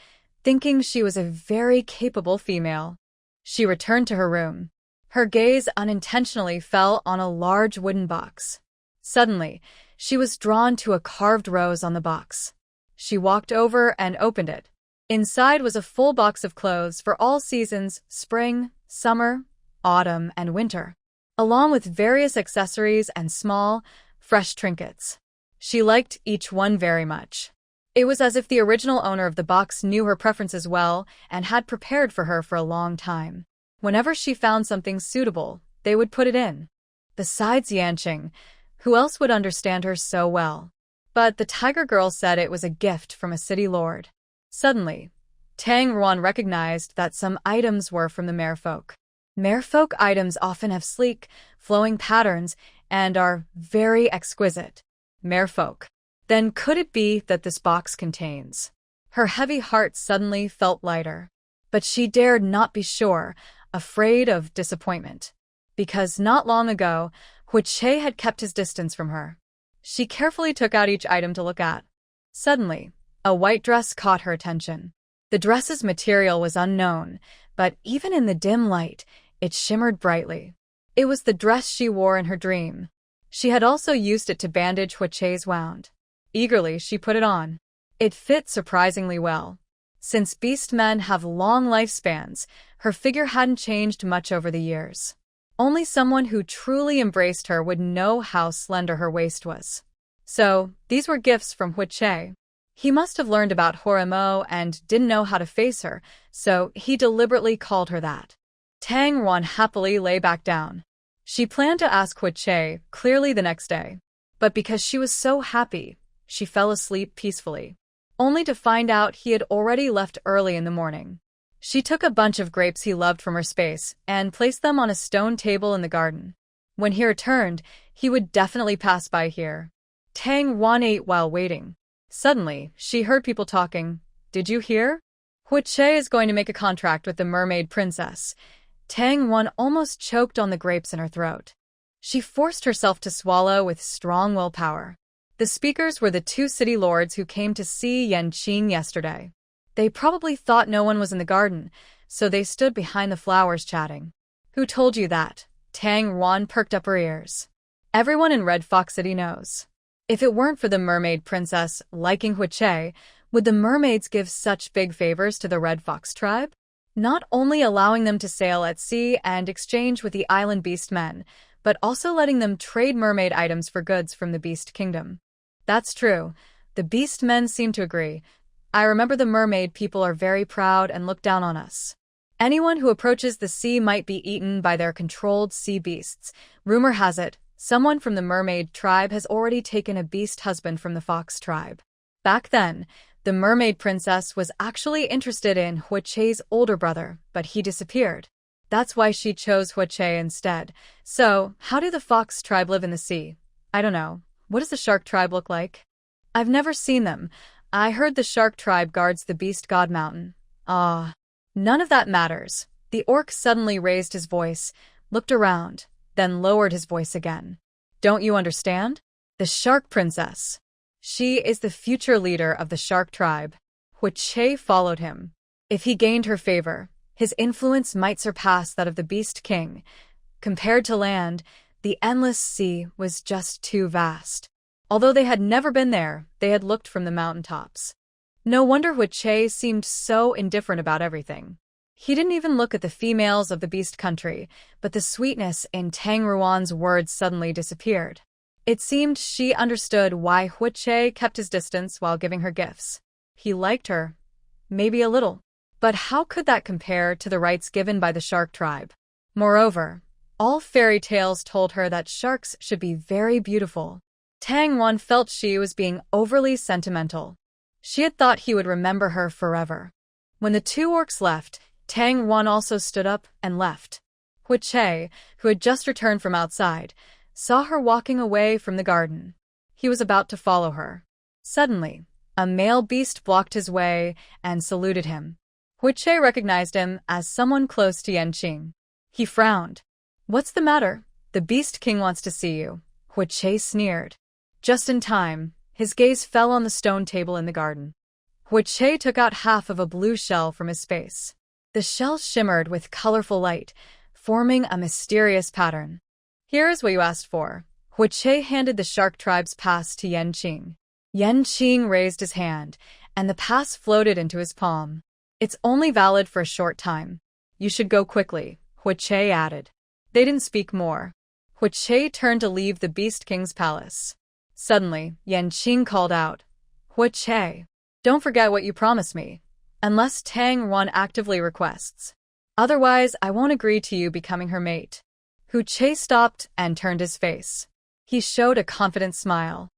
thinking she was a very capable female. She returned to her room. Her gaze unintentionally fell on a large wooden box. Suddenly, she was drawn to a carved rose on the box. She walked over and opened it. Inside was a full box of clothes for all seasons: spring, summer, autumn, and winter, along with various accessories and small, fresh trinkets. She liked each one very much. It was as if the original owner of the box knew her preferences well and had prepared for her for a long time. Whenever she found something suitable, they would put it in. Besides Yanqing, who else would understand her so well? But the tiger girl said it was a gift from a city lord. Suddenly, Tang Ruan recognized that some items were from the merfolk. Merfolk items often have sleek, flowing patterns and are very exquisite. Merfolk. Then could it be that this box contains? Her heavy heart suddenly felt lighter. But she dared not be sure, afraid of disappointment. Because not long ago, Hu Che had kept his distance from her. She carefully took out each item to look at. Suddenly, a white dress caught her attention. The dress's material was unknown, but even in the dim light, it shimmered brightly. It was the dress she wore in her dream. She had also used it to bandage Hu Che's wound. Eagerly, she put it on. It fit surprisingly well. Since beast men have long lifespans, her figure hadn't changed much over the years. Only someone who truly embraced her would know how slender her waist was. So, these were gifts from Hu Che. He must have learned about Horimo and didn't know how to face her, so he deliberately called her that. Tang Ruan happily lay back down. She planned to ask Hu Che clearly the next day, but because she was so happy, she fell asleep peacefully, only to find out he had already left early in the morning. She took a bunch of grapes he loved from her space and placed them on a stone table in the garden. When he returned, he would definitely pass by here. Tang Ruan ate while waiting. Suddenly, she heard people talking. Did you hear? Hu Che is going to make a contract with the mermaid princess. Tang Ruan almost choked on the grapes in her throat. She forced herself to swallow with strong willpower. The speakers were the two city lords who came to see Yanqing yesterday. They probably thought no one was in the garden, so they stood behind the flowers chatting. Who told you that? Tang Ruan perked up her ears. Everyone in Red Fox City knows. If it weren't for the mermaid princess liking Huiche, would the mermaids give such big favors to the Red Fox tribe? Not only allowing them to sail at sea and exchange with the island beast men, but also letting them trade mermaid items for goods from the beast kingdom. That's true. The beast men seem to agree. I remember the mermaid people are very proud and look down on us. Anyone who approaches the sea might be eaten by their controlled sea beasts. Rumor has it, someone from the mermaid tribe has already taken a beast husband from the fox tribe. Back then, the mermaid princess was actually interested in Huiche's older brother, but he disappeared. That's why she chose Huiche instead. So, how do the fox tribe live in the sea? I don't know. What does the shark tribe look like? I've never seen them. I heard the shark tribe guards the beast god mountain. Ah. None of that matters. The orc suddenly raised his voice, looked around, then lowered his voice again. Don't you understand? The shark princess. She is the future leader of the shark tribe. Huiche followed him. If he gained her favor, his influence might surpass that of the beast king. Compared to land, the endless sea was just too vast. Although they had never been there, they had looked from the mountaintops. No wonder Huiche seemed so indifferent about everything. He didn't even look at the females of the beast country, but the sweetness in Tang Ruan's words suddenly disappeared. It seemed she understood why Huiche kept his distance while giving her gifts. He liked her. Maybe a little. But how could that compare to the rights given by the shark tribe? Moreover, all fairy tales told her that sharks should be very beautiful. Tang Ruan felt she was being overly sentimental. She had thought he would remember her forever. When the two orcs left, Tang Ruan also stood up and left. Huiche, who had just returned from outside, saw her walking away from the garden. He was about to follow her. Suddenly, a male beast blocked his way and saluted him. Huiche recognized him as someone close to Yanqing. He frowned. What's the matter? The beast king wants to see you. Huiche sneered. Just in time, his gaze fell on the stone table in the garden. Huiche took out half of a blue shell from his face. The shell shimmered with colorful light, forming a mysterious pattern. Here is what you asked for. Huiche handed the shark tribe's pass to Yanqing. Yanqing raised his hand, and the pass floated into his palm. It's only valid for a short time. You should go quickly, Huiche added. They didn't speak more. Huiche turned to leave the Beast King's palace. Suddenly, Yanqing called out, Huiche, don't forget what you promised me, unless Tang Ruan actively requests. Otherwise, I won't agree to you becoming her mate. Huiche stopped and turned his face. He showed a confident smile.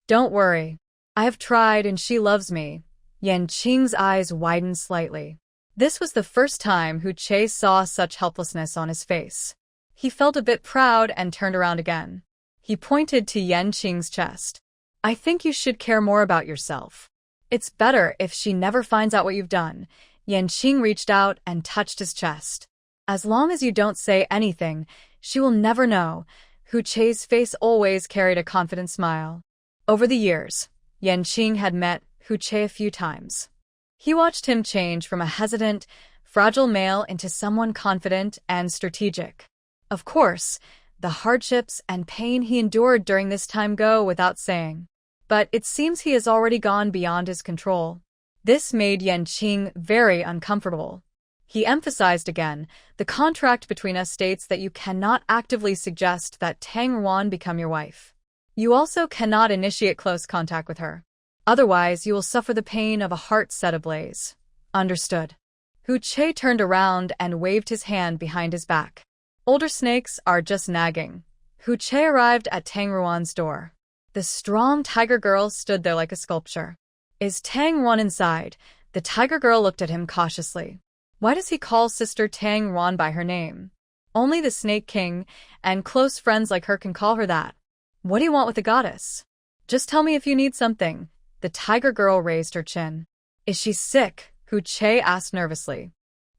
Don't worry. I have tried and she loves me. Yanqing's eyes widened slightly. This was the first time Huiche saw such helplessness on his face. He felt a bit proud and turned around again. He pointed to Yanqing's chest. I think you should care more about yourself. It's better if she never finds out what you've done. Yanqing reached out and touched his chest. As long as you don't say anything, she will never know. Huiche's face always carried a confident smile. Over the years, Yanqing had met Huiche a few times. He watched him change from a hesitant, fragile male into someone confident and strategic. Of course, the hardships and pain he endured during this time go without saying. But it seems he has already gone beyond his control. This made Yanqing very uncomfortable. He emphasized again, the contract between us states that you cannot actively suggest that Tang Ruan become your wife. You also cannot initiate close contact with her. Otherwise, you will suffer the pain of a heart set ablaze. Understood. Huiche turned around and waved his hand behind his back. Older snakes are just nagging. Huiche arrived at Tang Ruan's door. The strong tiger girl stood there like a sculpture. Is Tang Ruan inside? The tiger girl looked at him cautiously. Why does he call Sister Tang Ruan by her name? Only the Snake King and close friends like her can call her that. What do you want with the goddess? Just tell me if you need something. The tiger girl raised her chin. Is she sick? Huiche asked nervously.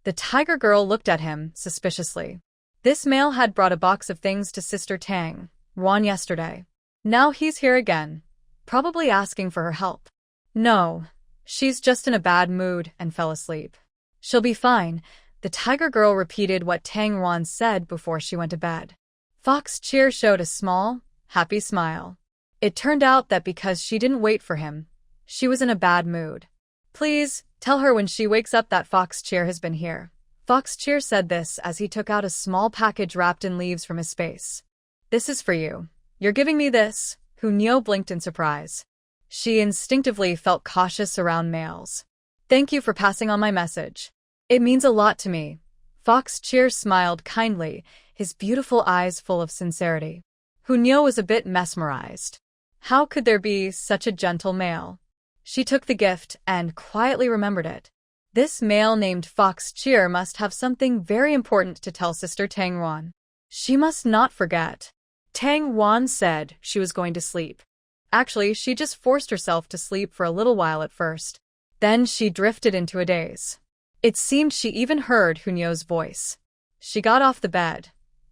The tiger girl looked at him suspiciously. This male had brought a box of things to Sister Tang Ruan yesterday. Now he's here again. probably asking for her help. No, she's just in a bad mood and fell asleep. She'll be fine, the tiger girl repeated what Tang Ruan said before she went to bed. Fox Cheer showed a small, happy smile. It turned out that because she didn't wait for him, she was in a bad mood. Please, tell her when she wakes up that Fox Cheer has been here. Fox Cheer said this as he took out a small package wrapped in leaves from his space. This is for you. You're giving me this? Hunyo blinked in surprise. She instinctively felt cautious around males. Thank you for passing on my message. It means a lot to me. Fox Cheer smiled kindly, his beautiful eyes full of sincerity. Hunyo was a bit mesmerized. How could there be such a gentle male? She took the gift and quietly remembered it. This male named Fox Cheer must have something very important to tell Sister Tang Ruan. She must not forget. Tang Ruan said she was going to sleep. Actually, she just forced herself to sleep for a little while at first. Then she drifted into a daze. It seemed she even heard Hunyo's voice. She got off the bed.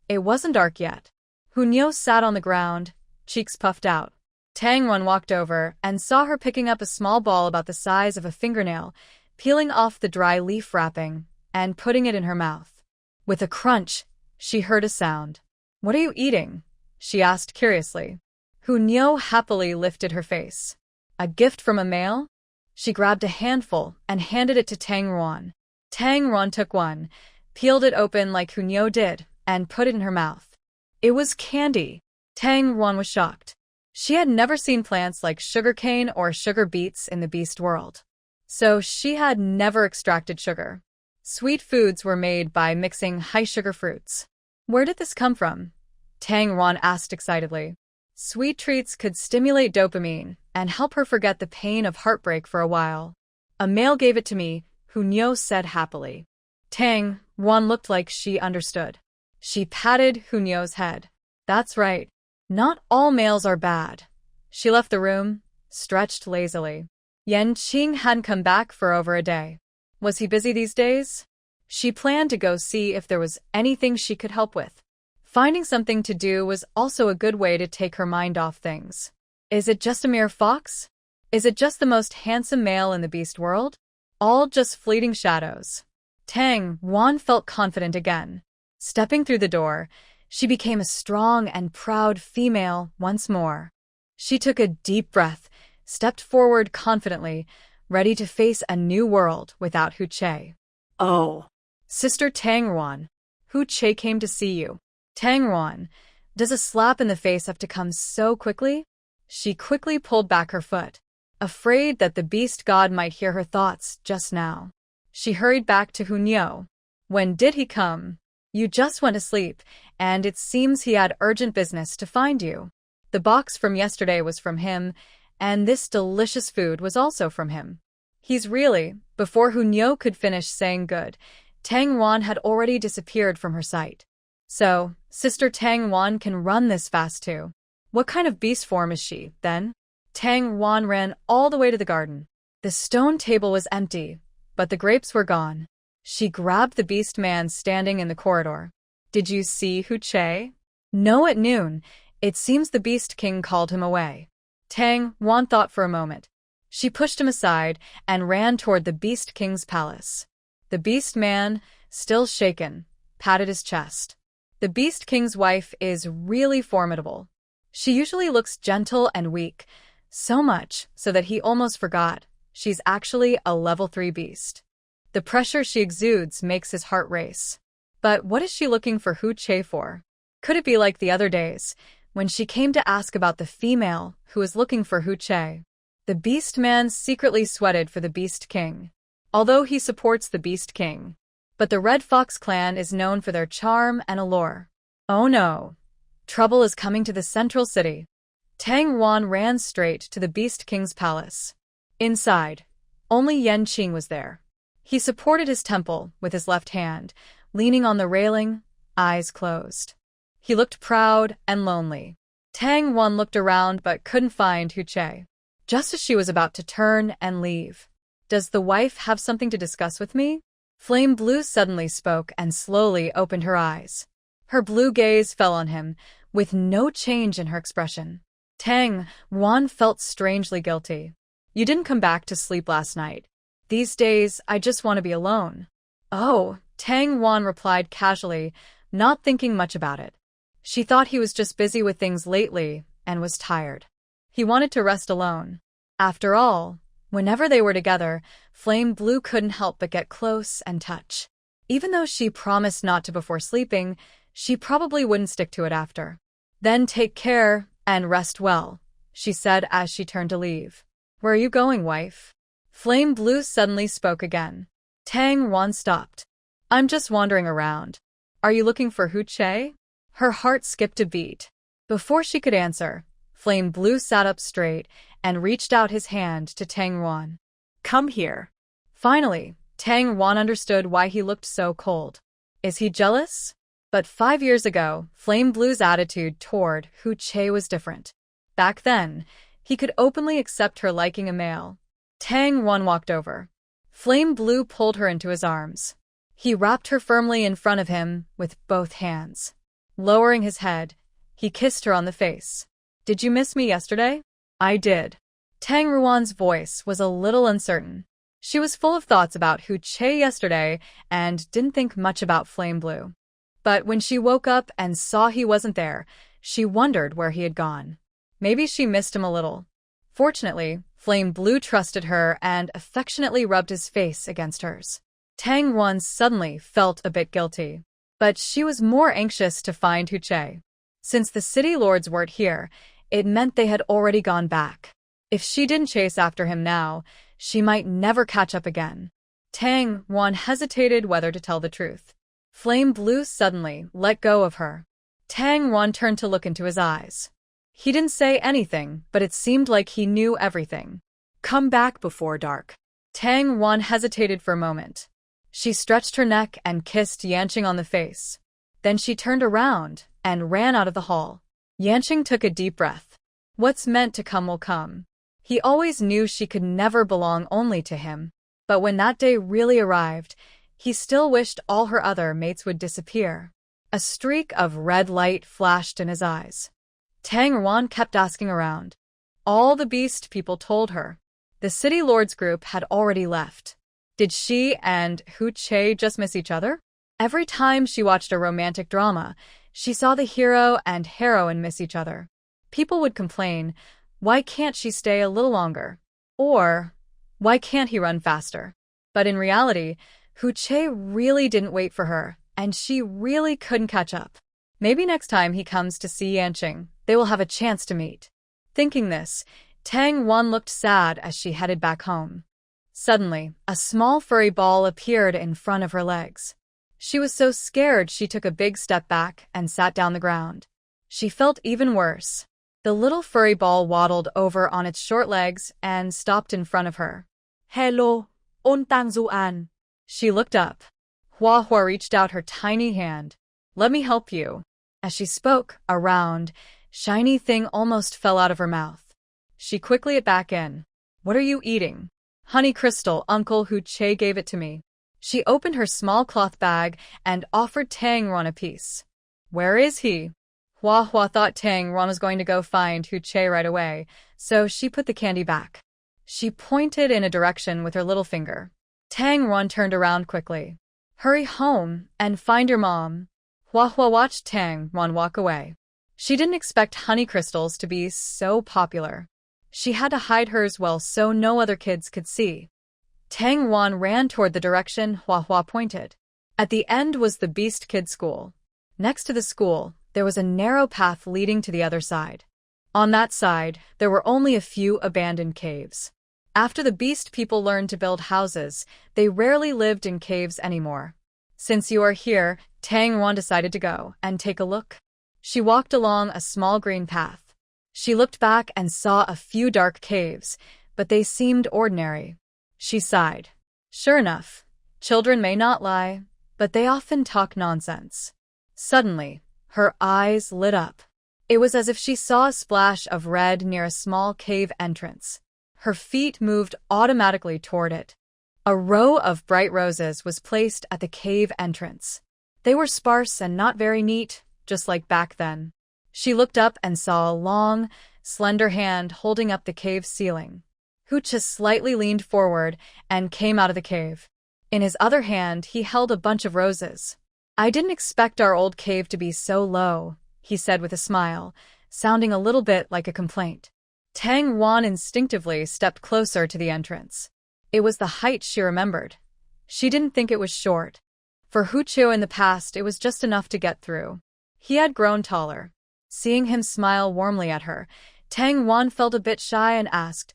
It wasn't dark yet. Hunyo sat on the ground, cheeks puffed out. Tang Ruan walked over and saw her picking up a small ball about the size of a fingernail, peeling off the dry leaf wrapping, and putting it in her mouth. With a crunch, she heard a sound. What are you eating? She asked curiously. Hunyo happily lifted her face. A gift from a male? She grabbed a handful and handed it to Tang Ruan. Tang Ruan took one, peeled it open like Hunyo did, and put it in her mouth. It was candy. Tang Ruan was shocked. She had never seen plants like sugarcane or sugar beets in the beast world. So she had never extracted sugar. Sweet foods were made by mixing high-sugar fruits. Where did this come from? Tang Ruan asked excitedly. Sweet treats could stimulate dopamine and help her forget the pain of heartbreak for a while. A male gave it to me, Hunyo said happily. Tang Ruan looked like she understood. She patted Hunyo's head. That's right. Not all males are bad. She left the room, stretched lazily. Yanqing hadn't come back for over a day. Was he busy these days? She planned to go see if there was anything she could help with. Finding something to do was also a good way to take her mind off things. Is it just a mere fox? Is it just the most handsome male in the beast world? All just fleeting shadows. Tang Ruan felt confident again. Stepping through the door, she became a strong and proud female once more. She took a deep breath, stepped forward confidently, ready to face a new world without Hu Che. Oh. Sister Tang Ruan, Hu Che came to see you. Tang Ruan, does a slap in the face have to come so quickly? She quickly pulled back her foot, afraid that the beast god might hear her thoughts just now. She hurried back to Hunyo. When did he come? You just went to sleep, and it seems he had urgent business to find you. The box from yesterday was from him, and this delicious food was also from him. He's really, before Hunyo could finish saying good, Tang Ruan had already disappeared from her sight. So, Sister Tang Ruan can run this fast too. What kind of beast form is she, then? Tang Ruan ran all the way to the garden. The stone table was empty, but the grapes were gone. She grabbed the beast man standing in the corridor. Did you see Hu Che? No, at noon. It seems the Beast King called him away. Tang Ruan thought for a moment. She pushed him aside and ran toward the Beast King's palace. The beast man, still shaken, patted his chest. The Beast King's wife is really formidable. She usually looks gentle and weak, so much so that he almost forgot she's actually a level 3 beast. The pressure she exudes makes his heart race. But what is she looking for Hu Che for? Could it be like the other days, when she came to ask about the female who was looking for Hu Che? The beast man secretly sweated for the Beast King, although he supports the Beast King. But the Red Fox clan is known for their charm and allure. Oh no! Trouble is coming to the central city. Tang Ruan ran straight to the Beast King's palace. Inside, only Yanqing was there. He supported his temple with his left hand, leaning on the railing, eyes closed. He looked proud and lonely. Tang Ruan looked around but couldn't find Hu Che. Just as she was about to turn and leave. Does the wife have something to discuss with me? Flame Blue suddenly spoke and slowly opened her eyes. Her blue gaze fell on him, with no change in her expression. Tang Wan felt strangely guilty. You didn't come back to sleep last night. These days, I just want to be alone. Oh, Tang Wan replied casually, not thinking much about it. She thought he was just busy with things lately and was tired. He wanted to rest alone. After all, whenever they were together, Flame Blue couldn't help but get close and touch. Even though she promised not to before sleeping, she probably wouldn't stick to it after. Then take care and rest well, she said as she turned to leave. Where are you going, wife? Flame Blue suddenly spoke again. Tang Wan stopped. I'm just wandering around. Are you looking for Hu Che? Her heart skipped a beat. Before she could answer, Flame Blue sat up straight and reached out his hand to Tang Wan. Come here. Finally, Tang Wan understood why he looked so cold. Is he jealous? But 5 years ago, Flame Blue's attitude toward Hu Che was different. Back then, he could openly accept her liking a male. Tang Wan walked over. Flame Blue pulled her into his arms. He wrapped her firmly in front of him with both hands. Lowering his head, he kissed her on the face. Did you miss me yesterday? I did. Tang Ruan's voice was a little uncertain. She was full of thoughts about Hu Che yesterday and didn't think much about Flame Blue. But when she woke up and saw he wasn't there, she wondered where he had gone. Maybe she missed him a little. Fortunately, Flame Blue trusted her and affectionately rubbed his face against hers. Tang Wan suddenly felt a bit guilty. But she was more anxious to find Hu Che. Since the city lords weren't here, it meant they had already gone back. If she didn't chase after him now, she might never catch up again. Tang Wan hesitated whether to tell the truth. Flame Blue suddenly let go of her. Tang Wan turned to look into his eyes. He didn't say anything, but it seemed like he knew everything. Come back before dark. Tang Wan hesitated for a moment. She stretched her neck and kissed Yanqing on the face. Then she turned around and ran out of the hall. Yanqing took a deep breath. What's meant to come will come. He always knew she could never belong only to him. But when that day really arrived, he still wished all her other mates would disappear. A streak of red light flashed in his eyes. Tang Wan kept asking around. All the beast people told her. The City Lords group had already left. Did she and Hu Che just miss each other? Every time she watched a romantic drama, she saw the hero and heroine miss each other. People would complain, why can't she stay a little longer? Or, why can't he run faster? But in reality, Hu Che really didn't wait for her, and she really couldn't catch up. Maybe next time he comes to see Yanqing, they will have a chance to meet. Thinking this, Tang Wan looked sad as she headed back home. Suddenly, a small furry ball appeared in front of her legs. She was so scared she took a big step back and sat down the ground. She felt even worse. The little furry ball waddled over on its short legs and stopped in front of her. Hello, Tang Zuan. She looked up. Hua Hua reached out her tiny hand. Let me help you. As she spoke, a round, shiny thing almost fell out of her mouth. She quickly it back in. What are you eating? Honey crystal, Uncle Hu Che gave it to me. She opened her small cloth bag and offered Tang Ron a piece. Where is he? Hua Hua thought Tang Ron was going to go find Hu Che right away, so she put the candy back. She pointed in a direction with her little finger. Tang Ron turned around quickly. Hurry home and find your mom. Hua Hua watched Tang Ron walk away. She didn't expect honey crystals to be so popular. She had to hide hers well so no other kids could see. Tang Wan ran toward the direction Hua Hua pointed. At the end was the Beast Kid School. Next to the school, there was a narrow path leading to the other side. On that side, there were only a few abandoned caves. After the Beast people learned to build houses, they rarely lived in caves anymore. Since you are here, Tang Wan decided to go and take a look. She walked along a small green path. She looked back and saw a few dark caves, but they seemed ordinary. She sighed. Sure enough, children may not lie, but they often talk nonsense. Suddenly, her eyes lit up. It was as if she saw a splash of red near a small cave entrance. Her feet moved automatically toward it. A row of bright roses was placed at the cave entrance. They were sparse and not very neat, just like back then. She looked up and saw a long, slender hand holding up the cave's ceiling. Hu Che slightly leaned forward and came out of the cave. In his other hand, he held a bunch of roses. I didn't expect our old cave to be so low, he said with a smile, sounding a little bit like a complaint. Tang Wan instinctively stepped closer to the entrance. It was the height she remembered. She didn't think it was short. For Hu Che in the past, it was just enough to get through. He had grown taller. Seeing him smile warmly at her, Tang Wan felt a bit shy and asked,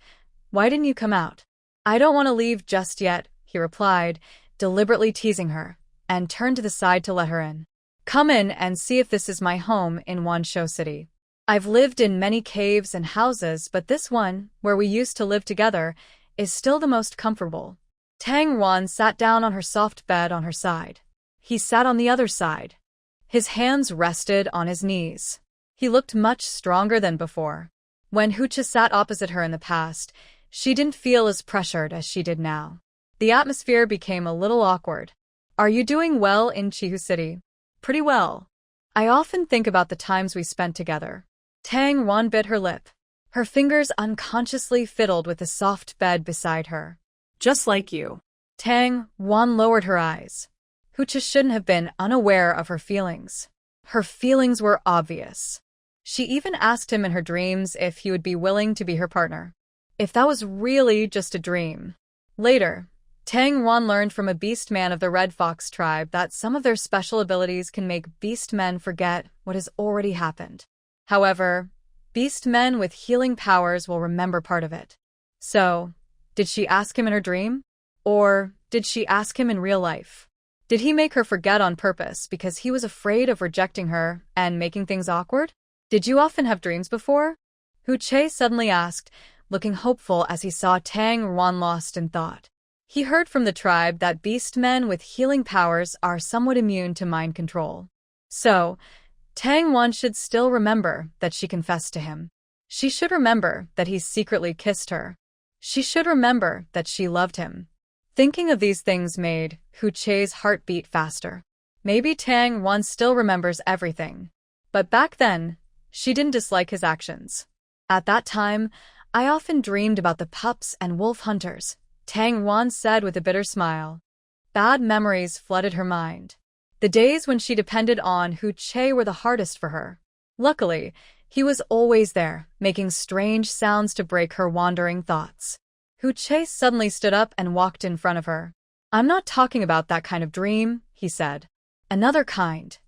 "Why didn't you come out?" "I don't want to leave just yet," he replied, deliberately teasing her, and turned to the side to let her in. "Come in and see if this is my home in Wanshou City. I've lived in many caves and houses, but this one, where we used to live together, is still the most comfortable." Tang Wan sat down on her soft bed on her side. He sat on the other side. His hands rested on his knees. He looked much stronger than before. When Hu Che sat opposite her in the past, she didn't feel as pressured as she did now. The atmosphere became a little awkward. "Are you doing well in Chihu City?" "Pretty well. I often think about the times we spent together." Tang Wan bit her lip. Her fingers unconsciously fiddled with the soft bed beside her. Just like you. Tang Wan lowered her eyes. Hu Che shouldn't have been unaware of her feelings. Her feelings were obvious. She even asked him in her dreams if he would be willing to be her partner. If that was really just a dream. Later, Tang Wan learned from a beast man of the Red Fox tribe that some of their special abilities can make beast men forget what has already happened. However, beast men with healing powers will remember part of it. So, did she ask him in her dream? Or did she ask him in real life? Did he make her forget on purpose because he was afraid of rejecting her and making things awkward? "Did you often have dreams before?" Hu Che suddenly asked, looking hopeful as he saw Tang Wan lost in thought. He heard from the tribe that beast men with healing powers are somewhat immune to mind control. So, Tang Wan should still remember that she confessed to him. She should remember that he secretly kissed her. She should remember that she loved him. Thinking of these things made Hu Che's heart beat faster. Maybe Tang Wan still remembers everything. But back then, she didn't dislike his actions. "At that time, I often dreamed about the pups and wolf hunters," Tang Wan said with a bitter smile. Bad memories flooded her mind. The days when she depended on Hu Che were the hardest for her. Luckily, he was always there, making strange sounds to break her wandering thoughts. Hu Che suddenly stood up and walked in front of her. "I'm not talking about that kind of dream," he said. "Another kind."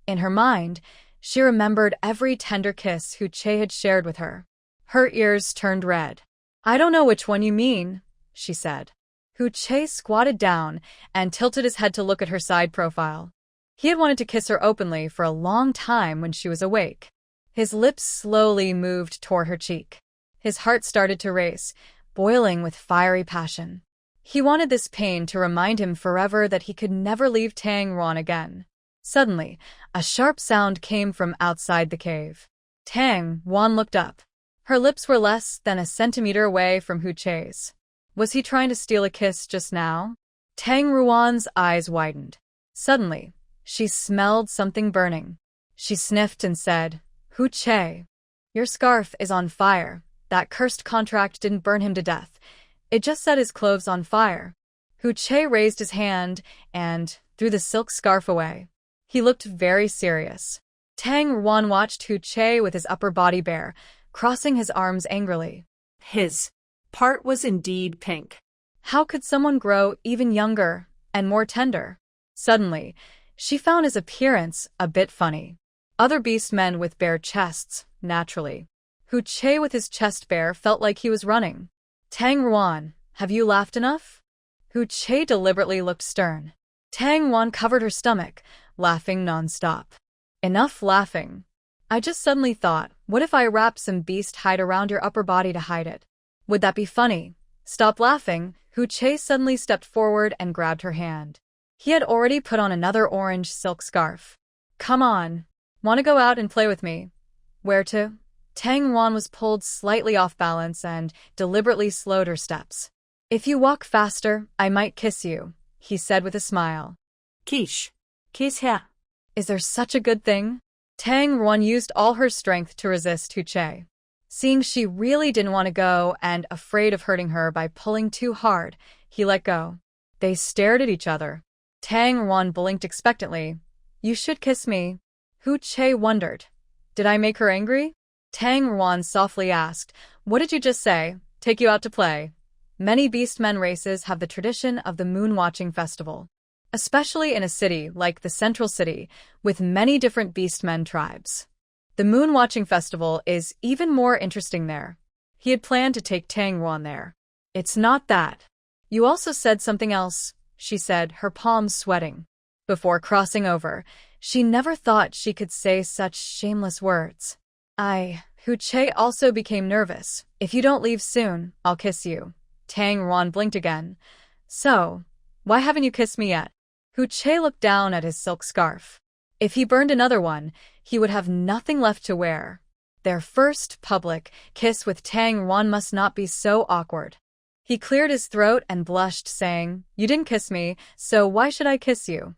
In her mind, she remembered every tender kiss Hu Che had shared with her. Her ears turned red. "I don't know which one you mean," she said. Hu Che squatted down and tilted his head to look at her side profile. He had wanted to kiss her openly for a long time when she was awake. His lips slowly moved toward her cheek. His heart started to race, boiling with fiery passion. He wanted this pain to remind him forever that he could never leave Tang Wan again. Suddenly, a sharp sound came from outside the cave. Tang Wan looked up. Her lips were less than a centimeter away from Hu Che's. Was he trying to steal a kiss just now? Tang Ruan's eyes widened. Suddenly, she smelled something burning. She sniffed and said, "Hu Che, your scarf is on fire. That cursed contract didn't burn him to death. It just set his clothes on fire." Hu Che raised his hand and threw the silk scarf away. He looked very serious. Tang Ruan watched Hu Che with his upper body bare, crossing his arms angrily. His part was indeed pink. How could someone grow even younger and more tender? Suddenly, she found his appearance a bit funny. Other beast men with bare chests, naturally. Hu Che with his chest bare felt like he was running. "Tang Ruan, have you laughed enough?" Hu Che deliberately looked stern. Tang Wan covered her stomach, laughing non-stop. "Enough laughing. I just suddenly thought, what if I wrapped some beast hide around your upper body to hide it? Would that be funny?" "Stop laughing." Hu Che suddenly stepped forward and grabbed her hand. He had already put on another orange silk scarf. "Come on. Want to go out and play with me?" "Where to?" Tang Wan was pulled slightly off balance and deliberately slowed her steps. "If you walk faster, I might kiss you," he said with a smile. Kiss here. "Is there such a good thing?" Tang Wan used all her strength to resist Hu Che. Seeing she really didn't want to go and afraid of hurting her by pulling too hard, he let go. They stared at each other. Tang Ruan blinked expectantly. You should kiss me. Hu Che wondered. Did I make her angry? Tang Ruan softly asked. What did you just say? Take you out to play. Many beastmen races have the tradition of the moon-watching festival, especially in a city like the Central City, with many different beastmen tribes. The moon-watching festival is even more interesting there. He had planned to take Tang Ruan there. It's not that. You also said something else, she said, her palms sweating. Before crossing over, she never thought she could say such shameless words. Hu Che also became nervous. If you don't leave soon, I'll kiss you. Tang Ruan blinked again. So, why haven't you kissed me yet? Hu Che looked down at his silk scarf. If he burned another one, he would have nothing left to wear. Their first public kiss with Tang Ruan must not be so awkward. He cleared his throat and blushed, saying, You didn't kiss me, so why should I kiss you?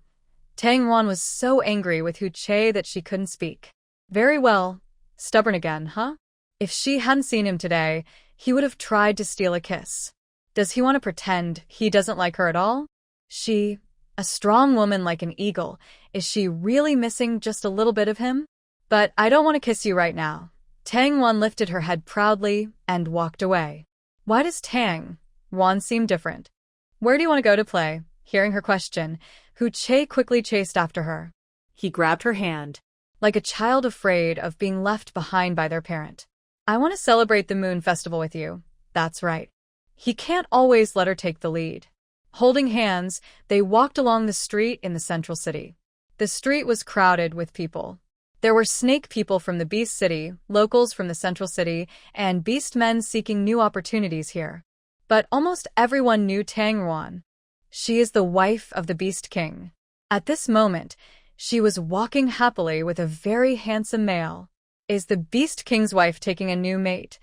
Tang Ruan was so angry with Hu Che that she couldn't speak. Very well. Stubborn again, huh? If she hadn't seen him today, he would have tried to steal a kiss. Does he want to pretend he doesn't like her at all? She, a strong woman like an eagle, is she really missing just a little bit of him? But I don't want to kiss you right now. Tang Ruan lifted her head proudly and walked away. Why does Tang Ruan seem different? Where do you want to go to play? Hearing her question, Hu Che quickly chased after her. He grabbed her hand. Like a child afraid of being left behind by their parent. I want to celebrate the moon festival with you. That's right. He can't always let her take the lead. Holding hands, they walked along the street in the central city. The street was crowded with people. There were snake people from the Beast City, locals from the central city, and beast men seeking new opportunities here. But almost everyone knew Tang Ruan. She is the wife of the Beast King. At this moment, she was walking happily with a very handsome male. Is the Beast King's wife taking a new mate?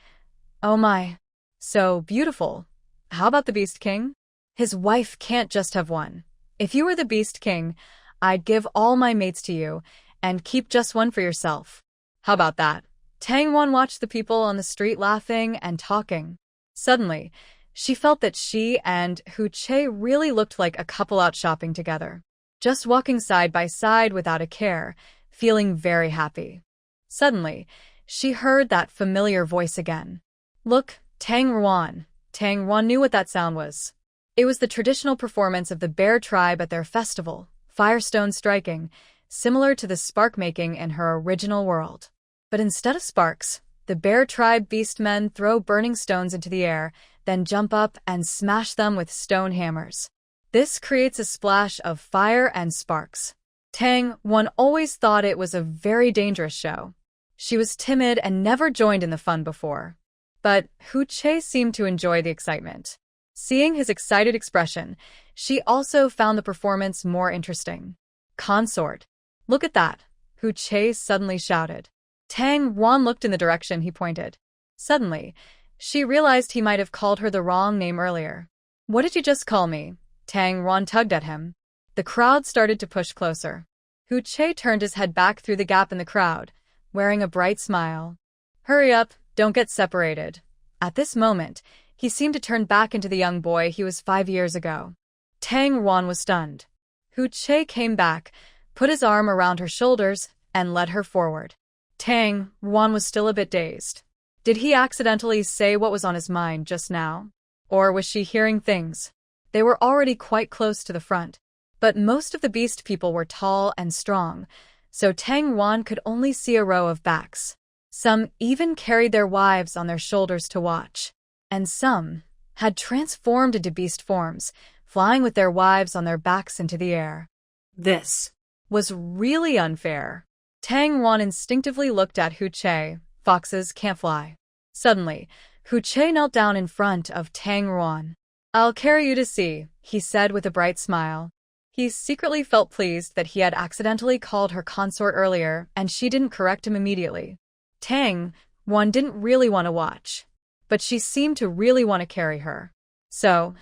Oh my. So beautiful. How about the Beast King? His wife can't just have one. If you were the Beast King, I'd give all my mates to you and keep just one for yourself. How about that? Tang Ruan watched the people on the street laughing and talking. Suddenly, she felt that she and Hu Che really looked like a couple out shopping together. Just walking side by side without a care, feeling very happy. Suddenly, she heard that familiar voice again. Look, Tang Ruan. Tang Ruan knew what that sound was. It was the traditional performance of the bear tribe at their festival, firestone striking, similar to the spark making in her original world. But instead of sparks, the bear tribe beastmen throw burning stones into the air, then jump up and smash them with stone hammers. This creates a splash of fire and sparks. Tang Ruan always thought it was a very dangerous show. She was timid and never joined in the fun before. But Hu Che seemed to enjoy the excitement. Seeing his excited expression, she also found the performance more interesting. Consort. Look at that, Hu Che suddenly shouted. Tang Ruan looked in the direction he pointed. Suddenly, she realized he might have called her the wrong name earlier. What did you just call me? Tang Ruan tugged at him. The crowd started to push closer. Hu Che turned his head back through the gap in the crowd, wearing a bright smile. Hurry up, don't get separated. At this moment, he seemed to turn back into the young boy he was 5 years ago. Tang Ruan was stunned. Hu Che came back, put his arm around her shoulders, and led her forward. Tang Ruan was still a bit dazed. Did he accidentally say what was on his mind just now? Or was she hearing things? They were already quite close to the front, but most of the beast people were tall and strong, so Tang Ruan could only see a row of backs. Some even carried their wives on their shoulders to watch, and some had transformed into beast forms, flying with their wives on their backs into the air. This was really unfair. Tang Ruan instinctively looked at Hu Che. Foxes can't fly. Suddenly, Hu Che knelt down in front of Tang Ruan. I'll carry you to sea, he said with a bright smile. He secretly felt pleased that he had accidentally called her consort earlier and she didn't correct him immediately. Tang Ruan didn't really want to watch, but she seemed to really want to carry her. So,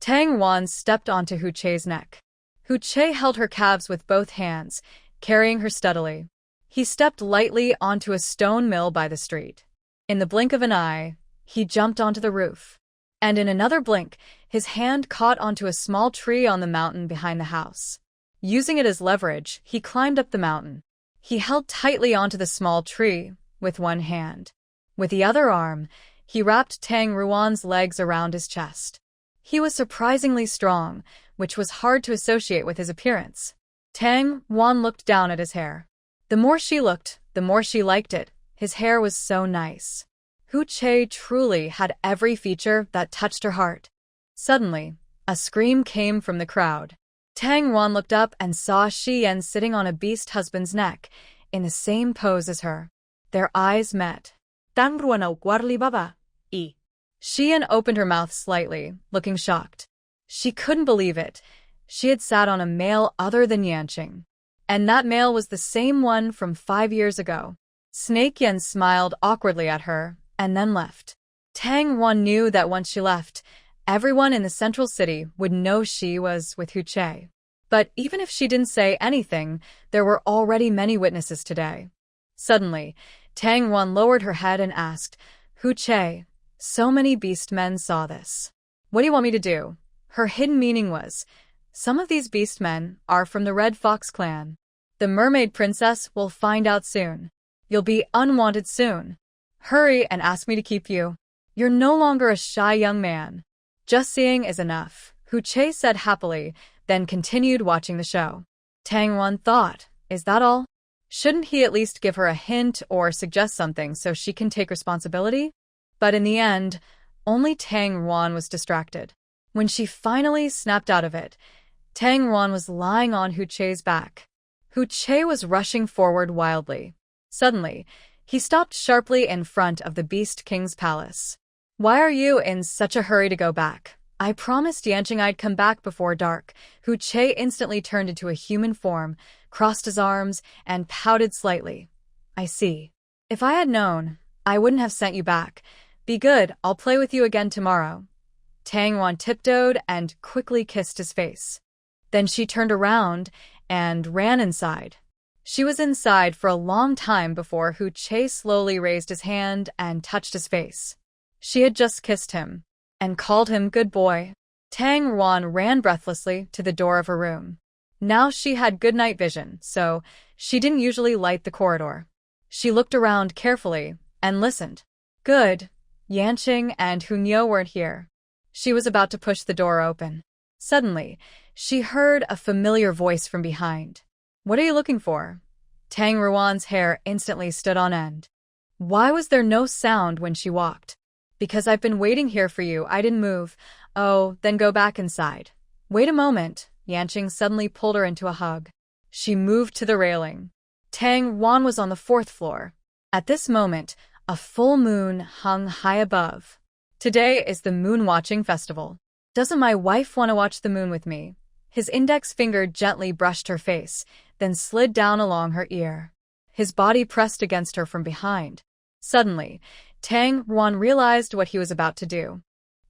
Tang Ruan stepped onto Hu Che's neck. Hu Che held her calves with both hands, carrying her steadily. He stepped lightly onto a stone mill by the street. In the blink of an eye, he jumped onto the roof. And in another blink, his hand caught onto a small tree on the mountain behind the house. Using it as leverage, he climbed up the mountain. He held tightly onto the small tree with one hand. With the other arm, he wrapped Tang Ruan's legs around his chest. He was surprisingly strong, which was hard to associate with his appearance. Tang Ruan looked down at his hair. The more she looked, the more she liked it. His hair was so nice. Hu Che truly had every feature that touched her heart. Suddenly, a scream came from the crowd. Tang Ruan looked up and saw Shi Yan sitting on a beast husband's neck, in the same pose as her. Their eyes met. Tang Ruan au quarli baba. Shi Yan opened her mouth slightly, looking shocked. She couldn't believe it. She had sat on a male other than Yanqing. And that male was the same one from 5 years ago. Snake Yan smiled awkwardly at her, and then left. Tang Ruan knew that once she left, everyone in the central city would know she was with Hu Che. But even if she didn't say anything, there were already many witnesses today. Suddenly, Tang Ruan lowered her head and asked, Hu Che, so many beast men saw this. What do you want me to do? Her hidden meaning was, some of these beast men are from the Red Fox clan. The mermaid princess will find out soon. You'll be unwanted soon. Hurry and ask me to keep you. You're no longer a shy young man. Just seeing is enough, Hu Che said happily, then continued watching the show. Tang Ruan thought, is that all? Shouldn't he at least give her a hint or suggest something so she can take responsibility? But in the end, only Tang Ruan was distracted. When she finally snapped out of it, Tang Ruan was lying on Hu Che's back. Hu Che was rushing forward wildly. Suddenly, he stopped sharply in front of the Beast King's palace. Why are you in such a hurry to go back? I promised Yanqing I'd come back before dark. Hu Che instantly turned into a human form, crossed his arms, and pouted slightly. I see. If I had known, I wouldn't have sent you back. Be good, I'll play with you again tomorrow. Tang Ruan tiptoed and quickly kissed his face. Then she turned around and ran inside. She was inside for a long time before Hu Che slowly raised his hand and touched his face. She had just kissed him and called him good boy. Tang Ruan ran breathlessly to the door of her room. Now she had good night vision, so she didn't usually light the corridor. She looked around carefully and listened. Good. Yanqing and Hu Niu weren't here. She was about to push the door open. Suddenly, she heard a familiar voice from behind. What are you looking for? Tang Ruan's hair instantly stood on end. Why was there no sound when she walked? Because I've been waiting here for you, I didn't move. Oh, then go back inside. Wait a moment. Yanqing suddenly pulled her into a hug. She moved to the railing. Tang Ruan was on the 4th floor. At this moment, a full moon hung high above. Today is the moon-watching festival. Doesn't my wife want to watch the moon with me? His index finger gently brushed her face, then slid down along her ear. His body pressed against her from behind. Suddenly, Tang Ruan realized what he was about to do.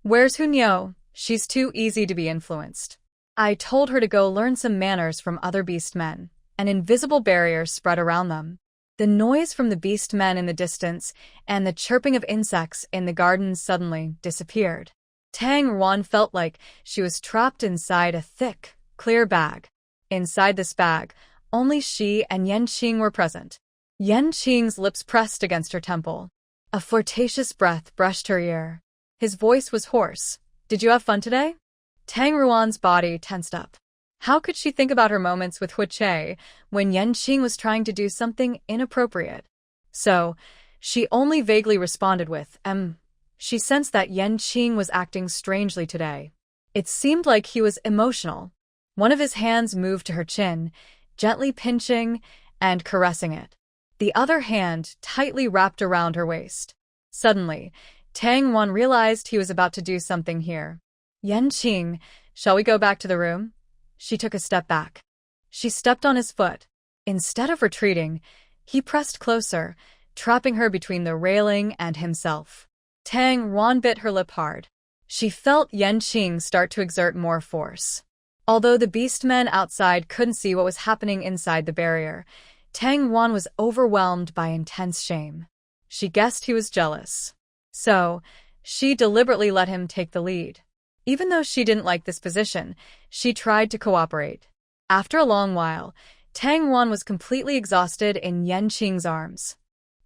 Where's Hu Niu? She's too easy to be influenced. I told her to go learn some manners from other beast men. An invisible barrier spread around them. The noise from the beast men in the distance and the chirping of insects in the garden suddenly disappeared. Tang Ruan felt like she was trapped inside a thick, clear bag. Inside this bag, only she and Yanqing were present. Yanqing's lips pressed against her temple. A flirtatious breath brushed her ear. His voice was hoarse. Did you have fun today? Tang Ruan's body tensed up. How could she think about her moments with Hu Che when Yanqing was trying to do something inappropriate? So, she only vaguely responded with, She sensed that Yanqing was acting strangely today. It seemed like he was emotional. One of his hands moved to her chin, gently pinching and caressing it. The other hand tightly wrapped around her waist. Suddenly, Tang Ruan realized he was about to do something here. Yanqing, shall we go back to the room? She took a step back. She stepped on his foot. Instead of retreating, he pressed closer, trapping her between the railing and himself. Tang Ruan bit her lip hard. She felt Yanqing start to exert more force. Although the beastmen outside couldn't see what was happening inside the barrier, Tang Ruan was overwhelmed by intense shame. She guessed he was jealous. So, she deliberately let him take the lead. Even though she didn't like this position, she tried to cooperate. After a long while, Tang Wan was completely exhausted in Yanqing's arms.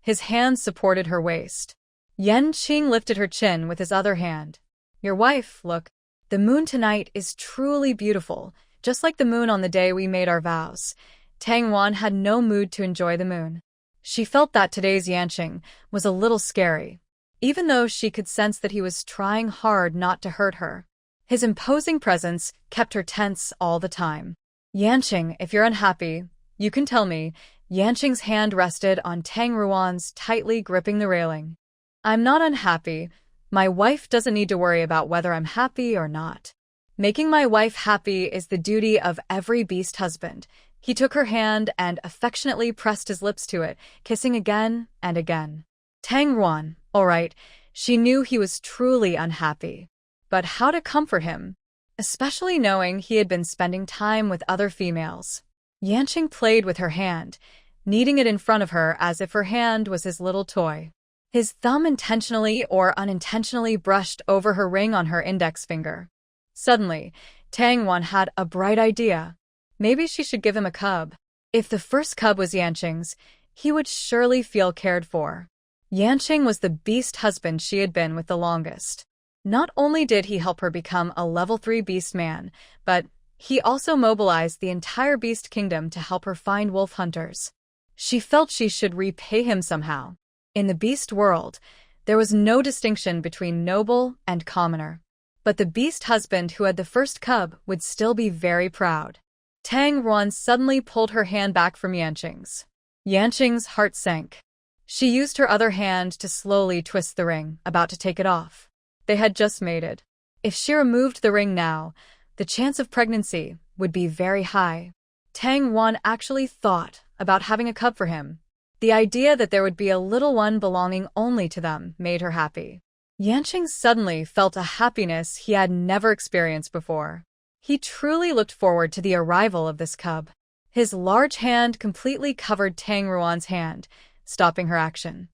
His hands supported her waist. Yanqing lifted her chin with his other hand. Your wife, look. The moon tonight is truly beautiful, just like the moon on the day we made our vows. Tang Wan had no mood to enjoy the moon. She felt that today's Yanqing was a little scary, even though she could sense that he was trying hard not to hurt her. His imposing presence kept her tense all the time. Yanqing, if you're unhappy, you can tell me. Yanqing's hand rested on Tang Ruan's, tightly gripping the railing. I'm not unhappy. My wife doesn't need to worry about whether I'm happy or not. Making my wife happy is the duty of every beast husband. He took her hand and affectionately pressed his lips to it, kissing again and again. Tang Ruan, all right, she knew he was truly unhappy. But how to comfort him? Especially knowing he had been spending time with other females. Yanqing played with her hand, kneading it in front of her as if her hand was his little toy. His thumb intentionally or unintentionally brushed over her ring on her index finger. Suddenly, Tang Wan had a bright idea. Maybe she should give him a cub. If the first cub was Yanqing's, he would surely feel cared for. Yanqing was the beast husband she had been with the longest. Not only did he help her become a level 3 beast man, but he also mobilized the entire beast kingdom to help her find wolf hunters. She felt she should repay him somehow. In the beast world, there was no distinction between noble and commoner. But the beast husband who had the first cub would still be very proud. Tang Ruan suddenly pulled her hand back from Yanqing's. Yanqing's heart sank. She used her other hand to slowly twist the ring, about to take it off. They had just mated. If she removed the ring now, the chance of pregnancy would be very high. Tang Wan actually thought about having a cub for him. The idea that there would be a little one belonging only to them made her happy. Yanqing suddenly felt a happiness he had never experienced before. He truly looked forward to the arrival of this cub. His large hand completely covered Tang Ruan's hand, stopping her action.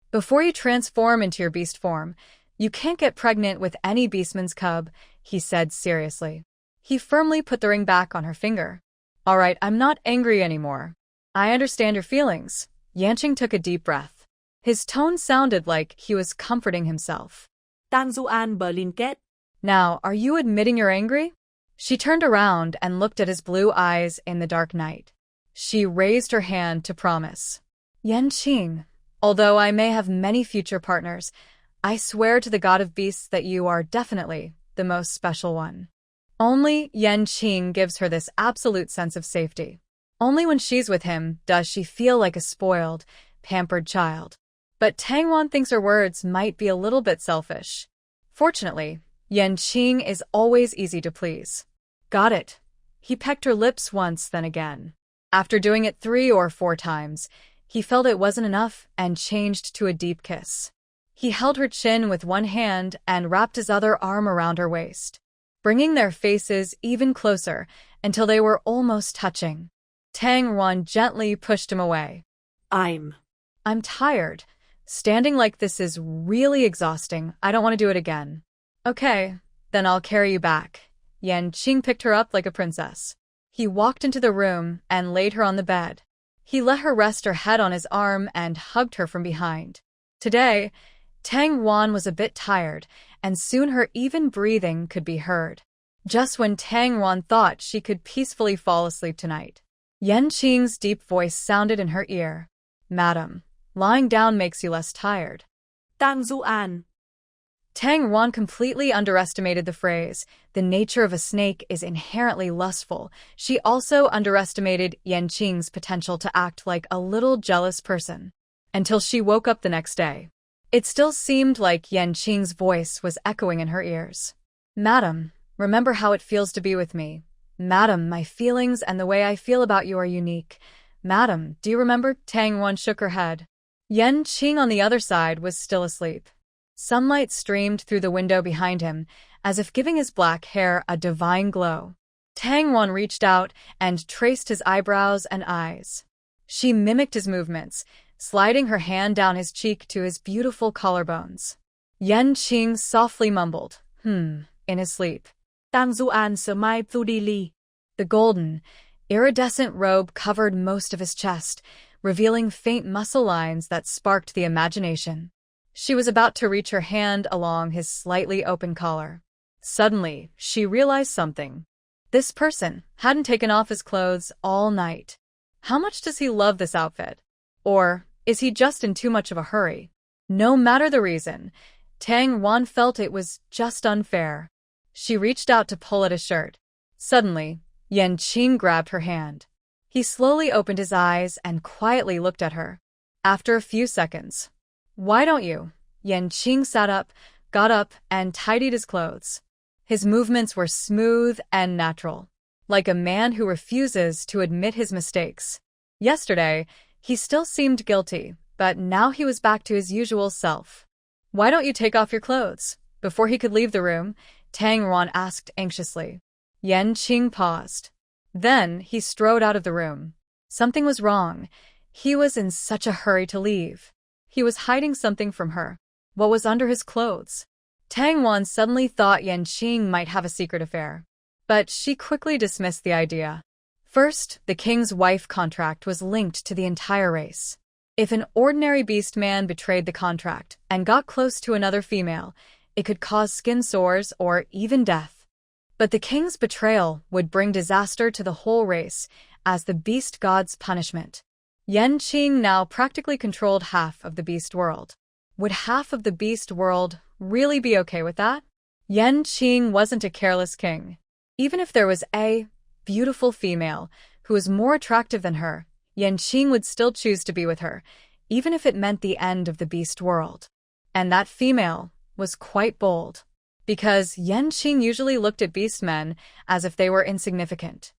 Before you transform into your beast form, you can't get pregnant with any beastman's cub, he said seriously. He firmly put the ring back on her finger. All right, I'm not angry anymore. I understand your feelings. Yanqing took a deep breath. His tone sounded like he was comforting himself. Tang Zuan Berlinket. Now, are you admitting you're angry? She turned around and looked at his blue eyes in the dark night. She raised her hand to promise. Yanqing, although I may have many future partners, I swear to the god of beasts that you are definitely the most special one. Only Yanqing gives her this absolute sense of safety. Only when she's with him does she feel like a spoiled, pampered child. But Tang Wan thinks her words might be a little bit selfish. Fortunately, Yanqing is always easy to please. Got it. He pecked her lips once, then again. After doing it 3 or 4 times, he felt it wasn't enough and changed to a deep kiss. He held her chin with one hand and wrapped his other arm around her waist, bringing their faces even closer until they were almost touching. Tang Ruan gently pushed him away. I'm tired. Standing like this is really exhausting. I don't want to do it again. Okay, then I'll carry you back. Yanqing picked her up like a princess. He walked into the room and laid her on the bed. He let her rest her head on his arm and hugged her from behind. Today, Tang Wan was a bit tired, and soon her even breathing could be heard. Just when Tang Wan thought she could peacefully fall asleep tonight, Yanqing's deep voice sounded in her ear. Madam, lying down makes you less tired. Tang Zuan. Tang Wan completely underestimated the phrase, the nature of a snake is inherently lustful. She also underestimated Yanqing's potential to act like a little jealous person. Until she woke up the next day. It still seemed like Yanqing's voice was echoing in her ears. Madam, remember how it feels to be with me. Madam, my feelings and the way I feel about you are unique. Madam, do you remember? Tang Wan shook her head. Yanqing on the other side was still asleep. Sunlight streamed through the window behind him, as if giving his black hair a divine glow. Tang Wan reached out and traced his eyebrows and eyes. She mimicked his movements, sliding her hand down his cheek to his beautiful collarbones. Yanqing softly mumbled, in his sleep. Tang Zuan sa mai Pudili. The golden, iridescent robe covered most of his chest, revealing faint muscle lines that sparked the imagination. She was about to reach her hand along his slightly open collar. Suddenly, she realized something. This person hadn't taken off his clothes all night. How much does he love this outfit? Or is he just in too much of a hurry? No matter the reason, Tang Wan felt it was just unfair. She reached out to pull at his shirt. Suddenly, Yanqing grabbed her hand. He slowly opened his eyes and quietly looked at her. After a few seconds, "Why don't you?" Yanqing sat up, got up, and tidied his clothes. His movements were smooth and natural, like a man who refuses to admit his mistakes. Yesterday, he still seemed guilty, but now he was back to his usual self. "Why don't you take off your clothes?" Before he could leave the room, Tang Wan asked anxiously. Yanqing paused. Then he strode out of the room. Something was wrong. He was in such a hurry to leave. He was hiding something from her. What was under his clothes? Tang Wan suddenly thought Yanqing might have a secret affair. But she quickly dismissed the idea. First, the king's wife contract was linked to the entire race. If an ordinary beast man betrayed the contract and got close to another female, it could cause skin sores or even death. But the king's betrayal would bring disaster to the whole race as the beast god's punishment. Yanqing now practically controlled half of the beast world. Would half of the beast world really be okay with that? Yanqing wasn't a careless king. Even if there was a beautiful female who was more attractive than her, Yanqing would still choose to be with her, even if it meant the end of the beast world. And that female was quite bold, because Yanqing usually looked at beast men as if they were insignificant.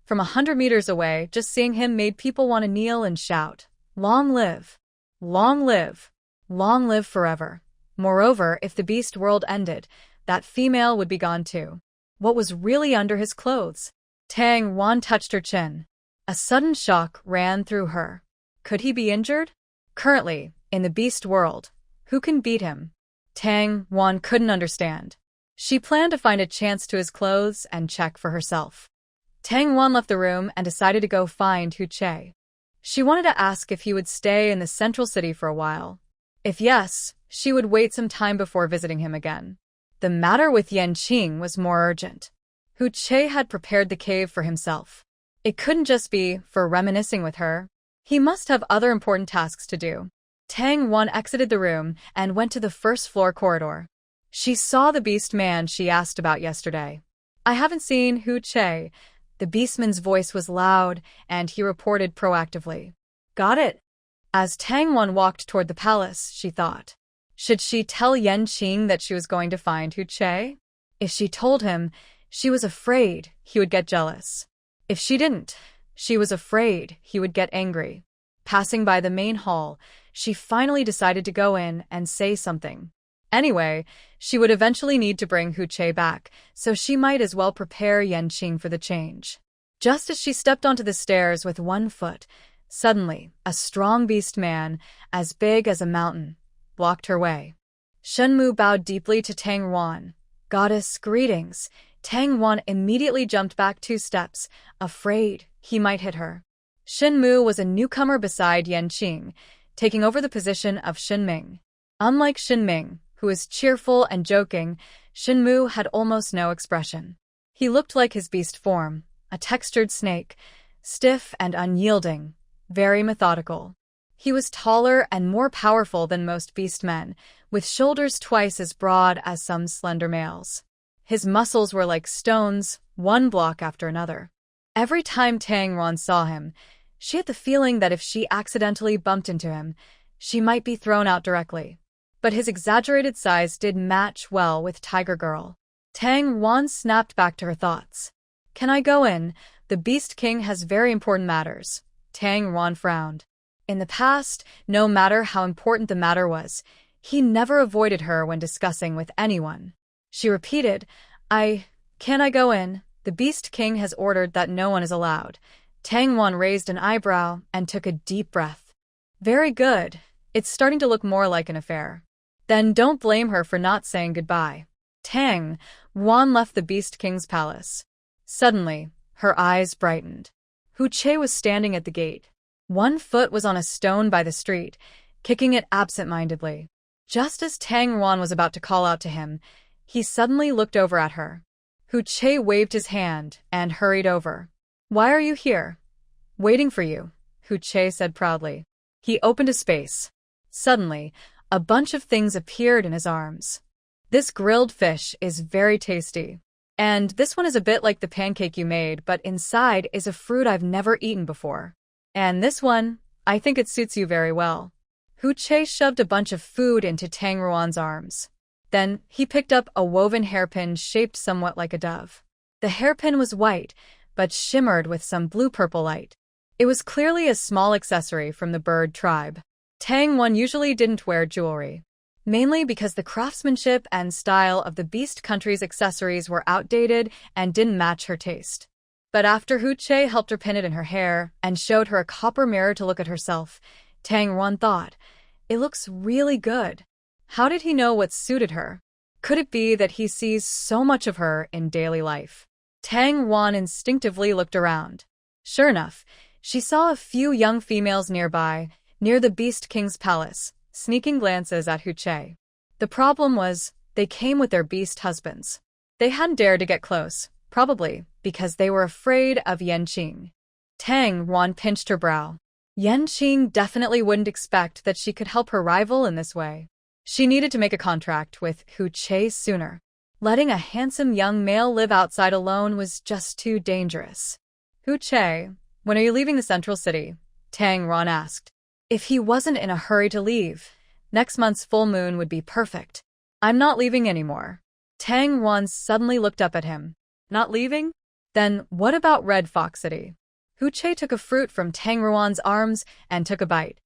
From 100 meters away, just seeing him made people want to kneel and shout, "Long live! Long live! Long live forever." Moreover, if the beast world ended, that female would be gone too. What was really under his clothes? Tang Wan touched her chin. A sudden shock ran through her. Could he be injured? Currently, in the beast world, who can beat him? Tang Wan couldn't understand. She planned to find a chance to his clothes and check for herself. Tang Wan left the room and decided to go find Hu Che. She wanted to ask if he would stay in the central city for a while. If yes, she would wait some time before visiting him again. The matter with Yanqing was more urgent. Hu Che had prepared the cave for himself. It couldn't just be for reminiscing with her. He must have other important tasks to do. Tang Wan exited the room and went to the first-floor corridor. She saw the beast man she asked about yesterday. "I haven't seen Hu Che." The beastman's voice was loud, and he reported proactively. "Got it." As Tang Wan walked toward the palace, she thought, should she tell Yanqing that she was going to find Hu Che? If she told him, she was afraid he would get jealous. If she didn't, she was afraid he would get angry. Passing by the main hall, she finally decided to go in and say something. Anyway, she would eventually need to bring Hu Che back, so she might as well prepare Yanqing for the change. Just as she stepped onto the stairs with one foot, suddenly, a strong beast man, as big as a mountain, blocked her way. Shenmu bowed deeply to Tang Wan. "Goddess, greetings." Tang Wan immediately jumped back 2 steps, afraid he might hit her. Shenmu was a newcomer beside Yanqing, taking over the position of Shenming. Unlike Shenming, who was cheerful and joking, Shenmu had almost no expression. He looked like his beast form, a textured snake, stiff and unyielding, very methodical. He was taller and more powerful than most beast men, with shoulders twice as broad as some slender males. His muscles were like stones, one block after another. Every time Tang Wan saw him, she had the feeling that if she accidentally bumped into him, she might be thrown out directly. But his exaggerated size did match well with Tiger Girl. Tang Wan snapped back to her thoughts. "Can I go in? The Beast King has very important matters." Tang Wan frowned. In the past, no matter how important the matter was, he never avoided her when discussing with anyone. She repeated, Can I go in? The Beast King has ordered that no one is allowed." Tang Wan raised an eyebrow and took a deep breath. Very good. It's starting to look more like an affair. Then don't blame her for not saying goodbye. Tang Wan left the Beast King's palace. Suddenly, her eyes brightened. Hu Che was standing at the gate. One foot was on a stone by the street, kicking it absent-mindedly. Just as Tang Wan was about to call out to him, he suddenly looked over at her. Hu Che waved his hand and hurried over. "Why are you here?" "Waiting for you," Hu Che said proudly. He opened a space. Suddenly, a bunch of things appeared in his arms. "This grilled fish is very tasty. And this one is a bit like the pancake you made, but inside is a fruit I've never eaten before. And this one, I think it suits you very well." Hu Che shoved a bunch of food into Tang Ruan's arms. Then he picked up a woven hairpin shaped somewhat like a dove. The hairpin was white, but shimmered with some blue-purple light. It was clearly a small accessory from the bird tribe. Tang Wan usually didn't wear jewelry, mainly because the craftsmanship and style of the Beast Country's accessories were outdated and didn't match her taste. But after Hu Che helped her pin it in her hair and showed her a copper mirror to look at herself, Tang Wan thought, "It looks really good." How did he know what suited her? Could it be that he sees so much of her in daily life? Tang Wan instinctively looked around. Sure enough, she saw a few young females nearby, near the Beast King's palace, sneaking glances at Hu Che. The problem was, they came with their beast husbands. They hadn't dared to get close, probably because they were afraid of Yanqing. Tang Wan pinched her brow. Yanqing definitely wouldn't expect that she could help her rival in this way. She needed to make a contract with Hu Che sooner. Letting a handsome young male live outside alone was just too dangerous. "Hu Che, when are you leaving the central city?" Tang Wan asked. If he wasn't in a hurry to leave, next month's full moon would be perfect. "I'm not leaving anymore." Tang Wan suddenly looked up at him. "Not leaving? Then what about Red Fox City?" Hu Che took a fruit from Tang Ruan's arms and took a bite.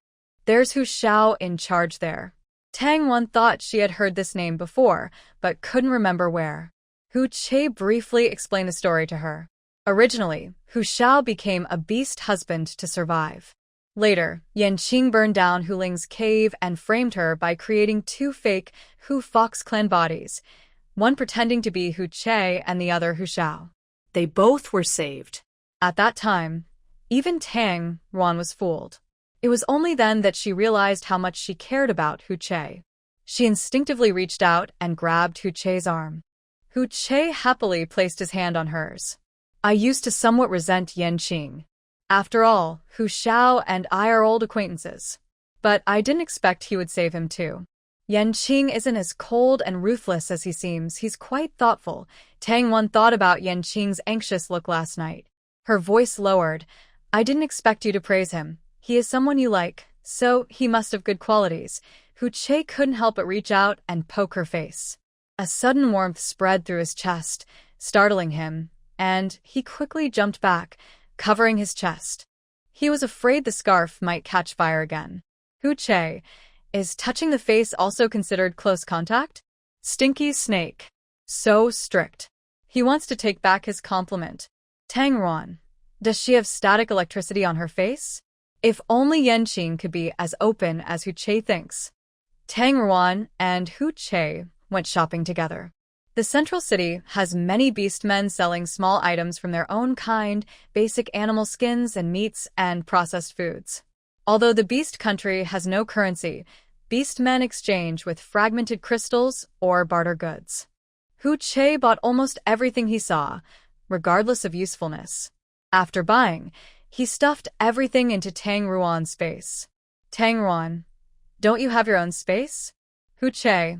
"There's Hu Xiao in charge there." Tang Wan thought she had heard this name before, but couldn't remember where. Hu Che briefly explained the story to her. Originally, Hu Xiao became a beast husband to survive. Later, Yanqing burned down Hu Ling's cave and framed her by creating two fake Hu Fox clan bodies, one pretending to be Hu Che and the other Hu Xiao. They both were saved. At that time, even Tang Wan was fooled. It was only then that she realized how much she cared about Hu Che. She instinctively reached out and grabbed Hu Che's arm. Hu Che happily placed his hand on hers. "I used to somewhat resent Yanqing. After all, Hu Xiao and I are old acquaintances. But I didn't expect he would save him too. Yanqing isn't as cold and ruthless as he seems. He's quite thoughtful." Tang Wan thought about Yanqing's anxious look last night. Her voice lowered. "I didn't expect you to praise him. He is someone you like, so he must have good qualities." Hu Che couldn't help but reach out and poke her face. A sudden warmth spread through his chest, startling him, and he quickly jumped back, covering his chest. He was afraid the scarf might catch fire again. "Hu Che, is touching the face also considered close contact?" Stinky snake. So strict. He wants to take back his compliment. "Tang Ruan, does she have static electricity on her face?" If only Yanqing could be as open as Hu Che thinks. Tang Ruan and Hu Che went shopping together. The central city has many beastmen selling small items from their own kind, basic animal skins and meats, and processed foods. Although the beast country has no currency, beastmen exchange with fragmented crystals or barter goods. Hu Che bought almost everything he saw, regardless of usefulness. After buying, he stuffed everything into Tang Ruan's space. "Tang Ruan, don't you have your own space?" "Hu Che,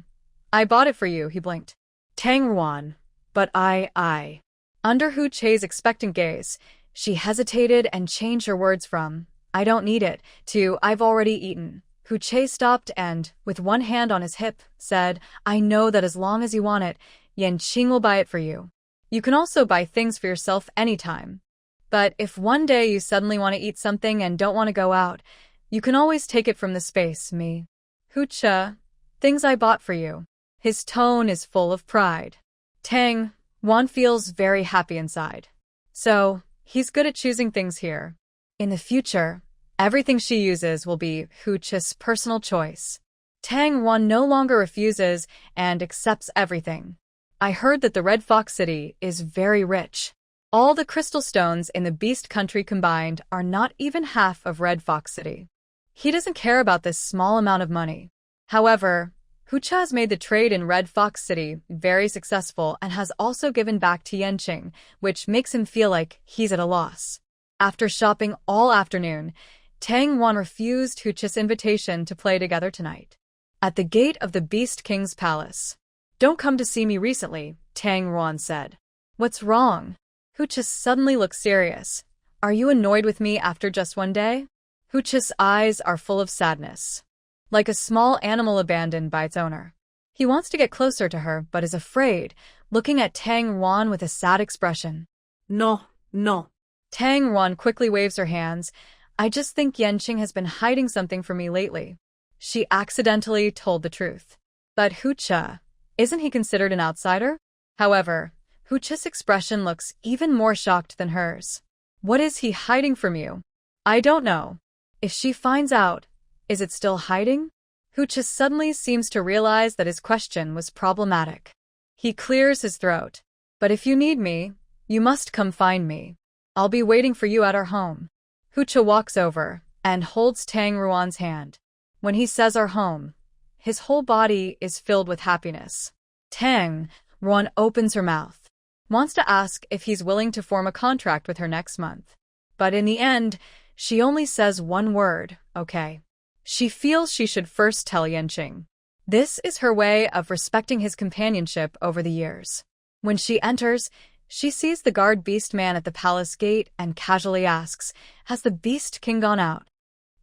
I bought it for you," he blinked. "Tang Ruan, but I. Under Hu Che's expectant gaze, she hesitated and changed her words from, "I don't need it," to, "I've already eaten." Hu Che stopped and, with one hand on his hip, said, "I know that as long as you want it, Yanqing will buy it for you. You can also buy things for yourself anytime. But if one day you suddenly want to eat something and don't want to go out, you can always take it from the space, me. Hu Che, things I bought for you." His tone is full of pride. Tang Wan feels very happy inside. So, he's good at choosing things here. In the future, Everything she uses will be Hucha's personal choice. Tang Wan no longer refuses and accepts everything. I heard that the Red Fox City is very rich. All the crystal stones in the Beast Country combined are not even half of Red Fox City. He doesn't care about this small amount of money. However, Hucha has made the trade in Red Fox City very successful and has also given back to Yanqing, which makes him feel like he's at a loss. After shopping all afternoon, Tang Wan refused Hucha's invitation to play together tonight. At the gate of the Beast King's palace. "Don't come to see me recently," Tang Wan said. "What's wrong?" Hucha suddenly looked serious. "Are you annoyed with me after just one day?" Hucha's eyes are full of sadness. Like a small animal abandoned by its owner. He wants to get closer to her but is afraid, looking at Tang Wan with a sad expression. No, no. Tang Wan quickly waves her hands. "I just think Yanqing has been hiding something from me lately." She accidentally told the truth. But Hucha, isn't he considered an outsider? However, Hucha's expression looks even more shocked than hers. "What is he hiding from you?" "I don't know. If she finds out, is it still hiding?" Hucha suddenly seems to realize that his question was problematic. He clears his throat. "But if you need me, you must come find me. I'll be waiting for you at our home." Hucha walks over and holds Tang Ruan's hand. When he says our home, his whole body is filled with happiness. Tang Ruan opens her mouth, wants to ask if he's willing to form a contract with her next month. But in the end, she only says one word, okay. She feels she should first tell Yanqing. This is her way of respecting his companionship over the years. When she enters, she sees the guard beast man at the palace gate and casually asks, "Has the Beast King gone out?"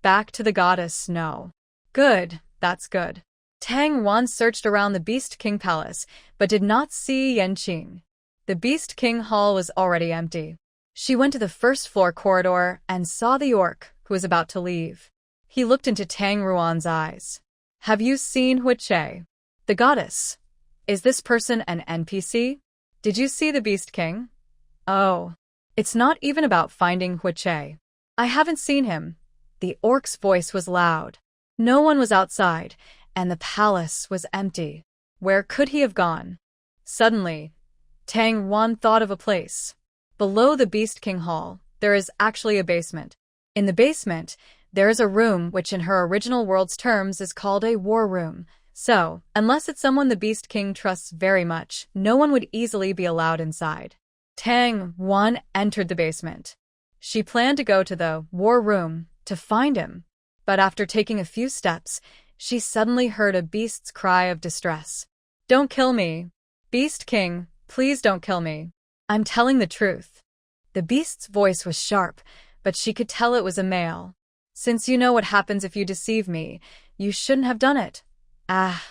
Back to the goddess, no. Good, that's good. Tang Wan searched around the Beast King palace, but did not see Yanqing. The Beast King hall was already empty. She went to the first floor corridor and saw the orc, who was about to leave. He looked into Tang Ruan's eyes. "Have you seen Huiche?" "The goddess. Is this person an NPC? Did you see the Beast King?" "Oh. It's not even about finding Huiche. I haven't seen him." The orc's voice was loud. No one was outside, and the palace was empty. Where could he have gone? Suddenly, Tang Wan thought of a place. Below the Beast King Hall, there is actually a basement. In the basement, there is a room which in her original world's terms is called a war room. So, unless it's someone the Beast King trusts very much, no one would easily be allowed inside. Tang Wan entered the basement. She planned to go to the war room to find him. But after taking a few steps, she suddenly heard a beast's cry of distress. "Don't kill me. Beast King, please don't kill me. I'm telling the truth." The beast's voice was sharp, but she could tell it was a male. "Since you know what happens if you deceive me, you shouldn't have done it." "Ah."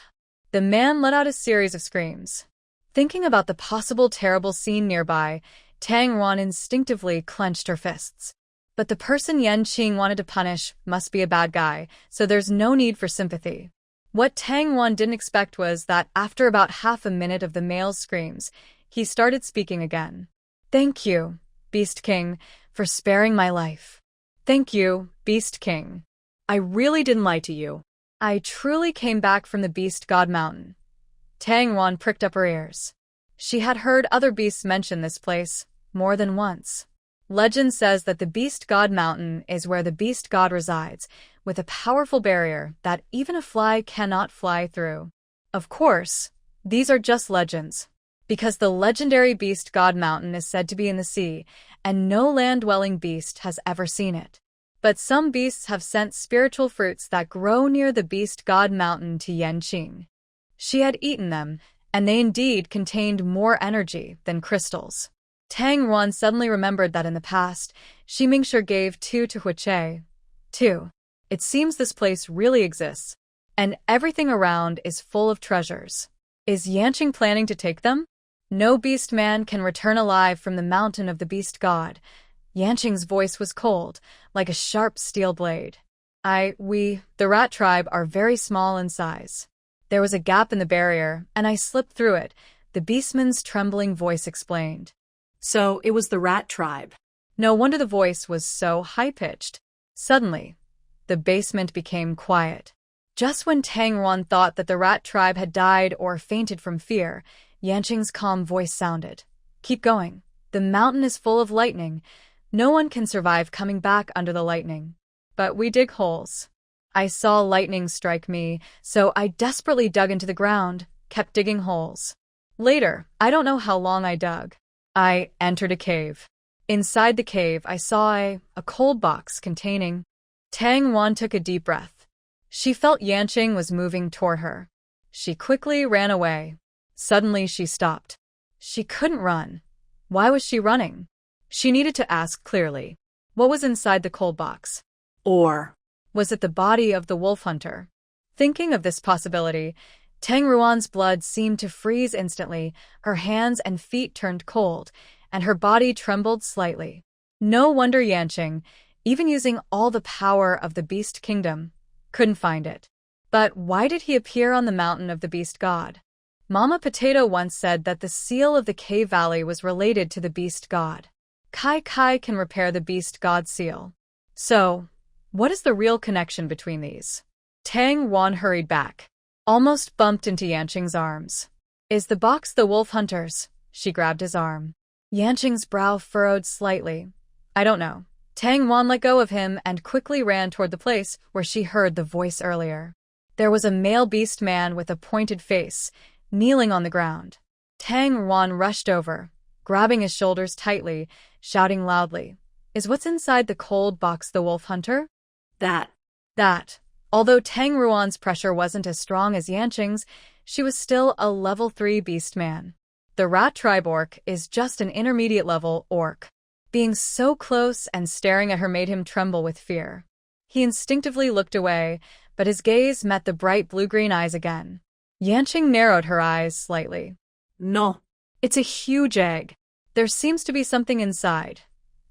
The man let out a series of screams. Thinking about the possible terrible scene nearby, Tang Wan instinctively clenched her fists. But the person Yanqing wanted to punish must be a bad guy, so there's no need for sympathy. What Tang Wan didn't expect was that after about half a minute of the male's screams, he started speaking again. "Thank you, Beast King, for sparing my life. Thank you, Beast King. I really didn't lie to you. I truly came back from the Beast God Mountain." Tang Wan pricked up her ears. She had heard other beasts mention this place more than once. Legend says that the Beast God Mountain is where the Beast God resides, with a powerful barrier that even a fly cannot fly through. Of course, these are just legends, because the legendary Beast God Mountain is said to be in the sea, and no land-dwelling beast has ever seen it. But some beasts have sent spiritual fruits that grow near the Beast God Mountain to Yanqing. She had eaten them, and they indeed contained more energy than crystals. Tang Wan suddenly remembered that in the past, Shi Mingshi gave 2 to Huiche. 2. It seems this place really exists, and everything around is full of treasures. Is Yanqing planning to take them? No beast man can return alive from the mountain of the beast god. Yanqing's voice was cold, like a sharp steel blade. The rat tribe are very small in size. There was a gap in the barrier, and I slipped through it, the beastman's trembling voice explained. So it was the rat tribe. No wonder the voice was so high-pitched. Suddenly, the basement became quiet. Just when Tang Ruan thought that the rat tribe had died or fainted from fear, Yanqing's calm voice sounded. Keep going. The mountain is full of lightning. No one can survive coming back under the lightning. But we dig holes. I saw lightning strike me, so I desperately dug into the ground, kept digging holes. Later, I don't know how long I dug. I entered a cave. Inside the cave, I saw a cold box containing. Tang Ruan took a deep breath. She felt Yanqing was moving toward her. She quickly ran away. Suddenly, she stopped. She couldn't run. Why was she running? She needed to ask clearly. What was inside the cold box? Or was it the body of the wolf hunter? Thinking of this possibility, Tang Ruan's blood seemed to freeze instantly, her hands and feet turned cold, and her body trembled slightly. No wonder Yanqing, even using all the power of the Beast Kingdom, couldn't find it. But why did he appear on the mountain of the Beast God? Mama Potato once said that the seal of the Cave Valley was related to the Beast God. Kai Kai can repair the Beast God seal. So, what is the real connection between these? Tang Ruan hurried back, almost bumped into Yanqing's arms. Is the box the wolf hunter's? She grabbed his arm. Yanqing's brow furrowed slightly. I don't know. Tang Ruan let go of him and quickly ran toward the place where she heard the voice earlier. There was a male beast man with a pointed face, kneeling on the ground. Tang Ruan rushed over, grabbing his shoulders tightly, shouting loudly, Is what's inside the cold box the wolf hunter? That. Although Tang Ruan's pressure wasn't as strong as Yanqing's, she was still a level 3 beast man. The rat tribe orc is just an intermediate level orc. Being so close and staring at her made him tremble with fear. He instinctively looked away, but his gaze met the bright blue-green eyes again. Yanqing narrowed her eyes slightly. No. It's a huge egg. There seems to be something inside.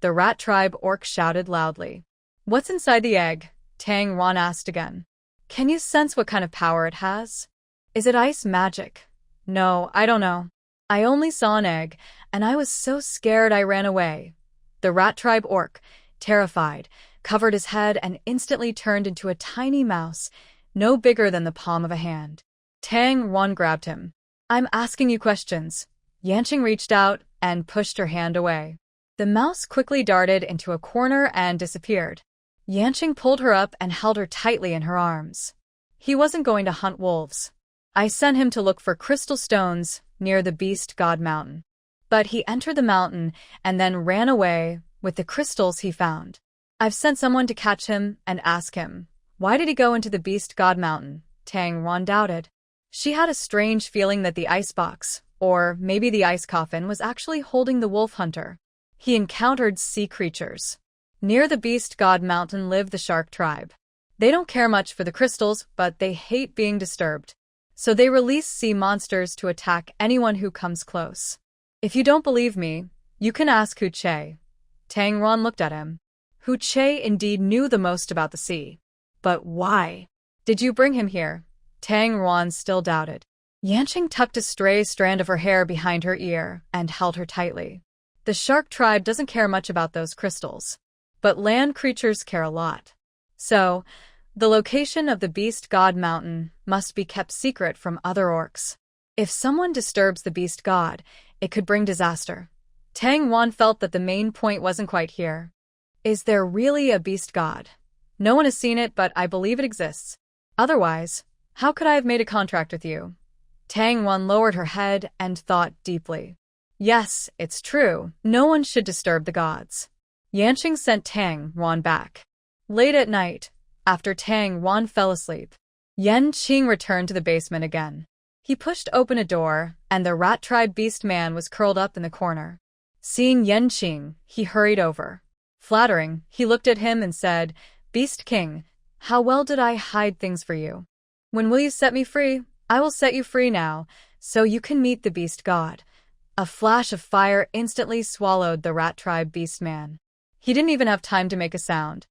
The rat tribe orc shouted loudly. What's inside the egg? Tang Ruan asked again. Can you sense what kind of power it has? Is it ice magic? No, I don't know. I only saw an egg, and I was so scared I ran away. The rat tribe orc, terrified, covered his head and instantly turned into a tiny mouse, no bigger than the palm of a hand. Tang Ruan grabbed him. I'm asking you questions. Yanqing reached out and pushed her hand away. The mouse quickly darted into a corner and disappeared. Yanqing pulled her up and held her tightly in her arms. He wasn't going to hunt wolves. I sent him to look for crystal stones near the Beast God Mountain. But he entered the mountain and then ran away with the crystals he found. I've sent someone to catch him and ask him, why did he go into the Beast God Mountain? Tang Ruan doubted. She had a strange feeling that the icebox, or maybe the ice coffin, was actually holding the wolf hunter. He encountered sea creatures. Near the Beast God Mountain live the shark tribe. They don't care much for the crystals, but they hate being disturbed. So they release sea monsters to attack anyone who comes close. If you don't believe me, you can ask Hu Che. Tang Ruan looked at him. Hu Che indeed knew the most about the sea. But why? Did you bring him here? Tang Ruan still doubted. Yanqing tucked a stray strand of her hair behind her ear and held her tightly. The shark tribe doesn't care much about those crystals. But land creatures care a lot. So, the location of the Beast God Mountain must be kept secret from other orcs. If someone disturbs the Beast God, it could bring disaster. Tang Ruan felt that the main point wasn't quite here. Is there really a Beast God? No one has seen it, but I believe it exists. Otherwise, how could I have made a contract with you? Tang Ruan lowered her head and thought deeply. Yes, it's true. No one should disturb the gods. Yanqing sent Tang Ruan back. Late at night, after Tang Ruan fell asleep, Yanqing returned to the basement again. He pushed open a door, and the rat tribe beast man was curled up in the corner. Seeing Yanqing, he hurried over. Flattering, he looked at him and said, Beast King, how well did I hide things for you? When will you set me free? I will set you free now, so you can meet the Beast God. A flash of fire instantly swallowed the rat tribe beast man. He didn't even have time to make a sound.